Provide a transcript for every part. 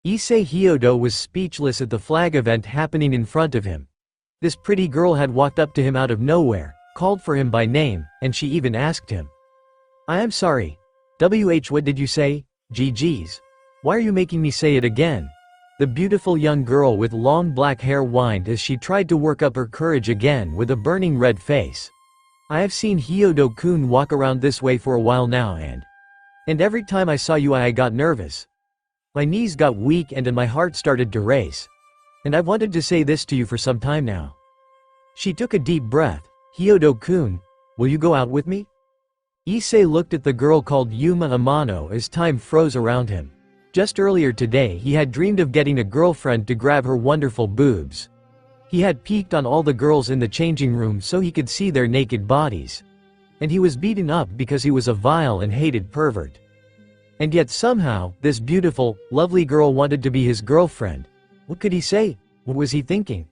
Issei Hyodo was speechless at the flag event happening in front of him. This pretty girl had walked up to him out of nowhere, called for him by name, and she even asked him. "I am sorry. What did you say? GG's. Why are you making me say it again?" The beautiful young girl with long black hair whined as she tried to work up her courage again with a burning red face. "I have seen Hyodo-kun walk around this way for a while now and every time I saw you I got nervous. My knees got weak and my heart started to race. And I've wanted to say this to you for some time now." She took a deep breath. "Hyodo-kun, will you go out with me?" Issei looked at the girl called Yuma Amano as time froze around him. Just earlier today he had dreamed of getting a girlfriend to grab her wonderful boobs. He had peeked on all the girls in the changing room so he could see their naked bodies. And he was beaten up because he was a vile and hated pervert. And yet somehow, this beautiful, lovely girl wanted to be his girlfriend. What could he say? What was he thinking?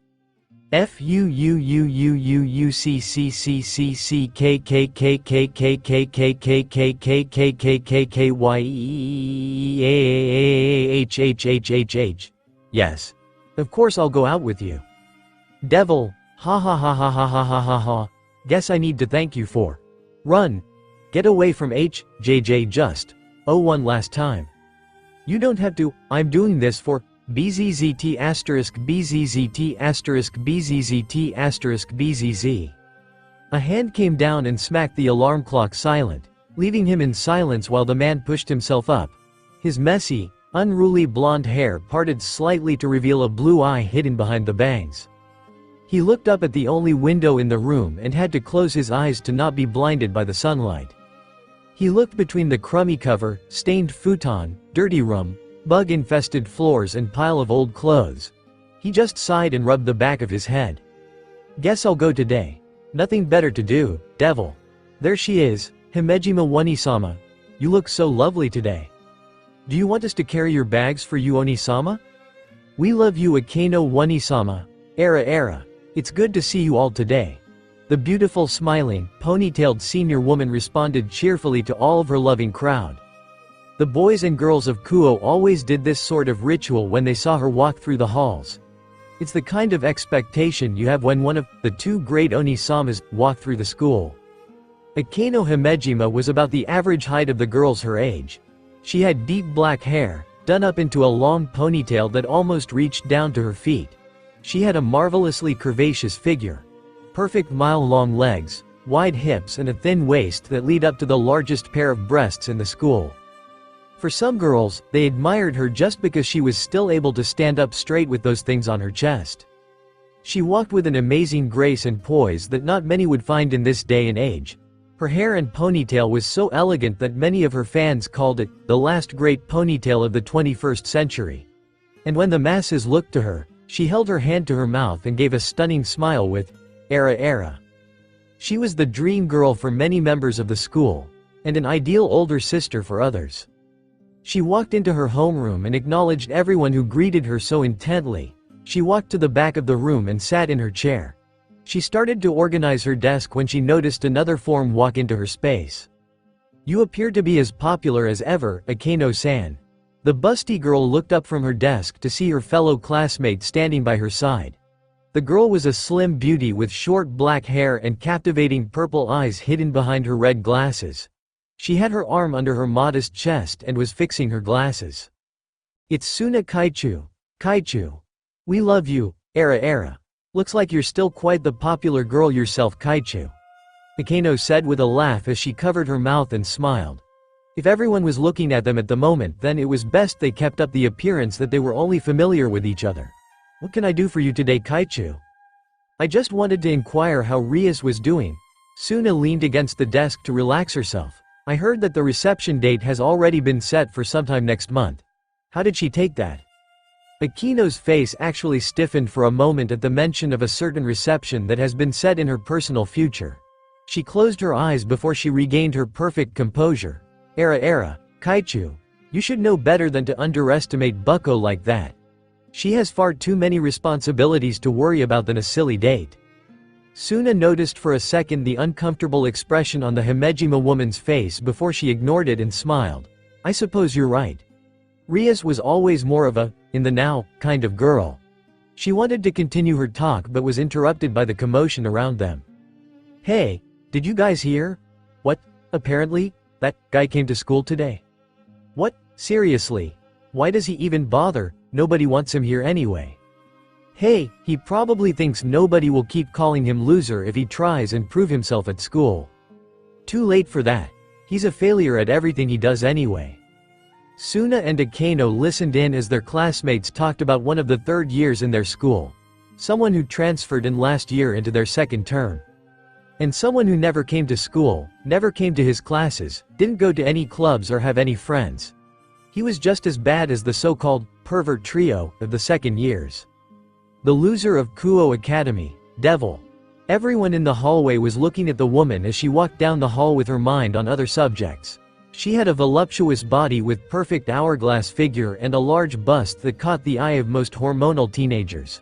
Yes. Of course I'll go out with you. Devil, ha ha ha ha ha ha ha ha ha. Guess I need to thank you for. Run. Get away from JJ just. Oh, one last time. You don't have to, I'm doing this for BZZT asterisk BZZT asterisk BZZT asterisk BZZ. A hand came down and smacked the alarm clock silent, leaving him in silence while the man pushed himself up. His messy, unruly blonde hair parted slightly to reveal a blue eye hidden behind the bangs. He looked up at the only window in the room and had to close his eyes to not be blinded by the sunlight. He looked between the crummy cover, stained futon, dirty room, bug-infested floors and pile of old clothes. He just sighed and rubbed the back of his head. Guess I'll go today. Nothing better to do, devil. There she is, Himejima Onisama. You look so lovely today. Do you want us to carry your bags for you, Onisama? We love you, Akeno Onisama. Era. It's good to see you all today. The beautiful smiling, ponytailed senior woman responded cheerfully to all of her loving crowd. The boys and girls of Kuo always did this sort of ritual when they saw her walk through the halls. It's the kind of expectation you have when one of the two great Onisamas walk through the school. Akeno Himejima was about the average height of the girls her age. She had deep black hair, done up into a long ponytail that almost reached down to her feet. She had a marvelously curvaceous figure. Perfect mile-long legs, wide hips and a thin waist that lead up to the largest pair of breasts in the school. For some girls, they admired her just because she was still able to stand up straight with those things on her chest. She walked with an amazing grace and poise that not many would find in this day and age. Her hair and ponytail was so elegant that many of her fans called it the last great ponytail of the 21st century. And when the masses looked to her, she held her hand to her mouth and gave a stunning smile with era. She was the dream girl for many members of the school, and an ideal older sister for others. She walked into her homeroom and acknowledged everyone who greeted her so intently. She walked to the back of the room and sat in her chair. She started to organize her desk when she noticed another form walk into her space. You appear to be as popular as ever, Akeno-san. The busty girl looked up from her desk to see her fellow classmate standing by her side. The girl was a slim beauty with short black hair and captivating purple eyes hidden behind her red glasses. She had her arm under her modest chest and was fixing her glasses. It's Suna Kaichu. We love you, era. Looks like you're still quite the popular girl yourself, Kaichu. Akeno said with a laugh as she covered her mouth and smiled. If everyone was looking at them at the moment, then it was best they kept up the appearance that they were only familiar with each other. What can I do for you today, Kaichu? I just wanted to inquire how Rias was doing. Suna leaned against the desk to relax herself. I heard that the reception date has already been set for sometime next month. How did she take that? Akino's face actually stiffened for a moment at the mention of a certain reception that has been set in her personal future. She closed her eyes before she regained her perfect composure. Era, Kaichu. You should know better than to underestimate Bucko like that. She has far too many responsibilities to worry about than a silly date. Suna noticed for a second the uncomfortable expression on the Himejima woman's face before she ignored it and smiled. I suppose you're right. Rias was always more of a, in the now, kind of girl. She wanted to continue her talk but was interrupted by the commotion around them. Hey, did you guys hear? What, apparently, that guy came to school today? What, seriously? Why does he even bother? Nobody wants him here anyway. Hey, he probably thinks nobody will keep calling him loser if he tries and prove himself at school. Too late for that. He's a failure at everything he does anyway. Suna and Akano listened in as their classmates talked about one of the third years in their school. Someone who transferred in last year into their second term. And someone who never came to school, never came to his classes, didn't go to any clubs or have any friends. He was just as bad as the so-called pervert trio of the second years. The loser of Kuo Academy, Devil. Everyone in the hallway was looking at the woman as she walked down the hall with her mind on other subjects. She had a voluptuous body with perfect hourglass figure and a large bust that caught the eye of most hormonal teenagers.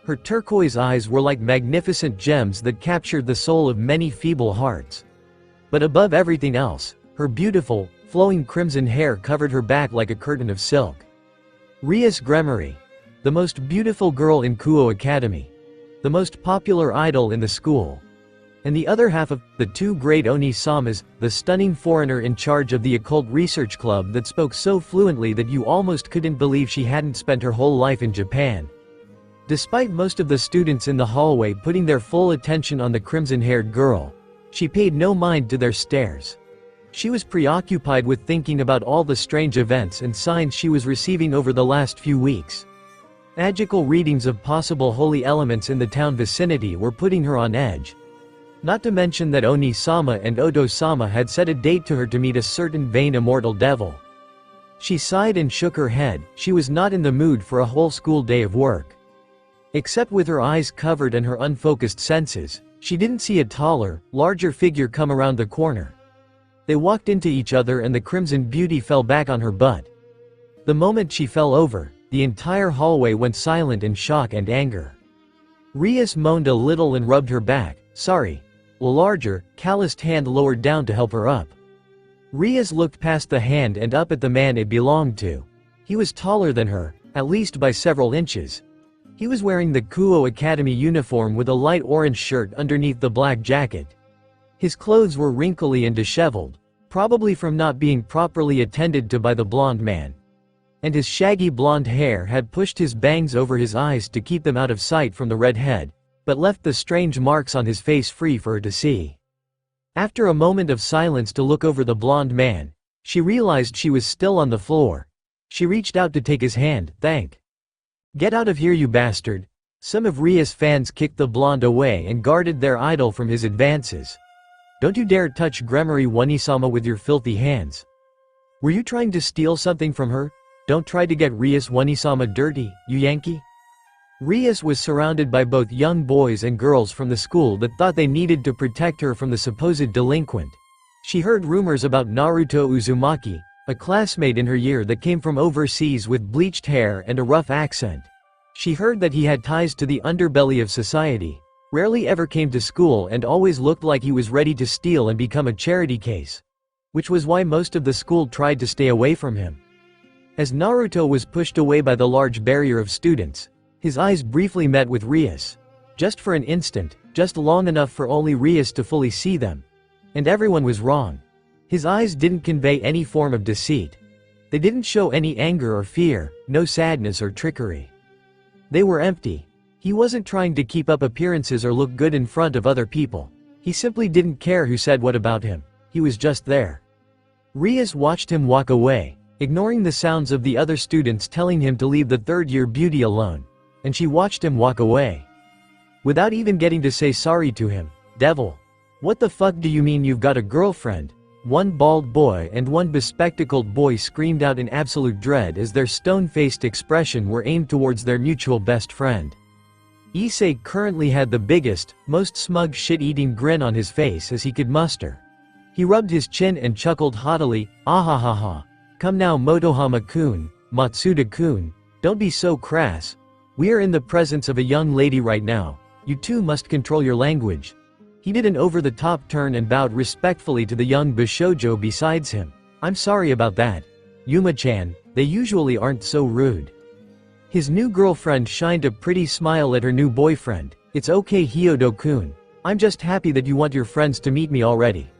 Her turquoise eyes were like magnificent gems that captured the soul of many feeble hearts. But above everything else, her beautiful, flowing crimson hair covered her back like a curtain of silk. Rias Gremory. The most beautiful girl in Kuo Academy. The most popular idol in the school. And the other half of the two great Oni-samas, the stunning foreigner in charge of the occult research club that spoke so fluently that you almost couldn't believe she hadn't spent her whole life in Japan. Despite most of the students in the hallway putting their full attention on the crimson-haired girl, she paid no mind to their stares. She was preoccupied with thinking about all the strange events and signs she was receiving over the last few weeks. Magical readings of possible holy elements in the town vicinity were putting her on edge. Not to mention that Oni-sama and Odo-sama had set a date to her to meet a certain vain immortal devil. She sighed and shook her head. She was not in the mood for a whole school day of work. Except with her eyes covered and her unfocused senses, she didn't see a taller, larger figure come around the corner. They walked into each other and the crimson beauty fell back on her butt. The moment she fell over, the entire hallway went silent in shock and anger. Rias moaned a little and rubbed her back. Sorry. A larger, calloused hand lowered down to help her up. Rias looked past the hand and up at the man it belonged to. He was taller than her, at least by several inches. He was wearing the Kuo Academy uniform with a light orange shirt underneath the black jacket. His clothes were wrinkly and disheveled, probably from not being properly attended to by the blonde man. And his shaggy blonde hair had pushed his bangs over his eyes to keep them out of sight from the red head, but left the strange marks on his face free for her to see. After a moment of silence to look over the blonde man, she realized she was still on the floor. She reached out to take his hand. Get out of here, you bastard. Some of Rias' fans kicked the blonde away and guarded their idol from his advances. Don't you dare touch Gremory Oni-sama with your filthy hands. Were you trying to steal something from her? Don't try to get Rias Oni-sama dirty, you Yankee. Rias was surrounded by both young boys and girls from the school that thought they needed to protect her from the supposed delinquent. She heard rumors about Naruto Uzumaki, a classmate in her year that came from overseas with bleached hair and a rough accent. She heard that he had ties to the underbelly of society, rarely ever came to school and always looked like he was ready to steal and become a charity case. Which was why most of the school tried to stay away from him. As Naruto was pushed away by the large barrier of students, his eyes briefly met with Rias. Just for an instant, just long enough for only Rias to fully see them. And everyone was wrong. His eyes didn't convey any form of deceit. They didn't show any anger or fear, no sadness or trickery. They were empty. He wasn't trying to keep up appearances or look good in front of other people. He simply didn't care who said what about him. He was just there. Rias watched him walk away, ignoring the sounds of the other students telling him to leave the third-year beauty alone. And she watched him walk away. Without even getting to say sorry to him. Devil. What the fuck do you mean you've got a girlfriend? One bald boy and one bespectacled boy screamed out in absolute dread as their stone-faced expression were aimed towards their mutual best friend. Issei currently had the biggest, most smug shit-eating grin on his face as he could muster. He rubbed his chin and chuckled haughtily, "Ahahaha. Come now, Motohama-kun, Matsuda-kun, don't be so crass. We are in the presence of a young lady right now. You two must control your language." He did an over-the-top turn and bowed respectfully to the young Bishoujo besides him. "I'm sorry about that. Yuma-chan, they usually aren't so rude. His new girlfriend shined a pretty smile at her new boyfriend. It's okay Hyodo-kun. I'm just happy that you want your friends to meet me already.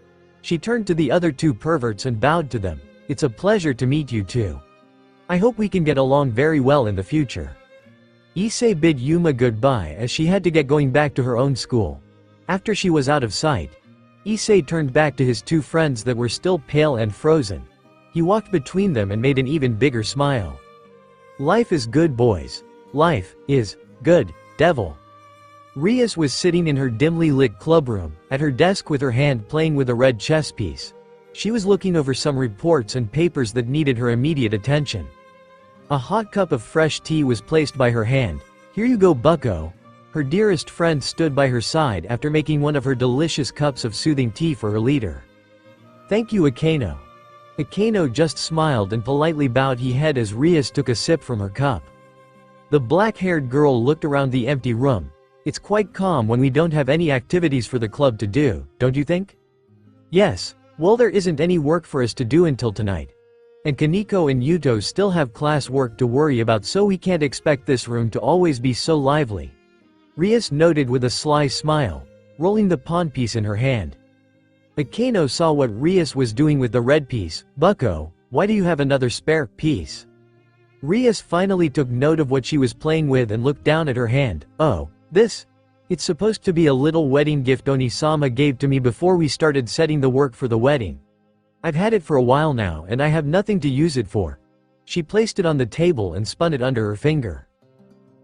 She turned to the other two perverts and bowed to them. It's a pleasure to meet you too. I hope we can get along very well in the future. Issei bid Yuma goodbye as she had to get going back to her own school. After she was out of sight, Issei turned back to his two friends that were still pale and frozen. He walked between them and made an even bigger smile. Life is good, boys. Life is good, devil. Rias was sitting in her dimly lit clubroom, at her desk with her hand playing with a red chess piece. She was looking over some reports and papers that needed her immediate attention. A hot cup of fresh tea was placed by her hand. Here you go, bucko. Her dearest friend stood by her side after making one of her delicious cups of soothing tea for her leader. Thank you, Akeno. Akeno just smiled and politely bowed his head as Rias took a sip from her cup. The black-haired girl looked around the empty room. It's quite calm when we don't have any activities for the club to do, don't you think? Yes, well there isn't any work for us to do until tonight. And Kaneko and Yuto still have class work to worry about, so we can't expect this room to always be so lively. Rias noted with a sly smile, rolling the pawn piece in her hand. Akeno saw what Rias was doing with the red piece. Bucko, why do you have another spare piece? Rias finally took note of what she was playing with and looked down at her hand. Oh, this? It's supposed to be a little wedding gift Onisama gave to me before we started setting the work for the wedding. I've had it for a while now and I have nothing to use it for. She placed it on the table and spun it under her finger.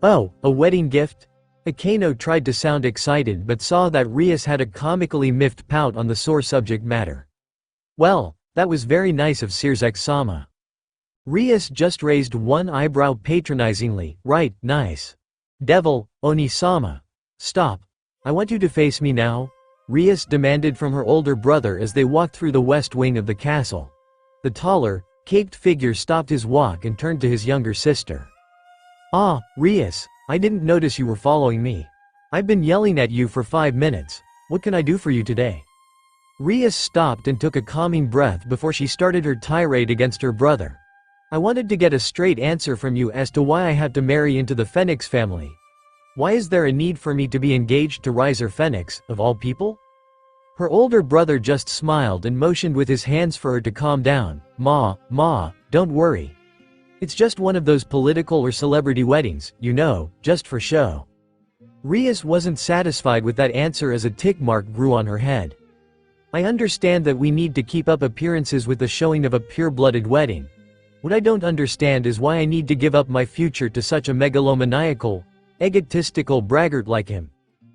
Oh, a wedding gift? Akeno tried to sound excited but saw that Rias had a comically miffed pout on the sore subject matter. Well, that was very nice of Sirzek-sama. Rias just raised one eyebrow patronizingly. Right, nice. Devil, Onisama. Stop. I want you to face me now, Rias demanded from her older brother as they walked through the west wing of the castle. The taller, caped figure stopped his walk and turned to his younger sister. Ah, Rias, I didn't notice you were following me. I've been yelling at you for 5 minutes. What can I do for you today? Rias stopped and took a calming breath before she started her tirade against her brother. I wanted to get a straight answer from you as to why I have to marry into the Phoenix family. Why is there a need for me to be engaged to Riser Phoenix, of all people? Her older brother just smiled and motioned with his hands for her to calm down. Ma, don't worry. It's just one of those political or celebrity weddings, you know, just for show. Rias wasn't satisfied with that answer as a tick mark grew on her head. I understand that we need to keep up appearances with the showing of a pure-blooded wedding. What I don't understand is why I need to give up my future to such a megalomaniacal, egotistical braggart like him.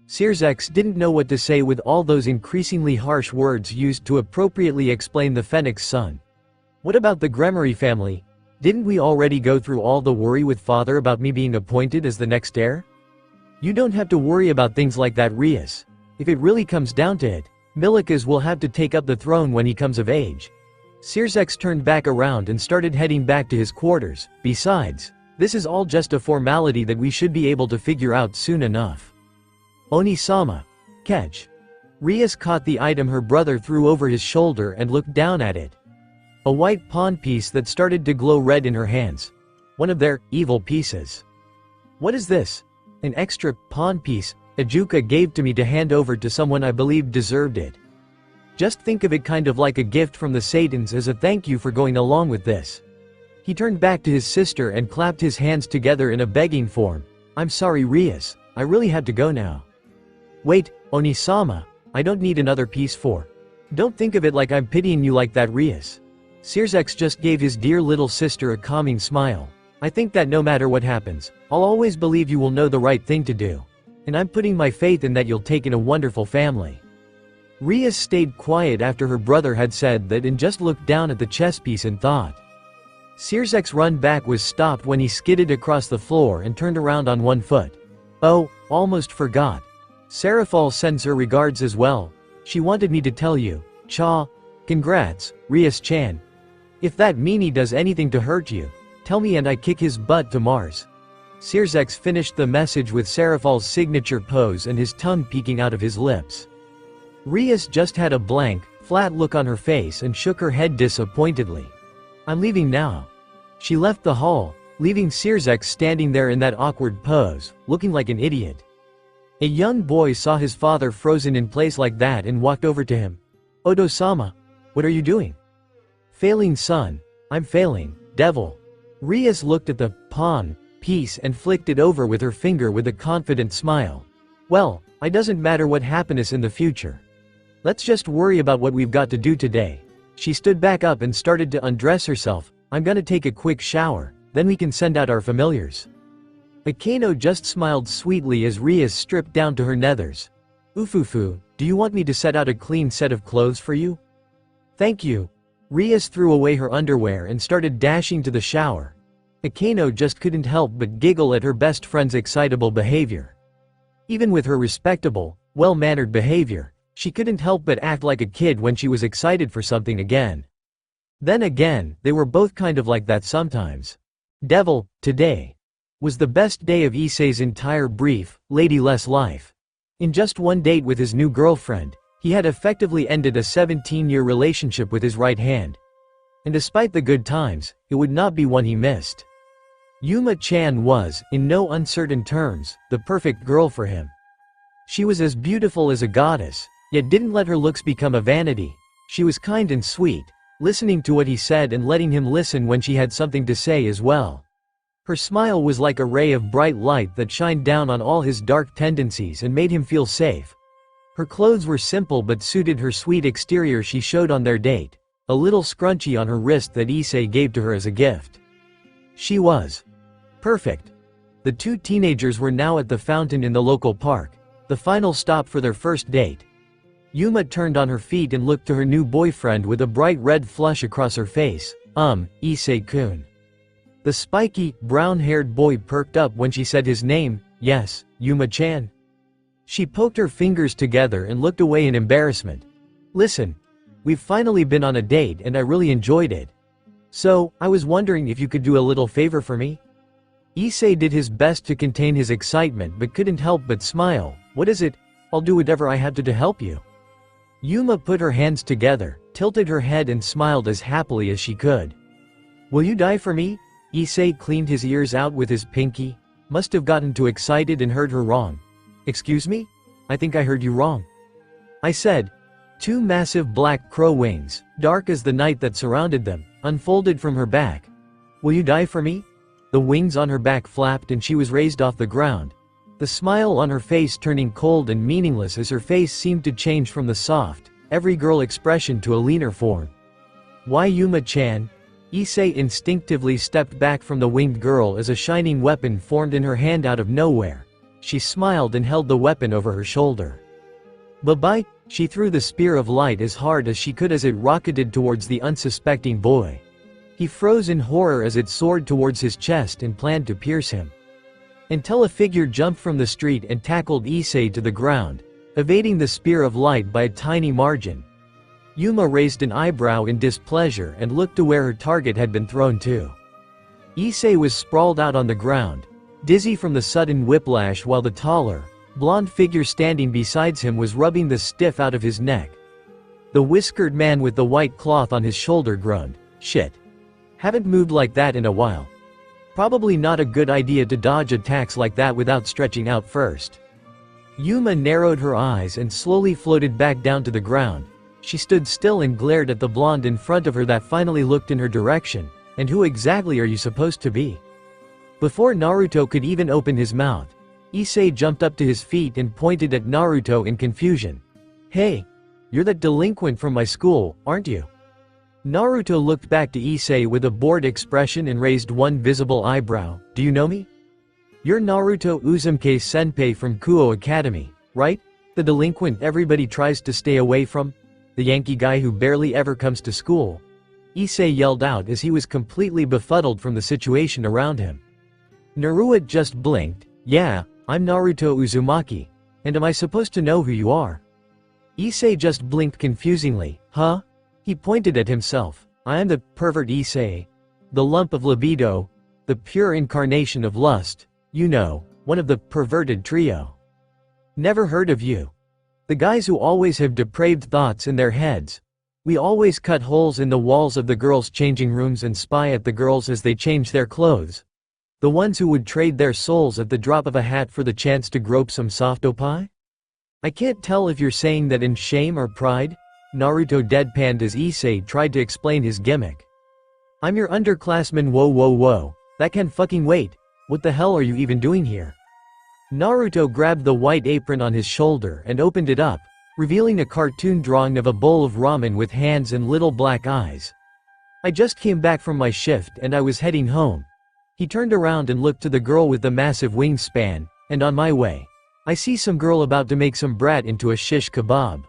Sirzek didn't know what to say with all those increasingly harsh words used to appropriately explain the Phoenix son. What about the Gremory family? Didn't we already go through all the worry with father about me being appointed as the next heir? You don't have to worry about things like that, Rias. If it really comes down to it, Milikas will have to take up the throne when he comes of age. Sirzek turned back around and started heading back to his quarters. Besides, this is all just a formality that we should be able to figure out soon enough. Onisama. Catch. Rias caught the item her brother threw over his shoulder and looked down at it. A white pawn piece that started to glow red in her hands. One of their evil pieces. What is this? An extra pawn piece Ajuka gave to me to hand over to someone I believed deserved it. Just think of it kind of like a gift from the Satans as a thank you for going along with this. He turned back to his sister and clapped his hands together in a begging form. I'm sorry, Rias, I really had to go now. Wait, Onisama, I don't need another piece for. Don't think of it like I'm pitying you like that, Rias. Sirzek just gave his dear little sister a calming smile. I think that no matter what happens, I'll always believe you will know the right thing to do. And I'm putting my faith in that you'll take in a wonderful family. Rias stayed quiet after her brother had said that and just looked down at the chess piece and thought. Sirzek's run back was stopped when he skidded across the floor and turned around on one foot. Oh, almost forgot. Serafal sends her regards as well. She wanted me to tell you. Cha. Congrats, Rias-chan. If that meanie does anything to hurt you, tell me and I kick his butt to Mars. Sirzek finished the message with Serafal's signature pose and his tongue peeking out of his lips. Rias just had a blank, flat look on her face and shook her head disappointedly. I'm leaving now. She left the hall, leaving Sierzek standing there in that awkward pose, looking like an idiot. A young boy saw his father frozen in place like that and walked over to him. Odo-sama, what are you doing? Failing son. I'm failing, devil. Rias looked at the pawn piece and flicked it over with her finger with a confident smile. Well, it doesn't matter what happens in the future. Let's just worry about what we've got to do today. She stood back up and started to undress herself. I'm gonna take a quick shower, then we can send out our familiars. Akeno just smiled sweetly as Rias stripped down to her nethers. Ufufu, do you want me to set out a clean set of clothes for you? Thank you. Rias threw away her underwear and started dashing to the shower. Akeno just couldn't help but giggle at her best friend's excitable behavior. Even with her respectable, well-mannered behavior, she couldn't help but act like a kid when she was excited for something again. Then again, they were both kind of like that sometimes. Devil, today was the best day of Issei's entire brief, ladyless life. In just one date with his new girlfriend, he had effectively ended a 17-year relationship with his right hand. And despite the good times, it would not be one he missed. Yuma-chan was, in no uncertain terms, the perfect girl for him. She was as beautiful as a goddess, yet didn't let her looks become a vanity. She was kind and sweet, listening to what he said and letting him listen when she had something to say as well. Her smile was like a ray of bright light that shined down on all his dark tendencies and made him feel safe. Her clothes were simple but suited her sweet exterior she showed on their date, a little scrunchie on her wrist that Issei gave to her as a gift. She was perfect. The two teenagers were now at the fountain in the local park, the final stop for their first date. Yuma turned on her feet and looked to her new boyfriend with a bright red flush across her face. Issei-kun. The spiky, brown-haired boy perked up when she said his name. Yes, Yuma-chan. She poked her fingers together and looked away in embarrassment. Listen, we've finally been on a date and I really enjoyed it. So, I was wondering if you could do a little favor for me? Issei did his best to contain his excitement but couldn't help but smile. What is it? I'll do whatever I have to help you. Yuma put her hands together, tilted her head and smiled as happily as she could. Will you die for me? Issei cleaned his ears out with his pinky. Must have gotten too excited and heard her wrong. Excuse me? I think I heard you wrong. I said. Two massive black crow wings, dark as the night that surrounded them, unfolded from her back. Will you die for me? The wings on her back flapped and she was raised off the ground. The smile on her face turning cold and meaningless as her face seemed to change from the soft, every girl expression to a leaner form. Why Yuma-chan? Issei instinctively stepped back from the winged girl as a shining weapon formed in her hand out of nowhere. She smiled and held the weapon over her shoulder. Bye-bye. She threw the spear of light as hard as she could as it rocketed towards the unsuspecting boy. He froze in horror as it soared towards his chest and planned to pierce him. Until a figure jumped from the street and tackled Issei to the ground, evading the spear of light by a tiny margin. Yuma raised an eyebrow in displeasure and looked to where her target had been thrown to. Issei was sprawled out on the ground, dizzy from the sudden whiplash while the taller, blonde figure standing beside him was rubbing the stiff out of his neck. The whiskered man with the white cloth on his shoulder groaned, "Shit. Haven't moved like that in a while. Probably not a good idea to dodge attacks like that without stretching out first." Yuma narrowed her eyes and slowly floated back down to the ground. She stood still and glared at the blonde in front of her that finally looked in her direction. And who exactly are you supposed to be? Before Naruto could even open his mouth, Issei jumped up to his feet and pointed at Naruto in confusion. Hey, you're that delinquent from my school, aren't you? Naruto looked back to Issei with a bored expression and raised one visible eyebrow. Do you know me? You're Naruto Uzumaki Senpai from Kuo Academy, right? The delinquent everybody tries to stay away from? The Yankee guy who barely ever comes to school? Issei yelled out as he was completely befuddled from the situation around him. Naruto just blinked. Yeah, I'm Naruto Uzumaki. And am I supposed to know who you are? Issei just blinked confusingly. Huh? He pointed at himself. I am the pervert Issei. The lump of libido. The pure incarnation of lust. You know, one of the perverted trio. Never heard of you. The guys who always have depraved thoughts in their heads. We always cut holes in the walls of the girls' changing rooms and spy at the girls as they change their clothes. The ones who would trade their souls at the drop of a hat for the chance to grope some soft-opie? I can't tell if you're saying that in shame or pride? Naruto deadpanned as Issei tried to explain his gimmick. I'm your underclassman. Whoa, that can fucking wait. What the hell are you even doing here? Naruto grabbed the white apron on his shoulder and opened it up, revealing a cartoon drawing of a bowl of ramen with hands and little black eyes. I just came back from my shift and I was heading home. He turned around and looked to the girl with the massive wingspan, and on my way, I see some girl about to make some brat into a shish kebab.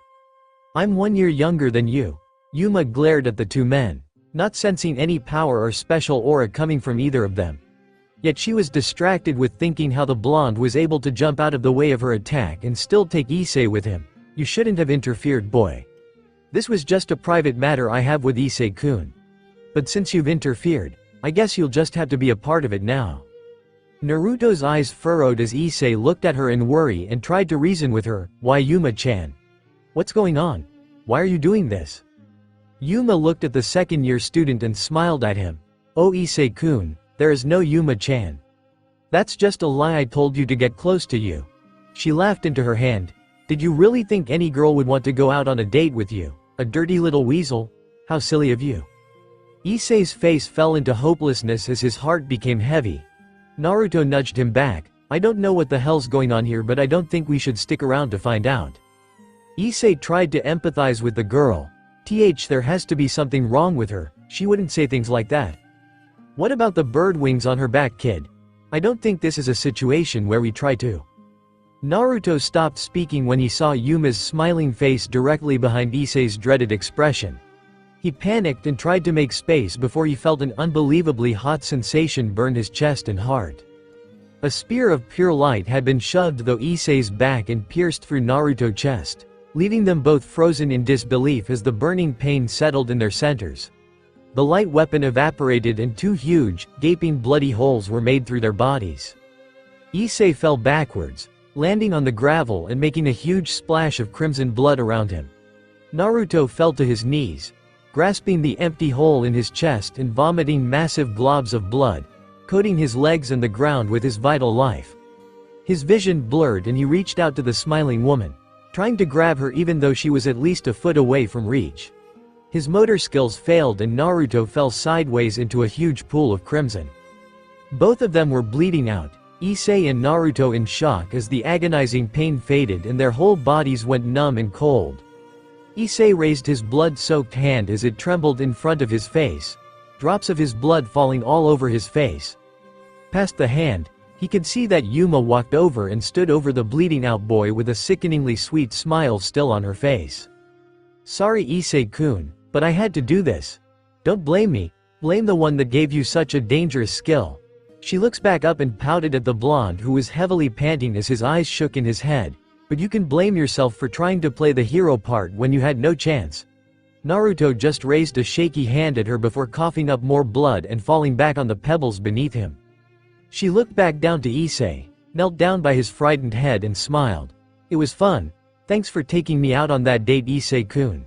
I'm 1 year younger than you. Yuma glared at the two men, not sensing any power or special aura coming from either of them. Yet she was distracted with thinking how the blonde was able to jump out of the way of her attack and still take Issei with him. You shouldn't have interfered, boy. This was just a private matter I have with Issei-kun. But since you've interfered, I guess you'll just have to be a part of it now. Naruto's eyes furrowed as Issei looked at her in worry and tried to reason with her. Why, Yuma-chan? What's going on? Why are you doing this? Yuma looked at the second-year student and smiled at him. Oh, Issei-kun, there is no Yuma-chan. That's just a lie. I told you to get close to you. She laughed into her hand. Did you really think any girl would want to go out on a date with you? A dirty little weasel? How silly of you. Issei's face fell into hopelessness as his heart became heavy. Naruto nudged him back. I don't know what the hell's going on here, but I don't think we should stick around to find out. Issei tried to empathize with the girl. There has to be something wrong with her. She wouldn't say things like that. What about the bird wings on her back, kid? I don't think this is a situation where we try to. Naruto stopped speaking when he saw Yuma's smiling face directly behind Issei's dreaded expression. He panicked and tried to make space before he felt an unbelievably hot sensation burn his chest and heart. A spear of pure light had been shoved through Issei's back and pierced through Naruto's chest, leaving them both frozen in disbelief as the burning pain settled in their centers. The light weapon evaporated and two huge, gaping bloody holes were made through their bodies. Issei fell backwards, landing on the gravel and making a huge splash of crimson blood around him. Naruto fell to his knees, grasping the empty hole in his chest and vomiting massive globs of blood, coating his legs and the ground with his vital life. His vision blurred and he reached out to the smiling woman, trying to grab her even though she was at least a foot away from reach. His motor skills failed and Naruto fell sideways into a huge pool of crimson. Both of them were bleeding out, Issei and Naruto in shock as the agonizing pain faded and their whole bodies went numb and cold. Issei raised his blood-soaked hand as it trembled in front of his face, drops of his blood falling all over his face. Past the hand, he could see that Yuma walked over and stood over the bleeding-out boy with a sickeningly sweet smile still on her face. Sorry, Issei-kun, but I had to do this. Don't blame me, blame the one that gave you such a dangerous skill. She looks back up and pouted at the blonde who was heavily panting as his eyes shook in his head. But you can blame yourself for trying to play the hero part when you had no chance. Naruto just raised a shaky hand at her before coughing up more blood and falling back on the pebbles beneath him. She looked back down to Issei, knelt down by his frightened head and smiled. It was fun. Thanks for taking me out on that date, Issei-kun.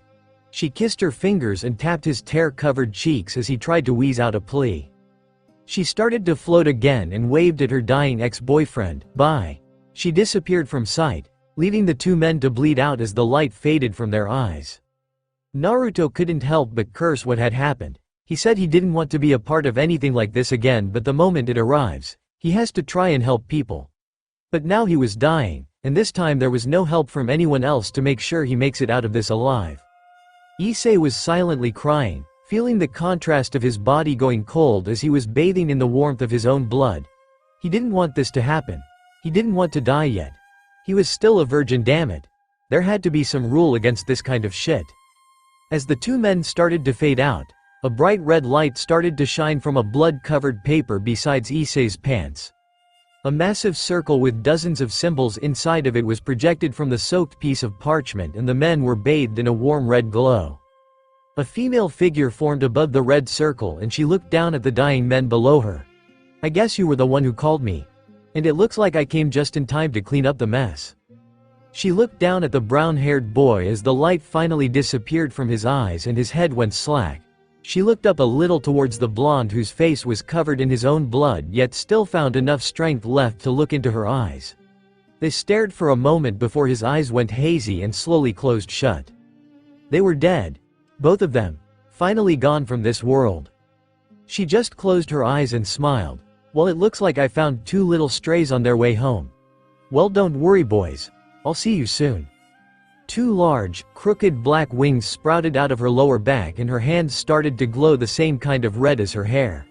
She kissed her fingers and tapped his tear-covered cheeks as he tried to wheeze out a plea. She started to float again and waved at her dying ex-boyfriend. Bye. She disappeared from sight, leaving the two men to bleed out as the light faded from their eyes. Naruto couldn't help but curse what had happened. He said he didn't want to be a part of anything like this again, but the moment it arrives, he has to try and help people. But now he was dying, and this time there was no help from anyone else to make sure he makes it out of this alive. Issei was silently crying, feeling the contrast of his body going cold as he was bathing in the warmth of his own blood. He didn't want this to happen. He didn't want to die yet. He was still a virgin, damn it. There had to be some rule against this kind of shit. As the two men started to fade out, a bright red light started to shine from a blood-covered paper beside Issei's pants. A massive circle with dozens of symbols inside of it was projected from the soaked piece of parchment and the men were bathed in a warm red glow. A female figure formed above the red circle and she looked down at the dying men below her. I guess you were the one who called me. And it looks like I came just in time to clean up the mess. She looked down at the brown-haired boy as the light finally disappeared from his eyes and his head went slack. She looked up a little towards the blonde whose face was covered in his own blood yet still found enough strength left to look into her eyes. They stared for a moment before his eyes went hazy and slowly closed shut. They were dead. Both of them. Finally gone from this world. She just closed her eyes and smiled. Well, it looks like I found two little strays on their way home. Well, don't worry boys. I'll see you soon. Two large, crooked black wings sprouted out of her lower back and her hands started to glow the same kind of red as her hair.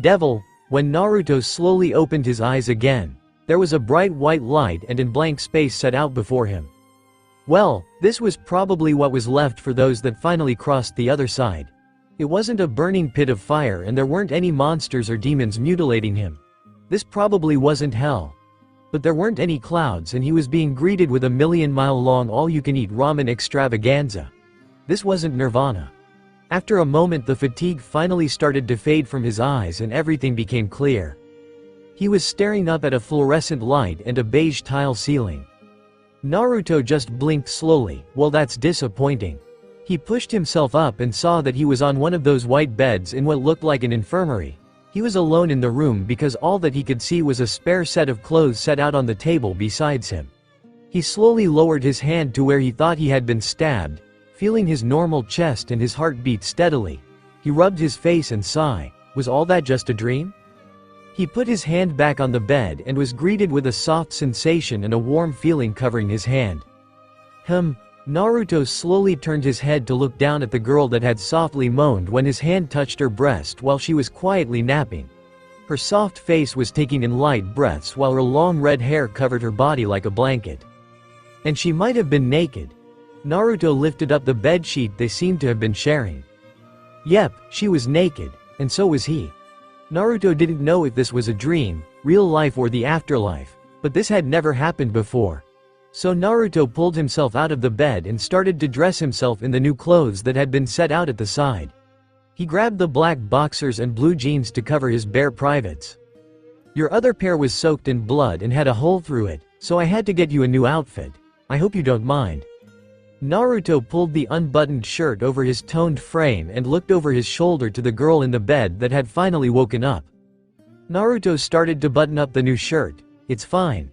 Devil, when Naruto slowly opened his eyes again, there was a bright white light and in blank space set out before him. Well, this was probably what was left for those that finally crossed the other side. It wasn't a burning pit of fire and there weren't any monsters or demons mutilating him. This probably wasn't hell. But there weren't any clouds and he was being greeted with a million-mile-long all-you-can-eat ramen extravaganza. This wasn't nirvana. After a moment the fatigue finally started to fade from his eyes and everything became clear. He was staring up at a fluorescent light and a beige tile ceiling. Naruto just blinked slowly. Well, that's disappointing. He pushed himself up and saw that he was on one of those white beds in what looked like an infirmary. He was alone in the room because all that he could see was a spare set of clothes set out on the table besides him. He slowly lowered his hand to where he thought he had been stabbed, feeling his normal chest and his heart beat steadily. He rubbed his face and sighed. Was all that just a dream? He put his hand back on the bed and was greeted with a soft sensation and a warm feeling covering his hand. Naruto slowly turned his head to look down at the girl that had softly moaned when his hand touched her breast while she was quietly napping. Her soft face was taking in light breaths while her long red hair covered her body like a blanket. And she might have been naked. Naruto lifted up the bedsheet they seemed to have been sharing. Yep, she was naked, and so was he. Naruto didn't know if this was a dream, real life or the afterlife, but this had never happened before. So Naruto pulled himself out of the bed and started to dress himself in the new clothes that had been set out at the side. He grabbed the black boxers and blue jeans to cover his bare privates. Your other pair was soaked in blood and had a hole through it, so I had to get you a new outfit. I hope you don't mind. Naruto pulled the unbuttoned shirt over his toned frame and looked over his shoulder to the girl in the bed that had finally woken up. Naruto started to button up the new shirt. It's fine.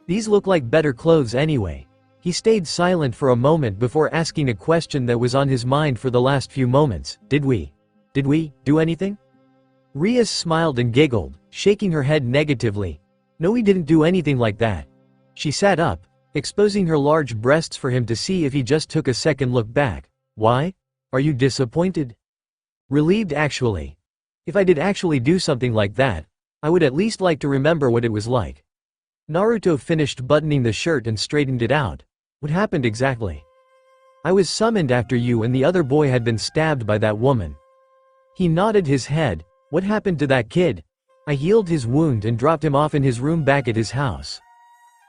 These look like better clothes anyway. He stayed silent for a moment before asking a question that was on his mind for the last few moments. Did we do anything? Rias smiled and giggled, shaking her head negatively. No, we didn't do anything like that. She sat up, exposing her large breasts for him to see if he just took a second look back. Why? Are you disappointed? Relieved actually. If I did actually do something like that, I would at least like to remember what it was like. Naruto finished buttoning the shirt and straightened it out. What happened exactly? I was summoned after you and the other boy had been stabbed by that woman. He nodded his head. What happened to that kid? I healed his wound and dropped him off in his room back at his house.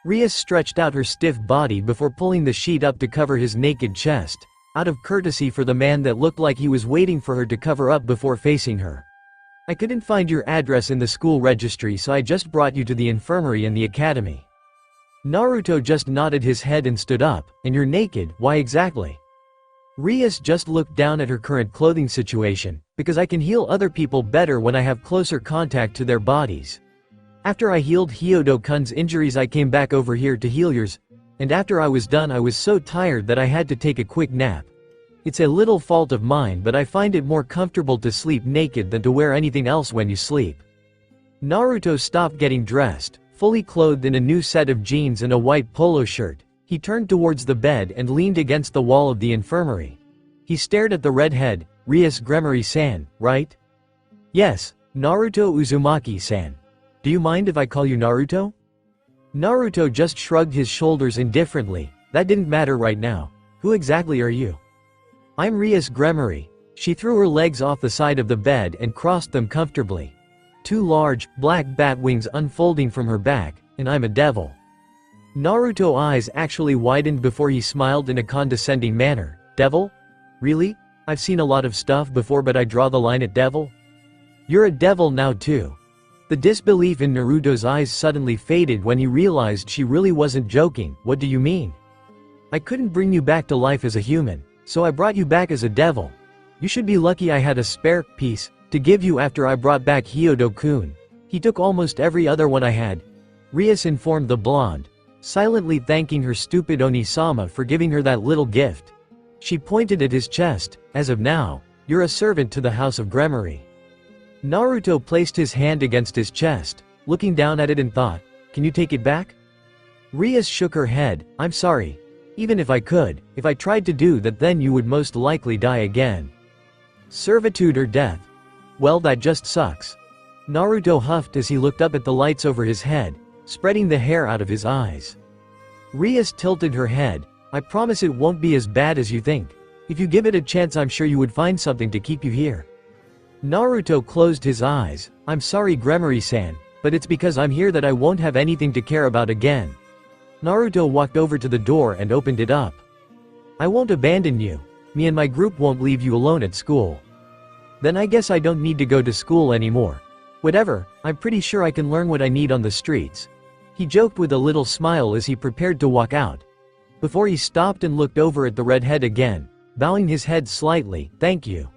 Rias stretched out her stiff body before pulling the sheet up to cover his naked chest, out of courtesy for the man that looked like he was waiting for her to cover up before facing her. I couldn't find your address in the school registry, so I just brought you to the infirmary in the academy. Naruto just nodded his head and stood up. And you're naked, why exactly? Rias just looked down at her current clothing situation. Because I can heal other people better when I have closer contact to their bodies. After I healed Hyodo-kun's injuries I came back over here to heal yours, and after I was done I was so tired that I had to take a quick nap. It's a little fault of mine, but I find it more comfortable to sleep naked than to wear anything else when you sleep. Naruto stopped getting dressed, fully clothed in a new set of jeans and a white polo shirt. He turned towards the bed and leaned against the wall of the infirmary. He stared at the redhead. Rias Gremory-san, right? Yes, Naruto Uzumaki-san. Do you mind if I call you Naruto? Naruto just shrugged his shoulders indifferently. That didn't matter right now. Who exactly are you? I'm Rias Gremory. She threw her legs off the side of the bed and crossed them comfortably. Two large, black bat wings unfolding from her back, and I'm a devil. Naruto's eyes actually widened before he smiled in a condescending manner. Devil? Really? I've seen a lot of stuff before, but I draw the line at devil? You're a devil now too. The disbelief in Naruto's eyes suddenly faded when he realized she really wasn't joking. What do you mean? I couldn't bring you back to life as a human, so I brought you back as a devil. You should be lucky I had a spare piece to give you after I brought back Hyodo-kun. He took almost every other one I had. Rias informed the blonde, silently thanking her stupid Oni-sama for giving her that little gift. She pointed at his chest. As of now, you're a servant to the House of Gremory. Naruto placed his hand against his chest, looking down at it and thought, can you take it back? Rias shook her head. I'm sorry. Even if I could, if I tried to do that, then you would most likely die again. Servitude or death? Well, that just sucks. Naruto huffed as he looked up at the lights over his head, spreading the hair out of his eyes. Rias tilted her head. I promise it won't be as bad as you think. If you give it a chance, I'm sure you would find something to keep you here. Naruto closed his eyes. I'm sorry, Gremory-san, but it's because I'm here that I won't have anything to care about again. Naruto walked over to the door and opened it up. I won't abandon you. Me and my group won't leave you alone at school. Then I guess I don't need to go to school anymore. Whatever, I'm pretty sure I can learn what I need on the streets. He joked with a little smile as he prepared to walk out. Before he stopped and looked over at the redhead again, bowing his head slightly. Thank you.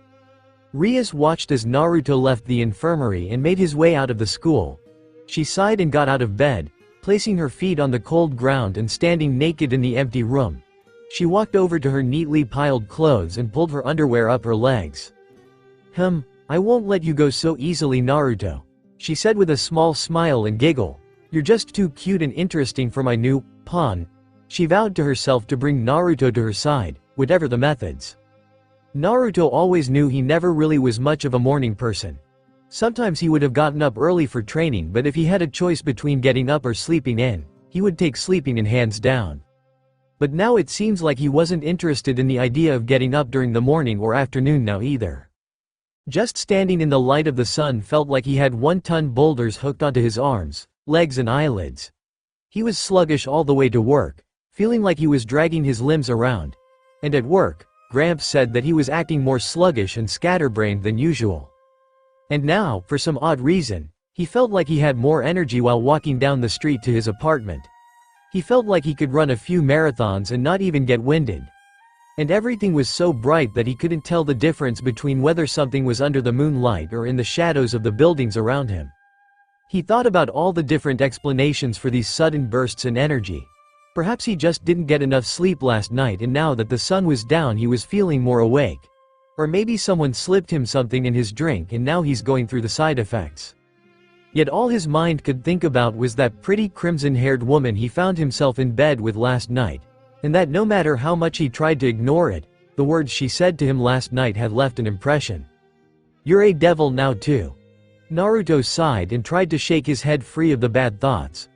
Rias watched as Naruto left the infirmary and made his way out of the school. She sighed and got out of bed, placing her feet on the cold ground and standing naked in the empty room. She walked over to her neatly piled clothes and pulled her underwear up her legs. I won't let you go so easily, Naruto, she said with a small smile and giggle. You're just too cute and interesting for my new pawn. She vowed to herself to bring Naruto to her side, whatever the methods. Naruto always knew he never really was much of a morning person. Sometimes he would have gotten up early for training, but if he had a choice between getting up or sleeping in, he would take sleeping in hands down. But now it seems like he wasn't interested in the idea of getting up during the morning or afternoon now either. Just standing in the light of the sun felt like he had 1-ton boulders hooked onto his arms, legs and eyelids. He was sluggish all the way to work, feeling like he was dragging his limbs around. And at work, Gramps said that he was acting more sluggish and scatterbrained than usual. And now, for some odd reason, he felt like he had more energy while walking down the street to his apartment. He felt like he could run a few marathons and not even get winded. And everything was so bright that he couldn't tell the difference between whether something was under the moonlight or in the shadows of the buildings around him. He thought about all the different explanations for these sudden bursts in energy. Perhaps he just didn't get enough sleep last night, and now that the sun was down he was feeling more awake. Or maybe someone slipped him something in his drink and now he's going through the side effects. Yet all his mind could think about was that pretty crimson-haired woman he found himself in bed with last night. And that no matter how much he tried to ignore it, the words she said to him last night had left an impression. You're a devil now too. Naruto sighed and tried to shake his head free of the bad thoughts.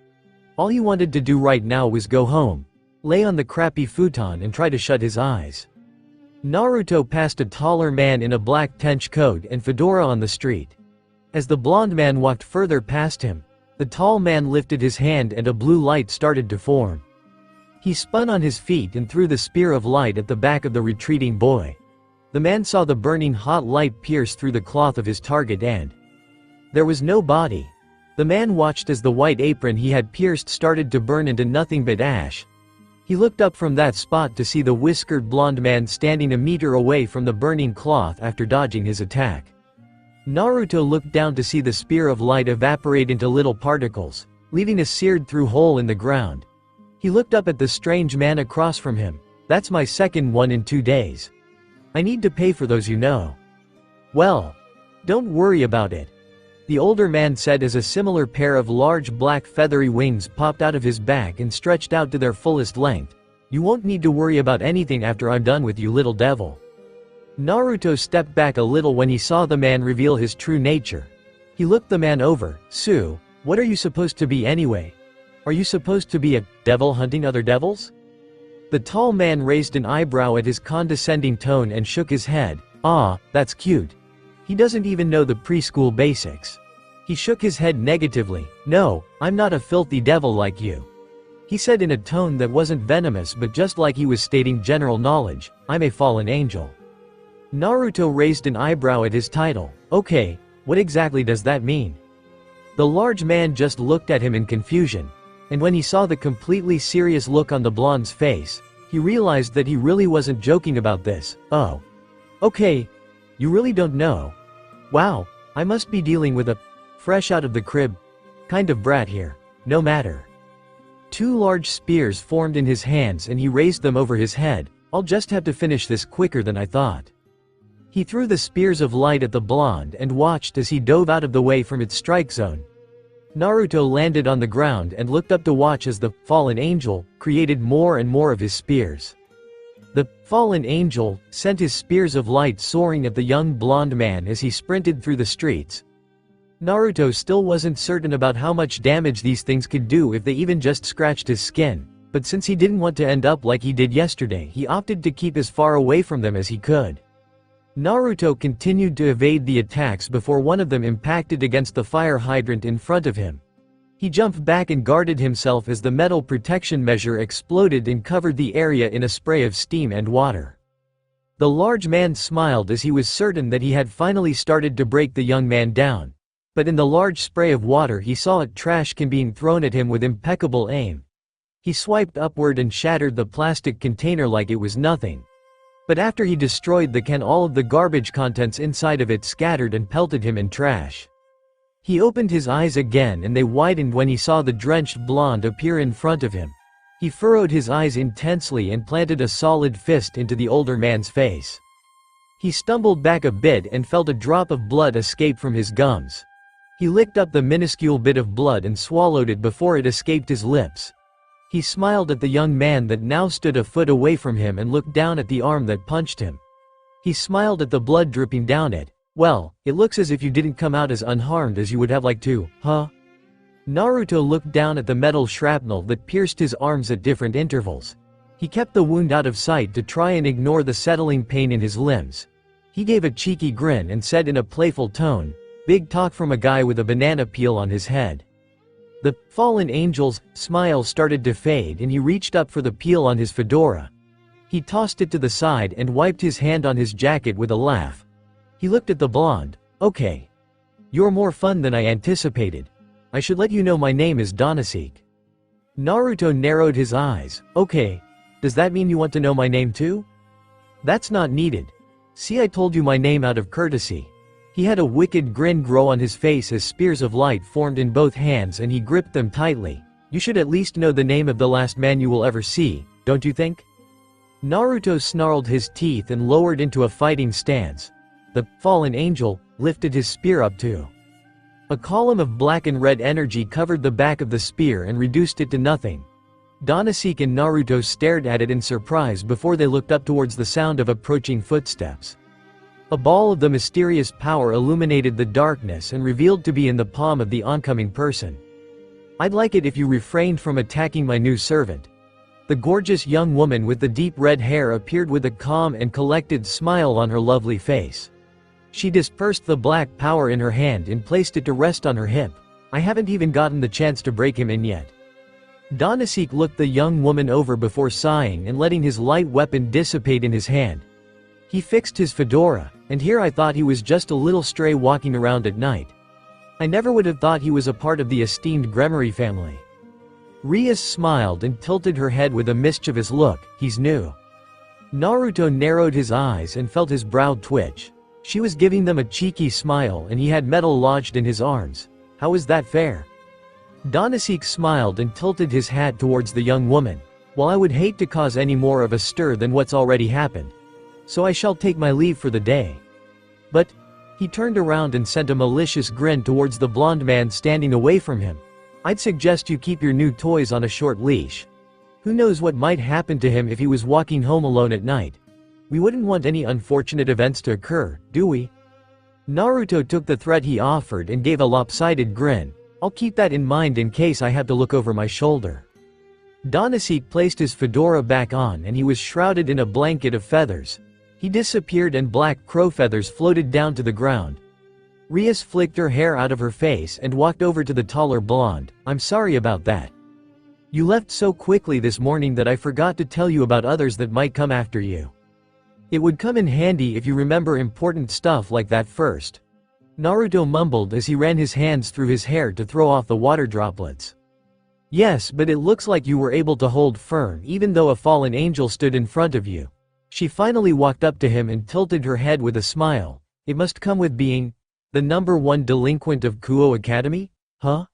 All he wanted to do right now was go home, lay on the crappy futon and try to shut his eyes. Naruto passed a taller man in a black trench coat and fedora on the street. As the blonde man walked further past him, the tall man lifted his hand and a blue light started to form. He spun on his feet and threw the spear of light at the back of the retreating boy. The man saw the burning hot light pierce through the cloth of his target and there was no body. The man watched as the white apron he had pierced started to burn into nothing but ash. He looked up from that spot to see the whiskered blonde man standing a meter away from the burning cloth after dodging his attack. Naruto looked down to see the spear of light evaporate into little particles, leaving a seared-through hole in the ground. He looked up at the strange man across from him. That's my second one in 2 days. I need to pay for those, you know. Well, don't worry about it, the older man said as a similar pair of large black feathery wings popped out of his back and stretched out to their fullest length. You won't need to worry about anything after I'm done with you, little devil. Naruto stepped back a little when he saw the man reveal his true nature. He looked the man over. Sue, what are you supposed to be anyway? Are you supposed to be a devil hunting other devils? The tall man raised an eyebrow at his condescending tone and shook his head. Ah, that's cute. He doesn't even know the preschool basics. He shook his head negatively. No, I'm not a filthy devil like you, he said in a tone that wasn't venomous but just like he was stating general knowledge. I'm a fallen angel. Naruto raised an eyebrow at his title. Okay, what exactly does that mean? The large man just looked at him in confusion, and when he saw the completely serious look on the blonde's face, he realized that he really wasn't joking about this. Oh. Okay. You really don't know? Wow, I must be dealing with a fresh out of the crib kind of brat here. No matter. 2 large spears formed in his hands and he raised them over his head. I'll just have to finish this quicker than I thought. He threw the spears of light at the blonde and watched as he dove out of the way from its strike zone. Naruto landed on the ground and looked up to watch as the fallen angel created more and more of his spears. The fallen angel sent his spears of light soaring at the young blonde man as he sprinted through the streets. Naruto still wasn't certain about how much damage these things could do if they even just scratched his skin, but since he didn't want to end up like he did yesterday, he opted to keep as far away from them as he could. Naruto continued to evade the attacks before one of them impacted against the fire hydrant in front of him. He jumped back and guarded himself as the metal protection measure exploded and covered the area in a spray of steam and water. The large man smiled as he was certain that he had finally started to break the young man down. But in the large spray of water he saw a trash can being thrown at him with impeccable aim. He swiped upward and shattered the plastic container like it was nothing. But after he destroyed the can, all of the garbage contents inside of it scattered and pelted him in trash. He opened his eyes again and they widened when he saw the drenched blonde appear in front of him. He furrowed his eyes intensely and planted a solid fist into the older man's face. He stumbled back a bit and felt a drop of blood escape from his gums. He licked up the minuscule bit of blood and swallowed it before it escaped his lips. He smiled at the young man that now stood a foot away from him and looked down at the arm that punched him. He smiled at the blood dripping down it. Well, it looks as if you didn't come out as unharmed as you would have liked to, huh? Naruto looked down at the metal shrapnel that pierced his arms at different intervals. He kept the wound out of sight to try and ignore the settling pain in his limbs. He gave a cheeky grin and said in a playful tone, "Big talk from a guy with a banana peel on his head." The fallen angel's smile started to fade and he reached up for the peel on his fedora. He tossed it to the side and wiped his hand on his jacket with a laugh. He looked at the blonde. Okay. You're more fun than I anticipated. I should let you know my name is Donaseek. Naruto narrowed his eyes. Okay. Does that mean you want to know my name too? That's not needed. See, I told you my name out of courtesy. He had a wicked grin grow on his face as spears of light formed in both hands and he gripped them tightly. You should at least know the name of the last man you will ever see, don't you think? Naruto snarled his teeth and lowered into a fighting stance. The fallen angel lifted his spear up too. A column of black and red energy covered the back of the spear and reduced it to nothing. Donaseek and Naruto stared at it in surprise before they looked up towards the sound of approaching footsteps. A ball of the mysterious power illuminated the darkness and revealed to be in the palm of the oncoming person. I'd like it if you refrained from attacking my new servant. The gorgeous young woman with the deep red hair appeared with a calm and collected smile on her lovely face. She dispersed the black power in her hand and placed it to rest on her hip. I haven't even gotten the chance to break him in yet. Donaseek looked the young woman over before sighing and letting his light weapon dissipate in his hand. He fixed his fedora, and here I thought he was just a little stray walking around at night. I never would have thought he was a part of the esteemed Gremory family. Rias smiled and tilted her head with a mischievous look. He's new. Naruto narrowed his eyes and felt his brow twitch. She was giving them a cheeky smile and he had metal lodged in his arms. How is that fair? Donaseek smiled and tilted his hat towards the young woman. Well, I would hate to cause any more of a stir than what's already happened. So I shall take my leave for the day. But, he turned around and sent a malicious grin towards the blonde man standing away from him. I'd suggest you keep your new toys on a short leash. Who knows what might happen to him if he was walking home alone at night. We wouldn't want any unfortunate events to occur, do we? Naruto took the threat he offered and gave a lopsided grin. I'll keep that in mind in case I have to look over my shoulder. Donaseek placed his fedora back on and he was shrouded in a blanket of feathers. He disappeared and black crow feathers floated down to the ground. Rias flicked her hair out of her face and walked over to the taller blonde. I'm sorry about that. You left so quickly this morning that I forgot to tell you about others that might come after you. It would come in handy if you remember important stuff like that first. Naruto mumbled as he ran his hands through his hair to throw off the water droplets. Yes, but it looks like you were able to hold firm even though a fallen angel stood in front of you. She finally walked up to him and tilted her head with a smile. It must come with being the #1 delinquent of Kuo Academy? Huh?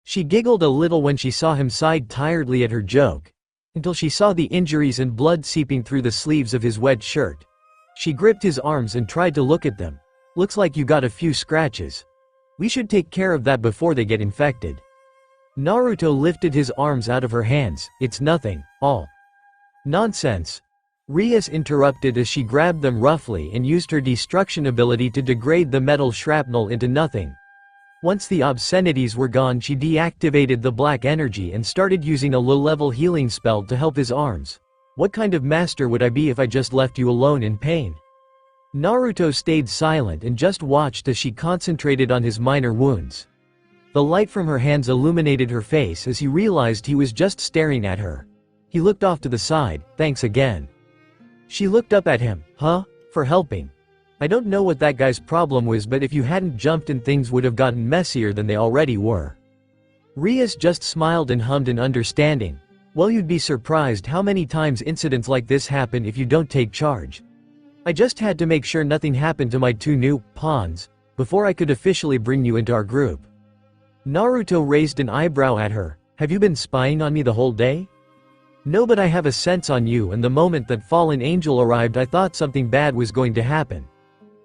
She giggled a little when she saw him sigh tiredly at her joke, until she saw the injuries and blood seeping through the sleeves of his wet shirt. She gripped his arms and tried to look at them. Looks like you got a few scratches. We should take care of that before they get infected. Naruto lifted his arms out of her hands. It's nothing, all. Nonsense. Rias interrupted as she grabbed them roughly and used her destruction ability to degrade the metal shrapnel into nothing. Once the obscenities were gone, she deactivated the black energy and started using a low-level healing spell to help his arms. What kind of master would I be if I just left you alone in pain? Naruto stayed silent and just watched as she concentrated on his minor wounds. The light from her hands illuminated her face as he realized he was just staring at her. He looked off to the side. Thanks again. She looked up at him. Huh? For helping? I don't know what that guy's problem was, but if you hadn't jumped in, things would have gotten messier than they already were. Rias just smiled and hummed in understanding. Well, you'd be surprised how many times incidents like this happen if you don't take charge. I just had to make sure nothing happened to my two new pawns before I could officially bring you into our group. Naruto raised an eyebrow at her. Have you been spying on me the whole day? No, but I have a sense on you, and the moment that fallen angel arrived I thought something bad was going to happen.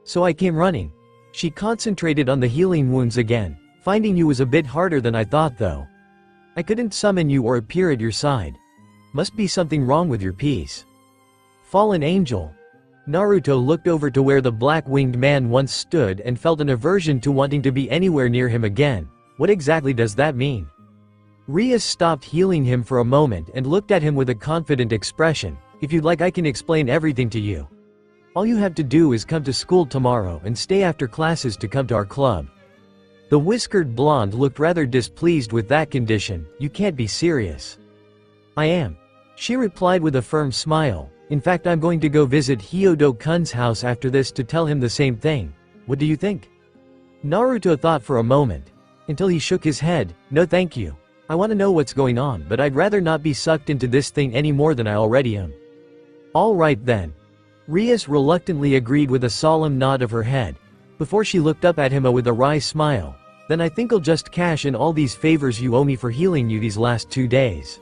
So I came running. She concentrated on the healing wounds again. Finding you was a bit harder than I thought though. I couldn't summon you or appear at your side. Must be something wrong with your piece. Fallen angel. Naruto looked over to where the black-winged man once stood and felt an aversion to wanting to be anywhere near him again. What exactly does that mean? Rias stopped healing him for a moment and looked at him with a confident expression. If you'd like, I can explain everything to you. All you have to do is come to school tomorrow and stay after classes to come to our club. The whiskered blonde looked rather displeased with that condition. You can't be serious. I am. She replied with a firm smile. In fact, I'm going to go visit Hyodo-kun's house after this to tell him the same thing. What do you think? Naruto thought for a moment, until he shook his head. No thank you. I want to know what's going on, but I'd rather not be sucked into this thing any more than I already am. All right then. Rias reluctantly agreed with a solemn nod of her head, before she looked up at him with a wry smile. Then I think I'll just cash in all these favors you owe me for healing you these last 2 days.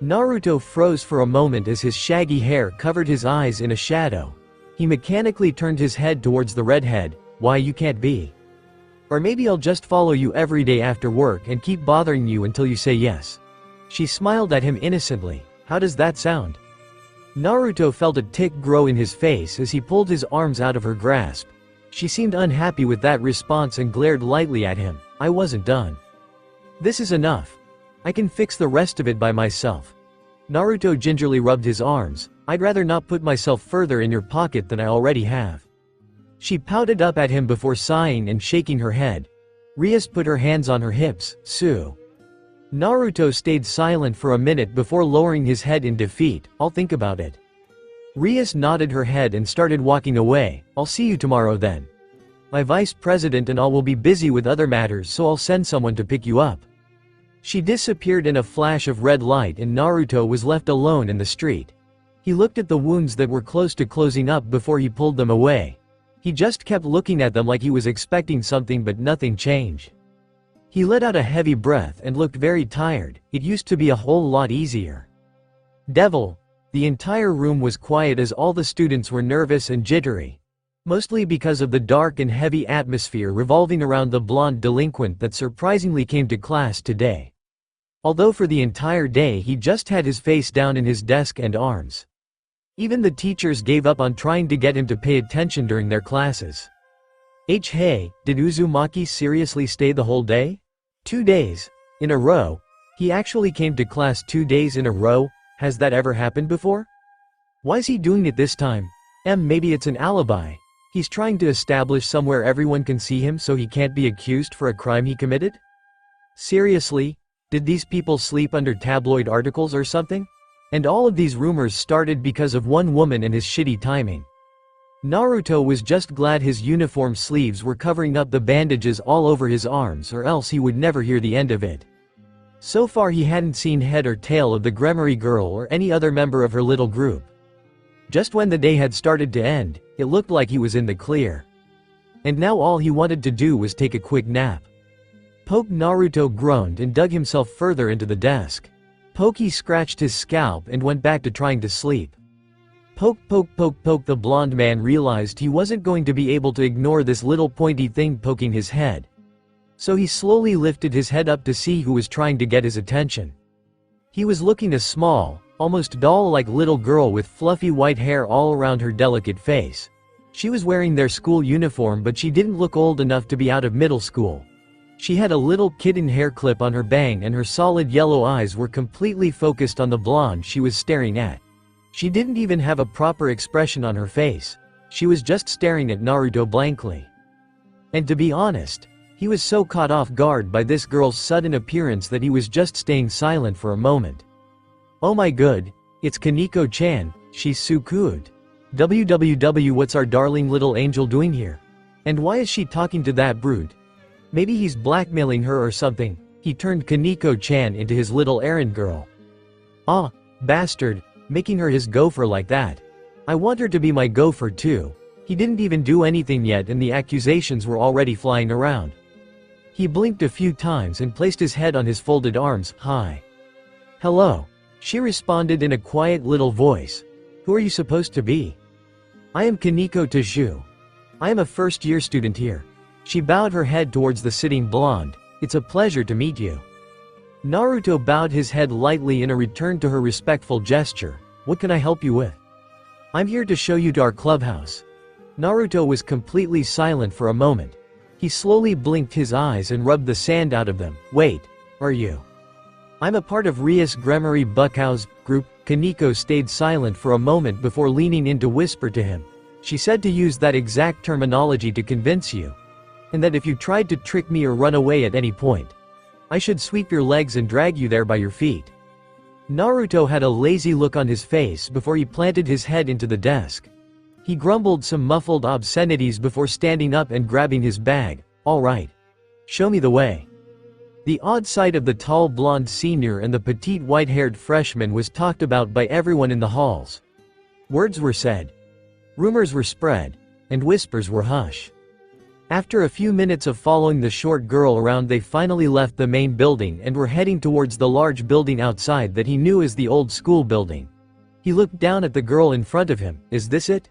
Naruto froze for a moment as his shaggy hair covered his eyes in a shadow. He mechanically turned his head towards the redhead. Why, you can't be. Or maybe I'll just follow you every day after work and keep bothering you until you say yes. She smiled at him innocently. How does that sound? Naruto felt a tick grow in his face as he pulled his arms out of her grasp. She seemed unhappy with that response and glared lightly at him. I wasn't done. This is enough. I can fix the rest of it by myself. Naruto gingerly rubbed his arms. I'd rather not put myself further in your pocket than I already have. She pouted up at him before sighing and shaking her head. Rias put her hands on her hips. Sue. Naruto stayed silent for a minute before lowering his head in defeat. I'll think about it. Rias nodded her head and started walking away. I'll see you tomorrow then. My vice president and all will be busy with other matters, so I'll send someone to pick you up. She disappeared in a flash of red light and Naruto was left alone in the street. He looked at the wounds that were close to closing up before he pulled them away. He just kept looking at them like he was expecting something, but nothing changed. He let out a heavy breath and looked very tired. It used to be a whole lot easier. Devil. The entire room was quiet as all the students were nervous and jittery. Mostly because of the dark and heavy atmosphere revolving around the blonde delinquent that surprisingly came to class today. Although for the entire day he just had his face down in his desk and arms. Even the teachers gave up on trying to get him to pay attention during their classes. Hey, did Uzumaki seriously stay the whole day? 2 days. In a row? He actually came to class 2 days in a row? Has that ever happened before? Why is he doing it this time? Maybe it's an alibi. He's trying to establish somewhere everyone can see him so he can't be accused for a crime he committed? Seriously? Did these people sleep under tabloid articles or something? And all of these rumors started because of one woman and his shitty timing. Naruto was just glad his uniform sleeves were covering up the bandages all over his arms, or else he would never hear the end of it. So far he hadn't seen head or tail of the Gremory girl or any other member of her little group. Just when the day had started to end, it looked like he was in the clear. And now all he wanted to do was take a quick nap. Poke Naruto groaned and dug himself further into the desk. Pokey scratched his scalp and went back to trying to sleep. Poke poke poke poke. The blonde man realized he wasn't going to be able to ignore this little pointy thing poking his head. So he slowly lifted his head up to see who was trying to get his attention. He was looking a small, almost doll-like little girl with fluffy white hair all around her delicate face. She was wearing their school uniform, but she didn't look old enough to be out of middle school. She had a little kitten hair clip on her bang and her solid yellow eyes were completely focused on the blonde she was staring at. She didn't even have a proper expression on her face. She was just staring at Naruto blankly. And to be honest, he was so caught off guard by this girl's sudden appearance that he was just staying silent for a moment. Oh my god, it's Kaneko-chan, she's so cute. WWW, what's our darling little angel doing here? And why is she talking to that brute? Maybe he's blackmailing her or something. He turned Kaneko-chan into his little errand girl. Ah, bastard, making her his gopher like that. I want her to be my gopher too. He didn't even do anything yet and the accusations were already flying around. He blinked a few times and placed his head on his folded arms. Hi. Hello. She responded in a quiet little voice. Who are you supposed to be? I am Kaneko Taju. I am a first-year student here. She bowed her head towards the sitting blonde. It's a pleasure to meet you. Naruto bowed his head lightly in a return to her respectful gesture. What can I help you with? I'm here to show you to our clubhouse. Naruto was completely silent for a moment. He slowly blinked his eyes and rubbed the sand out of them. Wait, are you? I'm a part of Rias Gremory Buckhouse group. Kaneko stayed silent for a moment before leaning in to whisper to him. She said to use that exact terminology to convince you. And that if you tried to trick me or run away at any point, I should sweep your legs and drag you there by your feet. Naruto had a lazy look on his face before he planted his head into the desk. He grumbled some muffled obscenities before standing up and grabbing his bag. All right. Show me the way. The odd sight of the tall blonde senior and the petite white-haired freshman was talked about by everyone in the halls. Words were said. Rumors were spread. And whispers were hushed. After a few minutes of following the short girl around, they finally left the main building and were heading towards the large building outside that he knew as the old school building. He looked down at the girl in front of him. Is this it?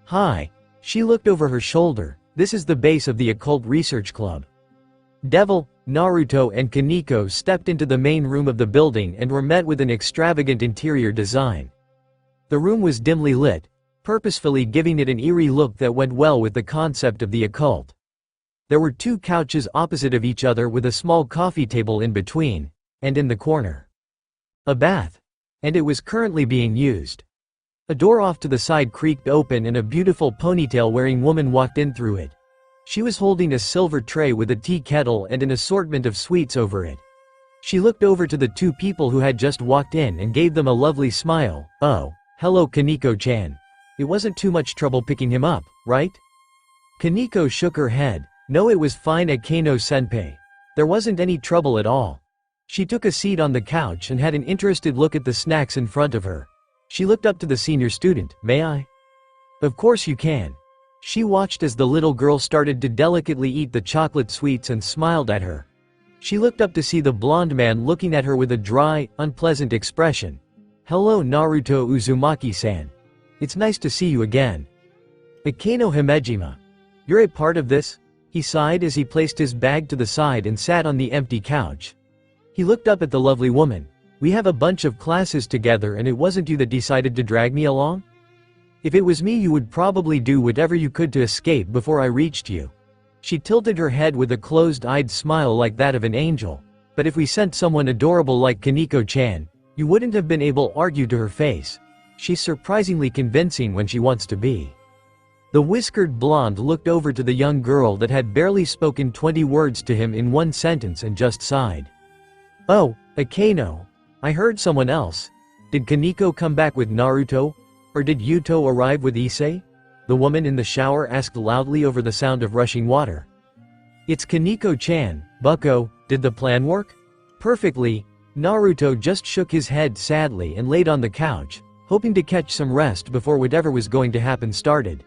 Hi. She looked over her shoulder. This is the base of the Occult Research Club. Devil, Naruto and Kaneko stepped into the main room of the building and were met with an extravagant interior design. The room was dimly lit, purposefully giving it an eerie look that went well with the concept of the occult. There were two couches opposite of each other with a small coffee table in between, and in the corner, a bath. And it was currently being used. A door off to the side creaked open and a beautiful ponytail-wearing woman walked in through it. She was holding a silver tray with a tea kettle and an assortment of sweets over it. She looked over to the two people who had just walked in and gave them a lovely smile. Oh, hello Kaneko-chan. It wasn't too much trouble picking him up, right? Kaneko shook her head. No, it was fine Akeno-senpai. There wasn't any trouble at all. She took a seat on the couch and had an interested look at the snacks in front of her. She looked up to the senior student. May I? Of course you can. She watched as the little girl started to delicately eat the chocolate sweets and smiled at her. She looked up to see the blonde man looking at her with a dry, unpleasant expression. Hello Naruto Uzumaki-san. It's nice to see you again. Akeno Himejima. You're a part of this? He sighed as he placed his bag to the side and sat on the empty couch. He looked up at the lovely woman. We have a bunch of classes together and it wasn't you that decided to drag me along? If it was me, you would probably do whatever you could to escape before I reached you. She tilted her head with a closed-eyed smile like that of an angel. But if we sent someone adorable like Kaneko-chan, you wouldn't have been able to argue to her face. She's surprisingly convincing when she wants to be. The whiskered blonde looked over to the young girl that had barely spoken 20 words to him in one sentence and just sighed. Oh, Akeno. I heard someone else. Did Kaneko come back with Naruto? Or did Yuto arrive with Issei? The the woman in the shower asked loudly over the sound of rushing water. It's Kaneko-chan, bucko, did the plan work? Perfectly. Naruto just shook his head sadly and laid on the couch, hoping to catch some rest before whatever was going to happen started.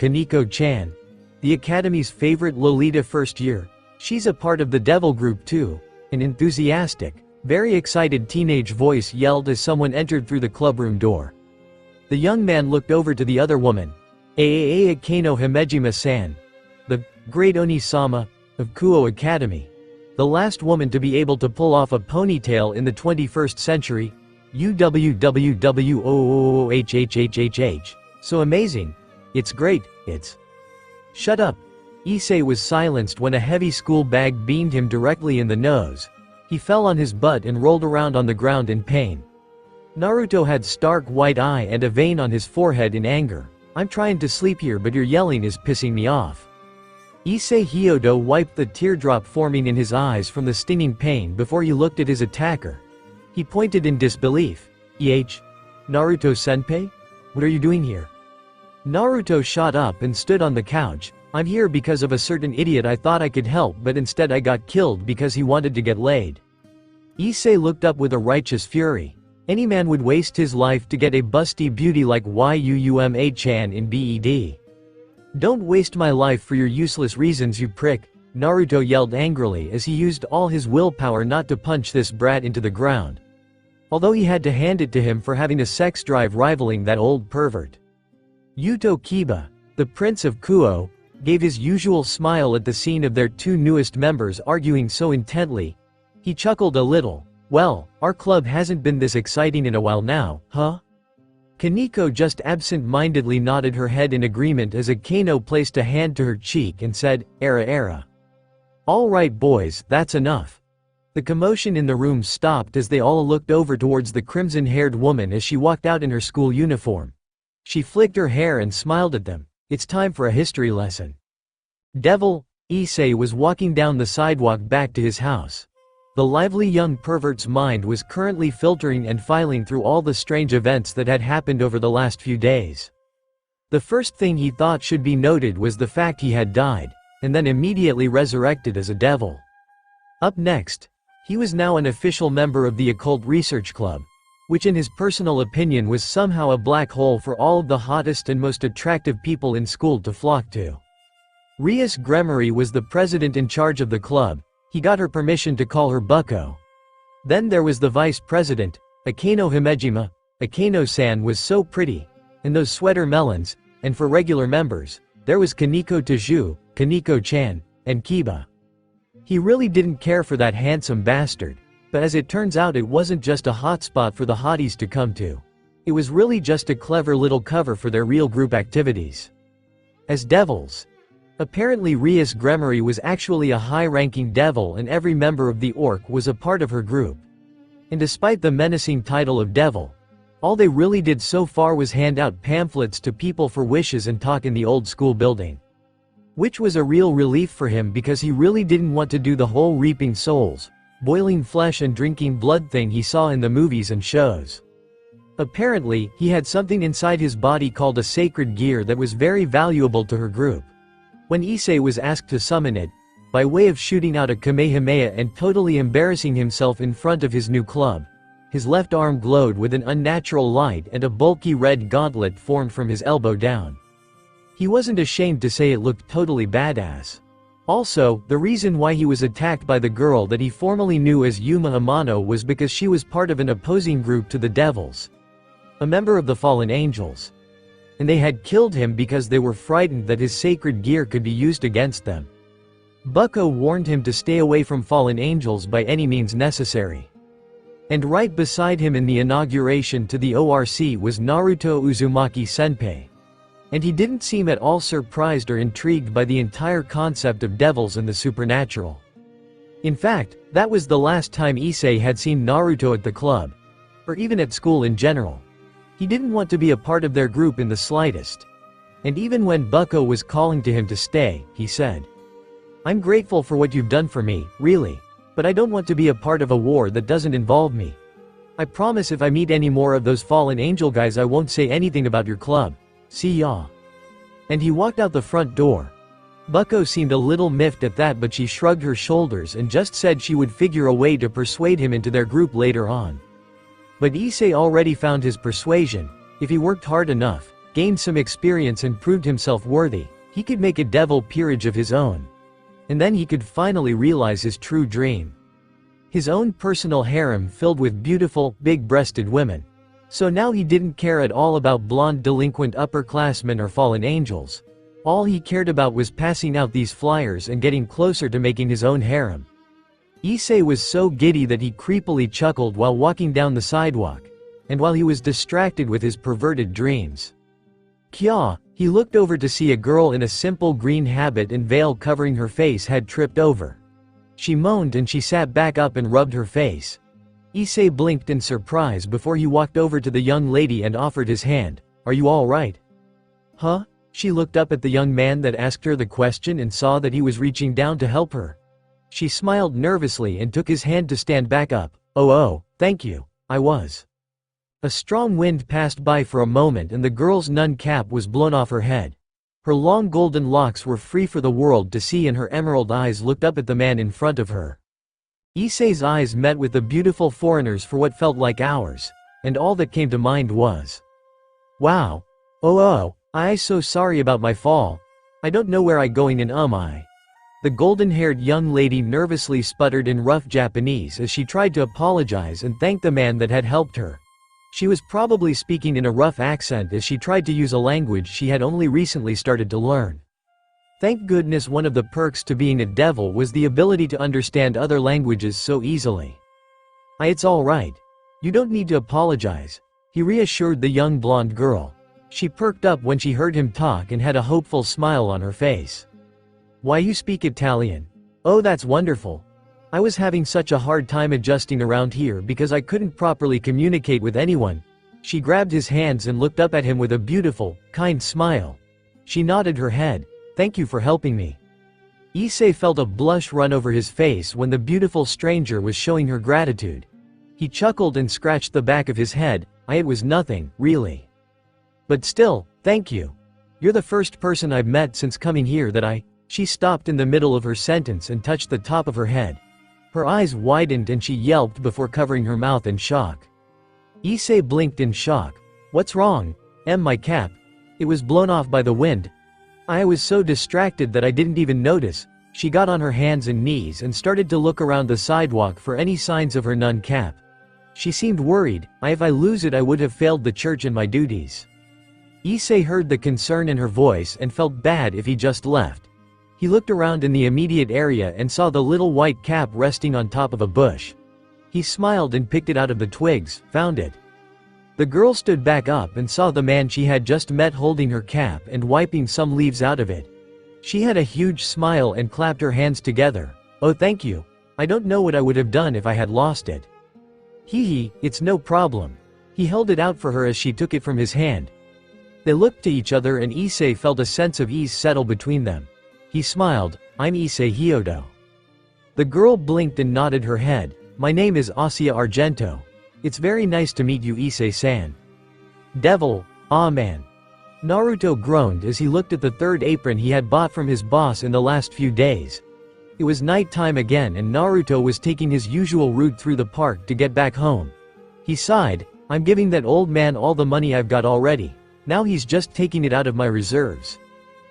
Kaneko-chan. The Academy's favorite Lolita first year. She's a part of the Devil Group too. An enthusiastic, very excited teenage voice yelled as someone entered through the clubroom door. The young man looked over to the other woman. Kano Himejima-san. The great Oni-sama of Kuo Academy. The last woman to be able to pull off a ponytail in the 21st century. So amazing. It's great, it's. Shut up. Issei was silenced when a heavy school bag beamed him directly in the nose. He fell on his butt and rolled around on the ground in pain. Naruto had stark white eye and a vein on his forehead in anger. I'm trying to sleep here but your yelling is pissing me off. Issei Hyodo wiped the teardrop forming in his eyes from the stinging pain before he looked at his attacker. He pointed in disbelief. Naruto-senpai? What are you doing here? Naruto shot up and stood on the couch. I'm here because of a certain idiot I thought I could help but instead I got killed because he wanted to get laid. Issei looked up with a righteous fury. Any man would waste his life to get a busty beauty like Yuma-chan in BED. Don't waste my life for your useless reasons, you prick, Naruto yelled angrily as he used all his willpower not to punch this brat into the ground. Although he had to hand it to him for having a sex drive rivaling that old pervert. Yuto Kiba, the prince of Kuo, gave his usual smile at the scene of their two newest members arguing so intently. He chuckled a little. Well, our club hasn't been this exciting in a while now, huh? Kaneko just absent-mindedly nodded her head in agreement as Kano placed a hand to her cheek and said, Era. All right boys, that's enough. The commotion in the room stopped as they all looked over towards the crimson-haired woman as she walked out in her school uniform. She flicked her hair and smiled at them. It's time for a history lesson. Devil, Issei was walking down the sidewalk back to his house. The lively young pervert's mind was currently filtering and filing through all the strange events that had happened over the last few days. The first thing he thought should be noted was the fact he had died, and then immediately resurrected as a devil. Up next, he was now an official member of the Occult Research Club, which in his personal opinion was somehow a black hole for all of the hottest and most attractive people in school to flock to. Rias Gremory was the president in charge of the club. He got her permission to call her bucko. Then there was the vice president, Akano Himejima. Akano-san was so pretty. And those sweater melons, and for regular members, there was Kaneko Taju, Kaneko-chan, and Kiba. He really didn't care for that handsome bastard, but as it turns out it wasn't just a hotspot for the hotties to come to. It was really just a clever little cover for their real group activities. As devils. Apparently Rias Gremory was actually a high-ranking devil and every member of the orc was a part of her group. And despite the menacing title of devil, all they really did so far was hand out pamphlets to people for wishes and talk in the old school building. Which was a real relief for him because he really didn't want to do the whole reaping souls, boiling flesh and drinking blood thing he saw in the movies and shows. Apparently, he had something inside his body called a sacred gear that was very valuable to her group. When Issei was asked to summon it, by way of shooting out a Kamehameha and totally embarrassing himself in front of his new club, his left arm glowed with an unnatural light and a bulky red gauntlet formed from his elbow down. He wasn't ashamed to say it looked totally badass. Also, the reason why he was attacked by the girl that he formerly knew as Yuma Amano was because she was part of an opposing group to the Devils. A member of the Fallen Angels. And they had killed him because they were frightened that his sacred gear could be used against them. Bucko warned him to stay away from fallen angels by any means necessary. And right beside him in the inauguration to the ORC was Naruto Uzumaki-senpai. And he didn't seem at all surprised or intrigued by the entire concept of devils and the supernatural. In fact, that was the last time Issei had seen Naruto at the club. Or even at school in general. He didn't want to be a part of their group in the slightest. And even when Bucko was calling to him to stay, he said, "I'm grateful for what you've done for me, really. But I don't want to be a part of a war that doesn't involve me. I promise if I meet any more of those fallen angel guys I won't say anything about your club. See ya. And he walked out the front door. Bucko seemed a little miffed at that, but she shrugged her shoulders and just said she would figure a way to persuade him into their group later on. But Issei already found his persuasion. If he worked hard enough, gained some experience and proved himself worthy, he could make a devil peerage of his own. And then he could finally realize his true dream. His own personal harem filled with beautiful, big-breasted women. So now he didn't care at all about blonde delinquent upperclassmen or fallen angels. All he cared about was passing out these flyers and getting closer to making his own harem. Issei was so giddy that he creepily chuckled while walking down the sidewalk, and while he was distracted with his perverted dreams. Kya, he looked over to see a girl in a simple green habit and veil covering her face had tripped over. She moaned and she sat back up and rubbed her face. Issei blinked in surprise before he walked over to the young lady and offered his hand. "Are you all right?" "Huh?" She looked up at the young man that asked her the question and saw that he was reaching down to help her. She smiled nervously and took his hand to stand back up. Oh, thank you, I was." A strong wind passed by for a moment and the girl's nun cap was blown off her head. Her long golden locks were free for the world to see and her emerald eyes looked up at the man in front of her. Issei's eyes met with the beautiful foreigner's for what felt like hours, and all that came to mind was, "Wow. Oh, I so sorry about my fall. I don't know where I going and I." The golden-haired young lady nervously sputtered in rough Japanese as she tried to apologize and thank the man that had helped her. She was probably speaking in a rough accent as she tried to use a language she had only recently started to learn. Thank goodness one of the perks to being a devil was the ability to understand other languages so easily. It's all right. You don't need to apologize," he reassured the young blonde girl. She perked up when she heard him talk and had a hopeful smile on her face. "Why, you speak Italian? Oh, that's wonderful. I was having such a hard time adjusting around here because I couldn't properly communicate with anyone." She grabbed his hands and looked up at him with a beautiful, kind smile. She nodded her head. "Thank you for helping me." Issei felt a blush run over his face when the beautiful stranger was showing her gratitude. He chuckled and scratched the back of his head. It was nothing, really. But still, thank you. You're the first person I've met since coming here that She stopped in the middle of her sentence and touched the top of her head. Her eyes widened and she yelped before covering her mouth in shock. Issei blinked in shock. "What's wrong? My cap. It was blown off by the wind. I was so distracted that I didn't even notice." She got on her hands and knees and started to look around the sidewalk for any signs of her nun cap. She seemed worried. If I lose it I would have failed the church and my duties." Issei heard the concern in her voice and felt bad if he just left. He looked around in the immediate area and saw the little white cap resting on top of a bush. He smiled and picked it out of the twigs, found it. The girl stood back up and saw the man she had just met holding her cap and wiping some leaves out of it. She had a huge smile and clapped her hands together. "Oh, thank you. I don't know what I would have done if I had lost it." "Hee, it's no problem." He held it out for her as she took it from his hand. They looked to each other and Issei felt a sense of ease settle between them. He smiled. "I'm Issei Hyodo." The girl blinked and nodded her head. "My name is Asia Argento. It's very nice to meet you, Issei-san." "Devil, man." Naruto groaned as he looked at the third apron he had bought from his boss in the last few days. It was night time again and Naruto was taking his usual route through the park to get back home. He sighed. "I'm giving that old man all the money I've got already. Now he's just taking it out of my reserves."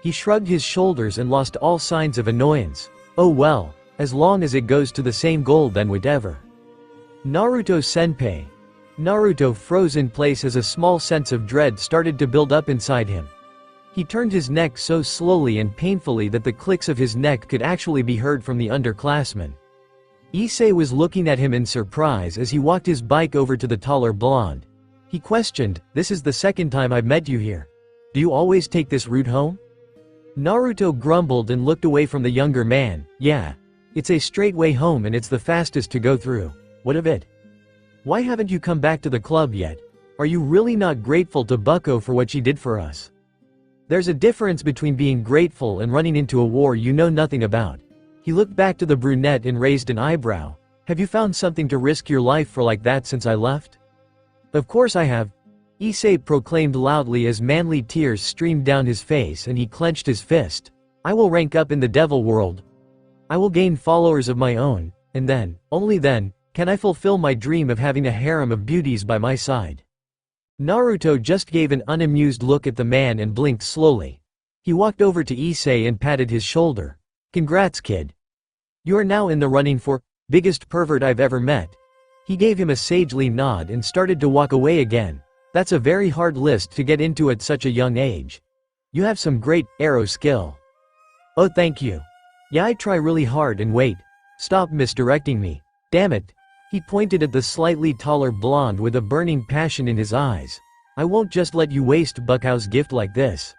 He shrugged his shoulders and lost all signs of annoyance. "Oh well, as long as it goes to the same goal then whatever." "Naruto-senpai." Naruto froze in place as a small sense of dread started to build up inside him. He turned his neck so slowly and painfully that the clicks of his neck could actually be heard from the underclassmen. Issei was looking at him in surprise as he walked his bike over to the taller blonde. He questioned, "This is the second time I've met you here. Do you always take this route home?" Naruto grumbled and looked away from the younger man. "Yeah. It's a straight way home and it's the fastest to go through. What of it? Why haven't you come back to the club yet? Are you really not grateful to Bucko for what she did for us?" There's a difference between being grateful and running into a war you know nothing about. He looked back to the brunette and raised an eyebrow. Have you found something to risk your life for like that since I left? Of course I have. Issei proclaimed loudly as manly tears streamed down his face and he clenched his fist. I will rank up in the devil world. I will gain followers of my own, and then, only then, can I fulfill my dream of having a harem of beauties by my side. Naruto just gave an unamused look at the man and blinked slowly. He walked over to Issei and patted his shoulder. Congrats, kid. You are now in the running for biggest pervert I've ever met. He gave him a sagely nod and started to walk away again. That's a very hard list to get into at such a young age. You have some great arrow skill. Oh, thank you. Yeah, I try really hard and wait. Stop misdirecting me. Damn it. He pointed at the slightly taller blonde with a burning passion in his eyes. I won't just let you waste Buckow's gift like this.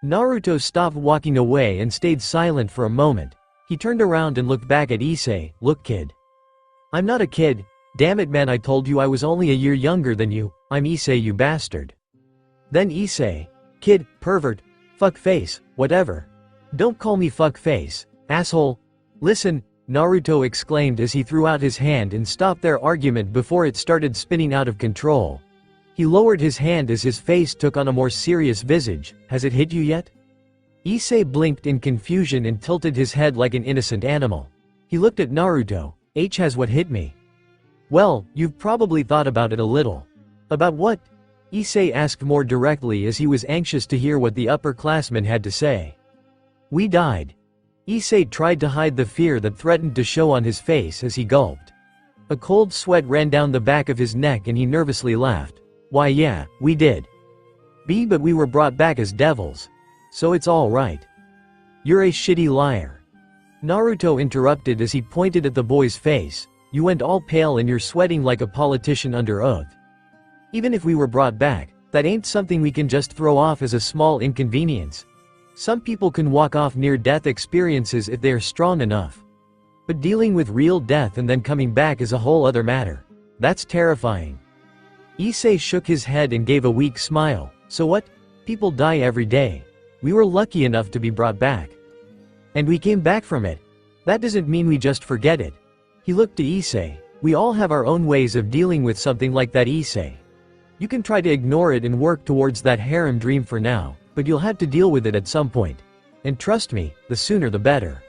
Naruto stopped walking away and stayed silent for a moment. He turned around and looked back at Issei. Look, kid. I'm not a kid. Damn it, man, I told you I was only a year younger than you. I'm Issei, you bastard. Then Issei. Kid, pervert, fuck face, whatever. Don't call me fuck face, asshole. Listen, Naruto exclaimed as he threw out his hand and stopped their argument before it started spinning out of control. He lowered his hand as his face took on a more serious visage. Has it hit you yet? Issei blinked in confusion and tilted his head like an innocent animal. He looked at Naruto. Has what hit me? Well, you've probably thought about it a little. About what? Issei asked more directly as he was anxious to hear what the upperclassman had to say. We died. Issei tried to hide the fear that threatened to show on his face as he gulped. A cold sweat ran down the back of his neck and he nervously laughed. Why yeah, we did. But we were brought back as devils. So it's all right. You're a shitty liar. Naruto interrupted as he pointed at the boy's face. You went all pale and you're sweating like a politician under oath. Even if we were brought back, that ain't something we can just throw off as a small inconvenience. Some people can walk off near-death experiences if they are strong enough. But dealing with real death and then coming back is a whole other matter. That's terrifying. Issei shook his head and gave a weak smile. So what? People die every day. We were lucky enough to be brought back. And we came back from it. That doesn't mean we just forget it. He looked to Issei. We all have our own ways of dealing with something like that, Issei. You can try to ignore it and work towards that harem dream for now, but you'll have to deal with it at some point. And trust me, the sooner the better.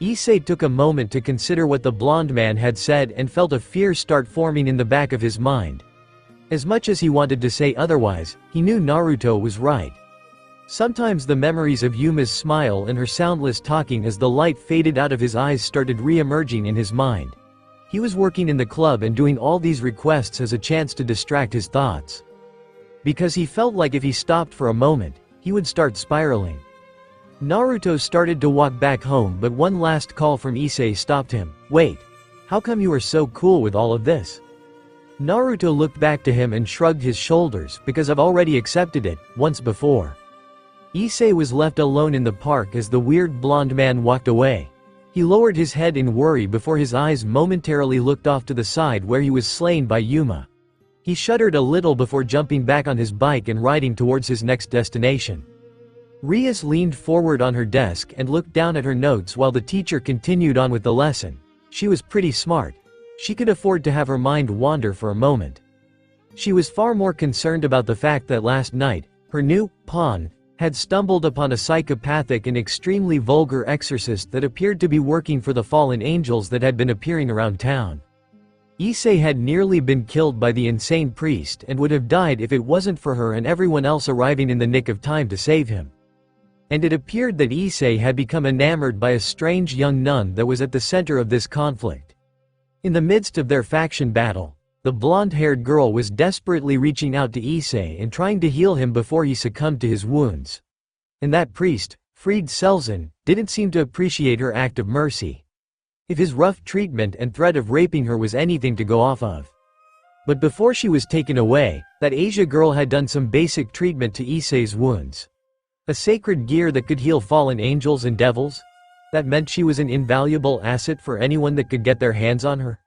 Issei took a moment to consider what the blonde man had said and felt a fear start forming in the back of his mind. As much as he wanted to say otherwise, he knew Naruto was right. Sometimes the memories of Yuma's smile and her soundless talking as the light faded out of his eyes started re-emerging in his mind. He was working in the club and doing all these requests as a chance to distract his thoughts. Because he felt like if he stopped for a moment, he would start spiraling. Naruto started to walk back home, but one last call from Issei stopped him. Wait. How come you are so cool with all of this? Naruto looked back to him and shrugged his shoulders. Because I've already accepted it, once before. Issei was left alone in the park as the weird blonde man walked away. He lowered his head in worry before his eyes momentarily looked off to the side where he was slain by Yuma. He shuddered a little before jumping back on his bike and riding towards his next destination. Rias leaned forward on her desk and looked down at her notes while the teacher continued on with the lesson. She was pretty smart. She could afford to have her mind wander for a moment. She was far more concerned about the fact that last night, her new pawn had stumbled upon a psychopathic and extremely vulgar exorcist that appeared to be working for the fallen angels that had been appearing around town. Issei had nearly been killed by the insane priest and would have died if it wasn't for her and everyone else arriving in the nick of time to save him. And it appeared that Issei had become enamored by a strange young nun that was at the center of this conflict. In the midst of their faction battle, the blonde-haired girl was desperately reaching out to Issei and trying to heal him before he succumbed to his wounds. And that priest, Fried Selzen, didn't seem to appreciate her act of mercy. If his rough treatment and threat of raping her was anything to go off of. But before she was taken away, that Asia girl had done some basic treatment to Issei's wounds. A sacred gear that could heal fallen angels and devils? That meant she was an invaluable asset for anyone that could get their hands on her.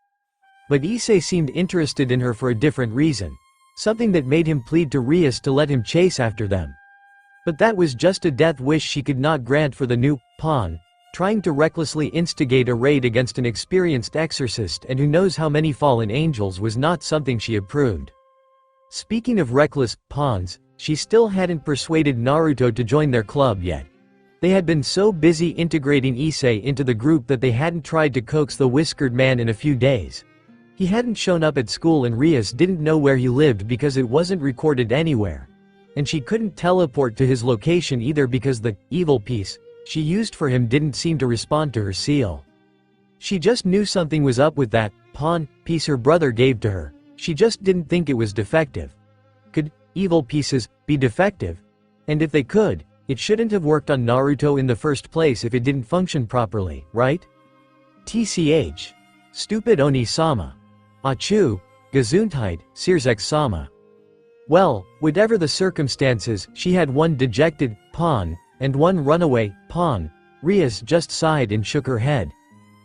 But Issei seemed interested in her for a different reason. Something that made him plead to Rias to let him chase after them. But that was just a death wish she could not grant for the new pawn. Trying to recklessly instigate a raid against an experienced exorcist and who knows how many fallen angels was not something she approved. Speaking of reckless pawns, she still hadn't persuaded Naruto to join their club yet. They had been so busy integrating Issei into the group that they hadn't tried to coax the whiskered man in a few days. He hadn't shown up at school and Rias didn't know where he lived because it wasn't recorded anywhere. And she couldn't teleport to his location either because the evil piece she used for him didn't seem to respond to her seal. She just knew something was up with that pawn piece her brother gave to her. She just didn't think it was defective. Could evil pieces be defective? And if they could, it shouldn't have worked on Naruto in the first place if it didn't function properly, right? TCH. Stupid Oni-sama. Achu, Gesundheit, Sirzek-sama. Well, whatever the circumstances, she had one dejected pawn and one runaway pawn. Rias just sighed and shook her head.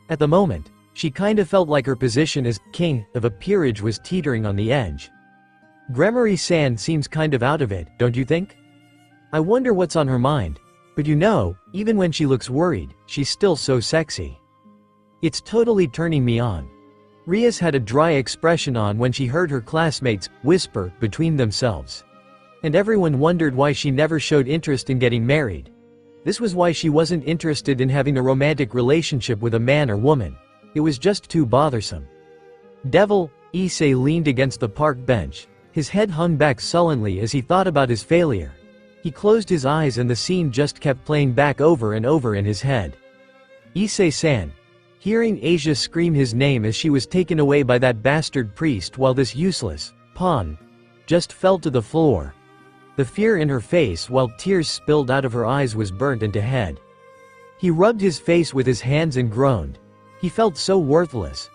At the moment, she kinda felt like her position as king of a peerage was teetering on the edge. Gremory-san seems kind of out of it, don't you think? I wonder what's on her mind. But you know, even when she looks worried, she's still so sexy. It's totally turning me on. Rias had a dry expression on when she heard her classmates whisper between themselves. And everyone wondered why she never showed interest in getting married. This was why she wasn't interested in having a romantic relationship with a man or woman. It was just too bothersome. Devil Issei leaned against the park bench. His head hung back sullenly as he thought about his failure. He closed his eyes and the scene just kept playing back over and over in his head. Issei-san. Hearing Asia scream his name as she was taken away by that bastard priest while this useless pawn just fell to the floor. The fear in her face while tears spilled out of her eyes was burnt into head. He rubbed his face with his hands and groaned. He felt so worthless.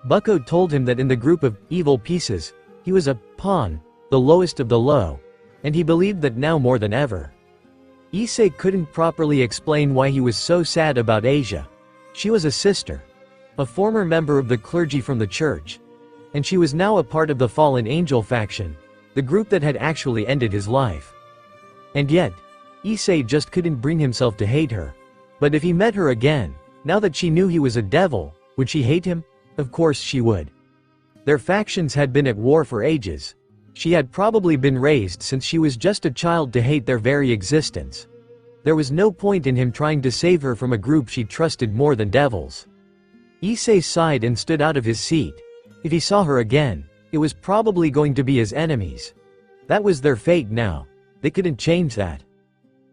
Bucko told him that in the group of evil pieces, he was a pawn, the lowest of the low, and he believed that now more than ever. Issei couldn't properly explain why he was so sad about Asia. She was a sister, a former member of the clergy from the church, and she was now a part of the fallen angel faction, the group that had actually ended his life. And yet, Issei just couldn't bring himself to hate her. But if he met her again, now that she knew he was a devil, would she hate him? Of course she would. Their factions had been at war for ages. She had probably been raised since she was just a child to hate their very existence. There was no point in him trying to save her from a group she trusted more than devils. Issei sighed and stood out of his seat. If he saw her again, it was probably going to be his enemies. That was their fate now. They couldn't change that.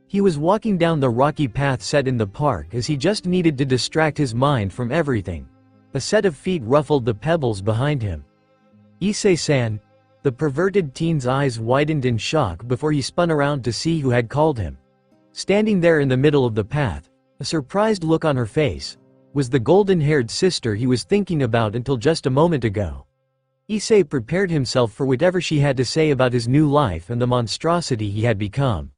He was walking down the rocky path set in the park as he just needed to distract his mind from everything. A set of feet ruffled the pebbles behind him. Issei-san. The perverted teen's eyes widened in shock before he spun around to see who had called him. Standing there in the middle of the path, a surprised look on her face, was the golden-haired sister he was thinking about until just a moment ago. Issei prepared himself for whatever she had to say about his new life and the monstrosity he had become.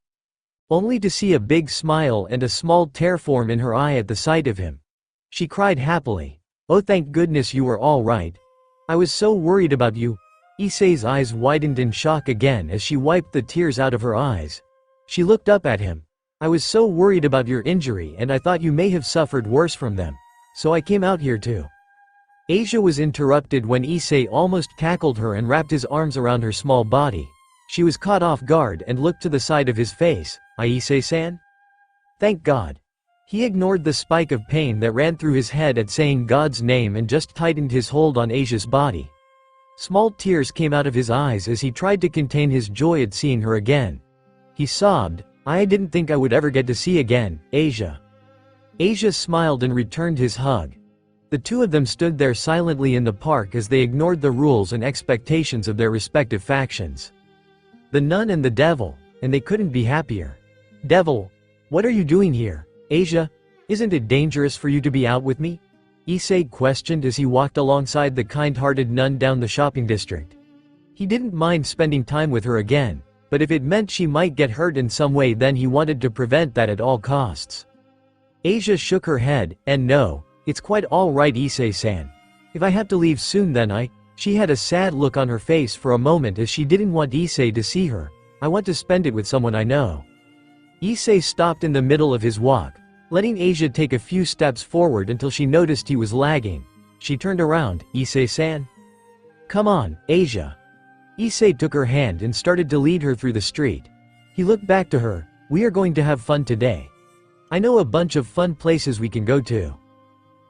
Only to see a big smile and a small tear form in her eye at the sight of him. She cried happily, "Oh, thank goodness you were all right. I was so worried about you." Issei's eyes widened in shock again as she wiped the tears out of her eyes. She looked up at him. "I was so worried about your injury and I thought you may have suffered worse from them. So I came out here too." Asia was interrupted when Issei almost tackled her and wrapped his arms around her small body. She was caught off guard and looked to the side of his face. "Issei-san?" Thank God. He ignored the spike of pain that ran through his head at saying God's name and just tightened his hold on Asia's body. Small tears came out of his eyes as he tried to contain his joy at seeing her again. He sobbed, "I didn't think I would ever get to see again, Asia." Asia smiled and returned his hug. The two of them stood there silently in the park as they ignored the rules and expectations of their respective factions. The nun and the devil, and they couldn't be happier. "Devil, what are you doing here? Asia, isn't it dangerous for you to be out with me?" Issei questioned as he walked alongside the kind-hearted nun down the shopping district. He didn't mind spending time with her again, but if it meant she might get hurt in some way then he wanted to prevent that at all costs. Asia shook her head, and no, it's quite all right Issei-san. If I have to leave soon then She had a sad look on her face for a moment as she didn't want Issei to see her. "I want to spend it with someone I know." Issei stopped in the middle of his walk. letting Asia take a few steps forward until she noticed he was lagging. She turned around. "Issei-san? Come on, Asia." Issei took her hand and started to lead her through the street. He looked back to her. "We are going to have fun today. I know a bunch of fun places we can go to."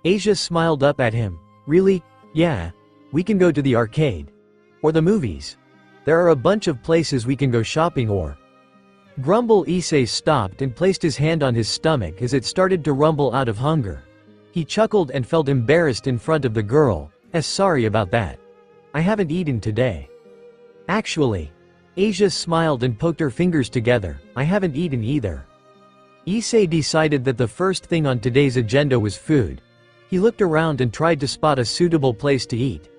Asia smiled up at him. "Really? Yeah. We can go to the arcade. Or the movies. There are a bunch of places we can go shopping or..." Grumble. Issei stopped and placed his hand on his stomach as it started to rumble out of hunger. He chuckled and felt embarrassed in front of the girl. Sorry about that. I haven't eaten today." "Actually." Asia smiled and poked her fingers together. "I haven't eaten either." Issei decided that the first thing on today's agenda was food. He looked around and tried to spot a suitable place to eat.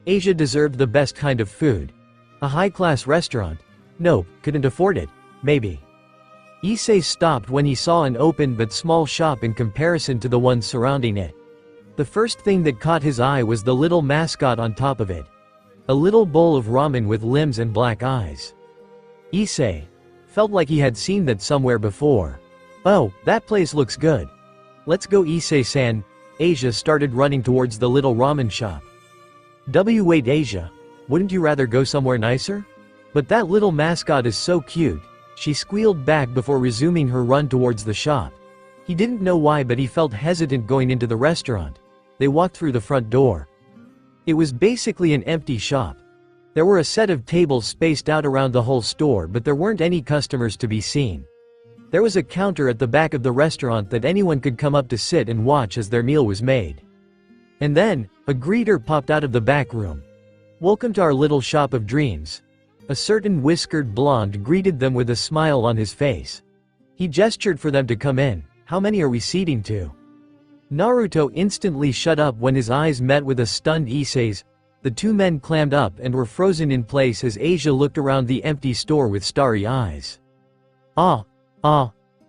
Asia deserved the best kind of food. A high-class restaurant? Nope, couldn't afford it. Maybe. Issei stopped when he saw an open but small shop in comparison to the ones surrounding it. The first thing that caught his eye was the little mascot on top of it. A little bowl of ramen with limbs and black eyes. Issei felt like he had seen that somewhere before. "Oh, that place looks good. Let's go, Issei-san." Asia started running towards the little ramen shop. Wait, Asia. Wouldn't you rather go somewhere nicer? But that little mascot is so cute. She squealed back before resuming her run towards the shop. He didn't know why, but he felt hesitant going into the restaurant. They walked through the front door. It was basically an empty shop. There were a set of tables spaced out around the whole store, but there weren't any customers to be seen. There was a counter at the back of the restaurant that anyone could come up to sit and watch as their meal was made. And then, a greeter popped out of the back room. "Welcome to our little shop of dreams." A certain whiskered blonde greeted them with a smile on his face. He gestured for them to come in. "How many are we seating to?" Naruto instantly shut up when his eyes met with a stunned Issei's. The two men clammed up and were frozen in place as Asia looked around the empty store with starry eyes.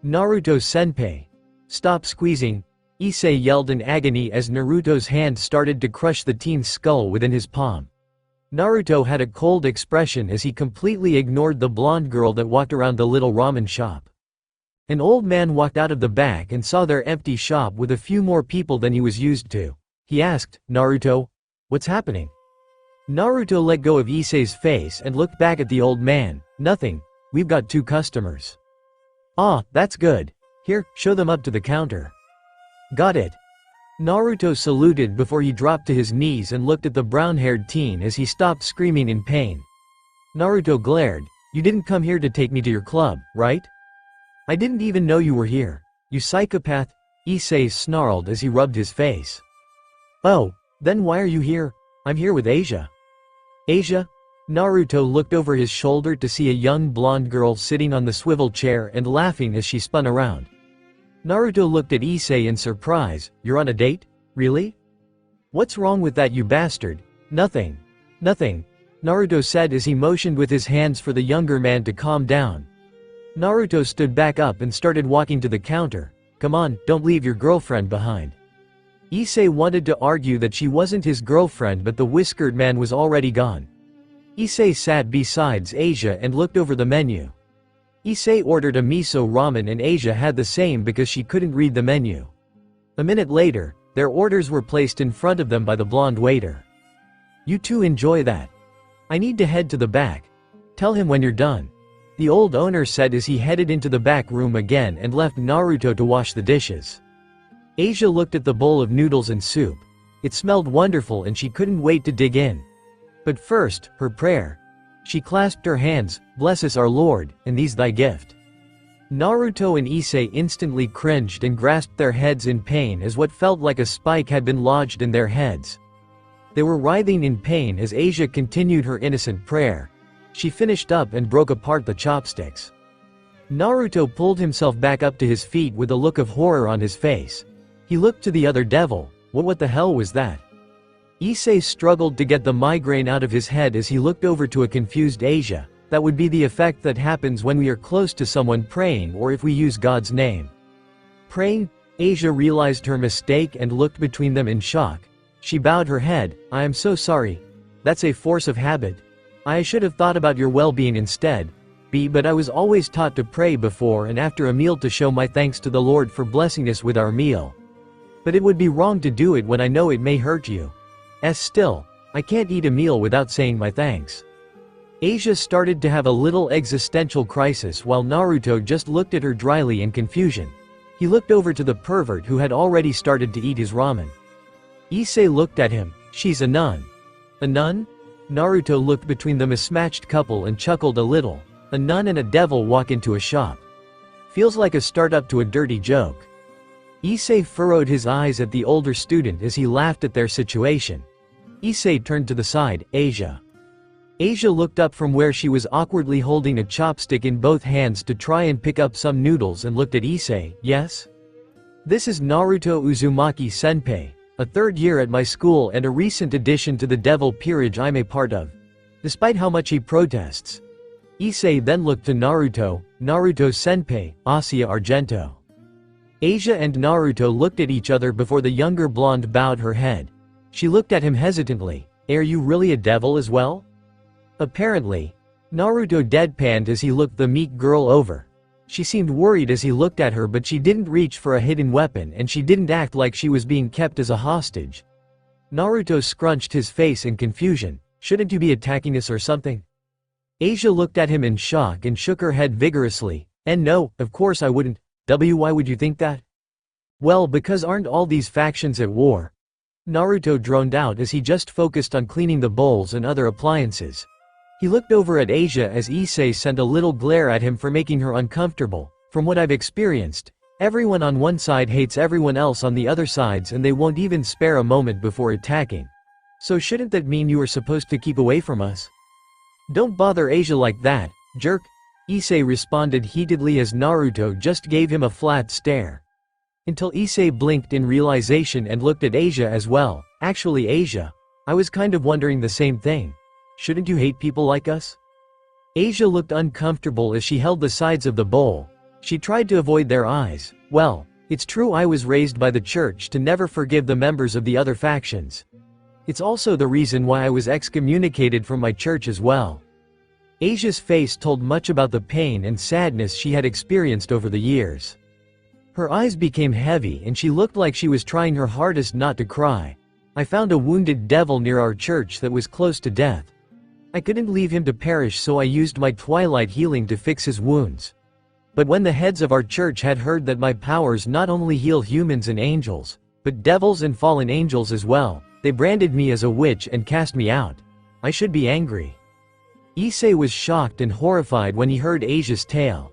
Naruto-senpai. Stop squeezing. Issei yelled in agony as Naruto's hand started to crush the teen's skull within his palm. Naruto had a cold expression as he completely ignored the blonde girl that walked around the little ramen shop. An old man walked out of the back and saw their empty shop with a few more people than he was used to. He asked, "Naruto, what's happening?" Naruto let go of Issei's face and looked back at the old man. "Nothing. We've got 2 customers." That's good. Here, show them up to the counter." "Got it." Naruto saluted before he dropped to his knees and looked at the brown-haired teen as he stopped screaming in pain. Naruto glared. "You didn't come here to take me to your club, right? I didn't even know you were here. You psychopath," Issei snarled as he rubbed his face. "Oh, then why are you here?" "I'm here with Asia." "Asia?" Naruto looked over his shoulder to see a young blonde girl sitting on the swivel chair and laughing as she spun around. Naruto looked at Issei in surprise. "You're on a date? Really? What's wrong with that, you bastard?" Nothing. Nothing," Naruto said as he motioned with his hands for the younger man to calm down. Naruto stood back up and started walking to the counter. "Come on, don't leave your girlfriend behind." Issei wanted to argue that she wasn't his girlfriend, but the whiskered man was already gone. Issei sat beside Asia and looked over the menu. Issei ordered a miso ramen and Asia had the same because she couldn't read the menu. A minute later, their orders were placed in front of them by the blonde waiter. "You two enjoy that. I need to head to the back. Tell him when you're done," the old owner said as he headed into the back room again and left Naruto to wash the dishes. Asia looked at the bowl of noodles and soup. It smelled wonderful and she couldn't wait to dig in. But first, her prayer. She clasped her hands. "Bless us our Lord, and these thy gift." Naruto and Issei instantly cringed and grasped their heads in pain as what felt like a spike had been lodged in their heads. They were writhing in pain as Asia continued her innocent prayer. She finished up and broke apart the chopsticks. Naruto pulled himself back up to his feet with a look of horror on his face. He looked to the other devil. What the hell was that? Issei struggled to get the migraine out of his head as he looked over to a confused Asia. That would be the effect that happens when we are close to someone praying or if we use God's name. Praying? Asia realized her mistake and looked between them in shock. She bowed her head. "I am so sorry. That's a force of habit. I should have thought about your well-being instead. be, but I was always taught to pray before and after a meal to show my thanks to the Lord for blessing us with our meal. But it would be wrong to do it when I know it may hurt you. Still, I can't eat a meal without saying my thanks. Asia started to have a little existential crisis while Naruto just looked at her dryly in confusion. He looked over to the pervert who had already started to eat his ramen. Issei looked at him. She's a nun. A nun? Naruto looked between the mismatched couple and chuckled a little. A nun and a devil walk into a shop. Feels like a startup to a dirty joke. Issei furrowed his eyes at the older student as he laughed at their situation. Issei turned to the side. Asia. Asia looked up from where she was awkwardly holding a chopstick in both hands to try and pick up some noodles and looked at Issei. Yes? This is Naruto Uzumaki Senpai, a third year at my school and a recent addition to the devil peerage I'm a part of. Despite how much he protests. Issei then looked to Naruto. Naruto Senpai, Asia Argento. Asia and Naruto looked at each other before the younger blonde bowed her head. She looked at him hesitantly. Are you really a devil as well? Apparently. Naruto deadpanned as he looked the meek girl over. She seemed worried as he looked at her, but she didn't reach for a hidden weapon and she didn't act like she was being kept as a hostage. Naruto scrunched his face in confusion. Shouldn't you be attacking us or something? Asia looked at him in shock and shook her head vigorously. And no, of course I wouldn't. Why would you think that? Well, because aren't all these factions at war? Naruto droned out as he just focused on cleaning the bowls and other appliances. He looked over at Asia as Issei sent a little glare at him for making her uncomfortable. From what I've experienced, everyone on one side hates everyone else on the other sides and they won't even spare a moment before attacking. So shouldn't that mean you are supposed to keep away from us? Don't bother Asia like that, jerk. Issei responded heatedly as Naruto just gave him a flat stare. Until Issei blinked in realization and looked at Asia as well. Actually Asia, I was kind of wondering the same thing. Shouldn't you hate people like us? Asia looked uncomfortable as she held the sides of the bowl. She tried to avoid their eyes. Well, it's true I was raised by the church to never forgive the members of the other factions. It's also the reason why I was excommunicated from my church as well. Asia's face told much about the pain and sadness she had experienced over the years. Her eyes became heavy and she looked like she was trying her hardest not to cry. I found a wounded devil near our church that was close to death. I couldn't leave him to perish, so I used my twilight healing to fix his wounds. But when the heads of our church had heard that my powers not only heal humans and angels, but devils and fallen angels as well, they branded me as a witch and cast me out. I should be angry. Issei was shocked and horrified when he heard Asia's tale.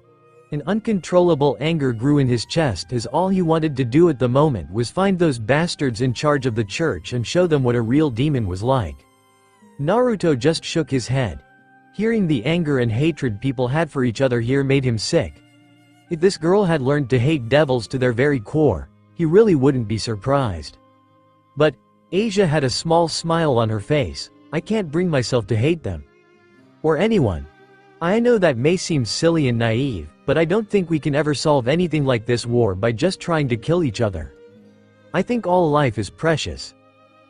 An uncontrollable anger grew in his chest as all he wanted to do at the moment was find those bastards in charge of the church and show them what a real demon was like. Naruto just shook his head. Hearing the anger and hatred people had for each other here made him sick. If this girl had learned to hate devils to their very core, he really wouldn't be surprised. But Asia had a small smile on her face. I can't bring myself to hate them. Or anyone. I know that may seem silly and naive, but I don't think we can ever solve anything like this war by just trying to kill each other. I think all life is precious.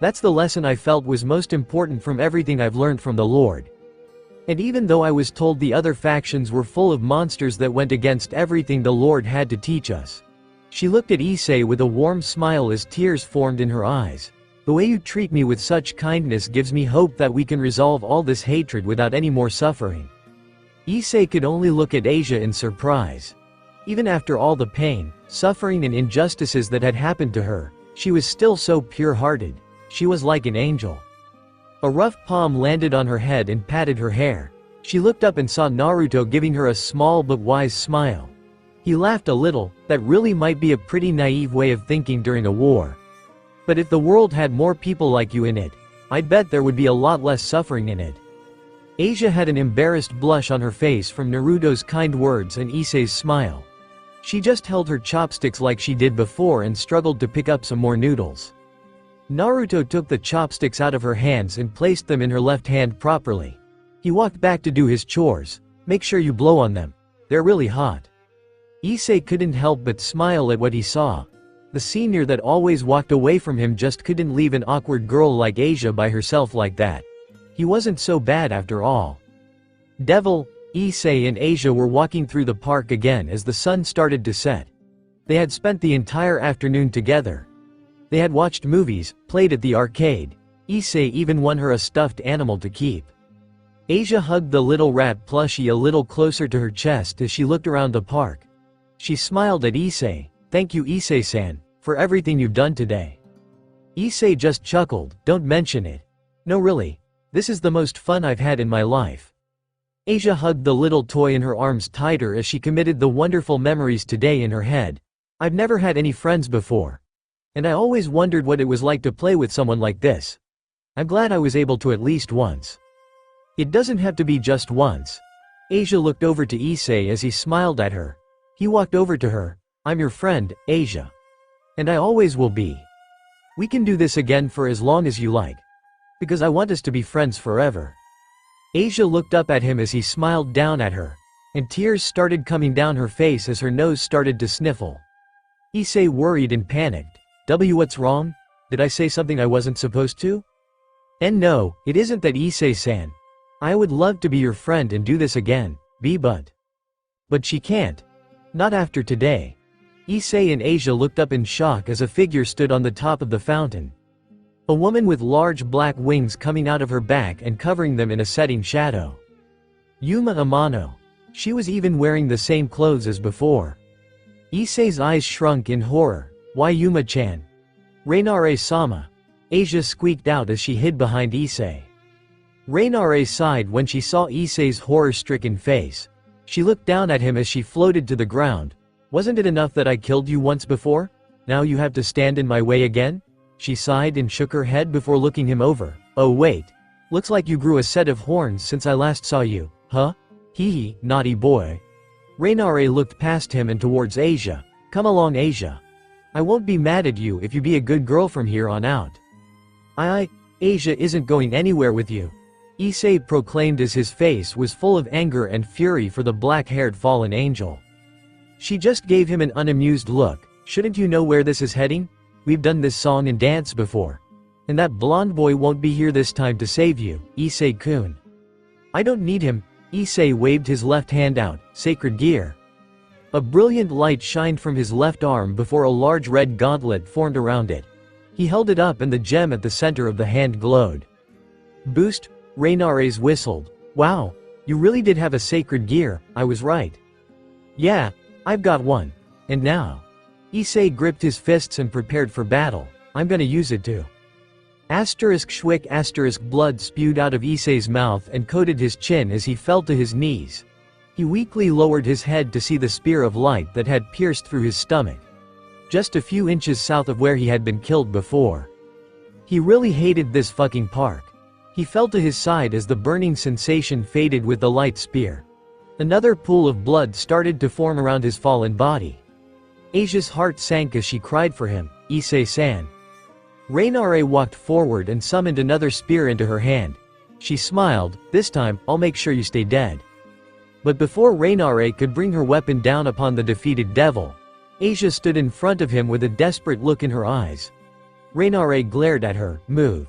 That's the lesson I felt was most important from everything I've learned from the Lord. And even though I was told the other factions were full of monsters that went against everything the Lord had to teach us. She looked at Issei with a warm smile as tears formed in her eyes. The way you treat me with such kindness gives me hope that we can resolve all this hatred without any more suffering. Issei could only look at Asia in surprise. Even after all the pain, suffering and injustices that had happened to her, she was still so pure-hearted. She was like an angel. A rough palm landed on her head and patted her hair. She looked up and saw Naruto giving her a small but wise smile. He laughed a little. That really might be a pretty naive way of thinking during a war. But if the world had more people like you in it, I'd bet there would be a lot less suffering in it. Asia had an embarrassed blush on her face from Naruto's kind words and Issei's smile. She just held her chopsticks like she did before and struggled to pick up some more noodles. Naruto took the chopsticks out of her hands and placed them in her left hand properly. He walked back to do his chores. Make sure you blow on them. They're really hot. Issei couldn't help but smile at what he saw. The senior that always walked away from him just couldn't leave an awkward girl like Asia by herself like that. He wasn't so bad after all. Devil, Issei and Asia were walking through the park again as the sun started to set. They had spent the entire afternoon together. They had watched movies, played at the arcade. Issei even won her a stuffed animal to keep. Asia hugged the little rat plushie a little closer to her chest as she looked around the park. She smiled at Issei. "Thank you, Issei-san, for everything you've done today." Issei just chuckled. "Don't mention it. No, really. This is the most fun I've had in my life." Asia hugged the little toy in her arms tighter as she committed the wonderful memories today in her head. "I've never had any friends before. And I always wondered what it was like to play with someone like this. I'm glad I was able to at least once." It doesn't have to be just once. Asia looked over to Issei as he smiled at her. He walked over to her. "I'm your friend, Asia. And I always will be. We can do this again for as long as you like. Because I want us to be friends forever." Asia looked up at him as he smiled down at her. And tears started coming down her face as her nose started to sniffle. Issei worried and panicked. What's wrong? Did I say something I wasn't supposed to?" "And no, it isn't that, Issei-san. I would love to be your friend and do this again, but she can't. Not after today." Issei and Asia looked up in shock as a figure stood on the top of the fountain. A woman with large black wings coming out of her back and covering them in a setting shadow. Yuma Amano. She was even wearing the same clothes as before. Issei's eyes shrunk in horror. "Why Yuma-chan? Rainare-sama." Asia squeaked out as she hid behind Issei. Rainare sighed when she saw Issei's horror-stricken face. She looked down at him as she floated to the ground. "Wasn't it enough that I killed you once before? Now you have to stand in my way again?" She sighed and shook her head before looking him over. "Oh wait. Looks like you grew a set of horns since I last saw you, huh? Hee, naughty boy." Rainare looked past him and towards Asia. "Come along, Asia. I won't be mad at you if you be a good girl from here on out." Asia isn't going anywhere with you," Issei proclaimed as his face was full of anger and fury for the black-haired fallen angel. She just gave him an unamused look. "Shouldn't you know where this is heading? We've done this song and dance before. And that blonde boy won't be here this time to save you, Issei-kun." "I don't need him." Issei waved his left hand out. "Sacred gear." A brilliant light shined from his left arm before a large red gauntlet formed around it. He held it up and the gem at the center of the hand glowed. "Boost," Rainares whistled. "Wow, you really did have a sacred gear, I was right." "Yeah, I've got one. And now." Issei gripped his fists and prepared for battle. "I'm gonna use it too." ****, blood spewed out of Issei's mouth and coated his chin as he fell to his knees. He weakly lowered his head to see the spear of light that had pierced through his stomach. Just a few inches south of where he had been killed before. He really hated this fucking park. He fell to his side as the burning sensation faded with the light spear. Another pool of blood started to form around his fallen body. Asia's heart sank as she cried for him, "Issei-san." Rainare walked forward and summoned another spear into her hand. She smiled. "This time, I'll make sure you stay dead." But before Rainare could bring her weapon down upon the defeated devil, Asia stood in front of him with a desperate look in her eyes. Rainare glared at her. "Move.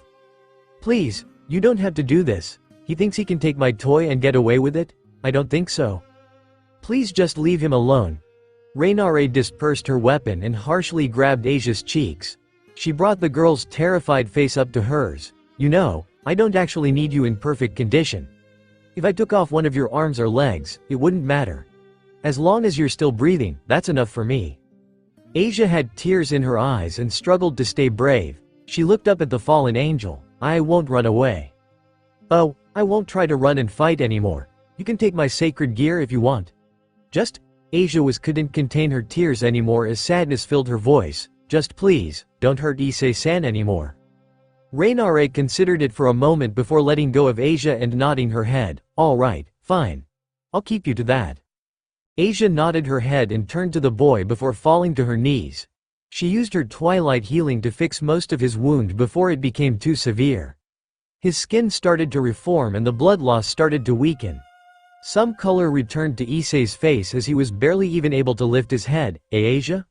Please, you don't have to do this. He thinks he can take my toy and get away with it? I don't think so. Please just leave him alone." Rainare dispersed her weapon and harshly grabbed Asia's cheeks. She brought the girl's terrified face up to hers. "You know, I don't actually need you in perfect condition. If I took off one of your arms or legs, it wouldn't matter. As long as you're still breathing, that's enough for me." Asia had tears in her eyes and struggled to stay brave. She looked up at the fallen angel. "I won't run away." "Oh, I won't try to run and fight anymore. You can take my sacred gear if you want. Just," Asia couldn't contain her tears anymore as sadness filled her voice. "Just please, don't hurt Issei-san anymore." Rainare considered it for a moment before letting go of Asia and nodding her head. "All right, fine. I'll keep you to that." Asia nodded her head and turned to the boy before falling to her knees. She used her twilight healing to fix most of his wound before it became too severe. His skin started to reform and the blood loss started to weaken. Some color returned to Issei's face as he was barely even able to lift his head. Asia?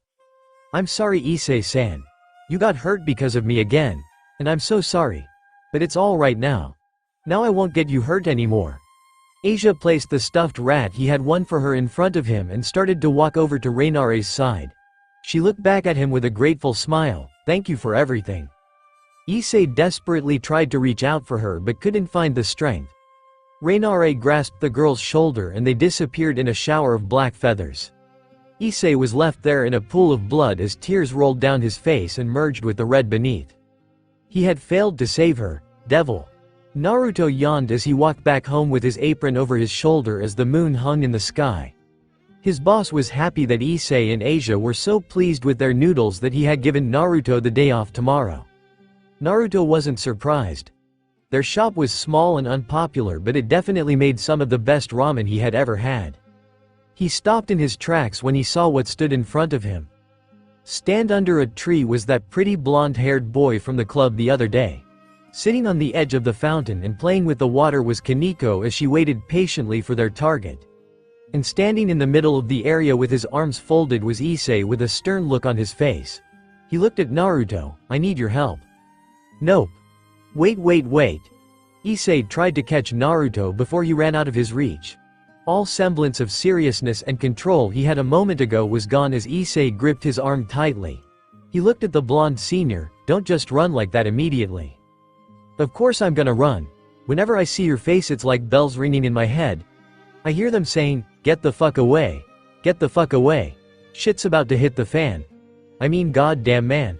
"I'm sorry, Issei-san. You got hurt because of me again. And I'm so sorry. But it's all right now. Now I won't get you hurt anymore." Asia placed the stuffed rat he had won for her in front of him and started to walk over to Reinare's side. She looked back at him with a grateful smile. "Thank you for everything." Issei desperately tried to reach out for her but couldn't find the strength. Reinare grasped the girl's shoulder and they disappeared in a shower of black feathers. Issei was left there in a pool of blood as tears rolled down his face and merged with the red beneath. He had failed to save her. Devil. Naruto yawned as he walked back home with his apron over his shoulder as the moon hung in the sky. His boss was happy that Issei and Asia were so pleased with their noodles that he had given Naruto the day off tomorrow. Naruto wasn't surprised. Their shop was small and unpopular, but it definitely made some of the best ramen he had ever had. He stopped in his tracks when he saw what stood in front of him. Stand under a tree was that pretty blonde-haired boy from the club the other day. Sitting on the edge of the fountain and playing with the water was Kaneko as she waited patiently for their target. And standing in the middle of the area with his arms folded was Issei with a stern look on his face. He looked at Naruto. "I need your help." "Nope. Wait. Issei tried to catch Naruto before he ran out of his reach. All semblance of seriousness and control he had a moment ago was gone as Issei gripped his arm tightly. He looked at the blonde senior. "Don't just run like that immediately." "Of course I'm gonna run. Whenever I see your face it's like bells ringing in my head. I hear them saying, 'Get the fuck away. Get the fuck away. Shit's about to hit the fan. I mean goddamn man.'"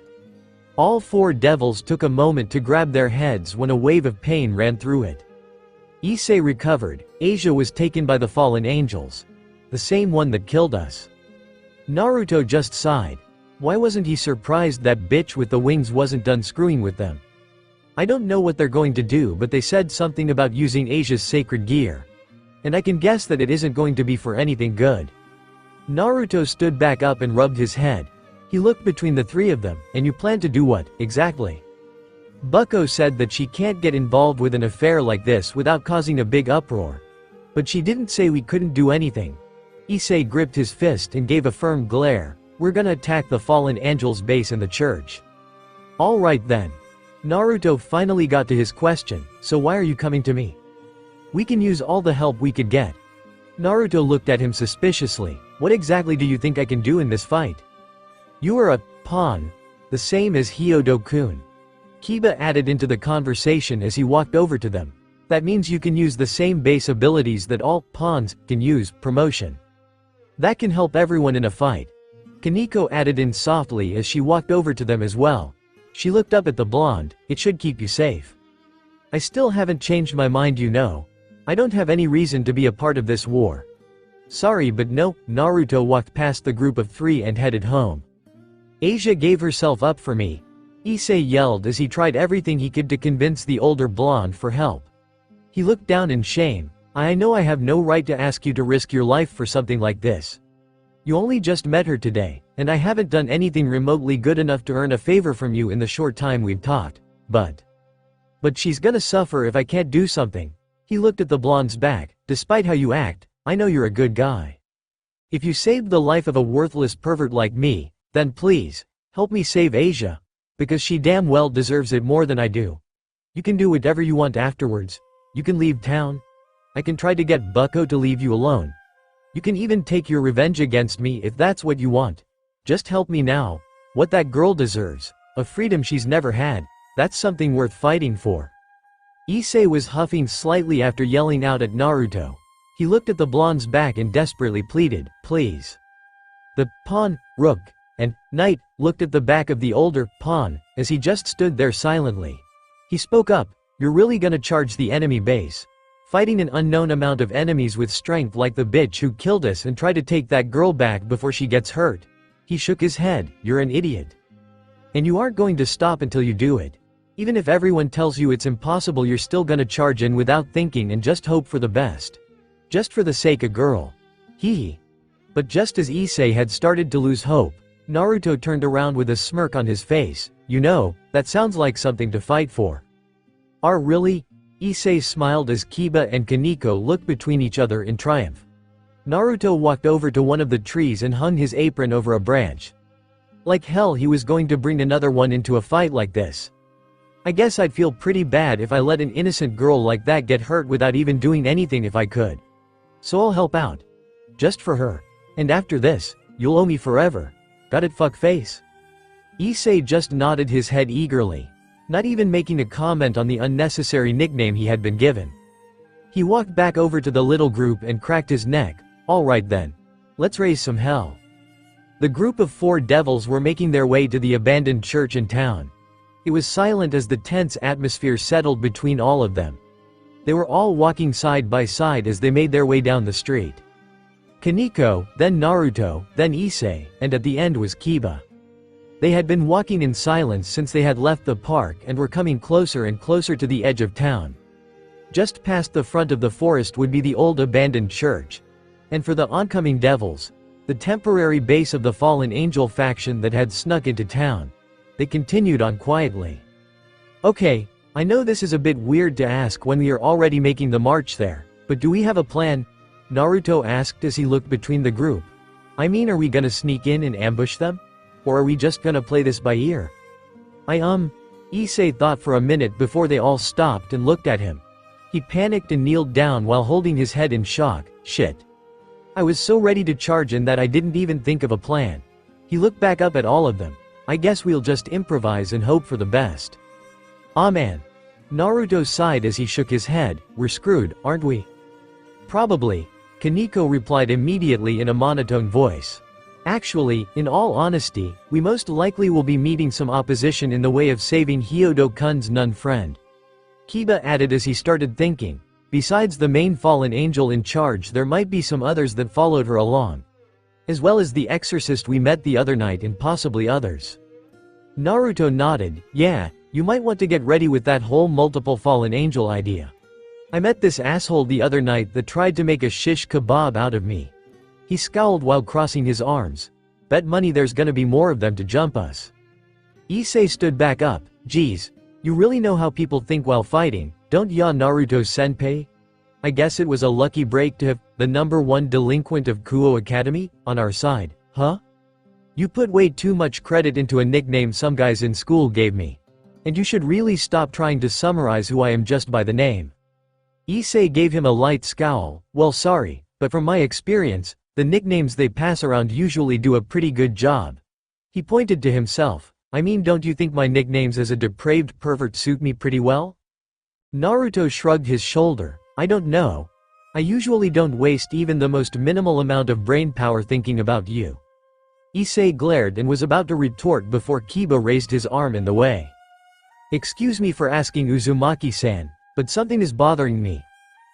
All four devils took a moment to grab their heads when a wave of pain ran through it. Issei recovered. Asia was taken by the fallen angels. The same one that killed us. Naruto just sighed. Why wasn't he surprised that bitch with the wings wasn't done screwing with them? "I don't know what they're going to do, but they said something about using Asia's sacred gear. And I can guess that it isn't going to be for anything good." Naruto stood back up and rubbed his head. He looked between the three of them. "And you plan to do what, exactly?" Bucko said that she can't get involved with an affair like this without causing a big uproar. But she didn't say we couldn't do anything. Issei gripped his fist and gave a firm glare. "We're gonna attack the fallen angels base in the church." "All right then." Naruto finally got to his question. "So why are you coming to me?" "We can use all the help we could get." Naruto looked at him suspiciously. "What exactly do you think I can do in this fight?" "You are a pawn, the same as Hyodo-kun." Kiba added into the conversation as he walked over to them. "That means you can use the same base abilities that all pawns can use, promotion. That can help everyone in a fight." Kaneko added in softly as she walked over to them as well. She looked up at the blonde. "It should keep you safe." "I still haven't changed my mind, you know. I don't have any reason to be a part of this war." "Sorry but no." Naruto walked past the group of three and headed home. "Asia gave herself up for me," Issei yelled as he tried everything he could to convince the older blonde for help. He looked down in shame. "I know I have no right to ask you to risk your life for something like this. You only just met her today, and I haven't done anything remotely good enough to earn a favor from you in the short time we've talked. But she's gonna suffer if I can't do something." He looked at the blonde's back. "Despite how you act, I know you're a good guy. If you saved the life of a worthless pervert like me, then please, help me save Asia. Because she damn well deserves it more than I do. You can do whatever you want afterwards. You can leave town. I can try to get Bucko to leave you alone. You can even take your revenge against me if that's what you want. Just help me now. What that girl deserves, a freedom she's never had, that's something worth fighting for." Issei was huffing slightly after yelling out at Naruto. He looked at the blonde's back and desperately pleaded, "Please." The pawn, rook, and knight looked at the back of the older pawn as he just stood there silently. He spoke up. "You're really gonna charge the enemy base? Fighting an unknown amount of enemies with strength like the bitch who killed us and try to take that girl back before she gets hurt?" He shook his head. "You're an idiot. And you aren't going to stop until you do it. Even if everyone tells you it's impossible, you're still gonna charge in without thinking and just hope for the best. Just for the sake of girl. Hee." But just as Issei had started to lose hope, Naruto turned around with a smirk on his face. "You know, that sounds like something to fight for." "Are really?" Issei smiled as Kiba and Kaneko looked between each other in triumph. Naruto walked over to one of the trees and hung his apron over a branch. Like hell he was going to bring another one into a fight like this. I guess I'd feel pretty bad if I let an innocent girl like that get hurt without even doing anything if I could. So I'll help out. Just for her. And after this, you'll owe me forever. Got it, fuckface? Issei just nodded his head eagerly, not even making a comment on the unnecessary nickname he had been given. He walked back over to the little group and cracked his neck. Alright then. Let's raise some hell. The group of 4 devils were making their way to the abandoned church in town. It was silent as the tense atmosphere settled between all of them. They were all walking side by side as they made their way down the street. Kaneko, then Naruto, then Issei, and at the end was Kiba. They had been walking in silence since they had left the park and were coming closer and closer to the edge of town. Just past the front of the forest would be the old abandoned church. And for the oncoming devils, the temporary base of the fallen angel faction that had snuck into town. They continued on quietly. Okay, I know this is a bit weird to ask when we are already making the march there, but do we have a plan? Naruto asked as he looked between the group. I mean, are we gonna sneak in and ambush them? Or are we just gonna play this by ear? Issei thought for a minute before they all stopped and looked at him. He panicked and kneeled down while holding his head in shock. Shit. I was so ready to charge in that I didn't even think of a plan. He looked back up at all of them. I guess we'll just improvise and hope for the best. Aw man. Naruto sighed as he shook his head. We're screwed, aren't we? Probably. Kaneko replied immediately in a monotone voice. Actually, in all honesty, we most likely will be meeting some opposition in the way of saving Hyodo-kun's nun friend. Kiba added as he started thinking. Besides the main fallen angel in charge, there might be some others that followed her along. As well as the exorcist we met the other night and possibly others. Naruto nodded. Yeah, you might want to get ready with that whole multiple fallen angel idea. I met this asshole the other night that tried to make a shish kebab out of me. He scowled while crossing his arms. Bet money there's gonna be more of them to jump us. Issei stood back up. Geez, you really know how people think while fighting, don't ya, Naruto-senpai? I guess it was a lucky break to have the #1 delinquent of Kuo Academy on our side, huh? You put way too much credit into a nickname some guys in school gave me. And you should really stop trying to summarize who I am just by the name. Issei gave him a light scowl. Well, sorry, but from my experience, the nicknames they pass around usually do a pretty good job. He pointed to himself. I mean, don't you think my nicknames as a depraved pervert suit me pretty well? Naruto shrugged his shoulder. I don't know. I usually don't waste even the most minimal amount of brain power thinking about you. Issei glared and was about to retort before Kiba raised his arm in the way. Excuse me for asking, Uzumaki-san, but something is bothering me.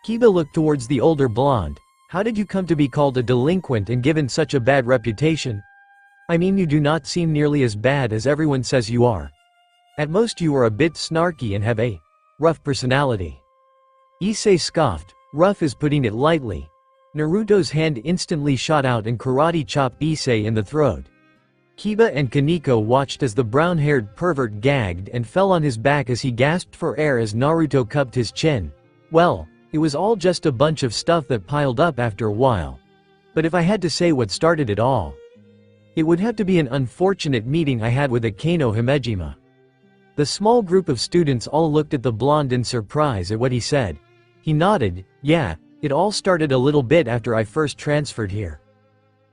Kiba looked towards the older blonde. How did you come to be called a delinquent and given such a bad reputation? I mean, you do not seem nearly as bad as everyone says you are. At most you are a bit snarky and have a rough personality. Issei scoffed. Rough is putting it lightly. Naruto's hand instantly shot out and karate chopped Issei in the throat. Kiba and Kaneko watched as the brown-haired pervert gagged and fell on his back as he gasped for air as Naruto cupped his chin. Well, it was all just a bunch of stuff that piled up after a while. But if I had to say what started it all, it would have to be an unfortunate meeting I had with Akano Himejima. The small group of students all looked at the blonde in surprise at what he said. He nodded. Yeah, it all started a little bit after I first transferred here.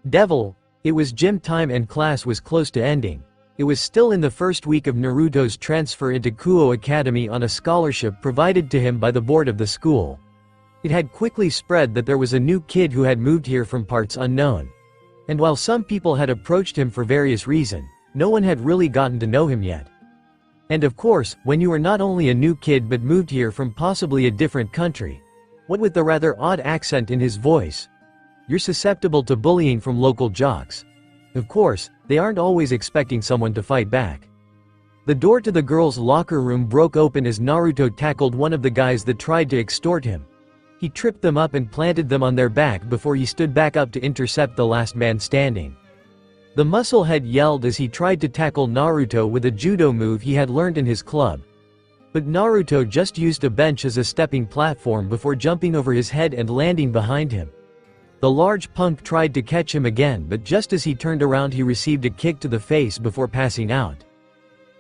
Devil, it was gym time and class was close to ending. It was still in the first week of Naruto's transfer into Kuo Academy on a scholarship provided to him by the board of the school. It had quickly spread that there was a new kid who had moved here from parts unknown. And while some people had approached him for various reasons, no one had really gotten to know him yet. And of course, when you are not only a new kid but moved here from possibly a different country, what with the rather odd accent in his voice, you're susceptible to bullying from local jocks. Of course, they aren't always expecting someone to fight back. The door to the girls' locker room broke open as Naruto tackled one of the guys that tried to extort him. He tripped them up and planted them on their back before he stood back up to intercept the last man standing. The musclehead yelled as he tried to tackle Naruto with a judo move he had learned in his club. But Naruto just used a bench as a stepping platform before jumping over his head and landing behind him. The large punk tried to catch him again, but just as he turned around he received a kick to the face before passing out.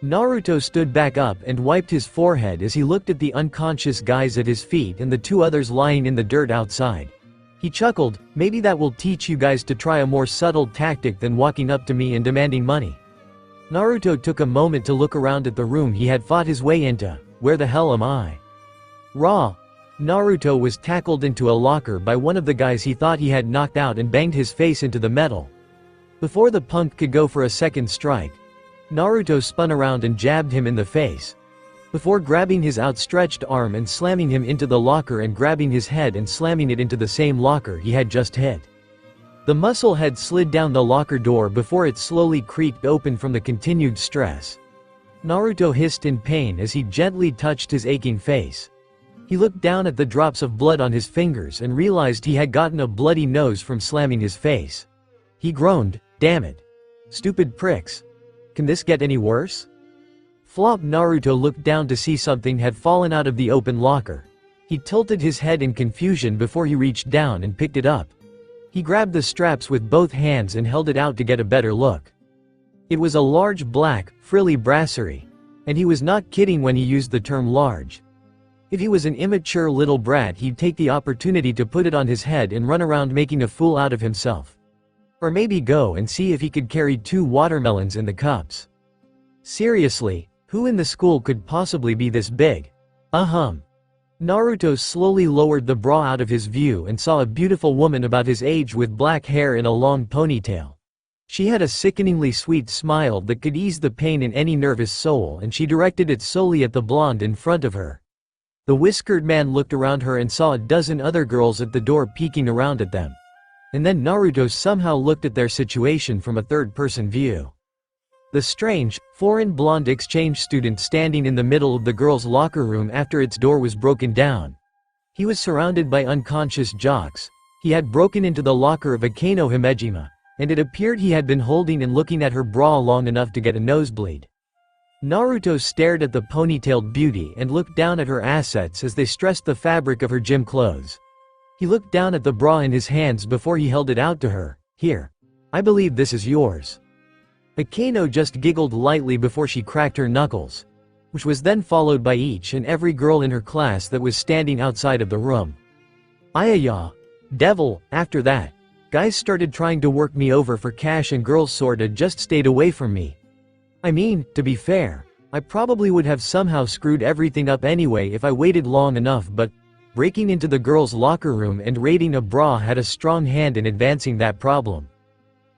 Naruto stood back up and wiped his forehead as he looked at the unconscious guys at his feet and the two others lying in the dirt outside. He chuckled, maybe that will teach you guys to try a more subtle tactic than walking up to me and demanding money. Naruto took a moment to look around at the room he had fought his way into. Where the hell am I? Raw. Naruto was tackled into a locker by one of the guys he thought he had knocked out and banged his face into the metal. Before the punk could go for a second strike, Naruto spun around and jabbed him in the face, before grabbing his outstretched arm and slamming him into the locker and grabbing his head and slamming it into the same locker he had just hit. The muscle head slid down the locker door before it slowly creaked open from the continued stress. Naruto hissed in pain as he gently touched his aching face. He looked down at the drops of blood on his fingers and realized he had gotten a bloody nose from slamming his face. He groaned, damn it. Stupid pricks. Can this get any worse? Flop. Naruto looked down to see something had fallen out of the open locker. He tilted his head in confusion before he reached down and picked it up. He grabbed the straps with both hands and held it out to get a better look. It was a large black, frilly brasserie. And he was not kidding when he used the term large. If he was an immature little brat, he'd take the opportunity to put it on his head and run around making a fool out of himself. Or maybe go and see if he could carry 2 watermelons in the cups. Seriously, who in the school could possibly be this big? Naruto slowly lowered the bra out of his view and saw a beautiful woman about his age with black hair in a long ponytail. She had a sickeningly sweet smile that could ease the pain in any nervous soul, and she directed it solely at the blonde in front of her. The whiskered man looked around her and saw a dozen other girls at the door peeking around at them. And then Naruto somehow looked at their situation from a third-person view. The strange, foreign blonde exchange student standing in the middle of the girls' locker room after its door was broken down. He was surrounded by unconscious jocks. He had broken into the locker of Akeno Himejima, and it appeared he had been holding and looking at her bra long enough to get a nosebleed. Naruto stared at the ponytailed beauty and looked down at her assets as they stressed the fabric of her gym clothes. He looked down at the bra in his hands before he held it out to her. Here. I believe this is yours. Akeno just giggled lightly before she cracked her knuckles, which was then followed by each and every girl in her class that was standing outside of the room. Ayaya. Devil. After that, guys started trying to work me over for cash and girls sorta just stayed away from me. I mean, to be fair, I probably would have somehow screwed everything up anyway if I waited long enough, but breaking into the girls' locker room and raiding a bra had a strong hand in advancing that problem.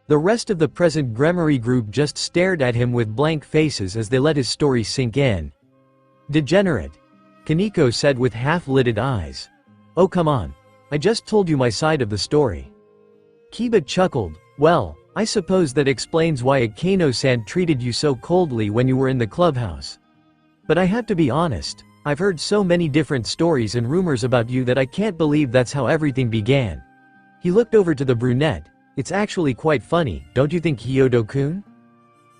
The rest of the present Gremory group just stared at him with blank faces as they let his story sink in. Degenerate. Kaneko said with half-lidded eyes. Oh come on. I just told you my side of the story. Kiba chuckled. Well, I suppose that explains why Akeno-san treated you so coldly when you were in the clubhouse. But I have to be honest, I've heard so many different stories and rumors about you that I can't believe that's how everything began. He looked over to the brunette. It's actually quite funny, don't you think, Hyodo-kun?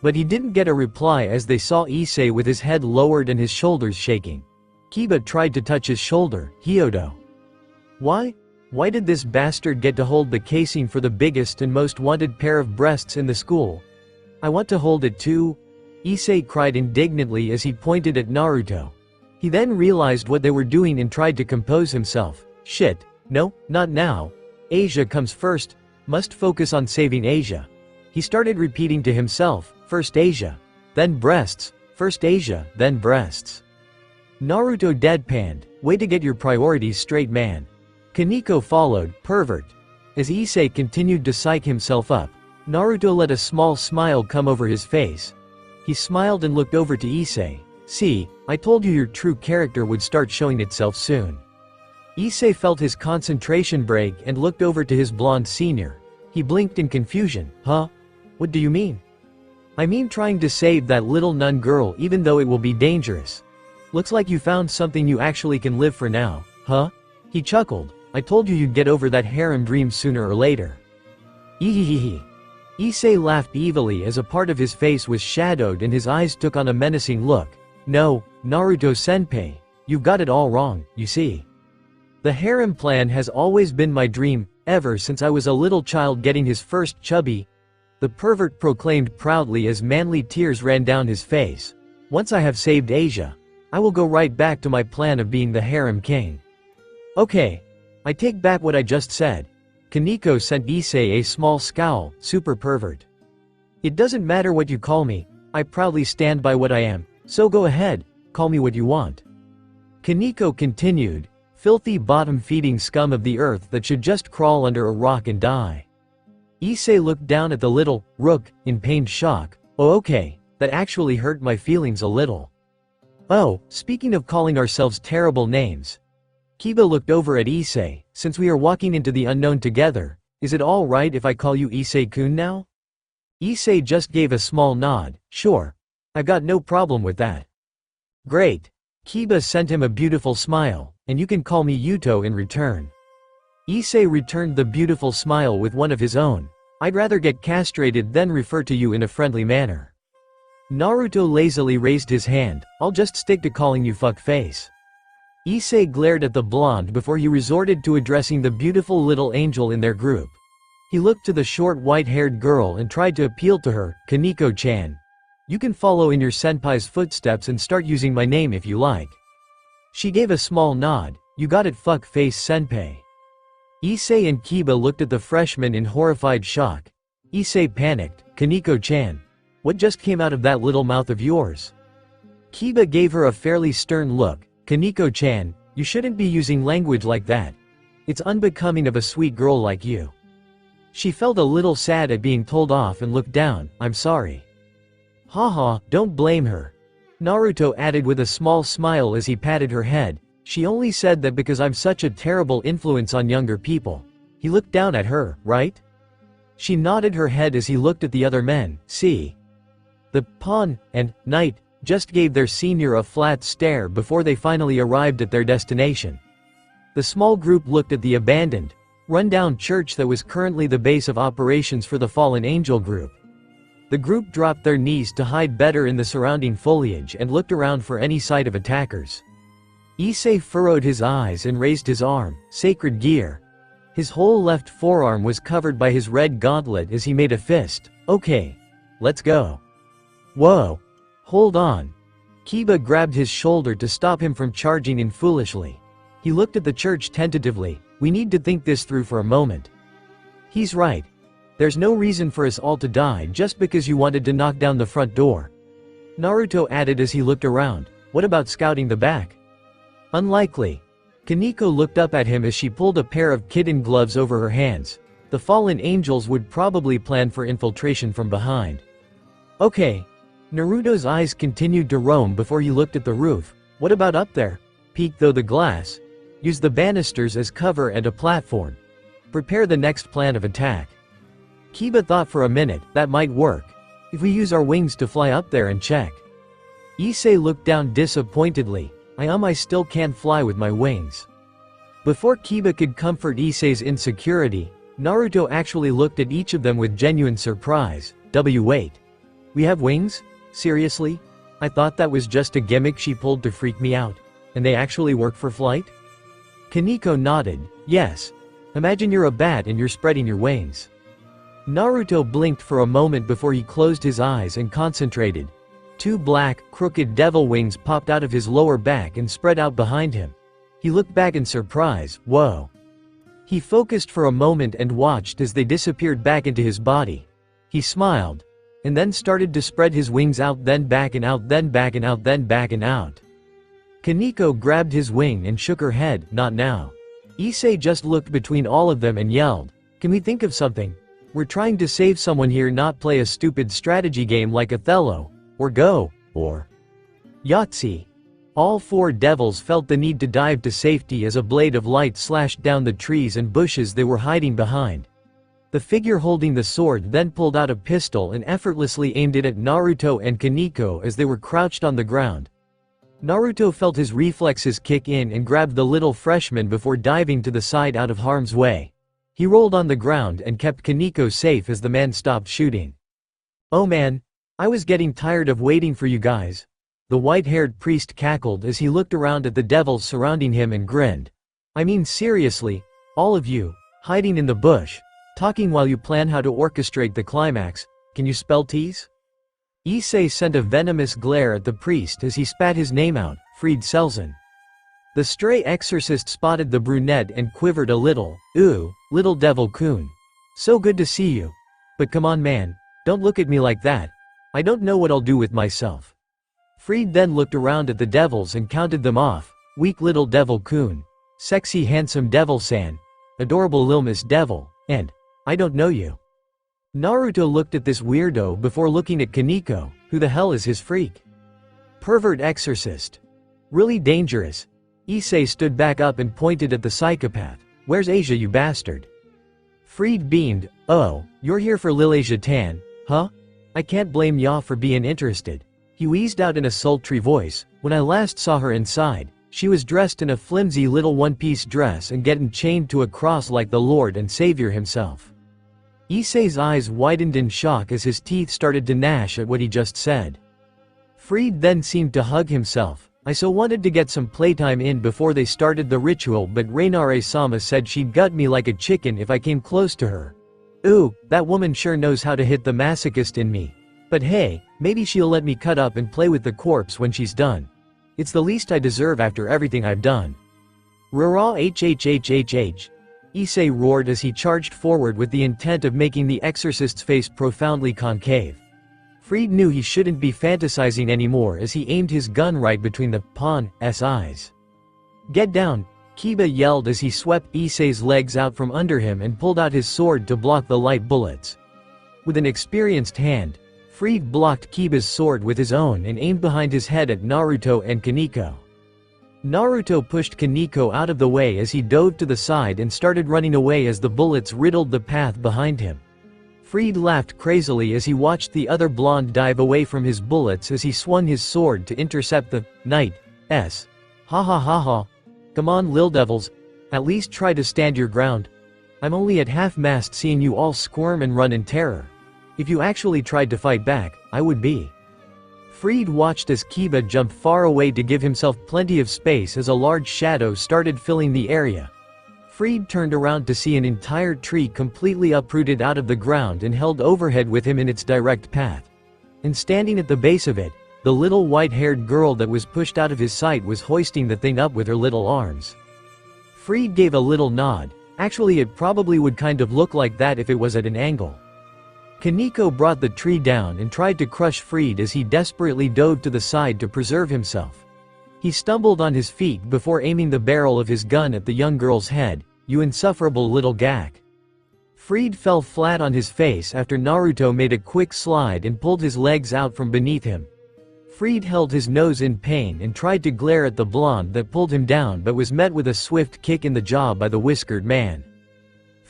But he didn't get a reply as they saw Issei with his head lowered and his shoulders shaking. Kiba tried to touch his shoulder. Hyodo. Why did this bastard get to hold the casing for the biggest and most wanted pair of breasts in the school? I want to hold it too. Issei cried indignantly as he pointed at Naruto. He then realized what they were doing and tried to compose himself. Shit, no, not now. Asia comes first, must focus on saving Asia. He started repeating to himself, first Asia, then breasts, first Asia, then breasts. Naruto deadpanned, way to get your priorities straight, man. Kaneko followed, pervert. As Issei continued to psych himself up, Naruto let a small smile come over his face. He smiled and looked over to Issei. See, I told you your true character would start showing itself soon. Issei felt his concentration break and looked over to his blonde senior. He blinked in confusion. Huh? What do you mean? I mean trying to save that little nun girl even though it will be dangerous. Looks like you found something you actually can live for now, huh? He chuckled. I told you you'd get over that harem dream sooner or later. Ehehehe. Issei laughed evilly as a part of his face was shadowed and his eyes took on a menacing look. No, Naruto-senpai, you've got it all wrong, you see. The harem plan has always been my dream, ever since I was a little child getting his first chubby. The pervert proclaimed proudly as manly tears ran down his face. Once I have saved Asia, I will go right back to my plan of being the harem king. Okay. I take back what I just said. Kaneko sent Issei a small scowl, super pervert. It doesn't matter what you call me, I proudly stand by what I am, so go ahead, call me what you want. Kaneko continued, filthy bottom-feeding scum of the earth that should just crawl under a rock and die. Issei looked down at the little rook in pained shock. Oh okay, that actually hurt my feelings a little. Oh, speaking of calling ourselves terrible names. Kiba looked over at Issei. Since we are walking into the unknown together, is it all right if I call you Issei-kun now? Issei just gave a small nod. Sure. I've got no problem with that. Great. Kiba sent him a beautiful smile, and you can call me Yuto in return. Issei returned the beautiful smile with one of his own. I'd rather get castrated than refer to you in a friendly manner. Naruto lazily raised his hand. I'll just stick to calling you fuckface. Issei glared at the blonde before he resorted to addressing the beautiful little angel in their group. He looked to the short white-haired girl and tried to appeal to her. Kaneko-chan. You can follow in your senpai's footsteps and start using my name if you like. She gave a small nod. You got it, fuck-face senpai. Issei and Kiba looked at the freshman in horrified shock. Issei panicked. Kaneko-chan. What just came out of that little mouth of yours? Kiba gave her a fairly stern look. Kaneko-chan, you shouldn't be using language like that. It's unbecoming of a sweet girl like you. She felt a little sad at being told off and looked down. I'm sorry. Haha, don't blame her. Naruto added with a small smile as he patted her head. She only said that because I'm such a terrible influence on younger people. He looked down at her, right? She nodded her head as he looked at the other men. See? The pawn and knight just gave their senior a flat stare before they finally arrived at their destination. The small group looked at the abandoned, run-down church that was currently the base of operations for the fallen angel group. The group dropped their knees to hide better in the surrounding foliage and looked around for any sight of attackers. Issei furrowed his eyes and raised his arm. Sacred gear. His whole left forearm was covered by his red gauntlet as he made a fist. Okay. Let's go. Whoa. Hold on. Kiba grabbed his shoulder to stop him from charging in foolishly. He looked at the church tentatively. We need to think this through for a moment. He's right. There's no reason for us all to die just because you wanted to knock down the front door. Naruto added as he looked around. What about scouting the back? Unlikely. Kaneko looked up at him as she pulled a pair of kitten gloves over her hands. The fallen angels would probably plan for infiltration from behind. Okay. Naruto's eyes continued to roam before he looked at the roof. What about up there? Peek through the glass. Use the banisters as cover and a platform. Prepare the next plan of attack. Kiba thought for a minute. That might work. If we use our wings to fly up there and check. Issei looked down disappointedly. I still can't fly with my wings. Before Kiba could comfort Issei's insecurity, Naruto actually looked at each of them with genuine surprise. Wait. We have wings? Seriously? I thought that was just a gimmick she pulled to freak me out. And they actually work for flight? Kaneko nodded. Yes. Imagine you're a bat and you're spreading your wings. Naruto blinked for a moment before he closed his eyes and concentrated. Two black, crooked devil wings popped out of his lower back and spread out behind him. He looked back in surprise. Whoa. He focused for a moment and watched as they disappeared back into his body. He smiled. And then started to spread his wings out, then back and out, then back and out, then back and out. Kaneko grabbed his wing and shook her head. Not now. Issei just looked between all of them and yelled. Can we think of something? We're trying to save someone here, not play a stupid strategy game like Othello, or Go, or Yahtzee. All four devils felt the need to dive to safety as a blade of light slashed down the trees and bushes they were hiding behind. The figure holding the sword then pulled out a pistol and effortlessly aimed it at Naruto and Kaneko as they were crouched on the ground. Naruto felt his reflexes kick in and grabbed the little freshman before diving to the side out of harm's way. He rolled on the ground and kept Kaneko safe as the man stopped shooting. Oh man, I was getting tired of waiting for you guys. The white-haired priest cackled as he looked around at the devils surrounding him and grinned. I mean seriously, all of you, hiding in the bush. Talking while you plan how to orchestrate the climax. Can you spell tease? Issei sent a venomous glare at the priest as he spat his name out, Fried Selzen. The stray exorcist spotted the brunette and quivered a little. Ooh, little devil-kun. So good to see you. But come on man, don't look at me like that. I don't know what I'll do with myself. Fried then looked around at the devils and counted them off. Weak little devil-kun. Sexy handsome devil-san. Adorable Lil Miss Devil. And, I don't know you. Naruto looked at this weirdo before looking at Kaneko. Who the hell is his freak? Pervert exorcist. Really dangerous. Issei stood back up and pointed at the psychopath. Where's Asia you bastard? Fried beamed. Oh, you're here for Lil Asia Tan, huh? I can't blame ya for being interested. He wheezed out in a sultry voice. When I last saw her inside, she was dressed in a flimsy little one-piece dress and getting chained to a cross like the Lord and Savior himself. Issei's eyes widened in shock as his teeth started to gnash at what he just said. Fried then seemed to hug himself. I so wanted to get some playtime in before they started the ritual, but Rainare-sama said she'd gut me like a chicken if I came close to her. Ooh, that woman sure knows how to hit the masochist in me. But hey, maybe she'll let me cut up and play with the corpse when she's done. It's the least I deserve after everything I've done. Rara hhhhh. Issei roared as he charged forward with the intent of making the exorcist's face profoundly concave. Fried knew he shouldn't be fantasizing anymore as he aimed his gun right between the pawn's eyes. Get down, Kiba yelled as he swept Issei's legs out from under him and pulled out his sword to block the light bullets. With an experienced hand, Fried blocked Kiba's sword with his own and aimed behind his head at Naruto and Kaneko. Naruto pushed Kaneko out of the way as he dove to the side and started running away as the bullets riddled the path behind him. Fried laughed crazily as he watched the other blonde dive away from his bullets as he swung his sword to intercept the knight's. Ha ha ha ha. Come on lil devils, at least try to stand your ground. I'm only at half-mast seeing you all squirm and run in terror. If you actually tried to fight back, I would be. Fried watched as Kiba jumped far away to give himself plenty of space as a large shadow started filling the area. Fried turned around to see an entire tree completely uprooted out of the ground and held overhead with him in its direct path. And standing at the base of it, the little white-haired girl that was pushed out of his sight was hoisting the thing up with her little arms. Fried gave a little nod. Actually, it probably would kind of look like that if it was at an angle. Kaneko brought the tree down and tried to crush Fried as he desperately dove to the side to preserve himself. He stumbled on his feet before aiming the barrel of his gun at the young girl's head. You insufferable little gak. Fried fell flat on his face after Naruto made a quick slide and pulled his legs out from beneath him. Fried held his nose in pain and tried to glare at the blonde that pulled him down but was met with a swift kick in the jaw by the whiskered man.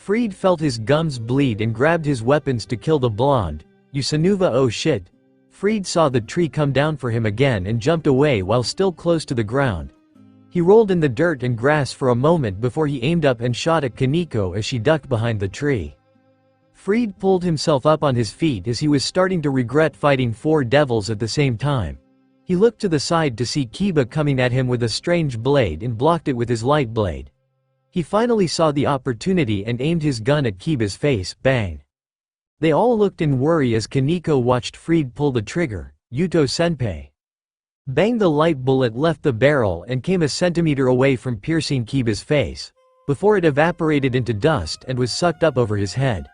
Fried felt his gums bleed and grabbed his weapons to kill the blonde. You Sanuva oh shit. Fried saw the tree come down for him again and jumped away while still close to the ground. He rolled in the dirt and grass for a moment before he aimed up and shot at Kaneko as she ducked behind the tree. Fried pulled himself up on his feet as he was starting to regret fighting four devils at the same time. He looked to the side to see Kiba coming at him with a strange blade and blocked it with his light blade. He finally saw the opportunity and aimed his gun at Kiba's face. Bang! They all looked in worry as Kaneko watched Fried pull the trigger. Yuto senpai. Bang! The light bullet left the barrel and came a centimeter away from piercing Kiba's face, before it evaporated into dust and was sucked up over his head.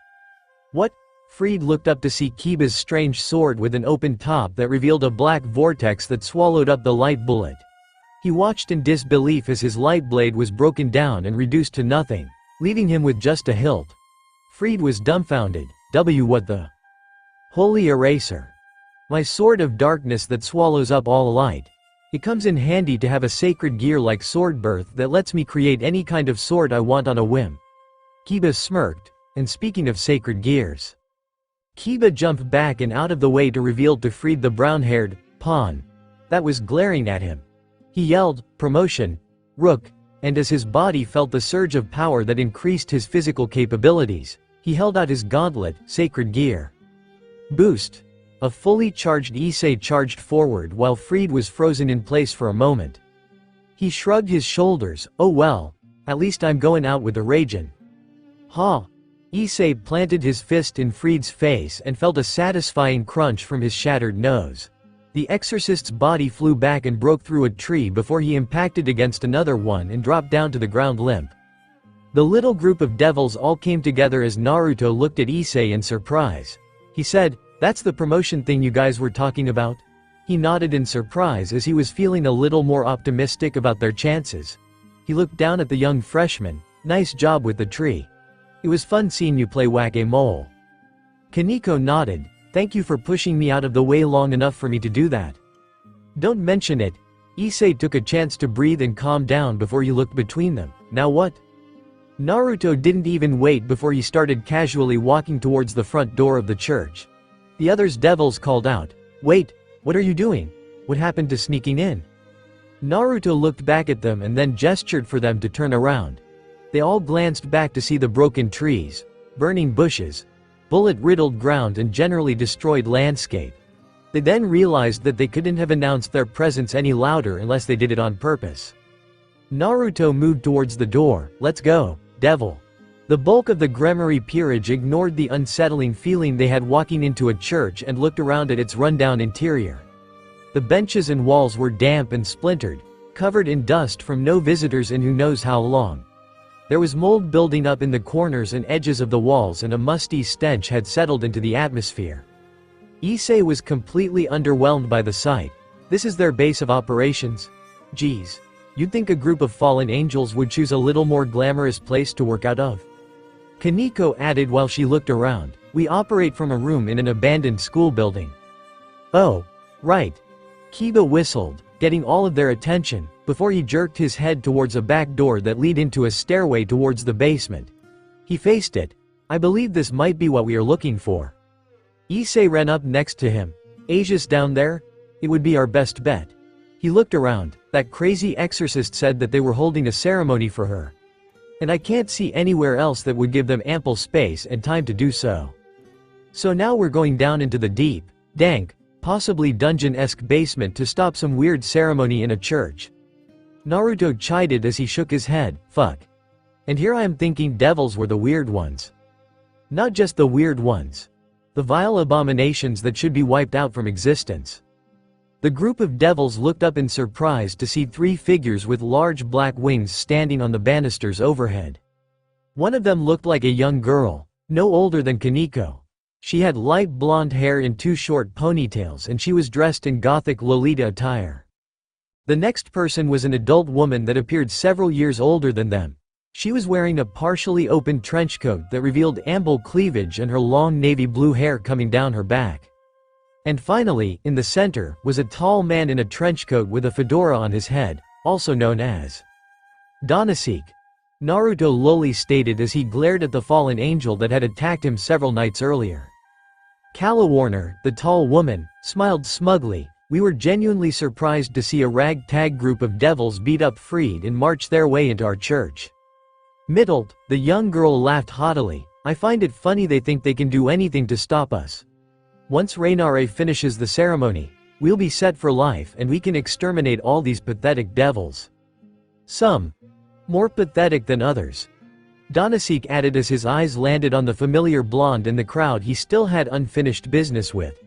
What? Fried looked up to see Kiba's strange sword with an open top that revealed a black vortex that swallowed up the light bullet. He watched in disbelief as his light blade was broken down and reduced to nothing, leaving him with just a hilt. Fried was dumbfounded. What the? Holy eraser. My sword of darkness that swallows up all light. It comes in handy to have a sacred gear like Swordbirth that lets me create any kind of sword I want on a whim. Kiba smirked, and speaking of sacred gears. Kiba jumped back and out of the way to reveal to Fried the brown-haired pawn that was glaring at him. He yelled, promotion, Rook, and as his body felt the surge of power that increased his physical capabilities, he held out his gauntlet, sacred gear. Boost. A fully charged Issei charged forward while Fried was frozen in place for a moment. He shrugged his shoulders. Oh well, at least I'm going out with a ragin'. Ha! Issei planted his fist in Fried's face and felt a satisfying crunch from his shattered nose. The exorcist's body flew back and broke through a tree before he impacted against another one and dropped down to the ground limp. The little group of devils all came together as Naruto looked at Issei in surprise. He said, "That's the promotion thing you guys were talking about?" He nodded in surprise as he was feeling a little more optimistic about their chances. He looked down at the young freshman. "Nice job with the tree. It was fun seeing you play whack-a-mole." Kaneko nodded. "Thank you for pushing me out of the way long enough for me to do that." "Don't mention it." Issei took a chance to breathe and calm down before he looked between them. "Now what?" Naruto didn't even wait before he started casually walking towards the front door of the church. The others devils called out, "Wait, what are you doing? What happened to sneaking in?" Naruto looked back at them and then gestured for them to turn around. They all glanced back to see the broken trees, burning bushes, bullet-riddled ground and generally destroyed landscape. They then realized that they couldn't have announced their presence any louder unless they did it on purpose. Naruto moved towards the door. "Let's go, devil." The bulk of the Gremory peerage ignored the unsettling feeling they had walking into a church and looked around at its rundown interior. The benches and walls were damp and splintered, covered in dust from no visitors in who knows how long. There was mold building up in the corners and edges of the walls and a musty stench had settled into the atmosphere. Issei was completely underwhelmed by the sight. This is their base of operations? Geez. You'd think a group of fallen angels would choose a little more glamorous place to work out of. Kaneko added while she looked around. "We operate from a room in an abandoned school building." "Oh, right." Kiba whistled, getting all of their attention, before he jerked his head towards a back door that led into a stairway towards the basement. He faced it. "I believe this might be what we are looking for." Issei ran up next to him. "Asia's down there? It would be our best bet." He looked around. That crazy exorcist said that they were holding a ceremony for her. And I can't see anywhere else that would give them ample space and time to do so. So now we're going down into the deep, dank, possibly dungeon-esque basement to stop some weird ceremony in a church. Naruto chided as he shook his head. "Fuck. And here I am thinking devils were the weird ones. Not just the weird ones. The vile abominations that should be wiped out from existence." The group of devils looked up in surprise to see three figures with large black wings standing on the banisters overhead. One of them looked like a young girl, no older than Kaneko. She had light blonde hair in two short ponytails and she was dressed in gothic Lolita attire. The next person was an adult woman that appeared several years older than them. She was wearing a partially open trench coat that revealed ample cleavage and her long navy blue hair coming down her back. And finally, in the center, was a tall man in a trench coat with a fedora on his head, also known as Donasek. Naruto lowly stated as he glared at the fallen angel that had attacked him several nights earlier. Calawarner, the tall woman, smiled smugly. "We were genuinely surprised to see a ragtag group of devils beat up Fried and march their way into our church." Middled, the young girl laughed haughtily. "I find it funny they think they can do anything to stop us. Once Rainare finishes the ceremony, we'll be set for life and we can exterminate all these pathetic devils. Some more pathetic than others." Donasek added as his eyes landed on the familiar blonde in the crowd he still had unfinished business with.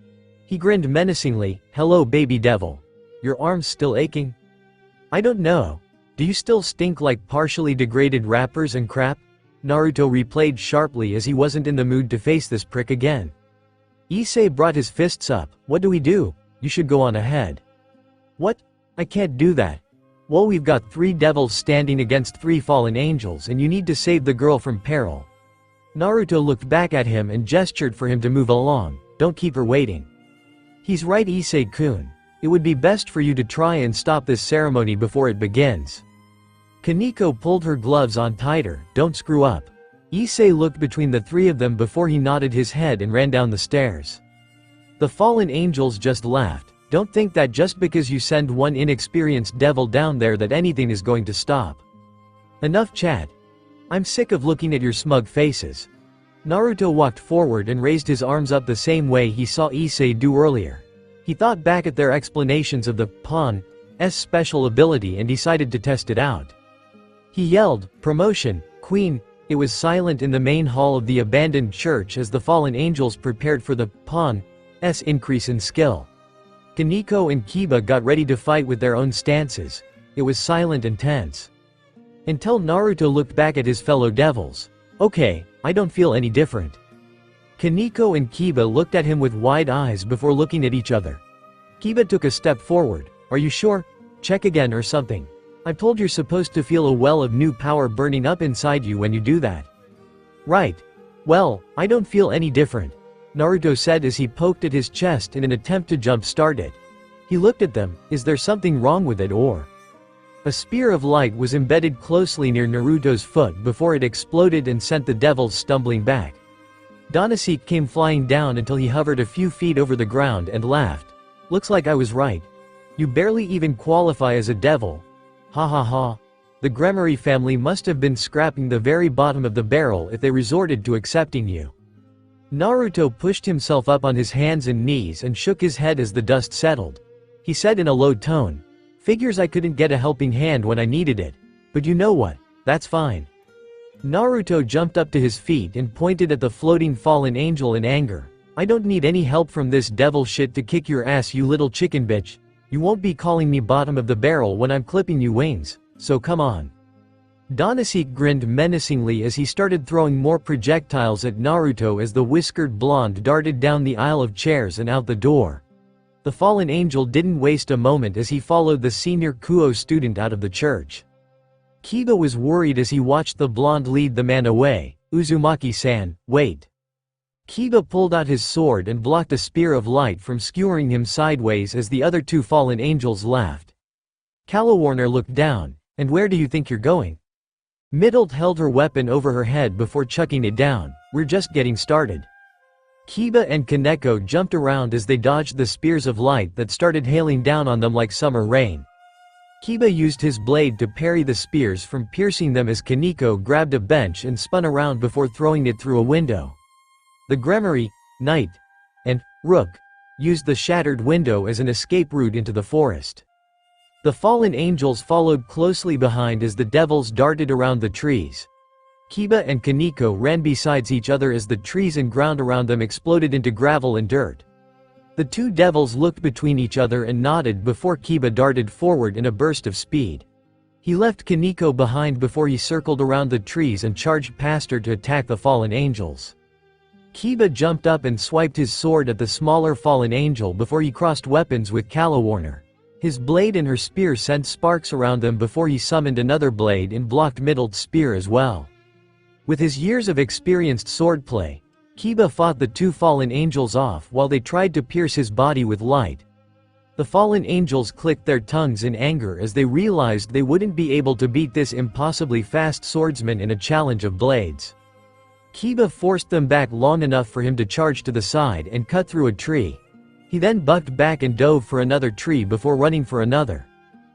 He grinned menacingly. "Hello, baby devil. Your arm's still aching?" "I don't know. Do you still stink like partially degraded wrappers and crap?" Naruto replayed sharply as he wasn't in the mood to face this prick again. Issei brought his fists up. "What do we do? You should go on ahead." "What? I can't do that." "Well, we've got 3 devils standing against 3 fallen angels and you need to save the girl from peril." Naruto looked back at him and gestured for him to move along. "Don't keep her waiting." "He's right, Issei-kun. It would be best for you to try and stop this ceremony before it begins." Kaneko pulled her gloves on tighter. "Don't screw up." Issei looked between the 3 of them before he nodded his head and ran down the stairs. The fallen angels just laughed. "Don't think that just because you send one inexperienced devil down there that anything is going to stop. Enough chat. I'm sick of looking at your smug faces." Naruto walked forward and raised his arms up the same way he saw Issei do earlier. He thought back at their explanations of the Pawn's special ability and decided to test it out. He yelled, "Promotion, Queen, It was silent in the main hall of the abandoned church as the fallen angels prepared for the pawn's increase in skill. Kaneko and Kiba got ready to fight with their own stances. It was silent and tense. Until Naruto looked back at his fellow devils. Okay, I don't feel any different. Kaneko and Kiba looked at him with wide eyes before looking at each other. Kiba took a step forward. Are you sure? Check again or something. I'm told you're supposed to feel a well of new power burning up inside you when you do that. Right. Well, I don't feel any different, Naruto said as he poked at his chest in an attempt to jump-start it. He looked at them. Is there something wrong with it or? A spear of light was embedded closely near Naruto's foot before it exploded and sent the devils stumbling back. Danasik came flying down until he hovered a few feet over the ground and laughed. Looks like I was right. You barely even qualify as a devil. Ha ha ha. The Gremory family must have been scraping the very bottom of the barrel if they resorted to accepting you. Naruto pushed himself up on his hands and knees and shook his head as the dust settled. He said in a low tone, "Figures I couldn't get a helping hand when I needed it. But you know what? That's fine." Naruto jumped up to his feet and pointed at the floating fallen angel in anger. "I don't need any help from this devil shit to kick your ass, you little chicken bitch. You won't be calling me bottom of the barrel when I'm clipping you wings, so come on." Danasik grinned menacingly as he started throwing more projectiles at Naruto as the whiskered blonde darted down the aisle of chairs and out the door. The fallen angel didn't waste a moment as he followed the senior Kuo student out of the church. Kiba was worried as he watched the blonde lead the man away. "Uzumaki-san, wait." Kiba pulled out his sword and blocked a spear of light from skewering him sideways as the other two fallen angels laughed. Calawarner looked down. "And where do you think you're going?" Middle held her weapon over her head before chucking it down. "We're just getting started." Kiba and Kaneko jumped around as they dodged the spears of light that started hailing down on them like summer rain. Kiba used his blade to parry the spears from piercing them as Kaneko grabbed a bench and spun around before throwing it through a window. The Gremory, Knight, and Rook used the shattered window as an escape route into the forest. The fallen angels followed closely behind as the devils darted around the trees. Kiba and Kaneko ran beside each other as the trees and ground around them exploded into gravel and dirt. The two devils looked between each other and nodded before Kiba darted forward in a burst of speed. He left Kaneko behind before he circled around the trees and charged past her to attack the fallen angels. Kiba jumped up and swiped his sword at the smaller fallen angel before he crossed weapons with Calawarner. His blade and her spear sent sparks around them before he summoned another blade and blocked Middle's spear as well. With his years of experienced swordplay, Kiba fought the two fallen angels off while they tried to pierce his body with light. The fallen angels clicked their tongues in anger as they realized they wouldn't be able to beat this impossibly fast swordsman in a challenge of blades. Kiba forced them back long enough for him to charge to the side and cut through a tree. He then bucked back and dove for another tree before running for another.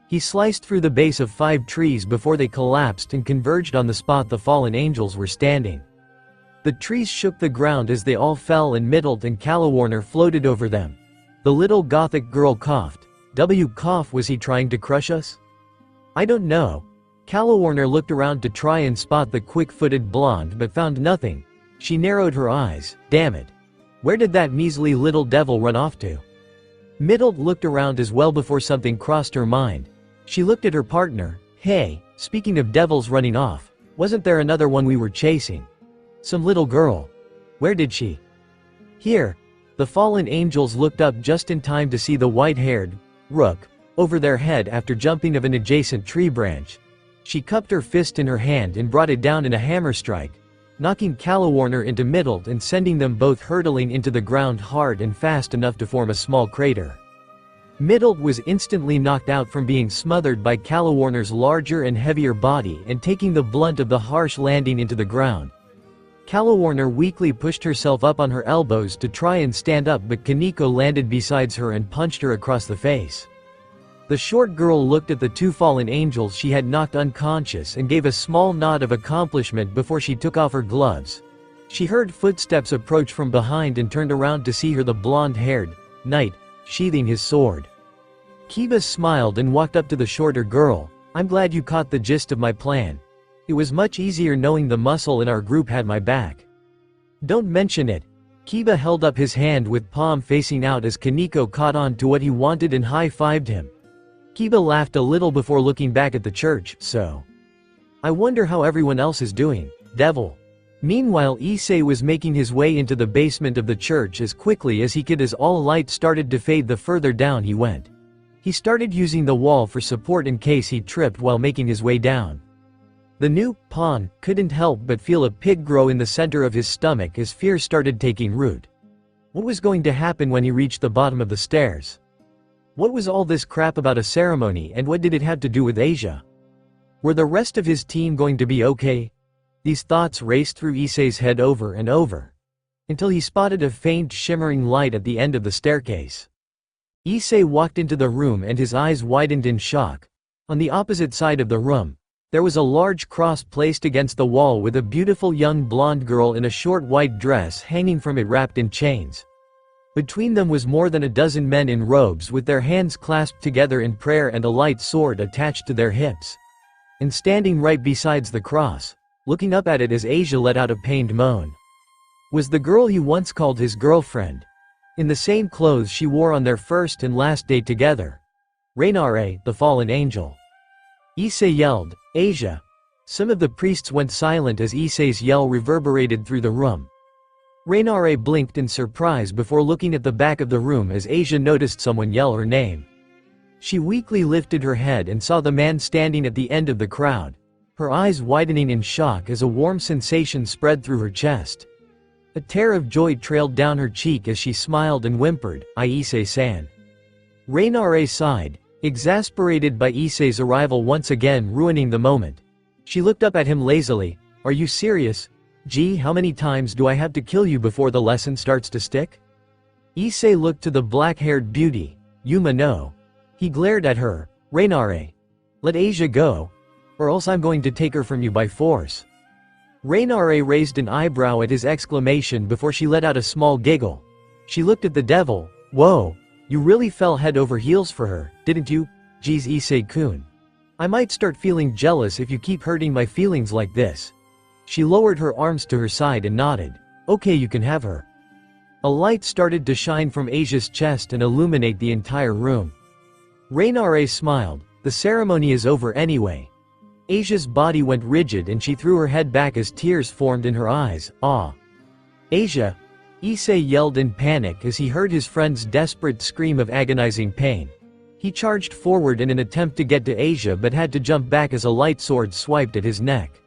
He sliced through the base of 5 trees before they collapsed and converged on the spot the fallen angels were standing. The trees shook the ground as they all fell and Middle and Calawarner floated over them. The little gothic girl coughed. Cough, was he trying to crush us? I don't know. Calawarner looked around to try and spot the quick-footed blonde but found nothing. She narrowed her eyes. Damn it. Where did that measly little devil run off to? Middle looked around as well before something crossed her mind. She looked at her partner. Hey, speaking of devils running off, wasn't there another one we were chasing? Some little girl. Where did she? Here. The fallen angels looked up just in time to see the white-haired Rook over their head after jumping of an adjacent tree branch. She cupped her fist in her hand and brought it down in a hammer strike, knocking Calawarner into Middle and sending them both hurtling into the ground hard and fast enough to form a small crater. Middle was instantly knocked out from being smothered by Calawarner's larger and heavier body and taking the blunt of the harsh landing into the ground. Calawarner weakly pushed herself up on her elbows to try and stand up, but Kaneko landed beside her and punched her across the face. The short girl looked at the two fallen angels she had knocked unconscious and gave a small nod of accomplishment before she took off her gloves. She heard footsteps approach from behind and turned around to see her the blonde-haired Knight sheathing his sword. Kiba smiled and walked up to the shorter girl. I'm glad you caught the gist of my plan. It was much easier knowing the muscle in our group had my back. Don't mention it. Kiba held up his hand with palm facing out as Kaneko caught on to what he wanted and high-fived him. Kiba laughed a little before looking back at the church, so. I wonder how everyone else is doing, devil. Meanwhile, Issei was making his way into the basement of the church as quickly as he could as all light started to fade the further down he went. He started using the wall for support in case he tripped while making his way down. The new pawn couldn't help but feel a pig grow in the center of his stomach as fear started taking root. What was going to happen when he reached the bottom of the stairs? What was all this crap about a ceremony and what did it have to do with Asia? Were the rest of his team going to be okay? These thoughts raced through Issei's head over and over, until he spotted a faint shimmering light at the end of the staircase. Issei walked into the room and his eyes widened in shock. On the opposite side of the room, there was a large cross placed against the wall with a beautiful young blonde girl in a short white dress hanging from it wrapped in chains. Between them was more than a dozen men in robes with their hands clasped together in prayer and a light sword attached to their hips. And standing right beside the cross, looking up at it as Asia let out a pained moan, was the girl he once called his girlfriend, in the same clothes she wore on their first and last day together. Rainare, the fallen angel. Issei yelled, "Asia!" Some of the priests went silent as Issei's yell reverberated through the room. Rainare blinked in surprise before looking at the back of the room as Asia noticed someone yell her name. She weakly lifted her head and saw the man standing at the end of the crowd, her eyes widening in shock as a warm sensation spread through her chest. A tear of joy trailed down her cheek as she smiled and whimpered, "Issei-san." Rainare sighed, exasperated by Issei's arrival once again ruining the moment. She looked up at him lazily. "Are you serious? Gee, how many times do I have to kill you before the lesson starts to stick?" Issei looked to the black-haired beauty. "Yuma no." He glared at her. "Rainare, let Asia go, or else I'm going to take her from you by force." Rainare raised an eyebrow at his exclamation before she let out a small giggle. She looked at the devil. "Whoa, you really fell head over heels for her, didn't you? Geez, Issei-kun. I might start feeling jealous if you keep hurting my feelings like this." She lowered her arms to her side and nodded. "Okay, you can have her." A light started to shine from Asia's chest and illuminate the entire room. Rainare smiled. "The ceremony is over anyway." Asia's body went rigid and she threw her head back as tears formed in her eyes. "Ah." "Asia!" Issei yelled in panic as he heard his friend's desperate scream of agonizing pain. He charged forward in an attempt to get to Asia but had to jump back as a light sword swiped at his neck.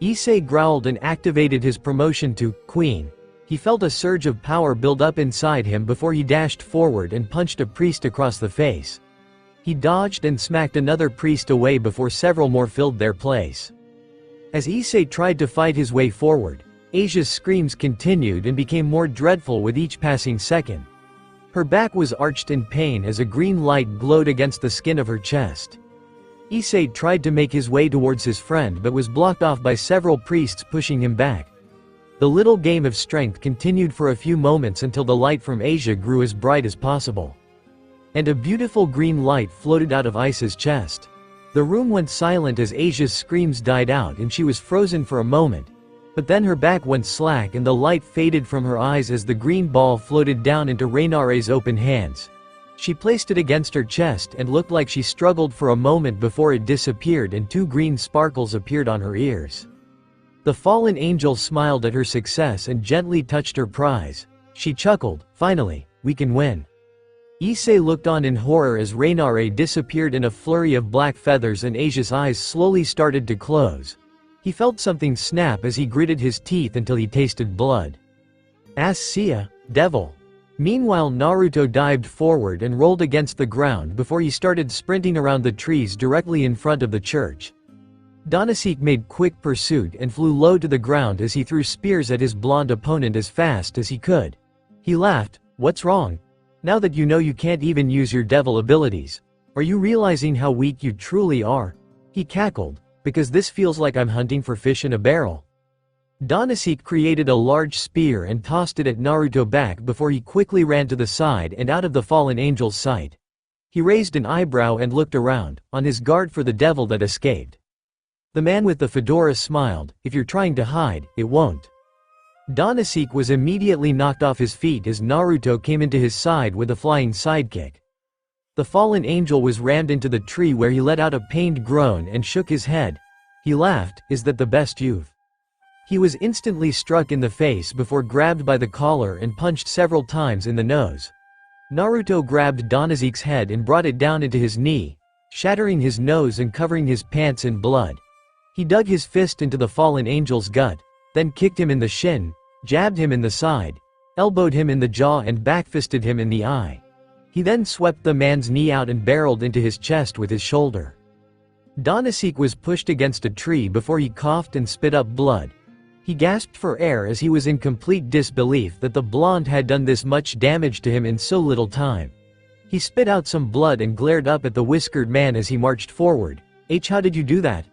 Issei growled and activated his promotion to Queen. He felt a surge of power build up inside him before he dashed forward and punched a priest across the face. He dodged and smacked another priest away before several more filled their place. As Issei tried to fight his way forward, Asia's screams continued and became more dreadful with each passing second. Her back was arched in pain as a green light glowed against the skin of her chest. Issei tried to make his way towards his friend but was blocked off by several priests pushing him back. The little game of strength continued for a few moments until the light from Asia grew as bright as possible. And a beautiful green light floated out of Isa's chest. The room went silent as Asia's screams died out and she was frozen for a moment. But then her back went slack and the light faded from her eyes as the green ball floated down into Rainare's open hands. She placed it against her chest and looked like she struggled for a moment before it disappeared and two green sparkles appeared on her ears. The fallen angel smiled at her success and gently touched her prize. She chuckled, "Finally, we can win." Issei looked on in horror as Rainare disappeared in a flurry of black feathers and Asia's eyes slowly started to close. He felt something snap as he gritted his teeth until he tasted blood. "Sia, devil." Meanwhile, Naruto dived forward and rolled against the ground before he started sprinting around the trees directly in front of the church. Donasek made quick pursuit and flew low to the ground as he threw spears at his blonde opponent as fast as he could. He laughed. "What's wrong? Now that you know you can't even use your devil abilities, are you realizing how weak you truly are?" He cackled. "Because this feels like I'm hunting for fish in a barrel." Donasek created a large spear and tossed it at Naruto back before he quickly ran to the side and out of the fallen angel's sight. He raised an eyebrow and looked around, on his guard for the devil that escaped. The man with the fedora smiled, "If you're trying to hide, it won't." Donasek was immediately knocked off his feet as Naruto came into his side with a flying sidekick. The fallen angel was rammed into the tree where he let out a pained groan and shook his head. He laughed, "Is that the best you've?" He was instantly struck in the face before grabbed by the collar and punched several times in the nose. Naruto grabbed Donasek's head and brought it down into his knee, shattering his nose and covering his pants in blood. He dug his fist into the fallen angel's gut, then kicked him in the shin, jabbed him in the side, elbowed him in the jaw and backfisted him in the eye. He then swept the man's knee out and barreled into his chest with his shoulder. Donasek was pushed against a tree before he coughed and spit up blood. He gasped for air as he was in complete disbelief that the blonde had done this much damage to him in so little time. He spit out some blood and glared up at the whiskered man as he marched forward. "How did you do that?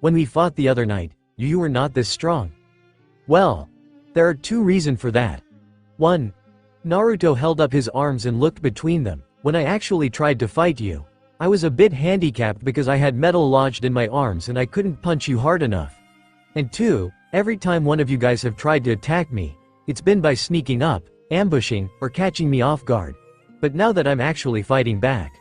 When we fought the other night, you were not this strong." "Well, there are two reasons for that. 1. Naruto held up his arms and looked between them. When I actually tried to fight you, I was a bit handicapped because I had metal lodged in my arms and I couldn't punch you hard enough. And 2, every time one of you guys have tried to attack me, it's been by sneaking up, ambushing, or catching me off guard. But now that I'm actually fighting back."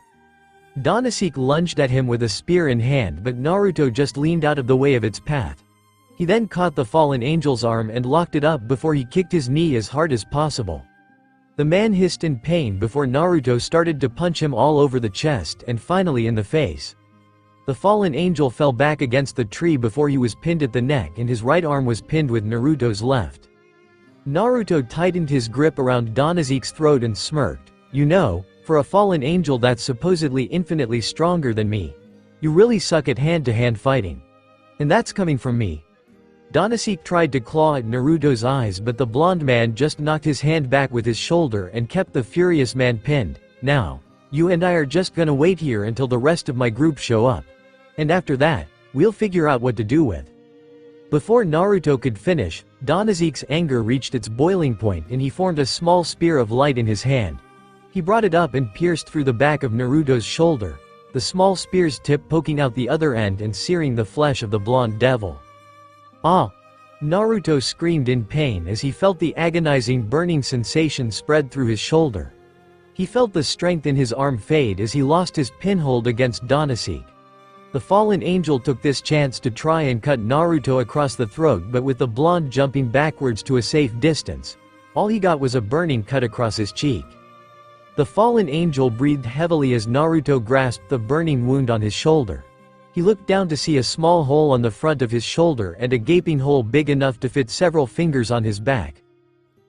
Donasek lunged at him with a spear in hand, but Naruto just leaned out of the way of its path. He then caught the fallen angel's arm and locked it up before he kicked his knee as hard as possible. The man hissed in pain before Naruto started to punch him all over the chest and finally in the face. The fallen angel fell back against the tree before he was pinned at the neck and his right arm was pinned with Naruto's left. Naruto tightened his grip around Donasek's throat and smirked. "You know, for a fallen angel that's supposedly infinitely stronger than me, you really suck at hand-to-hand fighting. And that's coming from me." Donasek tried to claw at Naruto's eyes, but the blonde man just knocked his hand back with his shoulder and kept the furious man pinned. "Now, you and I are just gonna wait here until the rest of my group show up. And after that, we'll figure out what to do with." Before Naruto could finish, Donasek's anger reached its boiling point and he formed a small spear of light in his hand. He brought it up and pierced through the back of Naruto's shoulder, the small spear's tip poking out the other end and searing the flesh of the blonde devil. "Ah!" Naruto screamed in pain as he felt the agonizing burning sensation spread through his shoulder. He felt the strength in his arm fade as he lost his pinhold against Donasek. The fallen angel took this chance to try and cut Naruto across the throat, but with the blonde jumping backwards to a safe distance, all he got was a burning cut across his cheek. The fallen angel breathed heavily as Naruto grasped the burning wound on his shoulder. He looked down to see a small hole on the front of his shoulder and a gaping hole big enough to fit several fingers on his back.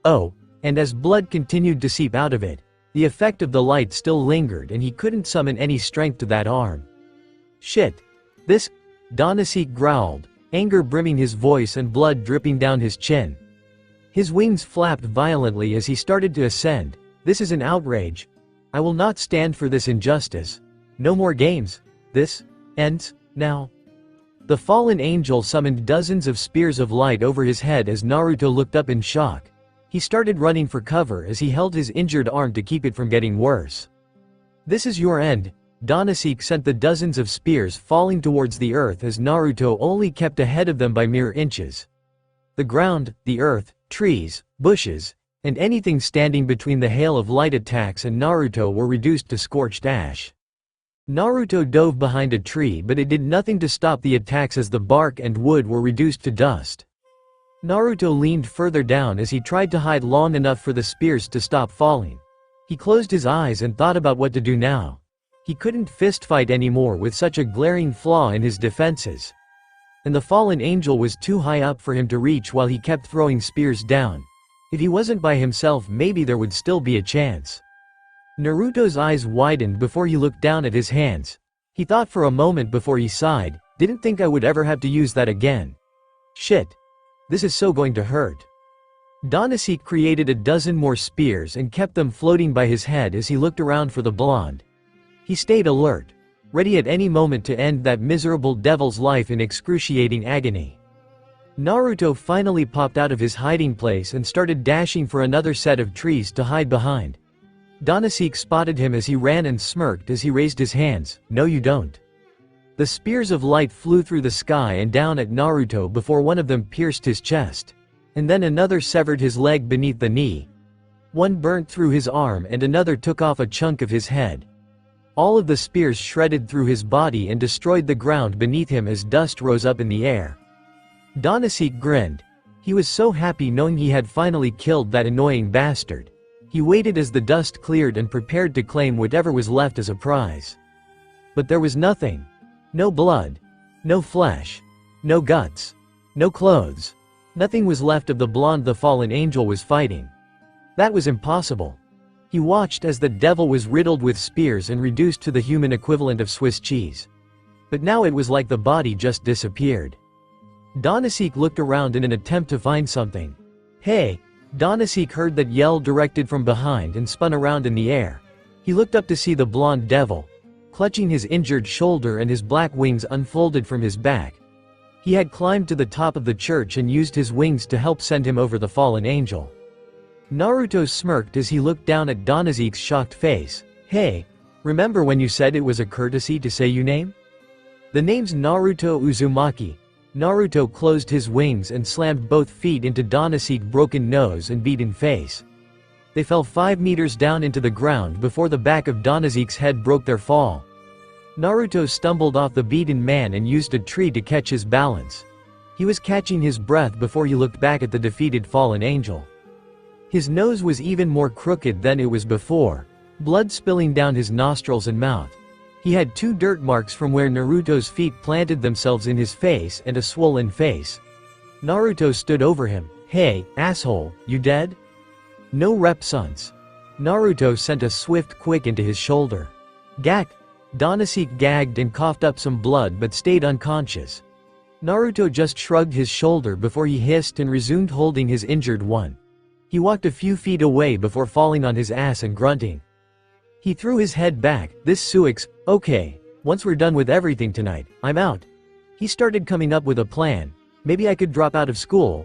Oh, and as blood continued to seep out of it, the effect of the light still lingered and he couldn't summon any strength to that arm. "Shit. This," Donasek growled, anger brimming his voice and blood dripping down his chin. His wings flapped violently as he started to ascend. "This is an outrage. I will not stand for this injustice. No more games. This ends now." The fallen angel summoned dozens of spears of light over his head as Naruto looked up in shock. He started running for cover as he held his injured arm to keep it from getting worse. "This is your end." Donasek sent the dozens of spears falling towards the earth as Naruto only kept ahead of them by mere inches. The ground, the earth, trees, bushes, and anything standing between the hail of light attacks and Naruto were reduced to scorched ash. Naruto dove behind a tree, but it did nothing to stop the attacks as the bark and wood were reduced to dust. Naruto leaned further down as he tried to hide long enough for the spears to stop falling. He closed his eyes and thought about what to do now. He couldn't fistfight anymore with such a glaring flaw in his defenses. And the fallen angel was too high up for him to reach while he kept throwing spears down. If he wasn't by himself, maybe there would still be a chance. Naruto's eyes widened before he looked down at his hands. He thought for a moment before he sighed, "Didn't think I would ever have to use that again. Shit. This is so going to hurt." Donasek created a dozen more spears and kept them floating by his head as he looked around for the blonde. He stayed alert, ready at any moment to end that miserable devil's life in excruciating agony. Naruto finally popped out of his hiding place and started dashing for another set of trees to hide behind. Donasek spotted him as he ran and smirked as he raised his hands. "No you don't." The The spears of light flew through the sky and down at Naruto before one of them pierced his chest. And then another severed his leg beneath the knee. One burnt through his arm and another took off a chunk of his head. All of the spears shredded through his body and destroyed the ground beneath him as dust rose up in the air. Danaseek grinned. He was so happy knowing he had finally killed that annoying bastard. He waited as the dust cleared and prepared to claim whatever was left as a prize. But there was nothing. No blood. No flesh. No guts. No clothes. Nothing was left of the blonde the fallen angel was fighting. That was impossible. He watched as the devil was riddled with spears and reduced to the human equivalent of Swiss cheese. But now it was like the body just disappeared. Danaseek looked around in an attempt to find something. Hey! Danaseek heard that yell directed from behind and spun around in the air. He looked up to see the blonde devil, clutching his injured shoulder and his black wings unfolded from his back. He had climbed to the top of the church and used his wings to help send him over the fallen angel. Naruto smirked as he looked down at Danaseek's shocked face. Hey, remember when you said it was a courtesy to say your name? The name's Naruto Uzumaki. Naruto closed his wings and slammed both feet into Danaseek's broken nose and beaten face. They fell 5 meters down into the ground before the back of Danaseek's head broke their fall. Naruto stumbled off the beaten man and used a tree to catch his balance. He was catching his breath before he looked back at the defeated fallen angel. His nose was even more crooked than it was before, blood spilling down his nostrils and mouth. He had 2 dirt marks from where Naruto's feet planted themselves in his face and a swollen face. Naruto stood over him. Hey, asshole, you dead? No rep sons. Naruto sent a swift quick into his shoulder. Gak! Danaseek gagged and coughed up some blood but stayed unconscious. Naruto just shrugged his shoulder before he hissed and resumed holding his injured one. He walked a few feet away before falling on his ass and grunting. He threw his head back. This sucks. Okay, once we're done with everything tonight, I'm out. He started coming up with a plan. Maybe I could drop out of school.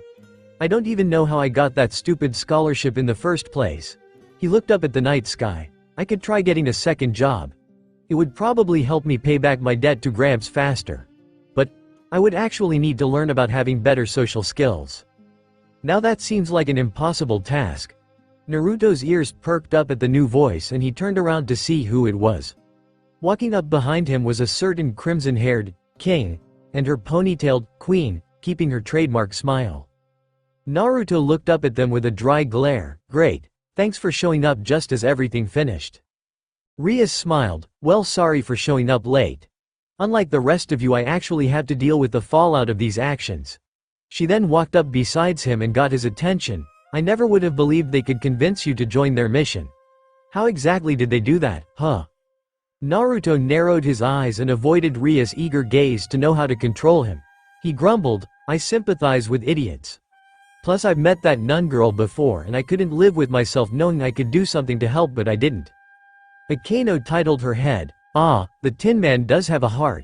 I don't even know how I got that stupid scholarship in the first place. He looked up at the night sky. I could try getting a second job. It would probably help me pay back my debt to Gramps faster. But I would actually need to learn about having better social skills. Now that seems like an impossible task. Naruto's ears perked up at the new voice and he turned around to see who it was. Walking up behind him was a certain crimson-haired king, and her ponytailed queen, keeping her trademark smile. Naruto looked up at them with a dry glare. Great, thanks for showing up just as everything finished. Rias smiled. Well, sorry for showing up late. Unlike the rest of you, I actually have to deal with the fallout of these actions. She then walked up besides him and got his attention. I never would have believed they could convince you to join their mission. How exactly did they do that, huh? Naruto narrowed his eyes and avoided Rias' eager gaze to know how to control him. He grumbled, I sympathize with idiots. Plus I've met that nun girl before and I couldn't live with myself knowing I could do something to help but I didn't. Akeno titled her head. Ah, the Tin Man does have a heart.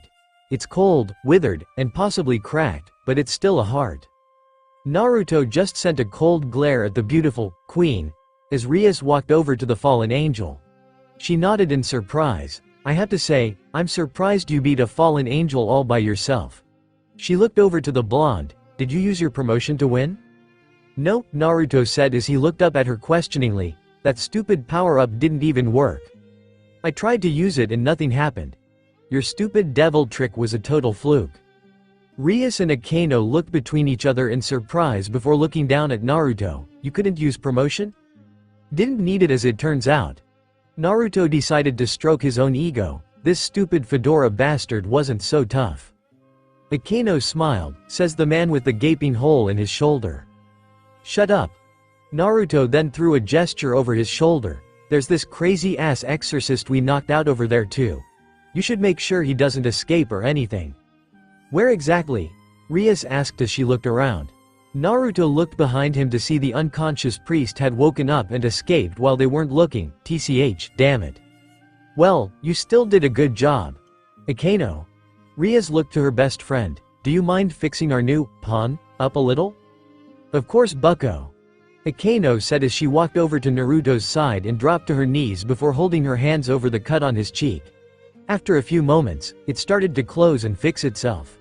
It's cold, withered, and possibly cracked, but it's still a heart. Naruto just sent a cold glare at the beautiful queen as Rias walked over to the fallen angel. She nodded in surprise. I have to say, I'm surprised you beat a fallen angel all by yourself. She looked over to the blonde. Did you use your promotion to win? No, Naruto said as he looked up at her questioningly. That stupid power-up didn't even work. I tried to use it and nothing happened. Your stupid devil trick was a total fluke. Rias and Akeno looked between each other in surprise before looking down at Naruto. You couldn't use promotion? Didn't need it as it turns out. Naruto decided to stroke his own ego. This stupid fedora bastard wasn't so tough. Akeno smiled, says the man with the gaping hole in his shoulder. Shut up. Naruto then threw a gesture over his shoulder. There's this crazy-ass exorcist we knocked out over there too. You should make sure he doesn't escape or anything. Where exactly? Rias asked as she looked around. Naruto looked behind him to see the unconscious priest had woken up and escaped while they weren't looking. TCH, damn it. Well, you still did a good job. Akeno. Rias looked to her best friend. Do you mind fixing our new pawn up a little? Of course, bucko. Akeno said as she walked over to Naruto's side and dropped to her knees before holding her hands over the cut on his cheek. After a few moments, it started to close and fix itself.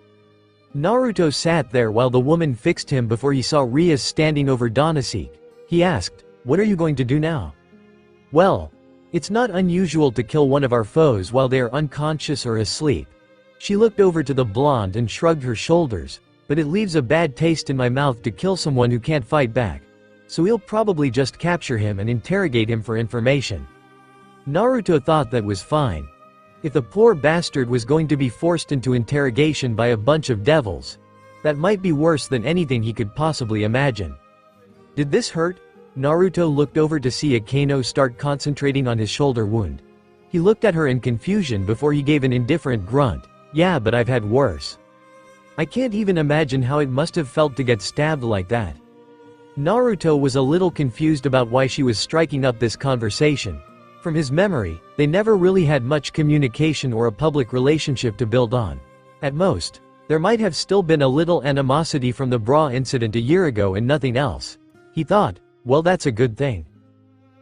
Naruto sat there while the woman fixed him before he saw Rias standing over Donasek. He asked, "What are you going to do now?" "Well, it's not unusual to kill one of our foes while they are unconscious or asleep." She looked over to the blonde and shrugged her shoulders, "But it leaves a bad taste in my mouth to kill someone who can't fight back. So we'll probably just capture him and interrogate him for information." Naruto thought that was fine. If the poor bastard was going to be forced into interrogation by a bunch of devils, that might be worse than anything he could possibly imagine. Did this hurt? Naruto looked over to see Akano start concentrating on his shoulder wound. He looked at her in confusion before he gave an indifferent grunt. "Yeah, but I've had worse. I can't even imagine how it must have felt to get stabbed like that." Naruto was a little confused about why she was striking up this conversation. From his memory, they never really had much communication or a public relationship to build on. At most, there might have still been a little animosity from the bra incident a year ago and nothing else. He thought, well, that's a good thing.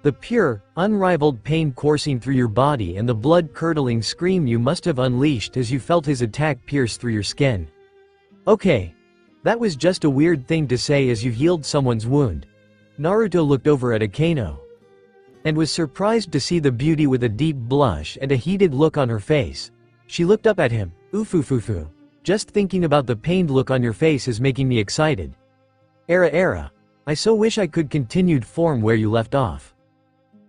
The pure, unrivaled pain coursing through your body and the blood-curdling scream you must have unleashed as you felt his attack pierce through your skin. Okay. That was just a weird thing to say as you healed someone's wound. Naruto looked over at Akano and was surprised to see the beauty with a deep blush and a heated look on her face. She looked up at him. "Ufufufu. Just thinking about the pained look on your face is making me excited. Era. I so wish I could continued form where you left off."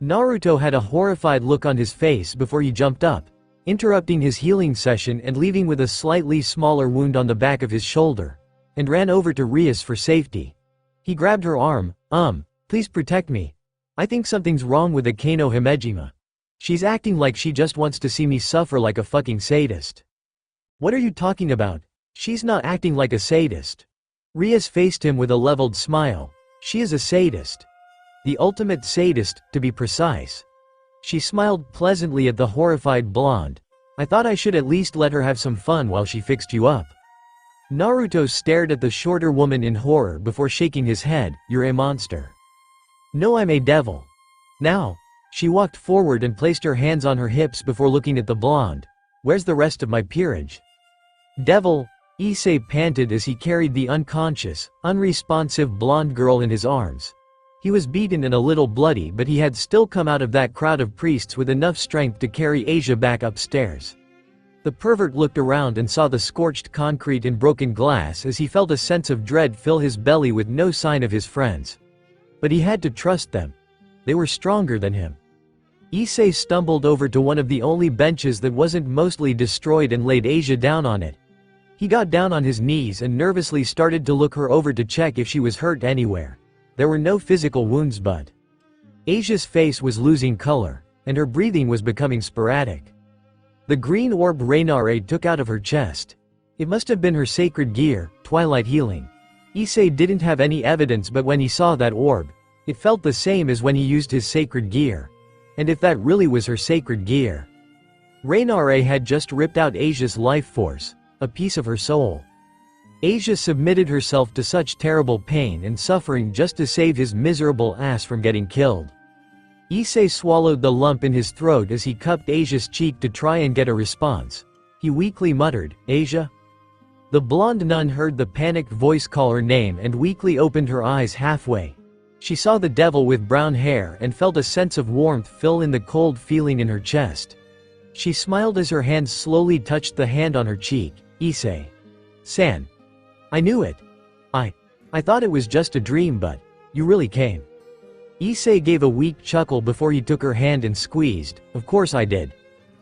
Naruto had a horrified look on his face before he jumped up, interrupting his healing session and leaving with a slightly smaller wound on the back of his shoulder, and ran over to Rias for safety. He grabbed her arm. Please protect me. I think something's wrong with Akano Himejima. She's acting like she just wants to see me suffer like a fucking sadist." "What are you talking about? She's not acting like a sadist." Rias faced him with a leveled smile. "She is a sadist. The ultimate sadist, to be precise." She smiled pleasantly at the horrified blonde. "I thought I should at least let her have some fun while she fixed you up." Naruto stared at the shorter woman in horror before shaking his head. "You're a monster." "No, I'm a devil." Now, she walked forward and placed her hands on her hips before looking at the blonde. "Where's the rest of my peerage?" "Devil," Issei panted as he carried the unconscious, unresponsive blonde girl in his arms. He was beaten and a little bloody, but he had still come out of that crowd of priests with enough strength to carry Asia back upstairs. The pervert looked around and saw the scorched concrete and broken glass as he felt a sense of dread fill his belly with no sign of his friends. But he had to trust them. They were stronger than him. Issei stumbled over to one of the only benches that wasn't mostly destroyed and laid Asia down on it. He got down on his knees and nervously started to look her over to check if she was hurt anywhere. There were no physical wounds, but Asia's face was losing color, and her breathing was becoming sporadic. The green orb Rainare took out of her chest. It must have been her sacred gear, Twilight Healing. Issei didn't have any evidence, but when he saw that orb, it felt the same as when he used his sacred gear. And if that really was her sacred gear, Rainare had just ripped out Asia's life force, a piece of her soul. Asia submitted herself to such terrible pain and suffering just to save his miserable ass from getting killed. Issei swallowed the lump in his throat as he cupped Asia's cheek to try and get a response. He weakly muttered, "Asia?" The blonde nun heard the panicked voice call her name and weakly opened her eyes halfway. She saw the devil with brown hair and felt a sense of warmth fill in the cold feeling in her chest. She smiled as her hands slowly touched the hand on her cheek. "Issei-san. I knew it. I thought it was just a dream, but you really came." Issei gave a weak chuckle before he took her hand and squeezed. "Of course I did.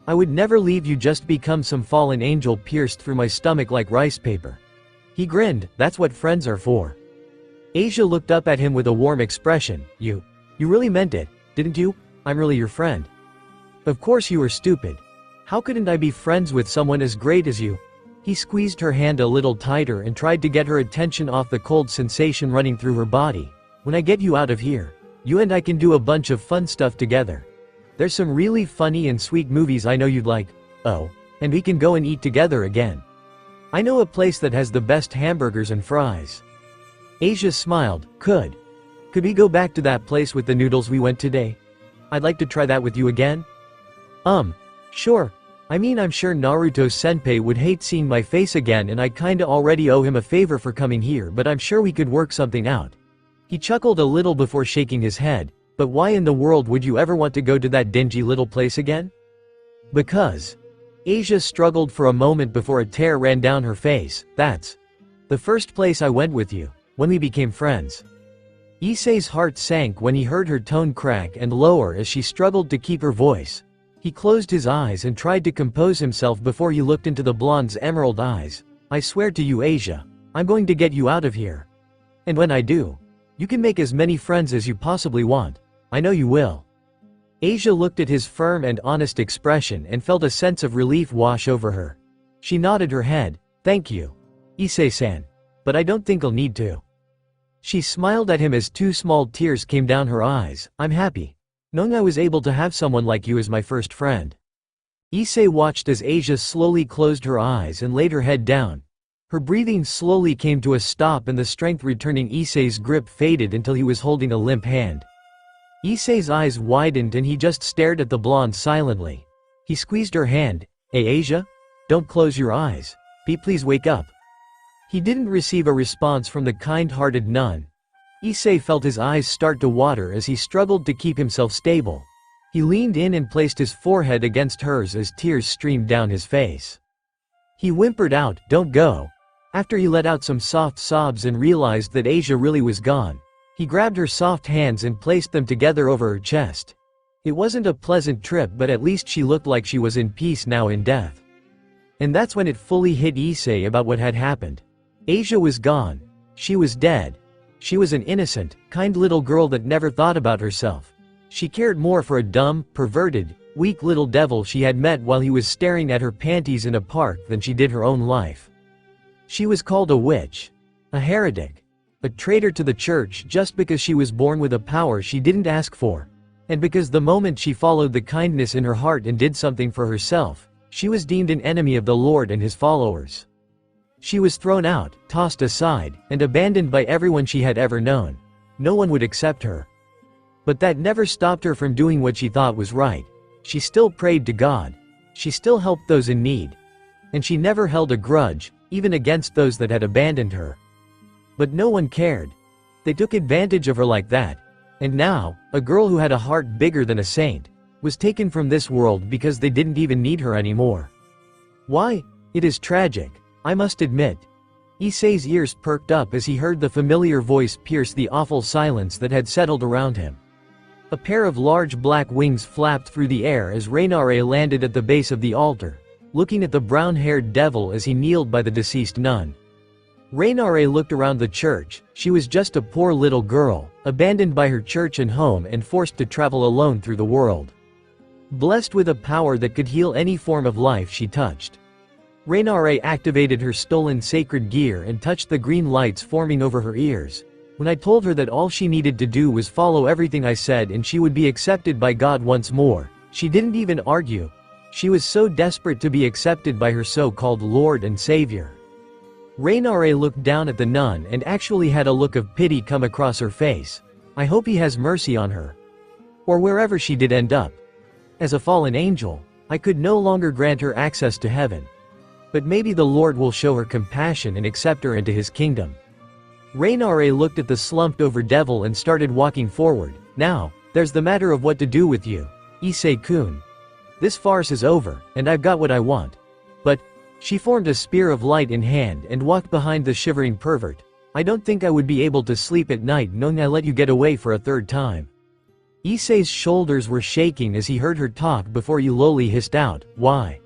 I would never leave you just become some fallen angel pierced through my stomach like rice paper." He grinned. "That's what friends are for." Asia looked up at him with a warm expression. You really meant it, didn't you? I'm really your friend." "Of course you were stupid. How couldn't I be friends with someone as great as you?" He squeezed her hand a little tighter and tried to get her attention off the cold sensation running through her body. "When I get you out of here, you and I can do a bunch of fun stuff together. There's some really funny and sweet movies I know you'd like. Oh, and we can go and eat together again. I know a place that has the best hamburgers and fries." Asia smiled. Could we go back to that place with the noodles we went today? I'd like to try that with you again." Sure. I mean, I'm sure Naruto-senpai would hate seeing my face again, and I kinda already owe him a favor for coming here, but I'm sure we could work something out. He chuckled a little before shaking his head. But why in the world would you ever want to go to that dingy little place again? Because. Asia struggled for a moment before a tear ran down her face. That's the first place I went with you, when we became friends. Issei's heart sank when he heard her tone crack and lower as she struggled to keep her voice. He closed his eyes and tried to compose himself before he looked into the blonde's emerald eyes. I swear to you, Asia, I'm going to get you out of here. And when I do, you can make as many friends as you possibly want. I know you will. Asia looked at his firm and honest expression and felt a sense of relief wash over her. She nodded her head. Thank you, Issei-san. But I don't think I'll need to. She smiled at him as two small tears came down her eyes. I'm happy, knowing I was able to have someone like you as my first friend. Issei watched as Asia slowly closed her eyes and laid her head down. Her breathing slowly came to a stop and the strength returning Issei's grip faded until he was holding a limp hand. Issei's eyes widened and he just stared at the blonde silently. He squeezed her hand. Hey Asia? Don't close your eyes. Please wake up. He didn't receive a response from the kind-hearted nun. Issei felt his eyes start to water as he struggled to keep himself stable. He leaned in and placed his forehead against hers as tears streamed down his face. He whimpered out, "Don't go." After he let out some soft sobs and realized that Asia really was gone, he grabbed her soft hands and placed them together over her chest. It wasn't a pleasant trip, but at least she looked like she was in peace now in death. And that's when it fully hit Issei about what had happened. Asia was gone. She was dead. She was an innocent, kind little girl that never thought about herself. She cared more for a dumb, perverted, weak little devil she had met while he was staring at her panties in a park than she did her own life. She was called a witch, a heretic, a traitor to the church just because she was born with a power she didn't ask for. And because the moment she followed the kindness in her heart and did something for herself, she was deemed an enemy of the Lord and his followers. She was thrown out, tossed aside, and abandoned by everyone she had ever known. No one would accept her. But that never stopped her from doing what she thought was right. She still prayed to God. She still helped those in need. And she never held a grudge, even against those that had abandoned her. But no one cared. They took advantage of her like that. And now, a girl who had a heart bigger than a saint, was taken from this world because they didn't even need her anymore. Why? It is tragic, I must admit. Issei's ears perked up as he heard the familiar voice pierce the awful silence that had settled around him. A pair of large black wings flapped through the air as Rainare landed at the base of the altar, looking at the brown-haired devil as he kneeled by the deceased nun. Rainare looked around the church. She was just a poor little girl, abandoned by her church and home and forced to travel alone through the world. Blessed with a power that could heal any form of life she touched. Rainare activated her stolen sacred gear and touched the green lights forming over her ears. When I told her that all she needed to do was follow everything I said and she would be accepted by God once more, she didn't even argue. She was so desperate to be accepted by her so-called Lord and Savior. Rainare looked down at the nun and actually had a look of pity come across her face. I hope he has mercy on her. Or wherever she did end up. As a fallen angel, I could no longer grant her access to heaven. But maybe the Lord will show her compassion and accept her into his kingdom. Rainare looked at the slumped-over devil and started walking forward. Now, there's the matter of what to do with you, Issei-kun. This farce is over, and I've got what I want. But, she formed a spear of light in hand and walked behind the shivering pervert. I don't think I would be able to sleep at night knowing I let you get away for a third time. Issei's shoulders were shaking as he heard her talk before he lowly hissed out, "Why?"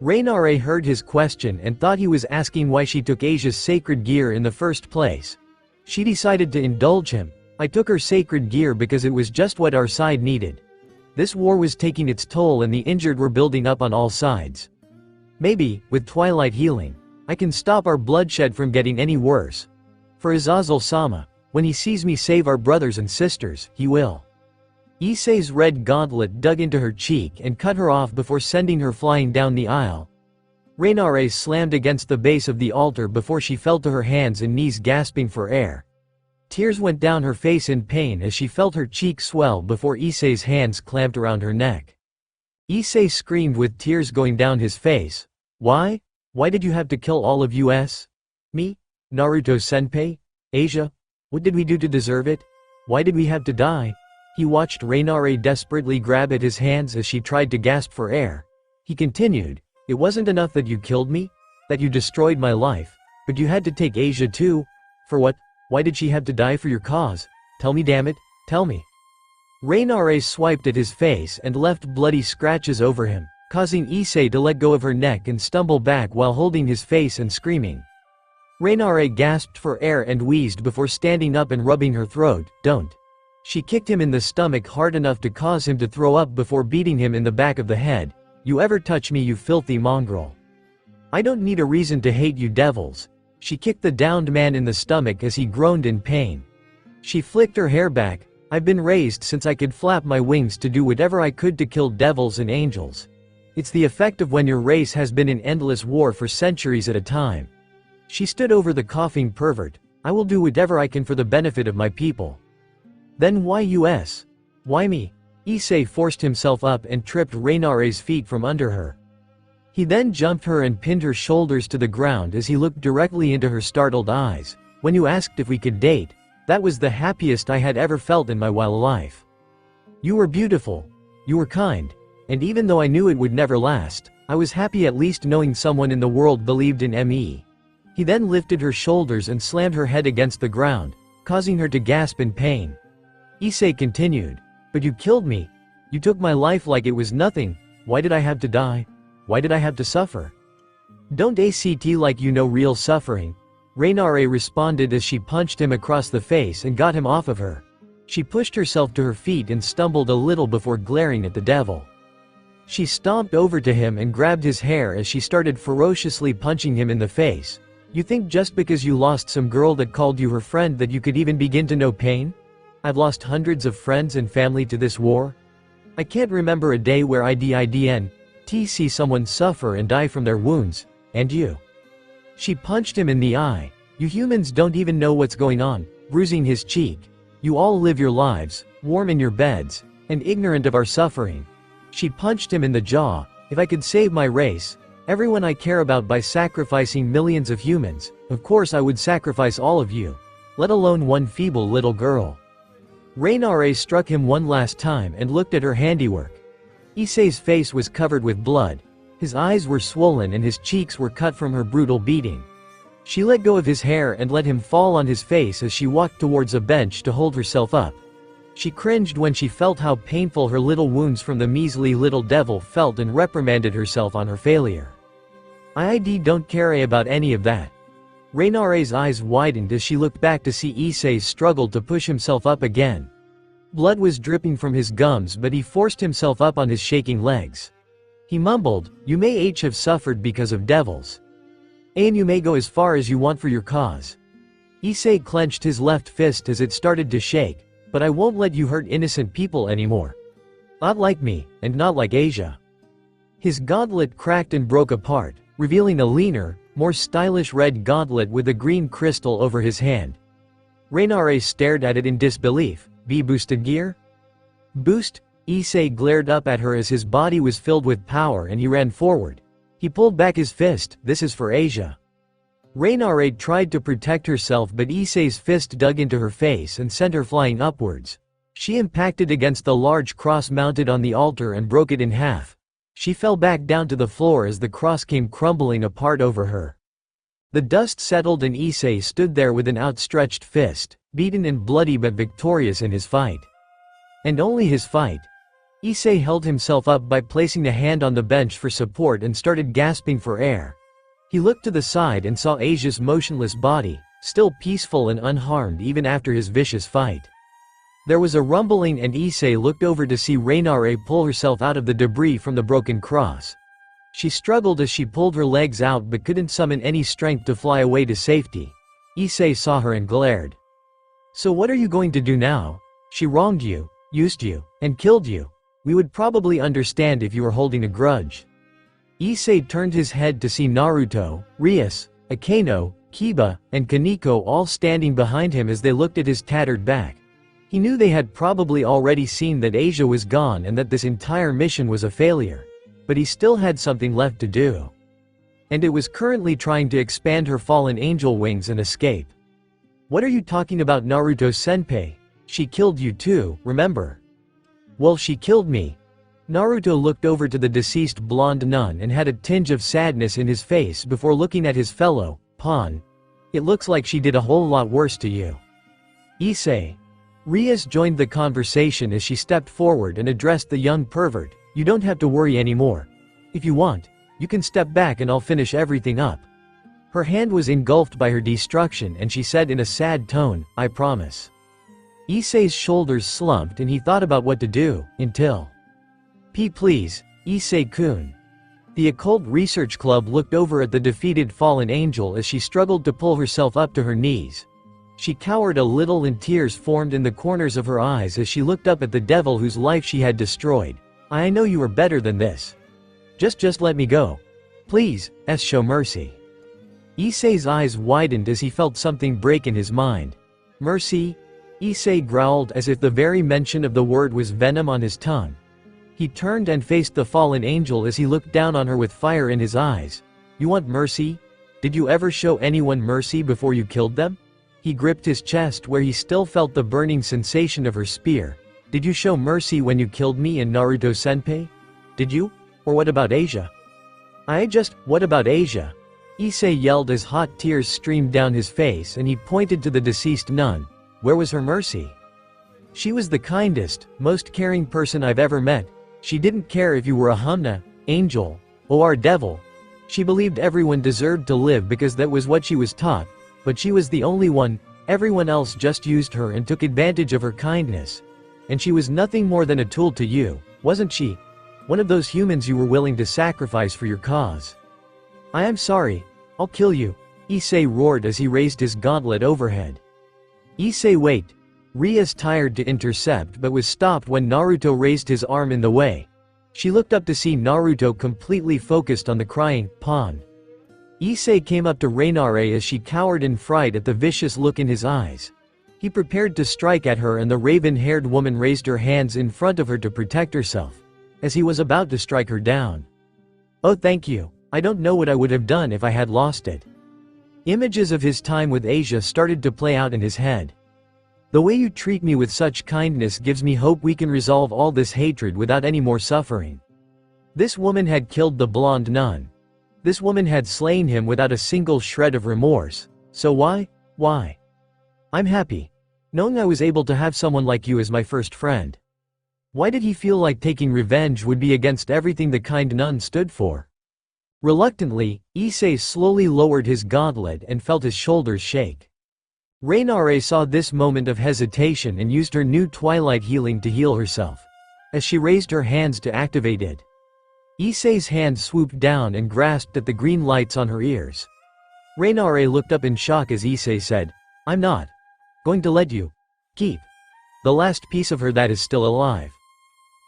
Rainare heard his question and thought he was asking why she took Asia's sacred gear in the first place. She decided to indulge him. I took her sacred gear because it was just what our side needed. This war was taking its toll and the injured were building up on all sides. Maybe, with Twilight healing, I can stop our bloodshed from getting any worse. For Azazel-sama, when he sees me save our brothers and sisters, he will. Issei's red gauntlet dug into her cheek and cut her off before sending her flying down the aisle. Rainare slammed against the base of the altar before she fell to her hands and knees gasping for air. Tears went down her face in pain as she felt her cheek swell before Issei's hands clamped around her neck. Issei screamed with tears going down his face. Why? Why did you have to kill all of us? Me? Naruto-senpai? Asia? What did we do to deserve it? Why did we have to die? He watched Rainare desperately grab at his hands as she tried to gasp for air. He continued, it wasn't enough that you killed me? That you destroyed my life? But you had to take Asia too? For what? Why did she have to die for your cause? Tell me, damn it, tell me. Rainare swiped at his face and left bloody scratches over him, causing Issei to let go of her neck and stumble back while holding his face and screaming. Rainare gasped for air and wheezed before standing up and rubbing her throat. Don't. She kicked him in the stomach hard enough to cause him to throw up before beating him in the back of the head. You ever touch me, you filthy mongrel. I don't need a reason to hate you devils. She kicked the downed man in the stomach as he groaned in pain. She flicked her hair back. I've been raised since I could flap my wings to do whatever I could to kill devils and angels. It's the effect of when your race has been in endless war for centuries at a time. She stood over the coughing pervert. I will do whatever I can for the benefit of my people. Then why us? Why me? Issei forced himself up and tripped Rainare's feet from under her. He then jumped her and pinned her shoulders to the ground as he looked directly into her startled eyes. When you asked if we could date, that was the happiest I had ever felt in my wild life. You were beautiful. You were kind. And even though I knew it would never last, I was happy at least knowing someone in the world believed in me. He then lifted her shoulders and slammed her head against the ground, causing her to gasp in pain. Issei continued, but you killed me. You took my life like it was nothing. Why did I have to die? Why did I have to suffer? Don't act like you know real suffering. Rainare responded as she punched him across the face and got him off of her. She pushed herself to her feet and stumbled a little before glaring at the devil. She stomped over to him and grabbed his hair as she started ferociously punching him in the face. You think just because you lost some girl that called you her friend that you could even begin to know pain? I've lost hundreds of friends and family to this war. I can't remember a day where I didn't see someone suffer and die from their wounds, and you. She punched him in the eye. You humans don't even know what's going on, bruising his cheek. You all live your lives, warm in your beds, and ignorant of our suffering. She punched him in the jaw. If I could save my race, everyone I care about by sacrificing millions of humans, of course I would sacrifice all of you, let alone one feeble little girl. Rainare struck him one last time and looked at her handiwork. Issei's face was covered with blood. His eyes were swollen and his cheeks were cut from her brutal beating. She let go of his hair and let him fall on his face as she walked towards a bench to hold herself up. She cringed when she felt how painful her little wounds from the measly little devil felt and reprimanded herself on her failure. I don't care about any of that. Rainare's eyes widened as she looked back to see Issei struggle to push himself up again. Blood was dripping from his gums, but he forced himself up on his shaking legs. He mumbled, you may have suffered because of devils. And you may go as far as you want for your cause. Issei clenched his left fist as it started to shake, but I won't let you hurt innocent people anymore. Not like me, and not like Asia. His gauntlet cracked and broke apart, revealing a leaner, more stylish red gauntlet with a green crystal over his hand. Rainare stared at it in disbelief. Boosted gear? Boost? Issei glared up at her as his body was filled with power and he ran forward. He pulled back his fist. This is for Asia. Rainare tried to protect herself, but Issei's fist dug into her face and sent her flying upwards. She impacted against the large cross mounted on the altar and broke it in half. She fell back down to the floor as the cross came crumbling apart over her. The dust settled and Issei stood there with an outstretched fist, beaten and bloody but victorious in his fight. And only his fight. Issei held himself up by placing a hand on the bench for support and started gasping for air. He looked to the side and saw Asia's motionless body, still peaceful and unharmed even after his vicious fight. There was a rumbling and Issei looked over to see Rainare pull herself out of the debris from the broken cross. She struggled as she pulled her legs out but couldn't summon any strength to fly away to safety. Issei saw her and glared. So what are you going to do now? She wronged you, used you, and killed you. We would probably understand if you were holding a grudge. Issei turned his head to see Naruto, Rias, Akeno, Kiba, and Kaneko all standing behind him as they looked at his tattered back. He knew they had probably already seen that Asia was gone and that this entire mission was a failure. But he still had something left to do. And it was currently trying to expand her fallen angel wings and escape. What are you talking about, Naruto-senpai? She killed you too, remember? Well, she killed me. Naruto looked over to the deceased blonde nun and had a tinge of sadness in his face before looking at his fellow pawn. It looks like she did a whole lot worse to you. Issei. Rias joined the conversation as she stepped forward and addressed the young pervert. You don't have to worry anymore. If you want, you can step back and I'll finish everything up. Her hand was engulfed by her destruction and she said in a sad tone, I promise. Issei's shoulders slumped and he thought about what to do, until. Please, Issei-kun. The Occult Research Club looked over at the defeated fallen angel as she struggled to pull herself up to her knees. She cowered a little and tears formed in the corners of her eyes as she looked up at the devil whose life she had destroyed. I know you are better than this. Just let me go. Please, show mercy. Issei's eyes widened as he felt something break in his mind. Mercy? Issei growled as if the very mention of the word was venom on his tongue. He turned and faced the fallen angel as he looked down on her with fire in his eyes. You want mercy? Did you ever show anyone mercy before you killed them? He gripped his chest where he still felt the burning sensation of her spear. Did you show mercy when you killed me and Naruto-senpai? Did you? Or what about Asia? What about Asia? Issei yelled as hot tears streamed down his face and he pointed to the deceased nun. Where was her mercy? She was the kindest, most caring person I've ever met. She didn't care if you were a Humna, angel, or devil. She believed everyone deserved to live because that was what she was taught, but she was the only one. Everyone else just used her and took advantage of her kindness. And she was nothing more than a tool to you, wasn't she? One of those humans you were willing to sacrifice for your cause. I am sorry. I'll kill you, Issei roared as he raised his gauntlet overhead. Issei wait. Rias tired to intercept but was stopped when Naruto raised his arm in the way. She looked up to see Naruto completely focused on the crying pawn. Issei came up to Rainare as she cowered in fright at the vicious look in his eyes. He prepared to strike at her and the raven-haired woman raised her hands in front of her to protect herself. As he was about to strike her down. Oh thank you, I don't know what I would have done if I had lost it. Images of his time with Asia started to play out in his head. The way you treat me with such kindness gives me hope we can resolve all this hatred without any more suffering. This woman had killed the blonde nun. This woman had slain him without a single shred of remorse. So why? I'm happy. Knowing I was able to have someone like you as my first friend. Why did he feel like taking revenge would be against everything the kind nun stood for? Reluctantly, Issei slowly lowered his gauntlet and felt his shoulders shake. Rainare saw this moment of hesitation and used her new twilight healing to heal herself. As she raised her hands to activate it, Issei's hand swooped down and grasped at the green lights on her ears. Rainare looked up in shock as Issei said, I'm not going to let you keep the last piece of her that is still alive.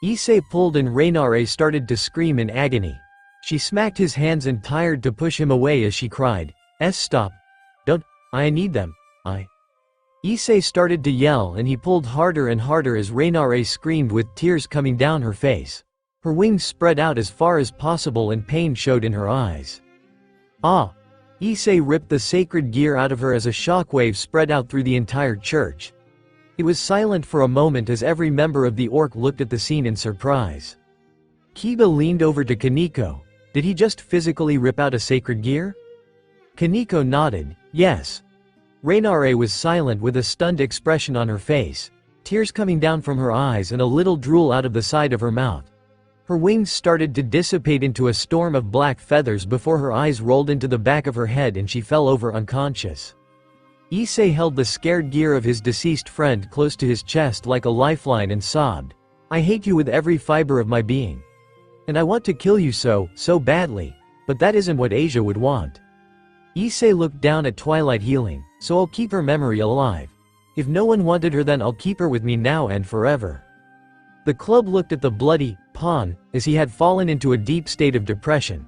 Issei pulled and Rainare started to scream in agony. She smacked his hands and tired to push him away as she cried, stop. Don't, I need them. Issei started to yell and he pulled harder and harder as Rainare screamed with tears coming down her face. Her wings spread out as far as possible and pain showed in her eyes. Issei ripped the sacred gear out of her as a shockwave spread out through the entire church. It was silent for a moment as every member of the orc looked at the scene in surprise. Kiba leaned over to Kaneko. Did he just physically rip out a sacred gear? Kaneko nodded, yes. Rainare was silent with a stunned expression on her face, tears coming down from her eyes and a little drool out of the side of her mouth. Her wings started to dissipate into a storm of black feathers before her eyes rolled into the back of her head and she fell over unconscious. Issei held the scared gear of his deceased friend close to his chest like a lifeline and sobbed. I hate you with every fiber of my being. And I want to kill you so badly, but that isn't what Asia would want. Issei looked down at Twilight Healing, so I'll keep her memory alive. If no one wanted her then I'll keep her with me now and forever. The club looked at the bloody pawn as he had fallen into a deep state of depression.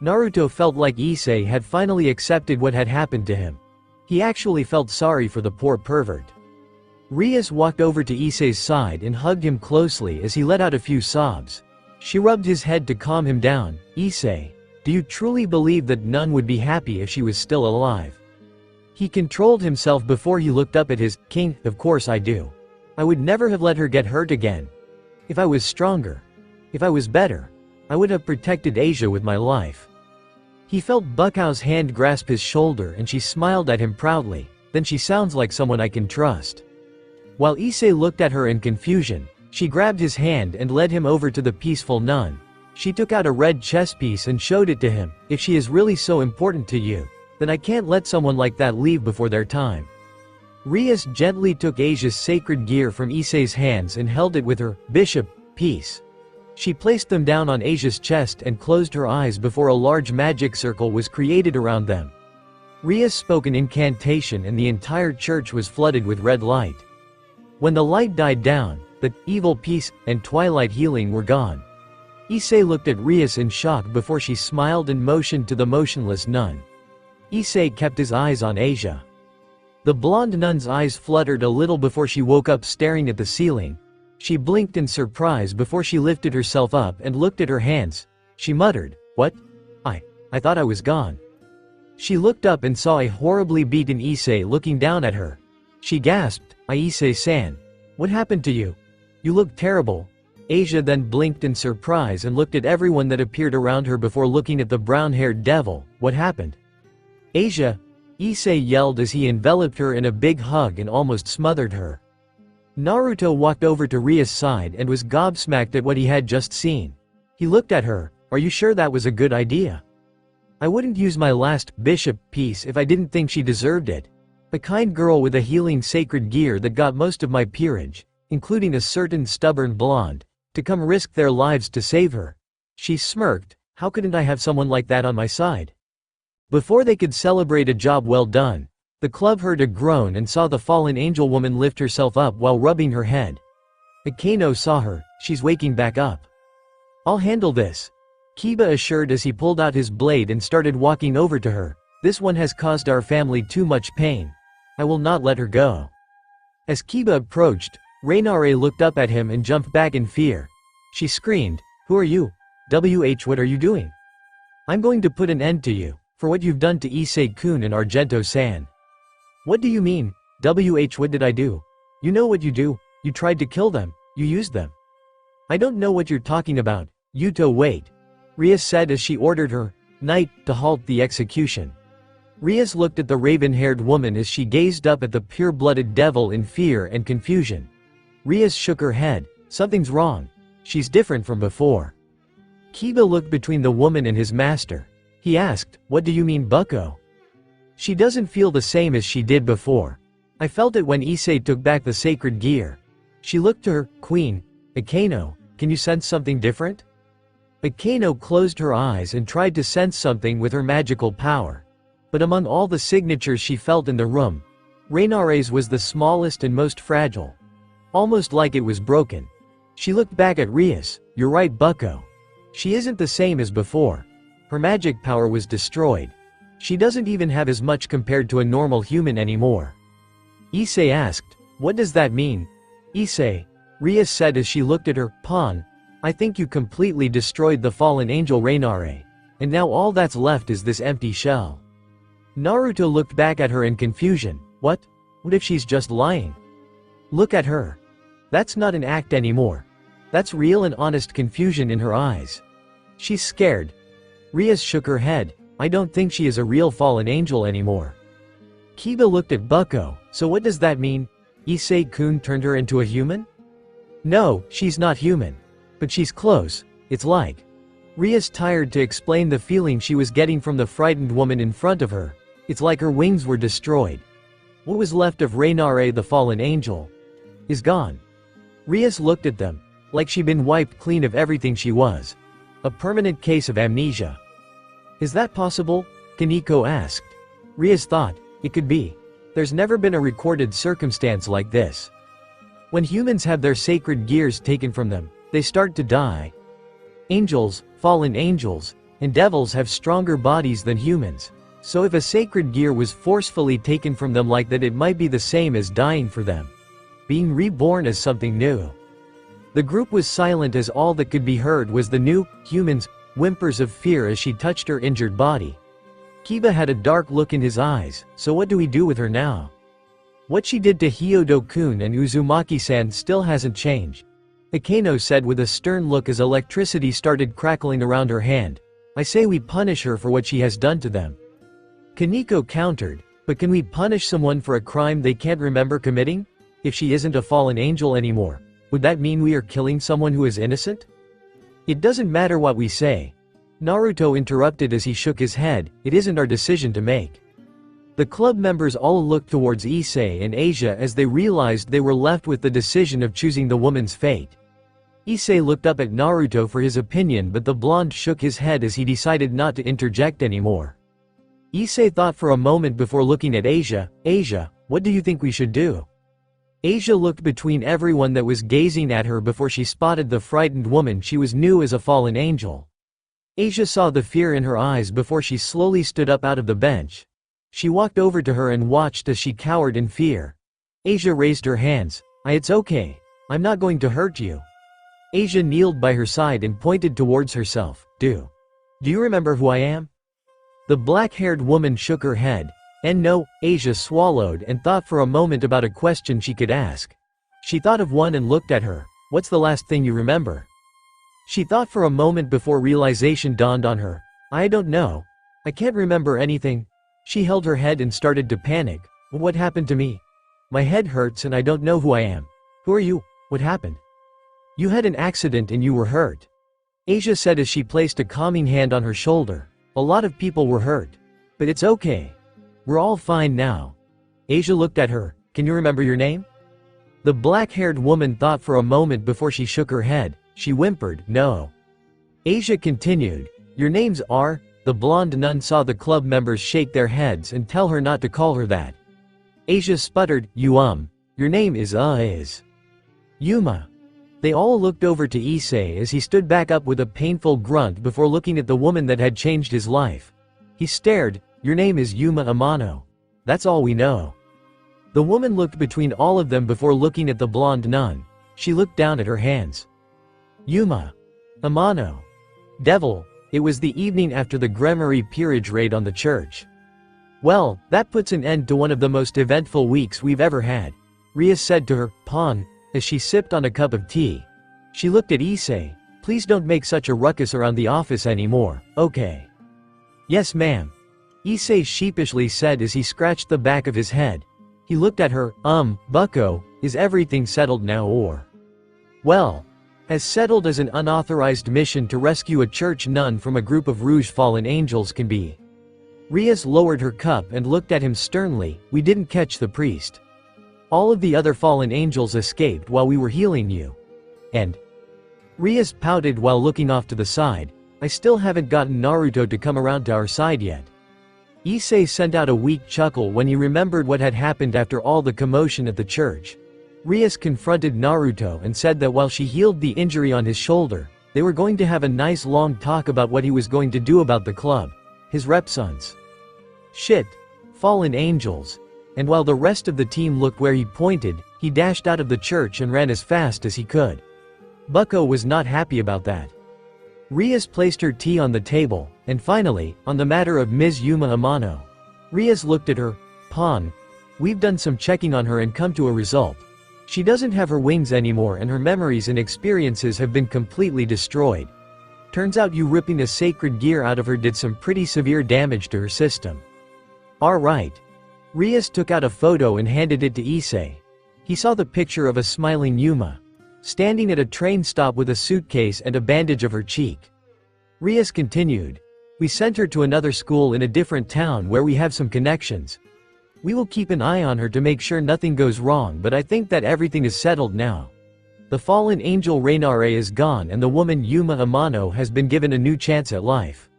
Naruto felt like Issei had finally accepted what had happened to him. He actually felt sorry for the poor pervert. Rias walked over to Issei's side and hugged him closely as he let out a few sobs. She rubbed his head to calm him down. Issei, do you truly believe that Nun would be happy if she was still alive? He controlled himself before he looked up at his king. Of course I do. I would never have let her get hurt again. If I was stronger, if I was better, I would have protected Asia with my life. He felt Buckow's hand grasp his shoulder and she smiled at him proudly. Then she sounds like someone I can trust. While Issei looked at her in confusion, she grabbed his hand and led him over to the peaceful nun. She took out a red chess piece and showed it to him. If she is really so important to you, then I can't let someone like that leave before their time. Rias gently took Asia's sacred gear from Issei's hands and held it with her bishop piece. She placed them down on Asia's chest and closed her eyes before a large magic circle was created around them. Rias spoke an incantation and the entire church was flooded with red light. When the light died down, the evil peace and twilight healing were gone. Issei looked at Rias in shock before she smiled and motioned to the motionless nun. Issei kept his eyes on Asia. The blonde nun's eyes fluttered a little before she woke up staring at the ceiling. She blinked in surprise before she lifted herself up and looked at her hands. She muttered, "What? I thought I was gone." She looked up and saw a horribly beaten Issei looking down at her. She gasped, "Issei-san, what happened to you? You look terrible." Asia then blinked in surprise and looked at everyone that appeared around her before looking at the brown-haired devil. "What happened?" "Asia!" Issei yelled as he enveloped her in a big hug and almost smothered her. Naruto walked over to Ria's side and was gobsmacked at what he had just seen. He looked at her. "Are you sure that was a good idea?" "I wouldn't use my last bishop piece if I didn't think she deserved it. A kind girl with a healing sacred gear that got most of my peerage, including a certain stubborn blonde, to come risk their lives to save her." She smirked. "How couldn't I have someone like that on my side?" Before they could celebrate a job well done, the club heard a groan and saw the fallen angel woman lift herself up while rubbing her head. Akeno saw her. "She's waking back up." "I'll handle this," Kiba assured as he pulled out his blade and started walking over to her. "This one has caused our family too much pain. I will not let her go." As Kiba approached, Rainare looked up at him and jumped back in fear. She screamed, "Who are you? What are you doing? I'm going to put an end to you, for what you've done to Issei-kun and Argento-san." "What do you mean? What did I do?" "You know what you do. You tried to kill them. You used them." "I don't know what you're talking about. Yuto, wait," Rias said as she ordered her knight to halt the execution. Rias looked at the raven-haired woman as she gazed up at the pure-blooded devil in fear and confusion. Rias shook her head. "Something's wrong. She's different from before." Kiba looked between the woman and his master. He asked, "What do you mean, Bucko?" "She doesn't feel the same as she did before. I felt it when Issei took back the sacred gear." She looked to her queen. "Akeno, can you sense something different?" Akeno closed her eyes and tried to sense something with her magical power. But among all the signatures she felt in the room, Rainare's was the smallest and most fragile. Almost like it was broken. She looked back at Rias. "You're right, Bucko. She isn't the same as before. Her magic power was destroyed. She doesn't even have as much compared to a normal human anymore." Issei asked, "What does that mean?" "Issei," Rias said as she looked at her pawn, "I think you completely destroyed the fallen angel Rainare. And now all that's left is this empty shell." Naruto looked back at her in confusion. What if she's just lying? Look at her. That's not an act anymore. That's real and honest confusion in her eyes. She's scared. Rias shook her head. "I don't think she is a real fallen angel anymore." Kiba looked at Bucko. "So what does that mean? Issei-kun turned her into a human?" "No, she's not human. But she's close. It's like..." Rias tired to explain the feeling she was getting from the frightened woman in front of her. It's like her wings were destroyed. What was left of Rainare the fallen angel is gone. Rias looked at them, like she'd been wiped clean of everything she was. A permanent case of amnesia. "Is that possible?" Kaneko asked. Rias thought, it could be. There's never been a recorded circumstance like this. When humans have their sacred gears taken from them, they start to die. Angels, fallen angels, and devils have stronger bodies than humans. So if a sacred gear was forcefully taken from them like that, it might be the same as dying for them. being reborn as something new. The group was silent as all that could be heard was the new, human's, whimpers of fear as she touched her injured body. Kiba had a dark look in his eyes, so what do we do with her now? What she did to Hyodo-kun and Uzumaki-san still hasn't changed. Akeno said with a stern look as electricity started crackling around her hand. I say we punish her for what she has done to them. Kaneko countered, but can we punish someone for a crime they can't remember committing? If she isn't a fallen angel anymore, would that mean we are killing someone who is innocent? It doesn't matter what we say. Naruto interrupted as he shook his head, it isn't our decision to make. The club members all looked towards Issei and Asia as they realized they were left with the decision of choosing the woman's fate. Issei looked up at Naruto for his opinion, but the blonde shook his head as he decided not to interject anymore. Issei thought for a moment before looking at Asia. Asia, what do you think we should do? Asia looked between everyone that was gazing at her before she spotted the frightened woman she was knew as a fallen angel. Asia saw the fear in her eyes before she slowly stood up out of the bench. She walked over to her and watched as she cowered in fear. Asia raised her hands. It's okay. I'm not going to hurt you. Asia kneeled by her side and pointed towards herself. Do you remember who I am? The black-haired woman shook her head. And no, Asia swallowed and thought for a moment about a question she could ask. She thought of one and looked at her. What's the last thing you remember? She thought for a moment before realization dawned on her. I don't know. I can't remember anything. She held her head and started to panic. What happened to me? My head hurts and I don't know who I am. Who are you? What happened? You had an accident and you were hurt. Asia said as she placed a calming hand on her shoulder. A lot of people were hurt. But it's okay. We're all fine now. Asia looked at her. Can you remember your name? The black-haired woman thought for a moment before she shook her head. She whimpered, no. Asia continued. Your names are? The blonde nun saw the club members shake their heads and tell her not to call her that. Asia sputtered, your name is Yuma. They all looked over to Issei as he stood back up with a painful grunt before looking at the woman that had changed his life. He stared, your name is Yuma Amano. That's all we know. The woman looked between all of them before looking at the blonde nun. She looked down at her hands. Yuma Amano. Devil. It was the evening after the Gremory peerage raid on the church. Well, that puts an end to one of the most eventful weeks we've ever had, Ria said to her, pawn, as she sipped on a cup of tea. She looked at Issei. Please don't make such a ruckus around the office anymore, okay? Yes ma'am. Issei sheepishly said as he scratched the back of his head. He looked at her, bucko, is everything settled now or? Well, as settled as an unauthorized mission to rescue a church nun from a group of Rouge fallen angels can be. Rias lowered her cup and looked at him sternly. We didn't catch the priest. All of the other fallen angels escaped while we were healing you. And Rias pouted while looking off to the side. I still haven't gotten Naruto to come around to our side yet. Issei sent out a weak chuckle when he remembered what had happened after all the commotion at the church. Rias confronted Naruto and said that while she healed the injury on his shoulder, they were going to have a nice long talk about what he was going to do about the club. His repsons. Shit. Fallen angels. And while the rest of the team looked where he pointed, he dashed out of the church and ran as fast as he could. Bucko was not happy about that. Rias placed her tea on the table, and finally, on the matter of Ms. Yuma Amano. Rias looked at her. Pawn. We've done some checking on her and come to a result. She doesn't have her wings anymore and her memories and experiences have been completely destroyed. Turns out you ripping the sacred gear out of her did some pretty severe damage to her system. Alright. Rias took out a photo and handed it to Issei. He saw the picture of a smiling Yuma, standing at a train stop with a suitcase and a bandage of her cheek. Rias continued. We sent her to another school in a different town where we have some connections. We will keep an eye on her to make sure nothing goes wrong, but I think that everything is settled now. The fallen angel Rainare is gone and the woman Yuma Amano has been given a new chance at life.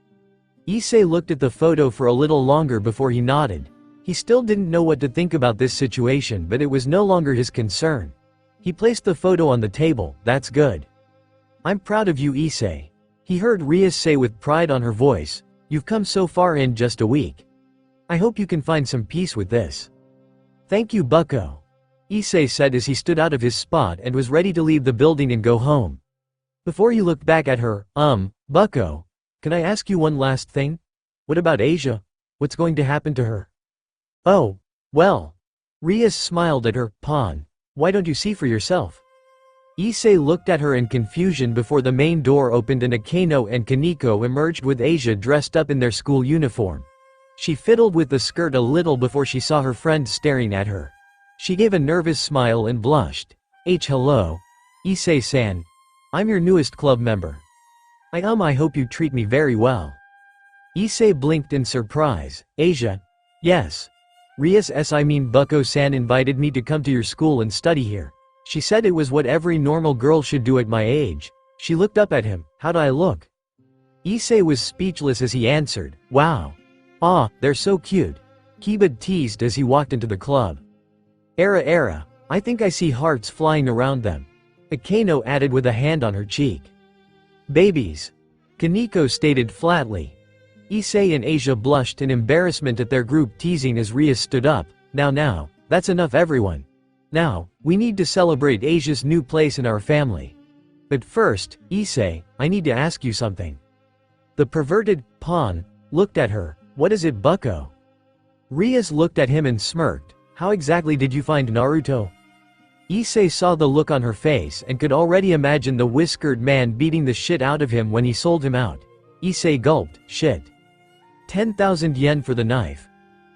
Issei looked at the photo for a little longer before he nodded. He still didn't know what to think about this situation, but it was no longer his concern. He placed the photo on the table. That's good. I'm proud of you, Issei. He heard Rias say with pride on her voice. You've come so far in just a week. I hope you can find some peace with this. Thank you, bucko. Issei said as he stood out of his spot and was ready to leave the building and go home. Before he looked back at her, Bucko, can I ask you one last thing? What about Asia? What's going to happen to her? Oh, well. Rias smiled at her, Pawn. Why don't you see for yourself? Issei looked at her in confusion before the main door opened and Akeno and Kaneko emerged with Asia dressed up in their school uniform. She fiddled with the skirt a little before she saw her friend staring at her. She gave a nervous smile and blushed. Hello. Issei-san. I'm your newest club member. I hope you treat me very well. Issei blinked in surprise. Asia? Yes. Rias Bucko-san invited me to come to your school and study here. She said it was what every normal girl should do at my age. She looked up at him. How'd I look? Issei was speechless as he answered, wow. Ah, they're so cute. Kiba teased as he walked into the club. Era, I think I see hearts flying around them. Akeno added with a hand on her cheek. Babies. Kaneko stated flatly. Issei and Asia blushed in embarrassment at their group teasing as Rias stood up. Now, that's enough everyone. Now, we need to celebrate Asia's new place in our family. But first, Issei, I need to ask you something. The perverted Pawn looked at her. What is it, Bucko? Rias looked at him and smirked. How exactly did you find Naruto? Issei saw the look on her face and could already imagine the whiskered man beating the shit out of him when he sold him out. Issei gulped. Shit. 10,000 yen for the knife.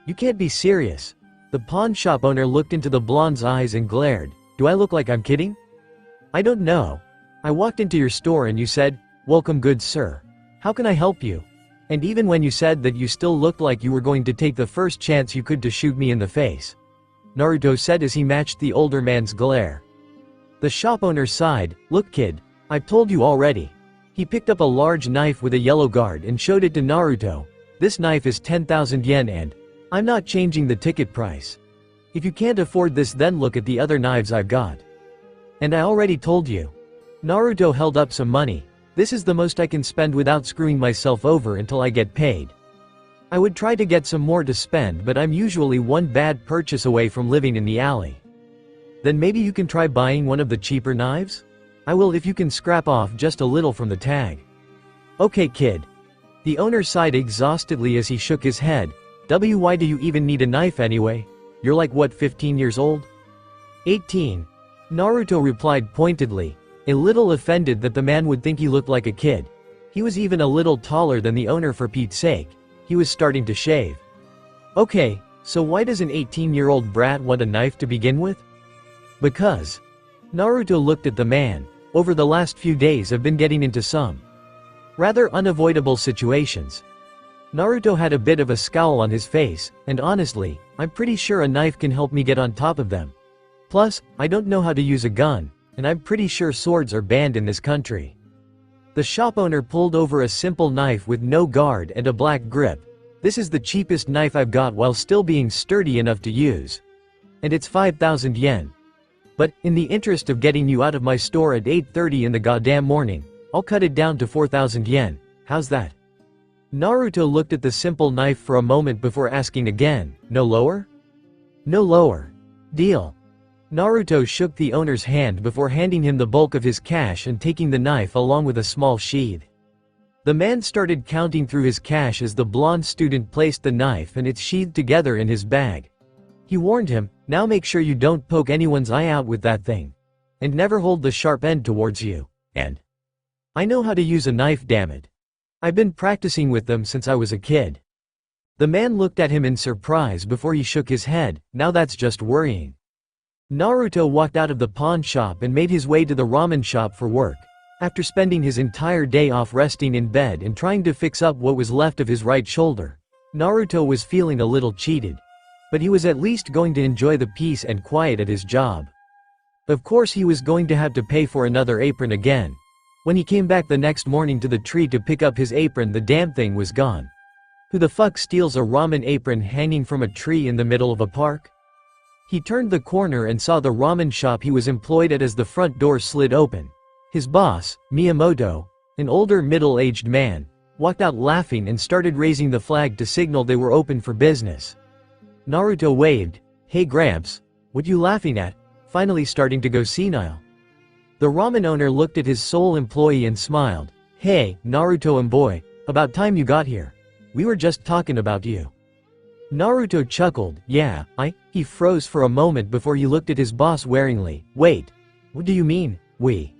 You can't be serious. The pawn shop owner looked into the blonde's eyes and glared. Do I look like I'm kidding? I don't know. I walked into your store and you said, welcome good sir. How can I help you? And even when you said that, you still looked like you were going to take the first chance you could to shoot me in the face. Naruto said as he matched the older man's glare. The shop owner sighed. Look kid, I've told you already. He picked up a large knife with a yellow guard and showed it to Naruto. This knife is 10,000 yen and I'm not changing the ticket price. If you can't afford this, then look at the other knives I've got. And I already told you. Naruto held up some money. This is the most I can spend without screwing myself over until I get paid. I would try to get some more to spend, but I'm usually one bad purchase away from living in the alley. Then maybe you can try buying one of the cheaper knives? I will if you can scrap off just a little from the tag. Okay kid. The owner sighed exhaustedly as he shook his head. Why do you even need a knife anyway? You're like what, 15 years old? 18. Naruto replied pointedly, a little offended that the man would think he looked like a kid. He was even a little taller than the owner for Pete's sake. He was starting to shave. Okay, so why does an 18-year-old brat want a knife to begin with? Because. Naruto looked at the man. Over the last few days I've been getting into some rather unavoidable situations. Naruto had a bit of a scowl on his face, and honestly, I'm pretty sure a knife can help me get on top of them. Plus, I don't know how to use a gun, and I'm pretty sure swords are banned in this country. The shop owner pulled over a simple knife with no guard and a black grip. This is the cheapest knife I've got while still being sturdy enough to use. And it's 5,000 yen. But, in the interest of getting you out of my store at 8:30 in the goddamn morning, I'll cut it down to 4,000 yen. How's that? Naruto looked at the simple knife for a moment before asking again, no lower? No lower. Deal. Naruto shook the owner's hand before handing him the bulk of his cash and taking the knife along with a small sheath. The man started counting through his cash as the blonde student placed the knife and its sheath together in his bag. He warned him, now make sure you don't poke anyone's eye out with that thing. And never hold the sharp end towards you. And I know how to use a knife, damn it. I've been practicing with them since I was a kid. The man looked at him in surprise before he shook his head. Now that's just worrying. Naruto walked out of the pawn shop and made his way to the ramen shop for work. After spending his entire day off resting in bed and trying to fix up what was left of his right shoulder, Naruto was feeling a little cheated. But he was at least going to enjoy the peace and quiet at his job. Of course he was going to have to pay for another apron again. When he came back the next morning to the tree to pick up his apron, the damn thing was gone. Who the fuck steals a ramen apron hanging from a tree in the middle of a park? He turned the corner and saw the ramen shop he was employed at as the front door slid open. His boss, Miyamoto, an older middle-aged man, walked out laughing and started raising the flag to signal they were open for business. Naruto waved. Hey Gramps, what you laughing at? finally starting to go senile. The ramen owner looked at his sole employee and smiled. Hey, Naruto boy, about time you got here. We were just talking about you. Naruto chuckled. Yeah, He froze for a moment before he looked at his boss waringly. Wait. What do you mean, we?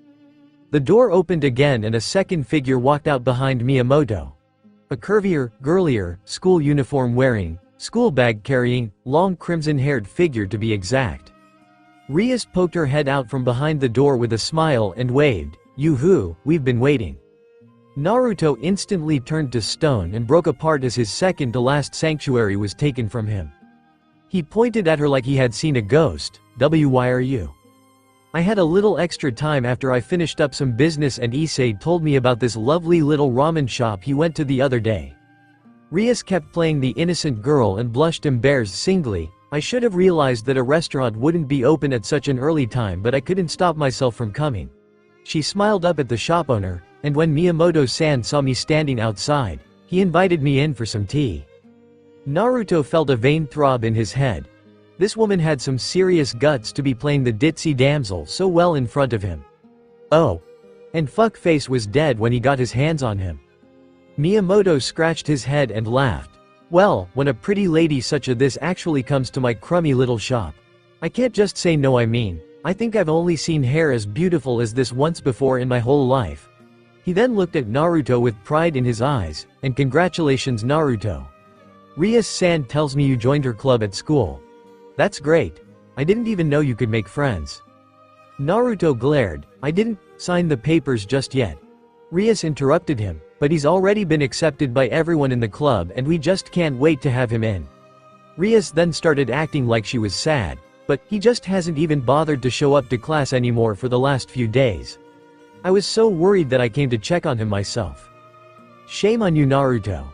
The door opened again and a second figure walked out behind Miyamoto. A curvier, girlier, school uniform wearing, school bag carrying, long crimson-haired figure to be exact. Rias poked her head out from behind the door with a smile and waved. Yoo-hoo, we've been waiting. Naruto instantly turned to stone and broke apart as his second-to-last sanctuary was taken from him. He pointed at her like he had seen a ghost. Why are you? I had a little extra time after I finished up some business and Issei told me about this lovely little ramen shop he went to the other day. Rias kept playing the innocent girl and blushed embarrassed singly. I should have realized that a restaurant wouldn't be open at such an early time, but I couldn't stop myself from coming. She smiled up at the shop owner, and when Miyamoto-san saw me standing outside, he invited me in for some tea. Naruto felt a vain throb in his head. This woman had some serious guts to be playing the ditzy damsel so well in front of him. Oh. And fuckface was dead when he got his hands on him. Miyamoto scratched his head and laughed. Well, when a pretty lady such as this actually comes to my crummy little shop, I can't just say no. I think I've only seen hair as beautiful as this once before in my whole life. He then looked at Naruto with pride in his eyes, and congratulations Naruto. Rias-san tells me you joined her club at school. That's great. I didn't even know you could make friends. Naruto glared. I didn't sign the papers just yet. Rias interrupted him, but he's already been accepted by everyone in the club and we just can't wait to have him in. Rias then started acting like she was sad, but he just hasn't even bothered to show up to class anymore for the last few days. I was so worried that I came to check on him myself. Shame on you Naruto.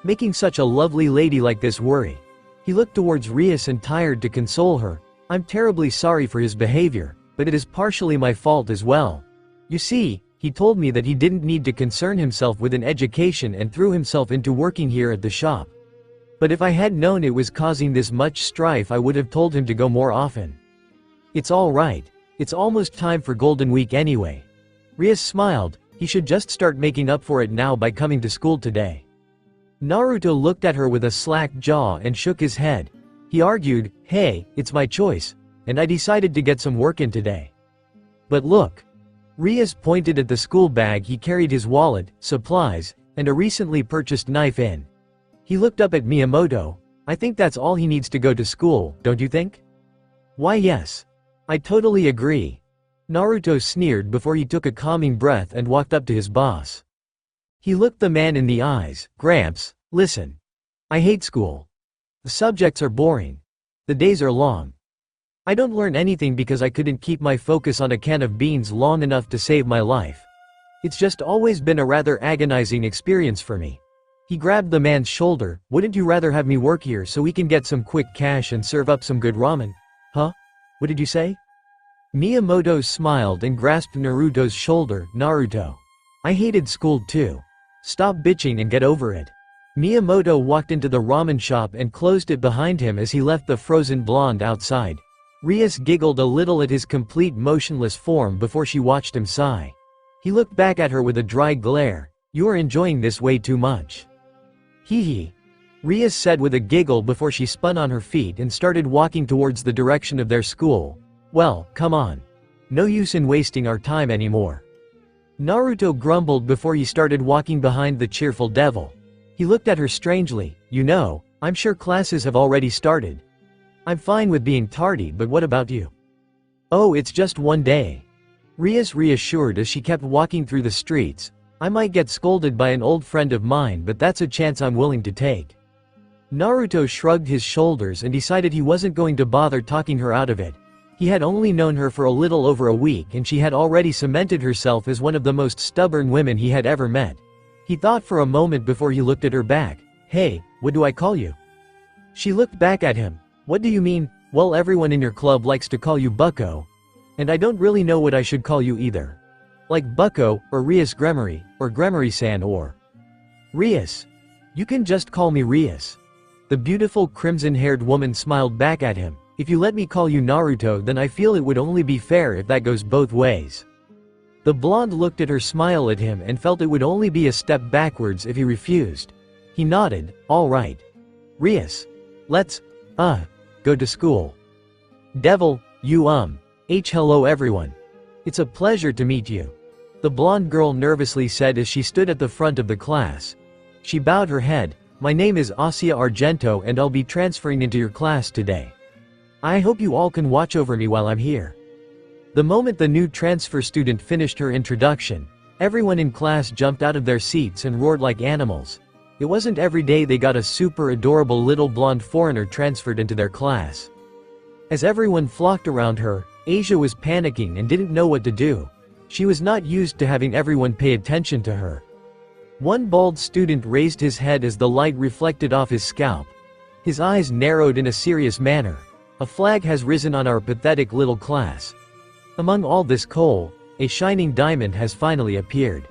Making such a lovely lady like this worry. He looked towards Rias and tried to console her. I'm terribly sorry for his behavior, but it is partially my fault as well. You see, he told me that he didn't need to concern himself with an education and threw himself into working here at the shop. But if I had known it was causing this much strife, I would have told him to go more often. It's all right. It's almost time for Golden Week anyway. Rias smiled. He should just start making up for it now by coming to school today. Naruto looked at her with a slack jaw and shook his head. He argued, hey, it's my choice, and I decided to get some work in today. But look. Rias pointed at the school bag he carried, his wallet, supplies, and a recently purchased knife in. He looked up at Miyamoto. I think that's all he needs to go to school, don't you think? Why yes. I totally agree. Naruto sneered before he took a calming breath and walked up to his boss. He looked the man in the eyes. Gramps, listen. I hate school. The subjects are boring. The days are long. I don't learn anything because I couldn't keep my focus on a can of beans long enough to save my life. It's just always been a rather agonizing experience for me. He grabbed the man's shoulder. Wouldn't you rather have me work here so we can get some quick cash and serve up some good ramen? Huh? What did you say? Miyamoto smiled and grasped Naruto's shoulder. Naruto. I hated school too. Stop bitching and get over it. Miyamoto walked into the ramen shop and closed it behind him as he left the frozen blonde outside. Rias giggled a little at his complete motionless form before she watched him sigh. He looked back at her with a dry glare. You are enjoying this way too much. Hee hee. Rias said with a giggle before she spun on her feet and started walking towards the direction of their school. Well, come on. No use in wasting our time anymore. Naruto grumbled before he started walking behind the cheerful devil. He looked at her strangely. You know, I'm sure classes have already started. I'm fine with being tardy, but what about you? Oh, it's just one day. Rias reassured as she kept walking through the streets. I might get scolded by an old friend of mine, but that's a chance I'm willing to take. Naruto shrugged his shoulders and decided he wasn't going to bother talking her out of it. He had only known her for a little over a week and she had already cemented herself as one of the most stubborn women he had ever met. He thought for a moment before he looked at her back. Hey, what do I call you? She looked back at him. What do you mean? Well, everyone in your club likes to call you Bucko. And I don't really know what I should call you either. Like Bucko, or Rias Gremory, or Gremory-san, or Rias. You can just call me Rias. The beautiful crimson-haired woman smiled back at him. If you let me call you Naruto, then I feel it would only be fair if that goes both ways. The blonde looked at her, smiled at him, and felt it would only be a step backwards if he refused. He nodded, all right. Rias. Let's, go to school. Devil, you hello everyone. It's a pleasure to meet you. The blonde girl nervously said as she stood at the front of the class. She bowed her head. My name is Asia Argento and I'll be transferring into your class today. I hope you all can watch over me while I'm here. The moment the new transfer student finished her introduction, everyone in class jumped out of their seats and roared like animals. It wasn't every day they got a super adorable little blonde foreigner transferred into their class. As everyone flocked around her, Asia was panicking and didn't know what to do. She was not used to having everyone pay attention to her. One bald student raised his head as the light reflected off his scalp. His eyes narrowed in a serious manner. A flag has risen on our pathetic little class. Among all this coal, a shining diamond has finally appeared.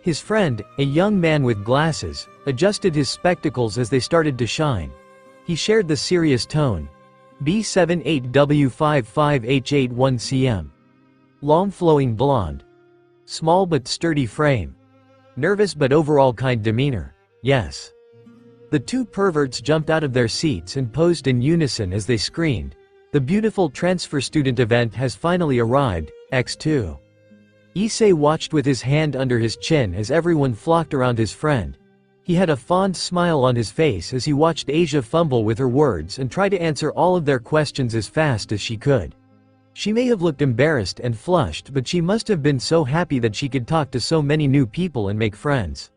His friend, a young man with glasses, adjusted his spectacles as they started to shine. He shared the serious tone. B78W55H81cm. Long flowing blonde. Small but sturdy frame. Nervous but overall kind demeanor. Yes. The two perverts jumped out of their seats and posed in unison as they screamed. The beautiful transfer student event has finally arrived, X2. Issei watched with his hand under his chin as everyone flocked around his friend. He had a fond smile on his face as he watched Asia fumble with her words and try to answer all of their questions as fast as she could. She may have looked embarrassed and flushed, but she must have been so happy that she could talk to so many new people and make friends.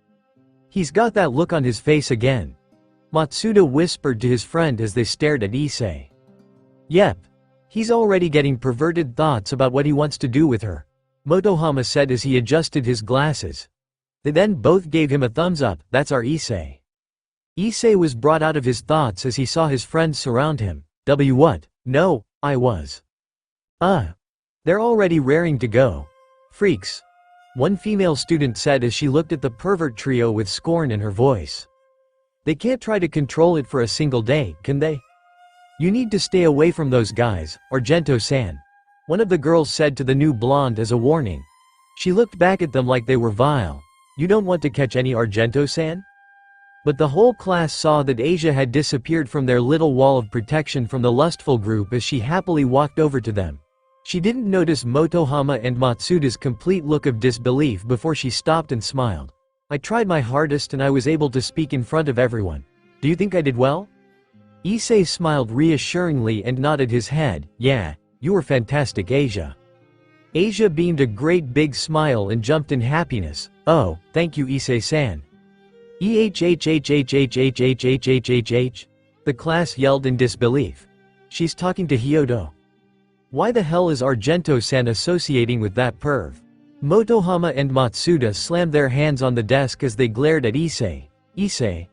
He's got that look on his face again. Matsuda whispered to his friend as they stared at Issei. Yep. He's already getting perverted thoughts about what he wants to do with her, Motohama said as he adjusted his glasses. They then both gave him a thumbs up. That's our Issei. Issei was brought out of his thoughts as he saw his friends surround him. What? No, I was. They're already raring to go. Freaks. One female student said as she looked at the pervert trio with scorn in her voice. They can't try to control it for a single day, can they? You need to stay away from those guys, Argento-san. One of the girls said to the new blonde as a warning. She looked back at them like they were vile. You don't want to catch any Argento-san? But the whole class saw that Asia had disappeared from their little wall of protection from the lustful group as she happily walked over to them. She didn't notice Motohama and Matsuda's complete look of disbelief before she stopped and smiled. I tried my hardest and I was able to speak in front of everyone. Do you think I did well? Issei smiled reassuringly and nodded his head. Yeah, you were fantastic, Asia. Asia beamed a great big smile and jumped in happiness. Oh, thank you, Issei-san. EHHHHHHHHHH. The class yelled in disbelief. She's talking to Hyodo. Why the hell is Argento-san associating with that perv? Motohama and Matsuda slammed their hands on the desk as they glared at Issei. Issei?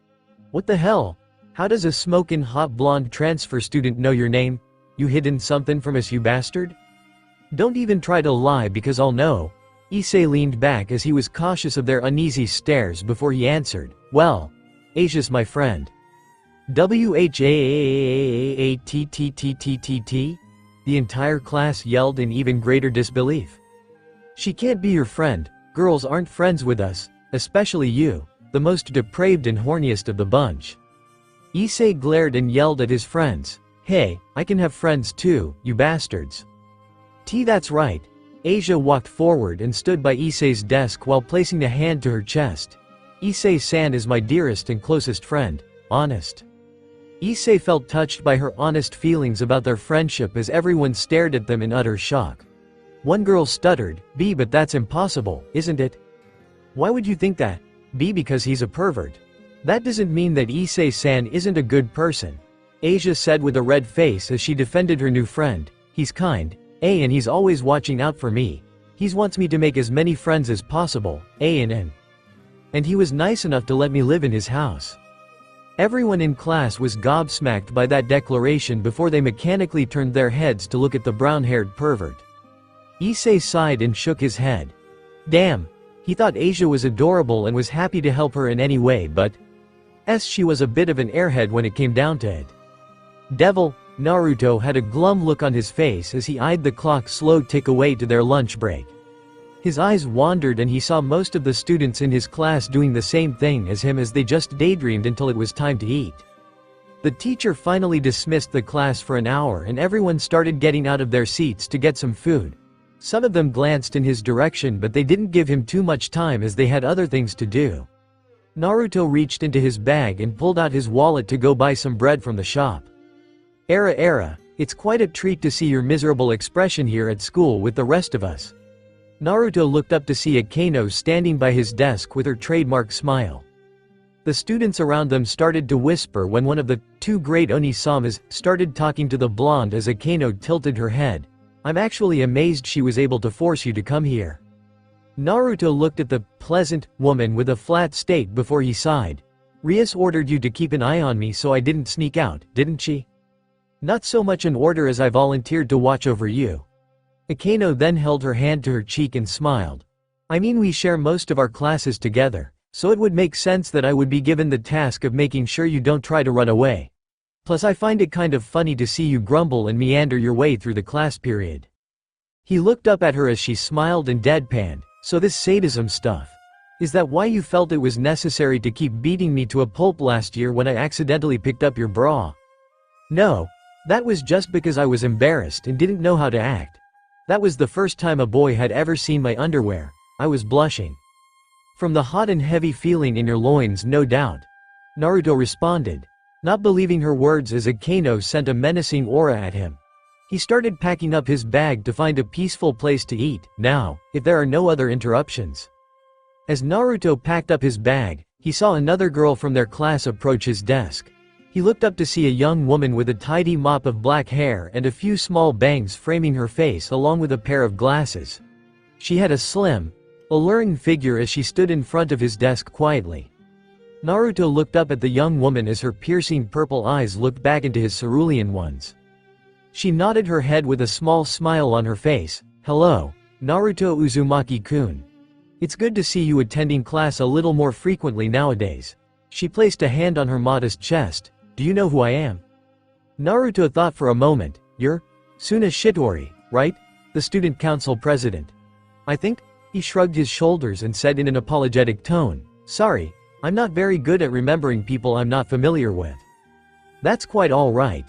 What the hell? How does a smokin' hot blonde transfer student know your name? You hidden something from us, you bastard? Don't even try to lie because I'll know. Issei leaned back as he was cautious of their uneasy stares before he answered. Well, Asia's my friend. WHAAAAAATTTTTT? The entire class yelled in even greater disbelief. She can't be your friend. Girls aren't friends with us, especially you, the most depraved and horniest of the bunch. Issei glared and yelled at his friends. Hey, I can have friends too, you bastards. That's right. Asia walked forward and stood by Issei's desk while placing a hand to her chest. Issei-san is my dearest and closest friend, honest. Issei felt touched by her honest feelings about their friendship as everyone stared at them in utter shock. One girl stuttered, but that's impossible, isn't it? Why would you think that? Because he's a pervert. That doesn't mean that Issei-san isn't a good person. Asia said with a red face as she defended her new friend. He's kind, and he's always watching out for me. He wants me to make as many friends as possible, and he was nice enough to let me live in his house. Everyone in class was gobsmacked by that declaration before they mechanically turned their heads to look at the brown-haired pervert. Issei sighed and shook his head. Damn, he thought Asia was adorable and was happy to help her in any way, but she was a bit of an airhead when it came down to it. Devil, Naruto had a glum look on his face as he eyed the clock's slow tick away to their lunch break. His eyes wandered and he saw most of the students in his class doing the same thing as him as they just daydreamed until it was time to eat. The teacher finally dismissed the class for an hour and everyone started getting out of their seats to get some food. Some of them glanced in his direction but they didn't give him too much time as they had other things to do. Naruto reached into his bag and pulled out his wallet to go buy some bread from the shop. Era, it's quite a treat to see your miserable expression here at school with the rest of us. Naruto looked up to see Akano standing by his desk with her trademark smile. The students around them started to whisper when one of the two great Onisamas started talking to the blonde as Akano tilted her head. I'm actually amazed she was able to force you to come here. Naruto looked at the pleasant woman with a flat state before he sighed. Rias ordered you to keep an eye on me so I didn't sneak out, didn't she? Not so much an order as I volunteered to watch over you. Akano then held her hand to her cheek and smiled. I mean, we share most of our classes together, so it would make sense that I would be given the task of making sure you don't try to run away. Plus I find it kind of funny to see you grumble and meander your way through the class period. He looked up at her as she smiled and deadpanned. So this sadism stuff. Is that why you felt it was necessary to keep beating me to a pulp last year when I accidentally picked up your bra? No. That was just because I was embarrassed and didn't know how to act. That was the first time a boy had ever seen my underwear. I was blushing. From the hot and heavy feeling in your loins, no doubt. Naruto responded, not believing her words as Akano sent a menacing aura at him. He started packing up his bag to find a peaceful place to eat, now, if there are no other interruptions. As Naruto packed up his bag, he saw another girl from their class approach his desk. He looked up to see a young woman with a tidy mop of black hair and a few small bangs framing her face along with a pair of glasses. She had a slim, alluring figure as she stood in front of his desk quietly. Naruto looked up at the young woman as her piercing purple eyes looked back into his cerulean ones. She nodded her head with a small smile on her face. Hello, Naruto Uzumaki-kun. It's good to see you attending class a little more frequently nowadays. She placed a hand on her modest chest. Do you know who I am? Naruto thought for a moment. You're Suna Shitori, right? The student council president. I think? He shrugged his shoulders and said in an apologetic tone. Sorry, I'm not very good at remembering people I'm not familiar with. That's quite all right.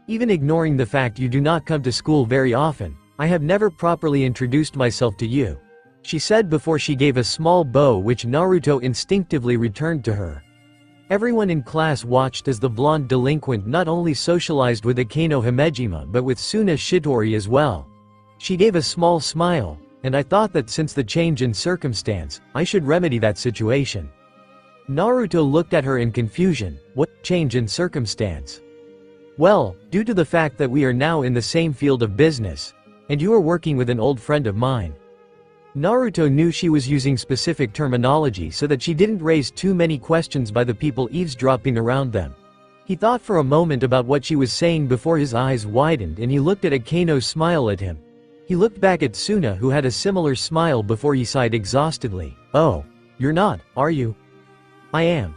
Even ignoring the fact you do not come to school very often, I have never properly introduced myself to you, she said before she gave a small bow which Naruto instinctively returned to her. Everyone in class watched as the blonde delinquent not only socialized with Akano Himejima but with Suna Shitori as well. She gave a small smile, and I thought that since the change in circumstance, I should remedy that situation. Naruto looked at her in confusion. What change in circumstance? Well, due to the fact that we are now in the same field of business, and you are working with an old friend of mine. Naruto knew she was using specific terminology so that she didn't raise too many questions by the people eavesdropping around them. He thought for a moment about what she was saying before his eyes widened and he looked at Akano's smile at him. He looked back at Suna who had a similar smile before he sighed exhaustedly. Oh, you're not, are you? I am.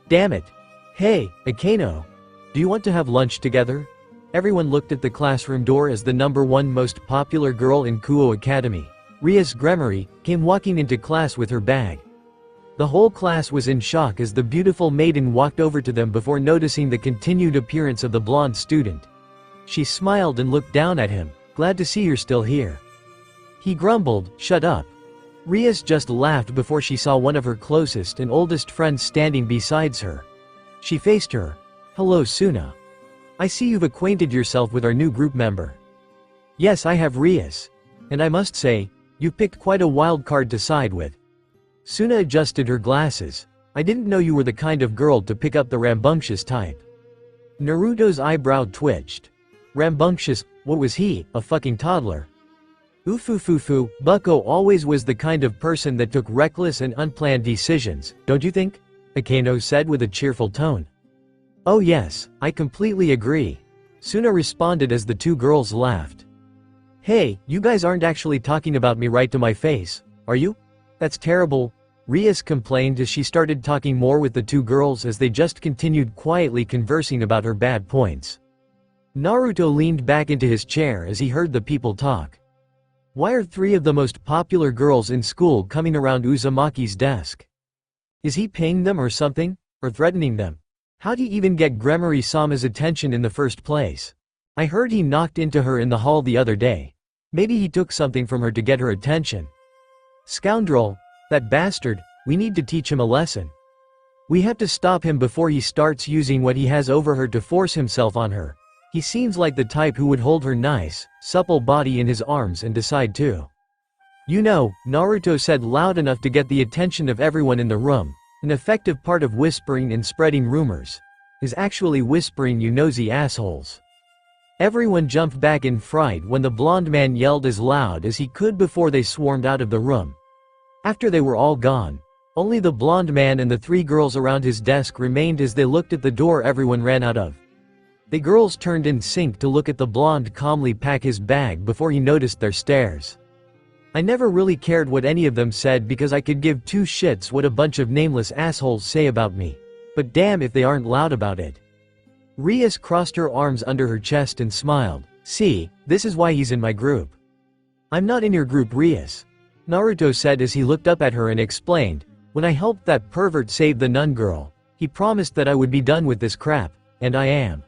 Damn it. Hey, Akano. Do you want to have lunch together? Everyone looked at the classroom door as the #1 most popular girl in Kuo Academy, Rias Gremory, came walking into class with her bag. The whole class was in shock as the beautiful maiden walked over to them before noticing the continued appearance of the blonde student. She smiled and looked down at him. Glad to see you're still here. He grumbled, shut up. Rias just laughed before she saw one of her closest and oldest friends standing beside her. She faced her. Hello Suna. I see you've acquainted yourself with our new group member. Yes, I have Rias. And I must say, you picked quite a wild card to side with. Suna adjusted her glasses. I didn't know you were the kind of girl to pick up the rambunctious type. Naruto's eyebrow twitched. Rambunctious, what was he, a fucking toddler? Ufufufu, Bucko always was the kind of person that took reckless and unplanned decisions, don't you think? Akano said with a cheerful tone. Oh yes, I completely agree. Suna responded as the two girls laughed. Hey, you guys aren't actually talking about me right to my face, are you? That's terrible, Rias complained as she started talking more with the two girls as they just continued quietly conversing about her bad points. Naruto leaned back into his chair as he heard the people talk. Why are 3 of the most popular girls in school coming around Uzumaki's desk? Is he paying them or something? Or threatening them? How'd he even get Gremory-sama's attention in the first place? I heard he knocked into her in the hall the other day. Maybe he took something from her to get her attention. Scoundrel! That bastard, we need to teach him a lesson. We have to stop him before he starts using what he has over her to force himself on her. He seems like the type who would hold her nice, supple body in his arms and decide to. You know, Naruto said loud enough to get the attention of everyone in the room. An effective part of whispering and spreading rumors is actually whispering, you nosy assholes. Everyone jumped back in fright when the blonde man yelled as loud as he could before they swarmed out of the room. After they were all gone, only the blonde man and the 3 girls around his desk remained. As they looked at the door everyone ran out of. The girls turned in sync to look at the blonde calmly pack his bag before he noticed their stares. I never really cared what any of them said because I could give 2 shits what a bunch of nameless assholes say about me. But damn if they aren't loud about it. Rias crossed her arms under her chest and smiled. See, this is why he's in my group. I'm not in your group, Rias. Naruto said as he looked up at her and explained, when I helped that pervert save the nun girl, he promised that I would be done with this crap, and I am.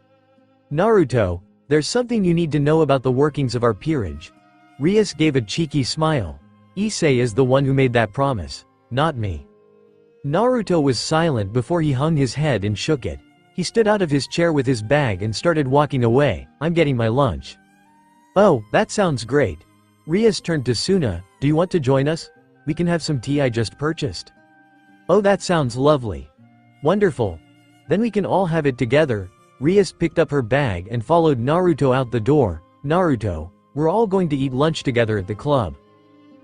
Naruto, there's something you need to know about the workings of our peerage. Rias gave a cheeky smile. Issei is the one who made that promise, not me. Naruto was silent before he hung his head and shook it. He stood out of his chair with his bag and started walking away. I'm getting my lunch. Oh, that sounds great. Rias turned to Suna. Do you want to join us? We can have some tea I just purchased. Oh, that sounds lovely. Wonderful. Then we can all have it together. Rias picked up her bag and followed Naruto out the door. Naruto, we're all going to eat lunch together at the club.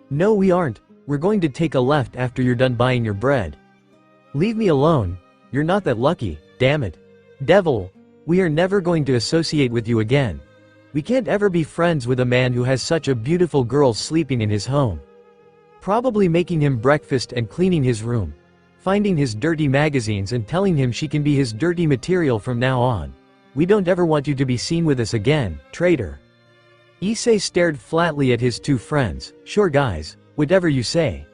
No, we aren't. We're going to take a left after you're done buying your bread. Leave me alone. You're not that lucky, damn it. Devil, we are never going to associate with you again. We can't ever be friends with a man who has such a beautiful girl sleeping in his home. Probably making him breakfast and cleaning his room. Finding his dirty magazines and telling him she can be his dirty material from now on. We don't ever want you to be seen with us again, traitor. Issei stared flatly at his 2 friends. Sure guys, whatever you say.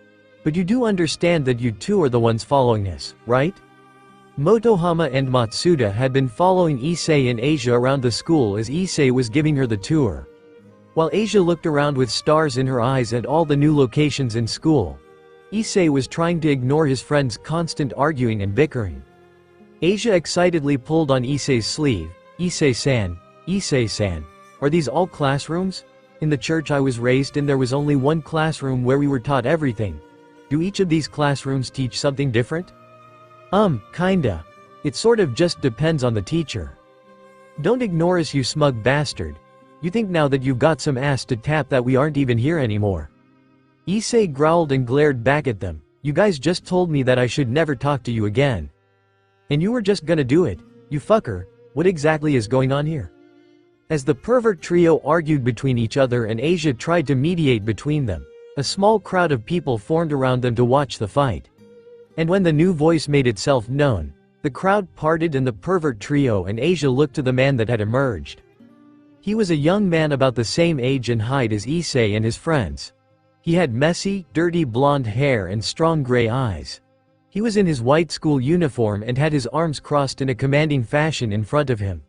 But you do understand that you 2 are the ones following us, right? Motohama and Matsuda had been following Issei and Asia around the school as Issei was giving her the tour. While Asia looked around with stars in her eyes at all the new locations in school, Issei was trying to ignore his friends' constant arguing and bickering. Asia excitedly pulled on Issei's sleeve. Issei-san, Issei-san, are these all classrooms? In the church I was raised in there was only one classroom where we were taught everything. Do each of these classrooms teach something different? Kinda. It sort of just depends on the teacher. Don't ignore us, you smug bastard. You think now that you've got some ass to tap that we aren't even here anymore. Issei growled and glared back at them. You guys just told me that I should never talk to you again. And you were just gonna do it, you fucker. What exactly is going on here? As the pervert trio argued between each other and Asia tried to mediate between them, a small crowd of people formed around them to watch the fight. And when the new voice made itself known, the crowd parted and the pervert trio and Asia looked to the man that had emerged. He was a young man about the same age and height as Issei and his friends. He had messy, dirty blonde hair and strong gray eyes. He was in his white school uniform and had his arms crossed in a commanding fashion in front of him.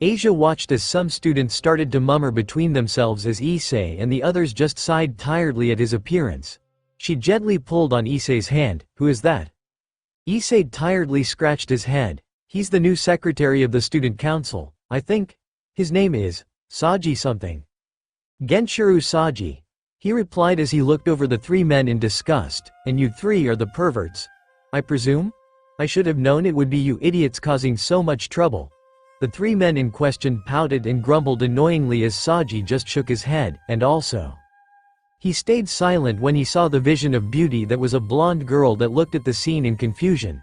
Asia watched as some students started to murmur between themselves as Issei and the others just sighed tiredly at his appearance. She gently pulled on Issei's hand. Who is that? Issei tiredly scratched his head. He's the new secretary of the student council, I think. His name is Saji something. Genshiro Saji. He replied as he looked over the 3 men in disgust. And you 3 are the perverts, I presume? I should have known it would be you idiots causing so much trouble. The 3 men in question pouted and grumbled annoyingly as Saji just shook his head, and also. He stayed silent when he saw the vision of beauty that was a blonde girl that looked at the scene in confusion.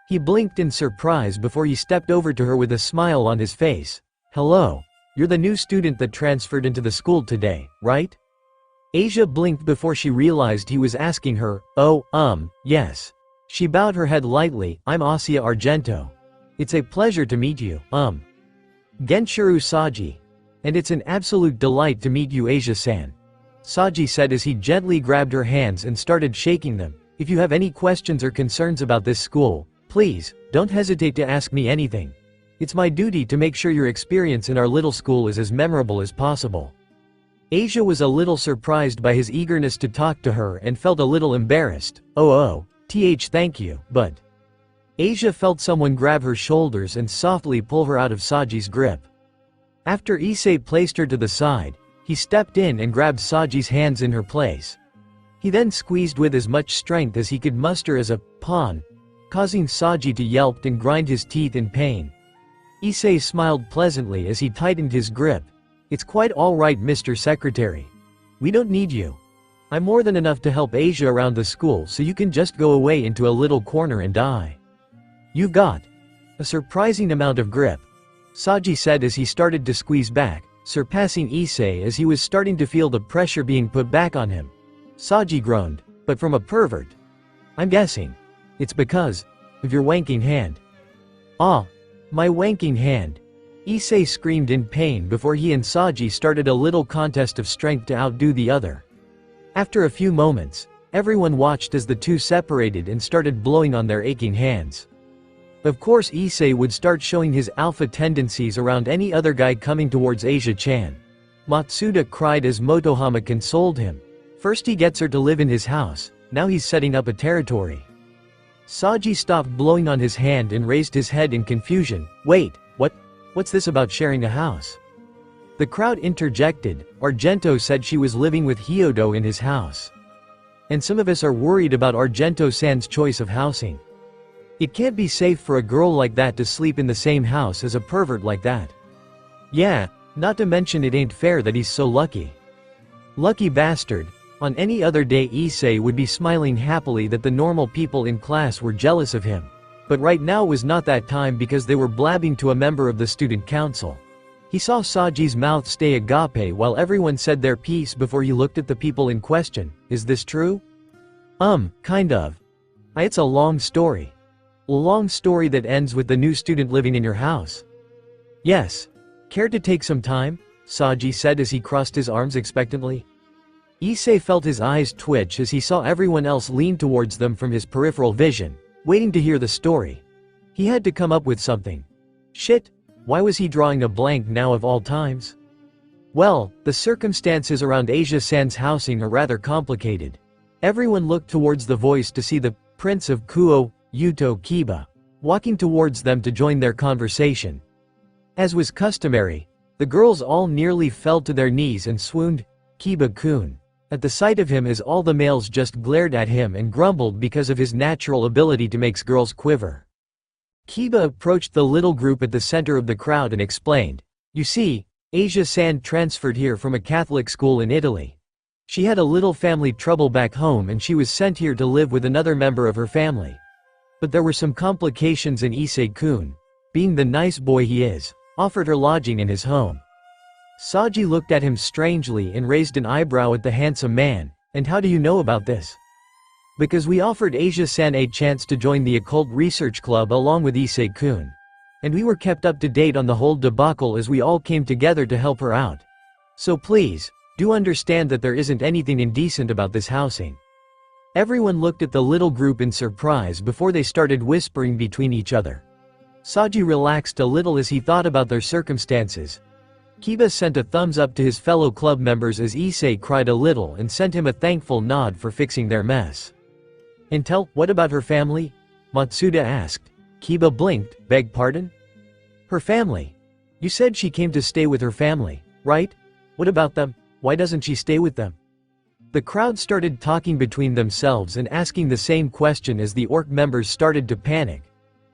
He blinked in surprise before he stepped over to her with a smile on his face. Hello. You're the new student that transferred into the school today, right? Asia blinked before she realized he was asking her. Oh, yes. She bowed her head lightly. I'm Asia Argento. It's a pleasure to meet you, Genshiro Saji. And it's an absolute delight to meet you, Asia-san. Saji said as he gently grabbed her hands and started shaking them. If you have any questions or concerns about this school, please, don't hesitate to ask me anything. It's my duty to make sure your experience in our little school is as memorable as possible. Asia was a little surprised by his eagerness to talk to her and felt a little embarrassed. Thank you, but... Asia felt someone grab her shoulders and softly pull her out of Saji's grip. After Issei placed her to the side, he stepped in and grabbed Saji's hands in her place. He then squeezed with as much strength as he could muster as a pawn, causing Saji to yelp and grind his teeth in pain. Issei smiled pleasantly as he tightened his grip. It's quite alright, Mr. Secretary. We don't need you. I'm more than enough to help Asia around the school, so you can just go away into a little corner and die. You've got a surprising amount of grip, Saji said as he started to squeeze back, surpassing Issei as he was starting to feel the pressure being put back on him. Saji groaned, but from a pervert. I'm guessing it's because of your wanking hand. Ah, my wanking hand. Issei screamed in pain before he and Saji started a little contest of strength to outdo the other. After a few moments, everyone watched as the two separated and started blowing on their aching hands. Of course, Issei would start showing his alpha tendencies around any other guy coming towards Asia-chan. Matsuda cried as Motohama consoled him. First he gets her to live in his house, now he's setting up a territory. Saji stopped blowing on his hand and raised his head in confusion. Wait, what's this about sharing a house? The crowd interjected. Argento said she was living with Hyodo in his house. And some of us are worried about Argento-san's choice of housing. It can't be safe for a girl like that to sleep in the same house as a pervert like that. Yeah, not to mention it ain't fair that he's so lucky. Lucky bastard. On any other day Issei would be smiling happily that the normal people in class were jealous of him. But right now was not that time because they were blabbing to a member of the student council. He saw Saji's mouth stay agape while everyone said their piece before he looked at the people in question. Is this true? Kind of. It's a long story. A long story that ends with the new student living in your house. Yes. Care to take some time? Saji said as he crossed his arms expectantly. Issei felt his eyes twitch as he saw everyone else lean towards them from his peripheral vision, waiting to hear the story. He had to come up with something. Shit, why was he drawing a blank now of all times? Well, the circumstances around Asia-san's housing are rather complicated. Everyone looked towards the voice to see the Prince of Kuo, Yuto Kiba, walking towards them to join their conversation. As was customary, the girls all nearly fell to their knees and swooned. Kiba-kun. At the sight of him as all the males just glared at him and grumbled because of his natural ability to make girls quiver. Kiba approached the little group at the center of the crowd and explained. You see, Asia-san transferred here from a Catholic school in Italy. She had a little family trouble back home and she was sent here to live with another member of her family. But there were some complications and Issei-kun, being the nice boy he is, offered her lodging in his home. Saji looked at him strangely and raised an eyebrow at the handsome man. And how do you know about this? Because we offered Asia-san a chance to join the occult research club along with Issei-kun. And we were kept up to date on the whole debacle as we all came together to help her out. So please, do understand that there isn't anything indecent about this housing. Everyone looked at the little group in surprise before they started whispering between each other. Saji relaxed a little as he thought about their circumstances. Kiba sent a thumbs up to his fellow club members as Issei cried a little and sent him a thankful nod for fixing their mess. Intel, what about her family? Matsuda asked. Kiba blinked. Beg pardon? Her family. You said she came to stay with her family, right? What about them? Why doesn't she stay with them? The crowd started talking between themselves and asking the same question as the orc members started to panic.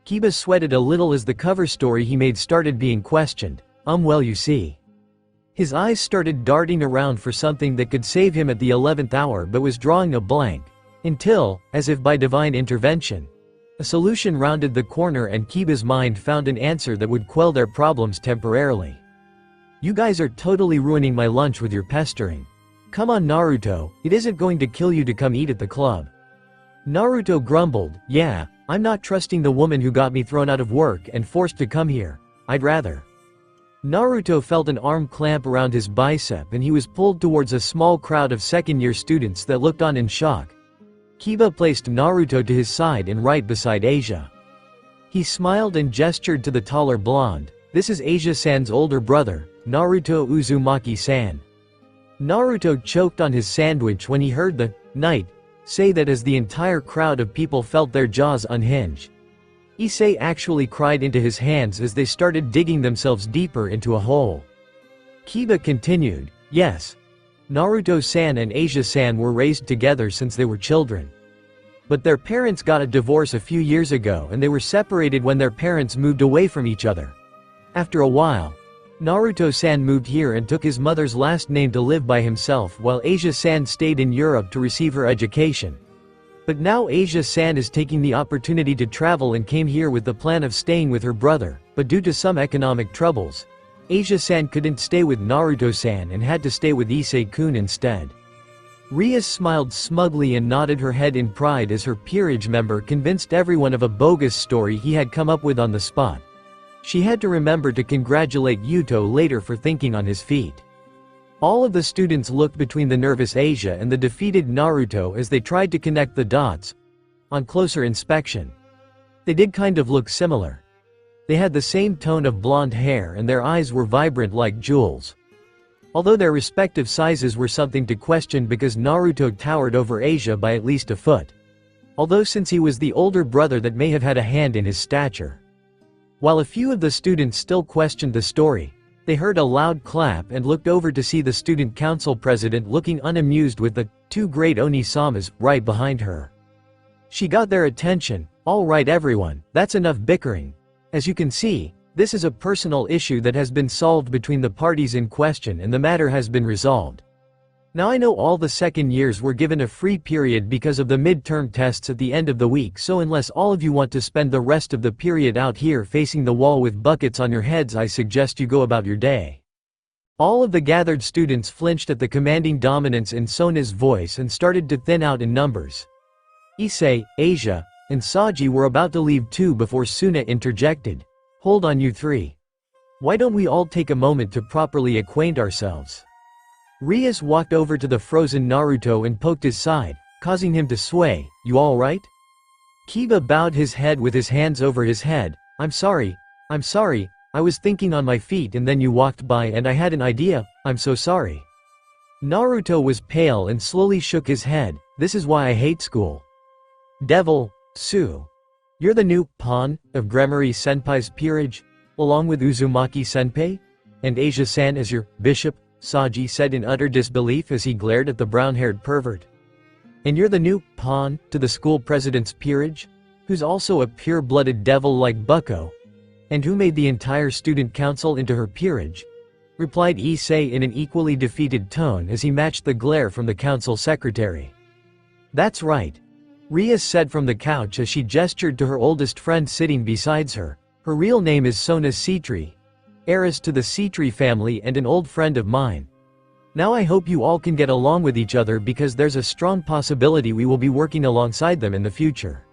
Kiba sweated a little as the cover story he made started being questioned. Well, you see. His eyes started darting around for something that could save him at the 11th hour but was drawing a blank. Until, as if by divine intervention, a solution rounded the corner and Kiba's mind found an answer that would quell their problems temporarily. You guys are totally ruining my lunch with your pestering. Come on Naruto, it isn't going to kill you to come eat at the club. Naruto grumbled, yeah, I'm not trusting the woman who got me thrown out of work and forced to come here. I'd rather Naruto felt an arm clamp around his bicep and he was pulled towards a small crowd of second-year students that looked on in shock. Kiba placed Naruto to his side and right beside Asia. He smiled and gestured to the taller blonde. This is Asia-san's older brother, Naruto Uzumaki-san. Naruto choked on his sandwich when he heard the knight say that as the entire crowd of people felt their jaws unhinge. Issei actually cried into his hands as they started digging themselves deeper into a hole. Kiba continued, yes. Naruto-san and Asia-san were raised together since they were children. But their parents got a divorce a few years ago and they were separated when their parents moved away from each other. After a while, Naruto-san moved here and took his mother's last name to live by himself while Asia-san stayed in Europe to receive her education. But now Asia-san is taking the opportunity to travel and came here with the plan of staying with her brother, but due to some economic troubles, Asia-san couldn't stay with Naruto-san and had to stay with Issei-kun instead. Ria smiled smugly and nodded her head in pride as her peerage member convinced everyone of a bogus story he had come up with on the spot. She had to remember to congratulate Yuto later for thinking on his feet. All of the students looked between the nervous Asia and the defeated Naruto as they tried to connect the dots. On closer inspection, they did kind of look similar. They had the same tone of blonde hair and their eyes were vibrant like jewels. Although their respective sizes were something to question because Naruto towered over Asia by at least a foot. Although since he was the older brother that may have had a hand in his stature. While a few of the students still questioned the story, they heard a loud clap and looked over to see the student council president looking unamused with the two great Oni-samas right behind her. She got their attention. All right everyone, that's enough bickering. As you can see, this is a personal issue that has been solved between the parties in question and the matter has been resolved. Now I know all the second years were given a free period because of the midterm tests at the end of the week, so unless all of you want to spend the rest of the period out here facing the wall with buckets on your heads, I suggest you go about your day. All of the gathered students flinched at the commanding dominance in Sona's voice and started to thin out in numbers. Issei, Asia, and Saji were about to leave too before Suna interjected. Hold on you three. Why don't we all take a moment to properly acquaint ourselves? Rias walked over to the frozen Naruto and poked his side, causing him to sway. You alright? Kiba bowed his head with his hands over his head. I'm sorry, I was thinking on my feet and then you walked by and I had an idea, I'm so sorry. Naruto was pale and slowly shook his head. This is why I hate school. Devil, Sue. You're the new pawn of Gremory Senpai's peerage, along with Uzumaki Senpai? And Asia-san as your bishop? Saji said in utter disbelief as he glared at the brown-haired pervert. And you're the new pawn to the school president's peerage? Who's also a pure-blooded devil like Bucko? And who made the entire student council into her peerage? Replied Issei in an equally defeated tone as he matched the glare from the council secretary. That's right. Ria said from the couch as she gestured to her oldest friend sitting beside her. Her real name is Sona Citri, heiress to the Citri family and an old friend of mine. Now I hope you all can get along with each other because there's a strong possibility we will be working alongside them in the future.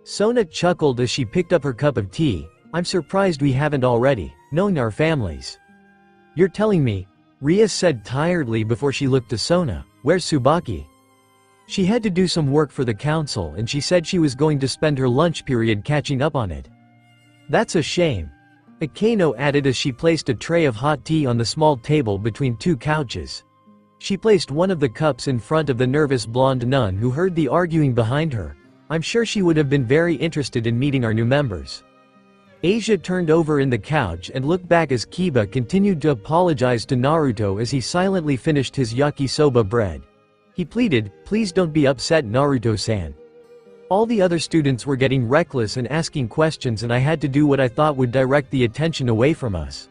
Sona chuckled as she picked up her cup of tea. I'm surprised we haven't already, knowing our families. You're telling me, Ria said tiredly before she looked to Sona. Where's Tsubaki? She had to do some work for the council and she said she was going to spend her lunch period catching up on it. That's a shame. Akeno added as she placed a tray of hot tea on the small table between two couches. She placed one of the cups in front of the nervous blonde nun who heard the arguing behind her. I'm sure she would have been very interested in meeting our new members. Asia turned over in the couch and looked back as Kiba continued to apologize to Naruto as he silently finished his yakisoba bread. He pleaded, please don't be upset Naruto-san. All the other students were getting reckless and asking questions and I had to do what I thought would direct the attention away from us.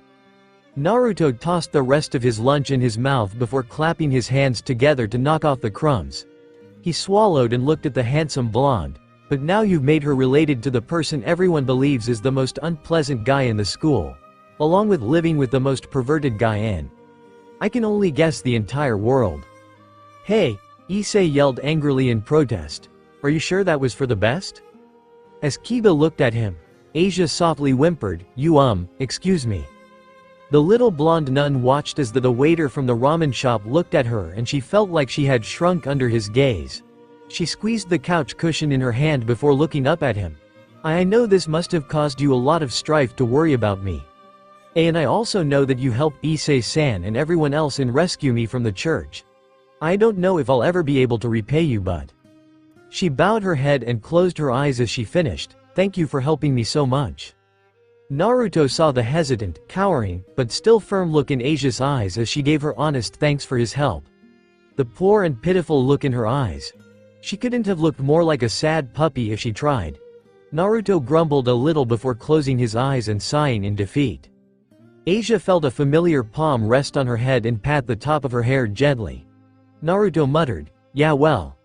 Naruto tossed the rest of his lunch in his mouth before clapping his hands together to knock off the crumbs. He swallowed and looked at the handsome blonde. But now you've made her related to the person everyone believes is the most unpleasant guy in the school, along with living with the most perverted guy in, I can only guess, the entire world. Hey, Issei yelled angrily in protest. Are you sure that was for the best? As Kiba looked at him, Asia softly whimpered, excuse me. The little blonde nun watched as the waiter from the ramen shop looked at her, and she felt like she had shrunk under his gaze. She squeezed the couch cushion in her hand before looking up at him. I know this must have caused you a lot of strife to worry about me. And I also know that you helped Issei-san and everyone else in rescue me from the church. I don't know if I'll ever be able to repay you, but... She bowed her head and closed her eyes as she finished. Thank you for helping me so much. Naruto saw the hesitant, cowering, but still firm look in Asia's eyes as she gave her honest thanks for his help. The poor and pitiful look in her eyes. She couldn't have looked more like a sad puppy if she tried. Naruto grumbled a little before closing his eyes and sighing in defeat. Asia felt a familiar palm rest on her head and pat the top of her hair gently. Naruto muttered, "Yeah, well.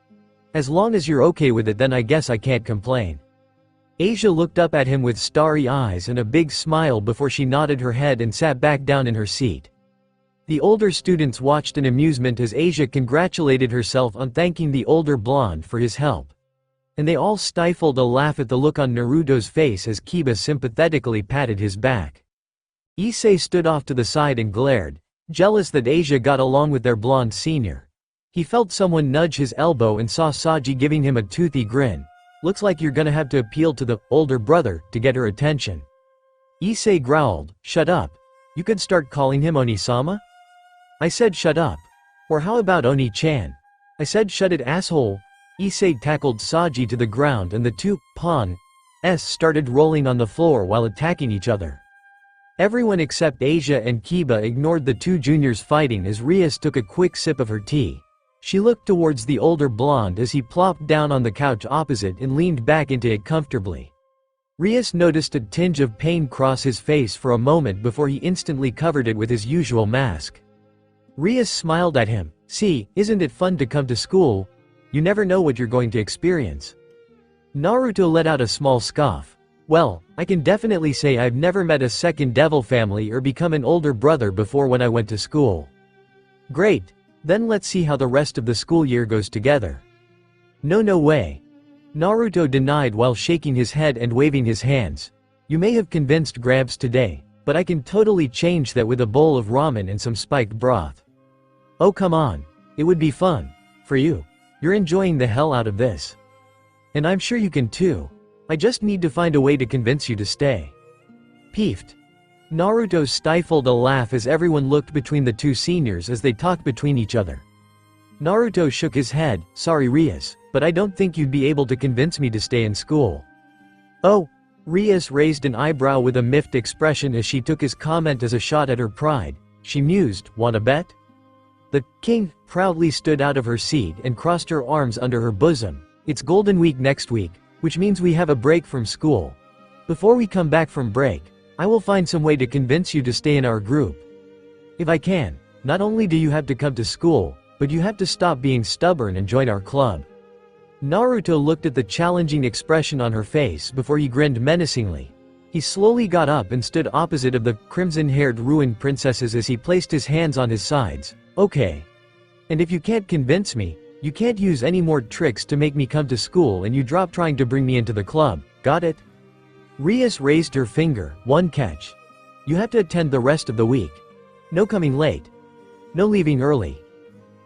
As long as you're okay with it, then I guess I can't complain." Asia looked up at him with starry eyes and a big smile before she nodded her head and sat back down in her seat. The older students watched in amusement as Asia congratulated herself on thanking the older blonde for his help. And they all stifled a laugh at the look on Naruto's face as Kiba sympathetically patted his back. Issei stood off to the side and glared, jealous that Asia got along with their blonde senior. He felt someone nudge his elbow and saw Saji giving him a toothy grin. Looks like you're gonna have to appeal to the older brother to get her attention. Issei growled, shut up. You could start calling him Oni-sama? I said shut up. Or how about Oni-chan? I said shut it, asshole. Issei tackled Saji to the ground and the two pawns started rolling on the floor while attacking each other. Everyone except Asia and Kiba ignored the two juniors fighting as Rias took a quick sip of her tea. She looked towards the older blonde as he plopped down on the couch opposite and leaned back into it comfortably. Rias noticed a tinge of pain cross his face for a moment before he instantly covered it with his usual mask. Rias smiled at him. See, isn't it fun to come to school? You never know what you're going to experience. Naruto let out a small scoff. Well, I can definitely say I've never met a second devil family or become an older brother before when I went to school. Great. Then let's see how the rest of the school year goes together. No way. Naruto denied while shaking his head and waving his hands. You may have convinced Gramps today, but I can totally change that with a bowl of ramen and some spiked broth. Oh come on. It would be fun. For you. You're enjoying the hell out of this. And I'm sure you can too. I just need to find a way to convince you to stay. Peeved. Naruto stifled a laugh as everyone looked between the two seniors as they talked between each other. Naruto shook his head, sorry Rias, but I don't think you'd be able to convince me to stay in school. Oh, Rias raised an eyebrow with a miffed expression as she took his comment as a shot at her pride. She mused, wanna bet? The king proudly stood out of her seat and crossed her arms under her bosom. It's Golden Week next week, which means we have a break from school. Before we come back from break, I will find some way to convince you to stay in our group. If I can, not only do you have to come to school, but you have to stop being stubborn and join our club. Naruto looked at the challenging expression on her face before he grinned menacingly. He slowly got up and stood opposite of the crimson-haired ruined princesses as he placed his hands on his sides. Okay. And if you can't convince me, you can't use any more tricks to make me come to school and you drop trying to bring me into the club, got it? Rias raised her finger, one catch. You have to attend the rest of the week. No coming late. No leaving early.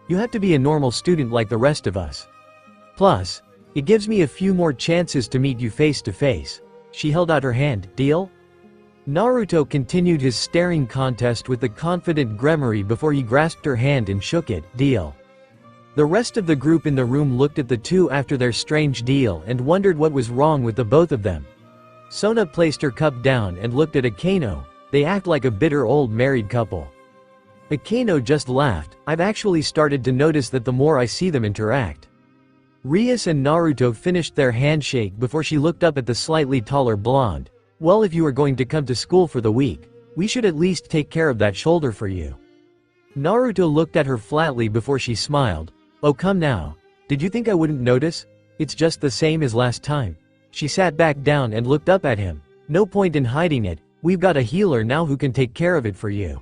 You have to be a normal student like the rest of us. Plus, it gives me a few more chances to meet you face to face. She held out her hand, deal? Naruto continued his staring contest with the confident Gremory before he grasped her hand and shook it, deal. The rest of the group in the room looked at the two after their strange deal and wondered what was wrong with the both of them. Sona placed her cup down and looked at Akano. They act like a bitter old married couple. Akano just laughed. I've actually started to notice that the more I see them interact. Rias and Naruto finished their handshake before she looked up at the slightly taller blonde. Well, if you are going to come to school for the week, we should at least take care of that shoulder for you. Naruto looked at her flatly before she smiled. Oh come now. Did you think I wouldn't notice? It's just the same as last time. She sat back down and looked up at him. No point in hiding it, we've got a healer now who can take care of it for you.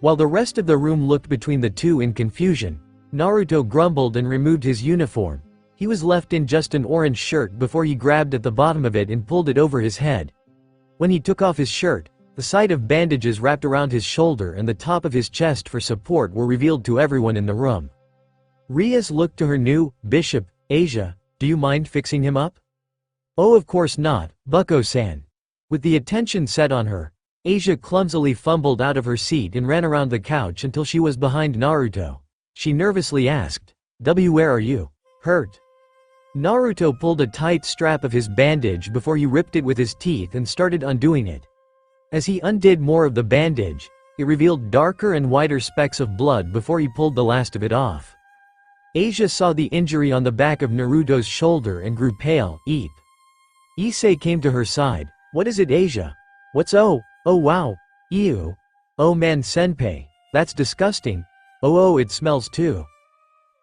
While the rest of the room looked between the two in confusion, Naruto grumbled and removed his uniform. He was left in just an orange shirt before he grabbed at the bottom of it and pulled it over his head. When he took off his shirt, The sight of bandages wrapped around his shoulder and the top of his chest for support were revealed to everyone in the room. Rias looked to her new bishop, Asia. Do you mind fixing him up? Oh, of course not, Bucko-san. With the attention set on her, Asia clumsily fumbled out of her seat and ran around the couch until she was behind Naruto. She nervously asked, Where are you? Hurt? Naruto pulled a tight strap of his bandage before he ripped it with his teeth and started undoing it. As he undid more of the bandage, it revealed darker and wider specks of blood before he pulled the last of it off. Asia saw the injury on the back of Naruto's shoulder and grew pale. Issei came to her side. What is it, Asia? What's oh wow, ew. Oh man senpai, that's disgusting. Oh it smells too.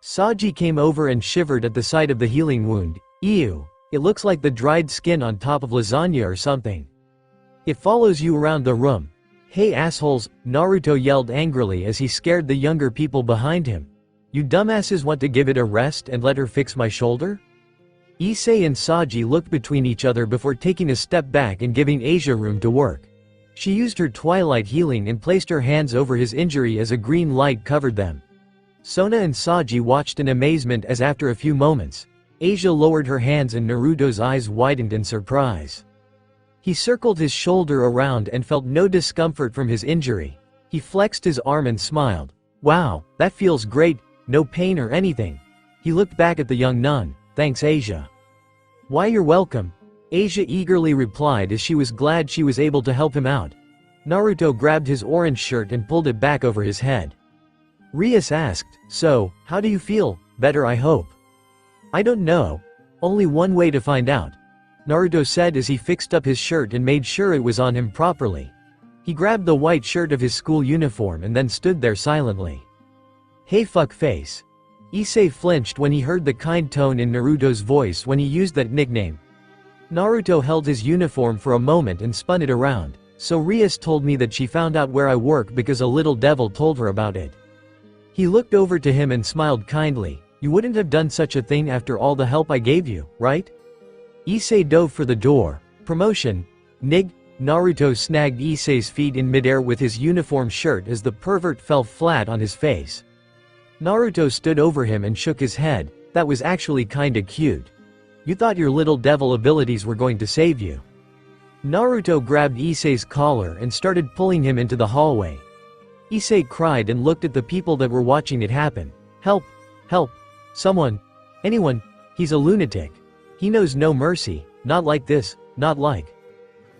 Saji came over and shivered at the sight of the healing wound. Ew, it looks like the dried skin on top of lasagna or something. It follows you around the room. Hey assholes, Naruto yelled angrily as he scared the younger people behind him. You dumbasses want to give it a rest and let her fix my shoulder? Issei and Saji looked between each other before taking a step back and giving Asia room to work. She used her twilight healing and placed her hands over his injury as a green light covered them. Sona and Saji watched in amazement as after a few moments, Asia lowered her hands and Naruto's eyes widened in surprise. He circled his shoulder around and felt no discomfort from his injury. He flexed his arm and smiled. Wow, that feels great, no pain or anything. He looked back at the young nun. Thanks Asia. Why you're welcome, Asia eagerly replied as she was glad she was able to help him out. Naruto grabbed his orange shirt and pulled it back over his head. Rias asked, so, how do you feel? Better I hope. I don't know. Only one way to find out. Naruto said as he fixed up his shirt and made sure it was on him properly. He grabbed the white shirt of his school uniform and then stood there silently. Hey fuckface. Issei flinched when he heard the kind tone in Naruto's voice when he used that nickname. Naruto held his uniform for a moment and spun it around. So Rias told me that she found out where I work because a little devil told her about it. He looked over to him and smiled kindly. You wouldn't have done such a thing after all the help I gave you, right? Issei dove for the door. Promotion. Nig. Naruto snagged Issei's feet in midair with his uniform shirt as the pervert fell flat on his face. Naruto stood over him and shook his head. That was actually kinda cute. You thought your little devil abilities were going to save you. Naruto grabbed Issei's collar and started pulling him into the hallway. Issei cried and looked at the people that were watching it happen. Help! Help! Someone! Anyone! He's a lunatic. He knows no mercy, not like this, not like.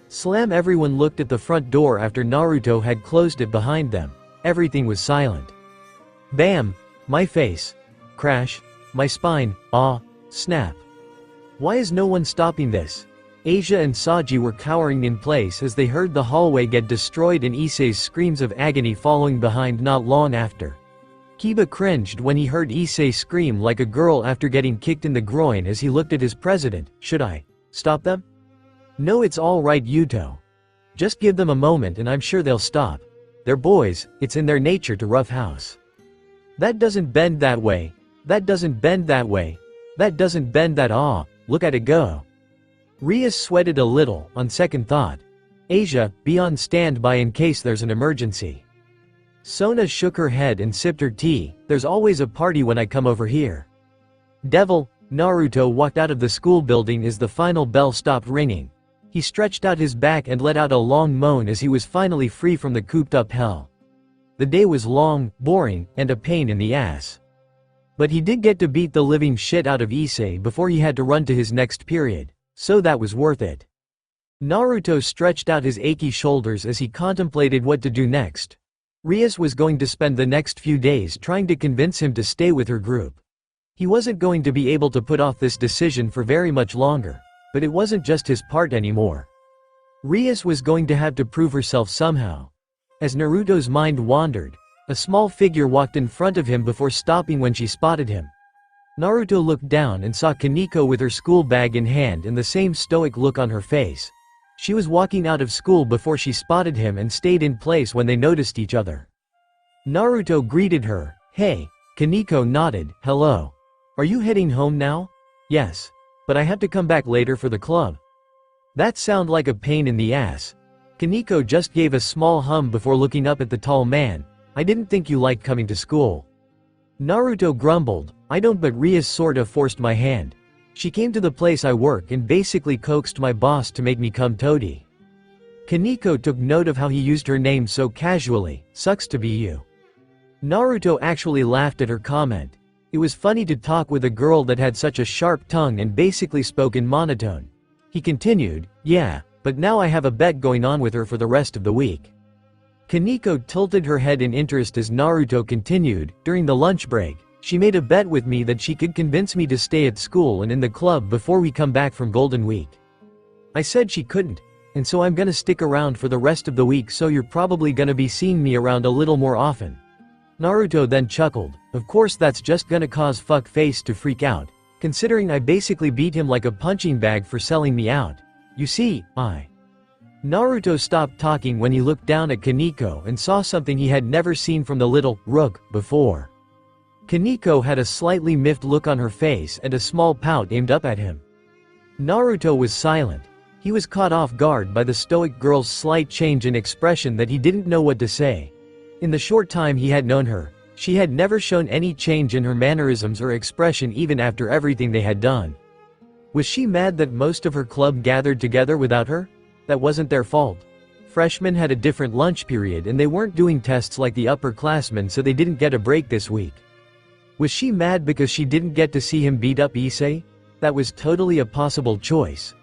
Slam! Everyone looked at the front door after Naruto had closed it behind them. Everything was silent. Bam! My face. Crash. My spine. Ah! Snap. Why is no one stopping this? Asia and Saji were cowering in place as they heard the hallway get destroyed and Issei's screams of agony following behind not long after. Kiba cringed when he heard Issei scream like a girl after getting kicked in the groin as he looked at his president. Should I stop them? No, it's all right, Yuto. Just give them a moment and I'm sure they'll stop. They're boys, it's in their nature to roughhouse. That doesn't bend that way. That doesn't bend that way. That doesn't bend that look at it go. Rias sweated a little, on second thought. Asia, be on standby in case there's an emergency. Sona shook her head and sipped her tea. There's always a party when I come over here. Devil. Naruto walked out of the school building as the final bell stopped ringing. He stretched out his back and let out a long moan as he was finally free from the cooped-up hell. The day was long, boring, and a pain in the ass. But he did get to beat the living shit out of Issei before he had to run to his next period, so that was worth it. Naruto stretched out his achy shoulders as he contemplated what to do next. Rias was going to spend the next few days trying to convince him to stay with her group. He wasn't going to be able to put off this decision for very much longer, but it wasn't just his part anymore. Rias was going to have to prove herself somehow. As Naruto's mind wandered, a small figure walked in front of him before stopping when she spotted him. Naruto looked down and saw Kaneko with her school bag in hand and the same stoic look on her face. She was walking out of school before she spotted him and stayed in place when they noticed each other. Naruto greeted her. Hey. Kaneko nodded. Hello. Are you heading home now? Yes. But I have to come back later for the club. That sounds like a pain in the ass. Kaneko just gave a small hum before looking up at the tall man. I didn't think you liked coming to school. Naruto grumbled. I don't, but Rias sorta forced my hand. She came to the place I work and basically coaxed my boss to make me come toady. Kaneko took note of how he used her name so casually. Sucks to be you. Naruto actually laughed at her comment. It was funny to talk with a girl that had such a sharp tongue and basically spoke in monotone. He continued, yeah, but now I have a bet going on with her for the rest of the week. Kaneko tilted her head in interest as Naruto continued. During the lunch break, she made a bet with me that she could convince me to stay at school and in the club before we come back from Golden Week. I said she couldn't, and so I'm gonna stick around for the rest of the week, so you're probably gonna be seeing me around a little more often. Naruto then chuckled. Of course that's just gonna cause fuckface to freak out, considering I basically beat him like a punching bag for selling me out. You see, Naruto stopped talking when he looked down at Kaneko and saw something he had never seen from the little rook before. Kaneko had a slightly miffed look on her face and a small pout aimed up at him. Naruto was silent. He was caught off guard by the stoic girl's slight change in expression that he didn't know what to say. In the short time he had known her, she had never shown any change in her mannerisms or expression even after everything they had done. Was she mad that most of her club gathered together without her? That wasn't their fault. Freshmen had a different lunch period and they weren't doing tests like the upperclassmen, so they didn't get a break this week. Was she mad because she didn't get to see him beat up Issei? That was totally a possible choice.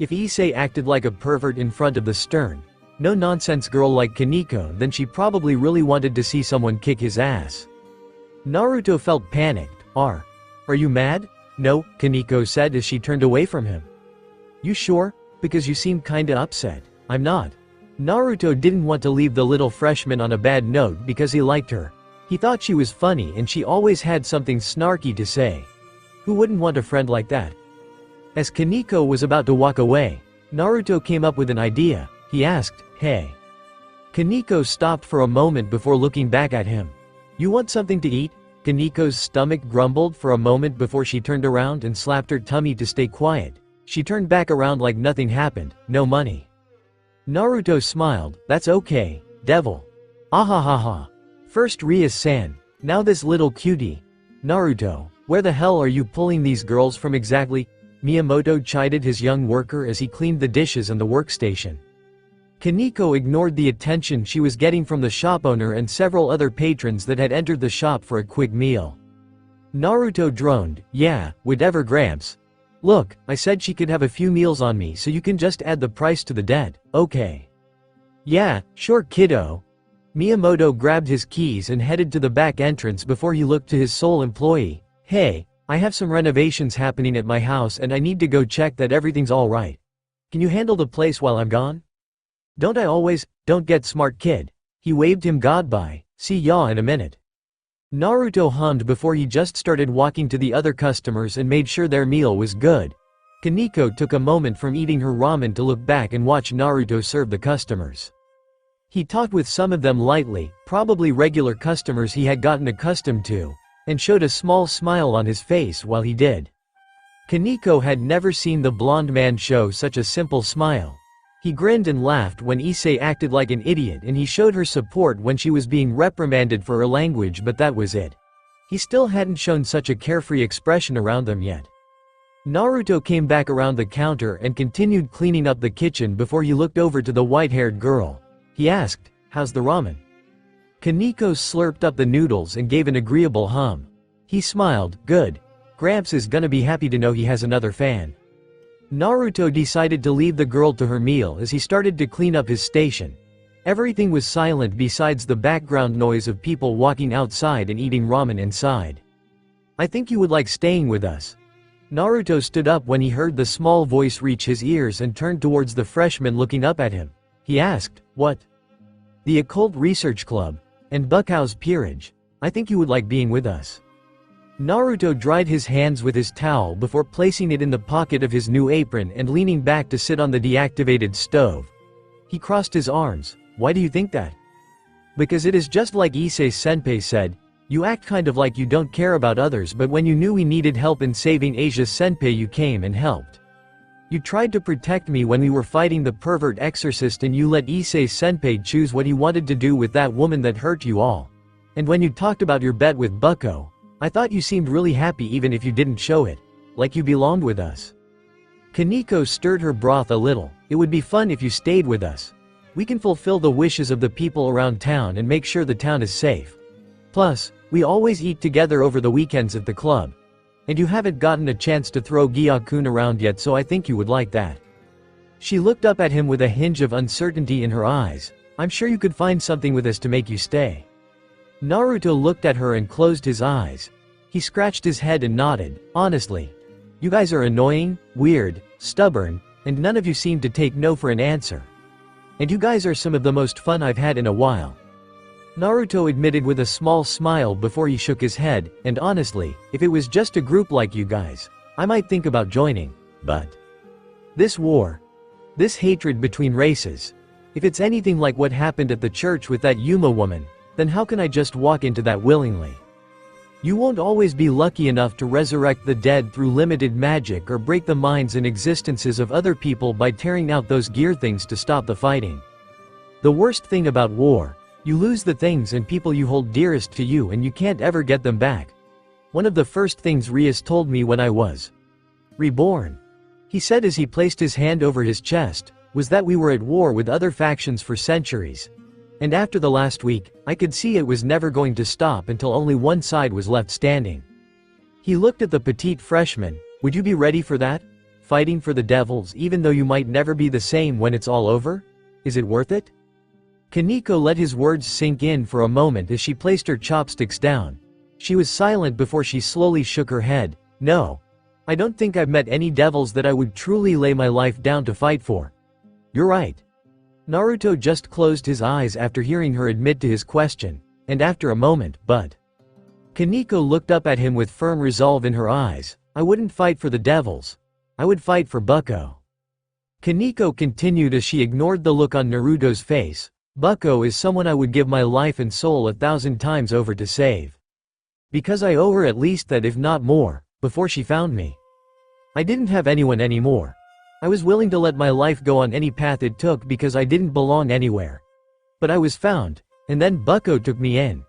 If Issei acted like a pervert in front of the stern, no-nonsense girl like Kaneko, then she probably really wanted to see someone kick his ass. Naruto felt panicked. Are you mad? No, Kaneko said as she turned away from him. You sure? Because you seem kinda upset. I'm not. Naruto didn't want to leave the little freshman on a bad note because he liked her. He thought she was funny and she always had something snarky to say. Who wouldn't want a friend like that? As Kaneko was about to walk away, Naruto came up with an idea. He asked, hey. Kaneko stopped for a moment before looking back at him. You want something to eat? Kaneko's stomach grumbled for a moment before she turned around and slapped her tummy to stay quiet. She turned back around like nothing happened. No money. Naruto smiled. That's okay, devil. Ahahaha. First Rias-san, now this little cutie. Naruto, where the hell are you pulling these girls from exactly? Miyamoto chided his young worker as he cleaned the dishes on the workstation. Kaneko ignored the attention she was getting from the shop owner and several other patrons that had entered the shop for a quick meal. Naruto droned, yeah, whatever Gramps. Look, I said she could have a few meals on me, so you can just add the price to the debt, okay? Yeah, sure kiddo. Miyamoto grabbed his keys and headed to the back entrance before he looked to his sole employee. Hey, I have some renovations happening at my house and I need to go check that everything's alright. Can you handle the place while I'm gone? Don't I always? Don't get smart kid. He waved him goodbye. See ya in a minute. Naruto hummed before he just started walking to the other customers and made sure their meal was good. Kaneko took a moment from eating her ramen to look back and watch Naruto serve the customers. He talked with some of them lightly, probably regular customers he had gotten accustomed to, and showed a small smile on his face while he did. Kaneko had never seen the blonde man show such a simple smile. He grinned and laughed when Issei acted like an idiot, and he showed her support when she was being reprimanded for her language, but that was it. He still hadn't shown such a carefree expression around them yet. Naruto came back around the counter and continued cleaning up the kitchen before he looked over to the white-haired girl. He asked, how's the ramen? Kaneko slurped up the noodles and gave an agreeable hum. He smiled, good. Gramps is gonna be happy to know he has another fan. Naruto decided to leave the girl to her meal as he started to clean up his station. Everything was silent besides the background noise of people walking outside and eating ramen inside. I think you would like staying with us. Naruto stood up when he heard the small voice reach his ears and turned towards the freshman looking up at him. He asked, what? The Occult Research Club, and Buckhouse Peerage. I think you would like being with us. Naruto dried his hands with his towel before placing it in the pocket of his new apron and leaning back to sit on the deactivated stove. He crossed his arms. Why do you think that? Because it is just like Issei-senpai said, you act kind of like you don't care about others, but when you knew we needed help in saving Asia-senpai you came and helped. You tried to protect me when we were fighting the pervert exorcist, and you let Issei-senpai choose what he wanted to do with that woman that hurt you all. And when you talked about your bet with Bucko, I thought you seemed really happy even if you didn't show it. Like you belonged with us. Kaneko stirred her broth a little. It would be fun if you stayed with us. We can fulfill the wishes of the people around town and make sure the town is safe. Plus, we always eat together over the weekends at the club. And you haven't gotten a chance to throw Gyakun around yet, so I think you would like that. She looked up at him with a hinge of uncertainty in her eyes. I'm sure you could find something with us to make you stay. Naruto looked at her and closed his eyes. He scratched his head and nodded. Honestly. You guys are annoying, weird, stubborn, and none of you seem to take no for an answer. And you guys are some of the most fun I've had in a while. Naruto admitted with a small smile before he shook his head, and honestly, if it was just a group like you guys, I might think about joining, but this war, this hatred between races, if it's anything like what happened at the church with that Yuma woman, then how can I just walk into that willingly? You won't always be lucky enough to resurrect the dead through limited magic or break the minds and existences of other people by tearing out those gear things to stop the fighting. The worst thing about war, you lose the things and people you hold dearest to you and you can't ever get them back. One of the first things Rias told me when I was reborn, he said as he placed his hand over his chest, was that we were at war with other factions for centuries. And after the last week, I could see it was never going to stop until only one side was left standing. He looked at the petite freshman. Would you be ready for that? Fighting for the devils even though you might never be the same when it's all over? Is it worth it? Kaneko let his words sink in for a moment as she placed her chopsticks down. She was silent before she slowly shook her head. No. I don't think I've met any devils that I would truly lay my life down to fight for. You're right. Naruto just closed his eyes after hearing her admit to his question, and after a moment, but Kaneko looked up at him with firm resolve in her eyes. I wouldn't fight for the devils. I would fight for Bucko. Kaneko continued as she ignored the look on Naruto's face. Bucko is someone I would give my life and soul 1,000 times over to save. Because I owe her at least that, if not more, before she found me. I didn't have anyone anymore. I was willing to let my life go on any path it took because I didn't belong anywhere. But I was found, and then Bucko took me in.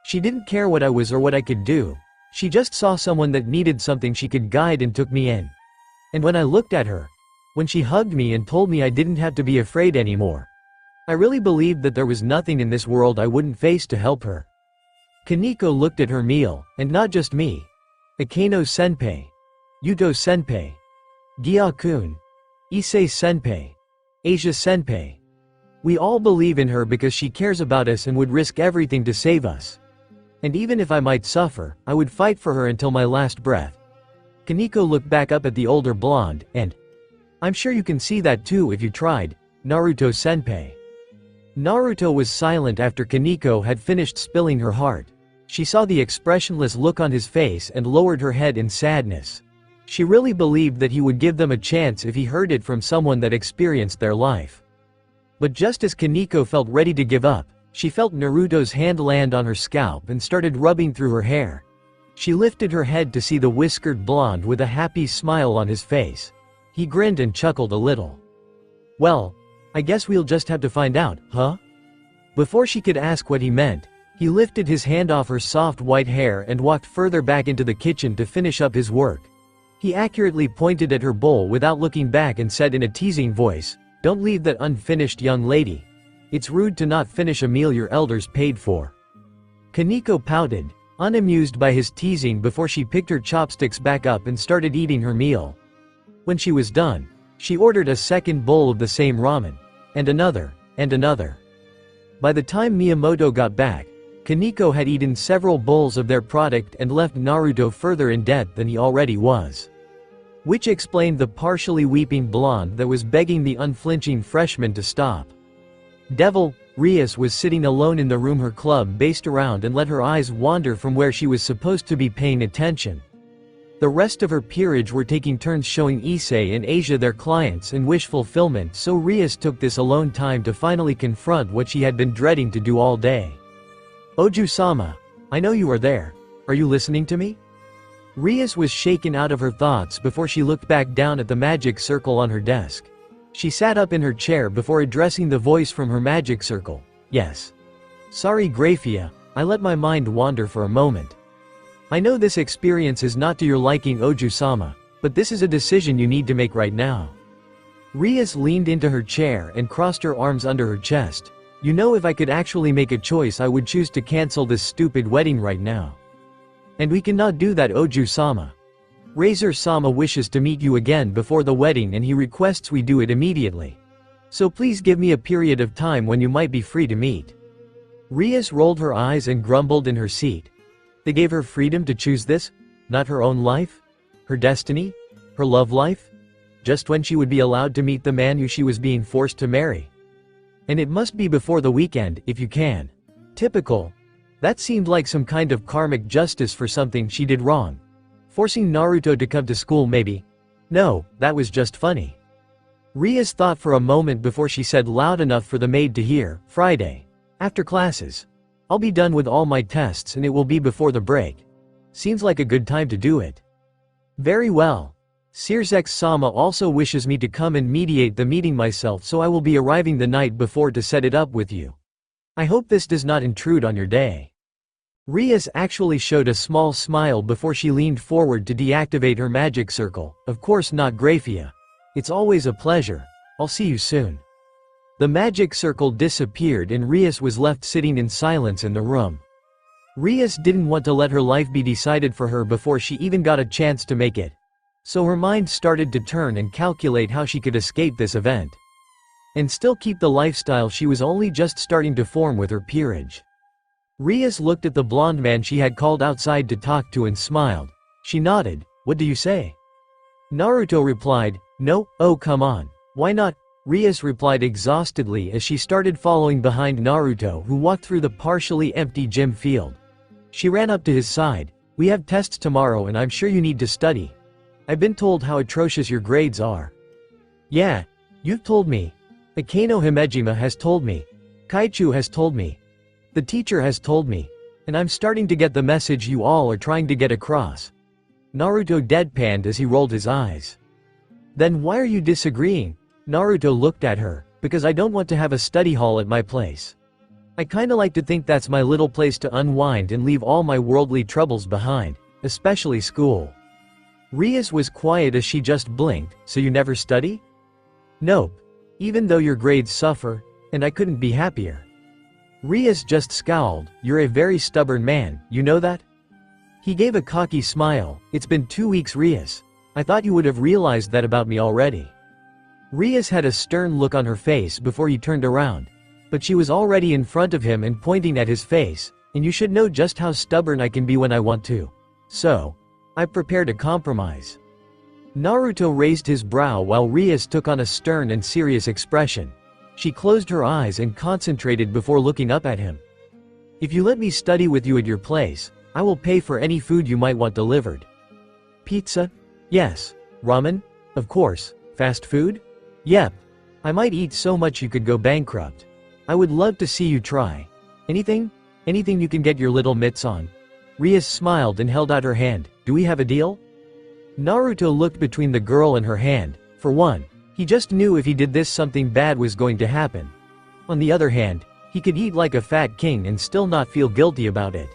She didn't care what I was or what I could do. She just saw someone that needed something she could guide and took me in. And when I looked at her, when she hugged me and told me I didn't have to be afraid anymore, I really believed that there was nothing in this world I wouldn't face to help her. Kaneko looked at her meal, and not just me. Akeno-senpai, Yuto-senpai, Gyakun, Issei-senpai, Asia-senpai. We all believe in her because she cares about us and would risk everything to save us. And even if I might suffer, I would fight for her until my last breath. Kaneko looked back up at the older blonde, and I'm sure you can see that too if you tried, Naruto-senpai. Naruto was silent after Kaneko had finished spilling her heart. She saw the expressionless look on his face and lowered her head in sadness. She really believed that he would give them a chance if he heard it from someone that experienced their life. But just as Kaneko felt ready to give up, she felt Naruto's hand land on her scalp and started rubbing through her hair. She lifted her head to see the whiskered blonde with a happy smile on his face. He grinned and chuckled a little. Well, I guess we'll just have to find out, huh? Before she could ask what he meant, he lifted his hand off her soft white hair and walked further back into the kitchen to finish up his work. He accurately pointed at her bowl without looking back and said in a teasing voice, "Don't leave that unfinished, young lady. It's rude to not finish a meal your elders paid for." Kaneko pouted, unamused by his teasing before she picked her chopsticks back up and started eating her meal. When she was done, she ordered a second bowl of the same ramen, and another, and another. By the time Miyamoto got back, Kaneko had eaten several bowls of their product and left Naruto further in debt than he already was. Which explained the partially weeping blonde that was begging the unflinching freshman to stop. Devil, Rias was sitting alone in the room her club based around and let her eyes wander from where she was supposed to be paying attention. The rest of her peerage were taking turns showing Issei and Asia their clients and wish fulfillment, so Rias took this alone time to finally confront what she had been dreading to do all day. "Oju-sama, I know you are there. Are you listening to me?" Rias was shaken out of her thoughts before she looked back down at the magic circle on her desk. She sat up in her chair before addressing the voice from her magic circle. Yes. Sorry Graphia, I let my mind wander for a moment. I know this experience is not to your liking Oju-sama, but this is a decision you need to make right now. Rias leaned into her chair and crossed her arms under her chest. You know, if I could actually make a choice, I would choose to cancel this stupid wedding right now. And we cannot do that, Oju-sama. Razor-sama wishes to meet you again before the wedding and he requests we do it immediately. So please give me a period of time when you might be free to meet. Rias rolled her eyes and grumbled in her seat. They gave her freedom to choose this? Not her own life? Her destiny? Her love life? Just when she would be allowed to meet the man who she was being forced to marry. And it must be before the weekend, if you can. Typical. That seemed like some kind of karmic justice for something she did wrong. Forcing Naruto to come to school maybe. No, that was just funny. Rias thought for a moment before she said loud enough for the maid to hear. Friday. After classes. I'll be done with all my tests and it will be before the break. Seems like a good time to do it. Very well. Sirsex-sama also wishes me to come and mediate the meeting myself, so I will be arriving the night before to set it up with you. I hope this does not intrude on your day. Rias actually showed a small smile before she leaned forward to deactivate her magic circle. Of course not, Graphia. It's always a pleasure. I'll see you soon. The magic circle disappeared and Rias was left sitting in silence in the room. Rias didn't want to let her life be decided for her before she even got a chance to make it. So her mind started to turn and calculate how she could escape this event. And still keep the lifestyle she was only just starting to form with her peerage. Rias looked at the blonde man she had called outside to talk to and smiled. She nodded. What do you say? Naruto replied, no, oh come on. Why not? Rias replied exhaustedly as she started following behind Naruto, who walked through the partially empty gym field. She ran up to his side. We have tests tomorrow and I'm sure you need to study. I've been told how atrocious your grades are. Yeah, you've told me. Akeno Himejima has told me. Kaichu has told me. The teacher has told me. And I'm starting to get the message you all are trying to get across. Naruto deadpanned as he rolled his eyes. Then why are you disagreeing? Naruto looked at her. Because I don't want to have a study hall at my place. I kinda like to think that's my little place to unwind and leave all my worldly troubles behind, especially school. Rias was quiet as she just blinked. So you never study? Nope. Even though your grades suffer, and I couldn't be happier. Rias just scowled. You're a very stubborn man, you know that? He gave a cocky smile. It's been 2 weeks, Rias. I thought you would have realized that about me already. Rias had a stern look on her face before he turned around. But she was already in front of him and pointing at his face, and you should know just how stubborn I can be when I want to. So, I've prepared a compromise. Naruto raised his brow while Rias took on a stern and serious expression. She closed her eyes and concentrated before looking up at him. If you let me study with you at your place, I will pay for any food you might want delivered. Pizza? Yes. Ramen? Of course. Fast food? Yep. I might eat so much you could go bankrupt. I would love to see you try. Anything? Anything you can get your little mitts on. Rias smiled and held out her hand. Do we have a deal? Naruto looked between the girl and her hand. For one, he just knew if he did this something bad was going to happen. On the other hand, he could eat like a fat king and still not feel guilty about it.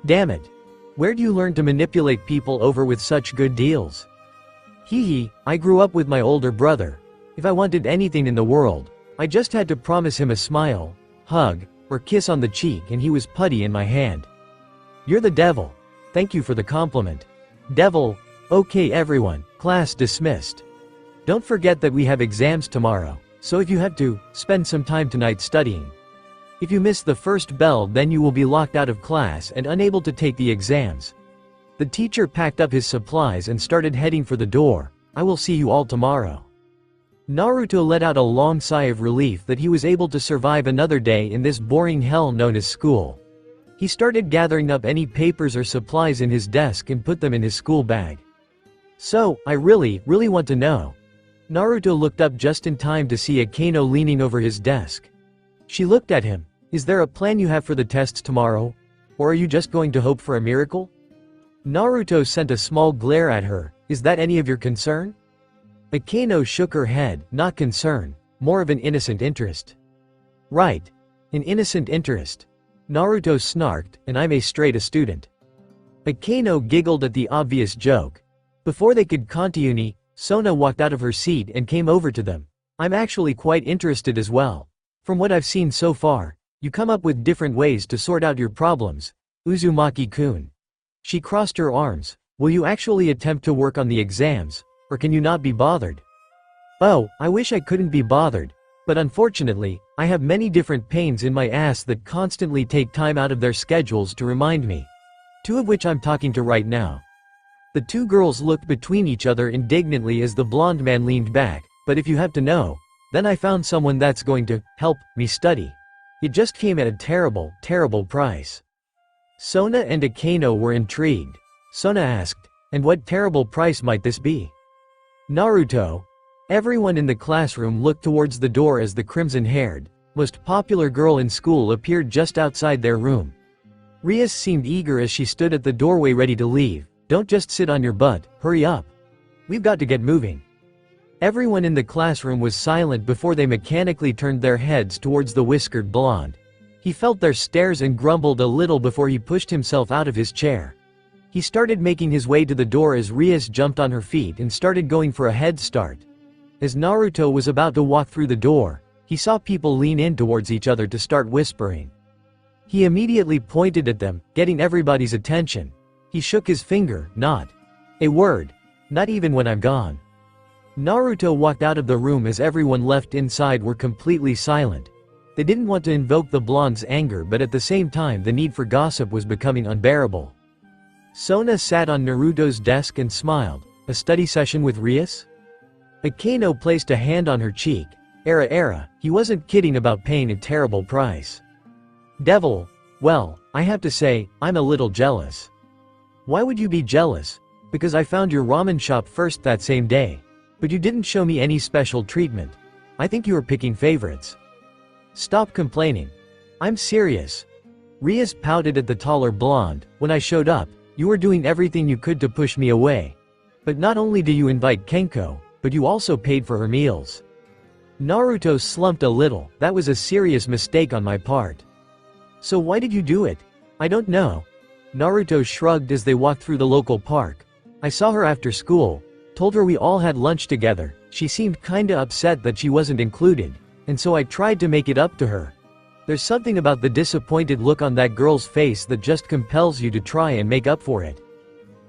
Damn it. Where do you learn to manipulate people over with such good deals? Hee, I grew up with my older brother. If I wanted anything in the world, I just had to promise him a smile, hug, or kiss on the cheek and he was putty in my hand. You're the devil. Thank you for the compliment. Devil. Okay everyone, class dismissed. Don't forget that we have exams tomorrow, so if you have to, spend some time tonight studying. If you miss the first bell then you will be locked out of class and unable to take the exams. The teacher packed up his supplies and started heading for the door. I will see you all tomorrow. Naruto let out a long sigh of relief that he was able to survive another day in this boring hell known as school. He started gathering up any papers or supplies in his desk and put them in his school bag. So, I really want to know. Naruto looked up just in time to see Akeno leaning over his desk. She looked at him. Is there a plan you have for the tests tomorrow? Or are you just going to hope for a miracle? Naruto sent a small glare at her. Is that any of your concern? Akeno shook her head, not concern, more of an innocent interest. Right. An innocent interest. Naruto snarked, and I'm a straight-A student. Akeno giggled at the obvious joke. Before they could continue, Sona walked out of her seat and came over to them. I'm actually quite interested as well. From what I've seen so far, you come up with different ways to sort out your problems. Uzumaki-kun. She crossed her arms. Will you actually attempt to work on the exams, or can you not be bothered? Oh, I wish I couldn't be bothered, but unfortunately, I have many different pains in my ass that constantly take time out of their schedules to remind me. Two of which I'm talking to right now. The two girls looked between each other indignantly as the blonde man leaned back, but if you have to know, then I found someone that's going to help me study. It just came at a terrible, terrible price. Sona and Akeno were intrigued. Sona asked, and what terrible price might this be? Naruto. Everyone in the classroom looked towards the door as the crimson-haired, most popular girl in school appeared just outside their room. Rias seemed eager as she stood at the doorway ready to leave. Don't just sit on your butt, hurry up. We've got to get moving. Everyone in the classroom was silent before they mechanically turned their heads towards the whiskered blonde. He felt their stares and grumbled a little before he pushed himself out of his chair. He started making his way to the door as Rias jumped on her feet and started going for a head start. As Naruto was about to walk through the door, he saw people lean in towards each other to start whispering. He immediately pointed at them, getting everybody's attention. He shook his finger, not a word, not even when I'm gone. Naruto walked out of the room as everyone left inside were completely silent. They didn't want to invoke the blonde's anger, but at the same time the need for gossip was becoming unbearable. Sona sat on Naruto's desk and smiled. A study session with Rias? Akeno placed a hand on her cheek. Era, he wasn't kidding about paying a terrible price. Devil, well, I have to say, I'm a little jealous. Why would you be jealous? Because I found your ramen shop first that same day. But you didn't show me any special treatment. I think you were picking favorites. Stop complaining. I'm serious. Rias pouted at the taller blonde. When I showed up, you were doing everything you could to push me away. But not only do you invite Kenko, but you also paid for her meals. Naruto slumped a little. That was a serious mistake on my part. So why did you do it? I don't know. Naruto shrugged as they walked through the local park. I saw her after school, told her we all had lunch together. She seemed kinda upset that she wasn't included, and so I tried to make it up to her. There's something about the disappointed look on that girl's face that just compels you to try and make up for it.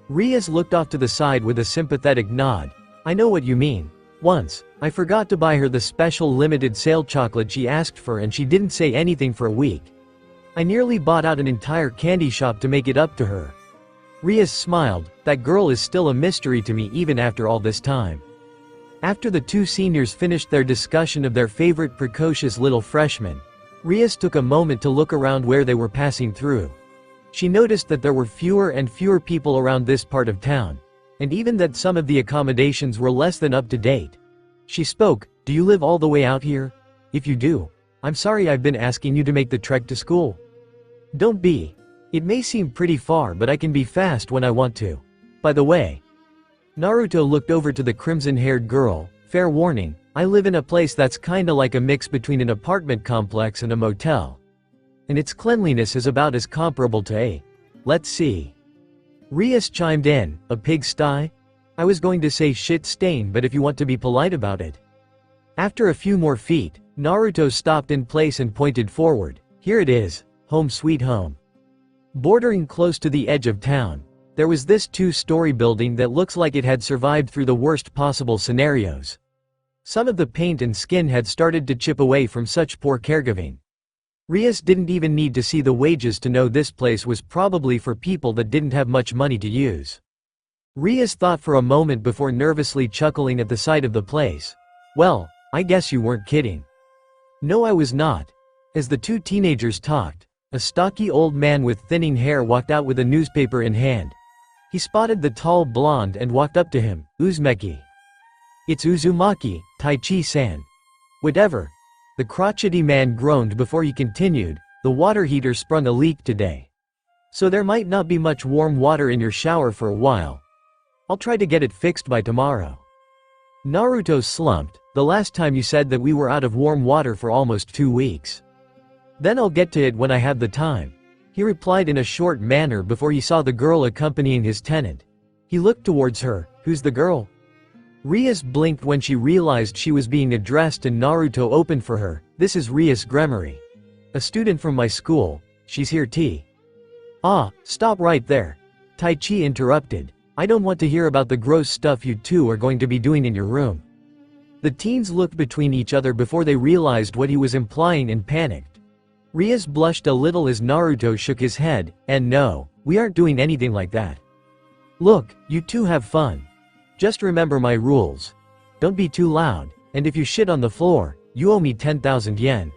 Rias looked off to the side with a sympathetic nod. I know what you mean. Once, I forgot to buy her the special limited sale chocolate she asked for and she didn't say anything for a week. I nearly bought out an entire candy shop to make it up to her. Rias smiled. That girl is still a mystery to me even after all this time. After the two seniors finished their discussion of their favorite precocious little freshman, Rias took a moment to look around where they were passing through. She noticed that there were fewer and fewer people around this part of town, and even that some of the accommodations were less than up to date. She spoke, do you live all the way out here? If you do, I'm sorry I've been asking you to make the trek to school. Don't be. It may seem pretty far, but I can be fast when I want to. By the way. Naruto looked over to the crimson-haired girl. Fair warning, I live in a place that's kinda like a mix between an apartment complex and a motel. And its cleanliness is about as comparable to a, let's see. Rias chimed in, a pigsty? I was going to say shit stain, but if you want to be polite about it. After a few more feet, Naruto stopped in place and pointed forward. Here it is, home sweet home. Bordering close to the edge of town, there was this two-story building that looks like it had survived through the worst possible scenarios. Some of the paint and skin had started to chip away from such poor caregiving. Rias didn't even need to see the wages to know this place was probably for people that didn't have much money to use. Rias thought for a moment before nervously chuckling at the sight of the place. Well, I guess you weren't kidding. No, I was not. As the two teenagers talked, a stocky old man with thinning hair walked out with a newspaper in hand. He spotted the tall blonde and walked up to him. Uzumaki. It's Uzumaki, Taichi-san. Whatever. The crotchety man groaned before he continued, the water heater sprung a leak today. So there might not be much warm water in your shower for a while. I'll try to get it fixed by tomorrow. Naruto slumped. The last time you said that we were out of warm water for almost 2 weeks. Then I'll get to it when I have the time, he replied in a short manner before he saw the girl accompanying his tenant. He looked towards her. Who's the girl? Rias blinked when she realized she was being addressed and Naruto opened for her. This is Rias Gremory. A student from my school. She's here T. Ah, stop right there. Taichi interrupted. I don't want to hear about the gross stuff you two are going to be doing in your room. The teens looked between each other before they realized what he was implying and panicked. Rias blushed a little as Naruto shook his head, and no, we aren't doing anything like that. Look, you two have fun. Just remember my rules. Don't be too loud, and if you shit on the floor, you owe me 10,000 yen.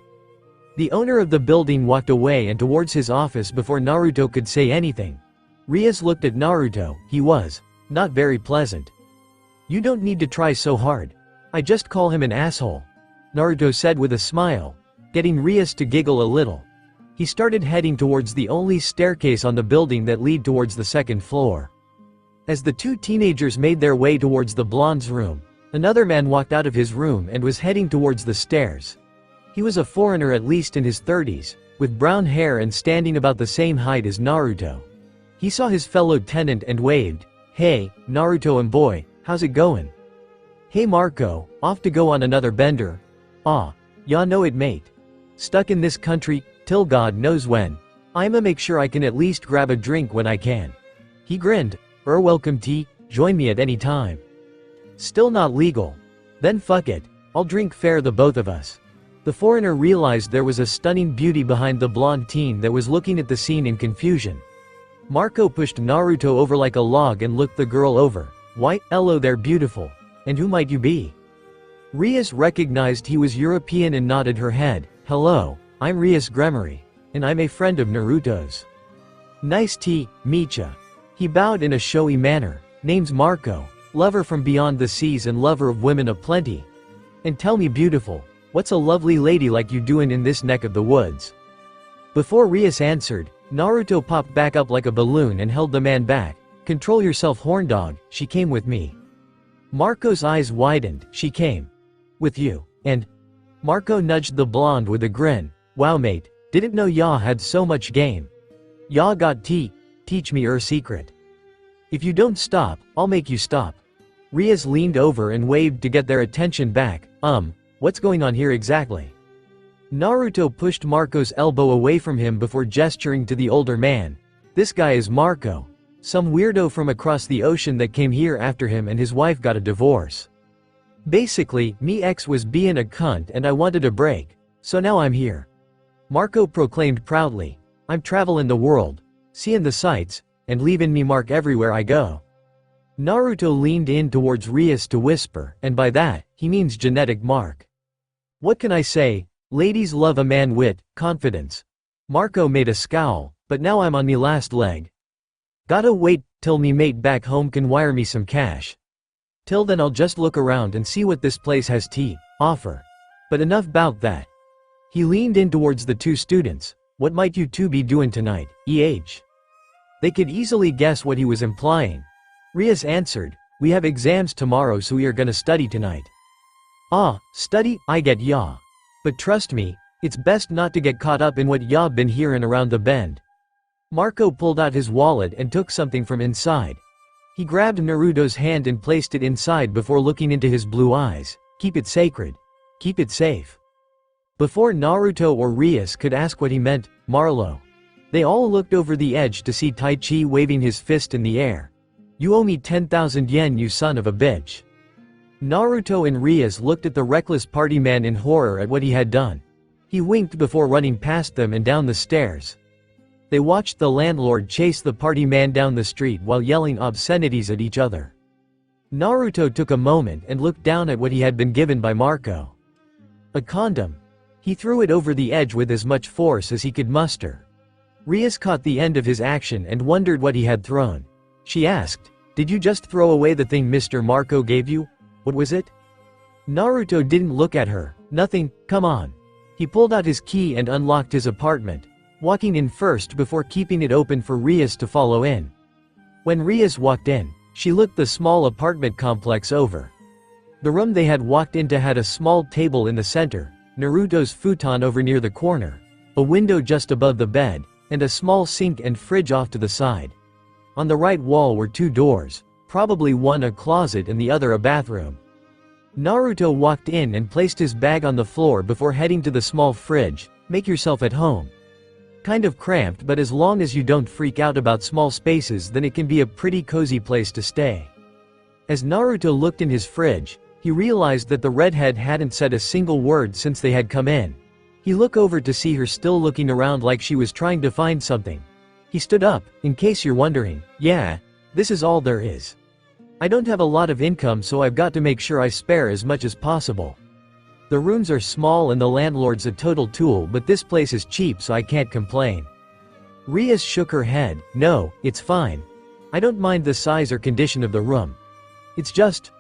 The owner of the building walked away and towards his office before Naruto could say anything. Rias looked at Naruto. He was not very pleasant. You don't need to try so hard. I just call him an asshole, Naruto said with a smile, getting Rias to giggle a little. He started heading towards the only staircase on the building that led towards the second floor. As the two teenagers made their way towards the blonde's room, another man walked out of his room and was heading towards the stairs. He was a foreigner at least in his 30s, with brown hair and standing about the same height as Naruto. He saw his fellow tenant and waved. Hey, Naruto and boy, how's it going? Hey Marco, off to go on another bender? Ah, ya know it mate. Stuck in this country, till God knows when. I'ma make sure I can at least grab a drink when I can. He grinned. Welcome T, join me at any time. Still not legal? Then fuck it, I'll drink fair the both of us. The foreigner realized there was a stunning beauty behind the blonde teen that was looking at the scene in confusion. Marco pushed Naruto over like a log and looked the girl over. Why, hello there beautiful. And who might you be? Rias recognized he was European and nodded her head. Hello, I'm Rias Gremory. And I'm a friend of Naruto's. Nice to meet ya. He bowed in a showy manner. Name's Marco, lover from beyond the seas and lover of women aplenty. And tell me beautiful, what's a lovely lady like you doing in this neck of the woods? Before Rias answered, Naruto popped back up like a balloon and held the man back. Control yourself horndog, she came with me. Marco's eyes widened. She came with you, and Marco nudged the blonde with a grin. Wow mate, didn't know ya had so much game. Ya got teach me secret. If you don't stop, I'll make you stop. Rias leaned over and waved to get their attention back. What's going on here exactly? Naruto pushed Marco's elbow away from him before gesturing to the older man. This guy is Marco. Some weirdo from across the ocean that came here after him and his wife got a divorce. Basically, me ex was being a cunt and I wanted a break. So now I'm here. Marco proclaimed proudly. I'm traveling the world, seeing the sights, and leaving me mark everywhere I go. Naruto leaned in towards Rias to whisper, and by that, he means genetic mark. What can I say? Ladies love a man wit, confidence. Marco made a scowl, but now I'm on me last leg. Gotta wait till me mate back home can wire me some cash. Till then I'll just look around and see what this place has to offer. But enough bout that. He leaned in towards the two students. What might you two be doing tonight, They could easily guess what he was implying. Rias answered, we have exams tomorrow so we are gonna study tonight. Ah, study, I get ya. But trust me, it's best not to get caught up in what ya been hearing around the bend. Marco pulled out his wallet and took something from inside. He grabbed Naruto's hand and placed it inside before looking into his blue eyes. Keep it sacred. Keep it safe. Before Naruto or Rias could ask what he meant, Marlo. They all looked over the edge to see Taichi waving his fist in the air. You owe me 10,000 yen you son of a bitch. Naruto and Rias looked at the reckless party man in horror at what he had done. He winked before running past them and down the stairs. They watched the landlord chase the party man down the street while yelling obscenities at each other. Naruto took a moment and looked down at what he had been given by Marco. A condom. He threw it over the edge with as much force as he could muster. Rias caught the end of his action and wondered what he had thrown. She asked, did you just throw away the thing Mr. Marco gave you? What was it? Naruto didn't look at her. Nothing, come on. He pulled out his key and unlocked his apartment. walking in first before keeping it open for Rias to follow in. When Rias walked in, she looked the small apartment complex over. The room they had walked into had a small table in the center, Naruto's futon over near the corner, a window just above the bed, and a small sink and fridge off to the side. On the right wall were 2 doors, probably one a closet and the other a bathroom. Naruto walked in and placed his bag on the floor before heading to the small fridge. Make yourself at home. Kind of cramped, but as long as you don't freak out about small spaces, then it can be a pretty cozy place to stay. As Naruto looked in his fridge, he realized that the redhead hadn't said a single word since they had come in. He looked over to see her still looking around like she was trying to find something. He stood up, in case you're wondering. Yeah, this is all there is. I don't have a lot of income, so I've got to make sure I spare as much as possible. The rooms are small and the landlord's a total tool, but this place is cheap, so I can't complain. Rias shook her head. No, it's fine. I don't mind the size or condition of the room. It's just...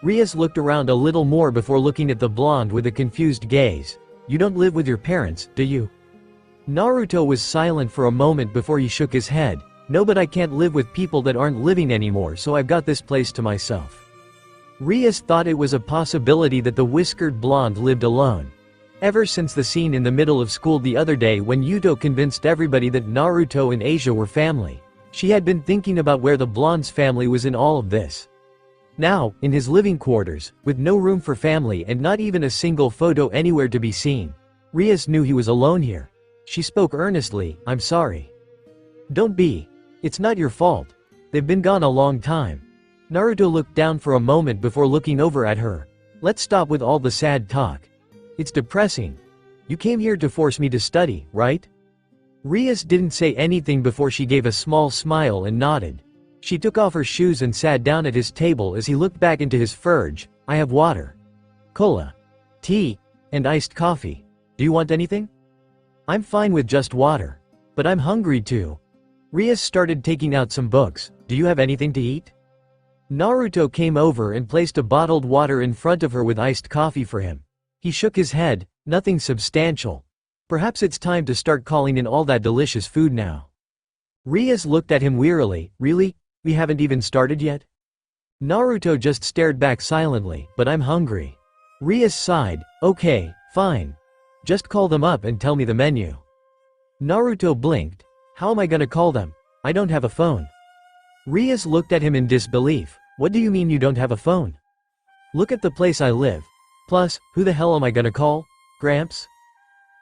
Rias looked around a little more before looking at the blonde with a confused gaze. You don't live with your parents, do you? Naruto was silent for a moment before he shook his head. No, but I can't live with people that aren't living anymore, so I've got this place to myself. Rias thought it was a possibility that the whiskered blonde lived alone. Ever since the scene in the middle of school the other day when Yuto convinced everybody that Naruto and Asia were family, she had been thinking about where the blonde's family was in all of this. Now, in his living quarters, with no room for family and not even a single photo anywhere to be seen, Rias knew he was alone here. She spoke earnestly. I'm sorry. Don't be. It's not your fault. They've been gone a long time. Naruto looked down for a moment before looking over at her. Let's stop with all the sad talk. It's depressing. You came here to force me to study, right? Rias didn't say anything before she gave a small smile and nodded. She took off her shoes and sat down at his table as he looked back into his fridge. I have water, cola, tea, and iced coffee. Do you want anything? I'm fine with just water. But I'm hungry too. Rias started taking out some books. Do you have anything to eat? Naruto came over and placed a bottled water in front of her with iced coffee for him. He shook his head. Nothing substantial. Perhaps it's time to start calling in all that delicious food now. Rias looked at him wearily. Really? We haven't even started yet? Naruto just stared back silently. But I'm hungry. Rias sighed. Okay, fine. Just call them up and tell me the menu. Naruto blinked. How am I gonna call them? I don't have a phone. Rias looked at him in disbelief. What do you mean you don't have a phone? Look at the place I live. Plus, who the hell am I gonna call? Gramps?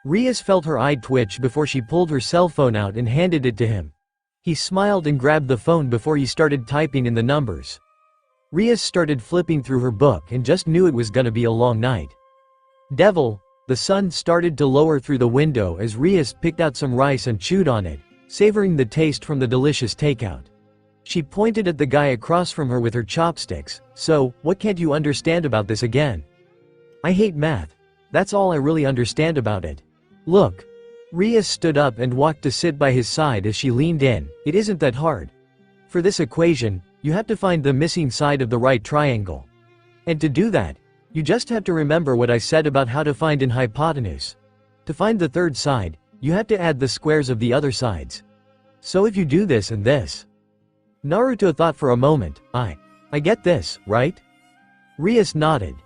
Rias felt her eye twitch before she pulled her cell phone out and handed it to him. He smiled and grabbed the phone before he started typing in the numbers. Rias started flipping through her book and just knew it was gonna be a long night. Devil. The sun started to lower through the window as Rias picked out some rice and chewed on it, savoring the taste from the delicious takeout. She pointed at the guy across from her with her chopsticks. So, what can't you understand about this again? I hate math. That's all I really understand about it. Look. Rias stood up and walked to sit by his side as she leaned in. It isn't that hard. For this equation, you have to find the missing side of the right triangle. And to do that, you just have to remember what I said about how to find an hypotenuse. To find the third side, you have to add the squares of the other sides. So if you do this and this. Naruto thought for a moment. I get this, right? Rias nodded.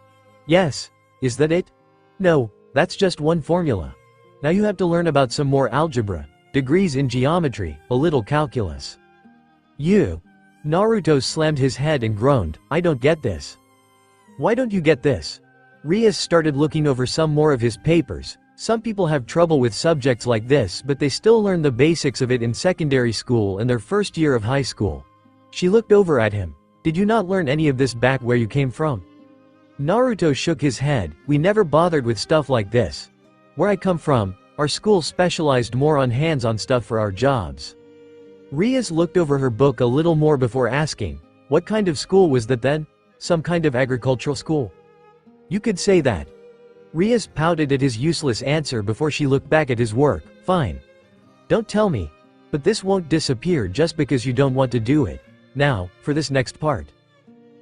Yes. Is that it? No, that's just one formula. Now you have to learn about some more algebra, degrees in geometry, a little calculus. You. Naruto slammed his head and groaned. I don't get this. Why don't you get this? Rias started looking over some more of his papers. Some people have trouble with subjects like this, but they still learn the basics of it in secondary school and their first year of high school. She looked over at him. Did you not learn any of this back where you came from? Naruto shook his head. We never bothered with stuff like this. Where I come from, our school specialized more on hands-on stuff for our jobs. Rias looked over her book a little more before asking, what kind of school was that then? Some kind of agricultural school? You could say that. Rias pouted at his useless answer before she looked back at his work. Fine. Don't tell me. But this won't disappear just because you don't want to do it. Now, for this next part.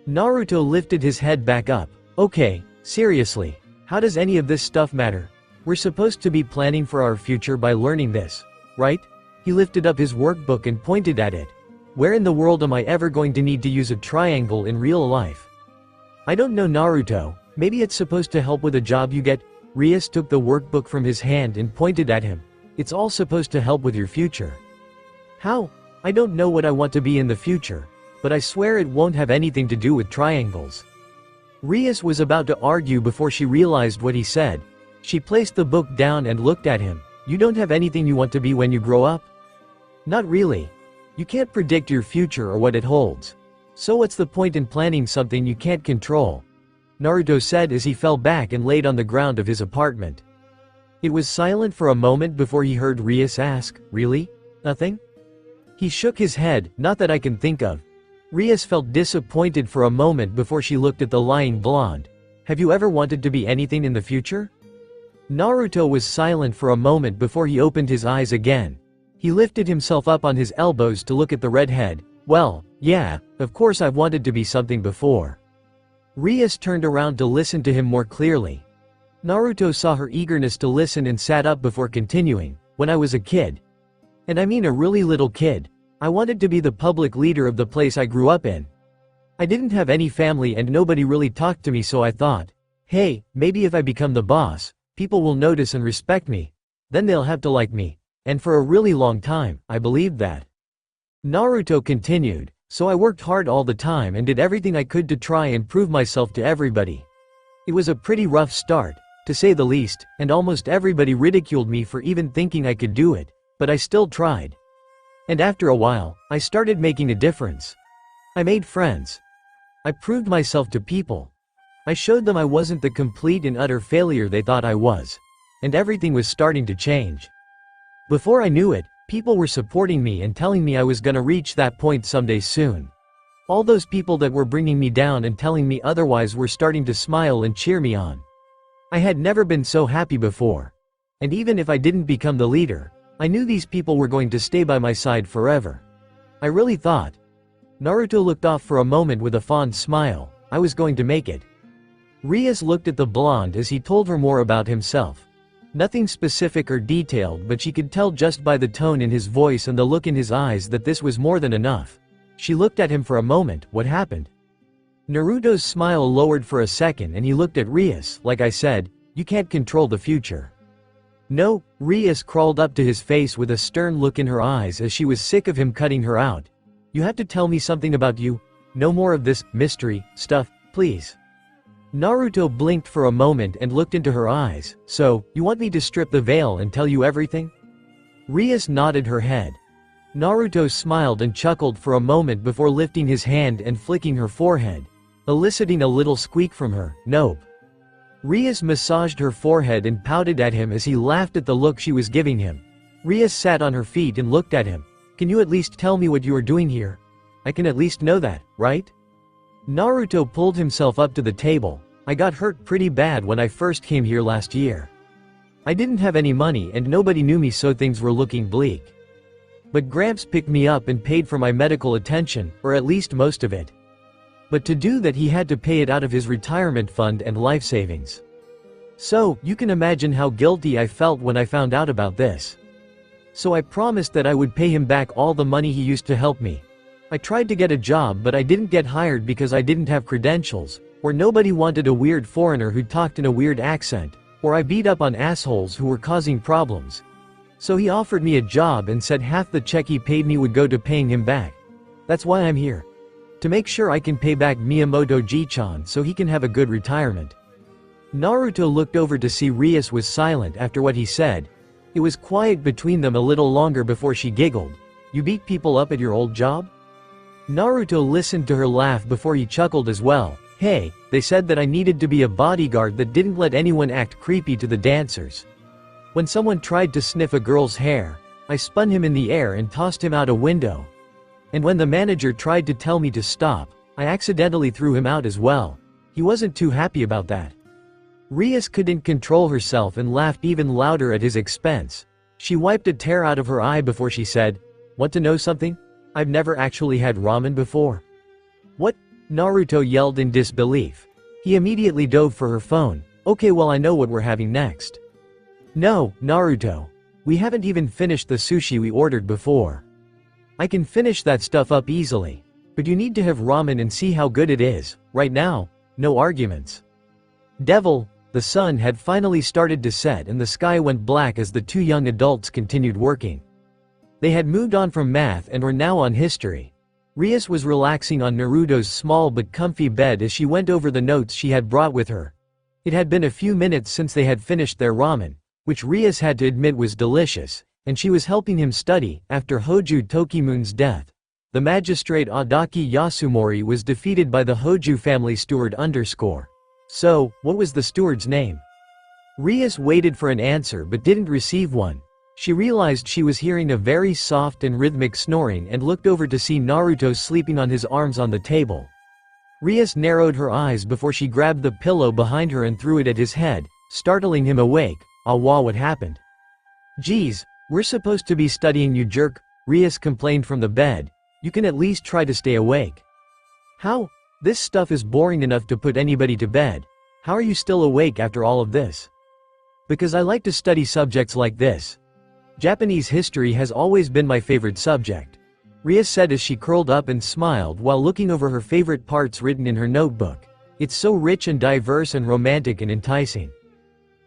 Naruto lifted his head back up. Okay, seriously. How does any of this stuff matter? We're supposed to be planning for our future by learning this. right? He lifted up his workbook and pointed at it. Where in the world am I ever going to need to use a triangle in real life? I don't know, Naruto, maybe it's supposed to help with a job you get. Rias took the workbook from his hand and pointed at him. It's all supposed to help with your future. How? I don't know what I want to be in the future, but I swear it won't have anything to do with triangles. Rias was about to argue before she realized what he said. She placed the book down and looked at him. You don't have anything you want to be when you grow up? Not really. You can't predict your future or what it holds. So what's the point in planning something you can't control? Naruto said as he fell back and laid on the ground of his apartment. It was silent for a moment before he heard Rias ask, "Really? Nothing?" He shook his head, "Not that I can think of." Rias felt disappointed for a moment before she looked at the lying blonde. "Have you ever wanted to be anything in the future?" Naruto was silent for a moment before he opened his eyes again. He lifted himself up on his elbows to look at the redhead. "Well, yeah, of course I've wanted to be something before." Rias turned around to listen to him more clearly. Naruto saw her eagerness to listen and sat up before continuing. "When I was a kid. And I mean a really little kid. I wanted to be the public leader of the place I grew up in. I didn't have any family and nobody really talked to me, so I thought, hey, maybe if I become the boss, people will notice and respect me. Then they'll have to like me. And for a really long time, I believed that." Naruto continued, "So I worked hard all the time and did everything I could to try and prove myself to everybody. It was a pretty rough start, to say the least, and almost everybody ridiculed me for even thinking I could do it, but I still tried. And after a while, I started making a difference. I made friends. I proved myself to people. I showed them I wasn't the complete and utter failure they thought I was. And everything was starting to change. Before I knew it, people were supporting me and telling me I was gonna reach that point someday soon. All those people that were bringing me down and telling me otherwise were starting to smile and cheer me on. I had never been so happy before. And even if I didn't become the leader, I knew these people were going to stay by my side forever. I really thought." Naruto looked off for a moment with a fond smile. "I was going to make it." Rias looked at the blonde as he told her more about himself. Nothing specific or detailed, but she could tell just by the tone in his voice and the look in his eyes that this was more than enough. She looked at him for a moment. "What happened?" Naruto's smile lowered for a second and he looked at Rias. "Like I said, you can't control the future." "No." Rias crawled up to his face with a stern look in her eyes as she was sick of him cutting her out. "You have to tell me something about you. No more of this mystery stuff, please." Naruto blinked for a moment and looked into her eyes. "So, you want me to strip the veil and tell you everything?" Rias nodded her head. Naruto smiled and chuckled for a moment before lifting his hand and flicking her forehead, eliciting a little squeak from her. "Nope." Rias massaged her forehead and pouted at him as he laughed at the look she was giving him. Rias sat on her feet and looked at him. "Can you at least tell me what you are doing here? I can at least know that, right?" Naruto pulled himself up to the table. "I got hurt pretty bad when I first came here last year. I didn't have any money and nobody knew me, so things were looking bleak. But Gramps picked me up and paid for my medical attention, or at least most of it. But to do that he had to pay it out of his retirement fund and life savings. So, you can imagine how guilty I felt when I found out about this. So I promised that I would pay him back all the money he used to help me. I tried to get a job, but I didn't get hired because I didn't have credentials, or nobody wanted a weird foreigner who talked in a weird accent, or I beat up on assholes who were causing problems. So he offered me a job and said half the check he paid me would go to paying him back. That's why I'm here. To make sure I can pay back Miyamoto Ji-chan so he can have a good retirement." Naruto looked over to see Rias was silent after what he said. It was quiet between them a little longer before she giggled. "You beat people up at your old job?" Naruto listened to her laugh before he chuckled as well. "Hey, they said that I needed to be a bodyguard that didn't let anyone act creepy to the dancers. When someone tried to sniff a girl's hair, I spun him in the air and tossed him out a window. And when the manager tried to tell me to stop, I accidentally threw him out as well. He wasn't too happy about that." Rias couldn't control herself and laughed even louder at his expense. She wiped a tear out of her eye before she said, "Want to know something? I've never actually had ramen before." "What?" Naruto yelled in disbelief. He immediately dove for her phone. "Okay, well, I know what we're having next." "No, Naruto. We haven't even finished the sushi we ordered before. I can finish that stuff up easily. But you need to have ramen and see how good it is. Right now, no arguments. Devil, the sun had finally started to set and the sky went black as the two young adults continued working. They had moved on from math and were now on history. Rias was relaxing on Naruto's small but comfy bed as she went over the notes she had brought with her. It had been a few minutes since they had finished their ramen, which Rias had to admit was delicious, and she was helping him study. After Hoju Tokimun's death, the magistrate Adaki Yasumori was defeated by the Hoju family steward underscore. So, what was the steward's name? Rias waited for an answer but didn't receive one. She realized she was hearing a very soft and rhythmic snoring and looked over to see Naruto sleeping on his arms on the table. Rias narrowed her eyes before she grabbed the pillow behind her and threw it at his head, startling him awake. Awa, what happened? Geez, we're supposed to be studying, you jerk, Rias complained from the bed. You can at least try to stay awake. How? This stuff is boring enough to put anybody to bed. How are you still awake after all of this? Because I like to study subjects like this. Japanese history has always been my favorite subject, Rias said as she curled up and smiled while looking over her favorite parts written in her notebook. It's so rich and diverse and romantic and enticing.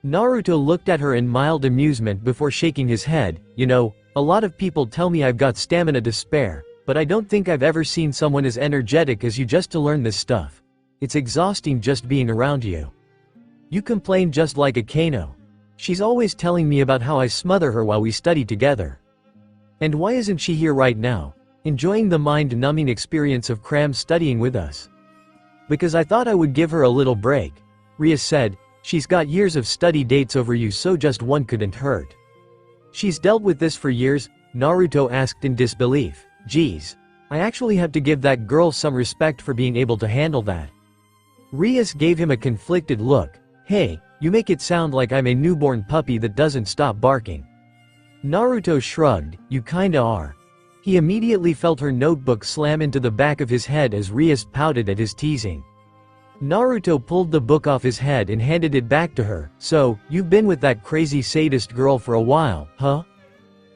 Naruto looked at her in mild amusement before shaking his head. You know, a lot of people tell me I've got stamina to spare, but I don't think I've ever seen someone as energetic as you just to learn this stuff. It's exhausting just being around you. You complain just like a Kano. She's always telling me about how I smother her while we study together. And why isn't she here right now, enjoying the mind-numbing experience of cram studying with us? Because I thought I would give her a little break, Rias said. She's got years of study dates over you, so just one couldn't hurt. She's dealt with this for years, Naruto asked in disbelief. Geez, I actually have to give that girl some respect for being able to handle that. Rias gave him a conflicted look. Hey, you make it sound like I'm a newborn puppy that doesn't stop barking. Naruto shrugged. You kinda are. He immediately felt her notebook slam into the back of his head as Rias pouted at his teasing. Naruto pulled the book off his head and handed it back to her. So, you've been with that crazy sadist girl for a while, huh?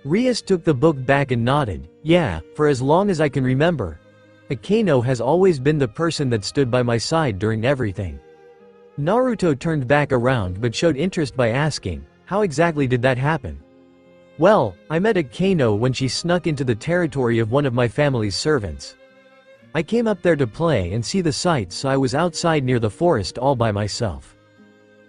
Rias took the book back and nodded. Yeah, for as long as I can remember. Akeno has always been the person that stood by my side during everything. Naruto turned back around but showed interest by asking, how exactly did that happen? Well, I met Akeno when she snuck into the territory of one of my family's servants. I came up there to play and see the sights, so I was outside near the forest all by myself.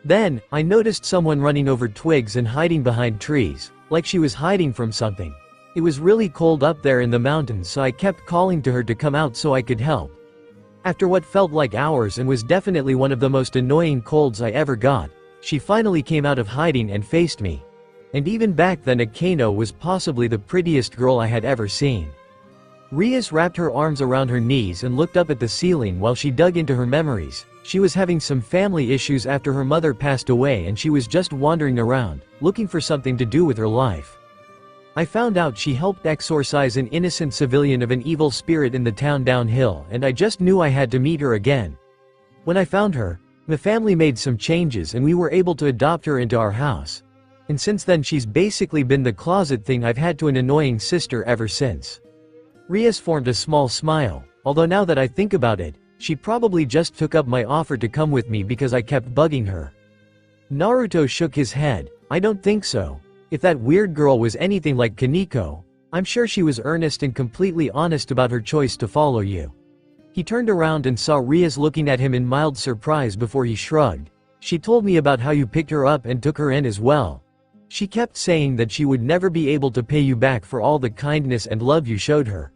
Then, I noticed someone running over twigs and hiding behind trees, like she was hiding from something. It was really cold up there in the mountains, so I kept calling to her to come out so I could help. After what felt like hours and was definitely one of the most annoying colds I ever got, she finally came out of hiding and faced me. And even back then Akeno was possibly the prettiest girl I had ever seen. Rias wrapped her arms around her knees and looked up at the ceiling while she dug into her memories. She was having some family issues after her mother passed away and she was just wandering around, looking for something to do with her life. I found out she helped exorcise an innocent civilian of an evil spirit in the town downhill, and I just knew I had to meet her again. When I found her, the family made some changes and we were able to adopt her into our house. And since then she's basically been the closet thing I've had to an annoying sister ever since. Rias formed a small smile, although now that I think about it, she probably just took up my offer to come with me because I kept bugging her. Naruto shook his head. I don't think so. If that weird girl was anything like Kaneko, I'm sure she was earnest and completely honest about her choice to follow you. He turned around and saw Rias looking at him in mild surprise before he shrugged. She told me about how you picked her up and took her in as well. She kept saying that she would never be able to pay you back for all the kindness and love you showed her.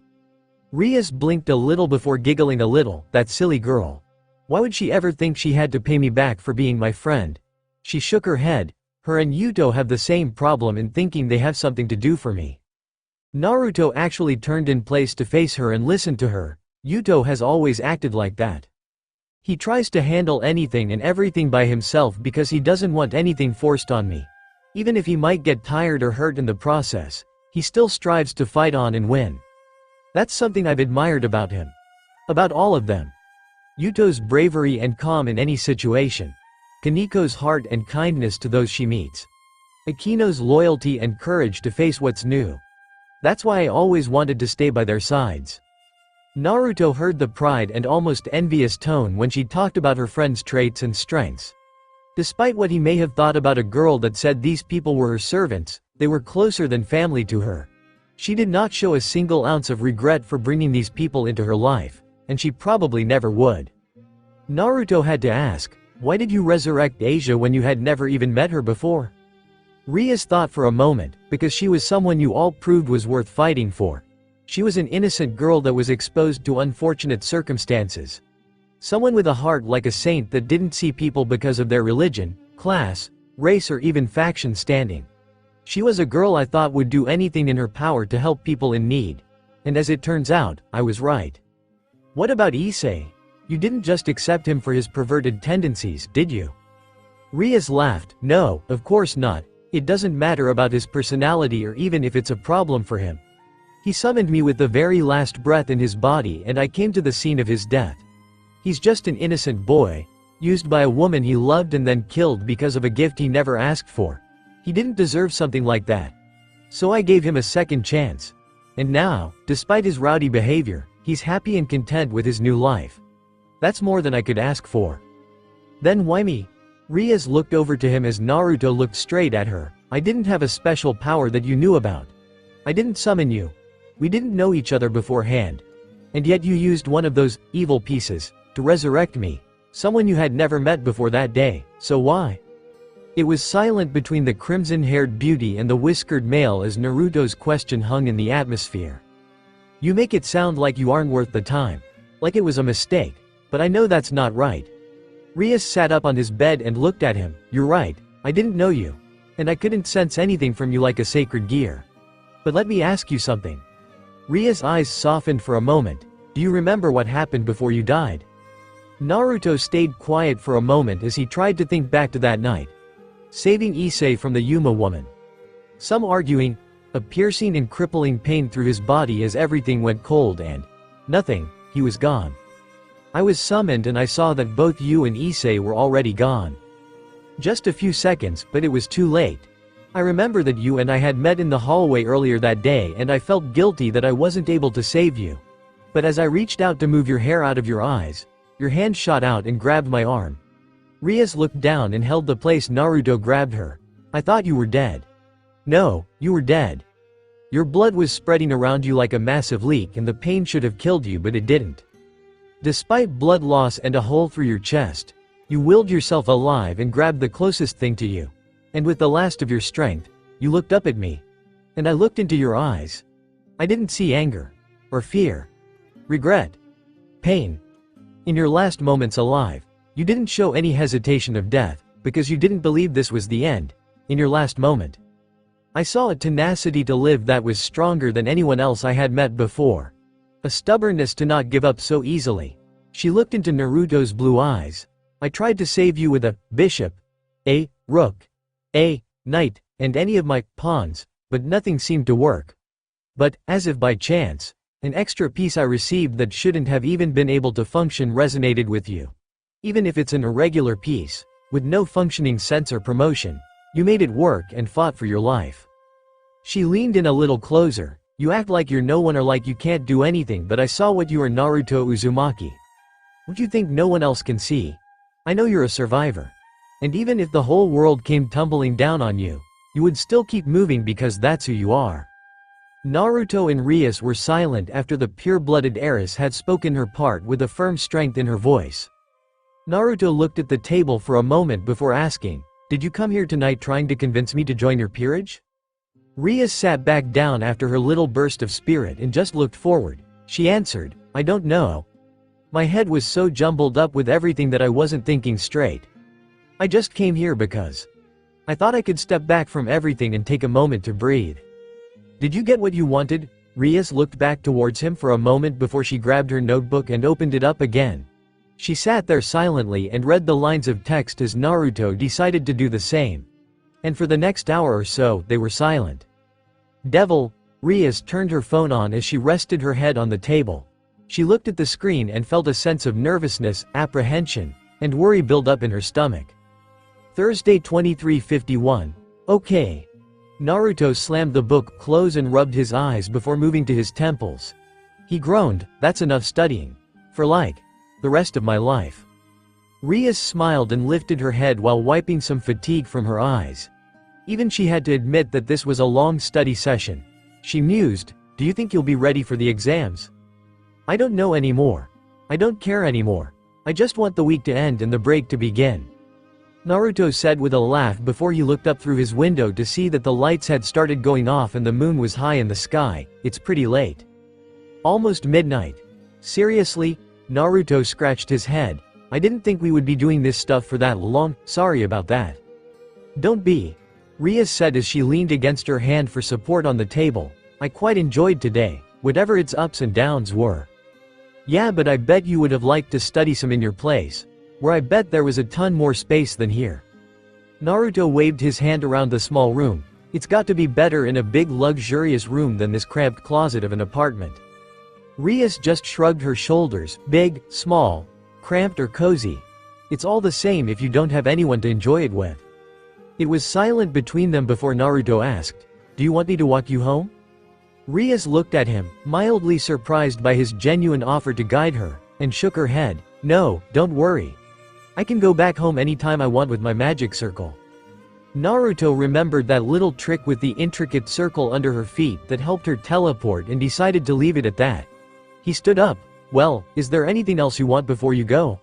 Rias blinked a little before giggling a little. That silly girl. Why would she ever think she had to pay me back for being my friend? She shook her head. Her and Yuto have the same problem in thinking they have something to do for me. Naruto actually turned in place to face her and listened to her. Yuto has always acted like that. He tries to handle anything and everything by himself because he doesn't want anything forced on me. Even if he might get tired or hurt in the process, he still strives to fight on and win. That's something I've admired about him. About all of them. Yuto's bravery and calm in any situation. Kaneko's heart and kindness to those she meets. Akino's loyalty and courage to face what's new. That's why I always wanted to stay by their sides. Naruto heard the pride and almost envious tone when she talked about her friend's traits and strengths. Despite what he may have thought about a girl that said these people were her servants, they were closer than family to her. She did not show a single ounce of regret for bringing these people into her life, and she probably never would. Naruto had to ask, why did you resurrect Asia when you had never even met her before? Rias thought for a moment, because she was someone you all proved was worth fighting for. She was an innocent girl that was exposed to unfortunate circumstances. Someone with a heart like a saint that didn't see people because of their religion, class, race or even faction standing. She was a girl I thought would do anything in her power to help people in need. And as it turns out, I was right. What about Issei? You didn't just accept him for his perverted tendencies, did you? Rias laughed. No, of course not. It doesn't matter about his personality or even if it's a problem for him. He summoned me with the very last breath in his body and I came to the scene of his death. He's just an innocent boy, used by a woman he loved and then killed because of a gift he never asked for. He didn't deserve something like that. So I gave him a second chance. And now, despite his rowdy behavior, he's happy and content with his new life. That's more than I could ask for. Then why me? Rias looked over to him as Naruto looked straight at her. I didn't have a special power that you knew about. I didn't summon you. We didn't know each other beforehand. And yet you used one of those evil pieces to resurrect me, someone you had never met before that day, so why? It was silent between the crimson-haired beauty and the whiskered male as Naruto's question hung in the atmosphere. You make it sound like you aren't worth the time. Like it was a mistake. But I know that's not right. Rias sat up on his bed and looked at him. You're right, I didn't know you. And I couldn't sense anything from you like a sacred gear. But let me ask you something. Rias' eyes softened for a moment. Do you remember what happened before you died? Naruto stayed quiet for a moment as he tried to think back to that night. Saving Issei from the Yuma woman. Some arguing, a piercing and crippling pain through his body as everything went cold and nothing, he was gone. I was summoned and I saw that both you and Issei were already gone. Just a few seconds, but it was too late. I remember that you and I had met in the hallway earlier that day and I felt guilty that I wasn't able to save you. But as I reached out to move your hair out of your eyes, your hand shot out and grabbed my arm. Rias looked down and held the place Naruto grabbed her. I thought you were dead. No, you were dead. Your blood was spreading around you like a massive leak and the pain should have killed you but it didn't. Despite blood loss and a hole through your chest, you willed yourself alive and grabbed the closest thing to you. And with the last of your strength, you looked up at me. And I looked into your eyes. I didn't see anger. Or fear. Regret. Pain. In your last moments alive, you didn't show any hesitation of death, because you didn't believe this was the end, in your last moment. I saw a tenacity to live that was stronger than anyone else I had met before. A stubbornness to not give up so easily. She looked into Naruto's blue eyes. I tried to save you with a bishop, a rook, a knight, and any of my pawns, but nothing seemed to work. But, as if by chance, an extra piece I received that shouldn't have even been able to function resonated with you. Even if it's an irregular piece, with no functioning sense or promotion, you made it work and fought for your life. She leaned in a little closer. You act like you're no one or like you can't do anything, but I saw what you are, Naruto Uzumaki. What you think no one else can see? I know you're a survivor. And even if the whole world came tumbling down on you, you would still keep moving because that's who you are. Naruto and Rias were silent after the pure-blooded heiress had spoken her part with a firm strength in her voice. Naruto looked at the table for a moment before asking, "Did you come here tonight trying to convince me to join your peerage?" Rias sat back down after her little burst of spirit and just looked forward. She answered, "I don't know. My head was so jumbled up with everything that I wasn't thinking straight. I just came here because I thought I could step back from everything and take a moment to breathe." "Did you get what you wanted?" Rias looked back towards him for a moment before she grabbed her notebook and opened it up again. She sat there silently and read the lines of text as Naruto decided to do the same. And for the next hour or so, they were silent. Devil, Rias turned her phone on as she rested her head on the table. She looked at the screen and felt a sense of nervousness, apprehension, and worry build up in her stomach. Thursday 23:51. Okay. Naruto slammed the book close and rubbed his eyes before moving to his temples. He groaned, that's enough studying. For the rest of my life. Rias smiled and lifted her head while wiping some fatigue from her eyes. Even she had to admit that this was a long study session. She mused, do you think you'll be ready for the exams? I don't know anymore. I don't care anymore. I just want the week to end and the break to begin. Naruto said with a laugh before he looked up through his window to see that the lights had started going off and the moon was high in the sky. It's pretty late. Almost midnight. Seriously? Naruto scratched his head. I didn't think we would be doing this stuff for that long, sorry about that. Don't be. Rias said as she leaned against her hand for support on the table. I quite enjoyed today, whatever its ups and downs were. Yeah, but I bet you would have liked to study some in your place, where I bet there was a ton more space than here. Naruto waved his hand around the small room. It's got to be better in a big luxurious room than this cramped closet of an apartment. Rias just shrugged her shoulders, big, small, cramped or cozy. It's all the same if you don't have anyone to enjoy it with. It was silent between them before Naruto asked, do you want me to walk you home? Rias looked at him, mildly surprised by his genuine offer to guide her, and shook her head. No, don't worry. I can go back home anytime I want with my magic circle. Naruto remembered that little trick with the intricate circle under her feet that helped her teleport and decided to leave it at that. He stood up. Well, is there anything else you want before you go?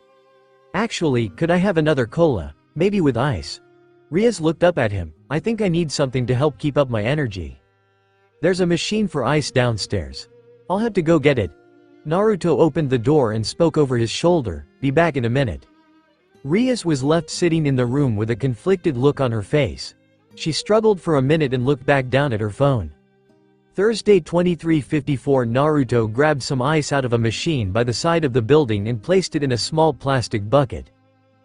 Actually, could I have another cola, maybe with ice? Rias looked up at him. I think I need something to help keep up my energy. There's a machine for ice downstairs. I'll have to go get it. Naruto opened the door and spoke over his shoulder, be back in a minute. Rias was left sitting in the room with a conflicted look on her face. She struggled for a minute and looked back down at her phone. Thursday 23:54 Naruto grabbed some ice out of a machine by the side of the building and placed it in a small plastic bucket.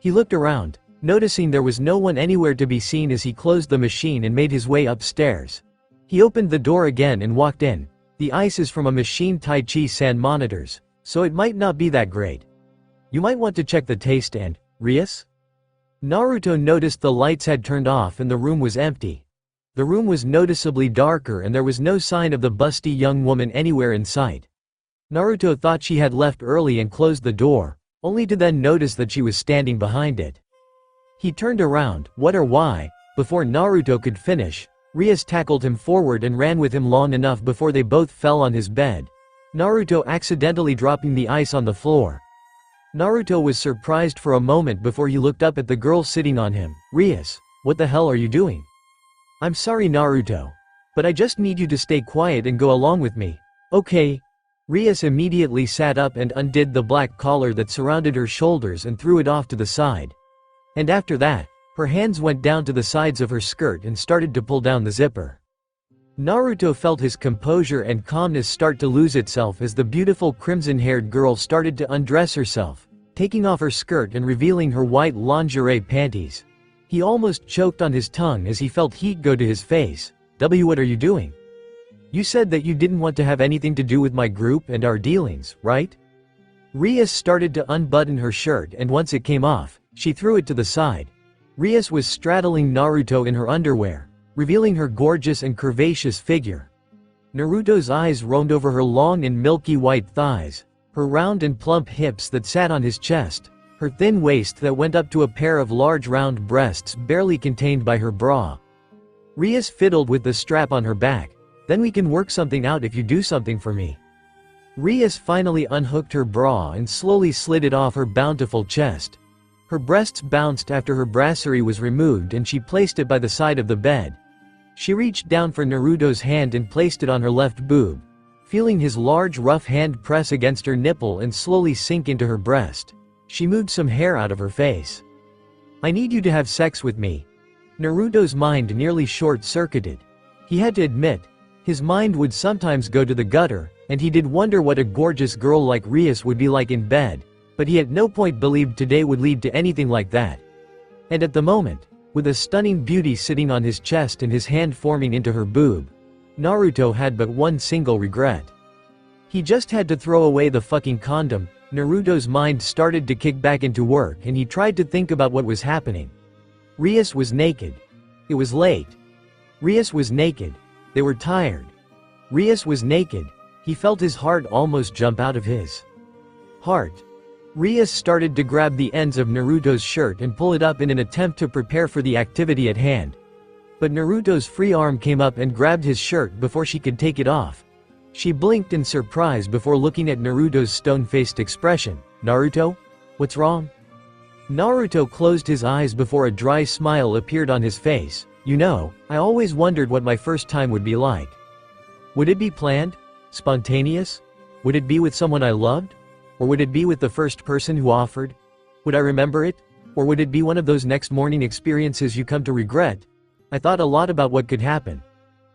He looked around, noticing there was no one anywhere to be seen as he closed the machine and made his way upstairs. He opened the door again and walked in. The ice is from a machine Tai-Chi-san monitors, so it might not be that great. You might want to check the taste and, Rias? Naruto noticed the lights had turned off and the room was empty. The room was noticeably darker and there was no sign of the busty young woman anywhere in sight. Naruto thought she had left early and closed the door, only to then notice that she was standing behind it. He turned around, what or why? Before Naruto could finish, Rias tackled him forward and ran with him long enough before they both fell on his bed, Naruto accidentally dropping the ice on the floor. Naruto was surprised for a moment before he looked up at the girl sitting on him. Rias, what the hell are you doing? I'm sorry Naruto. But I just need you to stay quiet and go along with me. Okay. Rias immediately sat up and undid the black collar that surrounded her shoulders and threw it off to the side. And after that, her hands went down to the sides of her skirt and started to pull down the zipper. Naruto felt his composure and calmness start to lose itself as the beautiful crimson-haired girl started to undress herself, taking off her skirt and revealing her white lingerie panties. He almost choked on his tongue as he felt heat go to his face. What are you doing? You said that you didn't want to have anything to do with my group and our dealings, right? Rias started to unbutton her shirt and once it came off, she threw it to the side. Rias was straddling Naruto in her underwear, revealing her gorgeous and curvaceous figure. Naruto's eyes roamed over her long and milky white thighs, her round and plump hips that sat on his chest, her thin waist that went up to a pair of large round breasts barely contained by her bra. Rias fiddled with the strap on her back. Then we can work something out if you do something for me. Rias finally unhooked her bra and slowly slid it off her bountiful chest. Her breasts bounced after her brasserie was removed and she placed it by the side of the bed. She reached down for Naruto's hand and placed it on her left boob, feeling his large rough hand press against her nipple and slowly sink into her breast. She moved some hair out of her face. I need you to have sex with me. Naruto's mind nearly short-circuited. He had to admit, his mind would sometimes go to the gutter, and he did wonder what a gorgeous girl like Rias would be like in bed, but he at no point believed today would lead to anything like that. And at the moment, with a stunning beauty sitting on his chest and his hand forming into her boob, Naruto had but one single regret. He just had to throw away the fucking condom. Naruto's mind started to kick back into work and he tried to think about what was happening. Rias was naked. It was late. Rias was naked. They were tired. Rias was naked. He felt his heart almost jump out of his heart. Rias started to grab the ends of Naruto's shirt and pull it up in an attempt to prepare for the activity at hand. But Naruto's free arm came up and grabbed his shirt before she could take it off. She blinked in surprise before looking at Naruto's stone-faced expression. "Naruto? What's wrong?" Naruto closed his eyes before a dry smile appeared on his face. "You know, I always wondered what my first time would be like. Would it be planned? Spontaneous? Would it be with someone I loved? Or would it be with the first person who offered? Would I remember it? Or would it be one of those next morning experiences you come to regret? I thought a lot about what could happen.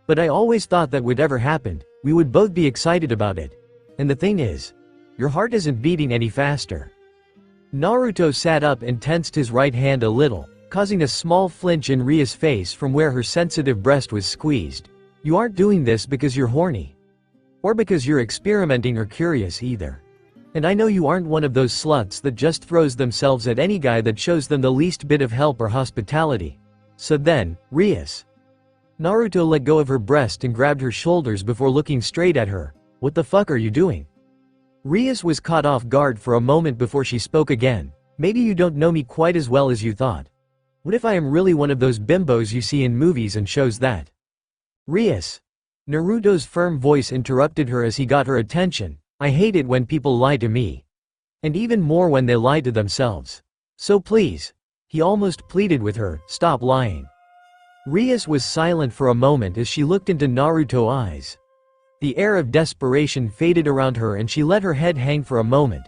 But I always thought that whatever happened, we would both be excited about it. And the thing is, your heart isn't beating any faster." Naruto sat up and tensed his right hand a little, causing a small flinch in Ria's face from where her sensitive breast was squeezed. "You aren't doing this because you're horny. Or because you're experimenting or curious either. And I know you aren't one of those sluts that just throws themselves at any guy that shows them the least bit of help or hospitality. So then, Rias." Naruto let go of her breast and grabbed her shoulders before looking straight at her. "What the fuck are you doing?" Rias was caught off guard for a moment before she spoke again. "Maybe you don't know me quite as well as you thought. What if I am really one of those bimbos you see in movies and shows that?" "Rias." Naruto's firm voice interrupted her as he got her attention. "I hate it when people lie to me. And even more when they lie to themselves. So please." He almost pleaded with her, "Stop lying." Rias was silent for a moment as she looked into Naruto's eyes. The air of desperation faded around her and she let her head hang for a moment.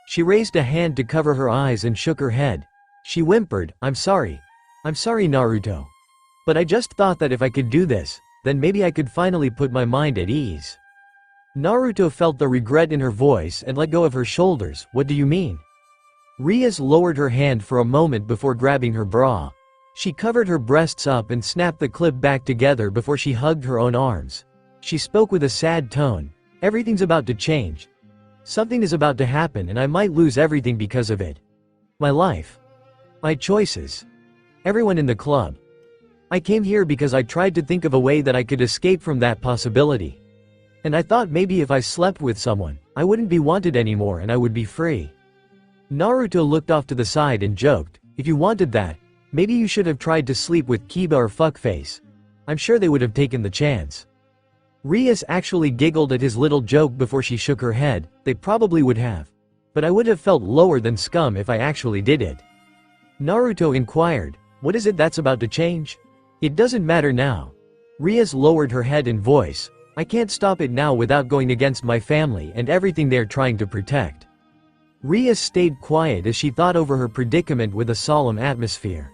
She raised a hand to cover her eyes and shook her head. She whimpered, "I'm sorry. I'm sorry, Naruto. But I just thought that if I could do this, then maybe I could finally put my mind at ease." Naruto felt the regret in her voice and let go of her shoulders. "What do you mean?" Rias lowered her hand for a moment before grabbing her bra. She covered her breasts up and snapped the clip back together before she hugged her own arms. She spoke with a sad tone. "Everything's about to change. Something is about to happen and I might lose everything because of it. My life. My choices. Everyone in the club. I came here because I tried to think of a way that I could escape from that possibility. And I thought maybe if I slept with someone, I wouldn't be wanted anymore and I would be free." Naruto looked off to the side and joked, "If you wanted that, maybe you should have tried to sleep with Kiba or Fuckface. I'm sure they would have taken the chance." Rias actually giggled at his little joke before she shook her head. "They probably would have. But I would have felt lower than scum if I actually did it." Naruto inquired, "What is it that's about to change?" "It doesn't matter now." Rias lowered her head and voice. "I can't stop it now without going against my family and everything they're trying to protect." Rias stayed quiet as she thought over her predicament with a solemn atmosphere.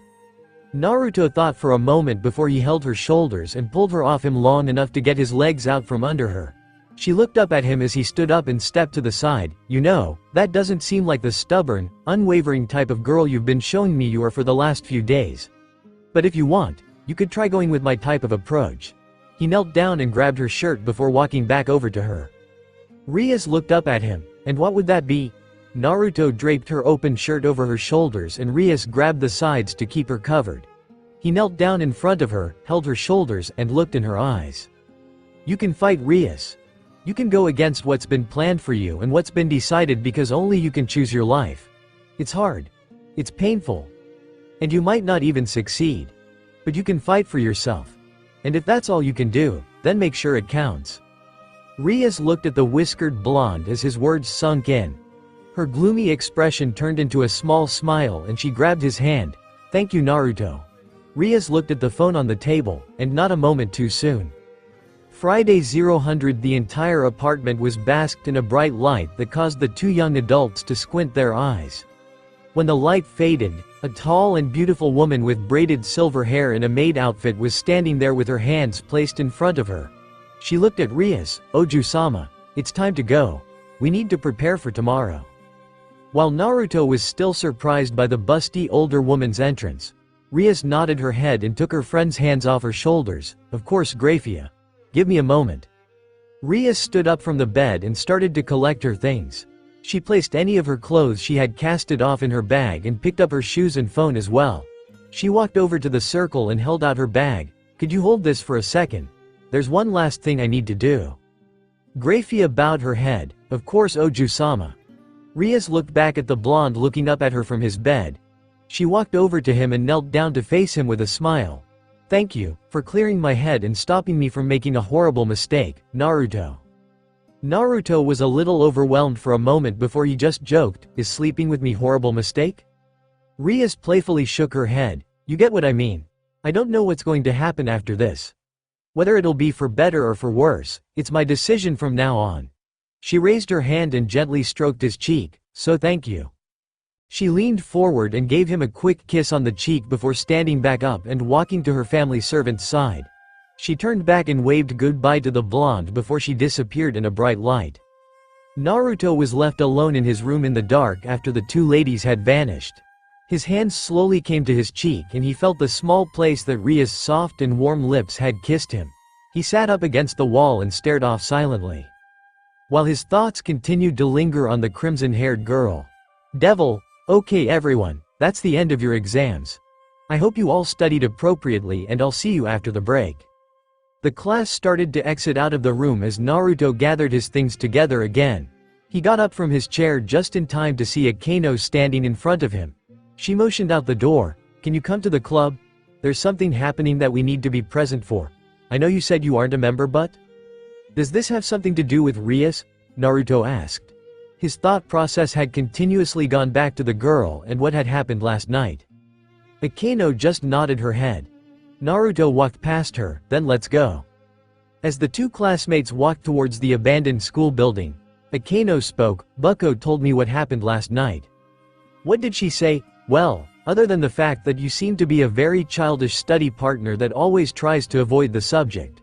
Naruto thought for a moment before he held her shoulders and pulled her off him long enough to get his legs out from under her. She looked up at him as he stood up and stepped to the side. "You know, that doesn't seem like the stubborn, unwavering type of girl you've been showing me you are for the last few days. But if you want, you could try going with my type of approach." He knelt down and grabbed her shirt before walking back over to her. Rias looked up at him. "And what would that be?" Naruto draped her open shirt over her shoulders and Rias grabbed the sides to keep her covered. He knelt down in front of her, held her shoulders and looked in her eyes. "You can fight, Rias. You can go against what's been planned for you and what's been decided because only you can choose your life. It's hard. It's painful. And you might not even succeed. But you can fight for yourself. And if that's all you can do, then make sure it counts." Rias looked at the whiskered blonde as his words sunk in. Her gloomy expression turned into a small smile and she grabbed his hand. "Thank you, Naruto." Rias looked at the phone on the table, and not a moment too soon. Friday 000. The entire apartment was basked in a bright light that caused the two young adults to squint their eyes. When the light faded, a tall and beautiful woman with braided silver hair in a maid outfit was standing there with her hands placed in front of her. She looked at Rias. "Oju-sama, it's time to go. We need to prepare for tomorrow." While Naruto was still surprised by the busty older woman's entrance, Rias nodded her head and took her friend's hands off her shoulders. "Of course, Grafia. Give me a moment." Rias stood up from the bed and started to collect her things. She placed any of her clothes she had casted off in her bag and picked up her shoes and phone as well. She walked over to the circle and held out her bag. Could you hold this for a second? There's one last thing I need to do. Grafia bowed her head. Of course, Oju-sama. Rias looked back at the blonde looking up at her from his bed. She walked over to him and knelt down to face him with a smile. Thank you, for clearing my head and stopping me from making a horrible mistake, Naruto. Naruto was a little overwhelmed for a moment before he just joked, is sleeping with me horrible mistake? Rias playfully shook her head. You get what I mean. I don't know what's going to happen after this. Whether it'll be for better or for worse, it's my decision from now on. She raised her hand and gently stroked his cheek, so thank you. She leaned forward and gave him a quick kiss on the cheek before standing back up and walking to her family servant's side. She turned back and waved goodbye to the blonde before she disappeared in a bright light. Naruto was left alone in his room in the dark after the two ladies had vanished. His hands slowly came to his cheek and he felt the small place that Ria's soft and warm lips had kissed him. He sat up against the wall and stared off silently, while his thoughts continued to linger on the crimson-haired girl. Devil, okay everyone, that's the end of your exams. I hope you all studied appropriately and I'll see you after the break. The class started to exit out of the room as Naruto gathered his things together again. He got up from his chair just in time to see Akano standing in front of him. She motioned out the door. Can you come to the club? There's something happening that we need to be present for. I know you said you aren't a member, but? Does this have something to do with Rias? Naruto asked. His thought process had continuously gone back to the girl and what had happened last night. Akano just nodded her head. Naruto walked past her, then let's go. As the two classmates walked towards the abandoned school building, Akano spoke. Bucko told me what happened last night. What did she say? Well, other than the fact that you seem to be a very childish study partner that always tries to avoid the subject.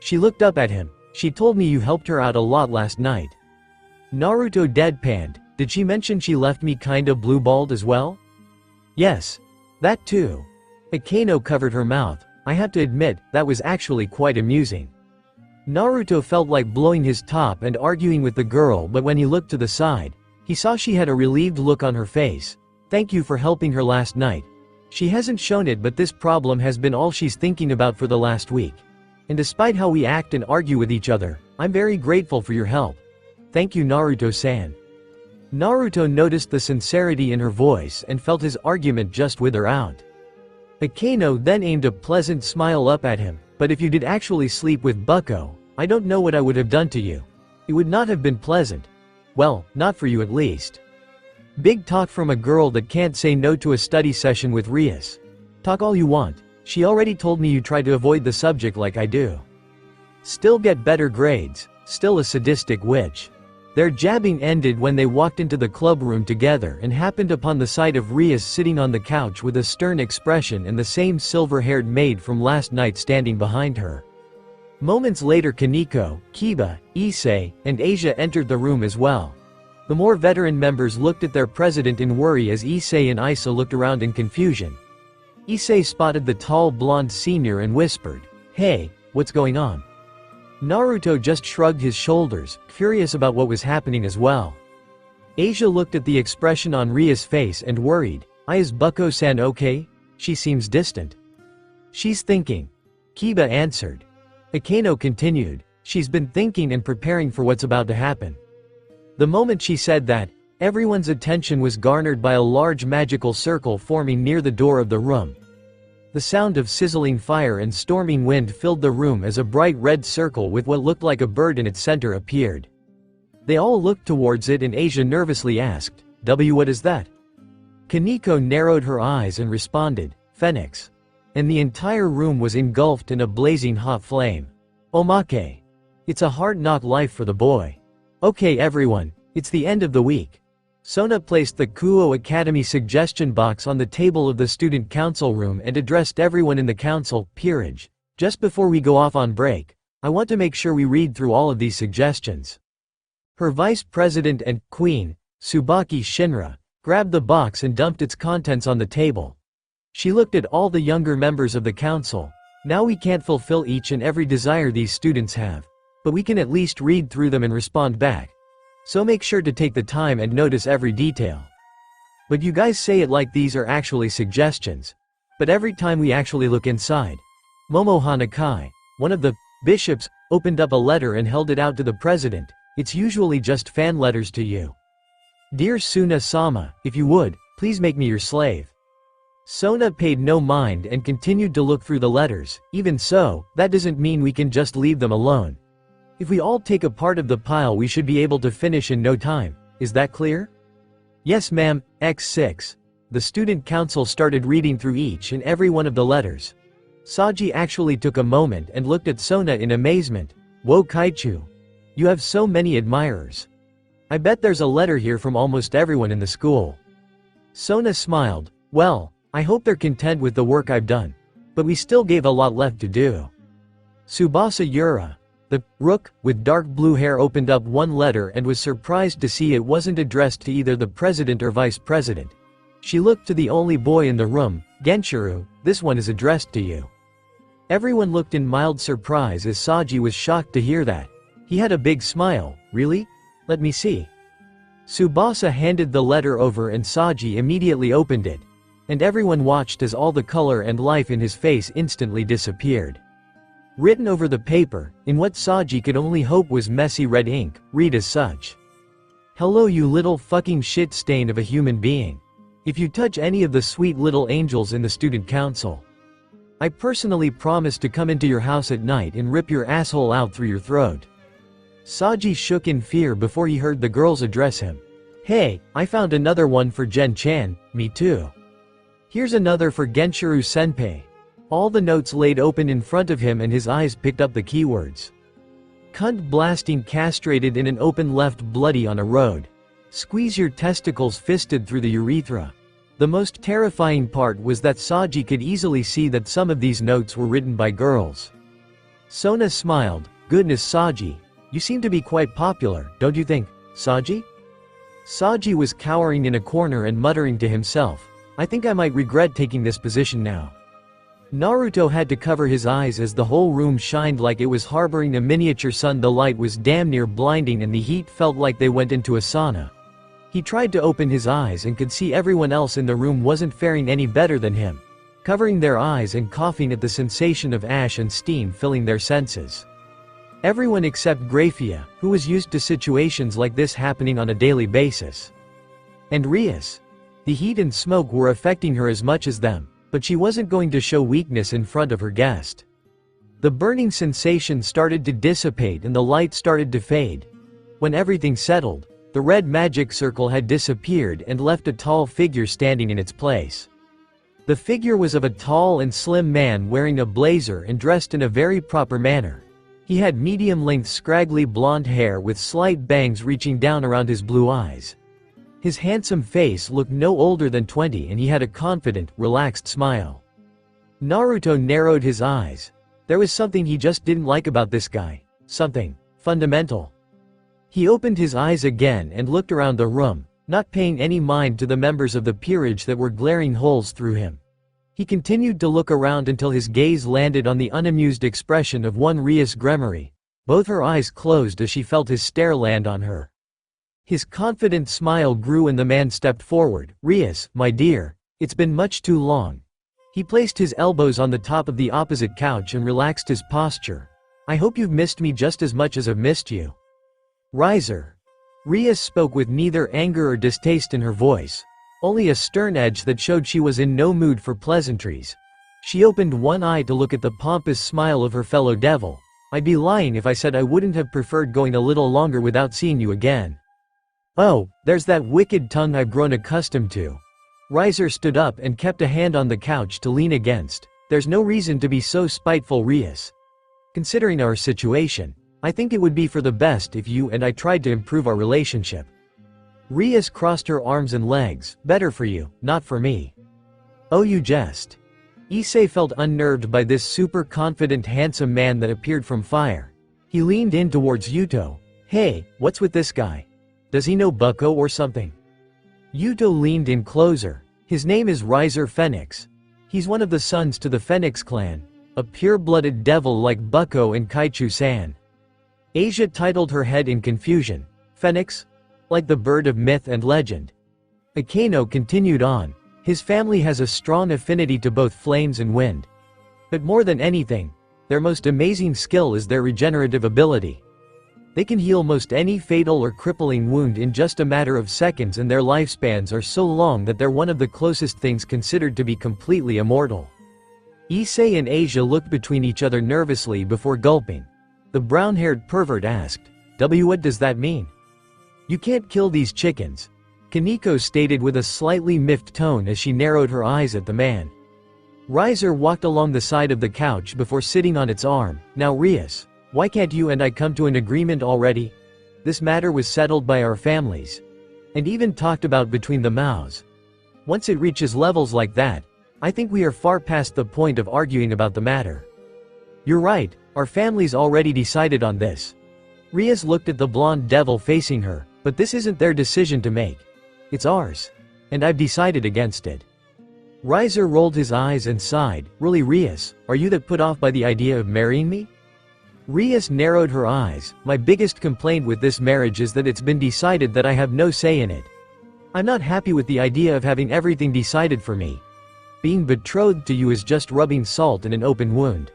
She looked up at him. She told me you helped her out a lot last night. Naruto deadpanned. Did she mention she left me kinda blue-balled as well? Yes. That too. Akano covered her mouth. I have to admit, that was actually quite amusing. Naruto felt like blowing his top and arguing with the girl, but when he looked to the side, he saw she had a relieved look on her face. Thank you for helping her last night. She hasn't shown it, but this problem has been all she's thinking about for the last week. And despite how we act and argue with each other, I'm very grateful for your help. Thank you, Naruto-san. Naruto noticed the sincerity in her voice and felt his argument just wither out. Akano then aimed a pleasant smile up at him. But if you did actually sleep with Bucko, I don't know what I would have done to you. It would not have been pleasant. Well, not for you at least. Big talk from a girl that can't say no to a study session with Rias. Talk all you want. She already told me you try to avoid the subject like I do. Still get better grades. Still a sadistic witch. Their jabbing ended when they walked into the club room together and happened upon the sight of Rias sitting on the couch with a stern expression and the same silver-haired maid from last night standing behind her. Moments later, Kaneko, Kiba, Issei, and Asia entered the room as well. The more veteran members looked at their president in worry as Issei and Isa looked around in confusion. Issei spotted the tall blonde senior and whispered, "Hey, what's going on?" Naruto just shrugged his shoulders, curious about what was happening as well. Asia looked at the expression on Ria's face and worried. Is Bucko-san okay? She seems distant. She's thinking. Kiba answered. Akano continued. She's been thinking and preparing for what's about to happen. The moment she said that, everyone's attention was garnered by a large magical circle forming near the door of the room. The sound of sizzling fire and storming wind filled the room as a bright red circle with what looked like a bird in its center appeared. They all looked towards it and Asia nervously asked, what is that?" Kaneko narrowed her eyes and responded, "Phoenix." And the entire room was engulfed in a blazing hot flame. Omake. It's a hard-knock life for the boy. Okay everyone, it's the end of the week. Sona placed the Kuo Academy suggestion box on the table of the student council room and addressed everyone in the council, peerage. Just before we go off on break, I want to make sure we read through all of these suggestions. Her vice president and queen, Tsubaki Shinra, grabbed the box and dumped its contents on the table. She looked at all the younger members of the council. Now we can't fulfill each and every desire these students have, but we can at least read through them and respond back. So make sure to take the time and notice every detail. But you guys say it like these are actually suggestions. But every time we actually look inside, Momo Hanakai, one of the bishops, opened up a letter and held it out to the president. It's usually just fan letters to you. Dear Suna-sama, if you would, please make me your slave. Sona paid no mind and continued to look through the letters. Even so, that doesn't mean we can just leave them alone. If we all take a part of the pile, we should be able to finish in no time. Is that clear? Yes ma'am. X6. The student council started reading through each and every one of the letters. Saji actually took a moment and looked at Sona in amazement. Whoa Kaichu. You have so many admirers. I bet there's a letter here from almost everyone in the school. Sona smiled. Well, I hope they're content with the work I've done. But we still gave a lot left to do. Tsubasa Yura, the rook with dark blue hair, opened up one letter and was surprised to see it wasn't addressed to either the president or vice president. She looked to the only boy in the room. Genshiro, this one is addressed to you. Everyone looked in mild surprise as Saji was shocked to hear that. He had a big smile. Really? Let me see. Tsubasa handed the letter over and Saji immediately opened it. And everyone watched as all the color and life in his face instantly disappeared. Written over the paper, in what Saji could only hope was messy red ink, read as such. Hello you little fucking shit stain of a human being. If you touch any of the sweet little angels in the student council, I personally promise to come into your house at night and rip your asshole out through your throat. Saji shook in fear before he heard the girls address him. Hey, I found another one for Gen-chan. Me too. Here's another for Genshiro Senpai. All the notes laid open in front of him and his eyes picked up the keywords. Cunt blasting castrated in an open left bloody on a road. Squeeze your testicles fisted through the urethra. The most terrifying part was that Saji could easily see that some of these notes were written by girls. Sona smiled. Goodness Saji, you seem to be quite popular, don't you think, Saji? Saji was cowering in a corner and muttering to himself. I think I might regret taking this position now. Naruto had to cover his eyes as the whole room shined like it was harboring a miniature sun. The light was damn near blinding and the heat felt like they went into a sauna. He tried to open his eyes and could see everyone else in the room wasn't faring any better than him, covering their eyes and coughing at the sensation of ash and steam filling their senses. Everyone except Graphia, who was used to situations like this happening on a daily basis. And Rias. The heat and smoke were affecting her as much as them, but she wasn't going to show weakness in front of her guest. The burning sensation started to dissipate and the light started to fade. When everything settled, the red magic circle had disappeared and left a tall figure standing in its place. The figure was of a tall and slim man wearing a blazer and dressed in a very proper manner. He had medium-length scraggly blonde hair with slight bangs reaching down around his blue eyes. His handsome face looked no older than 20 and he had a confident, relaxed smile. Naruto narrowed his eyes. There was something he just didn't like about this guy. Something fundamental. He opened his eyes again and looked around the room, not paying any mind to the members of the peerage that were glaring holes through him. He continued to look around until his gaze landed on the unamused expression of one Rias Gremory. Both her eyes closed as she felt his stare land on her. His confident smile grew and the man stepped forward. Rias, my dear, it's been much too long. He placed his elbows on the top of the opposite couch and relaxed his posture. I hope you've missed me just as much as I've missed you. Riser. Rias spoke with neither anger or distaste in her voice, only a stern edge that showed she was in no mood for pleasantries. She opened one eye to look at the pompous smile of her fellow devil. I'd be lying if I said I wouldn't have preferred going a little longer without seeing you again. Oh, there's that wicked tongue I've grown accustomed to. Riser stood up and kept a hand on the couch to lean against. There's no reason to be so spiteful, Rias. Considering our situation, I think it would be for the best if you and I tried to improve our relationship. Rias crossed her arms and legs. Better for you, not for me. Oh, you jest. Issei felt unnerved by this super confident handsome man that appeared from fire. He leaned in towards Yuto. Hey, what's with this guy? Does he know Bucko or something? Yuto leaned in closer. His name is Riser Phoenix. He's one of the sons to the Phoenix clan, a pure-blooded devil like Bucko and Kaichu-san. Asia titled her head in confusion. Phoenix? Like the bird of myth and legend. Akeno continued on. His family has a strong affinity to both flames and wind. But more than anything, their most amazing skill is their regenerative ability. They can heal most any fatal or crippling wound in just a matter of seconds, and their lifespans are so long that they're one of the closest things considered to be completely immortal. Issei and Asia looked between each other nervously before gulping. The brown-haired pervert asked, What does that mean? You can't kill these chickens, Kaneko stated with a slightly miffed tone as she narrowed her eyes at the man. Riser walked along the side of the couch before sitting on its arm. Now Rias, why can't you and I come to an agreement already? This matter was settled by our families. And even talked about between the mouths. Once it reaches levels like that, I think we are far past the point of arguing about the matter. You're right, our families already decided on this. Rias looked at the blonde devil facing her, but this isn't their decision to make. It's ours. And I've decided against it. Riser rolled his eyes and sighed. Really, Rias, are you that put off by the idea of marrying me? Rias narrowed her eyes. My biggest complaint with this marriage is that it's been decided that I have no say in it. I'm not happy with the idea of having everything decided for me. Being betrothed to you is just rubbing salt in an open wound.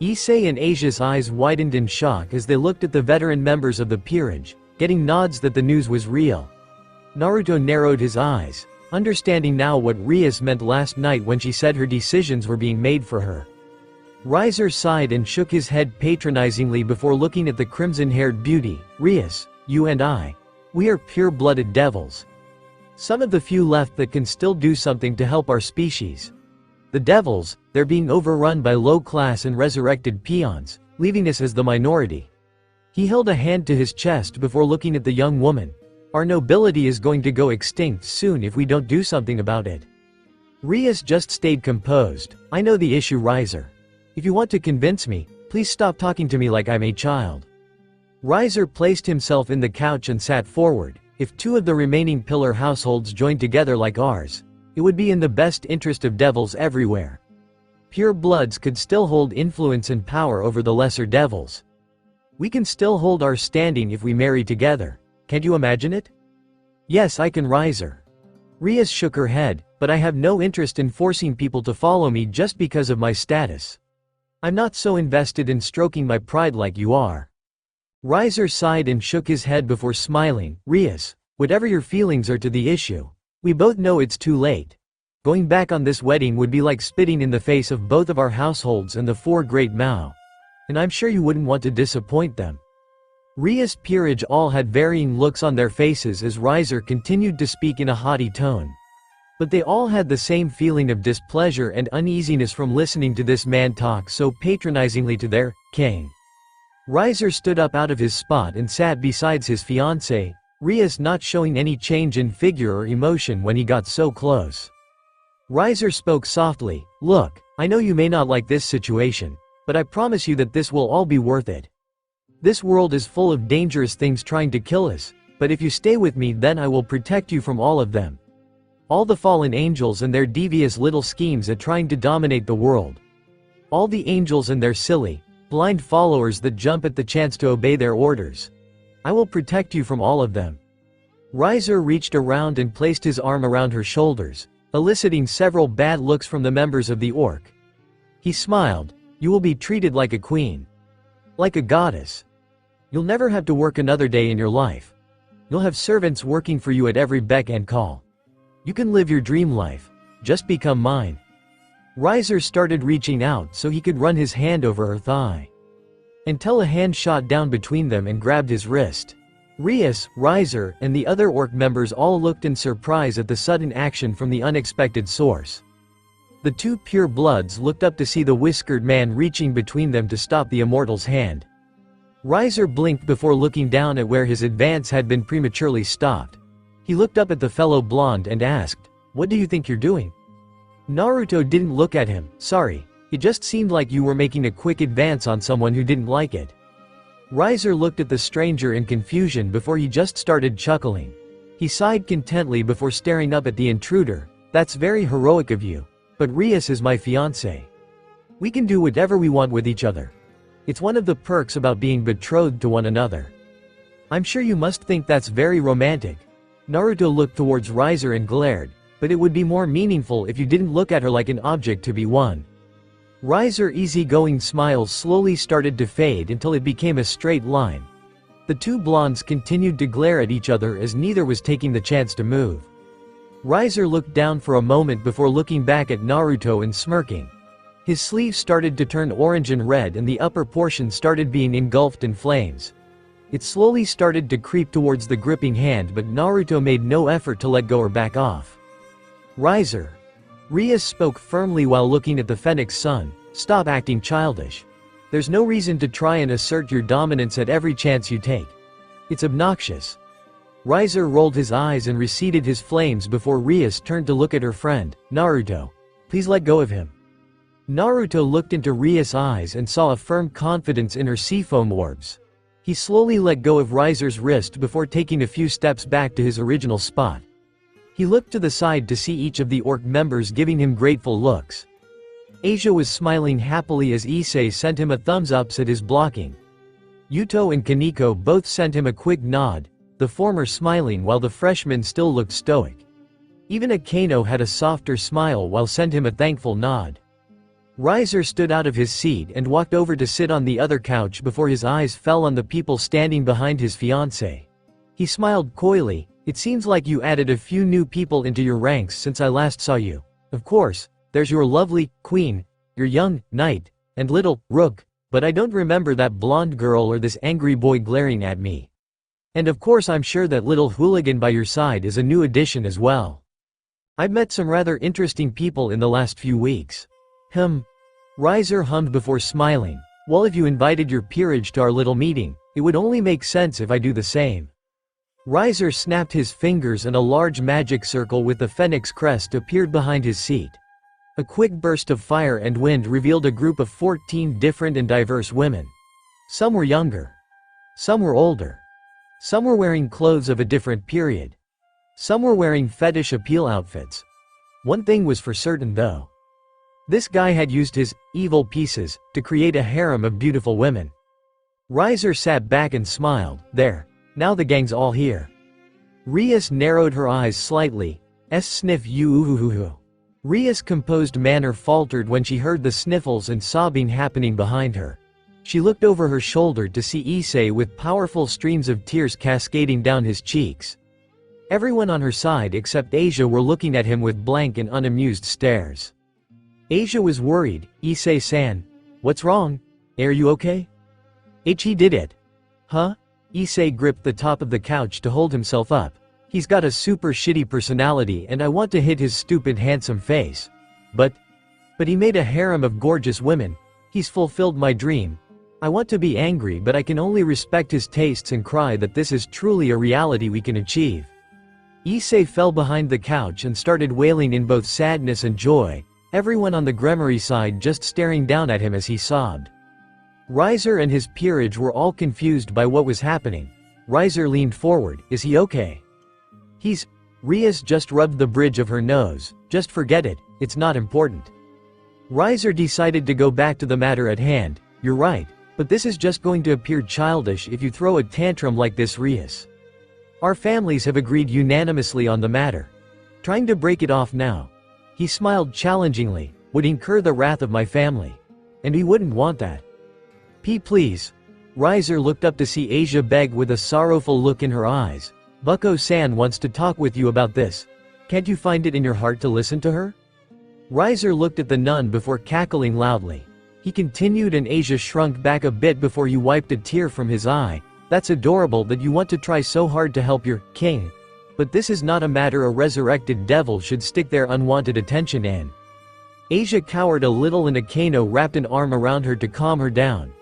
Issei and Asia's eyes widened in shock as they looked at the veteran members of the peerage, getting nods that the news was real. Naruto narrowed his eyes, understanding now what Rias meant last night when she said her decisions were being made for her. Riser sighed and shook his head patronizingly before looking at the crimson-haired beauty. Rias, you and I, we are pure-blooded devils. Some of the few left that can still do something to help our species. The devils, they're being overrun by low-class and resurrected peons, leaving us as the minority. He held a hand to his chest before looking at the young woman. Our nobility is going to go extinct soon if we don't do something about it. Rias just stayed composed. I know the issue, Riser. If you want to convince me, please stop talking to me like I'm a child. Riser placed himself in the couch and sat forward. If two of the remaining pillar households joined together like ours, it would be in the best interest of devils everywhere. Pure bloods could still hold influence and power over the lesser devils. We can still hold our standing if we marry together. Can't you imagine it? Yes, I can, Riser. Rias shook her head, but I have no interest in forcing people to follow me just because of my status. I'm not so invested in stroking my pride like you are. Riser sighed and shook his head before smiling. Rias, whatever your feelings are to the issue, we both know it's too late. Going back on this wedding would be like spitting in the face of both of our households and the four great Mao. And I'm sure you wouldn't want to disappoint them. Rias' peerage all had varying looks on their faces as Riser continued to speak in a haughty tone. But they all had the same feeling of displeasure and uneasiness from listening to this man talk so patronizingly to their king. Riser stood up out of his spot and sat beside his fiancée, Rias not showing any change in figure or emotion when he got so close. Riser spoke softly. Look, I know you may not like this situation, but I promise you that this will all be worth it. This world is full of dangerous things trying to kill us, but if you stay with me, then I will protect you from all of them. All the fallen angels and their devious little schemes at trying to dominate the world. All the angels and their silly, blind followers that jump at the chance to obey their orders. I will protect you from all of them. Riser reached around and placed his arm around her shoulders, eliciting several bad looks from the members of the orc. He smiled. You will be treated like a queen. Like a goddess. You'll never have to work another day in your life. You'll have servants working for you at every beck and call. You can live your dream life. Just become mine. Riser started reaching out so he could run his hand over her thigh. Until a hand shot down between them and grabbed his wrist. Rias, Riser, and the other orc members all looked in surprise at the sudden action from the unexpected source. The two pure bloods looked up to see the whiskered man reaching between them to stop the immortal's hand. Riser blinked before looking down at where his advance had been prematurely stopped. He looked up at the fellow blonde and asked, What do you think you're doing? Naruto didn't look at him. Sorry, it just seemed like you were making a quick advance on someone who didn't like it. Riser looked at the stranger in confusion before he just started chuckling. He sighed contently before staring up at the intruder. That's very heroic of you. But Rias is my fiancé. We can do whatever we want with each other. It's one of the perks about being betrothed to one another. I'm sure you must think that's very romantic. Naruto looked towards Riser and glared, but it would be more meaningful if you didn't look at her like an object to be won. Riser easygoing smiles slowly started to fade until it became a straight line. The two blondes continued to glare at each other as neither was taking the chance to move. Riser looked down for a moment before looking back at Naruto and smirking. His sleeve started to turn orange and red and the upper portion started being engulfed in flames. It slowly started to creep towards the gripping hand, but Naruto made no effort to let go or back off. Riser. Rias spoke firmly while looking at the Phoenix Sun, stop acting childish. There's no reason to try and assert your dominance at every chance you take. It's obnoxious. Riser rolled his eyes and receded his flames before Rias turned to look at her friend, Naruto. Please let go of him. Naruto looked into Rias' eyes and saw a firm confidence in her seafoam orbs. He slowly let go of Riser's wrist before taking a few steps back to his original spot. He looked to the side to see each of the orc members giving him grateful looks. Asia was smiling happily as Issei sent him a thumbs up at his blocking. Yuto and Kaneko both sent him a quick nod, the former smiling while the freshman still looked stoic. Even Akano had a softer smile while sent him a thankful nod. Riser stood out of his seat and walked over to sit on the other couch before his eyes fell on the people standing behind his fiancée. He smiled coyly. It seems like you added a few new people into your ranks since I last saw you. Of course, there's your lovely queen, your young knight, and little rook, but I don't remember that blonde girl or this angry boy glaring at me. And of course I'm sure that little hooligan by your side is a new addition as well. I've met some rather interesting people in the last few weeks. Riser hummed before smiling. Well, if you invited your peerage to our little meeting, it would only make sense if I do the same. Riser snapped his fingers and a large magic circle with the phoenix crest appeared behind his seat. A quick burst of fire and wind revealed a group of 14 different and diverse women. Some were younger. Some were older. Some were wearing clothes of a different period. Some were wearing fetish appeal outfits. One thing was for certain though. This guy had used his evil pieces to create a harem of beautiful women. Riser sat back and smiled. There. Now the gang's all here. Rias narrowed her eyes slightly. Sniff you. Rias' composed manner faltered when she heard the sniffles and sobbing happening behind her. She looked over her shoulder to see Issei with powerful streams of tears cascading down his cheeks. Everyone on her side except Asia were looking at him with blank and unamused stares. Asia was worried. Issei-san. What's wrong? Are you okay? He did it. Huh? Issei gripped the top of the couch to hold himself up. He's got a super shitty personality and I want to hit his stupid handsome face. But he made a harem of gorgeous women. He's fulfilled my dream. I want to be angry but I can only respect his tastes and cry that this is truly a reality we can achieve. Issei fell behind the couch and started wailing in both sadness and joy. Everyone on the Gremory side just staring down at him as he sobbed. Riser and his peerage were all confused by what was happening. Riser leaned forward. Is he okay? Rias just rubbed the bridge of her nose. Just forget it, it's not important. Riser decided to go back to the matter at hand. You're right, but this is just going to appear childish if you throw a tantrum like this, Rias. Our families have agreed unanimously on the matter. Trying to break it off now. He smiled challengingly, would incur the wrath of my family. And we wouldn't want that. Please. Riser looked up to see Asia beg with a sorrowful look in her eyes. Bucko-san wants to talk with you about this. Can't you find it in your heart to listen to her? Riser looked at the nun before cackling loudly. He continued and Asia shrunk back a bit before he wiped a tear from his eye. That's adorable that you want to try so hard to help your king. But this is not a matter a resurrected devil should stick their unwanted attention in. Asia cowered a little and Akano wrapped an arm around her to calm her down.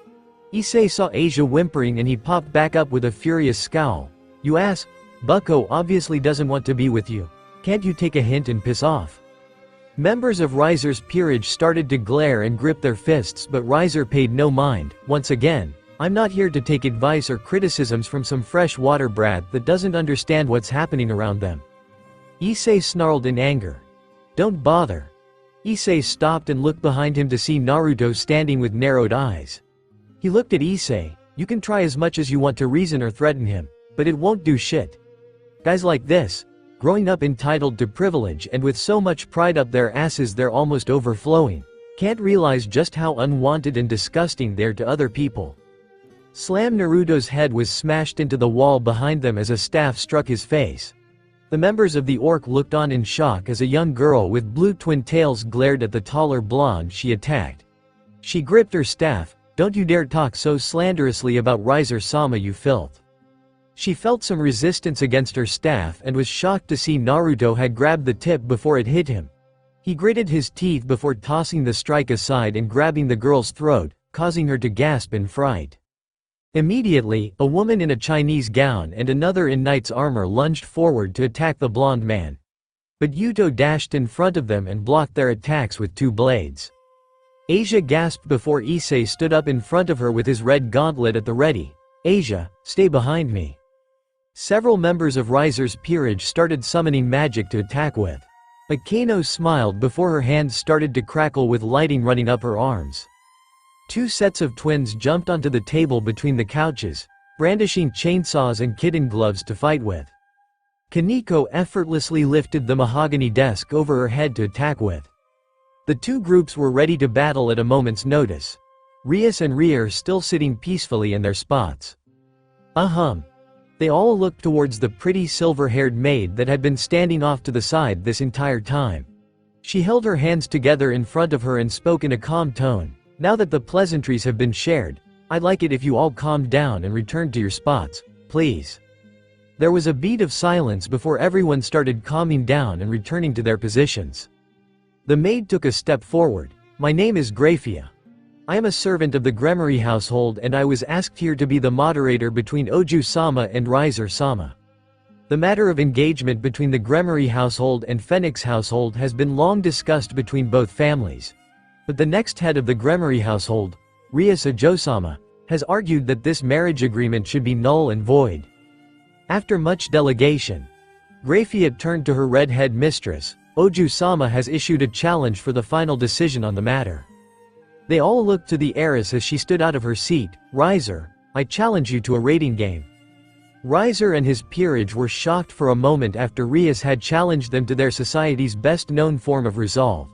Issei saw Asia whimpering and he popped back up with a furious scowl. You ass. Bucko obviously doesn't want to be with you. Can't you take a hint and piss off? Members of Riser's peerage started to glare and grip their fists but Riser paid no mind. Once again, I'm not here to take advice or criticisms from some fresh water brat that doesn't understand what's happening around them. Issei snarled in anger. Don't bother. Issei stopped and looked behind him to see Naruto standing with narrowed eyes. He looked at Issei. You can try as much as you want to reason or threaten him, but it won't do shit. Guys like this, growing up entitled to privilege and with so much pride up their asses they're almost overflowing. Can't realize just how unwanted and disgusting they're to other people. Slam. Naruto's head was smashed into the wall behind them as a staff struck his face. The members of the orc looked on in shock as a young girl with blue twin tails glared at the taller blonde she attacked. She gripped her staff. Don't you dare talk so slanderously about Riser-sama, you filth. She felt some resistance against her staff and was shocked to see Naruto had grabbed the tip before it hit him. He gritted his teeth before tossing the strike aside and grabbing the girl's throat, causing her to gasp in fright. Immediately, a woman in a Chinese gown and another in knight's armor lunged forward to attack the blonde man. But Yuto dashed in front of them and blocked their attacks with two blades. Asia gasped before Issei stood up in front of her with his red gauntlet at the ready. Asia, stay behind me. Several members of Riser's peerage started summoning magic to attack with. Akeno smiled before her hands started to crackle with lighting running up her arms. Two sets of twins jumped onto the table between the couches, brandishing chainsaws and kitten gloves to fight with. Kaneko effortlessly lifted the mahogany desk over her head to attack with. The two groups were ready to battle at a moment's notice. Rias and Rier still sitting peacefully in their spots. They all looked towards the pretty silver-haired maid that had been standing off to the side this entire time. She held her hands together in front of her and spoke in a calm tone. Now that the pleasantries have been shared, I'd like it if you all calmed down and returned to your spots, please. There was a beat of silence before everyone started calming down and returning to their positions. The maid took a step forward. My name is Grafia. I am a servant of the Gremory household and I was asked here to be the moderator between Oju-sama and Riser-sama. The matter of engagement between the Gremory household and Phoenix household has been long discussed between both families. But the next head of the Gremory household, Rias Ojo-sama, has argued that this marriage agreement should be null and void. After much delegation, Grafia turned to her red-head mistress. Oju-sama has issued a challenge for the final decision on the matter. They all looked to the heiress as she stood out of her seat. Riser, I challenge you to a rating game. Riser and his peerage were shocked for a moment after Rias had challenged them to their society's best-known form of resolve.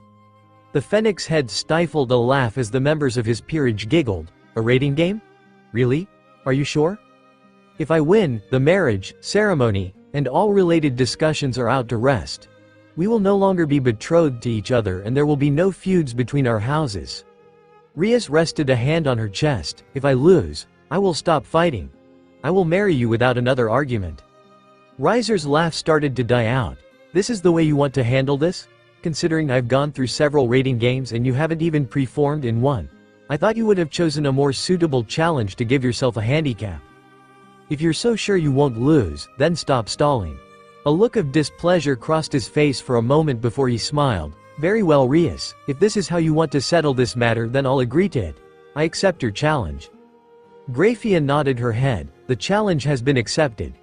The Phoenix head stifled a laugh as the members of his peerage giggled. A rating game? Really? Are you sure? If I win, the marriage, ceremony, and all related discussions are out to rest. We will no longer be betrothed to each other and there will be no feuds between our houses. Rias rested a hand on her chest. If I lose, I will stop fighting. I will marry you without another argument. Riser's laugh started to die out. This is the way you want to handle this? Considering I've gone through several rating games and you haven't even preformed in one. I thought you would have chosen a more suitable challenge to give yourself a handicap. If you're so sure you won't lose, then stop stalling. A look of displeasure crossed his face for a moment before he smiled. Very well, Rias, if this is how you want to settle this matter then I'll agree to it. I accept your challenge. Grafia nodded her head. The challenge has been accepted.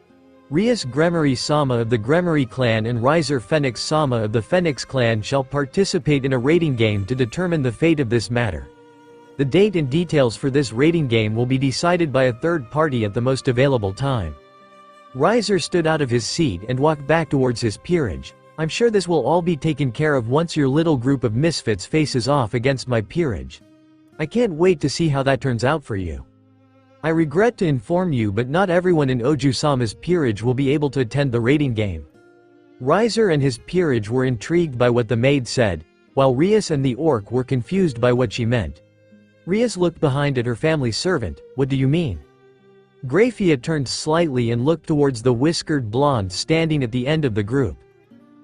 Rias Gremory-sama of the Gremory clan and Riser Phoenix-sama of the Phoenix clan shall participate in a rating game to determine the fate of this matter. The date and details for this rating game will be decided by a third party at the most available time. Riser stood out of his seat and walked back towards his peerage. I'm sure this will all be taken care of once your little group of misfits faces off against my peerage. I can't wait to see how that turns out for you. I regret to inform you but not everyone in Oju-sama's peerage will be able to attend the rating game. Riser and his peerage were intrigued by what the maid said, while Rias and the orc were confused by what she meant. Rias looked behind at her family servant. What do you mean? Grafia turned slightly and looked towards the whiskered blonde standing at the end of the group.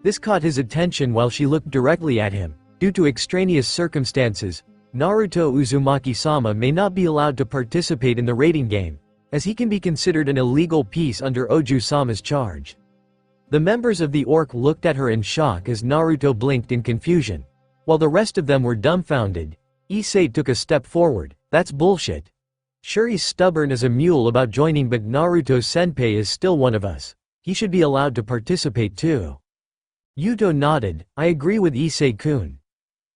This caught his attention while she looked directly at him. Due to extraneous circumstances, Naruto Uzumaki-sama may not be allowed to participate in the rating game, as he can be considered an illegal piece under Oju-sama's charge. The members of the orc looked at her in shock as Naruto blinked in confusion. While the rest of them were dumbfounded, Issei took a step forward. That's bullshit. Sure, he's stubborn as a mule about joining, but Naruto-senpai is still one of us. He should be allowed to participate too. Yuto nodded. I agree with Issei-kun.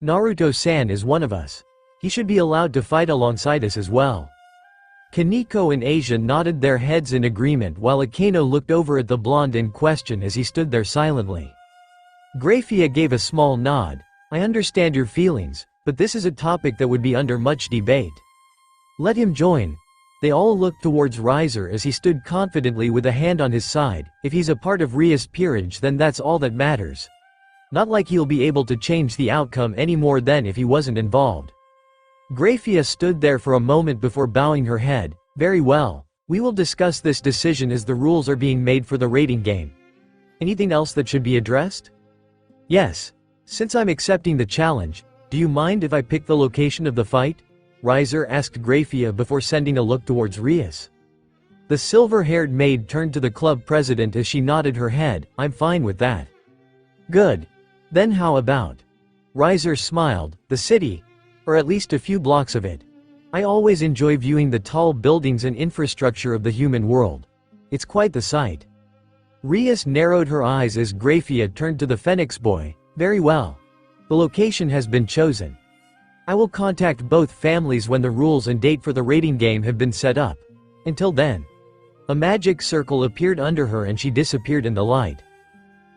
Naruto-san is one of us. He should be allowed to fight alongside us as well. Kaneko and Asia nodded their heads in agreement while Akeno looked over at the blonde in question as he stood there silently. Grafia gave a small nod. I understand your feelings, But this is a topic that would be under much debate. Let him join. They all looked towards Riser as he stood confidently with a hand on his side. If he's a part of Ria's peerage, then that's all that matters. Not like he'll be able to change the outcome any more than if he wasn't involved. Grafia stood there for a moment before bowing her head. Very well. We will discuss this decision as the rules are being made for the rating game. Anything else that should be addressed? Yes. Since I'm accepting the challenge, do you mind if I pick the location of the fight? Riser asked Grafia before sending a look towards Rias. The silver-haired maid turned to the club president as she nodded her head. I'm fine with that. Good. Then how about? Riser smiled. The city. Or at least a few blocks of it. I always enjoy viewing the tall buildings and infrastructure of the human world. It's quite the sight. Rias narrowed her eyes as Grafia turned to the Phoenix boy. Very well. The location has been chosen. I will contact both families when the rules and date for the rating game have been set up. Until then. A magic circle appeared under her and she disappeared in the light.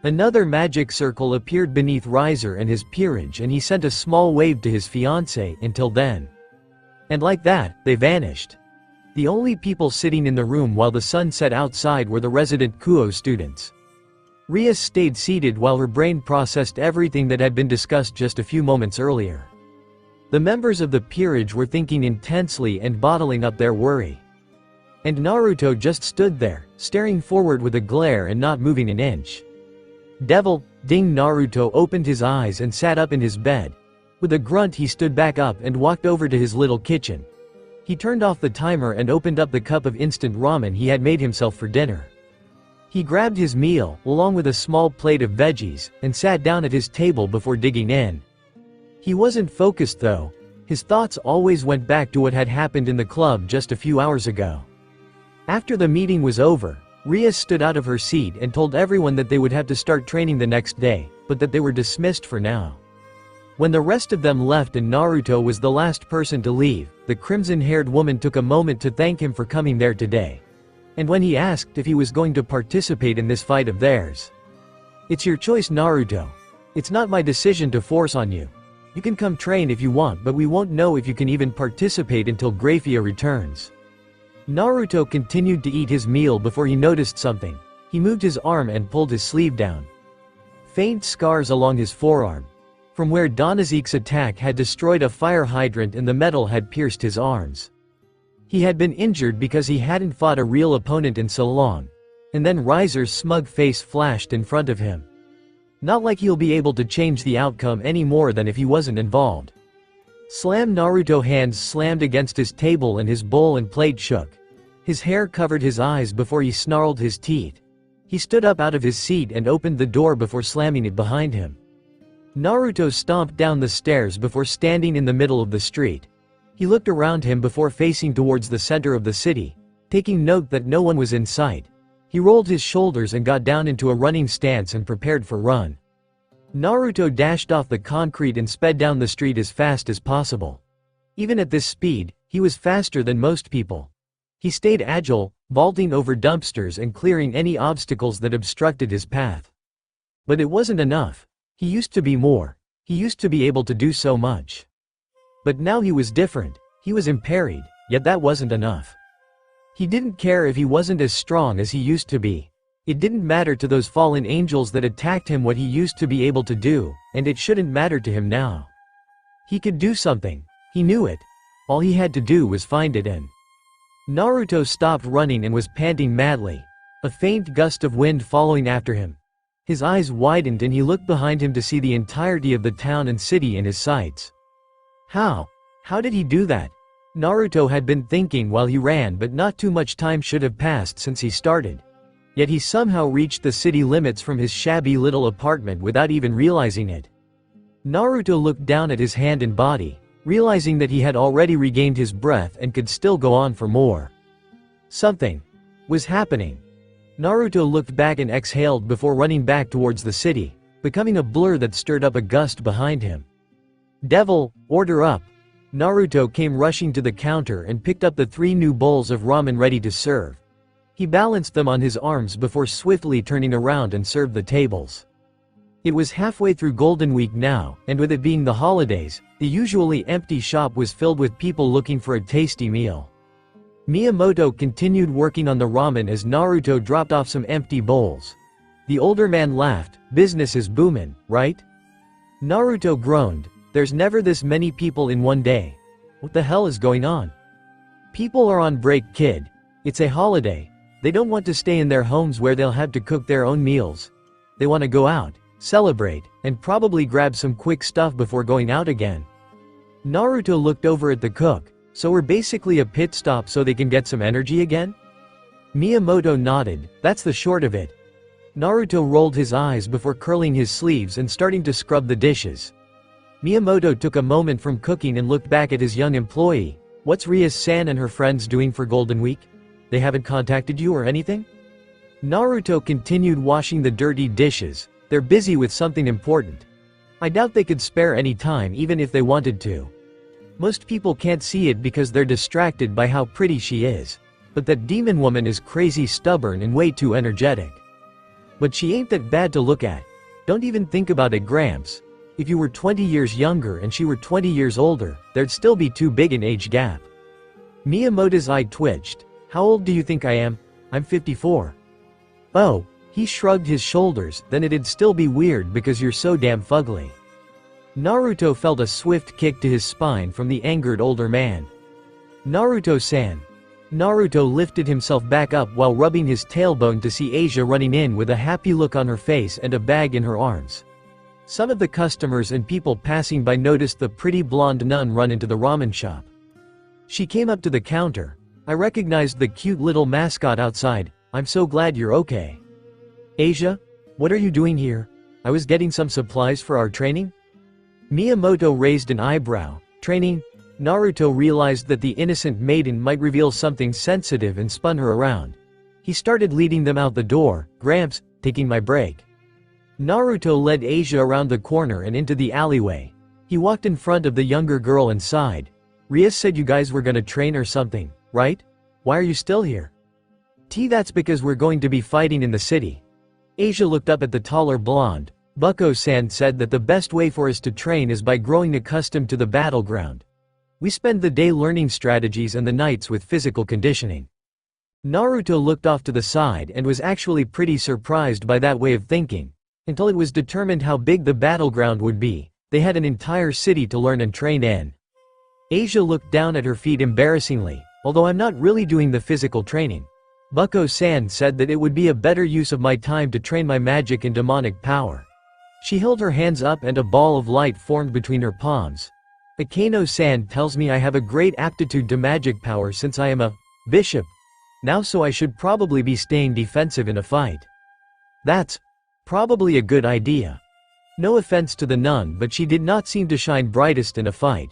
Another magic circle appeared beneath Riser and his peerage and he sent a small wave to his fiancée. Until then. And like that, they vanished. The only people sitting in the room while the sun set outside were the resident Kuo students. Rias stayed seated while her brain processed everything that had been discussed just a few moments earlier. The members of the peerage were thinking intensely and bottling up their worry. And Naruto just stood there, staring forward with a glare and not moving an inch. Devil, ding! Naruto opened his eyes and sat up in his bed. With a grunt he stood back up and walked over to his little kitchen. He turned off the timer and opened up the cup of instant ramen he had made himself for dinner. He grabbed his meal, along with a small plate of veggies, and sat down at his table before digging in. He wasn't focused though. His thoughts always went back to what had happened in the club just a few hours ago. After the meeting was over, Rias stood out of her seat and told everyone that they would have to start training the next day, but that they were dismissed for now. When the rest of them left and Naruto was the last person to leave, the crimson-haired woman took a moment to thank him for coming there today. And when he asked if he was going to participate in this fight of theirs. It's your choice, Naruto. It's not my decision to force on you. You can come train if you want, but we won't know if you can even participate until Grafia returns. Naruto continued to eat his meal before he noticed something. He moved his arm and pulled his sleeve down. Faint scars along his forearm. From where Donazek's attack had destroyed a fire hydrant and the metal had pierced his arms. He had been injured because he hadn't fought a real opponent in so long. And then Riser's smug face flashed in front of him. Not like he'll be able to change the outcome any more than if he wasn't involved. Slam! Naruto hands slammed against his table and his bowl and plate shook. His hair covered his eyes before he snarled his teeth. He stood up out of his seat and opened the door before slamming it behind him. Naruto stomped down the stairs before standing in the middle of the street. He looked around him before facing towards the center of the city, taking note that no one was in sight. He rolled his shoulders and got down into a running stance and prepared for run. Naruto dashed off the concrete and sped down the street as fast as possible. Even at this speed, he was faster than most people. He stayed agile, vaulting over dumpsters and clearing any obstacles that obstructed his path. But it wasn't enough. He used to be more. He used to be able to do so much. But now he was different. He was impaired, yet that wasn't enough. He didn't care if he wasn't as strong as he used to be. It didn't matter to those fallen angels that attacked him what he used to be able to do, and it shouldn't matter to him now. He could do something. He knew it. All he had to do was find it and. Naruto stopped running and was panting madly. A faint gust of wind following after him. His eyes widened and he looked behind him to see the entirety of the town and city in his sights. How? How did he do that? Naruto had been thinking while he ran, but not too much time should have passed since he started. Yet he somehow reached the city limits from his shabby little apartment without even realizing it. Naruto looked down at his hand and body, realizing that he had already regained his breath and could still go on for more. Something was happening. Naruto looked back and exhaled before running back towards the city, becoming a blur that stirred up a gust behind him. Devil, order up! Naruto came rushing to the counter and picked up the 3 new bowls of ramen ready to serve. He balanced them on his arms before swiftly turning around and served the tables. It was halfway through Golden Week now, and with it being the holidays, the usually empty shop was filled with people looking for a tasty meal. Miyamoto continued working on the ramen as Naruto dropped off some empty bowls. The older man laughed, "Business is boomin', right?" Naruto groaned, "There's never this many people in one day. What the hell is going on?" "People are on break, kid. It's a holiday. They don't want to stay in their homes where they'll have to cook their own meals. They want to go out, celebrate, and probably grab some quick stuff before going out again." Naruto looked over at the cook. "So we're basically a pit stop so they can get some energy again?" Miyamoto nodded, "That's the short of it." Naruto rolled his eyes before curling his sleeves and starting to scrub the dishes. Miyamoto took a moment from cooking and looked back at his young employee. "What's Ria-san and her friends doing for Golden Week? They haven't contacted you or anything?" Naruto continued washing the dirty dishes. "They're busy with something important. I doubt they could spare any time even if they wanted to. Most people can't see it because they're distracted by how pretty she is. But that demon woman is crazy stubborn and way too energetic. But she ain't that bad to look at. Don't even think about it, Gramps. If you were 20 years younger and she were 20 years older, there'd still be too big an age gap." Miyamoto's eye twitched. "How old do you think I am? I'm 54. "Oh." He shrugged his shoulders, "Then it'd still be weird because you're so damn fugly." Naruto felt a swift kick to his spine from the angered older man. "Naruto-san." Naruto lifted himself back up while rubbing his tailbone to see Asia running in with a happy look on her face and a bag in her arms. Some of the customers and people passing by noticed the pretty blonde nun run into the ramen shop. She came up to the counter. "I recognized the cute little mascot outside. I'm so glad you're okay." "Asia, what are you doing here?" "I was getting some supplies for our training." Miyamoto raised an eyebrow. "Training?" Naruto realized that the innocent maiden might reveal something sensitive and spun her around. He started leading them out the door. "Gramps, taking my break." Naruto led Asia around the corner and into the alleyway. He walked in front of the younger girl and sighed. "Ria said you guys were gonna train or something, right? Why are you still here?" That's because we're going to be fighting in the city." Asia looked up at the taller blonde. "Bucko-san said that the best way for us to train is by growing accustomed to the battleground. We spend the day learning strategies and the nights with physical conditioning." Naruto looked off to the side and was actually pretty surprised by that way of thinking. Until it was determined how big the battleground would be, they had an entire city to learn and train in. Asia looked down at her feet embarrassingly. "Although I'm not really doing the physical training. Bucko-san said that it would be a better use of my time to train my magic and demonic power." She held her hands up and a ball of light formed between her palms. "Akeno-san tells me I have a great aptitude to magic power since I am a bishop now, so I should probably be staying defensive in a fight. That's probably a good idea." No offense to the nun, but she did not seem to shine brightest in a fight.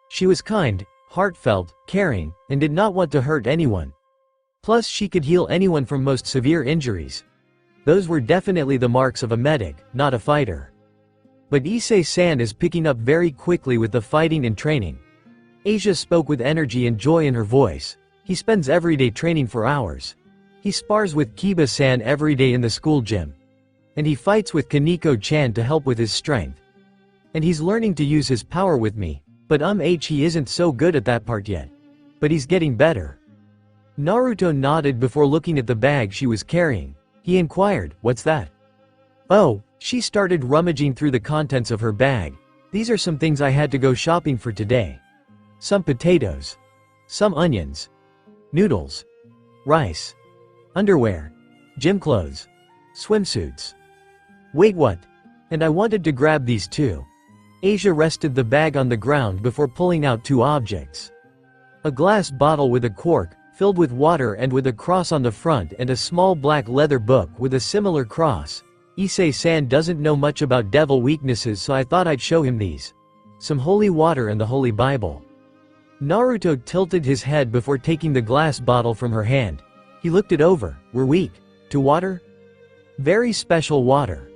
She was kind, heartfelt, caring, and did not want to hurt anyone. Plus she could heal anyone from most severe injuries. Those were definitely the marks of a medic, not a fighter. But Issei-san is picking up very quickly with the fighting and training. Asia spoke with energy and joy in her voice. "He spends every day training for hours. He spars with Kiba-san every day in the school gym. And he fights with Kaneko-chan to help with his strength. And he's learning to use his power with me, but he isn't so good at that part yet. But he's getting better." Naruto nodded before looking at the bag she was carrying. He inquired, "What's that?" "Oh." She started rummaging through the contents of her bag. "These are some things I had to go shopping for today. Some potatoes. Some onions. Noodles. Rice. Underwear. Gym clothes. Swimsuits. Wait, what? And I wanted to grab these too." Asia rested the bag on the ground before pulling out two objects. A glass bottle with a cork, filled with water and with a cross on the front, and a small black leather book with a similar cross. "Issei-san doesn't know much about devil weaknesses, so I thought I'd show him these. Some holy water and the Holy Bible." Naruto tilted his head before taking the glass bottle from her hand. He looked it over. "We're weak to water? Very special water.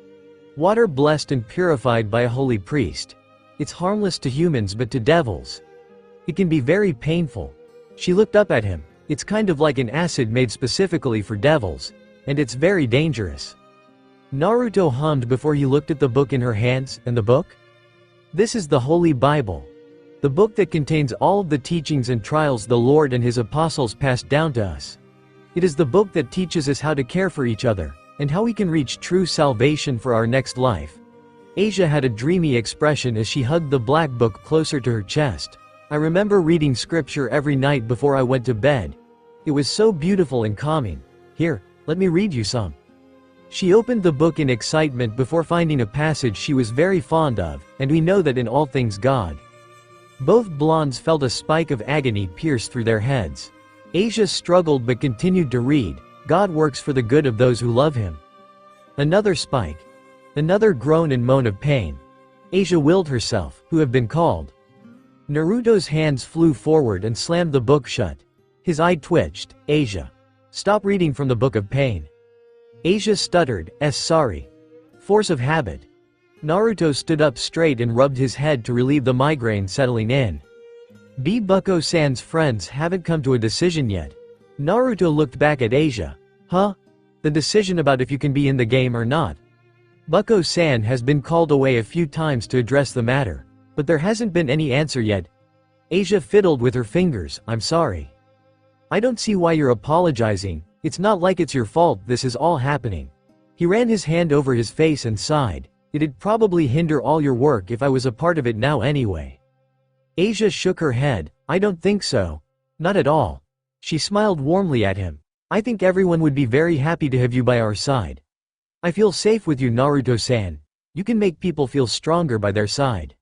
Water blessed and purified by a holy priest. It's harmless to humans, but to devils, it can be very painful." She looked up at him. "It's kind of like an acid made specifically for devils. And it's very dangerous." Naruto hummed before he looked at the book in her hands, and the book? This is the Holy Bible. The book that contains all of the teachings and trials the Lord and his apostles passed down to us. It is the book that teaches us how to care for each other, and how we can reach true salvation for our next life. Asia had a dreamy expression as she hugged the black book closer to her chest. I remember reading scripture every night before I went to bed. It was so beautiful and calming. Here, let me read you some. She opened the book in excitement before finding a passage she was very fond of, and we know that in all things God. Both blondes felt a spike of agony pierce through their heads. Asia struggled but continued to read, God works for the good of those who love him. Another spike. Another groan and moan of pain. Asia willed herself, who have been called. Naruto's hands flew forward and slammed the book shut. His eye twitched. Asia. Stop reading from the book of pain. Asia stuttered, sorry. Force of habit. Naruto stood up straight and rubbed his head to relieve the migraine settling in. Bucko-san's friends haven't come to a decision yet. Naruto looked back at Asia. Huh? The decision about if you can be in the game or not. Bucko-san has been called away a few times to address the matter, but there hasn't been any answer yet. Asia fiddled with her fingers, I'm sorry. I don't see why you're apologizing, it's not like it's your fault this is all happening. He ran his hand over his face and sighed. It'd probably hinder all your work if I was a part of it now anyway. Asia shook her head, I don't think so. Not at all. She smiled warmly at him. I think everyone would be very happy to have you by our side. I feel safe with you, Naruto-san. You can make people feel stronger by their side.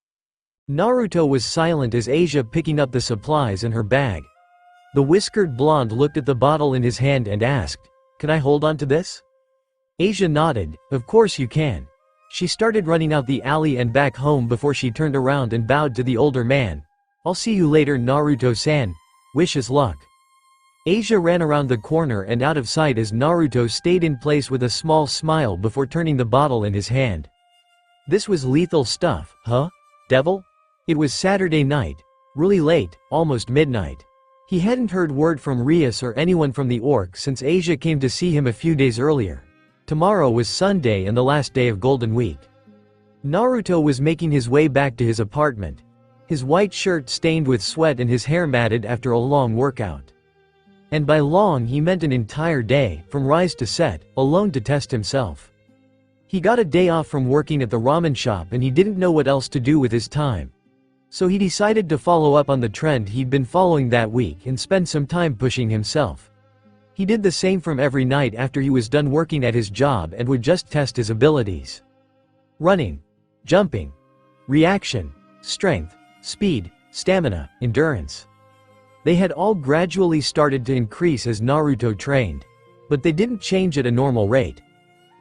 Naruto was silent as Asia picking up the supplies in her bag. The whiskered blonde looked at the bottle in his hand and asked, Can I hold on to this? Asia nodded, Of course you can. She started running out the alley and back home before she turned around and bowed to the older man. I'll see you later, Naruto-san. Wish us luck. Asia ran around the corner and out of sight as Naruto stayed in place with a small smile before turning the bottle in his hand. This was lethal stuff, huh? Devil? It was Saturday night. Really late, almost midnight. He hadn't heard word from Rias or anyone from the Orc since Asia came to see him a few days earlier. Tomorrow was Sunday and the last day of Golden Week. Naruto was making his way back to his apartment. His white shirt stained with sweat and his hair matted after a long workout. And by long he meant an entire day, from rise to set, alone to test himself. He got a day off from working at the ramen shop and he didn't know what else to do with his time. So he decided to follow up on the trend he'd been following that week and spend some time pushing himself. He did the same from every night after he was done working at his job and would just test his abilities. Running, jumping, reaction, strength, speed, stamina, endurance. They had all gradually started to increase as Naruto trained. But they didn't change at a normal rate.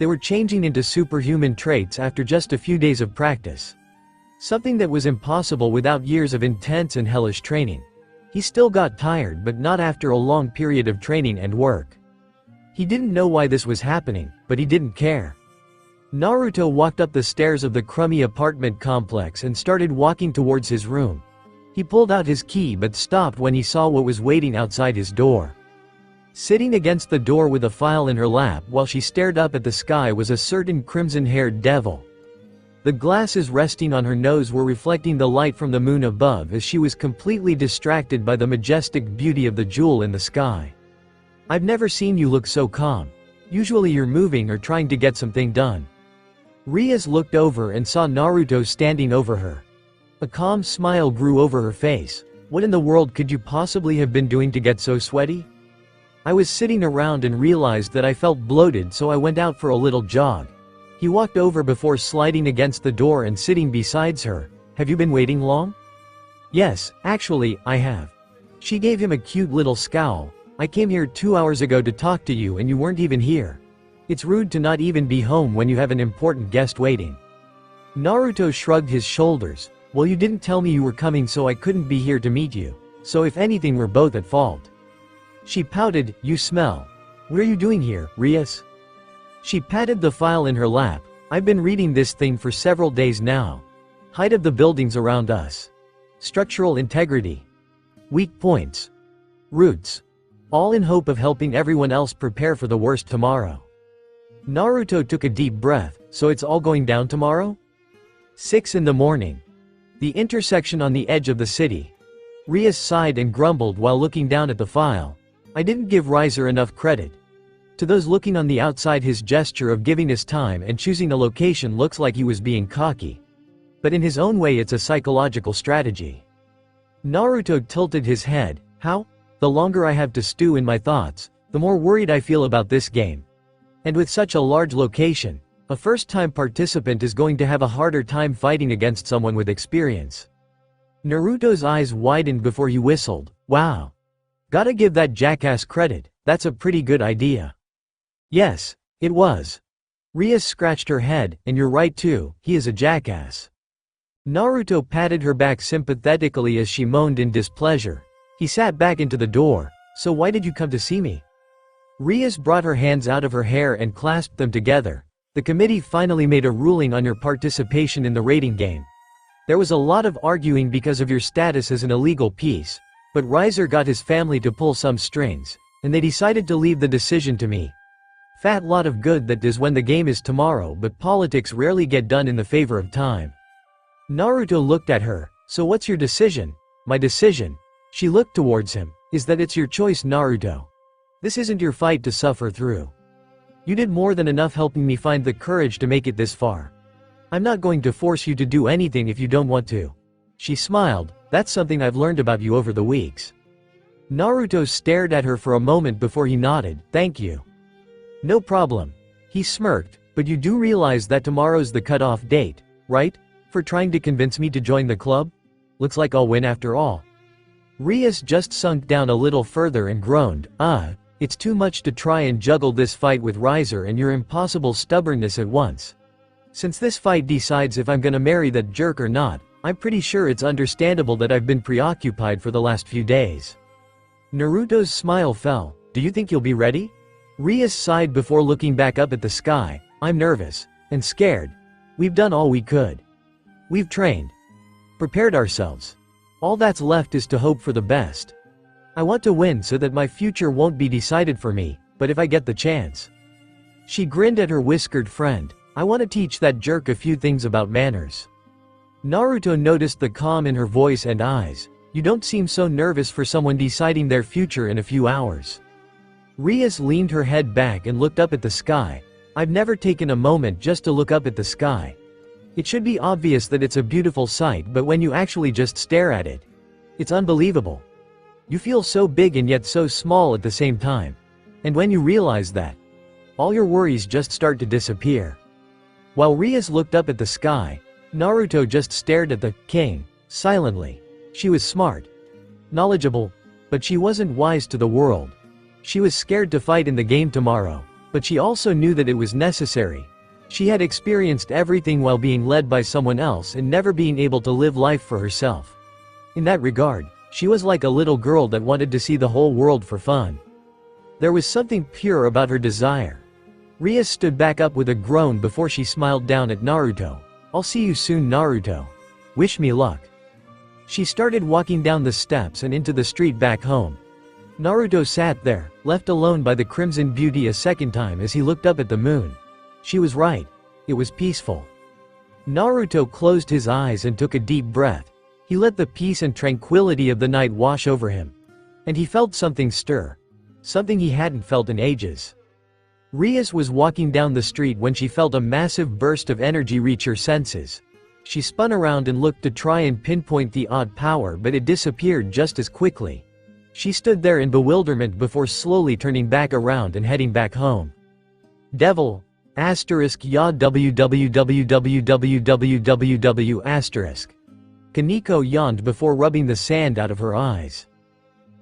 They were changing into superhuman traits after just a few days of practice. Something that was impossible without years of intense and hellish training. He still got tired but not after a long period of training and work. He didn't know why this was happening, but he didn't care. Naruto walked up the stairs of the crummy apartment complex and started walking towards his room. He pulled out his key but stopped when he saw what was waiting outside his door. Sitting against the door with a file in her lap while she stared up at the sky was a certain crimson-haired devil. The glasses resting on her nose were reflecting the light from the moon above as she was completely distracted by the majestic beauty of the jewel in the sky. I've never seen you look so calm. Usually you're moving or trying to get something done. Rias looked over and saw Naruto standing over her. A calm smile grew over her face. What in the world could you possibly have been doing to get so sweaty? I was sitting around and realized that I felt bloated, so I went out for a little jog. He walked over before sliding against the door and sitting beside her. Have you been waiting long? Yes, actually, I have. She gave him a cute little scowl. I came here 2 hours ago to talk to you and you weren't even here. It's rude to not even be home when you have an important guest waiting. Naruto shrugged his shoulders. Well, you didn't tell me you were coming, so I couldn't be here to meet you. So if anything, we're both at fault. She pouted. You smell. What are you doing here, Rias? She patted the file in her lap. I've been reading this thing for several days now. Height of the buildings around us. Structural integrity. Weak points. Roots. All in hope of helping everyone else prepare for the worst tomorrow. Naruto took a deep breath. So it's all going down tomorrow? 6 in the morning. The intersection on the edge of the city. Rias sighed and grumbled while looking down at the file. I didn't give Riser enough credit. To those looking on the outside, his gesture of giving his time and choosing a location looks like he was being cocky. But in his own way it's a psychological strategy. Naruto tilted his head. How? The longer I have to stew in my thoughts, the more worried I feel about this game. And with such a large location, a first-time participant is going to have a harder time fighting against someone with experience. Naruto's eyes widened before he whistled. Wow. Gotta give that jackass credit, that's a pretty good idea. Yes, it was. Rias scratched her head, and you're right too, he is a jackass. Naruto patted her back sympathetically as she moaned in displeasure. He sat back into the door. So why did you come to see me? Rias brought her hands out of her hair and clasped them together. The committee finally made a ruling on your participation in the rating game. There was a lot of arguing because of your status as an illegal piece, but Riser got his family to pull some strings, and they decided to leave the decision to me. Fat lot of good that does when the game is tomorrow, but politics rarely get done in the favor of time. Naruto looked at her. So what's your decision? My decision. She looked towards him. Is that it's your choice, Naruto. This isn't your fight to suffer through. You did more than enough helping me find the courage to make it this far. I'm not going to force you to do anything if you don't want to. She smiled. That's something I've learned about you over the weeks. Naruto stared at her for a moment before he nodded. Thank you. No problem. He smirked. But you do realize that tomorrow's the cutoff date, right? For trying to convince me to join the club? Looks like I'll win after all. Rias just sunk down a little further and groaned. It's too much to try and juggle this fight with Riser and your impossible stubbornness at once. Since this fight decides if I'm gonna marry that jerk or not, I'm pretty sure it's understandable that I've been preoccupied for the last few days. Naruto's smile fell. Do you think you'll be ready? Rias sighed before looking back up at the sky. I'm nervous. And scared. We've done all we could. We've trained. Prepared ourselves. All that's left is to hope for the best. I want to win so that my future won't be decided for me, but if I get the chance. She grinned at her whiskered friend. I want to teach that jerk a few things about manners. Naruto noticed the calm in her voice and eyes. You don't seem so nervous for someone deciding their future in a few hours. Rias leaned her head back and looked up at the sky. I've never taken a moment just to look up at the sky. It should be obvious that it's a beautiful sight, but when you actually just stare at it, it's unbelievable. You feel so big and yet so small at the same time. And when you realize that, all your worries just start to disappear. While Rias looked up at the sky, Naruto just stared at the king, silently. She was smart, knowledgeable, but she wasn't wise to the world. She was scared to fight in the game tomorrow, but she also knew that it was necessary. She had experienced everything while being led by someone else and never being able to live life for herself. In that regard, she was like a little girl that wanted to see the whole world for fun. There was something pure about her desire. Rias stood back up with a groan before she smiled down at Naruto. I'll see you soon, Naruto. Wish me luck. She started walking down the steps and into the street back home. Naruto sat there, left alone by the Crimson Beauty a second time as he looked up at the moon. She was right. It was peaceful. Naruto closed his eyes and took a deep breath. He let the peace and tranquility of the night wash over him. And he felt something stir. Something he hadn't felt in ages. Rias was walking down the street when she felt a massive burst of energy reach her senses. She spun around and looked to try and pinpoint the odd power, but it disappeared just as quickly. She stood there in bewilderment before slowly turning back around and heading back home. Devil, asterisk ya www asterisk. Kaneko yawned before rubbing the sand out of her eyes.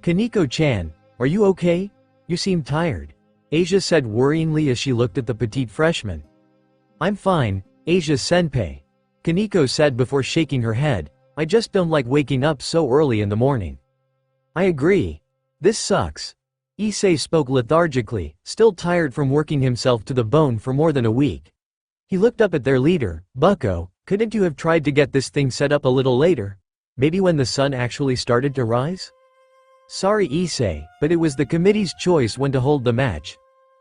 Kaneko-chan, are you okay? You seem tired. Asia said worryingly as she looked at the petite freshman. I'm fine, Asia-senpai. Kaneko said before shaking her head. I just don't like waking up so early in the morning. I agree. This sucks. Issei spoke lethargically, still tired from working himself to the bone for more than a week. He looked up at their leader. Bucko, couldn't you have tried to get this thing set up a little later? Maybe when the sun actually started to rise? Sorry Issei, but it was the committee's choice when to hold the match.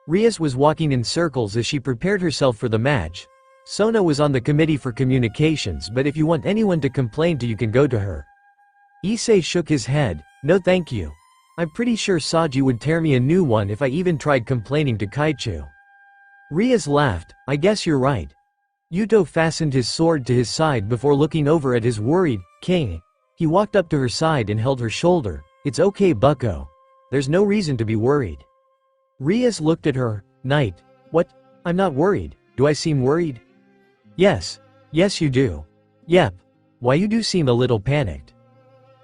Rias was walking in circles as she prepared herself for the match. Sona was on the committee for communications, but if you want anyone to complain to, you can go to her. Issei shook his head. No thank you. I'm pretty sure Saji would tear me a new one if I even tried complaining to Kaichu. Rias laughed. I guess you're right. Yuto fastened his sword to his side before looking over at his worried king. He walked up to her side and held her shoulder. It's okay, bucko. There's no reason to be worried. Rias looked at her. Knight. What? I'm not worried. Do I seem worried? Yes. Yes you do. Yep. Why you do seem a little panicked.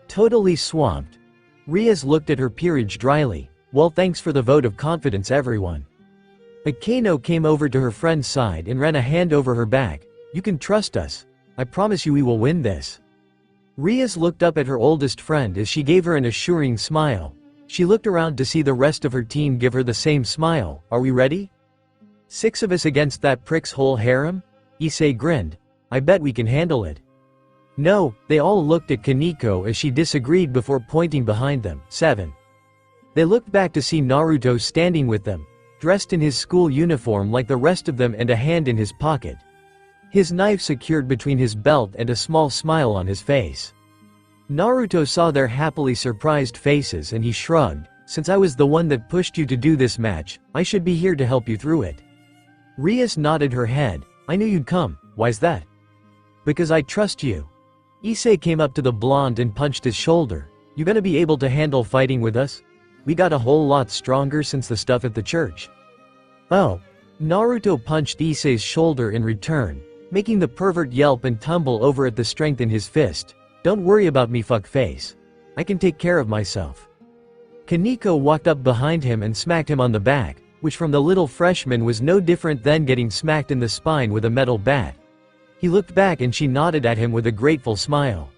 Totally swamped. Rias looked at her peerage dryly. Well, thanks for the vote of confidence, everyone. Akano came over to her friend's side and ran a hand over her back. You can trust us. I promise you we will win this. Rias looked up at her oldest friend as she gave her an assuring smile. She looked around to see the rest of her team give her the same smile. Are we ready? 6 of us against that prick's whole harem? Issei grinned. I bet we can handle it. No, they all looked at Kaneko as she disagreed before pointing behind them. 7. They looked back to see Naruto standing with them, dressed in his school uniform like the rest of them and a hand in his pocket. His knife secured between his belt and a small smile on his face. Naruto saw their happily surprised faces and he shrugged. Since I was the one that pushed you to do this match, I should be here to help you through it. Rias nodded her head. I knew you'd come. Why's that? Because I trust you. Issei came up to the blonde and punched his shoulder. You gonna be able to handle fighting with us? We got a whole lot stronger since the stuff at the church. Oh. Naruto punched Issei's shoulder in return, making the pervert yelp and tumble over at the strength in his fist. Don't worry about me, fuckface. I can take care of myself. Kaneko walked up behind him and smacked him on the back, which from the little freshman was no different than getting smacked in the spine with a metal bat. He looked back and she nodded at him with a grateful smile.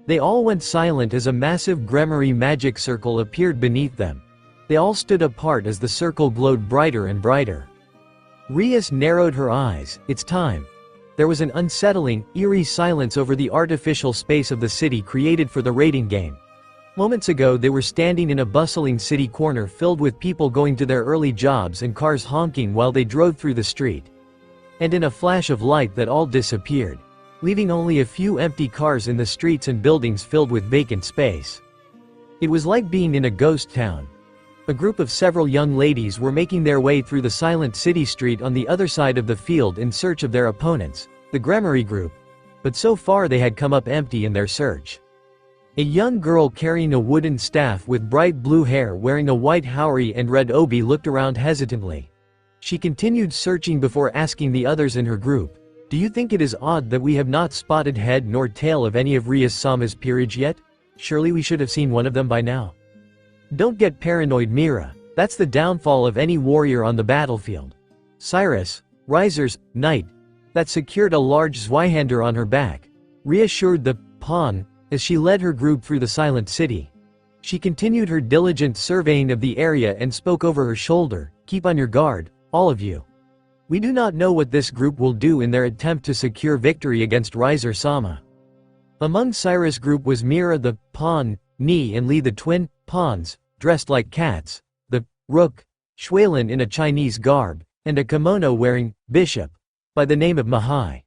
They all went silent as a massive Gremory magic circle appeared beneath them. They all stood apart as the circle glowed brighter and brighter. Rias narrowed her eyes. It's time. There was an unsettling, eerie silence over the artificial space of the city created for the raiding game. Moments ago they were standing in a bustling city corner filled with people going to their early jobs and cars honking while they drove through the street. And in a flash of light that all disappeared, leaving only a few empty cars in the streets and buildings filled with vacant space. It was like being in a ghost town. A group of several young ladies were making their way through the silent city street on the other side of the field in search of their opponents, the Gremory group. But so far they had come up empty in their search. A young girl carrying a wooden staff with bright blue hair wearing a white haori and red obi looked around hesitantly. She continued searching before asking the others in her group, do you think it is odd that we have not spotted head nor tail of any of Rias-sama's peerage yet? Surely we should have seen one of them by now. Don't get paranoid, Mira. That's the downfall of any warrior on the battlefield. Cyrus, Riser's knight, that secured a large Zweihander on her back, reassured the pawn as she led her group through the silent city. She continued her diligent surveying of the area and spoke over her shoulder, keep on your guard, all of you. We do not know what this group will do in their attempt to secure victory against Riser-sama. Among Cyrus' group was Mira the pawn, Ni and Li the twin pawns, dressed like cats, the rook, Shuilin in a Chinese garb, and a kimono wearing bishop, by the name of Mahai.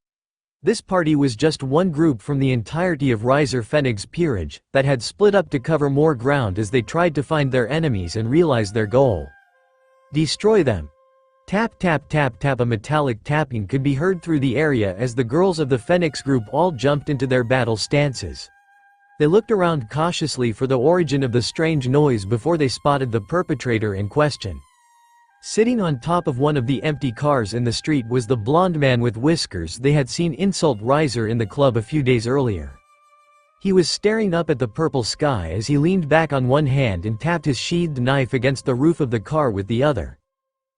This party was just one group from the entirety of Riser Pfennig's peerage, that had split up to cover more ground as they tried to find their enemies and realize their goal. Destroy them. Tap tap tap tap. A metallic tapping could be heard through the area as the girls of the Phoenix group all jumped into their battle stances. They looked around cautiously for the origin of the strange noise before they spotted the perpetrator in question. Sitting on top of one of the empty cars in the street was the blonde man with whiskers they had seen insult Riser in the club a few days earlier. He was staring up at the purple sky as he leaned back on one hand and tapped his sheathed knife against the roof of the car with the other.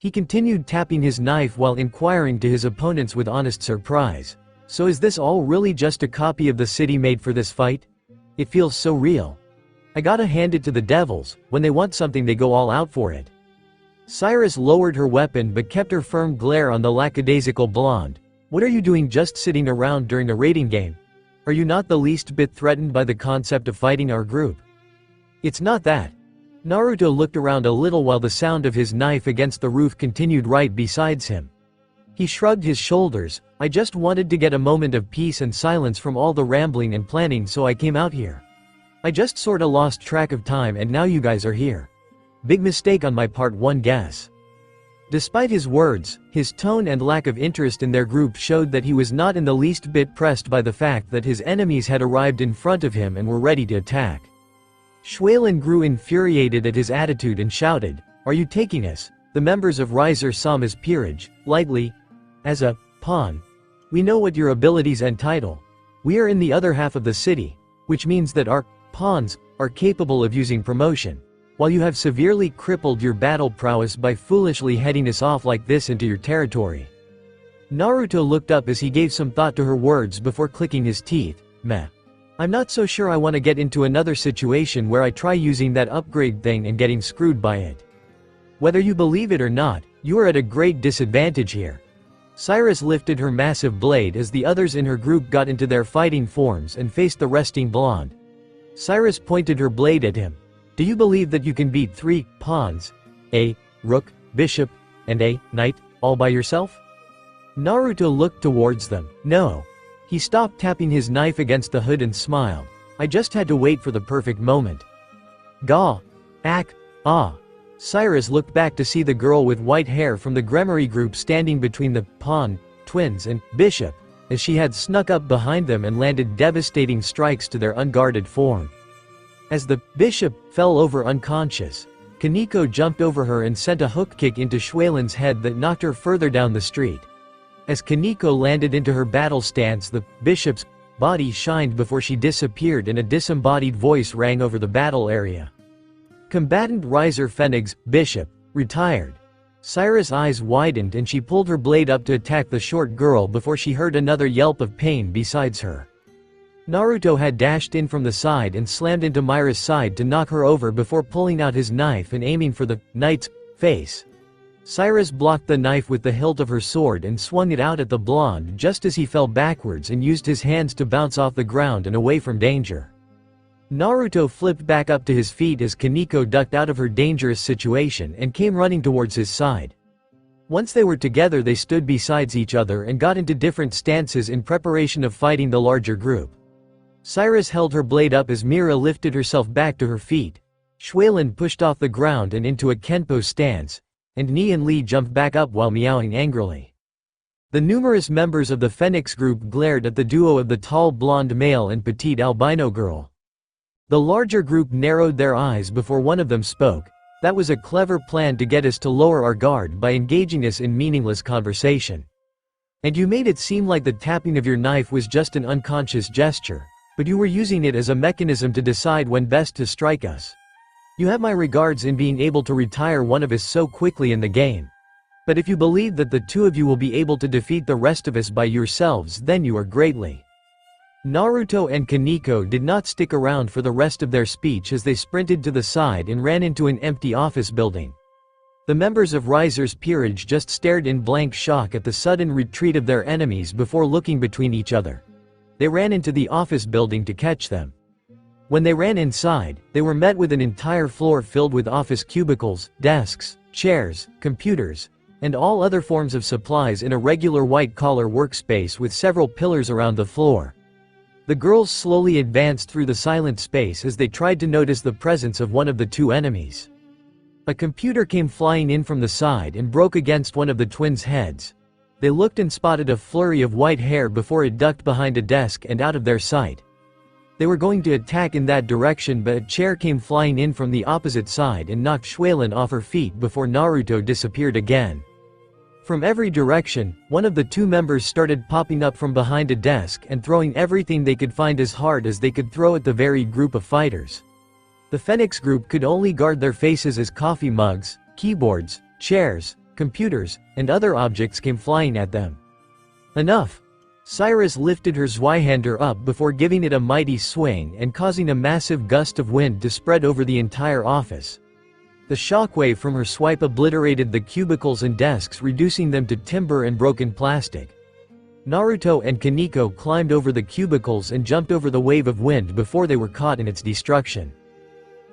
He continued tapping his knife while inquiring to his opponents with honest surprise, so is this all really just a copy of the city made for this fight? It feels so real. I gotta hand it to the devils, when they want something they go all out for it. Cyrus lowered her weapon but kept her firm glare on the lackadaisical blonde. What are you doing just sitting around during a raiding game? Are you not the least bit threatened by the concept of fighting our group? It's not that. Naruto looked around a little while the sound of his knife against the roof continued right beside him. He shrugged his shoulders. I just wanted to get a moment of peace and silence from all the rambling and planning, so I came out here. I just sorta lost track of time and now you guys are here. Big mistake on my part, one guess. Despite his words, his tone and lack of interest in their group showed that he was not in the least bit pressed by the fact that his enemies had arrived in front of him and were ready to attack. Schwalen grew infuriated at his attitude and shouted, "Are you taking us, the members of Riser Som as peerage, lightly? As a pawn? We know what your abilities entitle. We are in the other half of the city, which means that our pawns are capable of using promotion, while you have severely crippled your battle prowess by foolishly heading us off like this into your territory." Naruto looked up as he gave some thought to her words before clicking his teeth. Meh. I'm not so sure I want to get into another situation where I try using that upgrade thing and getting screwed by it. Whether you believe it or not, you are at a great disadvantage here. Cyrus lifted her massive blade as the others in her group got into their fighting forms and faced the resting blonde. Cyrus pointed her blade at him. Do you believe that you can beat 3 pawns, a rook, bishop, and a knight, all by yourself? Naruto looked towards them. No. He stopped tapping his knife against the hood and smiled. I just had to wait for the perfect moment. Gah. Ak. Ah. Cyrus looked back to see the girl with white hair from the Gremory group standing between the pawn, twins and bishop, as she had snuck up behind them and landed devastating strikes to their unguarded form. As the bishop fell over unconscious, Kaneko jumped over her and sent a hook kick into Schwalen's head that knocked her further down the street. As Kaneko landed into her battle stance, the bishop's body shined before she disappeared and a disembodied voice rang over the battle area. Combatant Riser Phoenix, bishop, retired. Cyrus' eyes widened and she pulled her blade up to attack the short girl before she heard another yelp of pain besides her. Naruto had dashed in from the side and slammed into Myra's side to knock her over before pulling out his knife and aiming for the knight's face. Cyrus blocked the knife with the hilt of her sword and swung it out at the blonde just as he fell backwards and used his hands to bounce off the ground and away from danger. Naruto flipped back up to his feet as Kaneko ducked out of her dangerous situation and came running towards his side. Once they were together, they stood beside each other and got into different stances in preparation of fighting the larger group. Cyrus held her blade up as Mira lifted herself back to her feet. Schwalen pushed off the ground and into a Kenpo stance, and Ni and Lee jumped back up while meowing angrily. The numerous members of the Phoenix group glared at the duo of the tall blonde male and petite albino girl. The larger group narrowed their eyes before one of them spoke. That was a clever plan to get us to lower our guard by engaging us in meaningless conversation. And you made it seem like the tapping of your knife was just an unconscious gesture, but you were using it as a mechanism to decide when best to strike us. You have my regards in being able to retire one of us so quickly in the game. But if you believe that the two of you will be able to defeat the rest of us by yourselves, then you are greatly. Naruto and Kaneko did not stick around for the rest of their speech as they sprinted to the side and ran into an empty office building. The members of Riser's peerage just stared in blank shock at the sudden retreat of their enemies before looking between each other. They ran into the office building to catch them. When they ran inside, they were met with an entire floor filled with office cubicles, desks, chairs, computers, and all other forms of supplies in a regular white-collar workspace with several pillars around the floor. The girls slowly advanced through the silent space as they tried to notice the presence of one of the two enemies. A computer came flying in from the side and broke against one of the twins' heads. They looked and spotted a flurry of white hair before it ducked behind a desk and out of their sight. They were going to attack in that direction, but a chair came flying in from the opposite side and knocked Schwalen off her feet before Naruto disappeared again. From every direction, one of the two members started popping up from behind a desk and throwing everything they could find as hard as they could throw at the varied group of fighters. The Phoenix group could only guard their faces as coffee mugs, keyboards, chairs, computers, and other objects came flying at them. Enough! Cyrus lifted her Zweihander up before giving it a mighty swing and causing a massive gust of wind to spread over the entire office. The shockwave from her swipe obliterated the cubicles and desks, reducing them to timber and broken plastic. Naruto and Kaneko climbed over the cubicles and jumped over the wave of wind before they were caught in its destruction.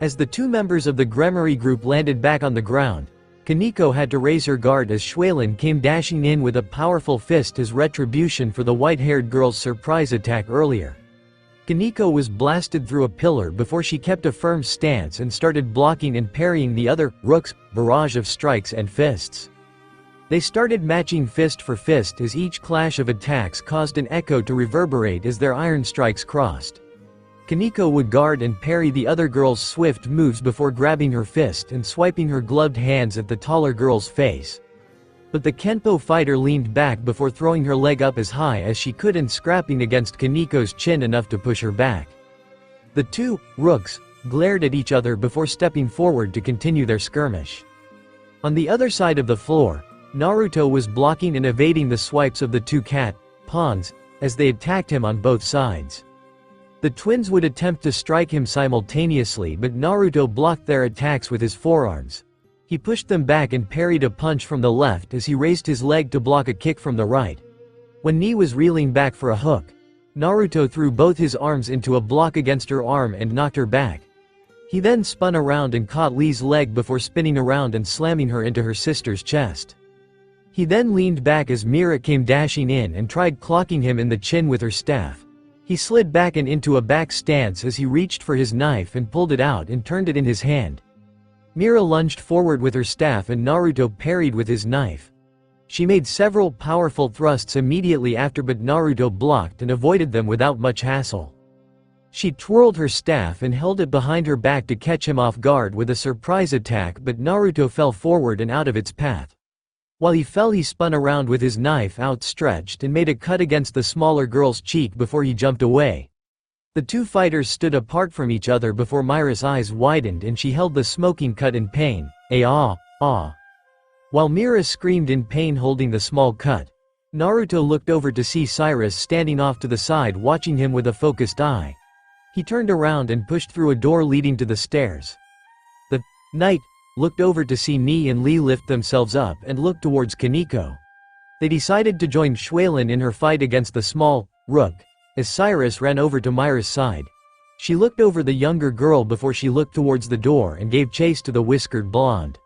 As the two members of the Gremory group landed back on the ground, Kaneko had to raise her guard as Xuelin came dashing in with a powerful fist as retribution for the white-haired girl's surprise attack earlier. Kaneko was blasted through a pillar before she kept a firm stance and started blocking and parrying the other rook's barrage of strikes and fists. They started matching fist for fist as each clash of attacks caused an echo to reverberate as their iron strikes crossed. Kaneko would guard and parry the other girl's swift moves before grabbing her fist and swiping her gloved hands at the taller girl's face. But the Kenpo fighter leaned back before throwing her leg up as high as she could and scrapping against Kaneko's chin enough to push her back. The two rooks glared at each other before stepping forward to continue their skirmish. On the other side of the floor, Naruto was blocking and evading the swipes of the two pawns as they attacked him on both sides. The twins would attempt to strike him simultaneously, but Naruto blocked their attacks with his forearms. He pushed them back and parried a punch from the left as he raised his leg to block a kick from the right. When Ni was reeling back for a hook, Naruto threw both his arms into a block against her arm and knocked her back. He then spun around and caught Li's leg before spinning around and slamming her into her sister's chest. He then leaned back as Mira came dashing in and tried clocking him in the chin with her staff. He slid back and into a back stance as he reached for his knife and pulled it out and turned it in his hand. Mira lunged forward with her staff and Naruto parried with his knife. She made several powerful thrusts immediately after, but Naruto blocked and avoided them without much hassle. She twirled her staff and held it behind her back to catch him off guard with a surprise attack, but Naruto fell forward and out of its path. While he fell, he spun around with his knife outstretched and made a cut against the smaller girl's cheek before he jumped away. The two fighters stood apart from each other before Mira's eyes widened and she held the smoking cut in pain. Ah. While Mira screamed in pain holding the small cut, Naruto looked over to see Cyrus standing off to the side watching him with a focused eye. He turned around and pushed through a door leading to the stairs. The knight looked over to see Ni and Li lift themselves up and looked towards Kaneko. They decided to join Xuelin in her fight against the small rook, as Cyrus ran over to Mira's side. She looked over the younger girl before she looked towards the door and gave chase to the whiskered blonde.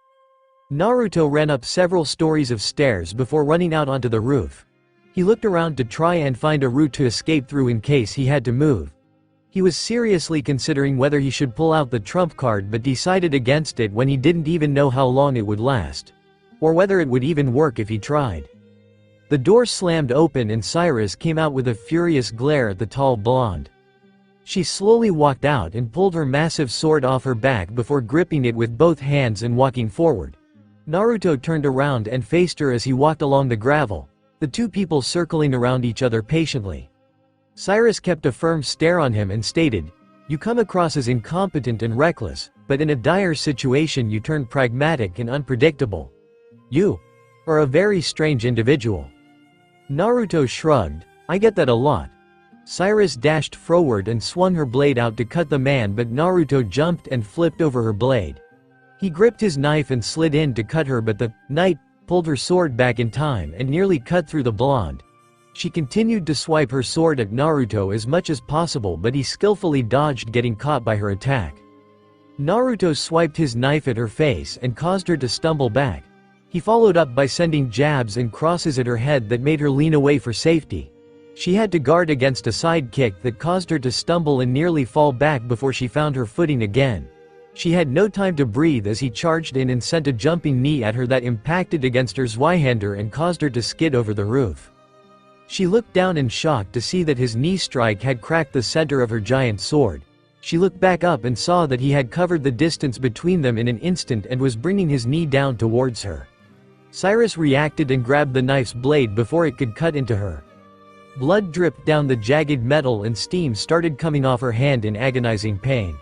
Naruto ran up several stories of stairs before running out onto the roof. He looked around to try and find a route to escape through in case he had to move. He was seriously considering whether he should pull out the trump card, but decided against it when he didn't even know how long it would last, or whether it would even work if he tried. The door slammed open and Cyrus came out with a furious glare at the tall blonde. She slowly walked out and pulled her massive sword off her back before gripping it with both hands and walking forward. Naruto turned around and faced her as he walked along the gravel, the two people circling around each other patiently. Cyrus kept a firm stare on him and stated, "You come across as incompetent and reckless, but in a dire situation you turn pragmatic and unpredictable. You are a very strange individual." Naruto shrugged, "I get that a lot." Cyrus dashed forward and swung her blade out to cut the man, but Naruto jumped and flipped over her blade. He gripped his knife and slid in to cut her, but the knight pulled her sword back in time and nearly cut through the blonde. She continued to swipe her sword at Naruto as much as possible, but he skillfully dodged getting caught by her attack. Naruto swiped his knife at her face and caused her to stumble back. He followed up by sending jabs and crosses at her head that made her lean away for safety. She had to guard against a side kick that caused her to stumble and nearly fall back before she found her footing again. She had no time to breathe as he charged in and sent a jumping knee at her that impacted against her Zweihander and caused her to skid over the roof. She looked down in shock to see that his knee strike had cracked the center of her giant sword. She looked back up and saw that he had covered the distance between them in an instant and was bringing his knee down towards her. Cyrus reacted and grabbed the knife's blade before it could cut into her. Blood dripped down the jagged metal and steam started coming off her hand in agonizing pain.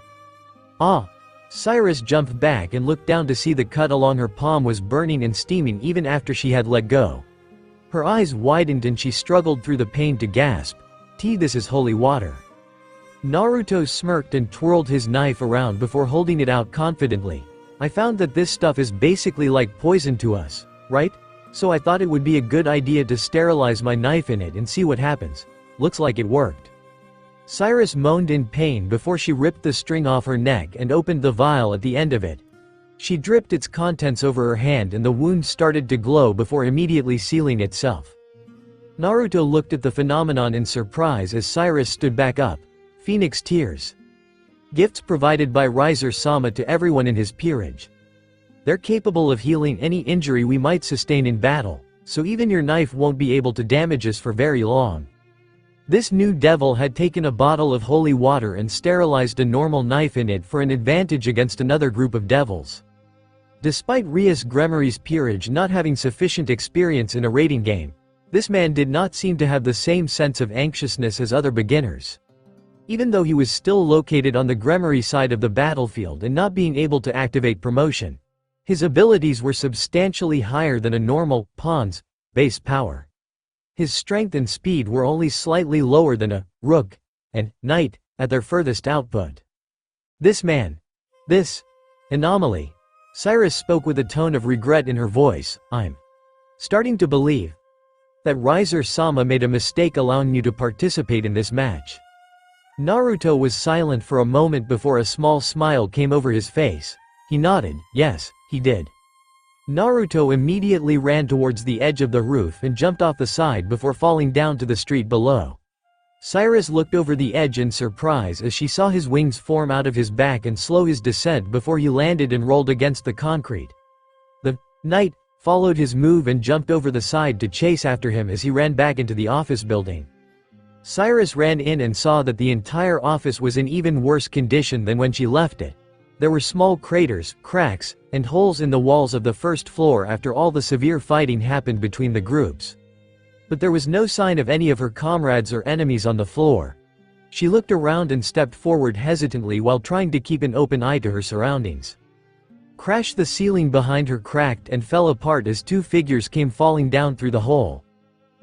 Ah! Cyrus jumped back and looked down to see the cut along her palm was burning and steaming even after she had let go. Her eyes widened and she struggled through the pain to gasp, "This is holy water." Naruto smirked and twirled his knife around before holding it out confidently. "I found that this stuff is basically like poison to us, right? So I thought it would be a good idea to sterilize my knife in it and see what happens. Looks like it worked." Cyrus moaned in pain before she ripped the string off her neck and opened the vial at the end of it. She dripped its contents over her hand and the wound started to glow before immediately sealing itself. Naruto looked at the phenomenon in surprise as Cyrus stood back up. Phoenix tears. Gifts provided by Riser-sama to everyone in his peerage. They're capable of healing any injury we might sustain in battle, so even your knife won't be able to damage us for very long. This new devil had taken a bottle of holy water and sterilized a normal knife in it for an advantage against another group of devils. Despite Rias Gremory's peerage not having sufficient experience in a raiding game, this man did not seem to have the same sense of anxiousness as other beginners. Even though he was still located on the Gremory side of the battlefield and not being able to activate promotion, his abilities were substantially higher than a normal pawn's base power. His strength and speed were only slightly lower than a rook and knight at their furthest output. This anomaly. Cyrus spoke with a tone of regret in her voice. I'm starting to believe that Riser-sama made a mistake allowing you to participate in this match. Naruto was silent for a moment before a small smile came over his face. He nodded. Yes, he did. Naruto immediately ran towards the edge of the roof and jumped off the side before falling down to the street below. Cyrus looked over the edge in surprise as she saw his wings form out of his back and slow his descent before he landed and rolled against the concrete. The knight followed his move and jumped over the side to chase after him as he ran back into the office building. Cyrus ran in and saw that the entire office was in even worse condition than when she left it. There were small craters, cracks, and holes in the walls of the first floor after all the severe fighting happened between the groups. But there was no sign of any of her comrades or enemies on the floor. She looked around and stepped forward hesitantly while trying to keep an open eye to her surroundings. Crash! The ceiling behind her cracked and fell apart as two figures came falling down through the hole.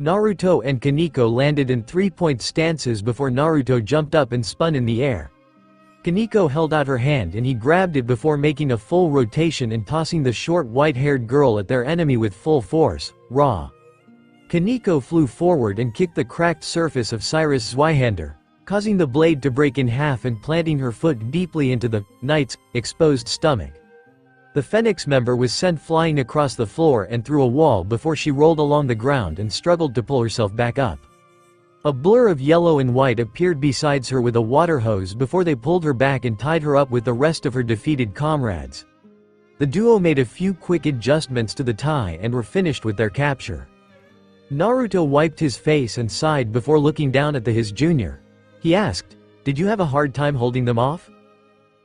Naruto and Kaneko landed in 3-point stances before Naruto jumped up and spun in the air. Kaneko held out her hand and he grabbed it before making a full rotation and tossing the short white-haired girl at their enemy with full force. Raw. Kaneko flew forward and kicked the cracked surface of Cyrus' Zweihander, causing the blade to break in half and planting her foot deeply into the knight's exposed stomach. The Phoenix member was sent flying across the floor and through a wall before she rolled along the ground and struggled to pull herself back up. A blur of yellow and white appeared beside her with a water hose before they pulled her back and tied her up with the rest of her defeated comrades. The duo made a few quick adjustments to the tie and were finished with their capture. Naruto wiped his face and sighed before looking down at his junior. He asked, "Did you have a hard time holding them off?"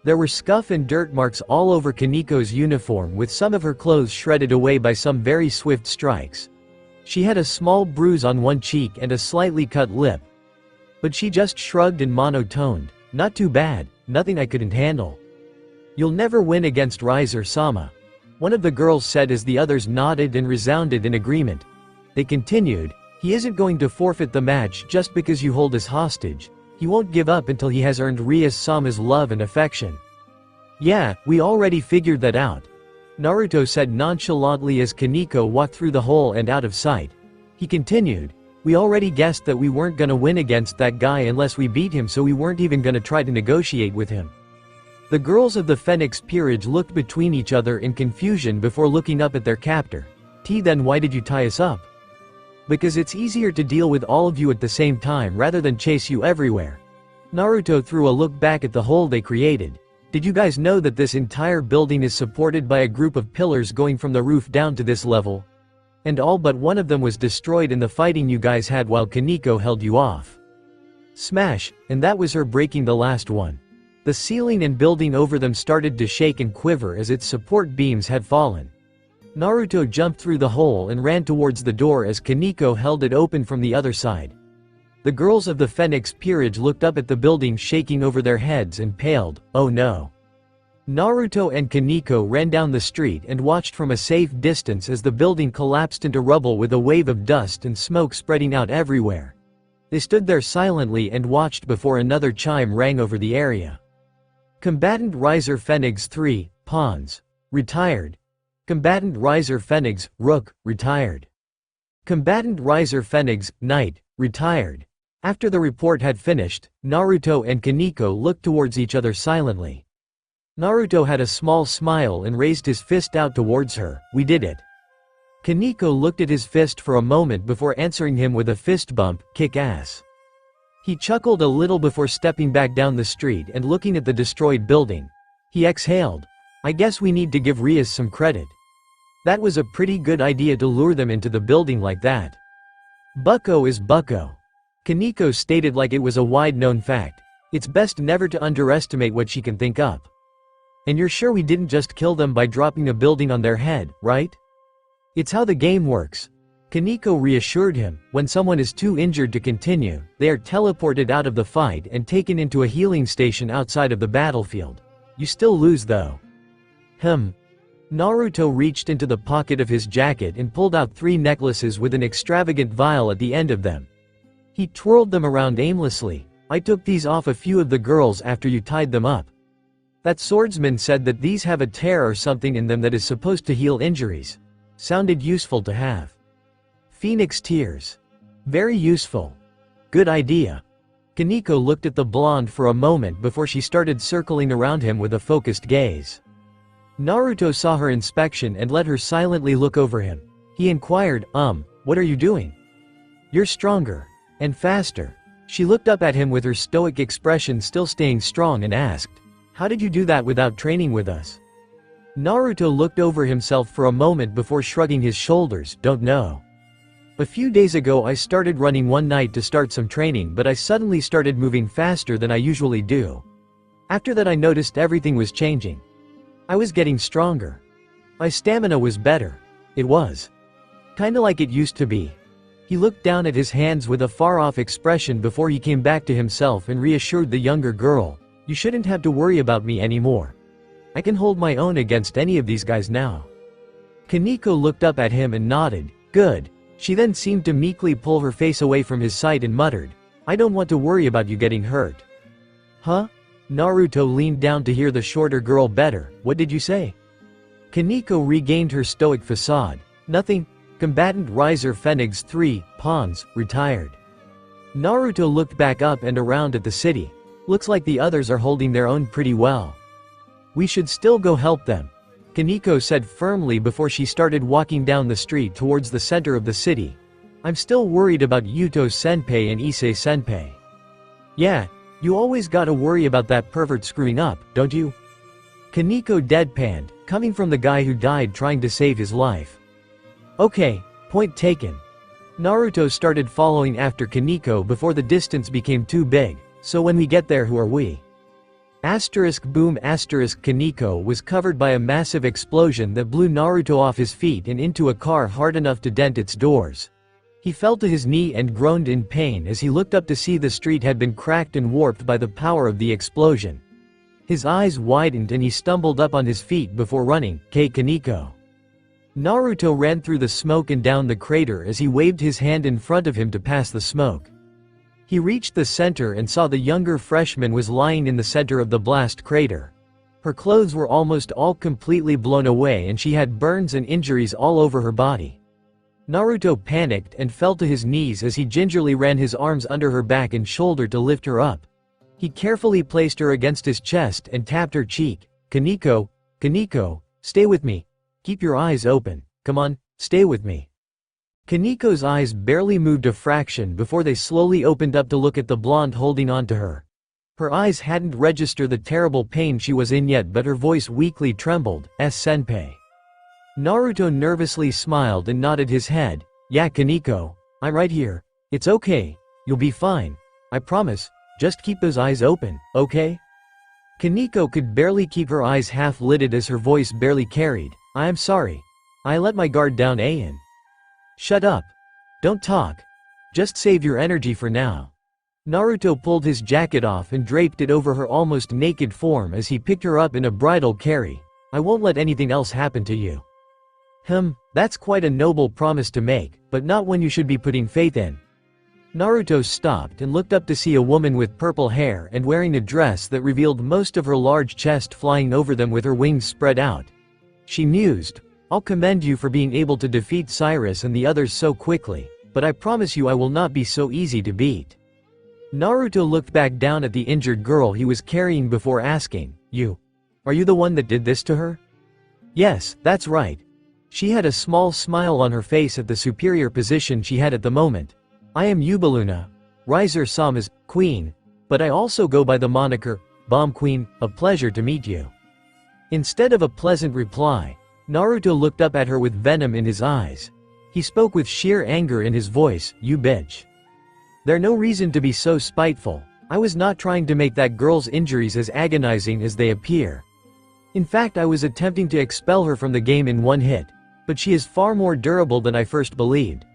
There were scuff and dirt marks all over Kaneko's uniform with some of her clothes shredded away by some very swift strikes. She had a small bruise on one cheek and a slightly cut lip. But she just shrugged and monotoned, "Not too bad, nothing I couldn't handle." "You'll never win against Riser-sama," one of the girls said as the others nodded and resounded in agreement. They continued, "He isn't going to forfeit the match just because you hold us hostage. He won't give up until he has earned Rias-sama's love and affection." "Yeah, we already figured that out," Naruto said nonchalantly as Kaneko walked through the hole and out of sight. He continued, "We already guessed that we weren't gonna win against that guy unless we beat him, so we weren't even gonna try to negotiate with him." The girls of the Phoenix peerage looked between each other in confusion before looking up at their captor. Then why did you tie us up?" "Because it's easier to deal with all of you at the same time rather than chase you everywhere." Naruto threw a look back at the hole they created. "Did you guys know that this entire building is supported by a group of pillars going from the roof down to this level? And all but one of them was destroyed in the fighting you guys had while Kaneko held you off." Smash, and that was her breaking the last one. The ceiling and building over them started to shake and quiver as its support beams had fallen. Naruto jumped through the hole and ran towards the door as Kaneko held it open from the other side. The girls of the Phoenix peerage looked up at the building shaking over their heads and paled. "Oh no." Naruto and Kaneko ran down the street and watched from a safe distance as the building collapsed into rubble with a wave of dust and smoke spreading out everywhere. They stood there silently and watched before another chime rang over the area. Combatant Riser Phoenix 3, Pawns. Retired. Combatant Riser Phoenix, Rook, retired. Combatant Riser Phoenix, Knight, retired. After the report had finished, Naruto and Kaneko looked towards each other silently. Naruto had a small smile and raised his fist out towards her. "We did it." Kaneko looked at his fist for a moment before answering him with a fist bump, "Kick ass." He chuckled a little before stepping back down the street and looking at the destroyed building. He exhaled. "I guess we need to give Rias some credit. That was a pretty good idea to lure them into the building like that." "Bucko is bucko," Kaneko stated like it was a wide-known fact. "It's best never to underestimate what she can think up. And you're sure we didn't just kill them by dropping a building on their head, right? It's how the game works." Kaneko reassured him. "When someone is too injured to continue, they are teleported out of the fight and taken into a healing station outside of the battlefield. You still lose though." Naruto reached into the pocket of his jacket and pulled out 3 necklaces with an extravagant vial at the end of them. He twirled them around aimlessly. "I took these off a few of the girls after you tied them up. That swordsman said that these have a tear or something in them that is supposed to heal injuries. Sounded useful to have." Phoenix tears. "Very useful. Good idea." Kaneko looked at the blonde for a moment before she started circling around him with a focused gaze. Naruto saw her inspection and let her silently look over him. He inquired, "What are you doing? You're stronger. And faster." She looked up at him with her stoic expression still staying strong and asked, "How did you do that without training with us?" Naruto looked over himself for a moment before shrugging his shoulders. "Don't know. A few days ago I started running one night to start some training, but I suddenly started moving faster than I usually do. After that I noticed everything was changing. I was getting stronger. My stamina was better. It was kinda like it used to be." He looked down at his hands with a far-off expression before he came back to himself and reassured the younger girl, "You shouldn't have to worry about me anymore. I can hold my own against any of these guys now." Kaneko looked up at him and nodded. "Good." She then seemed to meekly pull her face away from his sight and muttered, "I don't want to worry about you getting hurt." "Huh?" Naruto leaned down to hear the shorter girl better. "What did you say?" Kaneko regained her stoic facade. "Nothing. Combatant Riser Phoenix 3, Pawns, retired." Naruto looked back up and around at the city. "Looks like the others are holding their own pretty well. We should still go help them," Kaneko said firmly before she started walking down the street towards the center of the city. "I'm still worried about Yuto-senpai and Issei-senpai." "Yeah, you always gotta worry about that pervert screwing up, don't you?" Kaneko deadpanned, coming from the guy who died trying to save his life. "Okay, point taken." Naruto started following after Kaneko before the distance became too big. "So when we get there, who are we?" Boom Kaneko was covered by a massive explosion that blew Naruto off his feet and into a car hard enough to dent its doors. He fell to his knee and groaned in pain as he looked up to see the street had been cracked and warped by the power of the explosion. His eyes widened and he stumbled up on his feet before running. Kaneko. Naruto ran through the smoke and down the crater as he waved his hand in front of him to pass the smoke. He reached the center and saw the younger freshman was lying in the center of the blast crater. Her clothes were almost all completely blown away and she had burns and injuries all over her body. Naruto panicked and fell to his knees as he gingerly ran his arms under her back and shoulder to lift her up. He carefully placed her against his chest and tapped her cheek. Kaneko, stay with me. Keep your eyes open. Come on, stay with me." Kaneko's eyes barely moved a fraction before they slowly opened up to look at the blonde holding on to her. Her eyes hadn't registered the terrible pain she was in yet, but her voice weakly trembled. "Senpai." Naruto nervously smiled and nodded his head. "Yeah, Kaneko, I'm right here. It's okay. You'll be fine. I promise. Just keep those eyes open, okay?" Kaneko could barely keep her eyes half-lidded as her voice barely carried. "I'm sorry. I let my guard down, Ayan." "Shut up. Don't talk. Just save your energy for now." Naruto pulled his jacket off and draped it over her almost naked form as he picked her up in a bridal carry. "I won't let anything else happen to you." That's quite a noble promise to make, but not one you should be putting faith in." Naruto stopped and looked up to see a woman with purple hair and wearing a dress that revealed most of her large chest flying over them with her wings spread out. She mused, "I'll commend you for being able to defeat Cyrus and the others so quickly, but I promise you I will not be so easy to beat." Naruto looked back down at the injured girl he was carrying before asking, Are you the one that did this to her? Yes, that's right. She had a small smile on her face at the superior position she had at the moment. I am Yubaluna, Riser-sama's queen, but I also go by the moniker, Bomb Queen, a pleasure to meet you. Instead of a pleasant reply, Naruto looked up at her with venom in his eyes. He spoke with sheer anger in his voice, You bitch. There's no reason to be so spiteful. I was not trying to make that girl's injuries as agonizing as they appear. In fact, I was attempting to expel her from the game in one hit, but she is far more durable than I first believed.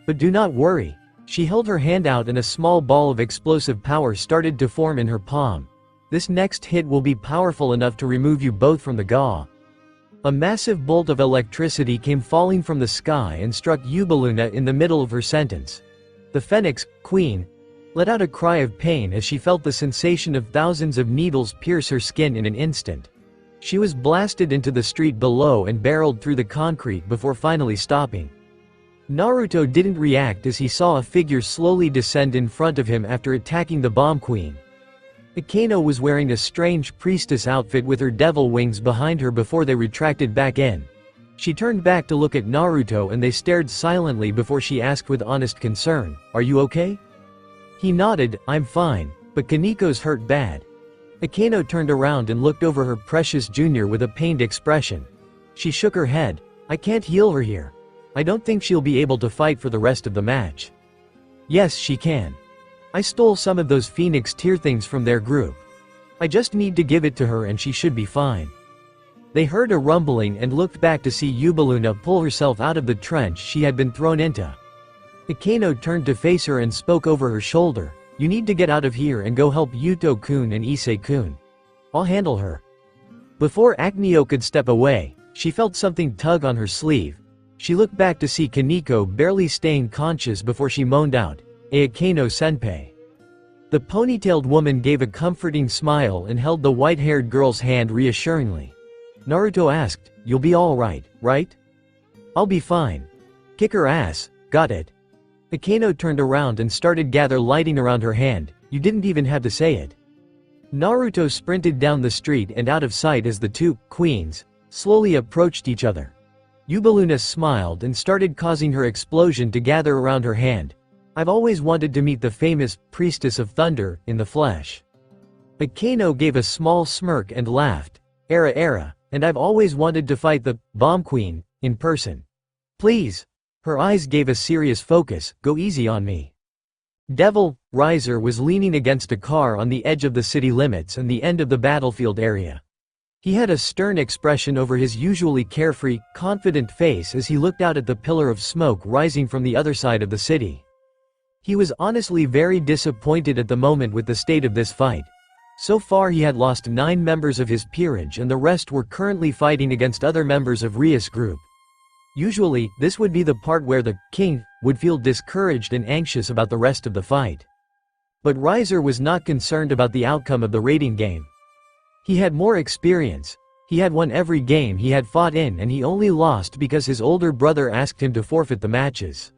But do not worry. She held her hand out and a small ball of explosive power started to form in her palm. This next hit will be powerful enough to remove you both from the GA. A massive bolt of electricity came falling from the sky and struck Yubaluna in the middle of her sentence. The Phoenix Queen let out a cry of pain as she felt the sensation of thousands of needles pierce her skin in an instant. She was blasted into the street below and barreled through the concrete before finally stopping. Naruto didn't react as he saw a figure slowly descend in front of him after attacking the Bomb Queen. Akeno was wearing a strange priestess outfit with her devil wings behind her before they retracted back in. She turned back to look at Naruto and they stared silently before she asked with honest concern, Are you okay? He nodded, I'm fine, but Kaniko's hurt bad. Akeno turned around and looked over her precious junior with a pained expression. She shook her head, I can't heal her here. I don't think she'll be able to fight for the rest of the match. Yes, she can. I stole some of those Phoenix tier things from their group. I just need to give it to her and she should be fine. They heard a rumbling and looked back to see Yubaluna pull herself out of the trench she had been thrown into. Akeno turned to face her and spoke over her shoulder, You need to get out of here and go help Yuto-kun and Issei-kun. I'll handle her. Before Akeno could step away, she felt something tug on her sleeve. She looked back to see Kaniko barely staying conscious before she moaned out, Akeno-senpai. The ponytailed woman gave a comforting smile and held the white-haired girl's hand reassuringly. Naruto asked, You'll be all right, right? I'll be fine. Kick her ass, got it. Akeno turned around and started gather lighting around her hand, you didn't even have to say it. Naruto sprinted down the street and out of sight as the two queens slowly approached each other. Yubaluna smiled and started causing her explosion to gather around her hand. I've always wanted to meet the famous Priestess of Thunder in the flesh. Akeno gave a small smirk and laughed, Era, and I've always wanted to fight the Bomb Queen in person. Please. Her eyes gave a serious focus, go easy on me. Devil Riser was leaning against a car on the edge of the city limits and the end of the battlefield area. He had a stern expression over his usually carefree, confident face as he looked out at the pillar of smoke rising from the other side of the city. He was honestly very disappointed at the moment with the state of this fight. So far he had lost 9 members of his peerage and the rest were currently fighting against other members of Ria's group. Usually, this would be the part where the king would feel discouraged and anxious about the rest of the fight. But Riser was not concerned about the outcome of the raiding game. He had more experience. He had won every game he had fought in and he only lost because his older brother asked him to forfeit the matches.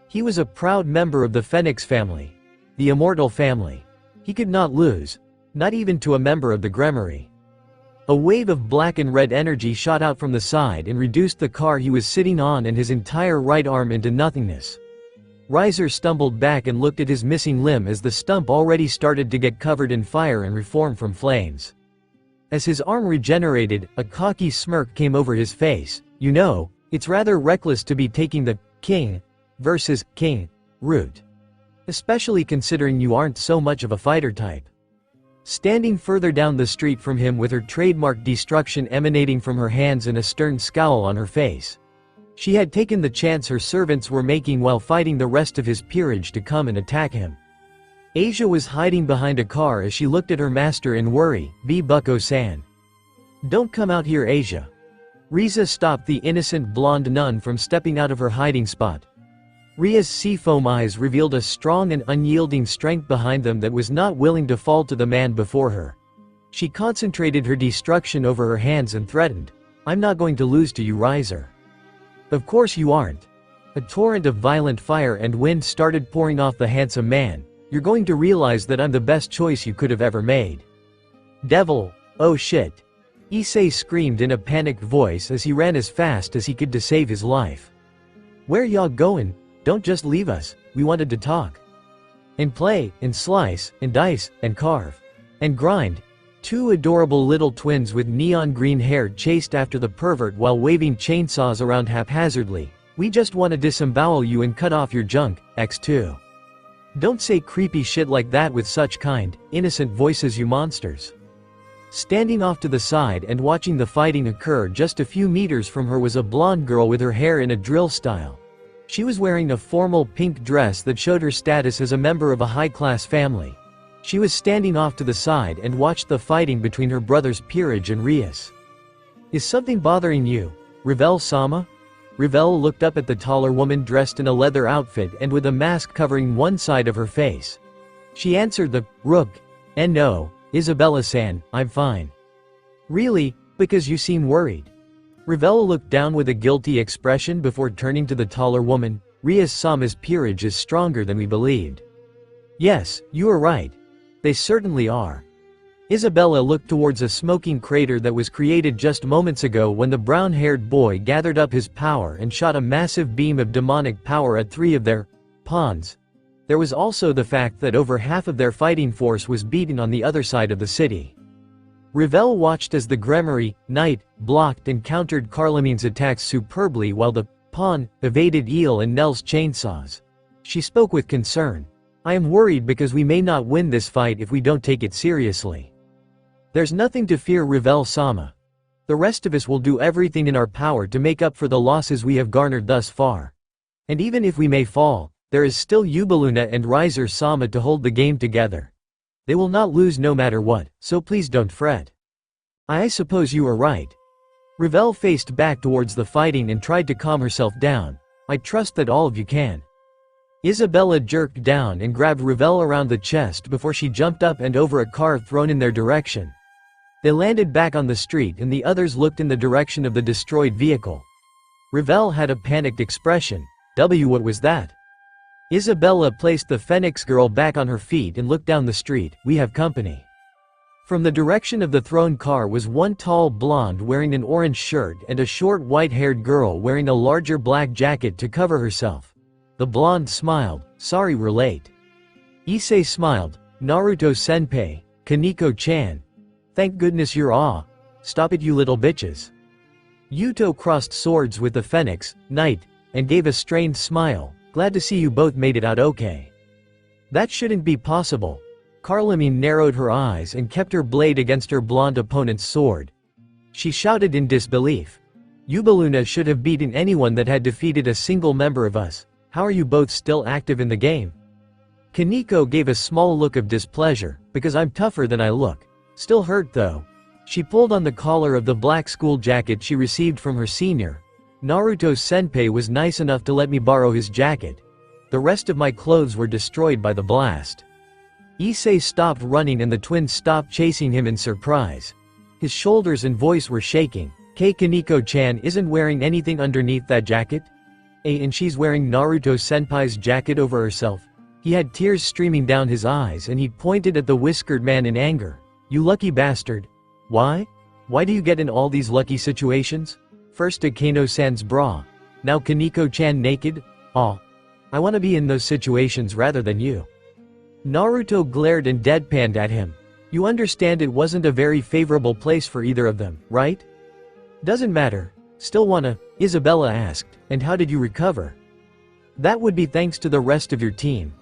He was a proud member of the Phoenix family, the immortal family. He could not lose, not even to a member of the Gremory. A wave of black and red energy shot out from the side and reduced the car he was sitting on and his entire right arm into nothingness. Riser stumbled back and looked at his missing limb as the stump already started to get covered in fire and reform from flames. As his arm regenerated, a cocky smirk came over his face. You know, it's rather reckless to be taking the king versus king route. Especially considering you aren't so much of a fighter type. Standing further down the street from him with her trademark destruction emanating from her hands and a stern scowl on her face. She had taken the chance her servants were making while fighting the rest of his peerage to come and attack him. Asia was hiding behind a car as she looked at her master in worry, Bucko-san. Don't come out here, Asia. Riza stopped the innocent blonde nun from stepping out of her hiding spot. Ria's seafoam eyes revealed a strong and unyielding strength behind them that was not willing to fall to the man before her. She concentrated her destruction over her hands and threatened, I'm not going to lose to you, Riser. Of course you aren't. A torrent of violent fire and wind started pouring off the handsome man, you're going to realize that I'm the best choice you could have ever made. Devil, oh shit. Issei screamed in a panicked voice as he ran as fast as he could to save his life. Where y'all going? Don't just leave us, we wanted to talk. And play, and slice, and dice, and carve. And grind. Two adorable little twins with neon green hair chased after the pervert while waving chainsaws around haphazardly. We just want to disembowel you and cut off your junk, X2. Don't say creepy shit like that with such kind, innocent voices, you monsters. Standing off to the side and watching the fighting occur just a few meters from her was a blonde girl with her hair in a drill style. She was wearing a formal pink dress that showed her status as a member of a high-class family. She was standing off to the side and watched the fighting between her brothers Peerage and Rias. Is something bothering you, Revel-sama? Revel looked up at the taller woman dressed in a leather outfit and with a mask covering one side of her face. She answered the rook, and no, Isabella-san, I'm fine. Really? Because you seem worried. Revel looked down with a guilty expression before turning to the taller woman. Rias-sama's peerage is stronger than we believed. Yes, you are right. They certainly are. Isabella looked towards a smoking crater that was created just moments ago when the brown-haired boy gathered up his power and shot a massive beam of demonic power at three of their pawns. There was also the fact that over half of their fighting force was beaten on the other side of the city. Revel watched as the Gremory Knight blocked and countered Carlamine's attacks superbly while the pawn evaded Eel and Nell's chainsaws. She spoke with concern. I am worried because we may not win this fight if we don't take it seriously. There's nothing to fear, Revel-sama. The rest of us will do everything in our power to make up for the losses we have garnered thus far. And even if we may fall, there is still Yubaluna and Riser-sama to hold the game together. They will not lose no matter what, so please don't fret. I suppose you are right. Revel faced back towards the fighting and tried to calm herself down. I trust that all of you can. Isabella jerked down and grabbed Revel around the chest before she jumped up and over a car thrown in their direction. They landed back on the street and the others looked in the direction of the destroyed vehicle. Revel had a panicked expression. What was that? Isabella placed the Phoenix girl back on her feet and looked down the street. We have company. From the direction of the thrown car was one tall blonde wearing an orange shirt and a short white-haired girl wearing a larger black jacket to cover herself. The blonde smiled. Sorry we're late. Issei smiled. Naruto-senpai, Kaneko-chan. Thank goodness you're Stop it, you little bitches. Yuto crossed swords with the Phoenix Knight and gave a strained smile. Glad to see you both made it out okay. That shouldn't be possible. Carlamine narrowed her eyes and kept her blade against her blonde opponent's sword. She shouted in disbelief. Yubaluna should have beaten anyone that had defeated a single member of us. How are you both still active in the game? Kaneko gave a small look of displeasure, because I'm tougher than I look. Still hurt though. She pulled on the collar of the black school jacket she received from her senior. Naruto-senpai was nice enough to let me borrow his jacket. The rest of my clothes were destroyed by the blast. Issei stopped running and the twins stopped chasing him in surprise. His shoulders and voice were shaking. Kaneko-chan isn't wearing anything underneath that jacket? And she's wearing Naruto-senpai's jacket over herself. He had tears streaming down his eyes and he pointed at the whiskered man in anger. You lucky bastard. Why? Why do you get in all these lucky situations? First Akeno-san's bra. Now Kaneko-chan naked? I wanna be in those situations rather than you. Naruto glared and deadpanned at him. You understand it wasn't a very favorable place for either of them, right? Doesn't matter. Still wanna? Isabella asked. And how did you recover? That would be thanks to the rest of your team.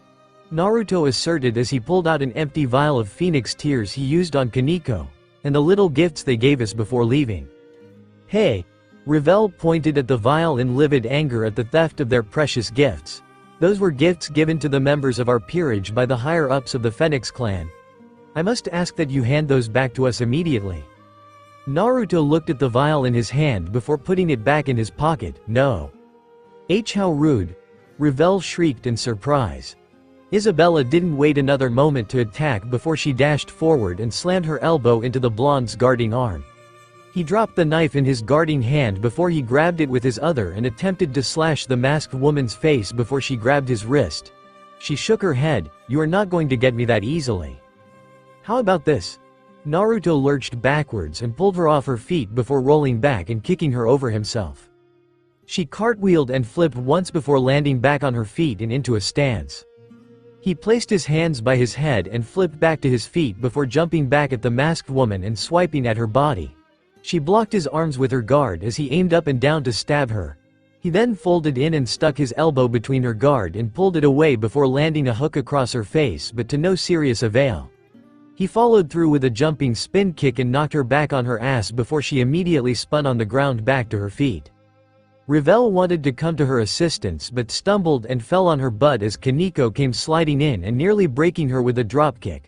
Naruto asserted as he pulled out an empty vial of phoenix tears he used on Kaneko, and the little gifts they gave us before leaving. Hey! Revel pointed at the vial in livid anger at the theft of their precious gifts. Those were gifts given to the members of our peerage by the higher-ups of the Phoenix clan. I must ask that you hand those back to us immediately. Naruto looked at the vial in his hand before putting it back in his pocket. No. How rude. Revel shrieked in surprise. Isabella didn't wait another moment to attack before she dashed forward and slammed her elbow into the blonde's guarding arm. He dropped the knife in his guarding hand before he grabbed it with his other and attempted to slash the masked woman's face before she grabbed his wrist. She shook her head. You are not going to get me that easily. How about this? Naruto lurched backwards and pulled her off her feet before rolling back and kicking her over himself. She cartwheeled and flipped once before landing back on her feet and into a stance. He placed his hands by his head and flipped back to his feet before jumping back at the masked woman and swiping at her body. She blocked his arms with her guard as he aimed up and down to stab her. He then folded in and stuck his elbow between her guard and pulled it away before landing a hook across her face, but to no serious avail. He followed through with a jumping spin kick and knocked her back on her ass before she immediately spun on the ground back to her feet. Revel wanted to come to her assistance but stumbled and fell on her butt as Kaneko came sliding in and nearly breaking her with a dropkick.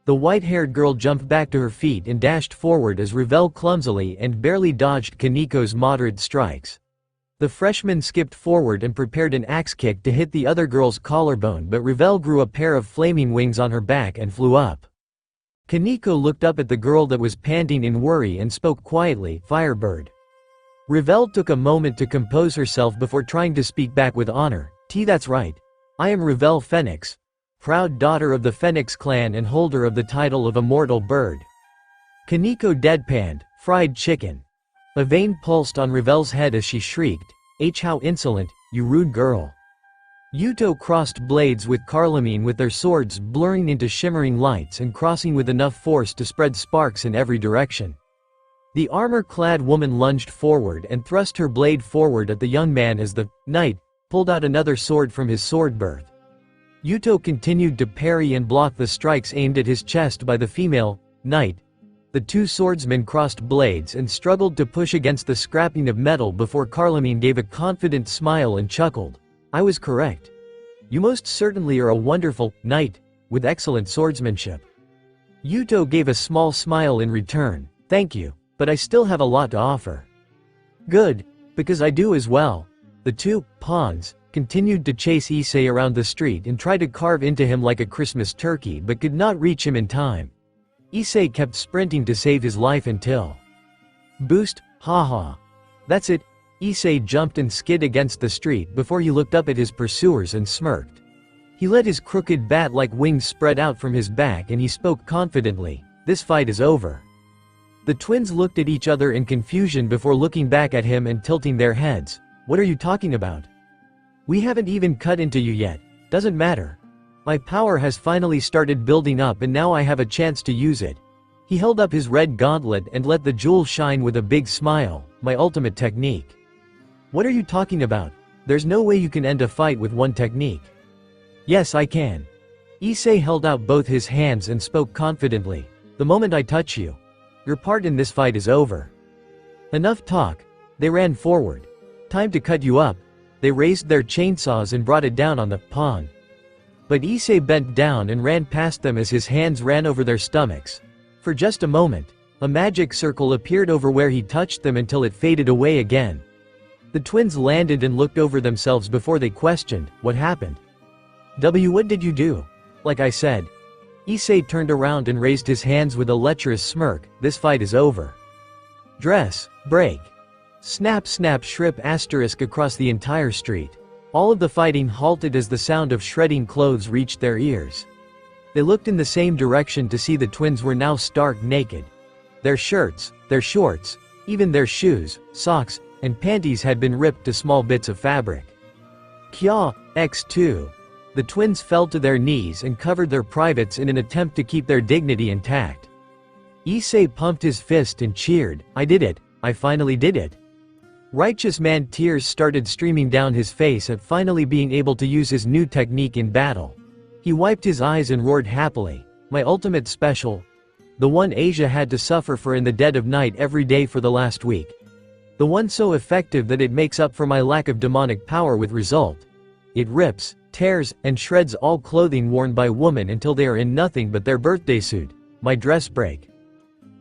The white-haired girl jumped back to her feet and dashed forward as Revel clumsily and barely dodged Kaneko's moderate strikes. The freshman skipped forward and prepared an axe kick to hit the other girl's collarbone, but Revel grew a pair of flaming wings on her back and flew up. Kaneko looked up at the girl that was panting in worry and spoke quietly, "Firebird." Revel took a moment to compose herself before trying to speak back with honor. That's right. I am Revel Phoenix, proud daughter of the Phoenix clan and holder of the title of Immortal Bird. Kaneko deadpanned, "Fried chicken." A vein pulsed on Revel's head as she shrieked, how insolent, you rude girl." Yuto crossed blades with Carlamine with their swords blurring into shimmering lights and crossing with enough force to spread sparks in every direction. The armor-clad woman lunged forward and thrust her blade forward at the young man as the knight pulled out another sword from his sword berth. Yuto continued to parry and block the strikes aimed at his chest by the female knight. The two swordsmen crossed blades and struggled to push against the scrapping of metal before Carlamine gave a confident smile and chuckled. I was correct. You most certainly are a wonderful knight, with excellent swordsmanship. Yuto gave a small smile in return. Thank you, but I still have a lot to offer. Good, because I do as well. The two pawns continued to chase Issei around the street and try to carve into him like a Christmas turkey but could not reach him in time. Issei kept sprinting to save his life until boost, haha. That's it. Issei jumped and skid against the street before he looked up at his pursuers and smirked. He let his crooked bat-like wings spread out from his back and he spoke confidently, "This fight is over." The twins looked at each other in confusion before looking back at him and tilting their heads. What are you talking about? We haven't even cut into you yet. Doesn't matter. My power has finally started building up and now I have a chance to use it. He held up his red gauntlet and let the jewel shine with a big smile. My ultimate technique. What are you talking about? There's no way you can end a fight with one technique. Yes, I can. Issei held out both his hands and spoke confidently. The moment I touch you, your part in this fight is over. Enough talk. They ran forward. Time to cut you up. They raised their chainsaws and brought it down on the pawn. But Issei bent down and ran past them as his hands ran over their stomachs. For just a moment, a magic circle appeared over where he touched them until it faded away again. The twins landed and looked over themselves before they questioned, what happened? What did you do? Like I said. Issei turned around and raised his hands with a lecherous smirk, this fight is over. Dress, break. Snap snap shrip asterisk across the entire street. All of the fighting halted as the sound of shredding clothes reached their ears. They looked in the same direction to see the twins were now stark naked. Their shirts, their shorts, even their shoes, socks, and panties had been ripped to small bits of fabric. Kya, X2. The twins fell to their knees and covered their privates in an attempt to keep their dignity intact. Issei pumped his fist and cheered, I did it, I finally did it. Righteous man tears started streaming down his face at finally being able to use his new technique in battle. He wiped his eyes and roared happily, my ultimate special. The one Asia had to suffer for in the dead of night every day for the last week. The one so effective that it makes up for my lack of demonic power with result. It rips, tears, and shreds all clothing worn by women until they are in nothing but their birthday suit. My dress break.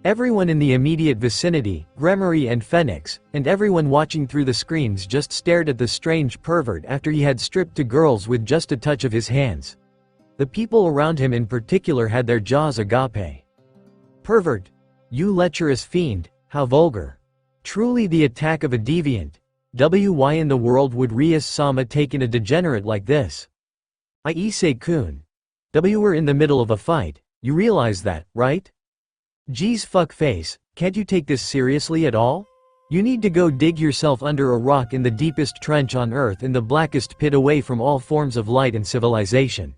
Everyone in the immediate vicinity, Gremory and Phoenix, and everyone watching through the screens just stared at the strange pervert after he had stripped to girls with just a touch of his hands. The people around him in particular had their jaws agape. Pervert. You lecherous fiend, how vulgar. Truly the attack of a deviant. Why in the world would Rias-sama take in a degenerate like this? Issei-kun. We were in the middle of a fight, you realize that, right? Geez fuck face, can't you take this seriously at all? You need to go dig yourself under a rock in the deepest trench on earth in the blackest pit away from all forms of light and civilization.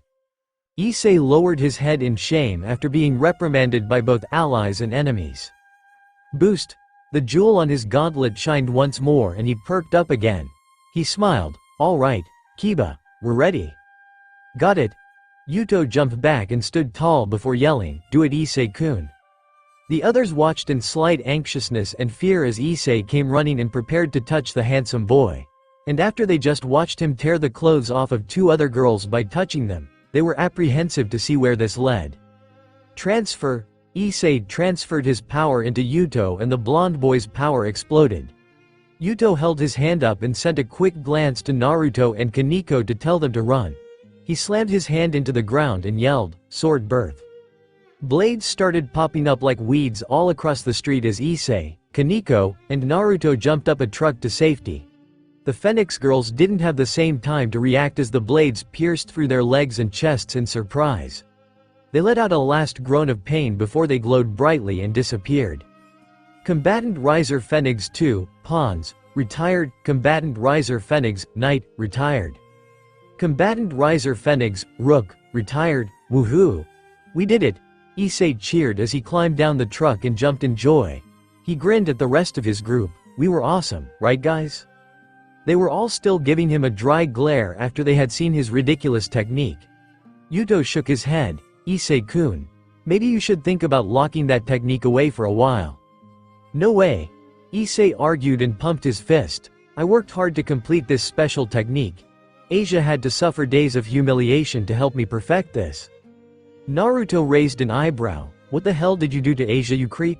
Issei lowered his head in shame after being reprimanded by both allies and enemies. Boost! The jewel on his gauntlet shined once more and he perked up again. He smiled, alright, Kiba, we're ready. Got it. Yuto jumped back and stood tall before yelling, do it Issei-kun. The others watched in slight anxiousness and fear as Issei came running and prepared to touch the handsome boy. And after they just watched him tear the clothes off of two other girls by touching them, they were apprehensive to see where this led. Transfer. Issei transferred his power into Yuto and the blonde boy's power exploded. Yuto held his hand up and sent a quick glance to Naruto and Kaneko to tell them to run. He slammed his hand into the ground and yelled, sword birth. Blades started popping up like weeds all across the street as Issei, Kaneko, and Naruto jumped up a truck to safety. The Phoenix girls didn't have the same time to react as the blades pierced through their legs and chests in surprise. They let out a last groan of pain before they glowed brightly and disappeared. Combatant Riser Phoenix 2, Pawns, retired. Combatant Riser Phoenix, Knight, retired. Combatant Riser Phoenix, Rook, retired. Woohoo! We did it! Issei cheered as he climbed down the truck and jumped in joy. He grinned at the rest of his group. We were awesome, right guys? They were all still giving him a dry glare after they had seen his ridiculous technique. Yuto shook his head. Issei-kun, maybe you should think about locking that technique away for a while. No way. Issei argued and pumped his fist. I worked hard to complete this special technique. Asia had to suffer days of humiliation to help me perfect this. Naruto raised an eyebrow. What the hell did you do to Asia, you creep?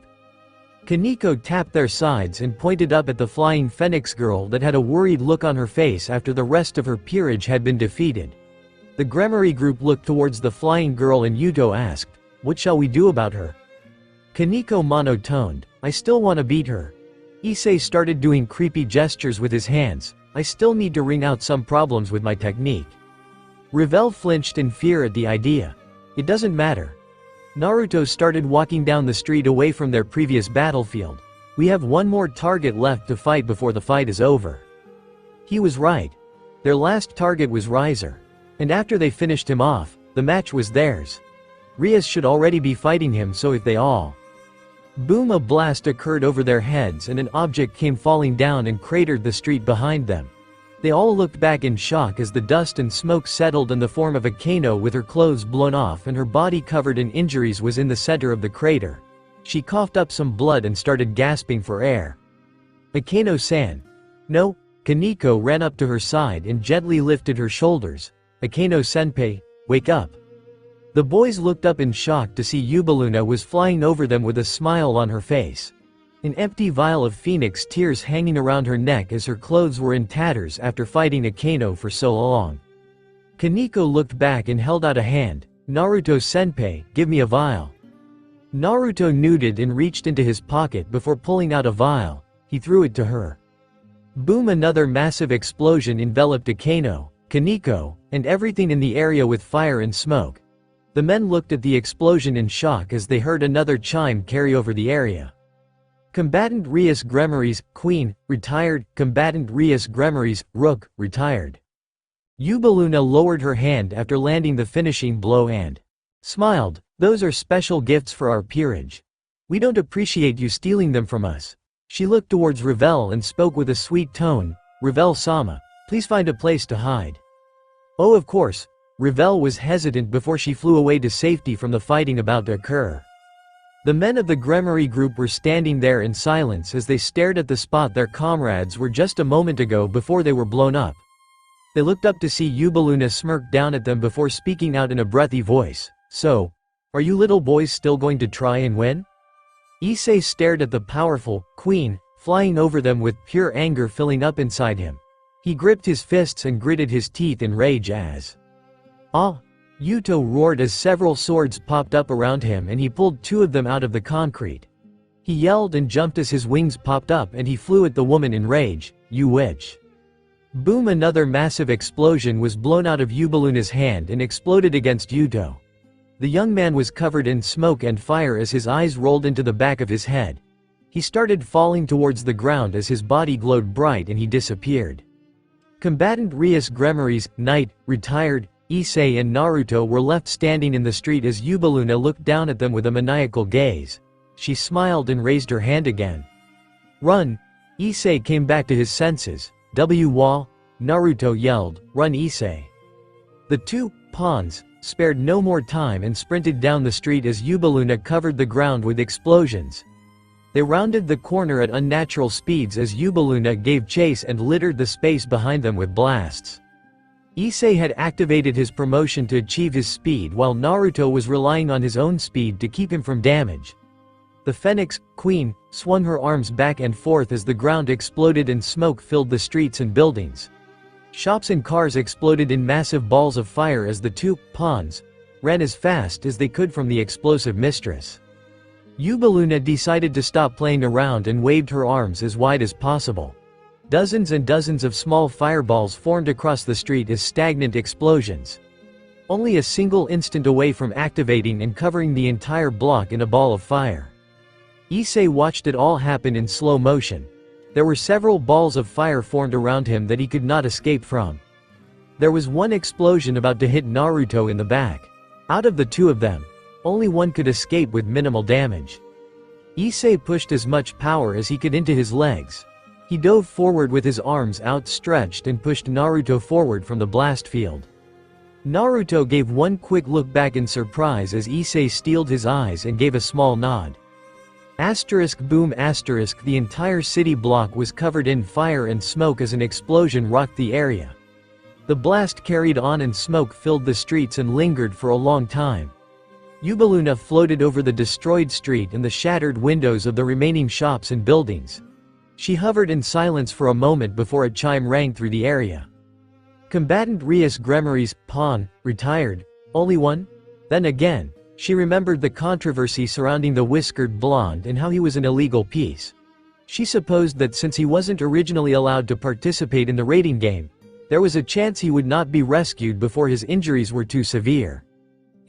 Kaneko tapped their sides and pointed up at the flying Phoenix girl that had a worried look on her face after the rest of her peerage had been defeated. The Gremory group looked towards the flying girl and Yuto asked, what shall we do about her? Kaneko monotoned, I still want to beat her. Issei started doing creepy gestures with his hands, I still need to wring out some problems with my technique. Revel flinched in fear at the idea. It doesn't matter. Naruto started walking down the street away from their previous battlefield. We have one more target left to fight before the fight is over. He was right. Their last target was Riser. And after they finished him off, the match was theirs. Rias should already be fighting him, so if they all. Boom, a blast occurred over their heads and an object came falling down and cratered the street behind them. They all looked back in shock as the dust and smoke settled in the form of a Kano with her clothes blown off and her body covered in injuries was in the center of the crater. She coughed up some blood and started gasping for air. Akano-san. No. Kaneko ran up to her side and gently lifted her shoulders. Akano-senpai, wake up. The boys looked up in shock to see Yubaluna was flying over them with a smile on her face. An empty vial of phoenix tears hanging around her neck as her clothes were in tatters after fighting Akano for so long. Kaneko looked back and held out a hand. Naruto-senpai, give me a vial. Naruto nodded and reached into his pocket before pulling out a vial. He threw it to her. Boom, another massive explosion enveloped Akano, Kaneko, and everything in the area with fire and smoke. The men looked at the explosion in shock as they heard another chime carry over the area. Combatant Rias Gremory's, Queen, retired. Combatant Rias Gremory's, Rook, retired. Yubaluna lowered her hand after landing the finishing blow and smiled. Those are special gifts for our peerage. We don't appreciate you stealing them from us. She looked towards Revel and spoke with a sweet tone. Revel-sama, please find a place to hide. Oh, of course. Revel was hesitant before she flew away to safety from the fighting about to occur. The men of the Gremory group were standing there in silence as they stared at the spot their comrades were just a moment ago before they were blown up. They looked up to see Yubaluna smirk down at them before speaking out in a breathy voice. So, are you little boys still going to try and win? Issei stared at the powerful queen, flying over them with pure anger filling up inside him. He gripped his fists and gritted his teeth in rage as Ah! Yuto roared as several swords popped up around him and he pulled two of them out of the concrete. He yelled and jumped as his wings popped up and he flew at the woman in rage. You witch! Boom! Another massive explosion was blown out of Yubaluna's hand and exploded against Yuto. The young man was covered in smoke and fire as his eyes rolled into the back of his head. He started falling towards the ground as his body glowed bright and he disappeared. Combatant Rias Gremory's Knight, retired, Issei and Naruto were left standing in the street as Yubaluna looked down at them with a maniacal gaze. She smiled and raised her hand again. "Run!" Issei came back to his senses. "Wa!" Naruto yelled, "Run, Issei!" The two pawns spared no more time and sprinted down the street as Yubaluna covered the ground with explosions. They rounded the corner at unnatural speeds as Yubaluna gave chase and littered the space behind them with blasts. Issei had activated his promotion to achieve his speed while Naruto was relying on his own speed to keep him from damage. The Phoenix Queen swung her arms back and forth as the ground exploded and smoke filled the streets and buildings. Shops and cars exploded in massive balls of fire as the two pawns ran as fast as they could from the explosive mistress. Yubaluna decided to stop playing around and waved her arms as wide as possible. Dozens and dozens of small fireballs formed across the street as stagnant explosions. Only a single instant away from activating and covering the entire block in a ball of fire. Issei watched it all happen in slow motion. There were several balls of fire formed around him that he could not escape from. There was one explosion about to hit Naruto in the back. Out of the two of them, only one could escape with minimal damage. Issei pushed as much power as he could into his legs. He dove forward with his arms outstretched and pushed Naruto forward from the blast field. Naruto gave one quick look back in surprise as Issei steeled his eyes and gave a small nod. Boom! The entire city block was covered in fire and smoke as an explosion rocked the area. The blast carried on and smoke filled the streets and lingered for a long time. Yubaluna floated over the destroyed street and the shattered windows of the remaining shops and buildings. She hovered in silence for a moment before a chime rang through the area. Combatant Rias Gremory's pawn retired. Only one? Then again, she remembered the controversy surrounding the whiskered blonde and how he was an illegal piece. She supposed that since he wasn't originally allowed to participate in the raiding game, there was a chance he would not be rescued before his injuries were too severe.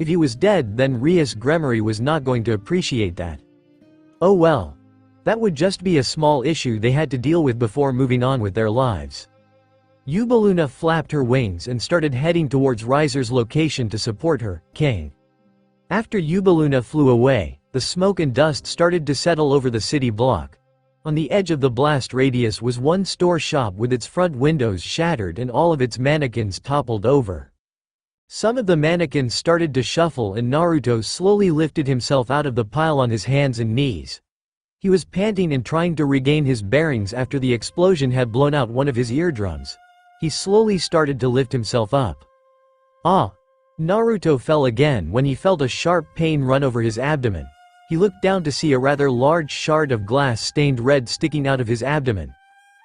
If he was dead, then Rias Gremory was not going to appreciate that. Oh well. That would just be a small issue they had to deal with before moving on with their lives. Yubaluna flapped her wings and started heading towards Riser's location to support her king. After Yubaluna flew away, the smoke and dust started to settle over the city block. On the edge of the blast radius was one store shop with its front windows shattered and all of its mannequins toppled over. Some of the mannequins started to shuffle and Naruto slowly lifted himself out of the pile on his hands and knees. He was panting and trying to regain his bearings after the explosion had blown out one of his eardrums. He slowly started to lift himself up. Ah! Naruto fell again when he felt a sharp pain run over his abdomen. He looked down to see a rather large shard of glass stained red sticking out of his abdomen.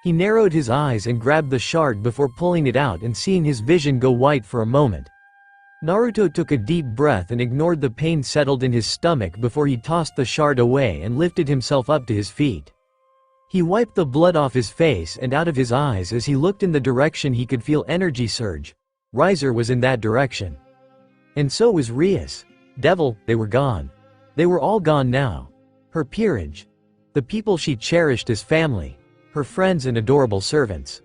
He narrowed his eyes and grabbed the shard before pulling it out and seeing his vision go white for a moment. Naruto took a deep breath and ignored the pain settled in his stomach before he tossed the shard away and lifted himself up to his feet. He wiped the blood off his face and out of his eyes as he looked in the direction he could feel energy surge. Riser was in that direction. And so was Rias. Devil, they were gone. They were all gone now. Her peerage. The people she cherished as family. Her friends and adorable servants.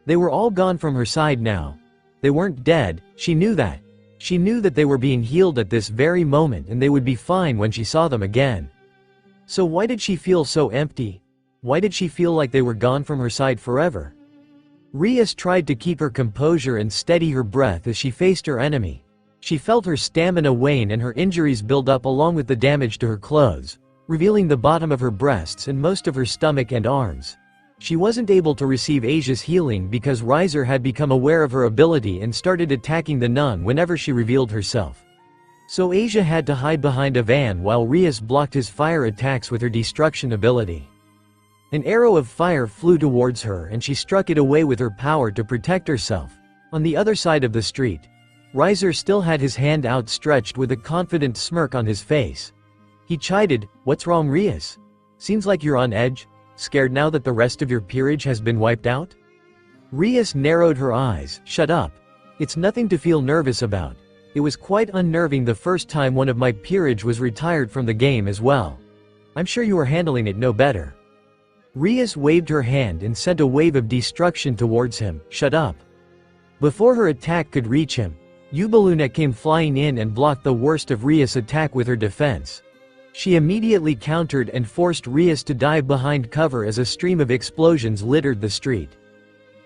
They were all gone from her side now. They weren't dead, she knew that. She knew that they were being healed at this very moment and they would be fine when she saw them again. So why did she feel so empty? Why did she feel like they were gone from her side forever? Rias tried to keep her composure and steady her breath as she faced her enemy. She felt her stamina wane and her injuries build up along with the damage to her clothes, revealing the bottom of her breasts and most of her stomach and arms. She wasn't able to receive Asia's healing because Riser had become aware of her ability and started attacking the nun whenever she revealed herself. So Asia had to hide behind a van while Rias blocked his fire attacks with her destruction ability. An arrow of fire flew towards her and she struck it away with her power to protect herself. On the other side of the street, Riser still had his hand outstretched with a confident smirk on his face. He chided, "What's wrong, Rias? Seems like you're on edge. Scared now that the rest of your peerage has been wiped out?" Rias narrowed her eyes. Shut up. It's nothing to feel nervous about. It was quite unnerving the first time one of my peerage was retired from the game as well. I'm sure you are handling it no better. Rias waved her hand and sent a wave of destruction towards him. Shut up. Before her attack could reach him, Ubaluna came flying in and blocked the worst of Rias' attack with her defense. She immediately countered and forced Rias to dive behind cover as a stream of explosions littered the street.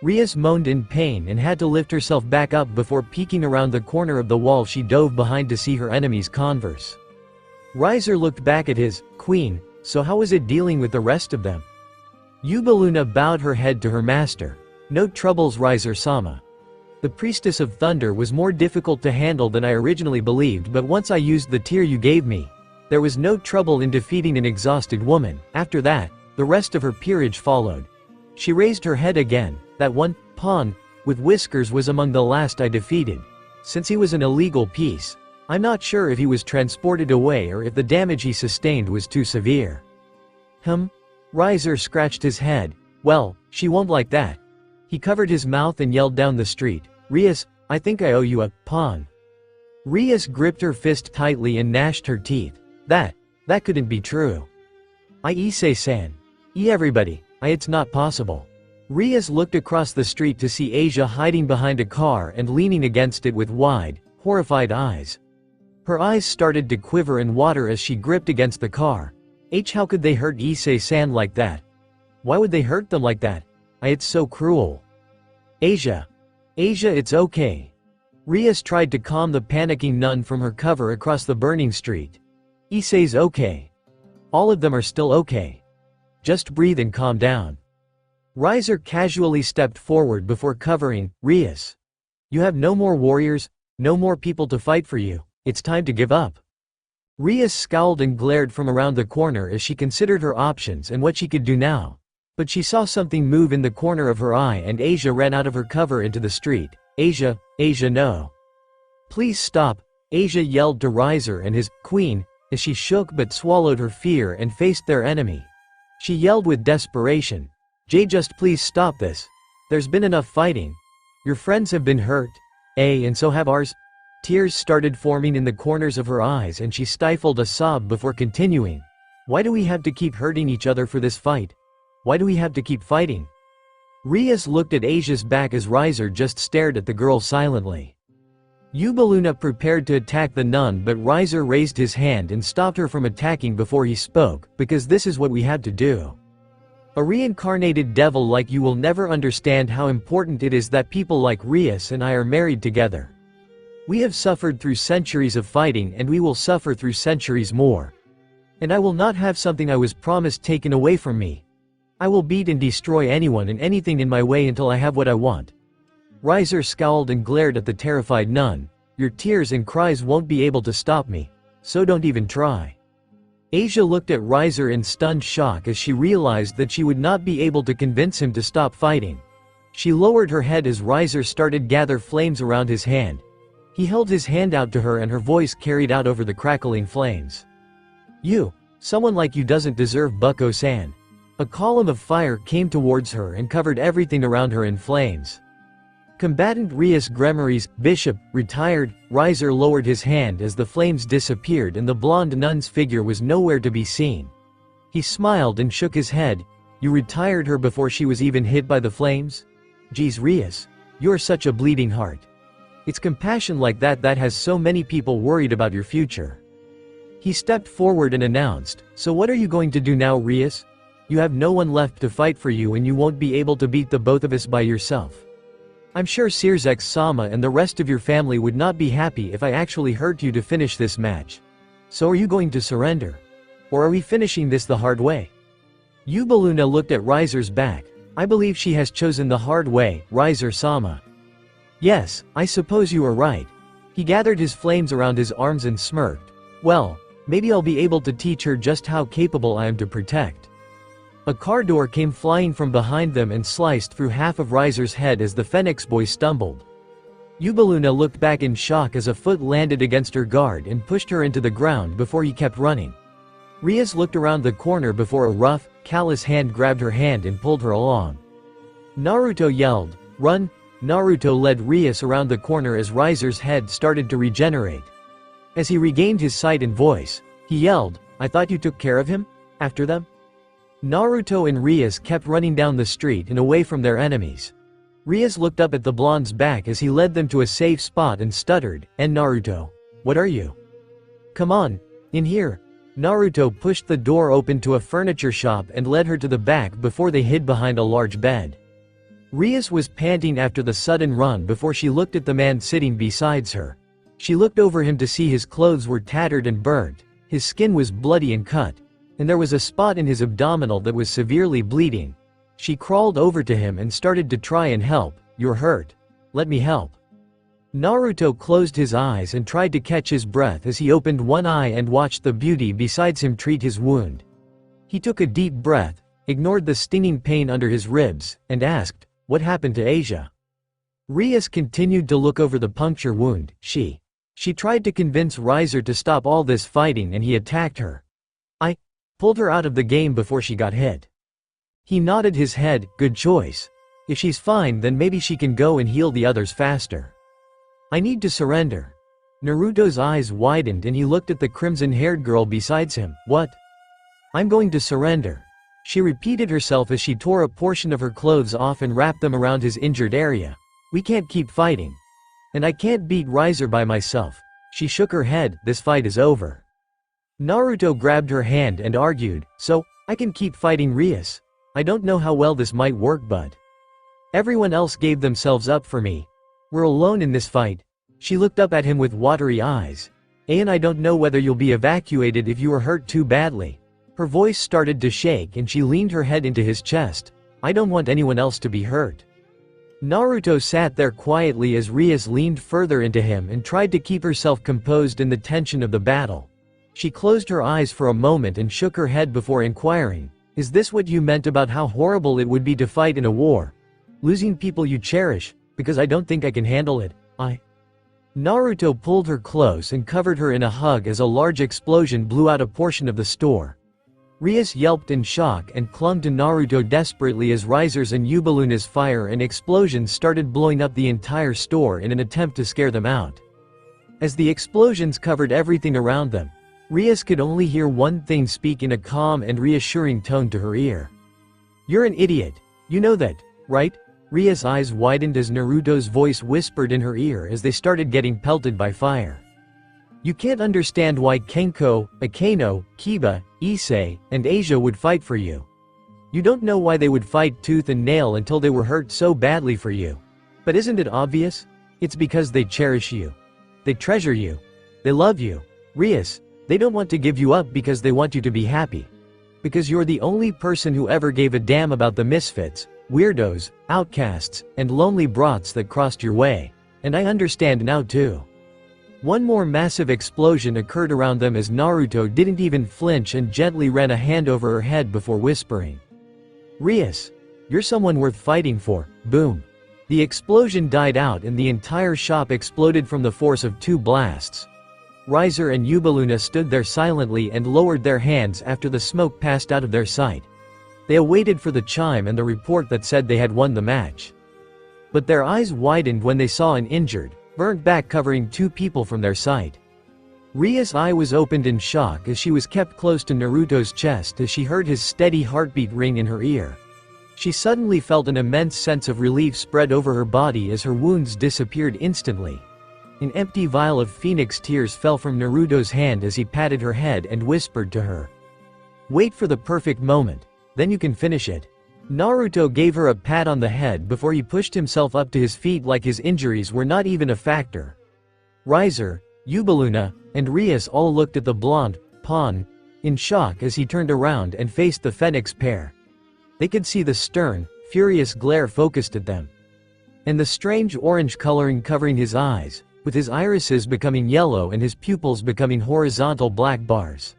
Rias moaned in pain and had to lift herself back up before peeking around the corner of the wall she dove behind to see her enemy's converse. Riser looked back at his queen. So how was it dealing with the rest of them? Ubaluna bowed her head to her master. No troubles, Riser-sama. The Priestess of Thunder was more difficult to handle than I originally believed, but once I used the tier you gave me, there was no trouble in defeating an exhausted woman. After that, the rest of her peerage followed. She raised her head again. That one pawn with whiskers was among the last I defeated. Since he was an illegal piece, I'm not sure if he was transported away or if the damage he sustained was too severe. Riser scratched his head. Well, she won't like that. He covered his mouth and yelled down the street. Rias, I think I owe you a pawn. Rias gripped her fist tightly and gnashed her teeth. That couldn't be true. Issei-san. Everybody, it's not possible. Rias looked across the street to see Asia hiding behind a car and leaning against it with wide, horrified eyes. Her eyes started to quiver and water as she gripped against the car. How could they hurt Issei-san like that? Why would they hurt them like that? It's so cruel. Asia, it's okay. Rias tried to calm the panicking nun from her cover across the burning street. Issei's okay. All of them are still okay. Just breathe and calm down. Riser casually stepped forward before covering. Rias. You have no more warriors, no more people to fight for you. It's time to give up. Rias scowled and glared from around the corner as she considered her options and what she could do now. But she saw something move in the corner of her eye and Asia ran out of her cover into the street. Asia, no. Please stop, Asia yelled to Riser and his queen, as she shook but swallowed her fear and faced their enemy. She yelled with desperation. Just please stop this. There's been enough fighting. Your friends have been hurt. And so have ours. Tears started forming in the corners of her eyes and she stifled a sob before continuing. Why do we have to keep hurting each other for this fight? Why do we have to keep fighting? Rias looked at Asia's back as Riser just stared at the girl silently. Ubaluna prepared to attack the nun, but Riser raised his hand and stopped her from attacking before he spoke, because this is what we had to do. A reincarnated devil like you will never understand how important it is that people like Rias and I are married together. We have suffered through centuries of fighting and we will suffer through centuries more. And I will not have something I was promised taken away from me. I will beat and destroy anyone and anything in my way until I have what I want. Riser scowled and glared at the terrified nun. Your tears and cries won't be able to stop me, so don't even try. Asia looked at Riser in stunned shock as she realized that she would not be able to convince him to stop fighting. She lowered her head as Riser started to gather flames around his hand. He held his hand out to her and her voice carried out over the crackling flames. Someone like you doesn't deserve Bucko-san. A column of fire came towards her and covered everything around her in flames. Combatant Rias Gremory's bishop retired. Riser lowered his hand as the flames disappeared and the blonde nun's figure was nowhere to be seen. He smiled and shook his head. You retired her before she was even hit by the flames? Geez, Rias, you're such a bleeding heart. It's compassion like that that has so many people worried about your future. He stepped forward and announced, so what are you going to do now, Rias? You have no one left to fight for you and you won't be able to beat the both of us by yourself. I'm sure Searzek-sama and the rest of your family would not be happy if I actually hurt you to finish this match. So are you going to surrender? Or are we finishing this the hard way? Ubaluna looked at Riser's back. I believe she has chosen the hard way, Riser-sama. Yes, I suppose you are right. He gathered his flames around his arms and smirked. Well, maybe I'll be able to teach her just how capable I am to protect. A car door came flying from behind them and sliced through half of Riser's head as the Phoenix boy stumbled. Ubaluna looked back in shock as a foot landed against her guard and pushed her into the ground before he kept running. Rias looked around the corner before a rough, callous hand grabbed her hand and pulled her along. Naruto yelled, Run! Naruto led Rias around the corner as Riser's head started to regenerate. As he regained his sight and voice, he yelled, "I thought you took care of him? After them?" Naruto and Rias kept running down the street and away from their enemies. Rias looked up at the blonde's back as he led them to a safe spot and stuttered, "And Naruto? What are you? Come on, in here." Naruto pushed the door open to a furniture shop and led her to the back before they hid behind a large bed. Rias was panting after the sudden run before she looked at the man sitting beside her. She looked over him to see his clothes were tattered and burnt, his skin was bloody and cut, and there was a spot in his abdominal that was severely bleeding. She crawled over to him and started to try and help. "You're hurt. Let me help." Naruto closed his eyes and tried to catch his breath as he opened one eye and watched the beauty beside him treat his wound. He took a deep breath, ignored the stinging pain under his ribs, and asked, "What happened to Asia?" Rias continued to look over the puncture wound. She tried to convince Riser to stop all this fighting and he attacked her. "I pulled her out of the game before she got hit." He nodded his head. "Good choice. If she's fine then maybe she can go and heal the others faster." "I need to surrender." Naruto's eyes widened and he looked at the crimson-haired girl beside him. "What?" "I'm going to surrender." She repeated herself as she tore a portion of her clothes off and wrapped them around his injured area. "We can't keep fighting. And I can't beat Riser by myself." She shook her head. "This fight is over." Naruto grabbed her hand and argued, "So, I can keep fighting Rias. I don't know how well this might work but everyone else gave themselves up for me. We're alone in this fight." She looked up at him with watery eyes. "And I don't know whether you'll be evacuated if you are hurt too badly." Her voice started to shake and she leaned her head into his chest. "I don't want anyone else to be hurt." Naruto sat there quietly as Rias leaned further into him and tried to keep herself composed in the tension of the battle. She closed her eyes for a moment and shook her head before inquiring, "Is this what you meant about how horrible it would be to fight in a war? Losing people you cherish, because I don't think I can handle it, Naruto pulled her close and covered her in a hug as a large explosion blew out a portion of the store. Rias yelped in shock and clung to Naruto desperately as Riser's and Yubaluna's fire and explosions started blowing up the entire store in an attempt to scare them out. As the explosions covered everything around them, Rias could only hear one thing speak in a calm and reassuring tone to her ear. "You're an idiot. You know that, right?" Rias' eyes widened as Naruto's voice whispered in her ear as they started getting pelted by fire. "You can't understand why Kenko, Akeno, Kiba, Issei, and Asia would fight for you. You don't know why they would fight tooth and nail until they were hurt so badly for you. But isn't it obvious? It's because they cherish you. They treasure you. They love you. Rias, they don't want to give you up because they want you to be happy. Because you're the only person who ever gave a damn about the misfits, weirdos, outcasts, and lonely brats that crossed your way. And I understand now too." One more massive explosion occurred around them as Naruto didn't even flinch and gently ran a hand over her head before whispering, "Rias, you're someone worth fighting for." Boom. The explosion died out and the entire shop exploded from the force of 2 blasts. Riser and Yubaluna stood there silently and lowered their hands after the smoke passed out of their sight. They awaited for the chime and the report that said they had won the match. But their eyes widened when they saw an injured, burnt back covering 2 people from their sight. Ria's eye was opened in shock as she was kept close to Naruto's chest as she heard his steady heartbeat ring in her ear. She suddenly felt an immense sense of relief spread over her body as her wounds disappeared instantly. An empty vial of phoenix tears fell from Naruto's hand as he patted her head and whispered to her, "Wait for the perfect moment, then you can finish it." Naruto gave her a pat on the head before he pushed himself up to his feet like his injuries were not even a factor. Riser, Yubaluna, and Rias all looked at the blonde pawn in shock as he turned around and faced the Phoenix pair. They could see the stern, furious glare focused at them. And the strange orange coloring covering his eyes, with his irises becoming yellow and his pupils becoming horizontal black bars.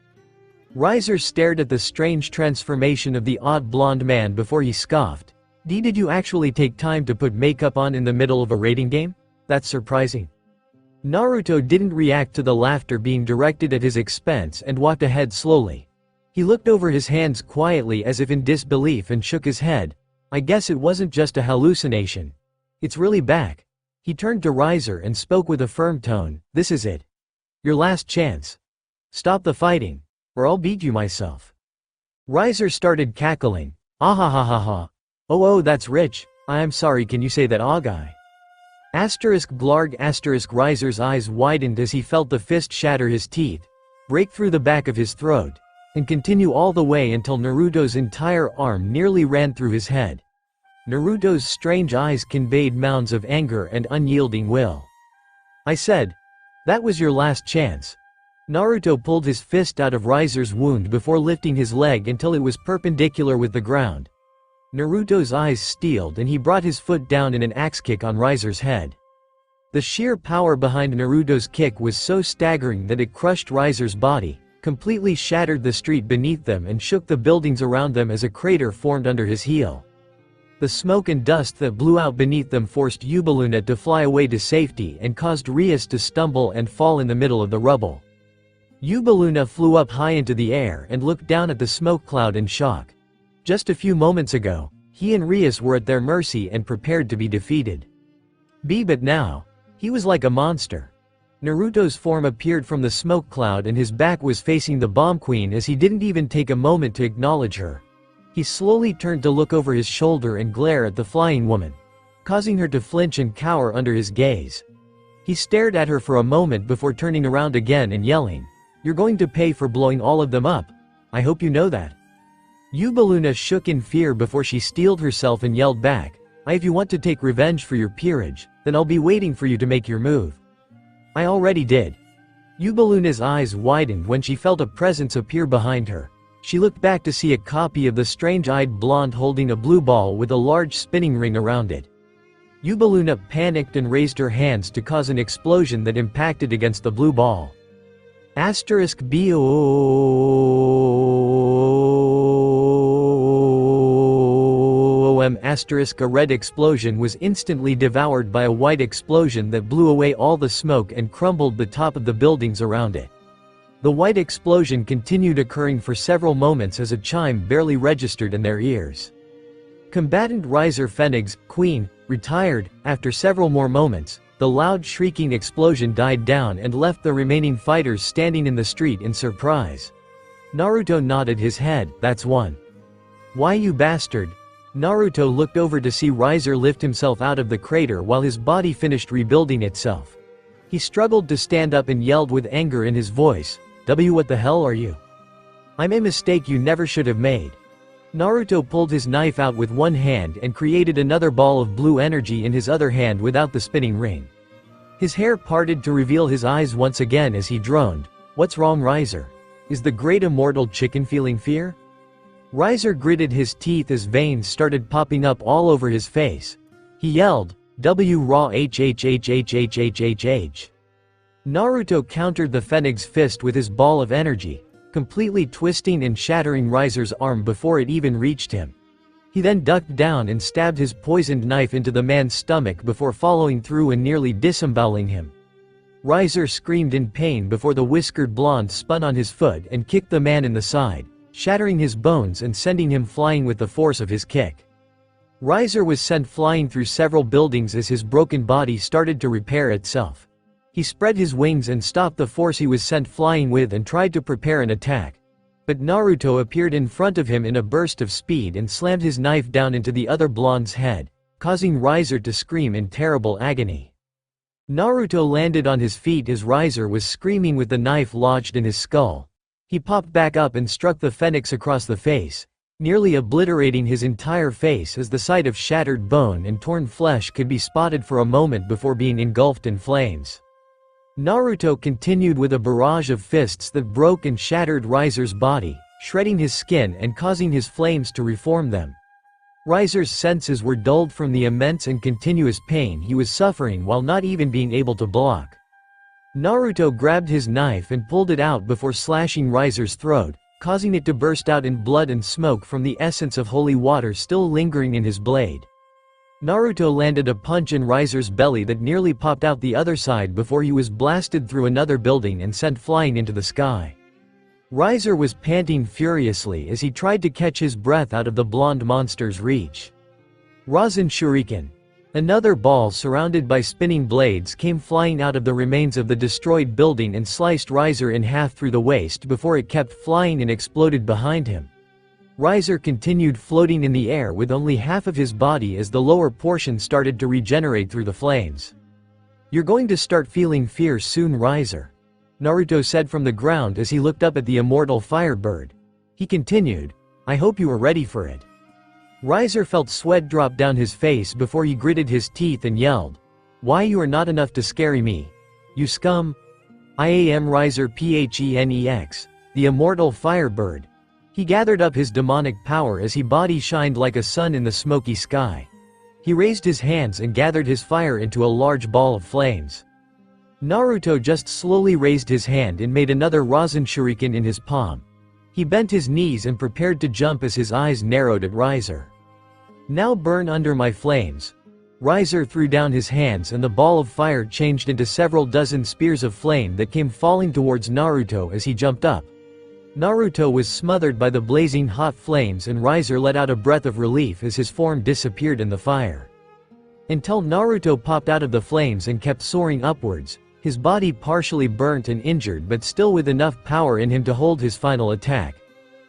Riser stared at the strange transformation of the odd blonde man before he scoffed. Did you actually take time to put makeup on in the middle of a raiding game? That's surprising." Naruto didn't react to the laughter being directed at his expense and walked ahead slowly. He looked over his hands quietly as if in disbelief and shook his head. "I guess it wasn't just a hallucination." It's really back. He turned to Riser and spoke with a firm tone, "This is it. Your last chance. Stop the fighting, or I'll beat you myself." Riser started cackling. "Ah ha ha ha ha. Oh that's rich. I'm sorry, can you say that guy?" Asterisk blarg asterisk Riser's eyes widened as he felt the fist shatter his teeth, break through the back of his throat, and continue all the way until Naruto's entire arm nearly ran through his head. Naruto's strange eyes conveyed mounds of anger and unyielding will. "I said, that was your last chance." Naruto pulled his fist out of Riser's wound before lifting his leg until it was perpendicular with the ground. Naruto's eyes steeled and he brought his foot down in an axe kick on Riser's head. The sheer power behind Naruto's kick was so staggering that it crushed Riser's body, completely shattered the street beneath them and shook the buildings around them as a crater formed under his heel. The smoke and dust that blew out beneath them forced Yubaluna to fly away to safety and caused Rias to stumble and fall in the middle of the rubble. Yubaluna flew up high into the air and looked down at the smoke cloud in shock. Just a few moments ago, he and Rias were at their mercy and prepared to be defeated. But now, he was like a monster. Naruto's form appeared from the smoke cloud and his back was facing the Bomb Queen as he didn't even take a moment to acknowledge her. He slowly turned to look over his shoulder and glare at the flying woman, causing her to flinch and cower under his gaze. He stared at her for a moment before turning around again and yelling, "You're going to pay for blowing all of them up. I hope you know that." Yubaluna shook in fear before she steeled herself and yelled back, "If you want to take revenge for your peerage, then I'll be waiting for you to make your move." "I already did." Yubaluna's eyes widened when she felt a presence appear behind her. She looked back to see a copy of the strange-eyed blonde holding a blue ball with a large spinning ring around it. Yubaluna panicked and raised her hands to cause an explosion that impacted against the blue ball. Asterisk BOOM asterisk a red explosion was instantly devoured by a white explosion that blew away all the smoke and crumbled the top of the buildings around it. The white explosion continued occurring for several moments as a chime barely registered in their ears. Combatant Riser Phoenix, Queen, retired. After several more moments, the loud shrieking explosion died down and left the remaining fighters standing in the street in surprise. Naruto nodded his head, "That's one." "Why you bastard?" Naruto looked over to see Riser lift himself out of the crater while his body finished rebuilding itself. He struggled to stand up and yelled with anger in his voice, What the hell are you? I'm a mistake you never should have made." Naruto pulled his knife out with one hand and created another ball of blue energy in his other hand without the spinning ring. His hair parted to reveal his eyes once again as he droned, "What's wrong, Riser? Is the great immortal chicken feeling fear?" Riser gritted his teeth as veins started popping up all over his face. He yelled, "Raw HHHHHHH." Naruto countered the Phoenix fist with his ball of energy, completely twisting and shattering Riser's arm before it even reached him. He then ducked down and stabbed his poisoned knife into the man's stomach before following through and nearly disemboweling him. Riser screamed in pain before the whiskered blonde spun on his foot and kicked the man in the side, shattering his bones and sending him flying with the force of his kick. Riser was sent flying through several buildings as his broken body started to repair itself. He spread his wings and stopped the force he was sent flying with and tried to prepare an attack. But Naruto appeared in front of him in a burst of speed and slammed his knife down into the other blonde's head, causing Riser to scream in terrible agony. Naruto landed on his feet as Riser was screaming with the knife lodged in his skull. He popped back up and struck the Phoenix across the face, nearly obliterating his entire face as the sight of shattered bone and torn flesh could be spotted for a moment before being engulfed in flames. Naruto continued with a barrage of fists that broke and shattered Riser's body, shredding his skin and causing his flames to reform them. Riser's senses were dulled from the immense and continuous pain he was suffering while not even being able to block. Naruto grabbed his knife and pulled it out before slashing Riser's throat, causing it to burst out in blood and smoke from the essence of holy water still lingering in his blade. Naruto landed a punch in Riser's belly that nearly popped out the other side before he was blasted through another building and sent flying into the sky. Riser was panting furiously as he tried to catch his breath out of the blonde monster's reach. Rasen Shuriken. Another ball surrounded by spinning blades came flying out of the remains of the destroyed building and sliced Riser in half through the waist before it kept flying and exploded behind him. Riser continued floating in the air with only half of his body as the lower portion started to regenerate through the flames. "You're going to start feeling fear soon, Riser," Naruto said from the ground as he looked up at the immortal Firebird. He continued, "I hope you are ready for it." Riser felt sweat drop down his face before he gritted his teeth and yelled, "Why you are not enough to scare me, you scum? I am Riser Phenex, the immortal Firebird." He gathered up his demonic power as his body shined like a sun in the smoky sky. He raised his hands and gathered his fire into a large ball of flames. Naruto just slowly raised his hand and made another Rasen Shuriken in his palm. He bent his knees and prepared to jump as his eyes narrowed at Riser. "Now burn under my flames." Riser threw down his hands and the ball of fire changed into several dozen spears of flame that came falling towards Naruto as he jumped up. Naruto was smothered by the blazing hot flames and Riser let out a breath of relief as his form disappeared in the fire. Until Naruto popped out of the flames and kept soaring upwards, his body partially burnt and injured but still with enough power in him to hold his final attack.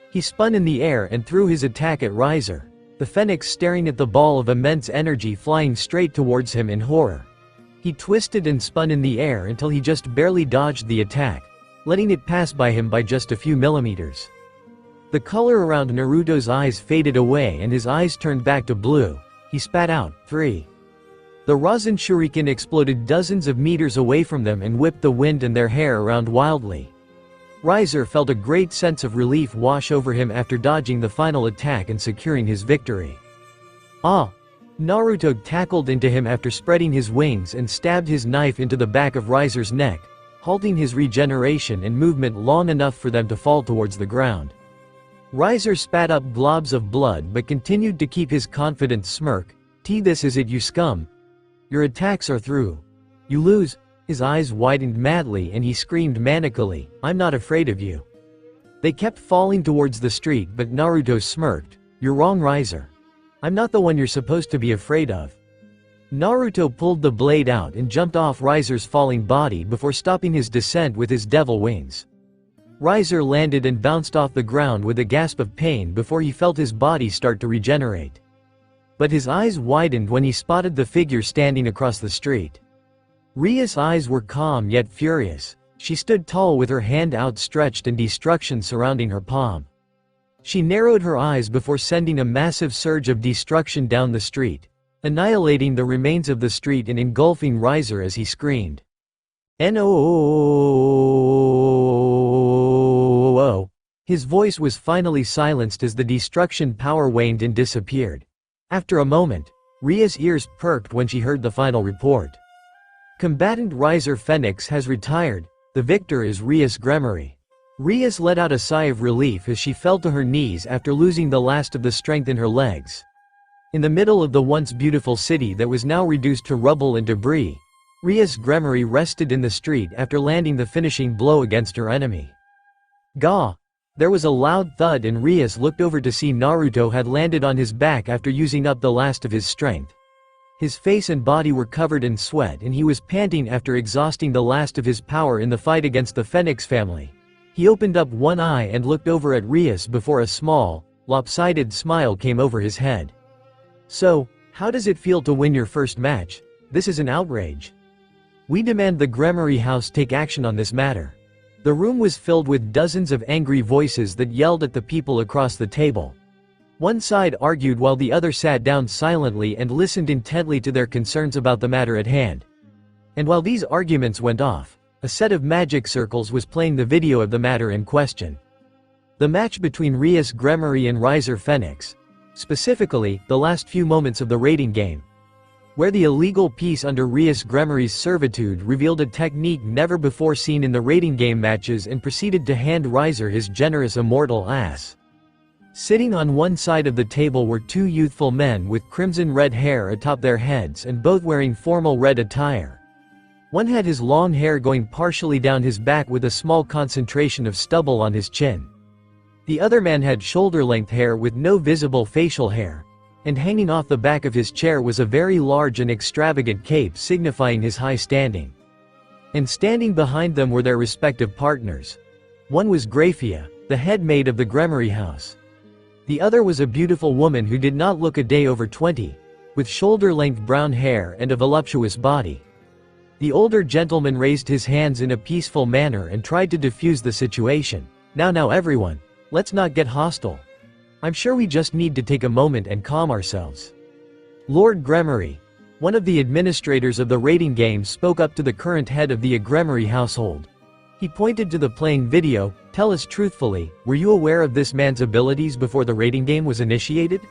He spun in the air and threw his attack at Riser, the Phoenix staring at the ball of immense energy flying straight towards him in horror. He twisted and spun in the air until he just barely dodged the attack, letting it pass by him by just a few millimeters. The color around Naruto's eyes faded away and his eyes turned back to blue. He spat out, "3." The Rasen Shuriken exploded dozens of meters away from them and whipped the wind and their hair around wildly. Riser felt a great sense of relief wash over him after dodging the final attack and securing his victory. "Ah!" Naruto tackled into him after spreading his wings and stabbed his knife into the back of Riser's neck, halting his regeneration and movement long enough for them to fall towards the ground. Riser spat up globs of blood but continued to keep his confident smirk. "This is it, you scum. Your attacks are through. You lose." His eyes widened madly and he screamed manically, "I'm not afraid of you." They kept falling towards the street but Naruto smirked, "You're wrong, Riser. I'm not the one you're supposed to be afraid of." Naruto pulled the blade out and jumped off Riser's falling body before stopping his descent with his devil wings. Riser landed and bounced off the ground with a gasp of pain before he felt his body start to regenerate. But his eyes widened when he spotted the figure standing across the street. Ria's eyes were calm yet furious. She stood tall with her hand outstretched and destruction surrounding her palm. She narrowed her eyes before sending a massive surge of destruction down the street, annihilating the remains of the street and engulfing Riser as he screamed. "No!" His voice was finally silenced as the destruction power waned and disappeared. After a moment, Ria's ears perked when she heard the final report. Combatant Riser Phoenix has retired. The victor is Rias Gremory. Rias let out a sigh of relief as she fell to her knees after losing the last of the strength in her legs. In the middle of the once beautiful city that was now reduced to rubble and debris, Rias Gremory rested in the street after landing the finishing blow against her enemy. Gah! There was a loud thud and Rias looked over to see Naruto had landed on his back after using up the last of his strength. His face and body were covered in sweat and he was panting after exhausting the last of his power in the fight against the Phoenix family. He opened up one eye and looked over at Rias before a small, lopsided smile came over his head. "So, how does it feel to win your first match? This is an outrage. We demand the Gremory House take action on this matter." The room was filled with dozens of angry voices that yelled at the people across the table. One side argued while the other sat down silently and listened intently to their concerns about the matter at hand. And while these arguments went off, a set of magic circles was playing the video of the matter in question. The match between Rias Gremory and Riser Phoenix. Specifically, the last few moments of the raiding game, where the illegal piece under Rias Gremory's servitude revealed a technique never before seen in the raiding game matches and proceeded to hand Riser his generous immortal ass. Sitting on one side of the table were two youthful men with crimson red hair atop their heads and both wearing formal red attire. One had his long hair going partially down his back with a small concentration of stubble on his chin. The other man had shoulder-length hair with no visible facial hair, and hanging off the back of his chair was a very large and extravagant cape signifying his high standing. And standing behind them were their respective partners. One was Graphia, the head maid of the Gremory house. The other was a beautiful woman who did not look a day over 20, with shoulder-length brown hair and a voluptuous body. The older gentleman raised his hands in a peaceful manner and tried to defuse the situation. Now everyone, let's not get hostile. I'm sure we just need to take a moment and calm ourselves. Lord Gremory, one of the administrators of the rating game, spoke up to the current head of the Gremory household. He pointed to the playing video. Tell us truthfully, were you aware of this man's abilities before the rating game was initiated?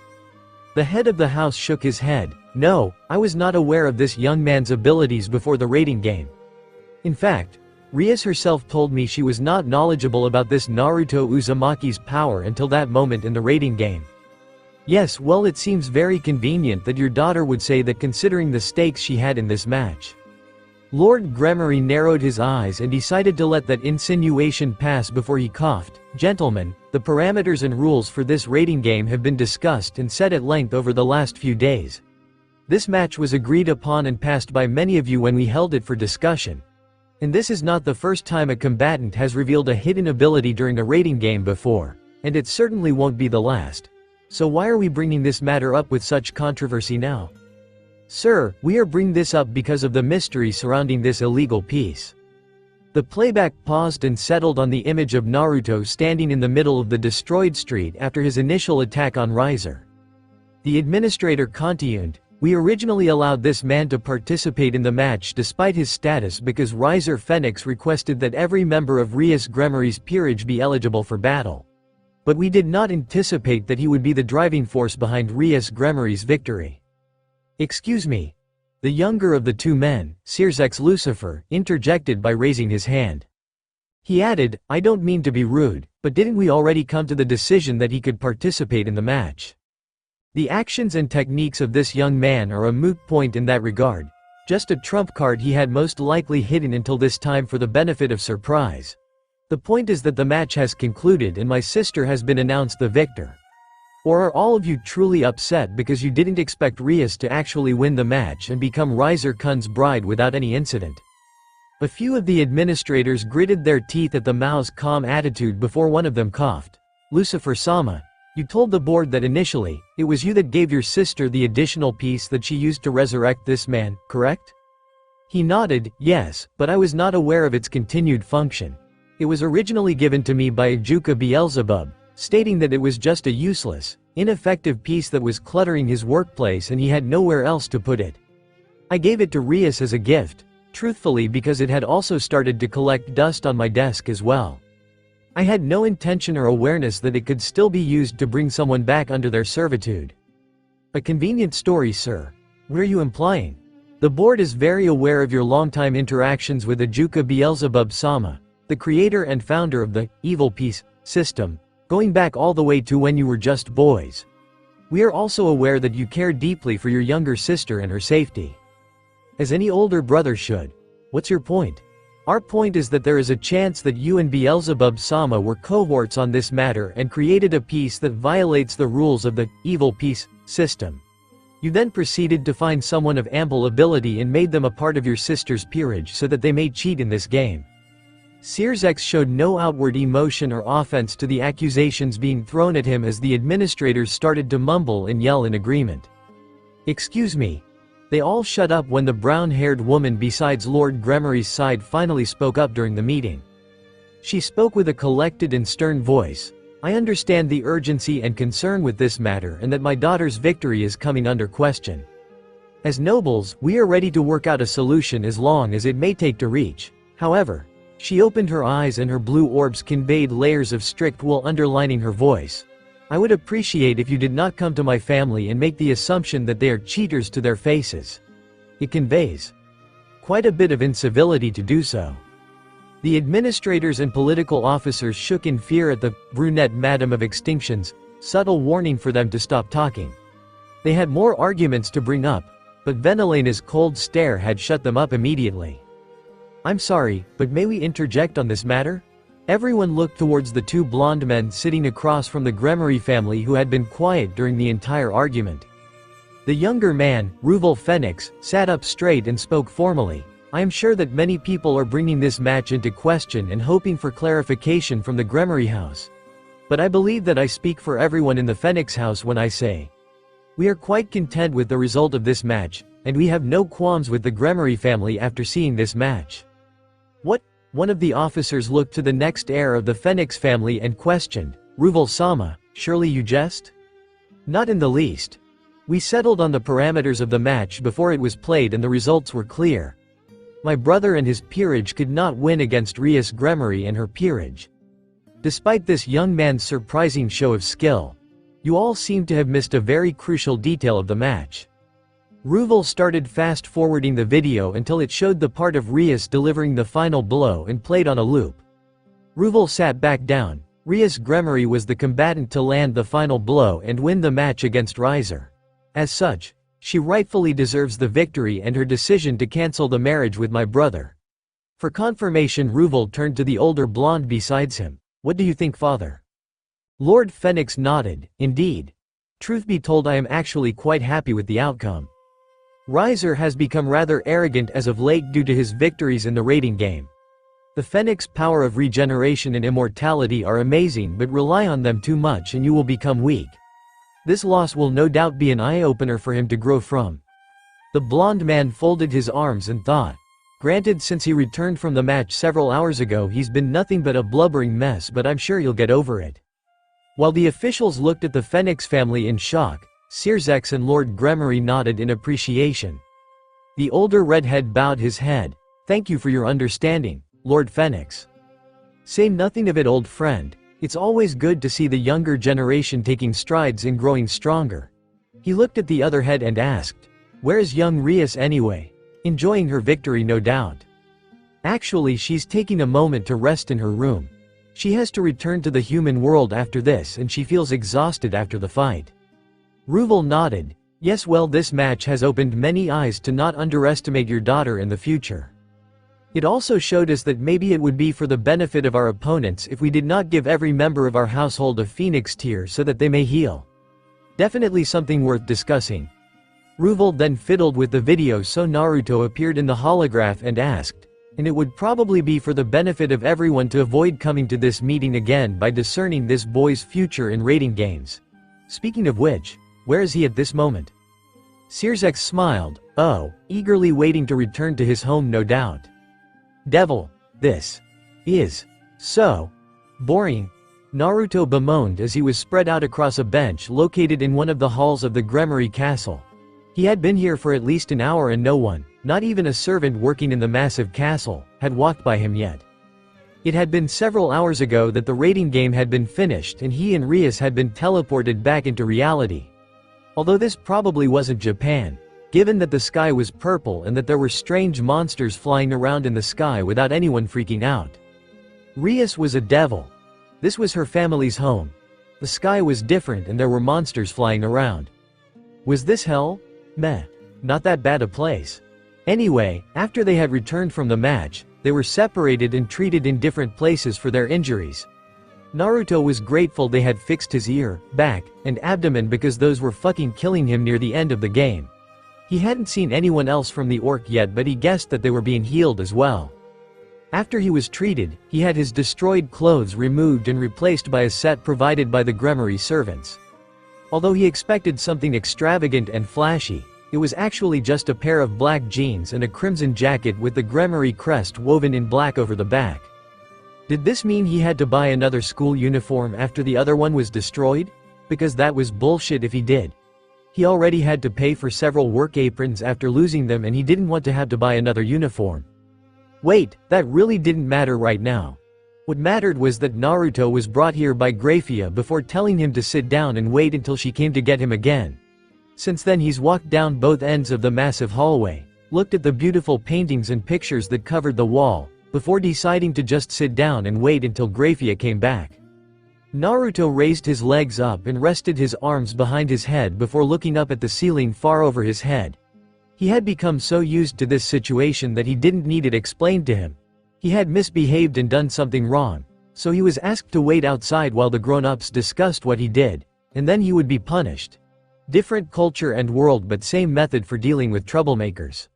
The head of the house shook his head. No, I was not aware of this young man's abilities before the rating game. In fact, Rias herself told me she was not knowledgeable about this Naruto Uzumaki's power until that moment in the rating game. Yes, well, it seems very convenient that your daughter would say that considering the stakes she had in this match. Lord Gremory narrowed his eyes and decided to let that insinuation pass before he coughed. Gentlemen, the parameters and rules for this rating game have been discussed and set at length over the last few days. This match was agreed upon and passed by many of you when we held it for discussion. And this is not the first time a combatant has revealed a hidden ability during a rating game before, and it certainly won't be the last. So why are we bringing this matter up with such controversy now? Sir, we are bringing this up because of the mystery surrounding this illegal piece. The playback paused and settled on the image of Naruto standing in the middle of the destroyed street after his initial attack on Riser. The administrator continued, we originally allowed this man to participate in the match despite his status because Riser Phoenix requested that every member of Rias Gremory's peerage be eligible for battle. But we did not anticipate that he would be the driving force behind Rias Gremory's victory. Excuse me. The younger of the two men, Searsex Lucifer, interjected by raising his hand. He added, I don't mean to be rude, but didn't we already come to the decision that he could participate in the match? The actions and techniques of this young man are a moot point in that regard, just a trump card he had most likely hidden until this time for the benefit of surprise. The point is that the match has concluded and my sister has been announced the victor. Or are all of you truly upset because you didn't expect Rias to actually win the match and become Riser Kun's bride without any incident? A few of the administrators gritted their teeth at the Mao's calm attitude before one of them coughed. Lucifer-sama, you told the board that initially, it was you that gave your sister the additional piece that she used to resurrect this man, correct? He nodded, yes, but I was not aware of its continued function. It was originally given to me by Ajuka Beelzebub, stating that it was just a useless, ineffective piece that was cluttering his workplace and he had nowhere else to put it. I gave it to Rias as a gift, truthfully because it had also started to collect dust on my desk as well. I had no intention or awareness that it could still be used to bring someone back under their servitude. A convenient story, sir. What are you implying? The board is very aware of your longtime interactions with Ajuka Beelzebub-sama, the creator and founder of the evil piece system, going back all the way to when you were just boys. We are also aware that you care deeply for your younger sister and her safety. As any older brother should. What's your point? Our point is that there is a chance that you and Beelzebub-sama were cohorts on this matter and created a piece that violates the rules of the evil piece system. You then proceeded to find someone of ample ability and made them a part of your sister's peerage so that they may cheat in this game. Searsex showed no outward emotion or offense to the accusations being thrown at him as the administrators started to mumble and yell in agreement. Excuse me. They all shut up when the brown-haired woman besides Lord Gremory's side finally spoke up during the meeting. She spoke with a collected and stern voice. I understand the urgency and concern with this matter and that my daughter's victory is coming under question. As nobles, we are ready to work out a solution as long as it may take to reach. However, she opened her eyes and her blue orbs conveyed layers of strict will underlining her voice. I would appreciate if you did not come to my family and make the assumption that they are cheaters to their faces. It conveys quite a bit of incivility to do so. The administrators and political officers shook in fear at the brunette Madam of Extinction's subtle warning for them to stop talking. They had more arguments to bring up, but Venelena's cold stare had shut them up immediately. I'm sorry, but may we interject on this matter? Everyone looked towards the two blonde men sitting across from the Gremory family who had been quiet during the entire argument. The younger man, Ruvel Phoenix, sat up straight and spoke formally. I am sure that many people are bringing this match into question and hoping for clarification from the Gremory house. But I believe that I speak for everyone in the Phoenix house when I say, we are quite content with the result of this match, and we have no qualms with the Gremory family after seeing this match. What? One of the officers looked to the next heir of the Phoenix family and questioned, Ruvel-sama, surely you jest? Not in the least. We settled on the parameters of the match before it was played and the results were clear. My brother and his peerage could not win against Rias Gremory and her peerage. Despite this young man's surprising show of skill, you all seem to have missed a very crucial detail of the match. Ruvel started fast-forwarding the video until it showed the part of Rias delivering the final blow and played on a loop. Ruvel sat back down. Rias Gremory was the combatant to land the final blow and win the match against Riser. As such, she rightfully deserves the victory and her decision to cancel the marriage with my brother. For confirmation, Ruvel turned to the older blonde besides him. What do you think, father? Lord Phoenix nodded. Indeed. Truth be told, I am actually quite happy with the outcome. Riser has become rather arrogant as of late due to his victories in the raiding game. The Phoenix power of regeneration and immortality are amazing, but rely on them too much and you will become weak. This loss will no doubt be an eye-opener for him to grow from. The blonde man folded his arms and thought. Granted, since he returned from the match several hours ago, he's been nothing but a blubbering mess, but I'm sure he'll get over it. While the officials looked at the Phoenix family in shock, Sirzex and Lord Gremory nodded in appreciation. The older redhead bowed his head. Thank you for your understanding, Lord Phoenix. Say nothing of it, old friend. It's always good to see the younger generation taking strides and growing stronger. He looked at the other head and asked, where is young Rias anyway? Enjoying her victory, no doubt. Actually, she's taking a moment to rest in her room. She has to return to the human world after this and she feels exhausted after the fight. Ruvel nodded. Yes, well, this match has opened many eyes to not underestimate your daughter in the future. It also showed us that maybe it would be for the benefit of our opponents if we did not give every member of our household a Phoenix tier so that they may heal. Definitely something worth discussing. Ruvel then fiddled with the video so Naruto appeared in the holograph and asked, and it would probably be for the benefit of everyone to avoid coming to this meeting again by discerning this boy's future in raiding games. Speaking of which, where is he at this moment? Sirzex smiled. Oh, eagerly waiting to return to his home, no doubt. Devil, this is so boring. Naruto bemoaned as he was spread out across a bench located in one of the halls of the Gremory castle. He had been here for at least an hour and no one, not even a servant working in the massive castle, had walked by him yet. It had been several hours ago that the raiding game had been finished and he and Rias had been teleported back into reality. Although this probably wasn't Japan, given that the sky was purple and that there were strange monsters flying around in the sky without anyone freaking out. Rias was a devil. This was her family's home. The sky was different and there were monsters flying around. Was this hell? Meh. Not that bad a place. Anyway, after they had returned from the match, they were separated and treated in different places for their injuries. Naruto was grateful they had fixed his ear, back, and abdomen because those were fucking killing him near the end of the game. He hadn't seen anyone else from the orc yet, but he guessed that they were being healed as well. After he was treated, he had his destroyed clothes removed and replaced by a set provided by the Gremory servants. Although he expected something extravagant and flashy, it was actually just a pair of black jeans and a crimson jacket with the Gremory crest woven in black over the back. Did this mean he had to buy another school uniform after the other one was destroyed? Because that was bullshit if he did. He already had to pay for several work aprons after losing them and he didn't want to have to buy another uniform. Wait, that really didn't matter right now. What mattered was that Naruto was brought here by Grafia before telling him to sit down and wait until she came to get him again. Since then he's walked down both ends of the massive hallway, looked at the beautiful paintings and pictures that covered the wall, before deciding to just sit down and wait until Grafia came back. Naruto raised his legs up and rested his arms behind his head before looking up at the ceiling far over his head. He had become so used to this situation that he didn't need it explained to him. He had misbehaved and done something wrong, so he was asked to wait outside while the grown-ups discussed what he did, and then he would be punished. Different culture and world but same method for dealing with troublemakers.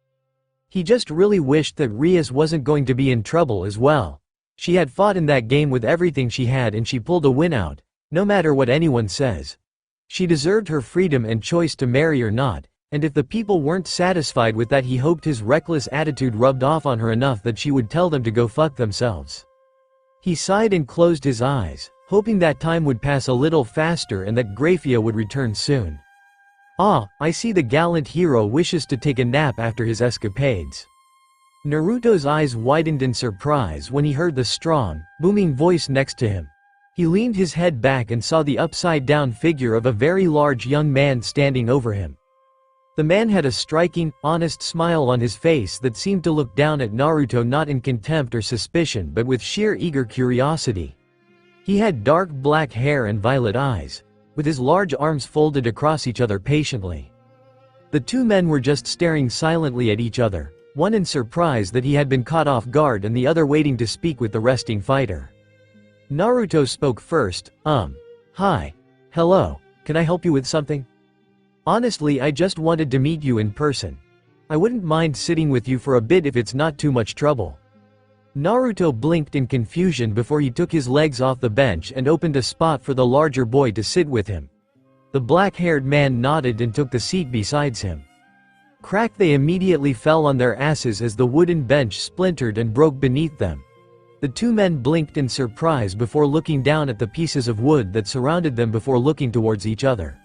He just really wished that Rias wasn't going to be in trouble as well. She had fought in that game with everything she had and she pulled a win out, no matter what anyone says. She deserved her freedom and choice to marry or not, and if the people weren't satisfied with that he hoped his reckless attitude rubbed off on her enough that she would tell them to go fuck themselves. He sighed and closed his eyes, hoping that time would pass a little faster and that Grafia would return soon. Ah, I see the gallant hero wishes to take a nap after his escapades. Naruto's eyes widened in surprise when he heard the strong, booming voice next to him. He leaned his head back and saw the upside-down figure of a very large young man standing over him. The man had a striking, honest smile on his face that seemed to look down at Naruto not in contempt or suspicion but with sheer eager curiosity. He had dark black hair and violet eyes, with his large arms folded across each other patiently. The two men were just staring silently at each other, one in surprise that he had been caught off guard and the other waiting to speak with the resting fighter. Naruto spoke first, Hi. Hello, can I help you with something? Honestly, I just wanted to meet you in person. I wouldn't mind sitting with you for a bit if it's not too much trouble. Naruto blinked in confusion before he took his legs off the bench and opened a spot for the larger boy to sit with him. The black-haired man nodded and took the seat beside him. Crack! They immediately fell on their asses as the wooden bench splintered and broke beneath them. The two men blinked in surprise before looking down at the pieces of wood that surrounded them before looking towards each other.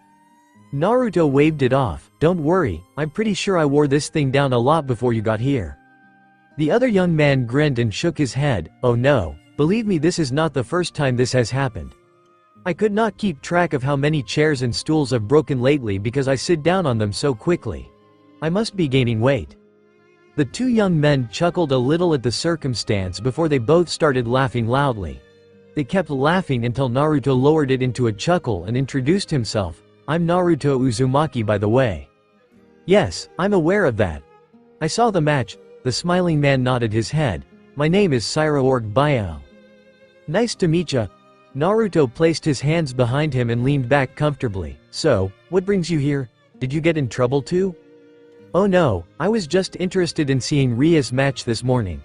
Naruto waved it off. Don't worry, I'm pretty sure I wore this thing down a lot before you got here. The other young man grinned and shook his head. Oh no, believe me, this is not the first time this has happened. I could not keep track of how many chairs and stools I've broken lately because I sit down on them so quickly. I must be gaining weight. The two young men chuckled a little at the circumstance before they both started laughing loudly. They kept laughing until Naruto lowered it into a chuckle and introduced himself. I'm Naruto Uzumaki, by the way. Yes, I'm aware of that. I saw the match. The smiling man nodded his head. My name is Sairoorg Bio. Nice to meet ya. Naruto placed his hands behind him and leaned back comfortably. So, what brings you here? Did you get in trouble too? Oh no, I was just interested in seeing Ria's match this morning.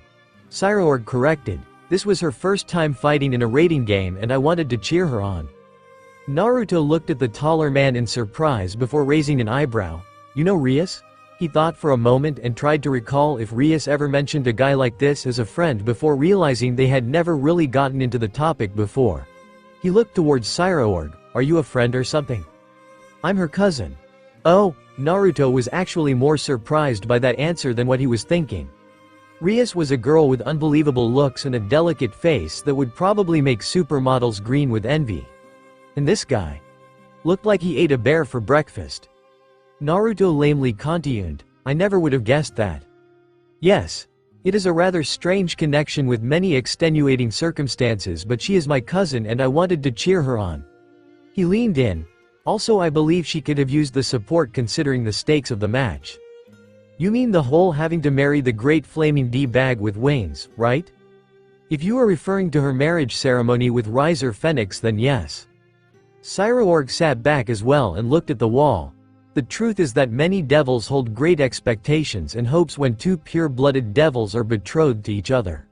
Sairoorg corrected. This was her first time fighting in a raiding game and I wanted to cheer her on. Naruto looked at the taller man in surprise before raising an eyebrow. You know Rias? He thought for a moment and tried to recall if Rias ever mentioned a guy like this as a friend before realizing they had never really gotten into the topic before. He looked towards Sairoorg. Are you a friend or something? I'm her cousin. Oh, Naruto was actually more surprised by that answer than what he was thinking. Rias was a girl with unbelievable looks and a delicate face that would probably make supermodels green with envy. And this guy looked like he ate a bear for breakfast. Naruto lamely continued. I never would have guessed that. Yes. It is a rather strange connection with many extenuating circumstances, but she is my cousin and I wanted to cheer her on. He leaned in. Also, I believe she could have used the support considering the stakes of the match. You mean the whole having to marry the great flaming D-bag with wings, right? If you are referring to her marriage ceremony with Riser Phoenix, then yes. Sairoorg sat back as well and looked at the wall. The truth is that many devils hold great expectations and hopes when two pure-blooded devils are betrothed to each other.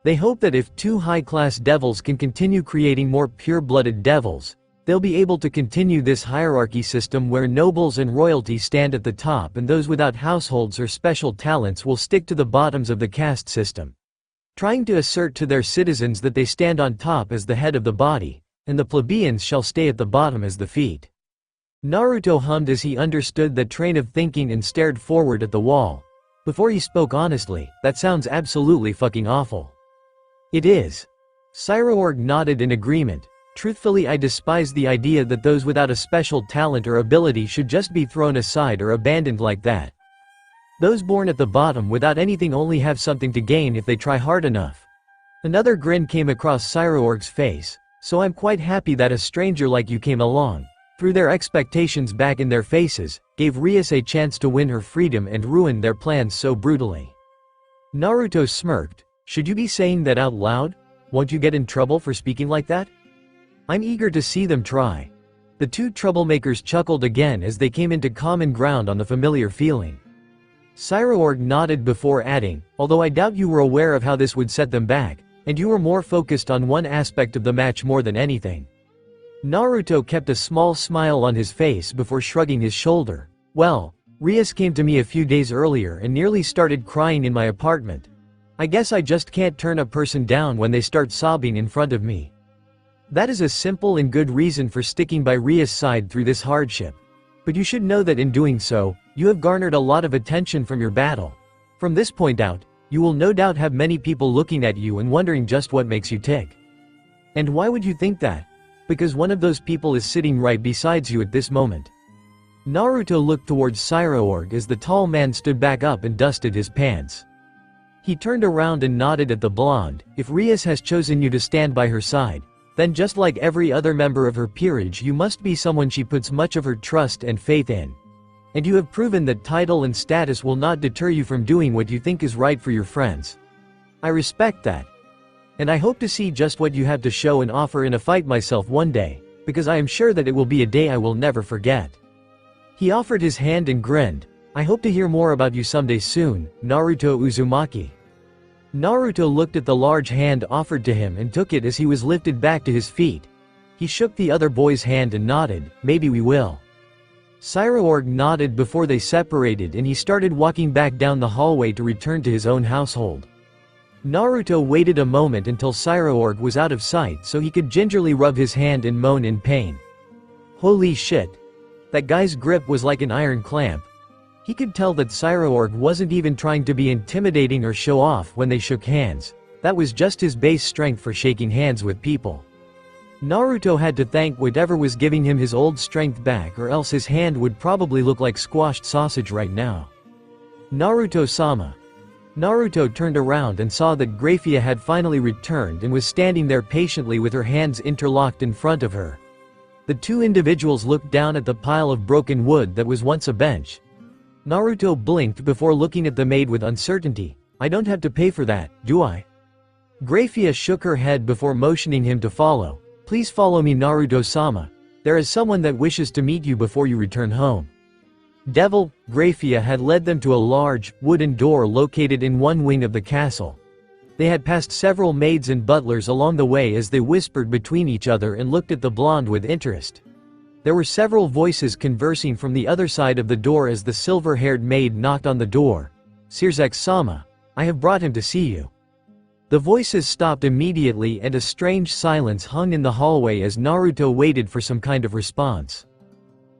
They hope that if two high-class devils can continue creating more pure-blooded devils, they'll be able to continue this hierarchy system where nobles and royalty stand at the top and those without households or special talents will stick to the bottoms of the caste system, trying to assert to their citizens that they stand on top as the head of the body, and the plebeians shall stay at the bottom as the feet. Naruto hummed as he understood that train of thinking and stared forward at the wall. Before he spoke honestly, that sounds absolutely fucking awful. It is. Sairoorg nodded in agreement. Truthfully, I despise the idea that those without a special talent or ability should just be thrown aside or abandoned like that. Those born at the bottom without anything only have something to gain if they try hard enough. Another grin came across Sairoorg's face. So I'm quite happy that a stranger like you came along, threw their expectations back in their faces, gave Rias a chance to win her freedom and ruined their plans so brutally. Naruto smirked. Should you be saying that out loud? Won't you get in trouble for speaking like that? I'm eager to see them try. The two troublemakers chuckled again as they came into common ground on the familiar feeling. Cyroorg nodded before adding, although I doubt you were aware of how this would set them back, and you were more focused on one aspect of the match more than anything. Naruto kept a small smile on his face before shrugging his shoulder. Well, Rias came to me a few days earlier and nearly started crying in my apartment. I guess I just can't turn a person down when they start sobbing in front of me. That is a simple and good reason for sticking by Rias' side through this hardship. But you should know that in doing so, you have garnered a lot of attention from your battle. From this point out, you will no doubt have many people looking at you and wondering just what makes you tick. And why would you think that? Because one of those people is sitting right beside you at this moment. Naruto looked towards Cyroorg as the tall man stood back up and dusted his pants. He turned around and nodded at the blonde. If Rias has chosen you to stand by her side, then just like every other member of her peerage, you must be someone she puts much of her trust and faith in. And you have proven that title and status will not deter you from doing what you think is right for your friends. I respect that. And I hope to see just what you have to show and offer in a fight myself one day, because I am sure that it will be a day I will never forget. He offered his hand and grinned. I hope to hear more about you someday soon, Naruto Uzumaki. Naruto looked at the large hand offered to him and took it as he was lifted back to his feet. He shook the other boy's hand and nodded, maybe we will. Cyroorg nodded before they separated and he started walking back down the hallway to return to his own household. Naruto waited a moment until Cyroorg was out of sight so he could gingerly rub his hand and moan in pain. Holy shit. That guy's grip was like an iron clamp. He could tell that Cyroorg wasn't even trying to be intimidating or show off when they shook hands. That was just his base strength for shaking hands with people. Naruto had to thank whatever was giving him his old strength back, or else his hand would probably look like squashed sausage right now. Naruto-sama. Naruto turned around and saw that Graphia had finally returned and was standing there patiently with her hands interlocked in front of her. The two individuals looked down at the pile of broken wood that was once a bench. Naruto blinked before looking at the maid with uncertainty. I don't have to pay for that, do I? Graphia shook her head before motioning him to follow. Please follow me, Naruto-sama. There is someone that wishes to meet you before you return home. Devil, Graphia had led them to a large, wooden door located in one wing of the castle. They had passed several maids and butlers along the way as they whispered between each other and looked at the blonde with interest. There were several voices conversing from the other side of the door as the silver-haired maid knocked on the door. Sirzek-sama, I have brought him to see you. The voices stopped immediately and a strange silence hung in the hallway as Naruto waited for some kind of response.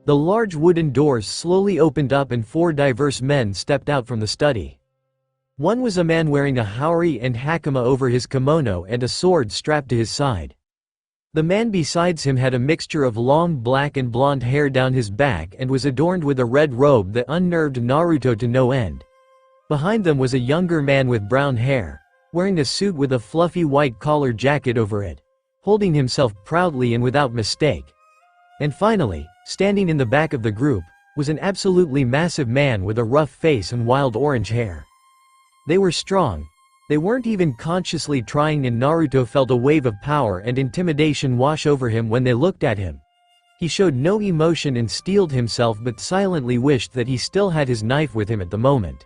The large wooden doors slowly opened up and four diverse men stepped out from the study. One was a man wearing a haori and hakama over his kimono and a sword strapped to his side. The man besides him had a mixture of long black and blonde hair down his back and was adorned with a red robe that unnerved Naruto to no end. Behind them was a younger man with brown hair, wearing a suit with a fluffy white collar jacket over it, holding himself proudly and without mistake. And finally, standing in the back of the group, was an absolutely massive man with a rough face and wild orange hair. They were strong. They weren't even consciously trying, and Naruto felt a wave of power and intimidation wash over him when they looked at him. He showed no emotion and steeled himself but silently wished that he still had his knife with him at the moment.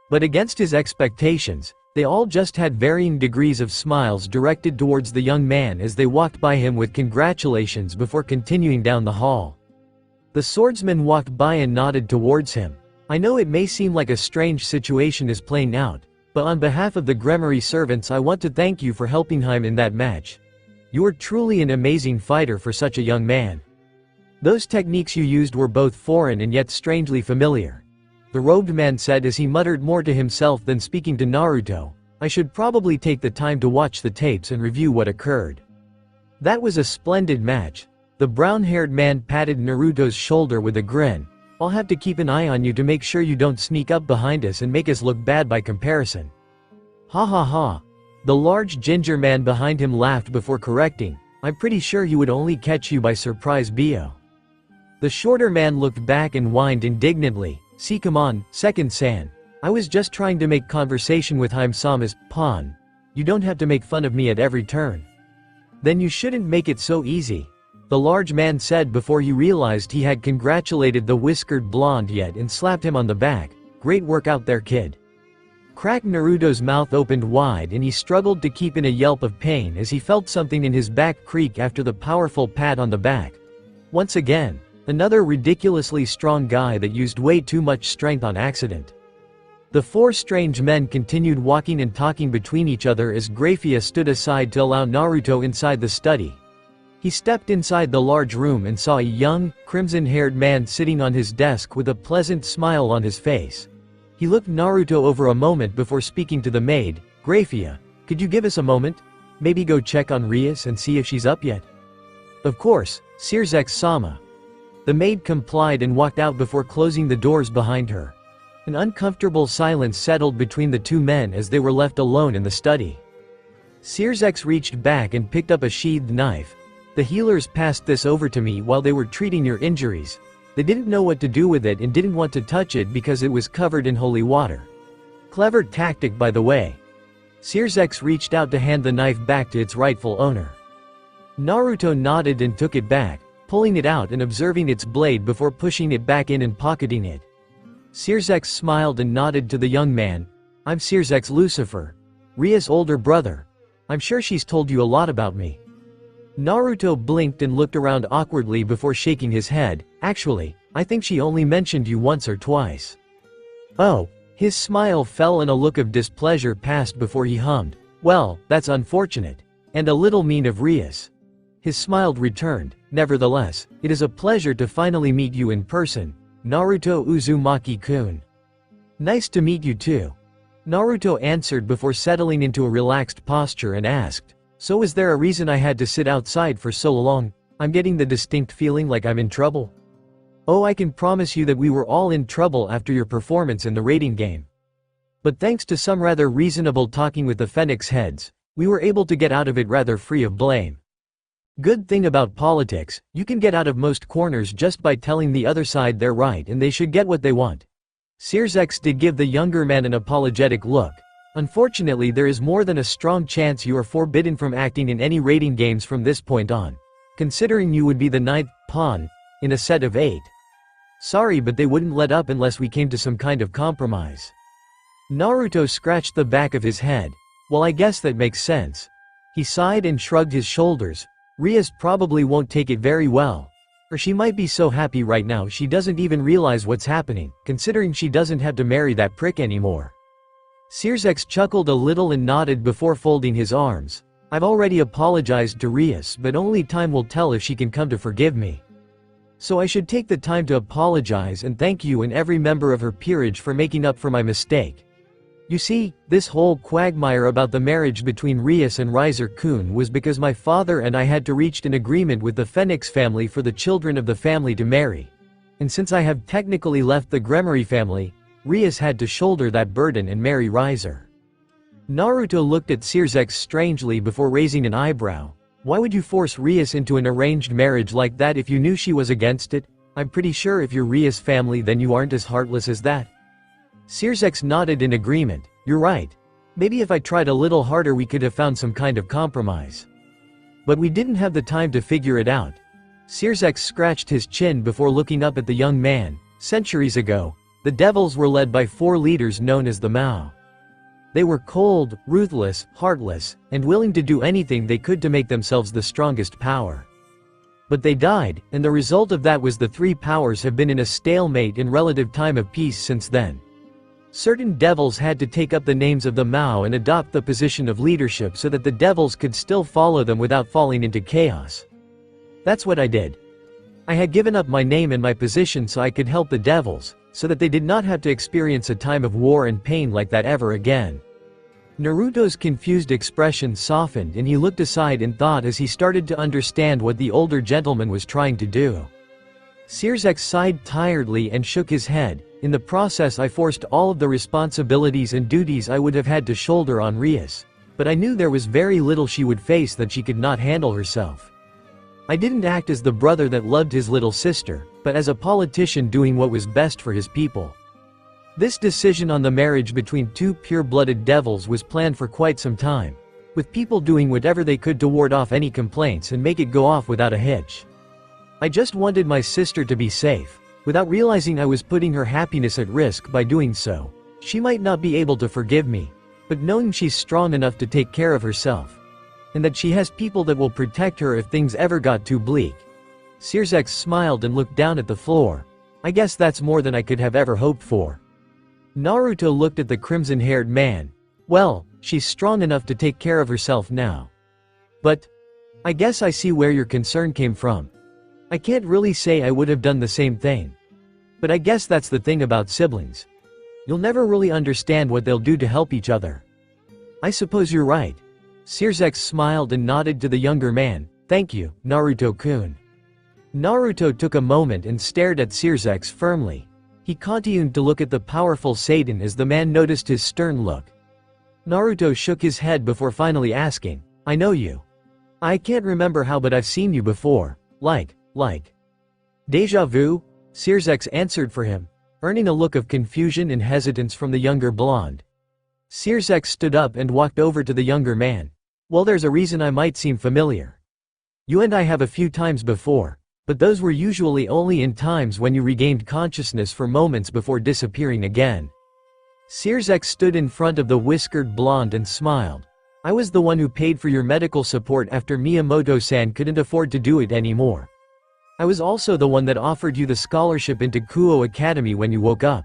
But against his expectations, they all just had varying degrees of smiles directed towards the young man as they walked by him with congratulations before continuing down the hall. The swordsman walked by and nodded towards him. I know it may seem like a strange situation is playing out, but on behalf of the Gremory servants I want to thank you for helping him in that match. You are truly an amazing fighter for such a young man. Those techniques you used were both foreign and yet strangely familiar. The robed man said as he muttered more to himself than speaking to Naruto. I should probably take the time to watch the tapes and review what occurred. That was a splendid match. The brown-haired man patted Naruto's shoulder with a grin. I'll have to keep an eye on you to make sure you don't sneak up behind us and make us look bad by comparison. Ha ha ha. The large ginger man behind him laughed before correcting. I'm pretty sure he would only catch you by surprise, Bio. The shorter man looked back and whined indignantly. See, come on, second-san. I was just trying to make conversation with Hime-sama's pawn. You don't have to make fun of me at every turn. Then you shouldn't make it so easy. the large man said before he realized he had congratulated the whiskered blonde yet and slapped him on the back. Great work out there, kid. Crack. Naruto's mouth opened wide and he struggled to keep in a yelp of pain as he felt something in his back creak after the powerful pat on the back. Once again, another ridiculously strong guy that used way too much strength on accident. The four strange men continued walking and talking between each other as Grafia stood aside to allow Naruto inside the study. He stepped inside the large room and saw a young, crimson-haired man sitting on his desk with a pleasant smile on his face. He looked Naruto over a moment before speaking to the maid. Grafia, could you give us a moment? Maybe go check on Rias and see if she's up yet? Of course, Sirzex-sama. The maid complied and walked out before closing the doors behind her. An uncomfortable silence settled between the two men as they were left alone in the study. Sirzex reached back and picked up a sheathed knife. The healers passed this over to me while they were treating your injuries. They didn't know what to do with it and didn't want to touch it because it was covered in holy water. Clever tactic, by the way. Sirzex reached out to hand the knife back to its rightful owner. Naruto nodded and took it back, pulling it out and observing its blade before pushing it back in and pocketing it. Sirzex smiled and nodded to the young man. I'm Sirzex Lucifer, Ria's older brother. I'm sure she's told you a lot about me. Naruto blinked and looked around awkwardly before shaking his head. Actually, I think she only mentioned you once or twice. Oh, his smile fell and a look of displeasure passed before he hummed. Well, that's unfortunate. And a little mean of Rias. His smile returned. Nevertheless, it is a pleasure to finally meet you in person, Naruto Uzumaki-kun. Nice to meet you too. Naruto answered before settling into a relaxed posture and asked, so is there a reason I had to sit outside for so long? I'm getting the distinct feeling like I'm in trouble. Oh, I can promise you that we were all in trouble after your performance in the raiding game. But thanks to some rather reasonable talking with the Phoenix heads, we were able to get out of it rather free of blame. Good thing about politics, you can get out of most corners just by telling the other side they're right and they should get what they want. Sirzex did give the younger man an apologetic look. Unfortunately, there is more than a strong chance you are forbidden from acting in any raiding games from this point on, considering you would be the 9th pawn in a set of 8. Sorry, but they wouldn't let up unless we came to some kind of compromise. Naruto scratched the back of his head. Well, I guess that makes sense. He sighed and shrugged his shoulders. Rias probably won't take it very well. Or she might be so happy right now she doesn't even realize what's happening, considering she doesn't have to marry that prick anymore. Sirzex chuckled a little and nodded before folding his arms. I've already apologized to Rias, but only time will tell if she can come to forgive me. So I should take the time to apologize and thank you and every member of her peerage for making up for my mistake. You see, this whole quagmire about the marriage between Rias and Riser-kun was because my father and I had to reach an agreement with the Phoenix family for the children of the family to marry. And since I have technically left the Gremory family, Rias had to shoulder that burden and marry Riser. Naruto looked at Sirzex strangely before raising an eyebrow. Why would you force Rias into an arranged marriage like that if you knew she was against it? I'm pretty sure if you're Rias' family then you aren't as heartless as that. Sirzex nodded in agreement. You're right. Maybe if I tried a little harder we could have found some kind of compromise. But we didn't have the time to figure it out. Sirzex scratched his chin before looking up at the young man. Centuries ago, the devils were led by 4 leaders known as the Mao. They were cold, ruthless, heartless, and willing to do anything they could to make themselves the strongest power. But they died, and the result of that was the 3 powers have been in a stalemate in relative time of peace since then. Certain devils had to take up the names of the Mao and adopt the position of leadership so that the devils could still follow them without falling into chaos. That's what I did. I had given up my name and my position so I could help the devils, so that they did not have to experience a time of war and pain like that ever again. Naruto's confused expression softened and he looked aside in thought as he started to understand what the older gentleman was trying to do. Sirzex sighed tiredly and shook his head. In the process I forced all of the responsibilities and duties I would have had to shoulder on Rias, but I knew there was very little she would face that she could not handle herself. I didn't act as the brother that loved his little sister, but as a politician doing what was best for his people. This decision on the marriage between 2 pure-blooded devils was planned for quite some time, with people doing whatever they could to ward off any complaints and make it go off without a hitch. I just wanted my sister to be safe, without realizing I was putting her happiness at risk by doing so. She might not be able to forgive me, but knowing she's strong enough to take care of herself, and that she has people that will protect her if things ever got too bleak. Sirzex smiled and looked down at the floor. I guess that's more than I could have ever hoped for. Naruto looked at the crimson-haired man. Well, she's strong enough to take care of herself now. But I guess I see where your concern came from. I can't really say I would have done the same thing. But I guess that's the thing about siblings. You'll never really understand what they'll do to help each other. I suppose you're right. Sirzex smiled and nodded to the younger man. Thank you, Naruto-kun. Naruto took a moment and stared at Sirzex firmly. He continued to look at the powerful Satan as the man noticed his stern look. Naruto shook his head before finally asking, I know you. I can't remember how, but I've seen you before. Like. Deja vu? Sirzex answered for him, earning a look of confusion and hesitance from the younger blonde. Sirzex stood up and walked over to the younger man. Well, there's a reason I might seem familiar. You and I have a few times before, but those were usually only in times when you regained consciousness for moments before disappearing again. Sirzex stood in front of the whiskered blonde and smiled. I was the one who paid for your medical support after Miyamoto-san couldn't afford to do it anymore. I was also the one that offered you the scholarship into Kuo Academy when you woke up.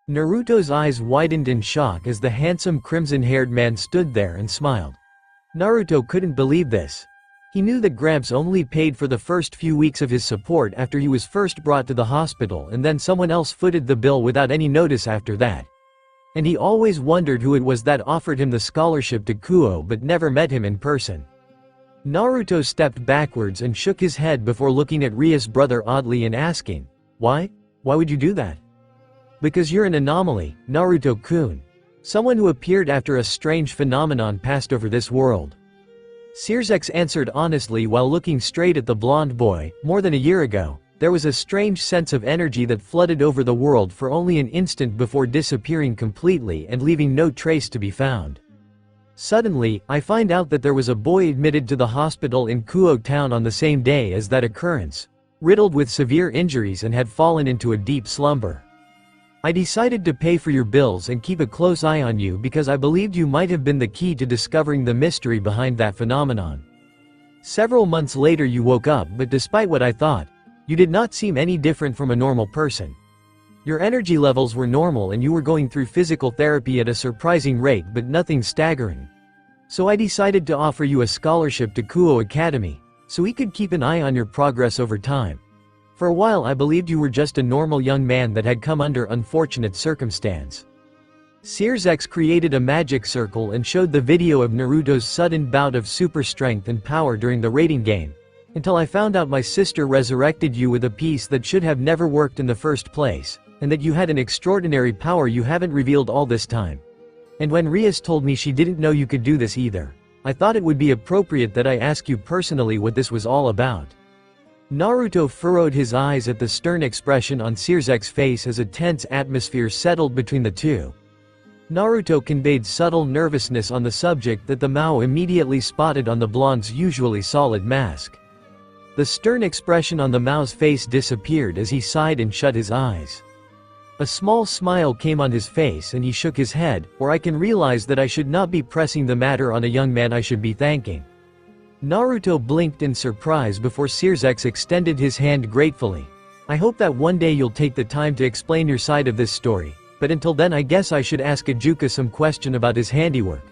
Naruto's eyes widened in shock as the handsome crimson-haired man stood there and smiled. Naruto couldn't believe this. He knew that Gramps only paid for the first few weeks of his support after he was first brought to the hospital, and then someone else footed the bill without any notice after that. And he always wondered who it was that offered him the scholarship to Kuo but never met him in person. Naruto stepped backwards and shook his head before looking at Ria's brother oddly and asking, Why? Why would you do that? Because you're an anomaly, Naruto-kun. Someone who appeared after a strange phenomenon passed over this world. Sirzex answered honestly while looking straight at the blonde boy. More than a year ago, there was a strange sense of energy that flooded over the world for only an instant before disappearing completely and leaving no trace to be found. Suddenly, I find out that there was a boy admitted to the hospital in Kuo town on the same day as that occurrence, riddled with severe injuries and had fallen into a deep slumber. I decided to pay for your bills and keep a close eye on you because I believed you might have been the key to discovering the mystery behind that phenomenon. Several months later you woke up, but despite what I thought, you did not seem any different from a normal person. Your energy levels were normal and you were going through physical therapy at a surprising rate, but nothing staggering. So I decided to offer you a scholarship to Kuo Academy, so we could keep an eye on your progress over time. For a while I believed you were just a normal young man that had come under unfortunate circumstance. Sirzex created a magic circle and showed the video of Naruto's sudden bout of super strength and power during the rating game, until I found out my sister resurrected you with a piece that should have never worked in the first place, and that you had an extraordinary power you haven't revealed all this time. And when Rias told me she didn't know you could do this either, I thought it would be appropriate that I ask you personally what this was all about. Naruto furrowed his eyes at the stern expression on Sirzek's face as a tense atmosphere settled between the two. Naruto conveyed subtle nervousness on the subject that the Mao immediately spotted on the blonde's usually solid mask. The stern expression on the Mao's face disappeared as he sighed and shut his eyes. A small smile came on his face and he shook his head, or I can realize that I should not be pressing the matter on a young man I should be thanking. Naruto blinked in surprise before Sirzek extended his hand gratefully. I hope that one day you'll take the time to explain your side of this story, but until then I guess I should ask Ajuka some question about his handiwork.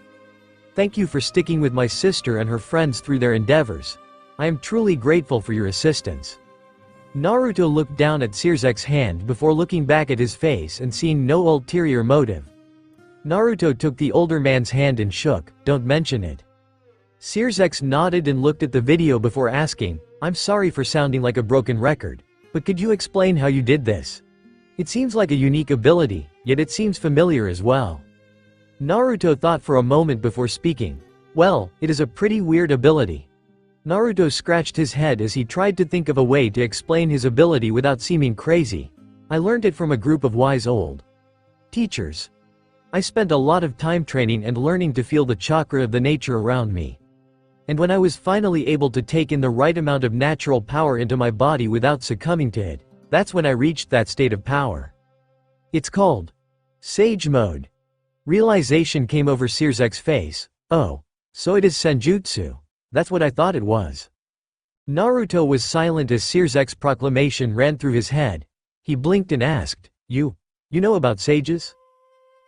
Thank you for sticking with my sister and her friends through their endeavors. I am truly grateful for your assistance. Naruto looked down at Sirzek's hand before looking back at his face and seeing no ulterior motive. Naruto took the older man's hand and shook, "Don't mention it." Sirzek nodded and looked at the video before asking, "I'm sorry for sounding like a broken record, but could you explain how you did this? It seems like a unique ability, yet it seems familiar as well." Naruto thought for a moment before speaking. "Well, it is a pretty weird ability." Naruto scratched his head as he tried to think of a way to explain his ability without seeming crazy. "I learned it from a group of wise old teachers. I spent a lot of time training and learning to feel the chakra of the nature around me. And when I was finally able to take in the right amount of natural power into my body without succumbing to it, that's when I reached that state of power. It's called Sage Mode. Realization came over Searzek's face. Oh, so it is Senjutsu. That's what I thought it was. Naruto was silent as Searzek's proclamation ran through his head. He blinked and asked, You know about sages?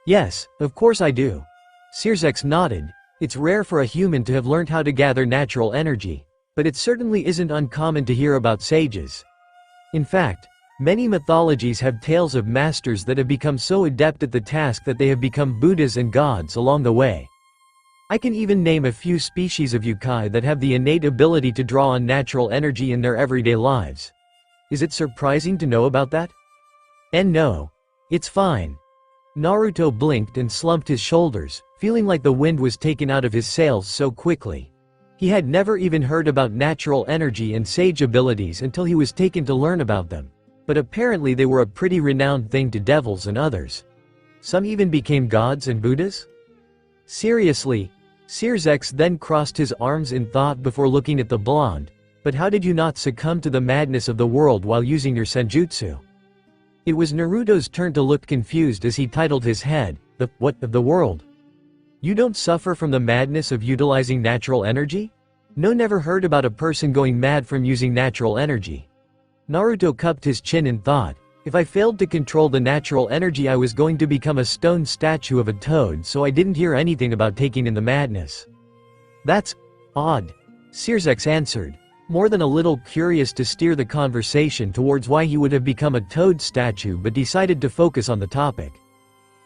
Yes, of course I do. Searzek nodded. It's rare for a human to have learned how to gather natural energy, but it certainly isn't uncommon to hear about sages. In fact, many mythologies have tales of masters that have become so adept at the task that they have become Buddhas and gods along the way. I can even name a few species of yokai that have the innate ability to draw on natural energy in their everyday lives. Is it surprising to know about that? And no. It's fine. Naruto blinked and slumped his shoulders, feeling like the wind was taken out of his sails so quickly. He had never even heard about natural energy and sage abilities until he was taken to learn about them. But apparently they were a pretty renowned thing to devils and others. Some even became gods and Buddhas? Seriously? Searzek then crossed his arms in thought before looking at the blonde. But how did you not succumb to the madness of the world while using your senjutsu? It was Naruto's turn to look confused as he titled his head, the what of the world? You don't suffer from the madness of utilizing natural energy? No, never heard about a person going mad from using natural energy. Naruto cupped his chin in thought. If I failed to control the natural energy I was going to become a stone statue of a toad, so I didn't hear anything about taking in the madness. That's odd. Searzek answered, more than a little curious to steer the conversation towards why he would have become a toad statue but decided to focus on the topic.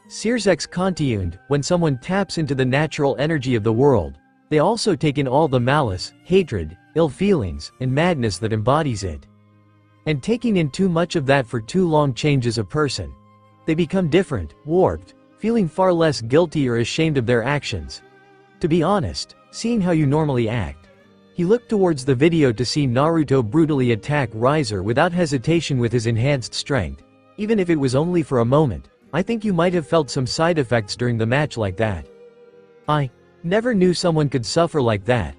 Searzek continued, when someone taps into the natural energy of the world, they also take in all the malice, hatred, ill feelings, and madness that embodies it. And taking in too much of that for too long changes a person. They become different, warped, feeling far less guilty or ashamed of their actions. To be honest, seeing how you normally act. He looked towards the video to see Naruto brutally attack Riser without hesitation with his enhanced strength. Even if it was only for a moment, I think you might have felt some side effects during the match like that. I never knew someone could suffer like that.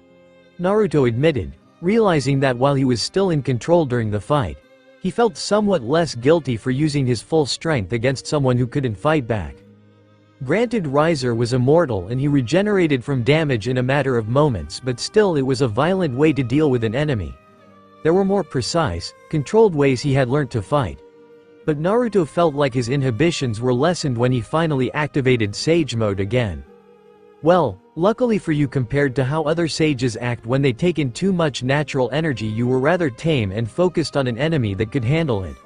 Naruto admitted, realizing that while he was still in control during the fight, he felt somewhat less guilty for using his full strength against someone who couldn't fight back. Granted, Riser was immortal and he regenerated from damage in a matter of moments, but still it was a violent way to deal with an enemy. There were more precise, controlled ways he had learned to fight. But Naruto felt like his inhibitions were lessened when he finally activated Sage Mode again. Well, luckily for you, compared to how other sages act when they take in too much natural energy, you were rather tame and focused on an enemy that could handle it.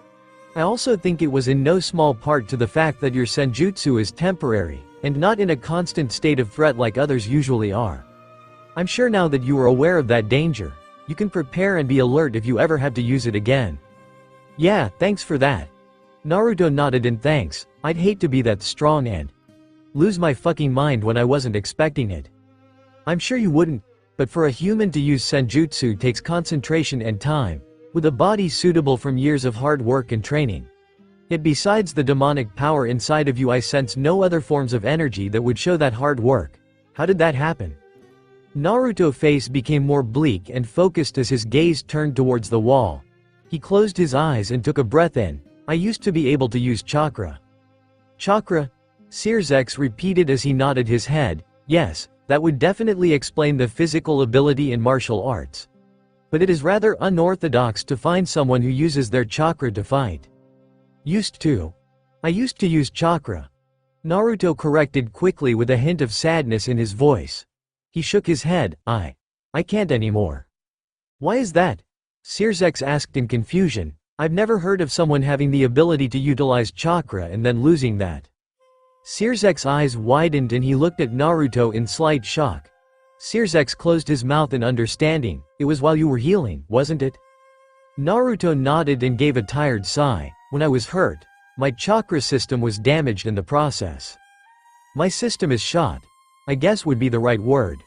I also think it was in no small part to the fact that your senjutsu is temporary, and not in a constant state of threat like others usually are. I'm sure now that you are aware of that danger, you can prepare and be alert if you ever have to use it again. Yeah, thanks for that. Naruto nodded in thanks. I'd hate to be that strong and lose my fucking mind when I wasn't expecting it. I'm sure you wouldn't, but for a human to use senjutsu takes concentration and time, with a body suitable from years of hard work and training. Yet besides the demonic power inside of you, I sense no other forms of energy that would show that hard work. How did that happen? Naruto's face became more bleak and focused as his gaze turned towards the wall. He closed his eyes and took a breath in. I used to be able to use chakra. Chakra? Searzek repeated as he nodded his head. Yes, that would definitely explain the physical ability in martial arts. But it is rather unorthodox to find someone who uses their chakra to fight. Used to. I used to use chakra. Naruto corrected quickly with a hint of sadness in his voice. He shook his head. I can't anymore. Why is that? Searzek asked in confusion. I've never heard of someone having the ability to utilize chakra and then losing that. Searzek's eyes widened and he looked at Naruto in slight shock. Searzek closed his mouth in understanding. It was while you were healing, wasn't it? Naruto nodded and gave a tired sigh. When I was hurt, my chakra system was damaged in the process. My system is shot, I guess would be the right word.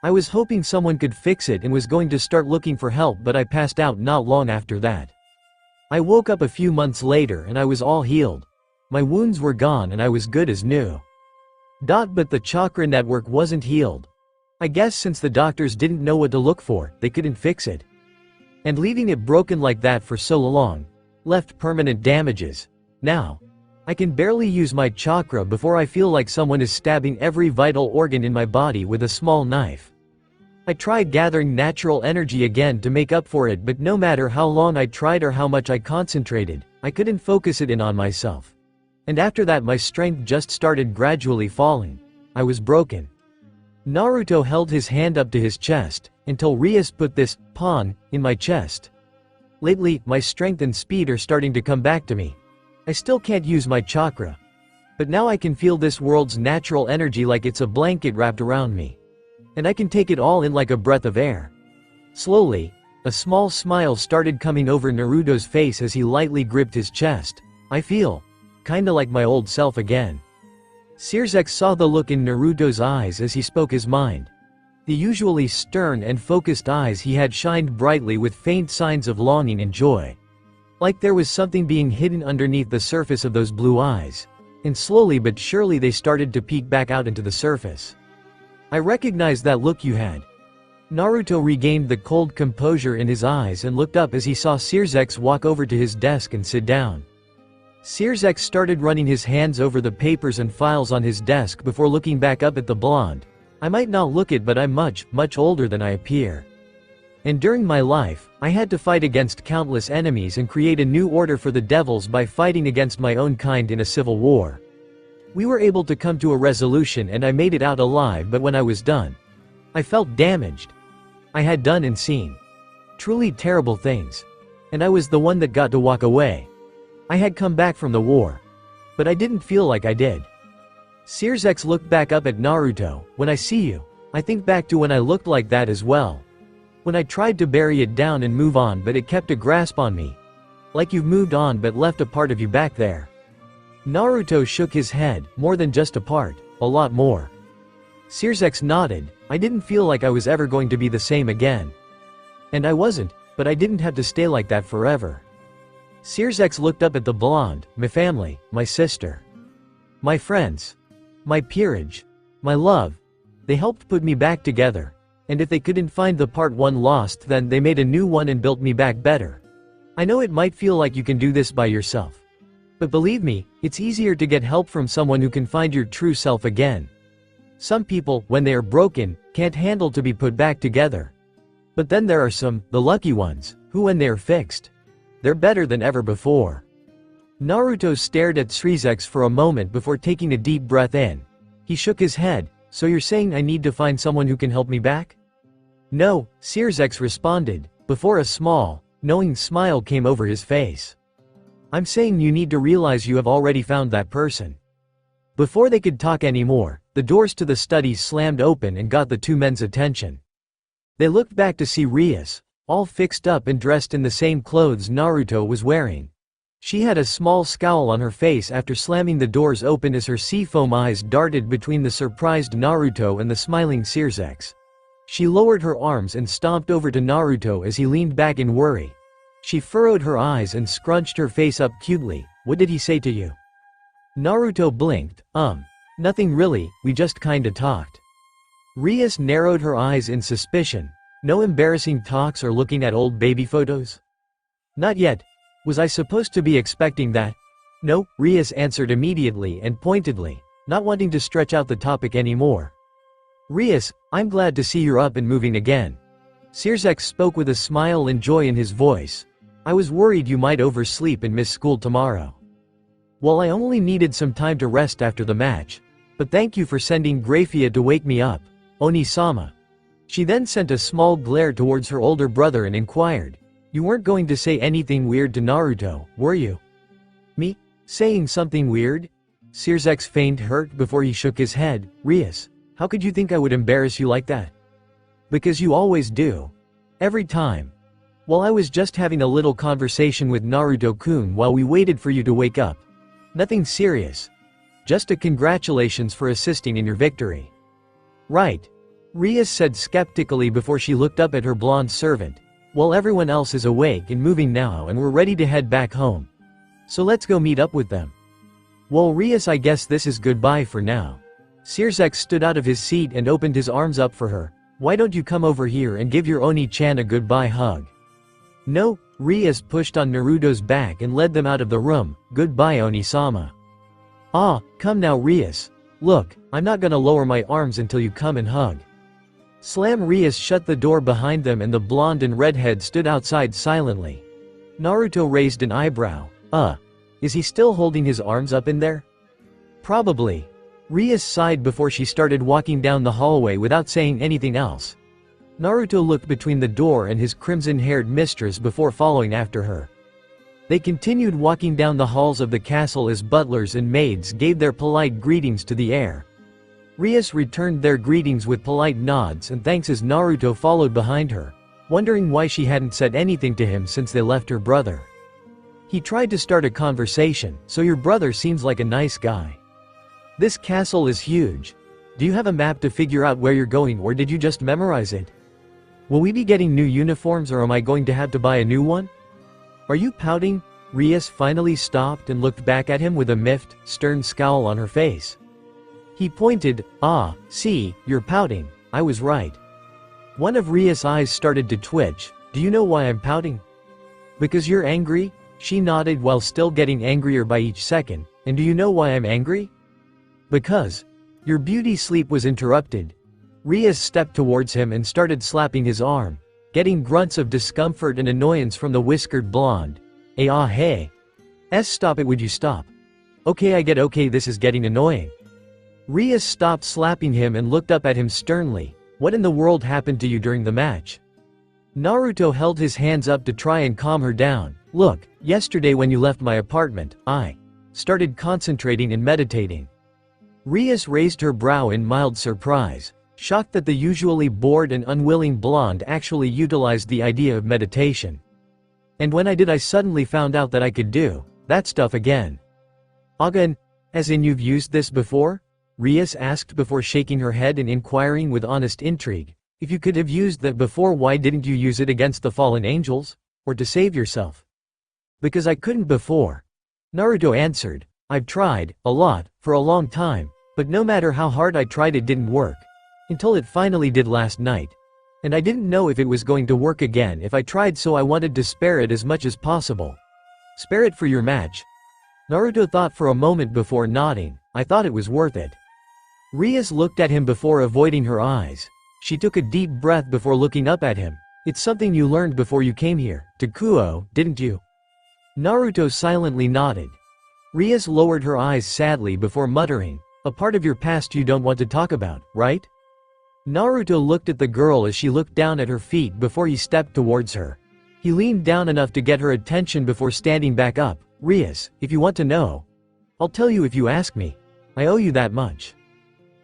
I was hoping someone could fix it and was going to start looking for help, but I passed out not long after that. I woke up a few months later and I was all healed. My wounds were gone and I was good as new. But the chakra network wasn't healed. I guess since the doctors didn't know what to look for, they couldn't fix it. And leaving it broken like that for so long left permanent damages. Now, I can barely use my chakra before I feel like someone is stabbing every vital organ in my body with a small knife. I tried gathering natural energy again to make up for it, but no matter how long I tried or how much I concentrated, I couldn't focus it in on myself. And after that my strength just started gradually falling. I was broken. Naruto held his hand up to his chest, until Rias put this pawn in my chest. Lately, my strength and speed are starting to come back to me. I still can't use my chakra. But now I can feel this world's natural energy like it's a blanket wrapped around me. And I can take it all in like a breath of air. Slowly, a small smile started coming over Naruto's face as he lightly gripped his chest. I feel kinda like my old self again. Sirzex saw the look in Naruto's eyes as he spoke his mind. The usually stern and focused eyes he had shined brightly with faint signs of longing and joy. Like there was something being hidden underneath the surface of those blue eyes. And slowly but surely they started to peek back out into the surface. I recognized that look you had. Naruto regained the cold composure in his eyes and looked up as he saw Sirzex walk over to his desk and sit down. Sirzex started running his hands over the papers and files on his desk before looking back up at the blonde. I might not look it, but I'm much older than I appear. And during my life, I had to fight against countless enemies and create a new order for the devils by fighting against my own kind in a civil war. We were able to come to a resolution and I made it out alive, but when I was done, I felt damaged. I had done and seen truly terrible things. And I was the one that got to walk away. I had come back from the war. But I didn't feel like I did. Sirzex looked back up at Naruto. When I see you, I think back to when I looked like that as well. When I tried to bury it down and move on, but it kept a grasp on me. Like you've moved on but left a part of you back there. Naruto shook his head. More than just a part, a lot more. Sirzex nodded. I didn't feel like I was ever going to be the same again. And I wasn't, but I didn't have to stay like that forever. Sirzex looked up at the blonde. My family, my sister, my friends, my peerage, my love. They helped put me back together. And if they couldn't find the part one lost, then they made a new one and built me back better. I know it might feel like you can do this by yourself. But believe me, it's easier to get help from someone who can find your true self again. Some people, when they are broken, can't handle to be put back together. But then there are some, the lucky ones, who when they are fixed, they're better than ever before. Naruto stared at Sirzex for a moment before taking a deep breath in. He shook his head. So you're saying I need to find someone who can help me back? No, Sirzex responded, before a small, knowing smile came over his face. I'm saying you need to realize you have already found that person. Before they could talk anymore, the doors to the study slammed open and got the two men's attention. They looked back to see Rias, all fixed up and dressed in the same clothes Naruto was wearing. She had a small scowl on her face after slamming the doors open as her seafoam eyes darted between the surprised Naruto and the smiling Sirzex. She lowered her arms and stomped over to Naruto as he leaned back in worry. She furrowed her eyes and scrunched her face up cutely. What did he say to you? Naruto blinked. Nothing really, we just kinda talked. Rias narrowed her eyes in suspicion. No embarrassing talks or looking at old baby photos? Not yet. Was I supposed to be expecting that? No, Rias answered immediately and pointedly, not wanting to stretch out the topic anymore. Rias, I'm glad to see you're up and moving again. Sirzex spoke with a smile and joy in his voice. I was worried you might oversleep and miss school tomorrow. Well, I only needed some time to rest after the match. But thank you for sending Grafia to wake me up, Oni-sama. She then sent a small glare towards her older brother and inquired. You weren't going to say anything weird to Naruto, were you? Me? Saying something weird? Sirzex feigned hurt before he shook his head. Rias, how could you think I would embarrass you like that? Because you always do. Every time. Well, I was just having a little conversation with Naruto-kun while we waited for you to wake up. Nothing serious. Just a congratulations for assisting in your victory. Right. Rias said skeptically before she looked up at her blonde servant. Well, everyone else is awake and moving now and we're ready to head back home. So let's go meet up with them. Well, Rias, I guess this is goodbye for now. Searsek stood out of his seat and opened his arms up for her. Why don't you come over here and give your Oni-chan a goodbye hug? No, Rias pushed on Naruto's back and led them out of the room. Goodbye Oni-sama. Ah, come now Rias. Look, I'm not gonna lower my arms until you come and hug. Slam. Rias shut the door behind them and the blonde and redhead stood outside silently. Naruto raised an eyebrow. Is he still holding his arms up in there? Probably. Rias sighed before she started walking down the hallway without saying anything else. Naruto looked between the door and his crimson-haired mistress before following after her. They continued walking down the halls of the castle as butlers and maids gave their polite greetings to the heir. Rias returned their greetings with polite nods and thanks as Naruto followed behind her, wondering why she hadn't said anything to him since they left her brother. He tried to start a conversation. So your brother seems like a nice guy. This castle is huge. Do you have a map to figure out where you're going or did you just memorize it? Will we be getting new uniforms or am I going to have to buy a new one? Are you pouting? Rias finally stopped and looked back at him with a miffed, stern scowl on her face. He pointed. See, you're pouting. I was right. One of Rias' eyes started to twitch. Do you know why I'm pouting? Because you're angry? She nodded while still getting angrier by each second. And do you know why I'm angry? Because your beauty sleep was interrupted. Rias stepped towards him and started slapping his arm, getting grunts of discomfort and annoyance from the whiskered blonde. Hey. Stop it, would you stop? Okay, I get okay, this is getting annoying. Rias stopped slapping him and looked up at him sternly. What in the world happened to you during the match? Naruto held his hands up to try and calm her down. Look, yesterday when you left my apartment, I started concentrating and meditating. Rias raised her brow in mild surprise, shocked that the usually bored and unwilling blonde actually utilized the idea of meditation. And when I did, I suddenly found out that I could do that stuff again. Again, as in you've used this before? Rias asked before shaking her head and inquiring with honest intrigue. If you could have used that before, why didn't you use it against the fallen angels? Or to save yourself? Because I couldn't before. Naruto answered. I've tried, a lot, for a long time, but no matter how hard I tried it didn't work. Until it finally did last night. And I didn't know if it was going to work again if I tried, so I wanted to spare it as much as possible. Spare it for your match? Naruto thought for a moment before nodding. I thought it was worth it. Rias looked at him before avoiding her eyes. She took a deep breath before looking up at him. It's something you learned before you came here, to Kuo, didn't you? Naruto silently nodded. Rias lowered her eyes sadly before muttering, a part of your past you don't want to talk about, right? Naruto looked at the girl as she looked down at her feet before he stepped towards her. He leaned down enough to get her attention before standing back up. Rias, if you want to know, I'll tell you if you ask me. I owe you that much.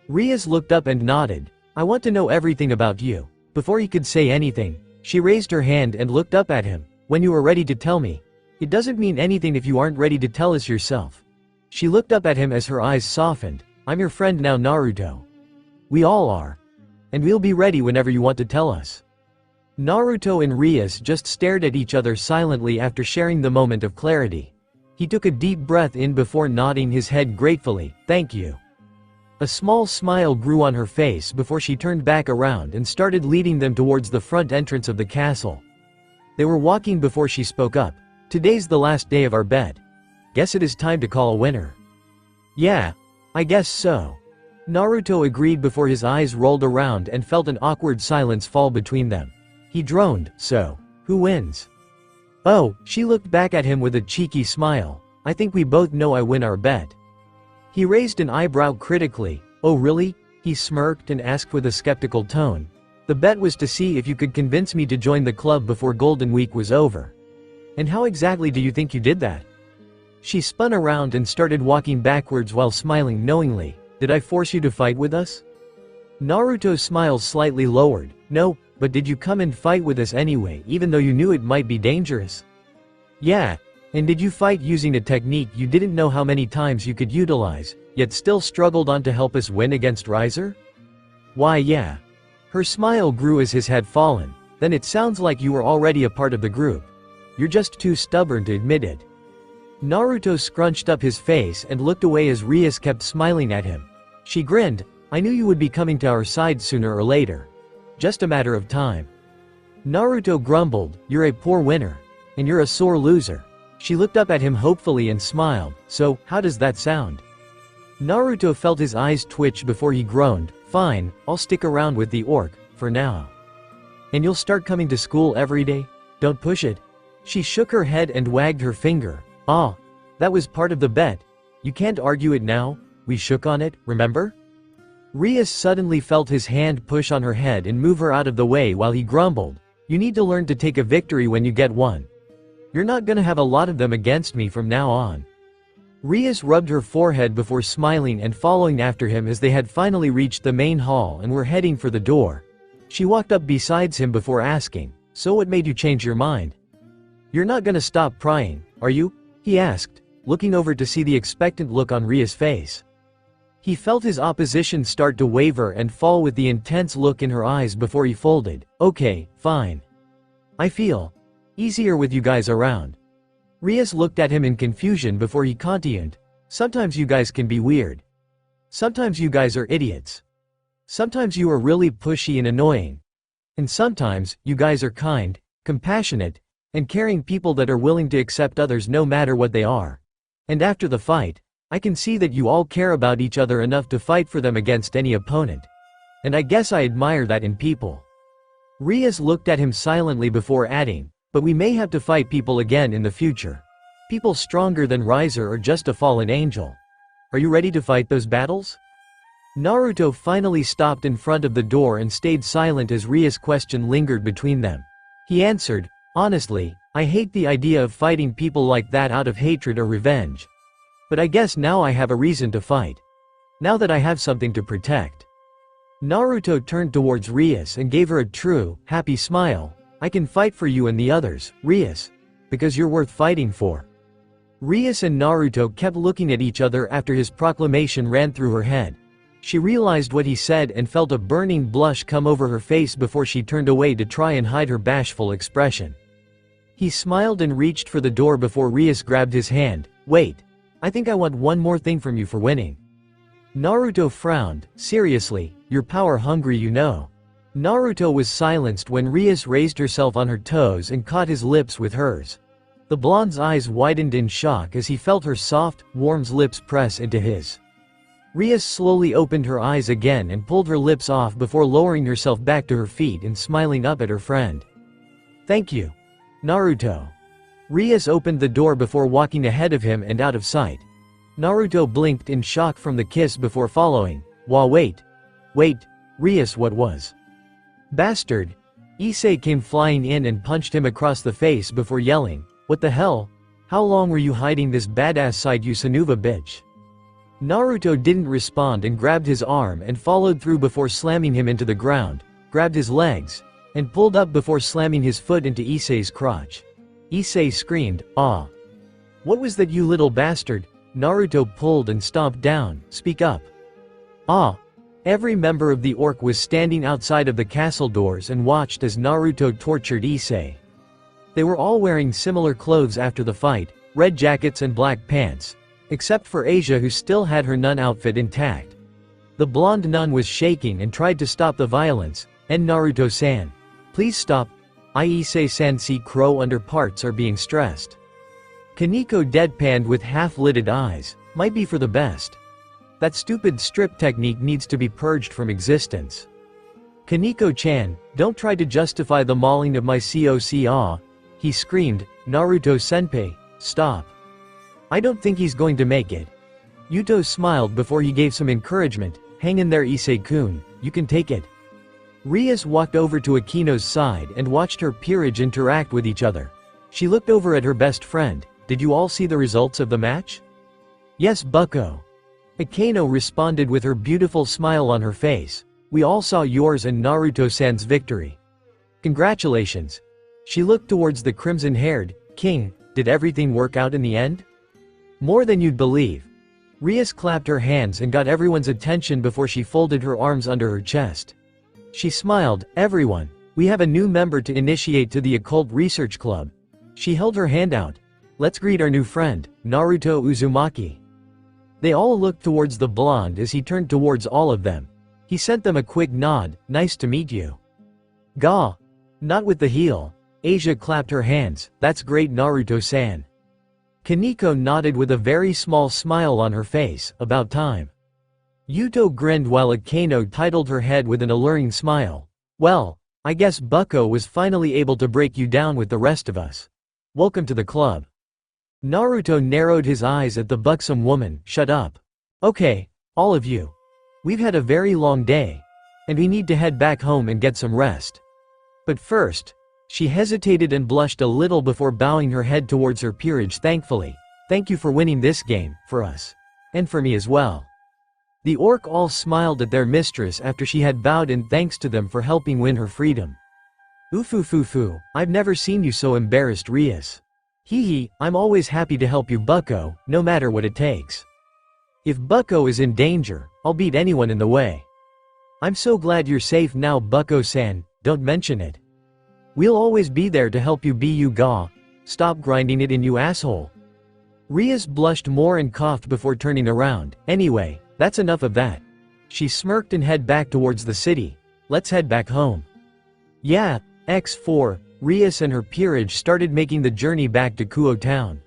Rias looked up and nodded. I want to know everything about you. Before he could say anything, she raised her hand and looked up at him. When you are ready to tell me. It doesn't mean anything if you aren't ready to tell us yourself. She looked up at him as her eyes softened. I'm your friend now, Naruto. We all are. And we'll be ready whenever you want to tell us. Naruto and Rias just stared at each other silently after sharing the moment of clarity. He took a deep breath in before nodding his head gratefully. Thank you. A small smile grew on her face before she turned back around and started leading them towards the front entrance of the castle. They were walking before she spoke up. Today's the last day of our bet. Guess it is time to call a winner. Yeah, I guess so. Naruto agreed before his eyes rolled around and felt an awkward silence fall between them. He droned, so, who wins? Oh, she looked back at him with a cheeky smile. I think we both know I win our bet. He raised an eyebrow critically. Oh really? He smirked and asked with a skeptical tone. The bet was to see if you could convince me to join the club before Golden Week was over. And how exactly do you think you did that? She spun around and started walking backwards while smiling knowingly. Did I force you to fight with us? Naruto's smile slightly lowered. No, but did you come and fight with us anyway, even though you knew it might be dangerous? Yeah, and did you fight using a technique you didn't know how many times you could utilize, yet still struggled on to help us win against Riser? Why yeah. Her smile grew as his had fallen. Then it sounds like you were already a part of the group. You're just too stubborn to admit it. Naruto scrunched up his face and looked away as Rias kept smiling at him. She grinned. I knew you would be coming to our side sooner or later. Just a matter of time. Naruto grumbled, you're a poor winner. And you're a sore loser. She looked up at him hopefully and smiled, so, how does that sound? Naruto felt his eyes twitch before he groaned, fine, I'll stick around with the orc, for now. And you'll start coming to school every day? Don't push it. She shook her head and wagged her finger. Ah, that was part of the bet. You can't argue it now, we shook on it, remember? Rias suddenly felt his hand push on her head and move her out of the way while he grumbled, you need to learn to take a victory when you get one. You're not gonna have a lot of them against me from now on. Rias rubbed her forehead before smiling and following after him as they had finally reached the main hall and were heading for the door. She walked up besides him before asking, so what made you change your mind? You're not gonna stop prying, are you? He asked, looking over to see the expectant look on Ria's face. He felt his opposition start to waver and fall with the intense look in her eyes before he folded, okay, fine. I feel easier with you guys around. Rias looked at him in confusion before he continued, sometimes you guys can be weird. Sometimes you guys are idiots. Sometimes you are really pushy and annoying. And sometimes, you guys are kind, compassionate, and caring people that are willing to accept others no matter what they are. And after the fight, I can see that you all care about each other enough to fight for them against any opponent. And I guess I admire that in people. Rias looked at him silently before adding, but we may have to fight people again in the future. People stronger than Riser or just a fallen angel. Are you ready to fight those battles? Naruto finally stopped in front of the door and stayed silent as Ria's question lingered between them. He answered, honestly, I hate the idea of fighting people like that out of hatred or revenge. But I guess now I have a reason to fight. Now that I have something to protect. Naruto turned towards Rias and gave her a true, happy smile. I can fight for you and the others, Rias. Because you're worth fighting for. Rias and Naruto kept looking at each other after his proclamation ran through her head. She realized what he said and felt a burning blush come over her face before she turned away to try and hide her bashful expression. He smiled and reached for the door before Rias grabbed his hand. Wait. I think I want one more thing from you for winning. Naruto frowned. Seriously, you're power hungry, you know. Naruto was silenced when Rias raised herself on her toes and caught his lips with hers. The blonde's eyes widened in shock as he felt her soft, warm lips press into his. Rias slowly opened her eyes again and pulled her lips off before lowering herself back to her feet and smiling up at her friend. Thank you, Naruto. Rias opened the door before walking ahead of him and out of sight. Naruto blinked in shock from the kiss before following. Wait, Rias, what was? Bastard. Issei came flying in and punched him across the face before yelling, what the hell? How long were you hiding this badass side, you Sanuva bitch? Naruto didn't respond and grabbed his arm and followed through before slamming him into the ground, grabbed his legs, and pulled up before slamming his foot into Issei's crotch. Issei screamed, ah. What was that, you little bastard? Naruto pulled and stomped down, speak up. Ah. Every member of the orc was standing outside of the castle doors and watched as Naruto tortured Issei. They were all wearing similar clothes after the fight, red jackets and black pants, except for Asia, who still had her nun outfit intact. The blonde nun was shaking and tried to stop the violence, and Naruto-san. Please stop. Issei-san, see crow underparts are being stressed. Kaneko deadpanned with half-lidded eyes, might be for the best. That stupid strip technique needs to be purged from existence. Kaneko-chan, don't try to justify the mauling of my COC, he screamed, Naruto-senpai, stop. I don't think he's going to make it. Yuto smiled before he gave some encouragement, hang in there Issei-kun, you can take it. Rias walked over to Akino's side and watched her peerage interact with each other. She looked over at her best friend, did you all see the results of the match? Yes, bucko. Akino responded with her beautiful smile on her face. We all saw yours and Naruto-san's victory. Congratulations. She looked towards the crimson-haired king. Did everything work out in the end? More than you'd believe. Rias clapped her hands and got everyone's attention before she folded her arms under her chest. She smiled, everyone, we have a new member to initiate to the Occult Research Club. She held her hand out. Let's greet our new friend, Naruto Uzumaki. They all looked towards the blonde as he turned towards all of them. He sent them a quick nod, nice to meet you. Gah. Not with the heel. Asia clapped her hands, that's great Naruto-san. Kaneko nodded with a very small smile on her face, about time. Yuto grinned while Akano titled her head with an alluring smile. Well, I guess Bucko was finally able to break you down with the rest of us. Welcome to the club. Naruto narrowed his eyes at the buxom woman, shut up. Okay, all of you. We've had a very long day. And we need to head back home and get some rest. But first, she hesitated and blushed a little before bowing her head towards her peerage thankfully. Thank you for winning this game, for us. And for me as well. The orc all smiled at their mistress after she had bowed in thanks to them for helping win her freedom. Oofufufu, I've never seen you so embarrassed, Rias. Hee hee, I'm always happy to help you Bucko, no matter what it takes. If Bucko is in danger, I'll beat anyone in the way. I'm so glad you're safe now Bucko-san, don't mention it. We'll always be there to help you be you Ga. Stop grinding it in you asshole. Rias blushed more and coughed before turning around. Anyway, that's enough of that. She smirked and headed back towards the city. Let's head back home. Yeah, X4, Rias and her peerage started making the journey back to Kuo town.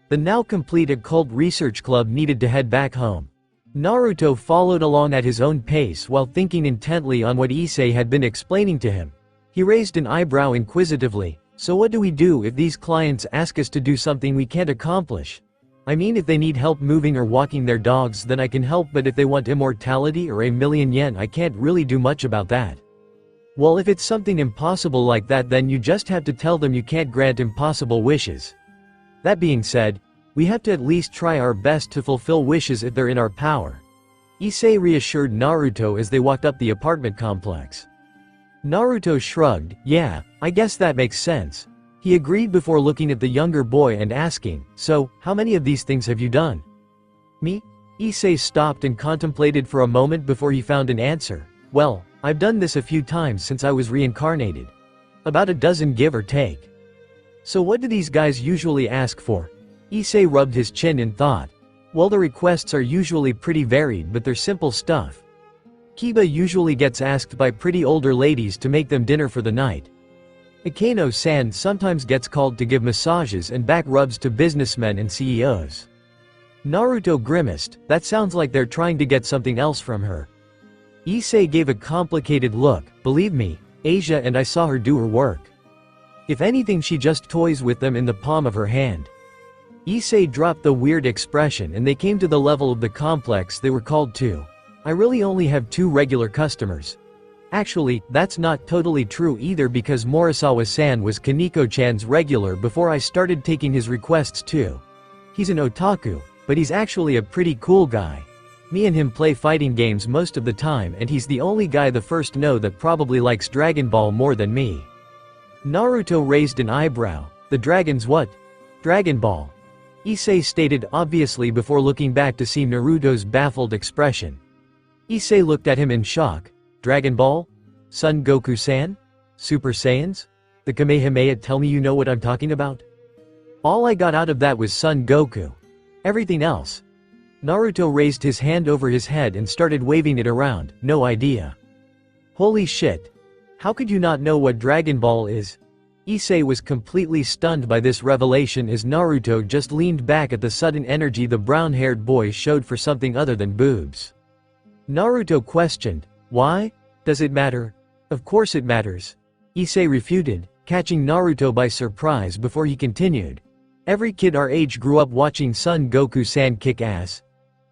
The now complete occult research club needed to head back home. Naruto followed along at his own pace while thinking intently on what Issei had been explaining to him. He raised an eyebrow inquisitively. So what do we do if these clients ask us to do something we can't accomplish? I mean, if they need help moving or walking their dogs, then I can help, but if they want immortality or 1,000,000 yen, I can't really do much about that. Well, if it's something impossible like that, then you just have to tell them you can't grant impossible wishes. That being said, we have to at least try our best to fulfill wishes if they're in our power. Issei reassured Naruto as they walked up the apartment complex. Naruto shrugged. Yeah, I guess that makes sense. He agreed before looking at the younger boy and asking, so, how many of these things have you done? Me? Issei stopped and contemplated for a moment before he found an answer. Well, I've done this a few times since I was reincarnated. About a dozen give or take. So what do these guys usually ask for? Issei rubbed his chin in thought. Well, the requests are usually pretty varied, but they're simple stuff. Kiba usually gets asked by pretty older ladies to make them dinner for the night. Akano-san sometimes gets called to give massages and back rubs to businessmen and CEOs. Naruto grimaced. That sounds like they're trying to get something else from her. Issei gave a complicated look. Believe me, Asia and I saw her do her work. If anything, she just toys with them in the palm of her hand. Issei dropped the weird expression and they came to the level of the complex they were called to. I really only have 2 regular customers. Actually, that's not totally true either, because Morisawa-san was Kaneko-chan's regular before I started taking his requests too. He's an otaku, but he's actually a pretty cool guy. Me and him play fighting games most of the time, and he's the only guy the first know that probably likes Dragon Ball more than me. Naruto raised an eyebrow. The dragon's what? Dragon Ball. Issei stated obviously before looking back to see Naruto's baffled expression. Issei looked at him in shock. Dragon Ball? Son Goku-san? Super Saiyans? The Kamehameha, tell me you know what I'm talking about? All I got out of that was Son Goku. Everything else. Naruto raised his hand over his head and started waving it around. No idea. Holy shit. How could you not know what Dragon Ball is? Issei was completely stunned by this revelation as Naruto just leaned back at the sudden energy the brown-haired boy showed for something other than boobs. Naruto questioned, why? Does it matter? Of course it matters. Issei refuted, catching Naruto by surprise before he continued. Every kid our age grew up watching Son Goku-san kick ass.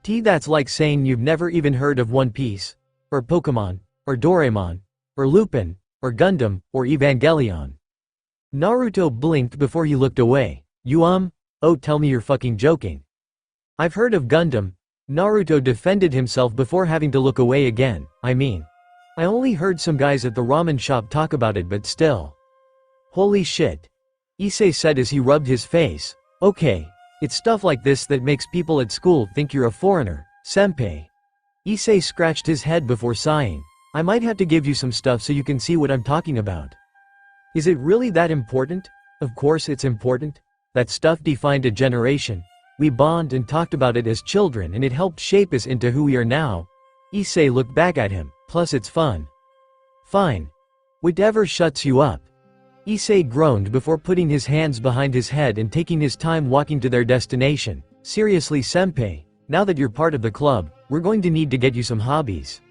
That's like saying you've never even heard of One Piece, or Pokemon, or Doraemon, or Lupin, or Gundam, or Evangelion. Naruto blinked before he looked away. Oh, tell me you're fucking joking. I've heard of Gundam. Naruto defended himself before having to look away again. I mean, I only heard some guys at the ramen shop talk about it, but still. Holy shit. Issei said as he rubbed his face. Okay, it's stuff like this that makes people at school think you're a foreigner, senpai. Issei scratched his head before sighing. I might have to give you some stuff so you can see what I'm talking about. Is it really that important? Of course it's important. That stuff defined a generation. We bond and talked about it as children and it helped shape us into who we are now. Issei looked back at him, plus it's fun. Fine. Whatever shuts you up. Issei groaned before putting his hands behind his head and taking his time walking to their destination. Seriously senpai, now that you're part of the club, we're going to need to get you some hobbies.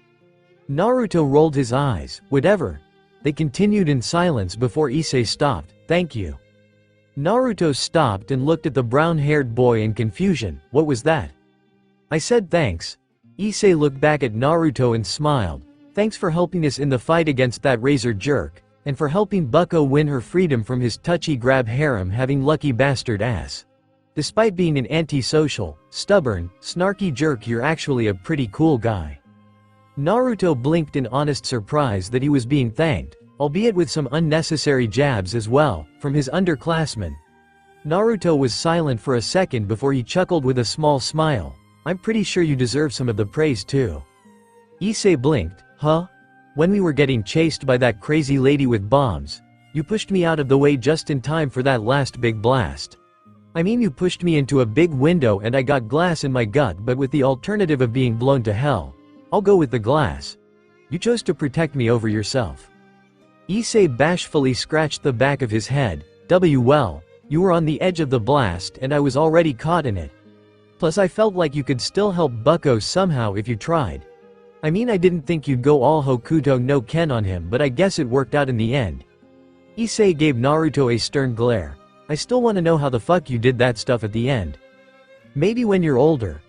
Naruto rolled his eyes. Whatever. They continued in silence before Issei stopped. Thank you. Naruto stopped and looked at the brown-haired boy in confusion. What was that? I said thanks. Issei looked back at Naruto and smiled. Thanks for helping us in the fight against that razor jerk, and for helping Bucko win her freedom from his touchy-grab harem having lucky bastard ass. Despite being an antisocial, stubborn, snarky jerk, you're actually a pretty cool guy. Naruto blinked in honest surprise that he was being thanked, albeit with some unnecessary jabs as well, from his underclassmen. Naruto was silent for a second before he chuckled with a small smile. I'm pretty sure you deserve some of the praise too. Issei blinked. Huh? When we were getting chased by that crazy lady with bombs, you pushed me out of the way just in time for that last big blast. I mean, you pushed me into a big window and I got glass in my gut, but with the alternative of being blown to hell, I'll go with the glass. You chose to protect me over yourself. Issei bashfully scratched the back of his head. Well, you were on the edge of the blast and I was already caught in it. Plus I felt like you could still help Bucko somehow if you tried. I mean, I didn't think you'd go all Hokuto no Ken on him, but I guess it worked out in the end. Issei gave Naruto a stern glare. I still want to know how the fuck you did that stuff at the end. Maybe when you're older.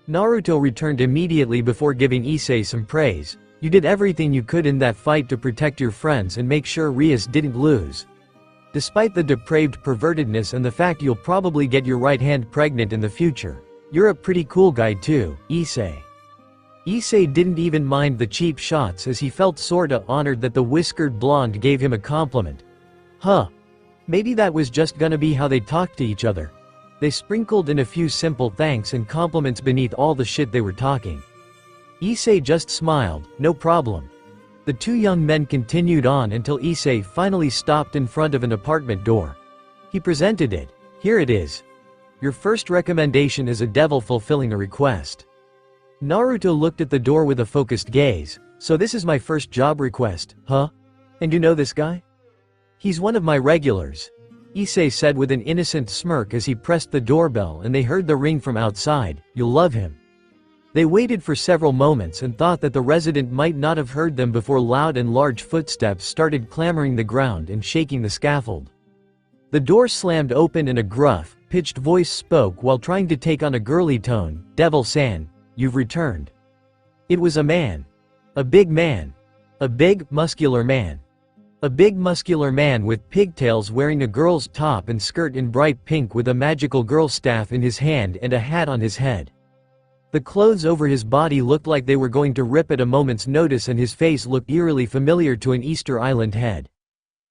Naruto returned immediately before giving Issei some praise. You did everything you could in that fight to protect your friends and make sure Rias didn't lose. Despite the depraved pervertedness and the fact you'll probably get your right hand pregnant in the future, you're a pretty cool guy too, Issei. Issei didn't even mind the cheap shots as he felt sorta honored that the whiskered blonde gave him a compliment. Huh. Maybe that was just gonna be how they talked to each other. They sprinkled in a few simple thanks and compliments beneath all the shit they were talking. Issei just smiled. No problem. The two young men continued on until Issei finally stopped in front of an apartment door. He presented it. Here it is. Your first recommendation is a devil fulfilling a request. Naruto looked at the door with a focused gaze. So this is my first job request, huh? And you know this guy? He's one of my regulars. Issei said with an innocent smirk as he pressed the doorbell and they heard the ring from outside. You'll love him. They waited for several moments and thought that the resident might not have heard them before loud and large footsteps started clamoring the ground and shaking the scaffold. The door slammed open and a gruff, pitched voice spoke while trying to take on a girly tone. Devil-san, you've returned. It was a man. A big man. A big, muscular man. A big muscular man with pigtails wearing a girl's top and skirt in bright pink with a magical girl staff in his hand and a hat on his head. The clothes over his body looked like they were going to rip at a moment's notice and his face looked eerily familiar to an Easter Island head.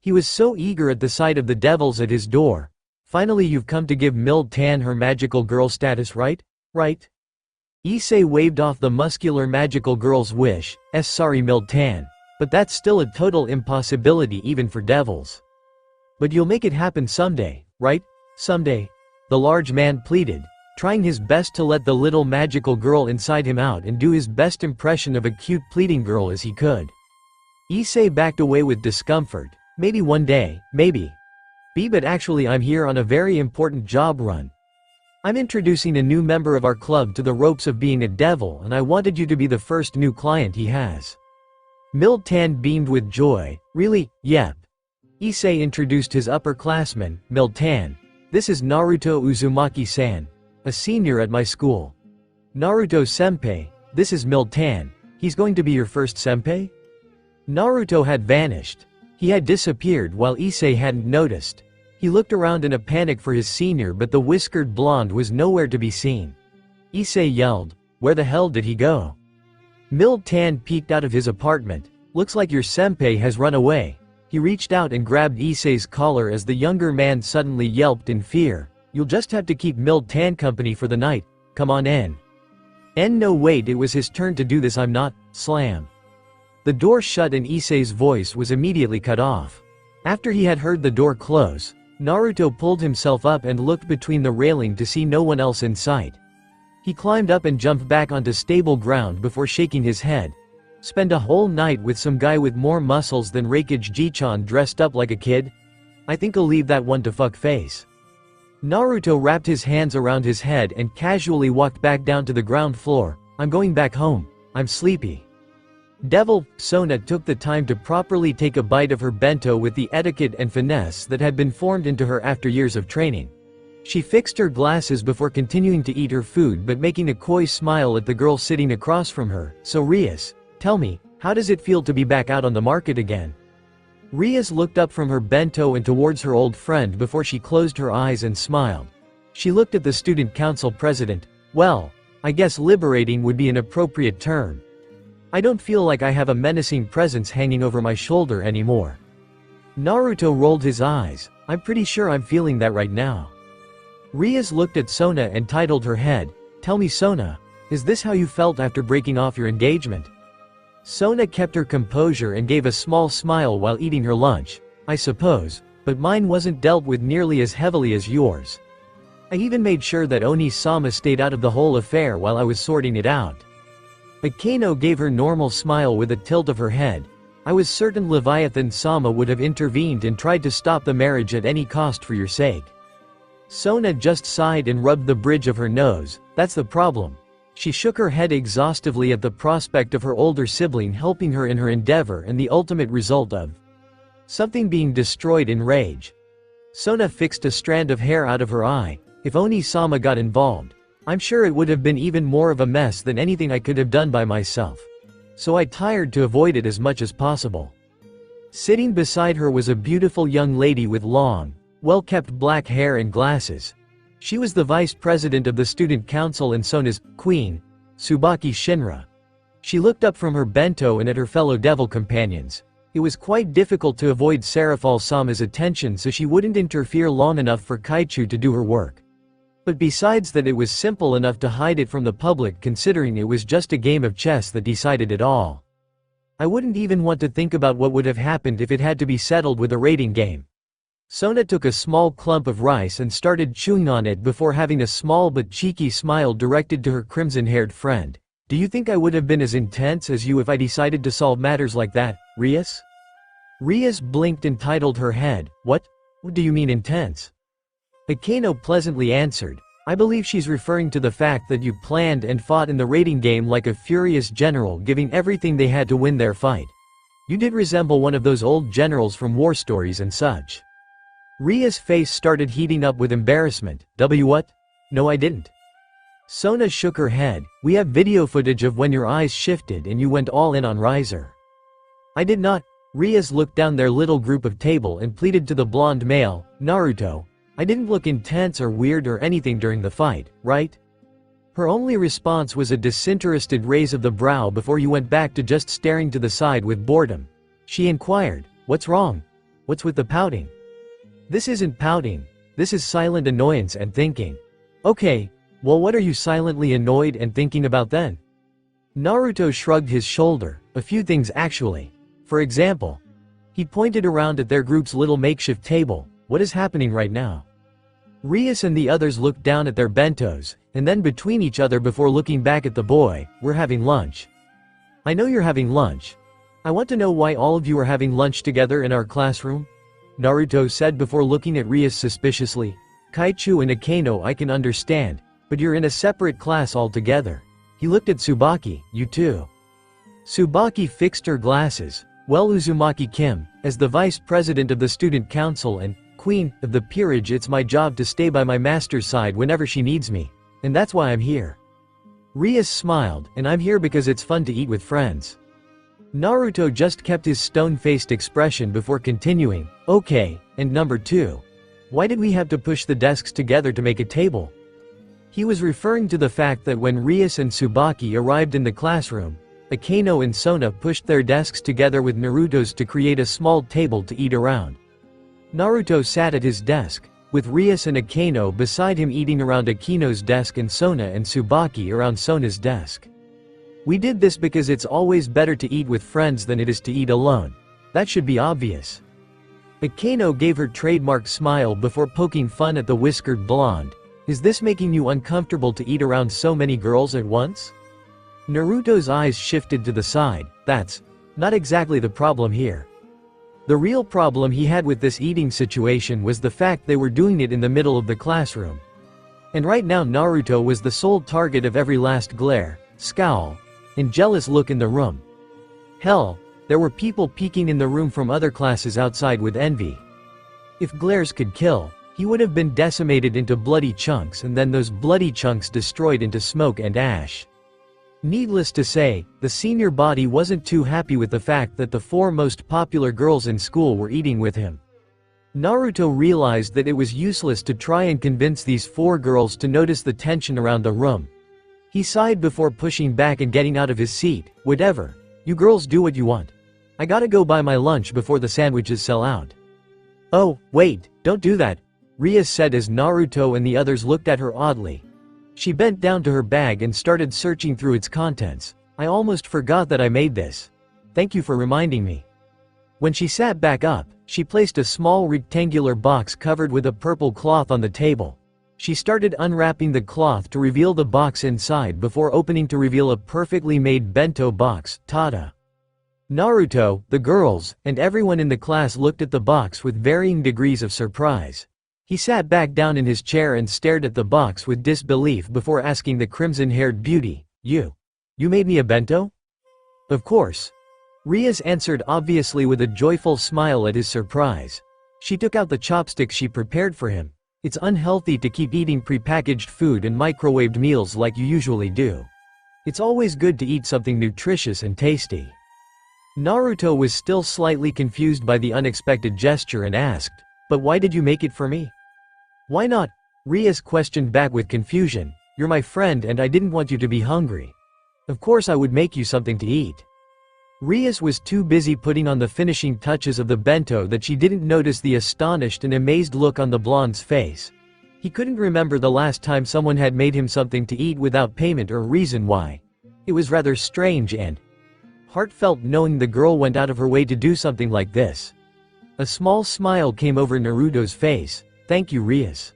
He was so eager at the sight of the devils at his door. Finally, you've come to give Mild Tan her magical girl status, right? Right? Issei waved off the muscular magical girl's wish. Sorry Mild Tan. But that's still a total impossibility even for devils. But you'll make it happen someday, right? Someday? The large man pleaded, trying his best to let the little magical girl inside him out and do his best impression of a cute pleading girl as he could. Issei backed away with discomfort. Maybe one day, maybe. But actually I'm here on a very important job run. I'm introducing a new member of our club to the ropes of being a devil and I wanted you to be the first new client he has. Mild Tan beamed with joy. Really? Yep. Issei introduced his upperclassman, Mild Tan. This is Naruto Uzumaki-san, a senior at my school. Naruto-senpai, this is Mild Tan. He's going to be your first senpai? Naruto had vanished. He had disappeared while Issei hadn't noticed. He looked around in a panic for his senior but the whiskered blonde was nowhere to be seen. Issei yelled, where the hell did he go? Mild Tan peeked out of his apartment. Looks like your senpai has run away. He reached out and grabbed Issei's collar as the younger man suddenly yelped in fear. You'll just have to keep Mild Tan company for the night. Come on in. No wait, it was his turn to do this. I'm not. Slam. The door shut and Issei's voice was immediately cut off. After he had heard the door close, Naruto pulled himself up and looked between the railing to see no one else in sight. He climbed up and jumped back onto stable ground before shaking his head. Spend a whole night with some guy with more muscles than Raikage Jichan dressed up like a kid? I think I'll leave that one to fuck face. Naruto wrapped his hands around his head and casually walked back down to the ground floor. I'm going back home. I'm sleepy. Devil, Sona took the time to properly take a bite of her bento with the etiquette and finesse that had been formed into her after years of training. She fixed her glasses before continuing to eat her food but making a coy smile at the girl sitting across from her. So Rias, tell me, how does it feel to be back out on the market again? Rias looked up from her bento and towards her old friend before she closed her eyes and smiled. She looked at the student council president. Well, I guess liberating would be an appropriate term. I don't feel like I have a menacing presence hanging over my shoulder anymore. Naruto rolled his eyes. I'm pretty sure I'm feeling that right now. Rias looked at Sona and titled her head. Tell me Sona, is this how you felt after breaking off your engagement? Sona kept her composure and gave a small smile while eating her lunch. I suppose, but mine wasn't dealt with nearly as heavily as yours. I even made sure that Oni-sama stayed out of the whole affair while I was sorting it out. Akeno gave her normal smile with a tilt of her head. I was certain Leviathan-sama would have intervened and tried to stop the marriage at any cost for your sake. Sona just sighed and rubbed the bridge of her nose. That's the problem. She shook her head exhaustively at the prospect of her older sibling helping her in her endeavor and the ultimate result of something being destroyed in rage. Sona fixed a strand of hair out of her eye. If Oni-sama got involved, I'm sure it would have been even more of a mess than anything I could have done by myself. So I tried to avoid it as much as possible. Sitting beside her was a beautiful young lady with long, well-kept black hair and glasses. She was the vice president of the student council and Sona's queen, Tsubaki Shinra. She looked up from her bento and at her fellow devil companions. It was quite difficult to avoid Serafal-sama's attention so she wouldn't interfere long enough for Kaichu to do her work. But besides that, it was simple enough to hide it from the public considering it was just a game of chess that decided it all. I wouldn't even want to think about what would have happened if it had to be settled with a rating game. Sona took a small clump of rice and started chewing on it before having a small but cheeky smile directed to her crimson-haired friend. Do you think I would have been as intense as you if I decided to solve matters like that, Rias? Rias blinked and titled her head. What do you mean intense? Akeno pleasantly answered. I believe she's referring to the fact that you planned and fought in the rating game like a furious general giving everything they had to win their fight. You did resemble one of those old generals from war stories and such. Ria's face started heating up with embarrassment. What? No, I didn't. Sona shook her head. We have video footage of when your eyes shifted and you went all in on Riser. I did not. Rias looked down their little group of table and pleaded to the blonde male, Naruto. I didn't look intense or weird or anything during the fight, right? Her only response was a disinterested raise of the brow before you went back to just staring to the side with boredom. She inquired, what's wrong? What's with the pouting? This isn't pouting. This is silent annoyance and thinking. Okay, well, what are you silently annoyed and thinking about then? Naruto shrugged his shoulder. A few things actually. For example, he pointed around at their group's little makeshift table. What is happening right now? Rias and the others looked down at their bentos, and then between each other before looking back at the boy. We're having lunch. I know you're having lunch. I want to know why all of you are having lunch together in our classroom? Naruto said before looking at Rias suspiciously. Kaichu and Akeno I can understand, but you're in a separate class altogether. He looked at Tsubaki. You too. Tsubaki fixed her glasses. Well, Uzumaki Kim, as the vice president of the student council and queen of the peerage, it's my job to stay by my master's side whenever she needs me. And that's why I'm here. Rias smiled, and I'm here because it's fun to eat with friends. Naruto just kept his stone-faced expression before continuing. Okay, and number 2. Why did we have to push the desks together to make a table? He was referring to the fact that when Rias and Tsubaki arrived in the classroom, Akeno and Sona pushed their desks together with Naruto's to create a small table to eat around. Naruto sat at his desk, with Rias and Akeno beside him eating around Akeno's desk and Sona and Tsubaki around Sona's desk. We did this because it's always better to eat with friends than it is to eat alone. That should be obvious. Akano gave her trademark smile before poking fun at the whiskered blonde. Is this making you uncomfortable to eat around so many girls at once? Naruto's eyes shifted to the side. That's not exactly the problem here. The real problem he had with this eating situation was the fact they were doing it in the middle of the classroom. And right now Naruto was the sole target of every last glare, scowl, and jealous look in the room. Hell, there were people peeking in the room from other classes outside with envy. If glares could kill, he would have been decimated into bloody chunks and then those bloody chunks destroyed into smoke and ash. Needless to say, the senior body wasn't too happy with the fact that the 4 most popular girls in school were eating with him. Naruto realized that it was useless to try and convince these 4 girls to notice the tension around the room. He sighed before pushing back and getting out of his seat. Whatever. You girls do what you want. I gotta go buy my lunch before the sandwiches sell out. Oh, wait, don't do that, Ria said as Naruto and the others looked at her oddly. She bent down to her bag and started searching through its contents. I almost forgot that I made this. Thank you for reminding me. When she sat back up, she placed a small rectangular box covered with a purple cloth on the table. She started unwrapping the cloth to reveal the box inside before opening to reveal a perfectly made bento box, tada. Naruto, the girls, and everyone in the class looked at the box with varying degrees of surprise. He sat back down in his chair and stared at the box with disbelief before asking the crimson-haired beauty, You made me a bento? Of course. Rias answered obviously with a joyful smile at his surprise. She took out the chopsticks she prepared for him. It's unhealthy to keep eating prepackaged food and microwaved meals like you usually do. It's always good to eat something nutritious and tasty. Naruto was still slightly confused by the unexpected gesture and asked, But why did you make it for me? Why not? Rias questioned back with confusion. You're my friend and I didn't want you to be hungry. Of course I would make you something to eat. Rias was too busy putting on the finishing touches of the bento that she didn't notice the astonished and amazed look on the blonde's face. He couldn't remember the last time someone had made him something to eat without payment or reason why. It was rather strange and heartfelt knowing the girl went out of her way to do something like this. A small smile came over Naruto's face. Thank you, Rias.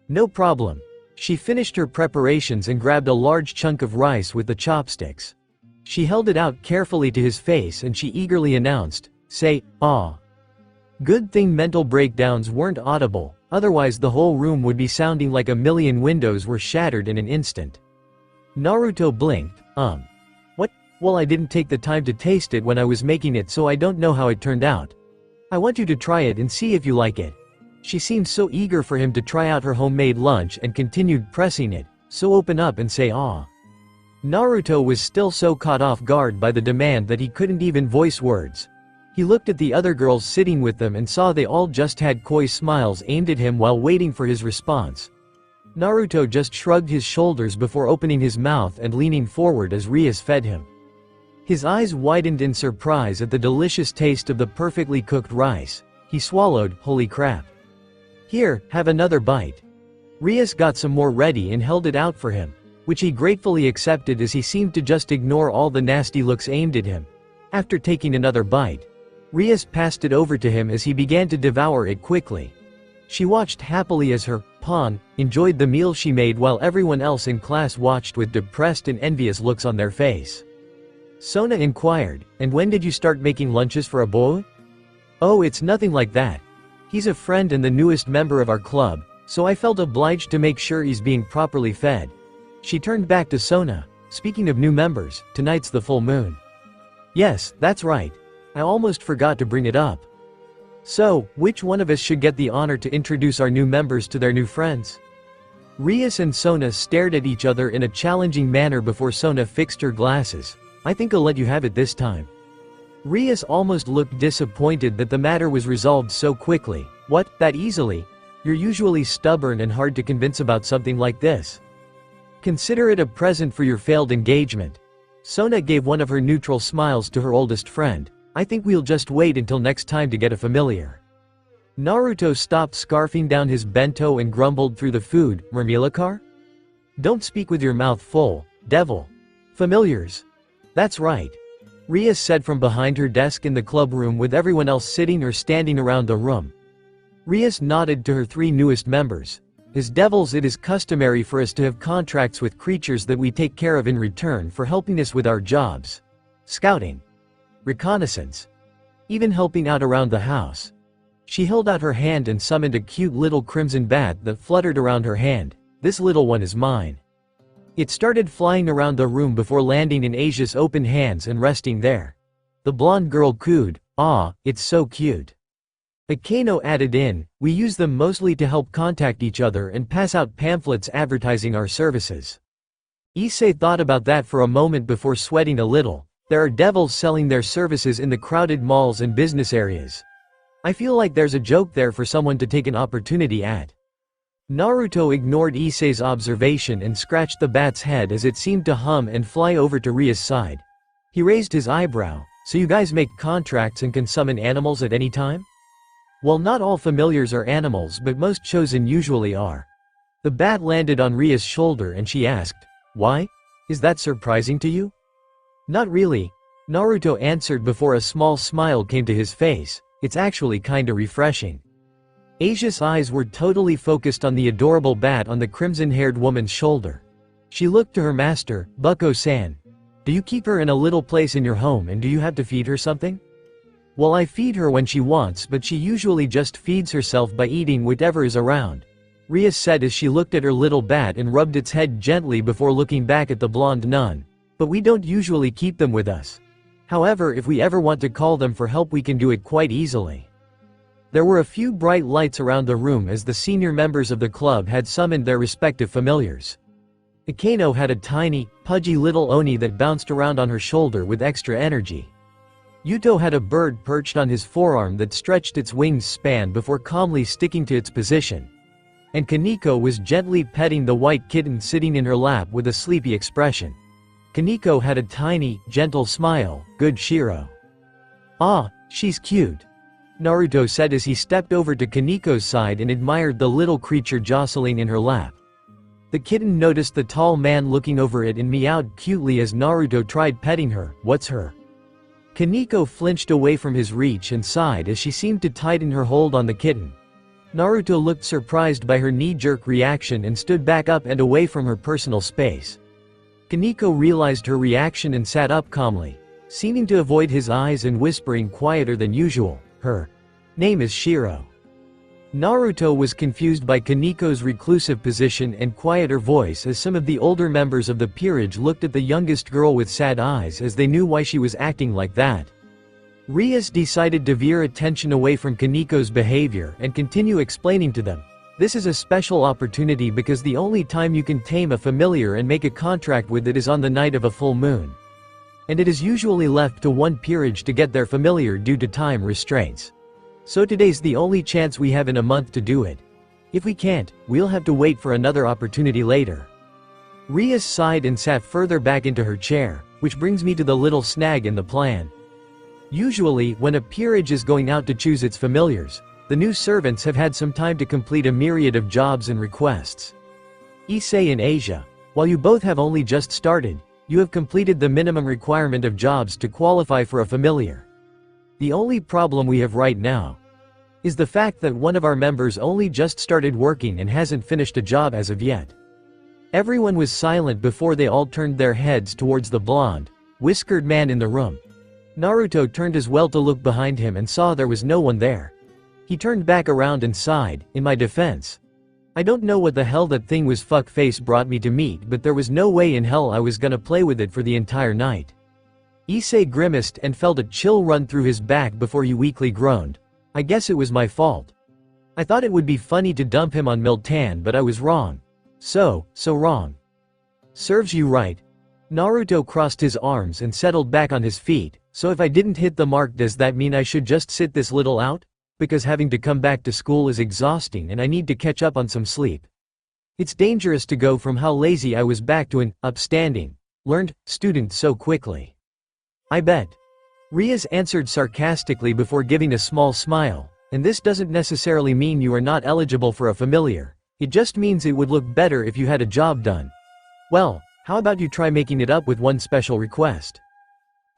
No problem. She finished her preparations and grabbed a large chunk of rice with the chopsticks. She held it out carefully to his face and she eagerly announced, Say, ah. Good thing mental breakdowns weren't audible, otherwise the whole room would be sounding like a million windows were shattered in an instant. Naruto blinked, What? Well, I didn't take the time to taste it when I was making it, so I don't know how it turned out. I want you to try it and see if you like it. She seemed so eager for him to try out her homemade lunch and continued pressing it, so open up and say ah. Naruto was still so caught off guard by the demand that he couldn't even voice words. He looked at the other girls sitting with them and saw they all just had coy smiles aimed at him while waiting for his response. Naruto just shrugged his shoulders before opening his mouth and leaning forward as Rias fed him. His eyes widened in surprise at the delicious taste of the perfectly cooked rice. He swallowed, holy crap. Here, have another bite. Rias got some more ready and held it out for him, which he gratefully accepted as he seemed to just ignore all the nasty looks aimed at him. After taking another bite, Rias passed it over to him as he began to devour it quickly. She watched happily as her pawn enjoyed the meal she made while everyone else in class watched with depressed and envious looks on their face. Sona inquired, And when did you start making lunches for a boy? Oh, it's nothing like that. He's a friend and the newest member of our club, so I felt obliged to make sure he's being properly fed. She turned back to Sona. Speaking of new members, tonight's the full moon. Yes, that's right. I almost forgot to bring it up. So, which one of us should get the honor to introduce our new members to their new friends? Rias and Sona stared at each other in a challenging manner before Sona fixed her glasses. I think I'll let you have it this time. Rias almost looked disappointed that the matter was resolved so quickly. What, that easily? You're usually stubborn and hard to convince about something like this. Consider it a present for your failed engagement. Sona gave one of her neutral smiles to her oldest friend. I think we'll just wait until next time to get a familiar. Naruto stopped scarfing down his bento and grumbled through the food. Murmilakar? Don't speak with your mouth full, devil. Familiars. That's right. Ria said from behind her desk in the club room with everyone else sitting or standing around the room. Rias nodded to her 3 newest members. As devils, it is customary for us to have contracts with creatures that we take care of in return for helping us with our jobs. Scouting. Reconnaissance. Even helping out around the house. She held out her hand and summoned a cute little crimson bat that fluttered around her hand. This little one is mine. It started flying around the room before landing in Asia's open hands and resting there. The blonde girl cooed, "Ah, it's so cute." Akano added in, "We use them mostly to help contact each other and pass out pamphlets advertising our services." Issei thought about that for a moment before sweating a little. There are devils selling their services in the crowded malls and business areas. I feel like there's a joke there for someone to take an opportunity at. Naruto ignored Issei's observation and scratched the bat's head as it seemed to hum and fly over to Ria's side. He raised his eyebrow. "So you guys make contracts and can summon animals at any time?" "Well, not all familiars are animals, but most chosen usually are." The bat landed on Ria's shoulder and she asked, "Why? Is that surprising to you?" "Not really," Naruto answered before a small smile came to his face. "It's actually kinda refreshing." Asia's eyes were totally focused on the adorable bat on the crimson-haired woman's shoulder. She looked to her master, Bucko-san. "Do you keep her in a little place in your home and do you have to feed her something?" "Well, I feed her when she wants, but she usually just feeds herself by eating whatever is around," Ria said as she looked at her little bat and rubbed its head gently before looking back at the blonde nun. "But we don't usually keep them with us. However, if we ever want to call them for help we can do it quite easily." There were a few bright lights around the room as the senior members of the club had summoned their respective familiars. Akano had a tiny, pudgy little oni that bounced around on her shoulder with extra energy. Yuto had a bird perched on his forearm that stretched its wings span before calmly sticking to its position. And Kaneko was gently petting the white kitten sitting in her lap with a sleepy expression. Kaneko had a tiny, gentle smile. "Good Shiro." "Ah, she's cute," Naruto said as he stepped over to Kaneko's side and admired the little creature jostling in her lap. The kitten noticed the tall man looking over it and meowed cutely as Naruto tried petting her. "What's her?" Kaneko flinched away from his reach and sighed as she seemed to tighten her hold on the kitten. Naruto looked surprised by her knee-jerk reaction and stood back up and away from her personal space. Kaneko realized her reaction and sat up calmly, seeming to avoid his eyes and whispering quieter than usual, "Her name is Shiro." Naruto was confused by Kaneko's reclusive position and quieter voice as some of the older members of the peerage looked at the youngest girl with sad eyes as they knew why she was acting like that. Rias decided to veer attention away from Kaneko's behavior and continue explaining to them. "This is a special opportunity because the only time you can tame a familiar and make a contract with it is on the night of a full moon. And it is usually left to one peerage to get their familiar due to time restraints. So today's the only chance we have in a month to do it. If we can't, we'll have to wait for another opportunity later." Rias sighed and sat further back into her chair, which brings me to the little snag in the plan. Usually, when a peerage is going out to choose its familiars, the new servants have had some time to complete a myriad of jobs and requests. Issei and Asia, while you both have only just started, you have completed the minimum requirement of jobs to qualify for a familiar. The only problem we have right now is the fact that one of our members only just started working and hasn't finished a job as of yet. Everyone was silent before they all turned their heads towards the blonde, whiskered man in the room. Naruto turned as well to look behind him and saw there was no one there. He turned back around and sighed, "In my defense, I don't know what the hell that thing was fuck face brought me to meet, but there was no way in hell I was gonna play with it for the entire night." Issei grimaced and felt a chill run through his back before he weakly groaned. "I guess it was my fault. I thought it would be funny to dump him on Miltan, but I was wrong. So wrong." "Serves you right." Naruto crossed his arms and settled back on his feet. "So if I didn't hit the mark, does that mean I should just sit this little out? Because having to come back to school is exhausting and I need to catch up on some sleep. It's dangerous to go from how lazy I was back to an upstanding, learned student so quickly." "I bet." Rias answered sarcastically before giving a small smile, "And this doesn't necessarily mean you are not eligible for a familiar. It just means it would look better if you had a job done. Well, how about you try making it up with one special request?"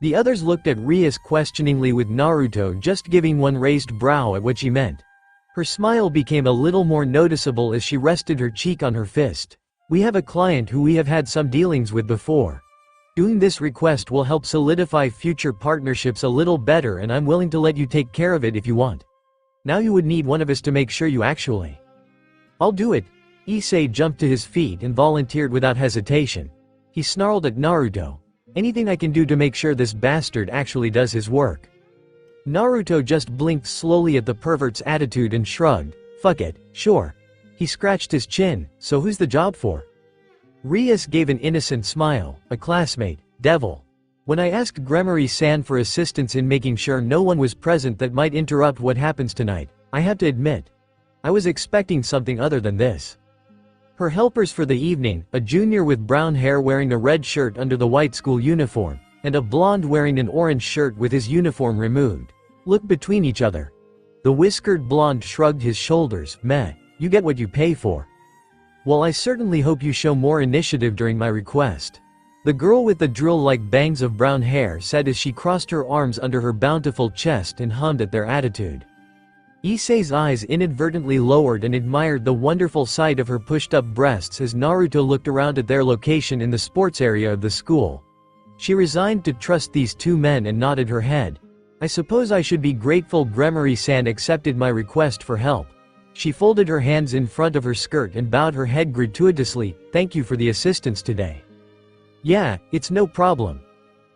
The others looked at Rias questioningly, with Naruto just giving one raised brow at what she meant. Her smile became a little more noticeable as she rested her cheek on her fist. We have a client who we have had some dealings with before. Doing this request will help solidify future partnerships a little better, and I'm willing to let you take care of it if you want. Now you would need one of us to make sure you actually. I'll do it. Issei jumped to his feet and volunteered without hesitation. He snarled at Naruto. Anything I can do to make sure this bastard actually does his work. Naruto just blinked slowly at the pervert's attitude and shrugged. Fuck it, sure. He scratched his chin. So who's the job for? Rias gave an innocent smile. A classmate, Devil. When I asked Gremory-san for assistance in making sure no one was present that might interrupt what happens tonight, I have to admit, I was expecting something other than this. Her helpers for the evening, a junior with brown hair wearing a red shirt under the white school uniform, and a blonde wearing an orange shirt with his uniform removed, looked between each other. The whiskered blonde shrugged his shoulders. Meh, you get what you pay for. Well, I certainly hope you show more initiative during my request. The girl with the drill-like bangs of brown hair said as she crossed her arms under her bountiful chest and hummed at their attitude. Issei's eyes inadvertently lowered and admired the wonderful sight of her pushed-up breasts as Naruto looked around at their location in the sports area of the school. She resigned to trust these two men and nodded her head. I suppose I should be grateful Gremory-san accepted my request for help. She folded her hands in front of her skirt and bowed her head gratuitously. Thank you for the assistance today. Yeah, it's no problem.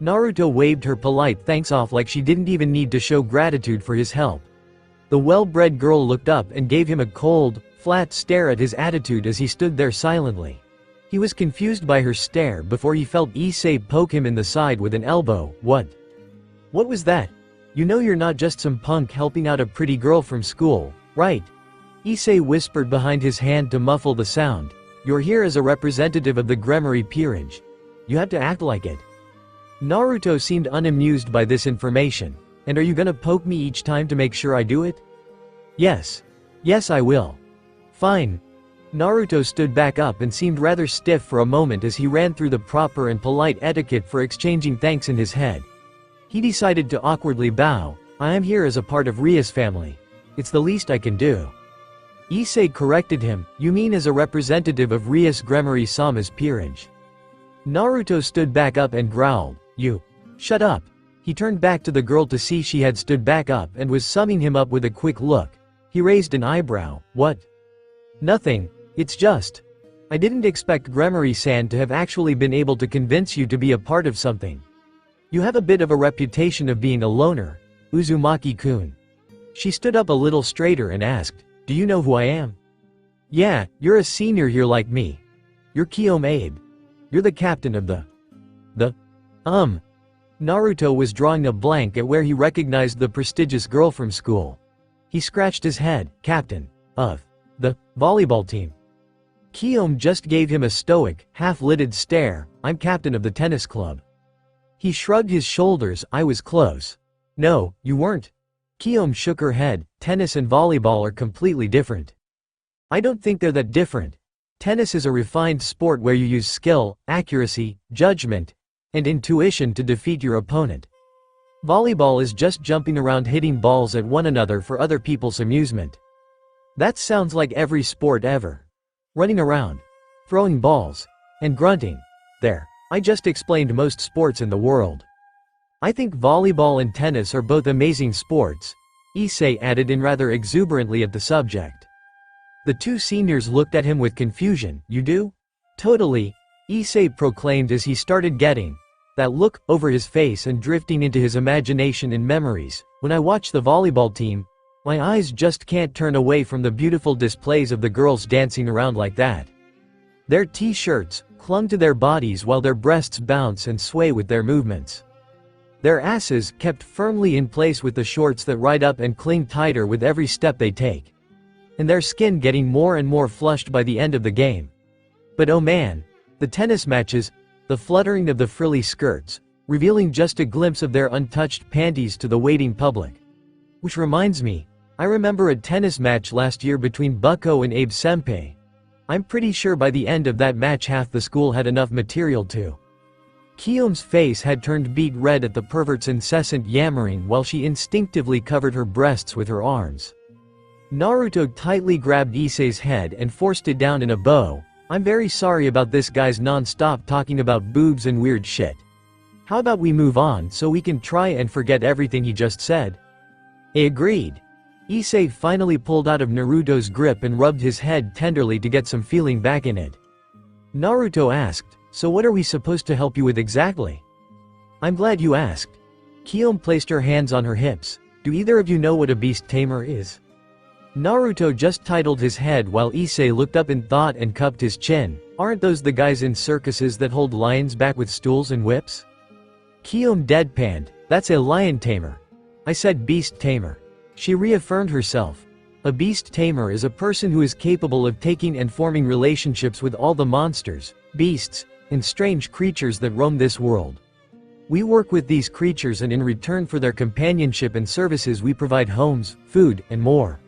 Naruto waved her polite thanks off like she didn't even need to show gratitude for his help. The well-bred girl looked up and gave him a cold, flat stare at his attitude as he stood there silently. He was confused by her stare before he felt Issei poke him in the side with an elbow. What was that? You know you're not just some punk helping out a pretty girl from school, right? Issei whispered behind his hand to muffle the sound. You're here as a representative of the Gremory peerage. You have to act like it. Naruto seemed unamused by this information. And are you gonna poke me each time to make sure I do it? Yes. Yes, I will. Fine. Naruto stood back up and seemed rather stiff for a moment as he ran through the proper and polite etiquette for exchanging thanks in his head. He decided to awkwardly bow. I am here as a part of Ria's family. It's the least I can do. Issei corrected him. You mean as a representative of Rias Gremory-sama's peerage. Naruto stood back up and growled. You. Shut up. He turned back to the girl to see she had stood back up and was summing him up with a quick look. He raised an eyebrow. What? Nothing. It's just. I didn't expect Gremory-san to have actually been able to convince you to be a part of something. You have a bit of a reputation of being a loner, Uzumaki-kun. She stood up a little straighter and asked, do you know who I am? Yeah, you're a senior here like me. You're Kiyom Abe. You're the captain of the. Naruto was drawing a blank at where he recognized the prestigious girl from school. He scratched his head. Captain of the volleyball team. Kiyom just gave him a stoic, half-lidded stare. I'm captain of the tennis club. He shrugged his shoulders. I was close. No, you weren't. Kiyom shook her head. Tennis and volleyball are completely different. I don't think they're that different. Tennis is a refined sport where you use skill, accuracy, judgment, and intuition to defeat your opponent. Volleyball is just jumping around hitting balls at one another for other people's amusement. That sounds like every sport ever. Running around, throwing balls, and grunting. There, I just explained most sports in the world. I think volleyball and tennis are both amazing sports, Issei added in rather exuberantly at the subject. The two seniors looked at him with confusion. You do? Totally, Issei proclaimed as he started getting that look over his face and drifting into his imagination and memories. When I watch the volleyball team, my eyes just can't turn away from the beautiful displays of the girls dancing around like that. Their t-shirts clung to their bodies while their breasts bounce and sway with their movements. Their asses kept firmly in place with the shorts that ride up and cling tighter with every step they take. And their skin getting more and more flushed by the end of the game. But oh man, the tennis matches, the fluttering of the frilly skirts, revealing just a glimpse of their untouched panties to the waiting public. Which reminds me, I remember a tennis match last year between Bucko and Abe Senpai. I'm pretty sure by the end of that match half the school had enough material to Kiyomi's face had turned beet red at the pervert's incessant yammering while she instinctively covered her breasts with her arms. Naruto tightly grabbed Issei's head and forced it down in a bow. I'm very sorry about this guy's non-stop talking about boobs and weird shit. How about we move on so we can try and forget everything he just said? I agreed. Issei finally pulled out of Naruto's grip and rubbed his head tenderly to get some feeling back in it. Naruto asked, so what are we supposed to help you with exactly? I'm glad you asked. Kiyomi placed her hands on her hips. Do either of you know what a beast tamer is? Naruto just titled his head while Issei looked up in thought and cupped his chin. Aren't those the guys in circuses that hold lions back with stools and whips? Kiyomi deadpanned, that's a lion tamer. I said beast tamer. She reaffirmed herself. A beast tamer is a person who is capable of taking and forming relationships with all the monsters, beasts, and strange creatures that roam this world. We work with these creatures and in return for their companionship and services we provide homes, food, and more.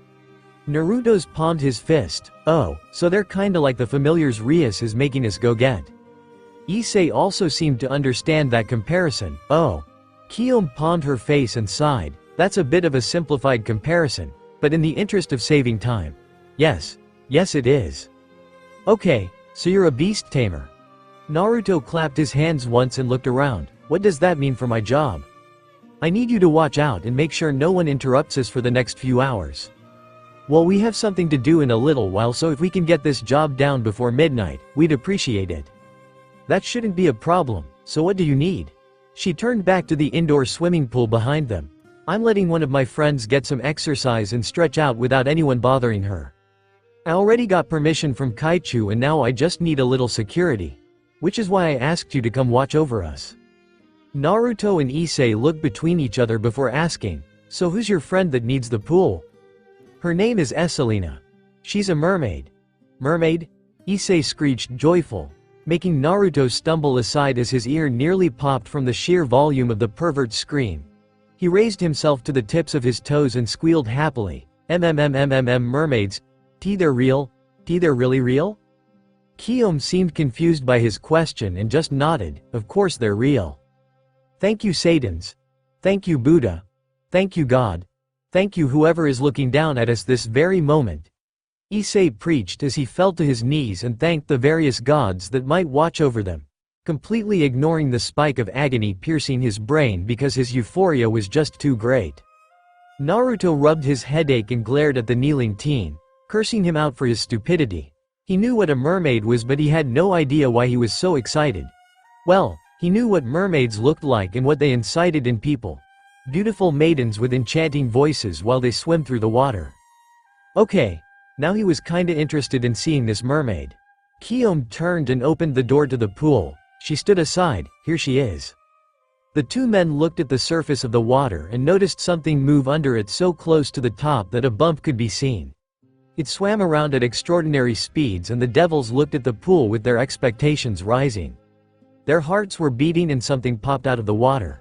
Naruto's palmed his fist. Oh, so they're kinda like the familiars Rias is making us go get. Issei also seemed to understand that comparison. Oh. Kiyomi palmed her face and sighed. That's a bit of a simplified comparison, but in the interest of saving time. Yes it is. Okay, so you're a beast tamer. Naruto clapped his hands once and looked around. What does that mean for my job? I need you to watch out and make sure no one interrupts us for the next few hours. Well, we have something to do in a little while, so if we can get this job down before midnight, we'd appreciate it. That shouldn't be a problem, so what do you need? She turned back to the indoor swimming pool behind them. I'm letting one of my friends get some exercise and stretch out without anyone bothering her. I already got permission from Kaichu and now I just need a little security. Which is why I asked you to come watch over us. Naruto and Issei looked between each other before asking, so who's your friend that needs the pool? Her name is Esselina. She's a mermaid. Mermaid? Issei screeched joyful, making Naruto stumble aside as his ear nearly popped from the sheer volume of the pervert's scream. He raised himself to the tips of his toes and squealed happily. Mermaids? They're real? They're really real? Kiyomi seemed confused by his question and just nodded. Of course they're real. Thank you Satans. Thank you Buddha. Thank you God. Thank you whoever is looking down at us this very moment. Issei preached as he fell to his knees and thanked the various gods that might watch over them, completely ignoring the spike of agony piercing his brain because his euphoria was just too great. Naruto rubbed his headache and glared at the kneeling teen, cursing him out for his stupidity. He knew what a mermaid was, but he had no idea why he was so excited. Well, he knew what mermaids looked like and what they incited in people. Beautiful maidens with enchanting voices while they swim through the water. Okay, now he was kinda interested in seeing this mermaid. Kiyomi turned and opened the door to the pool. She stood aside. Here she is. The two men looked at the surface of the water and noticed something move under it so close to the top that a bump could be seen. It swam around at extraordinary speeds and the devils looked at the pool with their expectations rising. Their hearts were beating and something popped out of the water.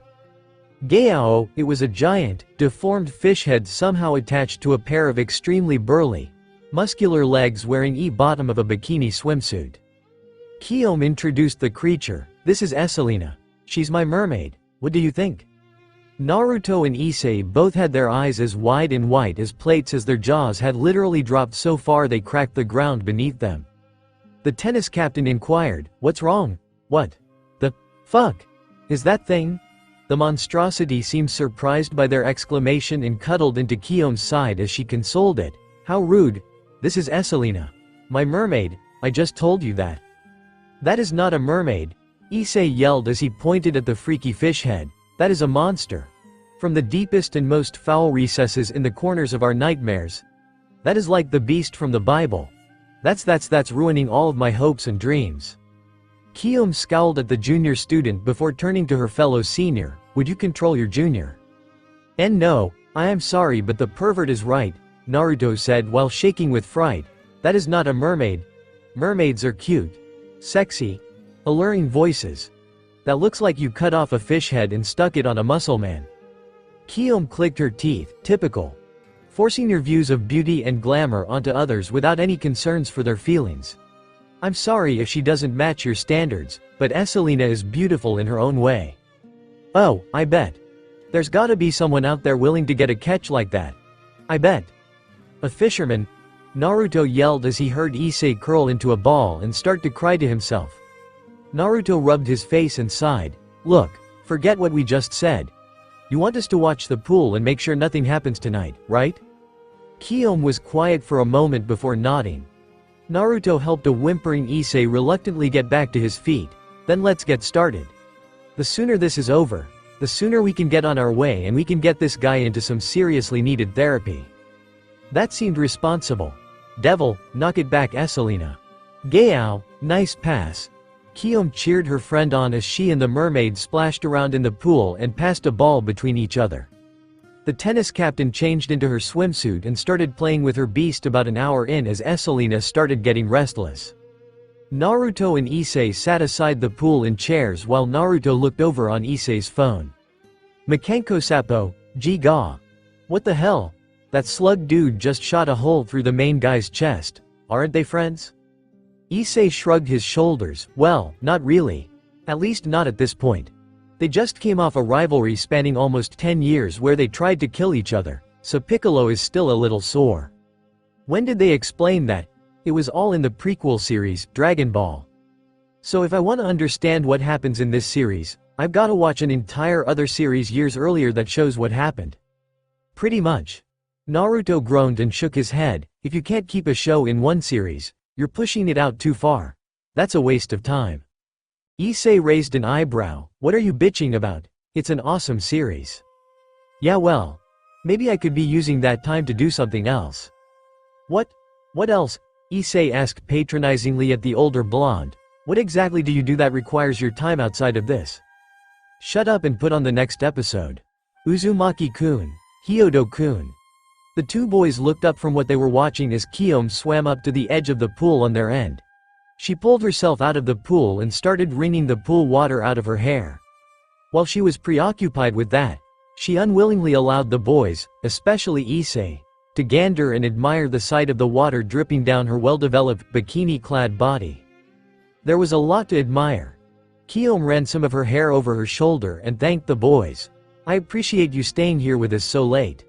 Gayao, it was a giant, deformed fish head somehow attached to a pair of extremely burly, muscular legs wearing the bottom of a bikini swimsuit. Kiyomi introduced the creature. This is Esselina. She's my mermaid. What do you think? Naruto and Issei both had their eyes as wide and white as plates as their jaws had literally dropped so far they cracked the ground beneath them. The tennis captain inquired, "What's wrong? What the fuck is that thing?" The monstrosity seemed surprised by their exclamation and cuddled into Kiyomi's side as she consoled it. How rude. This is Esselina. My mermaid, I just told you that. That is not a mermaid, Issei yelled as he pointed at the freaky fish head. That is a monster. From the deepest and most foul recesses in the corners of our nightmares. That is like the beast from the Bible. That's ruining all of my hopes and dreams. Kiyomi scowled at the junior student before turning to her fellow senior. Would you control your junior? And no, I am sorry but the pervert is right, Naruto said while shaking with fright. That is not a mermaid. Mermaids are cute. Sexy. Alluring voices. That looks like you cut off a fish head and stuck it on a muscle man. Kiyomi clicked her teeth. Typical. Forcing your views of beauty and glamour onto others without any concerns for their feelings. I'm sorry if she doesn't match your standards, but Esselina is beautiful in her own way. Oh, I bet. There's gotta be someone out there willing to get a catch like that. I bet. A fisherman? Naruto yelled as he heard Issei curl into a ball and start to cry to himself. Naruto rubbed his face and sighed. Look, forget what we just said. You want us to watch the pool and make sure nothing happens tonight, right? Kiyom was quiet for a moment before nodding. Naruto helped a whimpering Issei reluctantly get back to his feet. Then let's get started. The sooner this is over, the sooner we can get on our way and we can get this guy into some seriously needed therapy. That seemed responsible. Devil, knock it back, Esselina. Gayao, nice pass. Kiyom cheered her friend on as she and the mermaid splashed around in the pool and passed a ball between each other. The tennis captain changed into her swimsuit and started playing with her beast about an hour in as Esselina started getting restless. Naruto and Issei sat aside the pool in chairs while Naruto looked over on Issei's phone. Makenko Sappo, G-ga. What the hell? That slug dude just shot a hole through the main guy's chest. Aren't they friends? Issei shrugged his shoulders. Well, not really. At least not at this point. They just came off a rivalry spanning almost 10 years where they tried to kill each other, so Piccolo is still a little sore. When did they explain that? It was all in the prequel series, Dragon Ball. So if I want to understand what happens in this series, I've got to watch an entire other series years earlier that shows what happened. Pretty much. Naruto groaned and shook his head. If you can't keep a show in one series, you're pushing it out too far. That's a waste of time. Issei raised an eyebrow. What are you bitching about? It's an awesome series. Yeah, well, maybe I could be using that time to do something else. What else? Issei asked patronizingly at the older blonde. What exactly do you do that requires your time outside of this? Shut up and put on the next episode. Uzumaki-kun, Hyodo-kun. The two boys looked up from what they were watching as Kiyom swam up to the edge of the pool on their end. She pulled herself out of the pool and started wringing the pool water out of her hair. While she was preoccupied with that, she unwillingly allowed the boys, especially Issei, to gander and admire the sight of the water dripping down her well-developed, bikini-clad body. There was a lot to admire. Kiyom ran some of her hair over her shoulder and thanked the boys. I appreciate you staying here with us so late.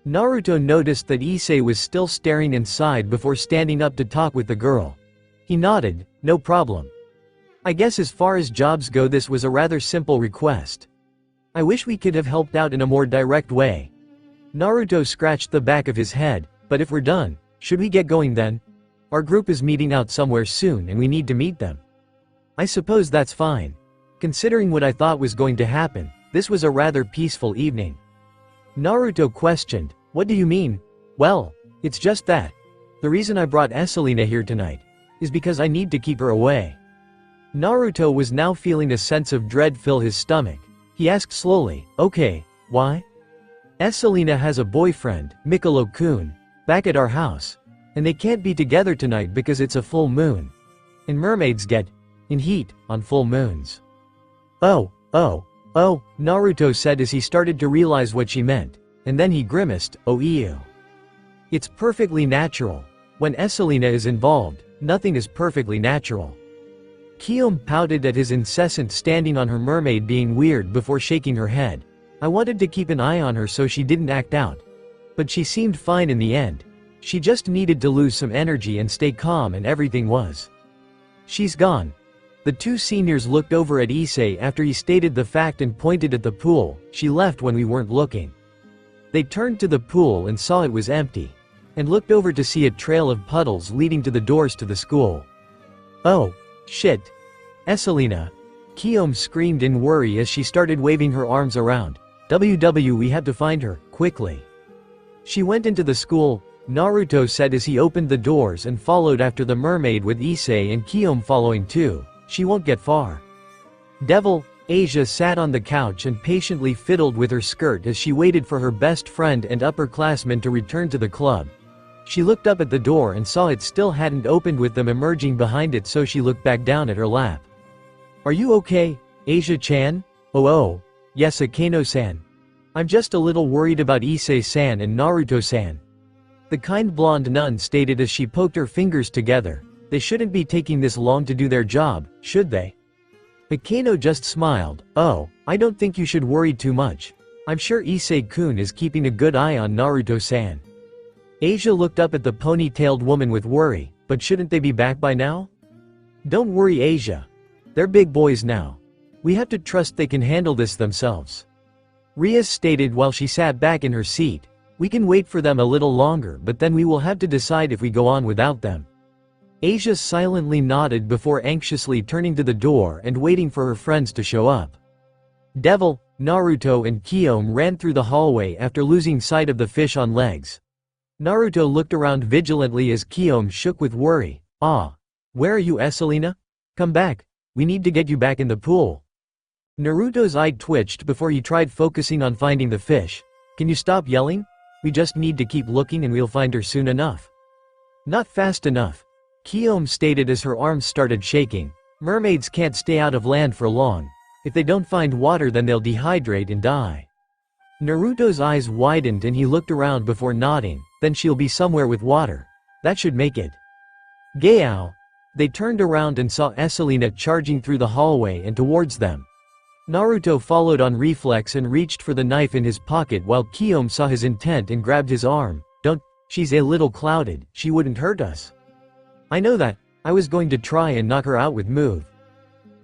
Naruto noticed that Issei was still staring inside before standing up to talk with the girl. He nodded, no problem. I guess as far as jobs go this was a rather simple request. I wish we could have helped out in a more direct way. Naruto scratched the back of his head, but if we're done, should we get going then? Our group is meeting out somewhere soon and we need to meet them. I suppose that's fine. Considering what I thought was going to happen, this was a rather peaceful evening. Naruto questioned, what do you mean? Well, it's just that. The reason I brought Esselina here tonight is because I need to keep her away. Naruto was now feeling a sense of dread fill his stomach. He asked slowly, okay, why? Esselina has a boyfriend, Mikolo-kun, back at our house. And they can't be together tonight because it's a full moon. And mermaids get in heat on full moons. Oh, Naruto said as he started to realize what she meant. And then he grimaced, oh ew. It's perfectly natural. When Esselina is involved, nothing is perfectly natural. Kiyom pouted at his incessant standing on her mermaid being weird before shaking her head. I wanted to keep an eye on her so she didn't act out. But she seemed fine in the end. She just needed to lose some energy and stay calm and everything was. She's gone. The two seniors looked over at Issei after he stated the fact and pointed at the pool. She left when we weren't looking. They turned to the pool and saw it was empty. And looked over to see a trail of puddles leading to the doors to the school. Oh, shit. Esselina. Kiyom screamed in worry as she started waving her arms around. We have to find her, quickly. She went into the school, Naruto said as he opened the doors and followed after the mermaid with Issei and Kiyom following too. She won't get far. Devil, Asia sat on the couch and patiently fiddled with her skirt as she waited for her best friend and upperclassmen to return to the club. She looked up at the door and saw it still hadn't opened with them emerging behind it, so she looked back down at her lap. Are you okay, Asia-chan? Oh, yes, Akeno-san. I'm just a little worried about Issei-san and Naruto-san. The kind blonde nun stated as she poked her fingers together. They shouldn't be taking this long to do their job, should they? Akeno just smiled. Oh, I don't think you should worry too much. I'm sure Issei-kun is keeping a good eye on Naruto-san. Asia looked up at the pony-tailed woman with worry, but shouldn't they be back by now? Don't worry, Asia. They're big boys now. We have to trust they can handle this themselves. Rias stated while she sat back in her seat. We can wait for them a little longer, but then we will have to decide if we go on without them. Asia silently nodded before anxiously turning to the door and waiting for her friends to show up. Devil, Naruto and Kyome ran through the hallway after losing sight of the fish on legs. Naruto looked around vigilantly as Kyome shook with worry. Ah. Where are you, Esselina? Come back. We need to get you back in the pool. Naruto's eye twitched before he tried focusing on finding the fish. Can you stop yelling? We just need to keep looking and we'll find her soon enough. Not fast enough. Kyome stated as her arms started shaking. Mermaids can't stay out of land for long. If they don't find water then they'll dehydrate and die. Naruto's eyes widened and he looked around before nodding. Then she'll be somewhere with water. That should make it. Gayao. They turned around and saw Esselina charging through the hallway and towards them. Naruto followed on reflex and reached for the knife in his pocket while Kyome saw his intent and grabbed his arm. Don't, she's a little clouded, she wouldn't hurt us. I know that, I was going to try and knock her out with move.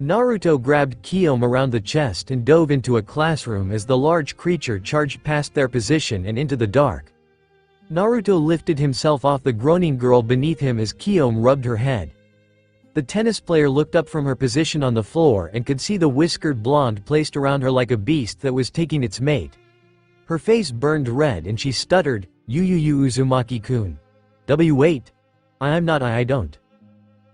Naruto grabbed Kyome around the chest and dove into a classroom as the large creature charged past their position and into the dark. Naruto lifted himself off the groaning girl beneath him as Kyome rubbed her head. The tennis player looked up from her position on the floor and could see the whiskered blonde placed around her like a beast that was taking its mate. Her face burned red and she stuttered, "Yu Uzumaki-kun. Wait. I don't."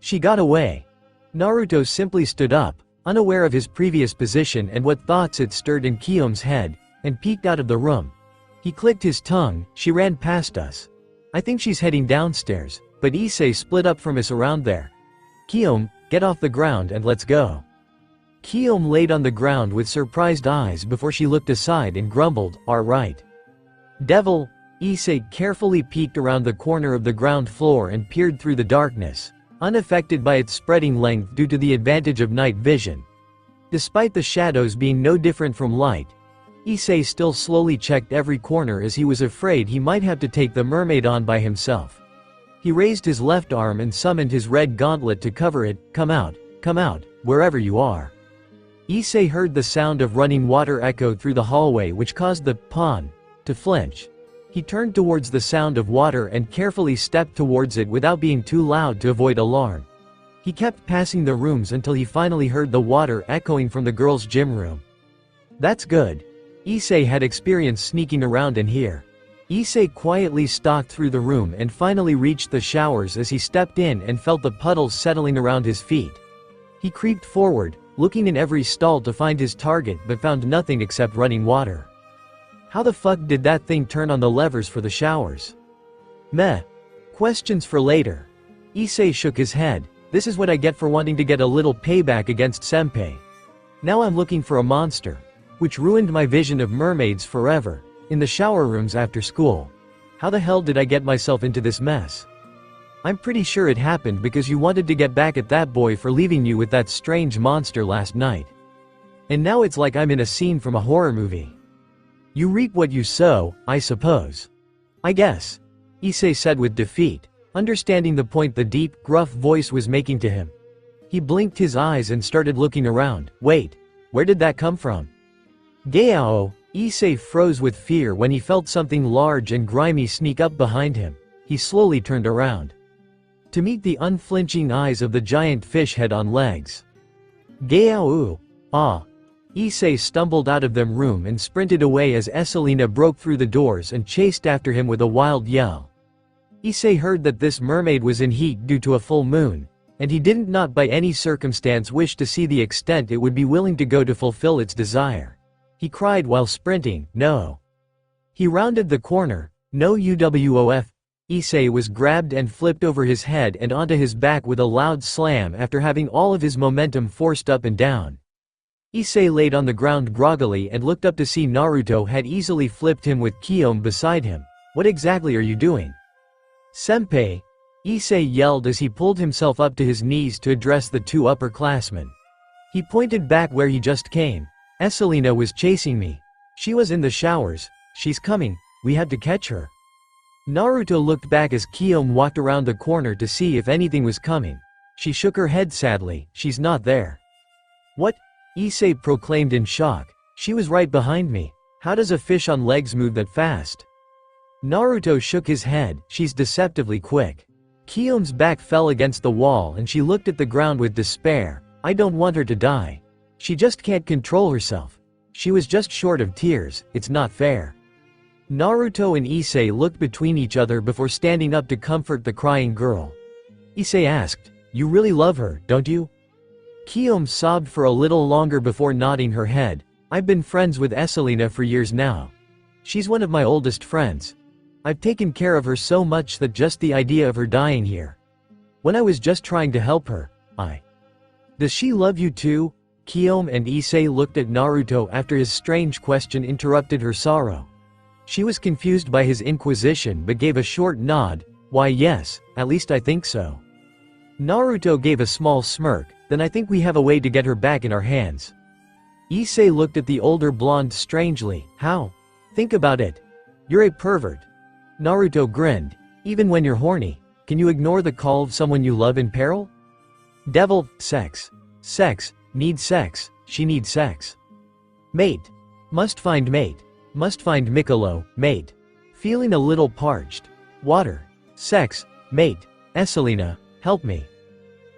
She got away. Naruto simply stood up, unaware of his previous position and what thoughts it stirred in Kyome's head, and peeked out of the room. He clicked his tongue. She ran past us. I think she's heading downstairs, but Issei split up from us around there. Kyome, get off the ground and let's go. Kyome laid on the ground with surprised eyes before she looked aside and grumbled, "Alright." Devil, Issei carefully peeked around the corner of the ground floor and peered through the darkness, unaffected by its spreading length due to the advantage of night vision. Despite the shadows being no different from light, Issei still slowly checked every corner as he was afraid he might have to take the mermaid on by himself. He raised his left arm and summoned his red gauntlet to cover it. Come out, wherever you are." Issei heard the sound of running water echo through the hallway which caused the pawn to flinch. He turned towards the sound of water and carefully stepped towards it without being too loud to avoid alarm. He kept passing the rooms until he finally heard the water echoing from the girls' gym room. That's good. Issei had experience sneaking around in here. Issei quietly stalked through the room and finally reached the showers as he stepped in and felt the puddles settling around his feet. He creeped forward, looking in every stall to find his target but found nothing except running water. How the fuck did that thing turn on the levers for the showers? Meh. Questions for later. Issei shook his head. This is what I get for wanting to get a little payback against Senpai. Now I'm looking for a monster, which ruined my vision of mermaids forever. In the shower rooms after school. How the hell did I get myself into this mess? I'm pretty sure it happened because you wanted to get back at that boy for leaving you with that strange monster last night. And now it's like I'm in a scene from a horror movie. You reap what you sow, I suppose. I guess. Issei said with defeat, understanding the point the deep, gruff voice was making to him. He blinked his eyes and started looking around. Wait, where did that come from? Gayao. Issei froze with fear when he felt something large and grimy sneak up behind him. He slowly turned around to meet the unflinching eyes of the giant fish head on legs. Gayao. Ah. Issei stumbled out of the room and sprinted away as Esselina broke through the doors and chased after him with a wild yell. Issei heard that this mermaid was in heat due to a full moon, and he didn't not by any circumstance wish to see the extent it would be willing to go to fulfill its desire. He cried while sprinting, "No!" He rounded the corner. "No UWOF!" Issei was grabbed and flipped over his head and onto his back with a loud slam after having all of his momentum forced up and down. Issei laid on the ground groggily and looked up to see Naruto had easily flipped him with Kyome beside him. "What exactly are you doing?" "Senpai." Issei yelled as he pulled himself up to his knees to address the two upperclassmen. He pointed back where he just came. Esselina was chasing me. She was in the showers. She's coming, we had to catch her. Naruto looked back as Kiyom walked around the corner to see if anything was coming. She shook her head sadly, she's not there. What? Issei proclaimed in shock. She was right behind me. How does a fish on legs move that fast? Naruto shook his head, she's deceptively quick. Kiyom's back fell against the wall and she looked at the ground with despair. I don't want her to die. She just can't control herself. She was just short of tears, it's not fair. Naruto and Issei looked between each other before standing up to comfort the crying girl. Issei asked, you really love her, don't you? Kiyom sobbed for a little longer before nodding her head. I've been friends with Esselina for years now. She's one of my oldest friends. I've taken care of her so much that just the idea of her dying here. When I was just trying to help her, Does she love you too? Kiyom and Issei looked at Naruto after his strange question interrupted her sorrow. She was confused by his inquisition but gave a short nod. Why yes, at least I think so. Naruto gave a small smirk, then I think we have a way to get her back in our hands. Issei looked at the older blonde strangely. How? Think about it. You're a pervert. Naruto grinned. Even when you're horny, can you ignore the call of someone you love in peril? Devil, sex. Sex, need sex, she needs sex. Mate. Must find mate. Must find Miccolo, mate. Feeling a little parched. Water. Sex, mate. Esselina, help me.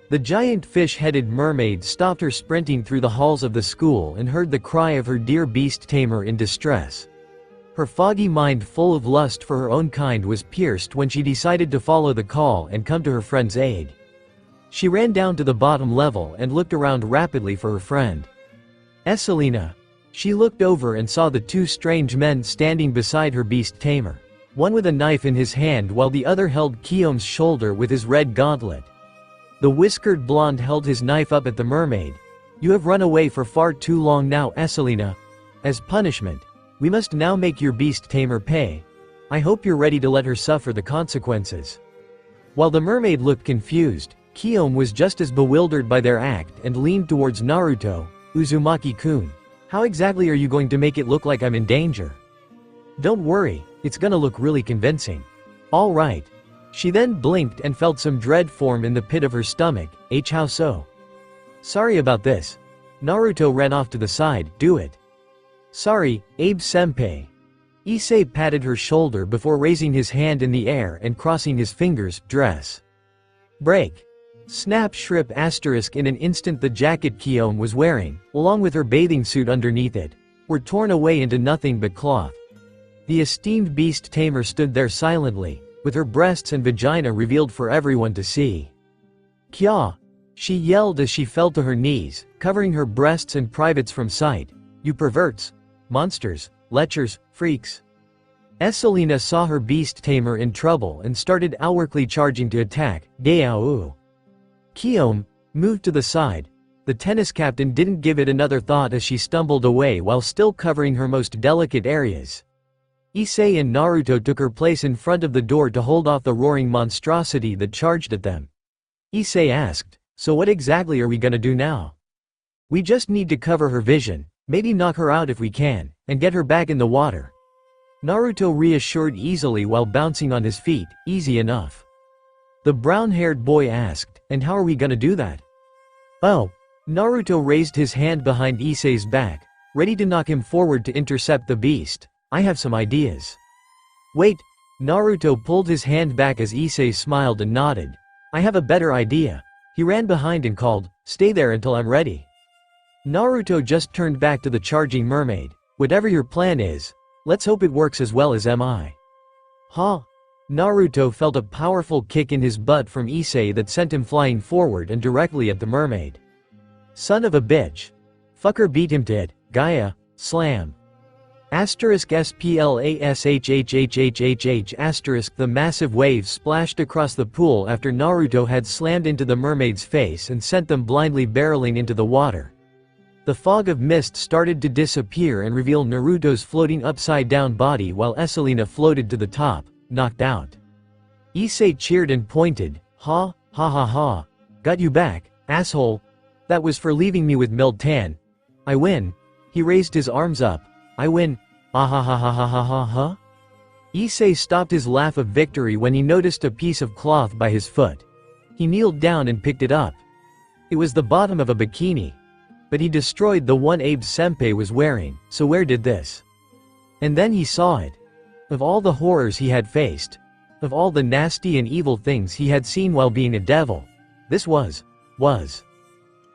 The giant fish-headed mermaid stopped her sprinting through the halls of the school and heard the cry of her dear beast tamer in distress. Her foggy mind full of lust for her own kind was pierced when she decided to follow the call and come to her friend's aid. She ran down to the bottom level and looked around rapidly for her friend. Esselina. She looked over and saw the two strange men standing beside her beast tamer. One with a knife in his hand while the other held Kiyom's shoulder with his red gauntlet. The whiskered blonde held his knife up at the mermaid. You have run away for far too long now, Esselina. As punishment, we must now make your beast tamer pay. I hope you're ready to let her suffer the consequences. While the mermaid looked confused, Kiyom was just as bewildered by their act and leaned towards Naruto. Uzumaki-kun. How exactly are you going to make it look like I'm in danger? Don't worry, it's gonna look really convincing. All right. She then blinked and felt some dread form in the pit of her stomach. How so? Sorry about this. Naruto ran off to the side. Do it. Sorry, Abe-senpai. Issei patted her shoulder before raising his hand in the air and crossing his fingers. Dress. Break. Snap shrip asterisk. In an instant the jacket Kiyom was wearing, along with her bathing suit underneath it, were torn away into nothing but cloth. The esteemed beast tamer stood there silently, with her breasts and vagina revealed for everyone to see. Kya! She yelled as she fell to her knees, covering her breasts and privates from sight. You perverts! Monsters! Lechers! Freaks! Esselina saw her beast tamer in trouble and started outwardly charging to attack. Deao. Kiyom moved to the side. The tennis captain didn't give it another thought as she stumbled away while still covering her most delicate areas. Issei and Naruto took her place in front of the door to hold off the roaring monstrosity that charged at them. Issei asked, so what exactly are we gonna do now? We just need to cover her vision, maybe knock her out if we can, and get her back in the water. Naruto reassured easily while bouncing on his feet. Easy enough. The brown-haired boy asked, and how are we gonna do that? Oh. Naruto raised his hand behind Issei's back, ready to knock him forward to intercept the beast. I have some ideas. Wait. Naruto pulled his hand back as Issei smiled and nodded. I have a better idea. He ran behind and called, stay there until I'm ready. Naruto just turned back to the charging mermaid. Whatever your plan is, let's hope it works as well as I. Huh? Naruto felt a powerful kick in his butt from Issei that sent him flying forward and directly at the mermaid. Son of a bitch. Fucker beat him to it. Gaia. Slam. Asterisk SPLASHHHHHH asterisk. The massive waves splashed across the pool after Naruto had slammed into the mermaid's face and sent them blindly barreling into the water. The fog of mist started to disappear and reveal Naruto's floating upside-down body while Esselina floated to the top, knocked out. Issei cheered and pointed. Ha, ha ha ha. Got you back, asshole. That was for leaving me with Miltan. I win. He raised his arms up. I win. Ah ha ha ha ha ha ha ha. Issei stopped his laugh of victory when he noticed a piece of cloth by his foot. He kneeled down and picked it up. It was the bottom of a bikini. But he destroyed the one Abe Senpai was wearing, so where did this? And then he saw it. Of all the horrors he had faced, of all the nasty and evil things he had seen while being a devil, this was.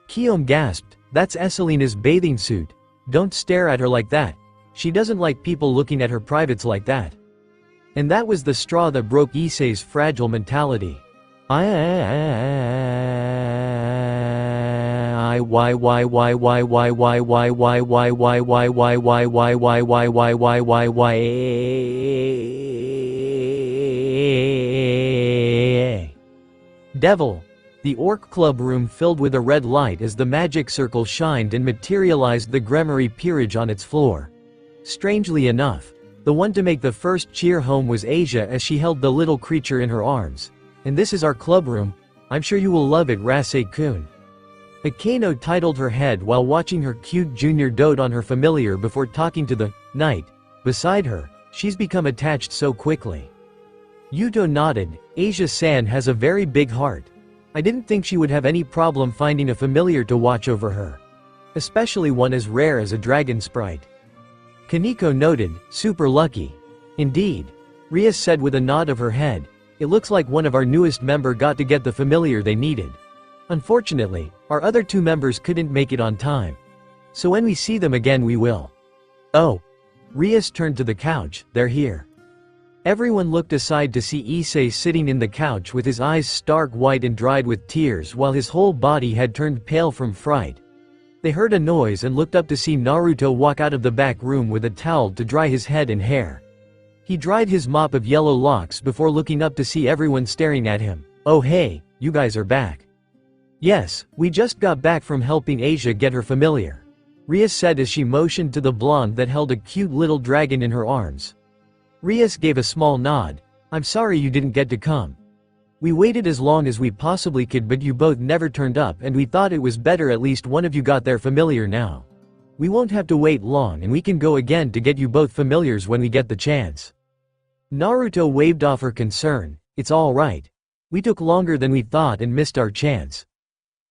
Kiyomi gasped, that's Esselina's bathing suit. Don't stare at her like that. She doesn't like people looking at her privates like that. And that was the straw that broke Issei's fragile mentality. Devil. The Orc Club room filled with a red light as the magic circle shined and materialized the Gremory peerage on its floor. Strangely enough, the one to make the first cheer home was Asia as she held the little creature in her arms. And this is our club room. I'm sure you will love it, Rasei-kun. Akeno titled her head while watching her cute junior dote on her familiar before talking to the knight beside her. She's become attached so quickly. Yuto nodded. Asia-san has a very big heart. I didn't think she would have any problem finding a familiar to watch over her. Especially one as rare as a dragon sprite. Kaneko noted, super lucky. Indeed. Ria said with a nod of her head. It looks like one of our newest member got to get the familiar they needed. Unfortunately, our other two members couldn't make it on time. So when we see them again we will. Oh. Rias turned to the couch, they're here. Everyone looked aside to see Issei sitting in the couch with his eyes stark white and dried with tears while his whole body had turned pale from fright. They heard a noise and looked up to see Naruto walk out of the back room with a towel to dry his head and hair. He dried his mop of yellow locks before looking up to see everyone staring at him. Oh hey, you guys are back. Yes, we just got back from helping Asia get her familiar. Ria said as she motioned to the blonde that held a cute little dragon in her arms. Rias gave a small nod. I'm sorry you didn't get to come. We waited as long as we possibly could but you both never turned up and we thought it was better at least one of you got their familiar now. We won't have to wait long and we can go again to get you both familiars when we get the chance. Naruto waved off her concern. It's all right. We took longer than we thought and missed our chance.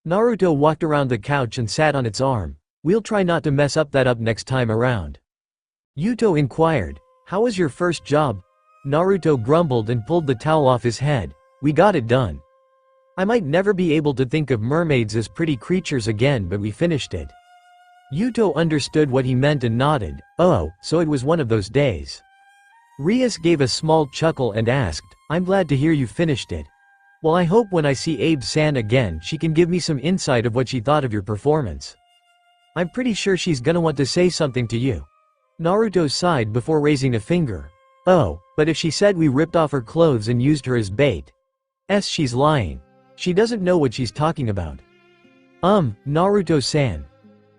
Naruto walked around the couch and sat on its arm. We'll try not to mess that up next time around. Yuto inquired. How was your first job? Naruto grumbled and pulled the towel off his head. We got it done. I might never be able to think of mermaids as pretty creatures again but we finished it. Yuto understood what he meant and nodded. Oh, so it was one of those days. Rias gave a small chuckle and asked, I'm glad to hear you finished it. Well I hope when I see Abe-san again she can give me some insight of what she thought of your performance. I'm pretty sure she's gonna want to say something to you. Naruto sighed before raising a finger. Oh, but if she said we ripped off her clothes and used her as bait. She's lying. She doesn't know what she's talking about. Naruto-san.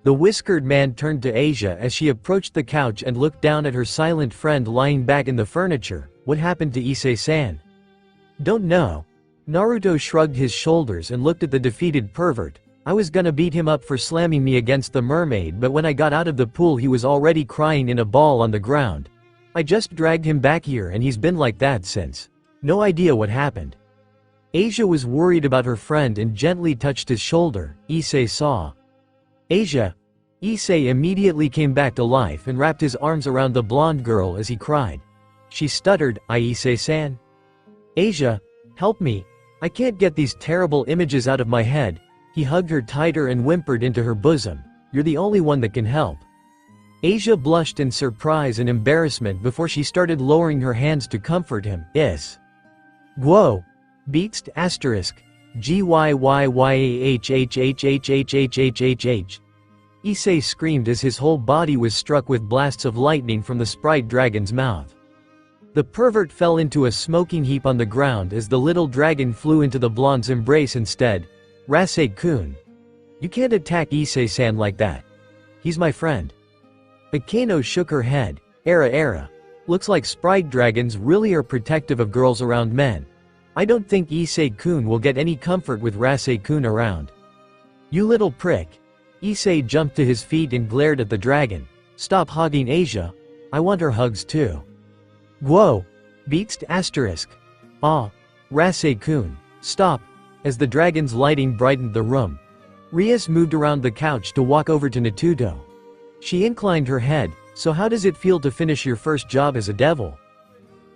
The whiskered man turned to Asia as she approached the couch and looked down at her silent friend lying back in the furniture. What happened to Issei-san? Don't know. Naruto shrugged his shoulders and looked at the defeated pervert. I was gonna beat him up for slamming me against the mermaid but when I got out of the pool he was already crying in a ball on the ground. I just dragged him back here and he's been like that since. No idea what happened. Asia was worried about her friend and gently touched his shoulder. Issei saw. Asia. Issei immediately came back to life and wrapped his arms around the blonde girl as he cried. She stuttered, Issei-san. Asia. Help me. I can't get these terrible images out of my head. He hugged her tighter and whimpered into her bosom. You're the only one that can help. Asia blushed in surprise and embarrassment before she started lowering her hands to comfort him. Guo. Beatst asterisk. GYYYAHHHHHHHH. Issei screamed as his whole body was struck with blasts of lightning from the sprite dragon's mouth. The pervert fell into a smoking heap on the ground as the little dragon flew into the blonde's embrace instead. Rasei-kun. You can't attack Issei-san like that. He's my friend. Akeno shook her head. Era. Looks like sprite dragons really are protective of girls around men. I don't think Issei-kun will get any comfort with Rasei-kun around. You little prick. Issei jumped to his feet and glared at the dragon. Stop hogging Asia. I want her hugs too. Guo. Beatst asterisk. Ah. Rasei-kun. Stop. As the dragon's lighting brightened the room, Rias moved around the couch to walk over to Naruto. She inclined her head. So how does it feel to finish your first job as a devil?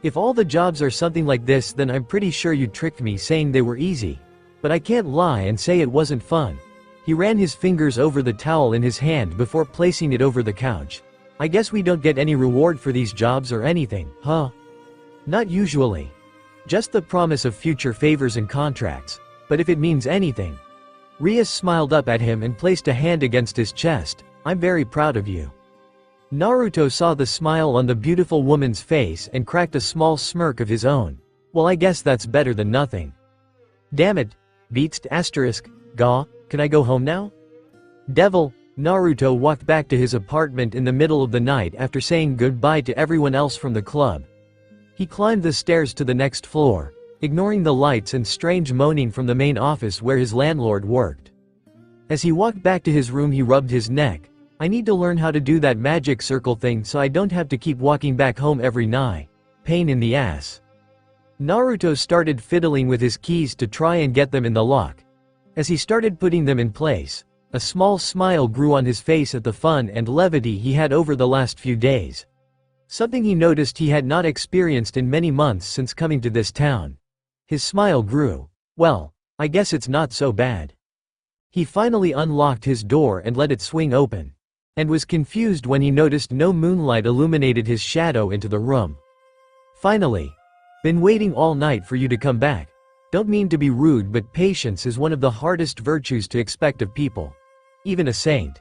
If all the jobs are something like this, then I'm pretty sure you tricked me saying they were easy. But I can't lie and say it wasn't fun. He ran his fingers over the towel in his hand before placing it over the couch. I guess we don't get any reward for these jobs or anything, huh? Not usually. Just the promise of future favors and contracts. But if it means anything. Rias smiled up at him and placed a hand against his chest. I'm very proud of you. Naruto saw the smile on the beautiful woman's face and cracked a small smirk of his own. Well, I guess that's better than nothing. Damn it. Beatst asterisk. Ga, can I go home now? Devil. Naruto walked back to his apartment in the middle of the night after saying goodbye to everyone else from the club. He climbed the stairs to the next floor, ignoring the lights and strange moaning from the main office where his landlord worked. As he walked back to his room, he rubbed his neck. I need to learn how to do that magic circle thing so I don't have to keep walking back home every night. Pain in the ass. Naruto started fiddling with his keys to try and get them in the lock. As he started putting them in place, a small smile grew on his face at the fun and levity he had over the last few days. Something he noticed he had not experienced in many months since coming to this town. His smile grew. Well, I guess it's not so bad. He finally unlocked his door and let it swing open. And was confused when he noticed no moonlight illuminated his shadow into the room. Finally. Been waiting all night for you to come back. Don't mean to be rude, but patience is one of the hardest virtues to expect of people. Even a saint.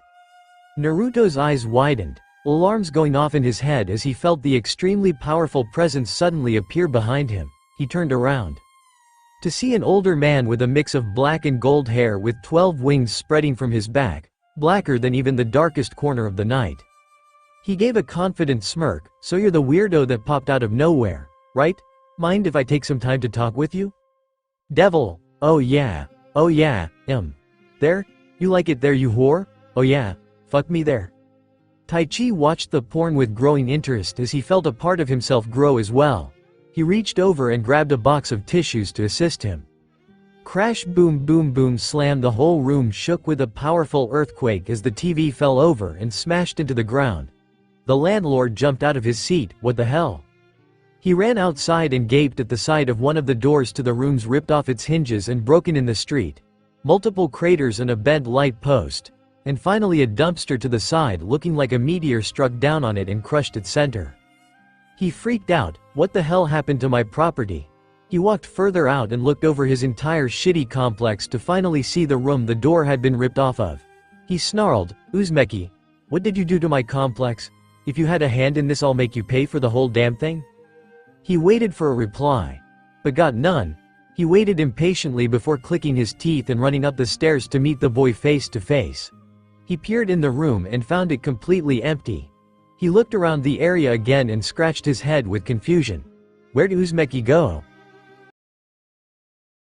Naruto's eyes widened, alarms going off in his head as he felt the extremely powerful presence suddenly appear behind him. He turned around. To see an older man with a mix of black and gold hair with 12 wings spreading from his back. Blacker than even the darkest corner of the night. He gave a confident smirk. So you're the weirdo that popped out of nowhere, right? Mind if I take some time to talk with you? Devil. Oh yeah. There? You like it there, you whore? Oh yeah. Fuck me there. Taichi watched the porn with growing interest as he felt a part of himself grow as well. He reached over and grabbed a box of tissues to assist him. Crash, boom boom boom slam. The whole room shook with a powerful earthquake as the TV fell over and smashed into the ground. The landlord jumped out of his seat. What the hell? He ran outside and gaped at the sight of one of the doors to the rooms ripped off its hinges and broken in the street. Multiple craters and a bent light post. And finally a dumpster to the side looking like a meteor struck down on it and crushed its center. He freaked out. What the hell happened to my property? He walked further out and looked over his entire shitty complex to finally see the room the door had been ripped off of. He snarled, Uzumaki, what did you do to my complex? If you had a hand in this, I'll make you pay for the whole damn thing. He waited for a reply. But got none. He waited impatiently before clicking his teeth and running up the stairs to meet the boy face to face. He peered in the room and found it completely empty. He looked around the area again and scratched his head with confusion. Where'd Uzumaki go?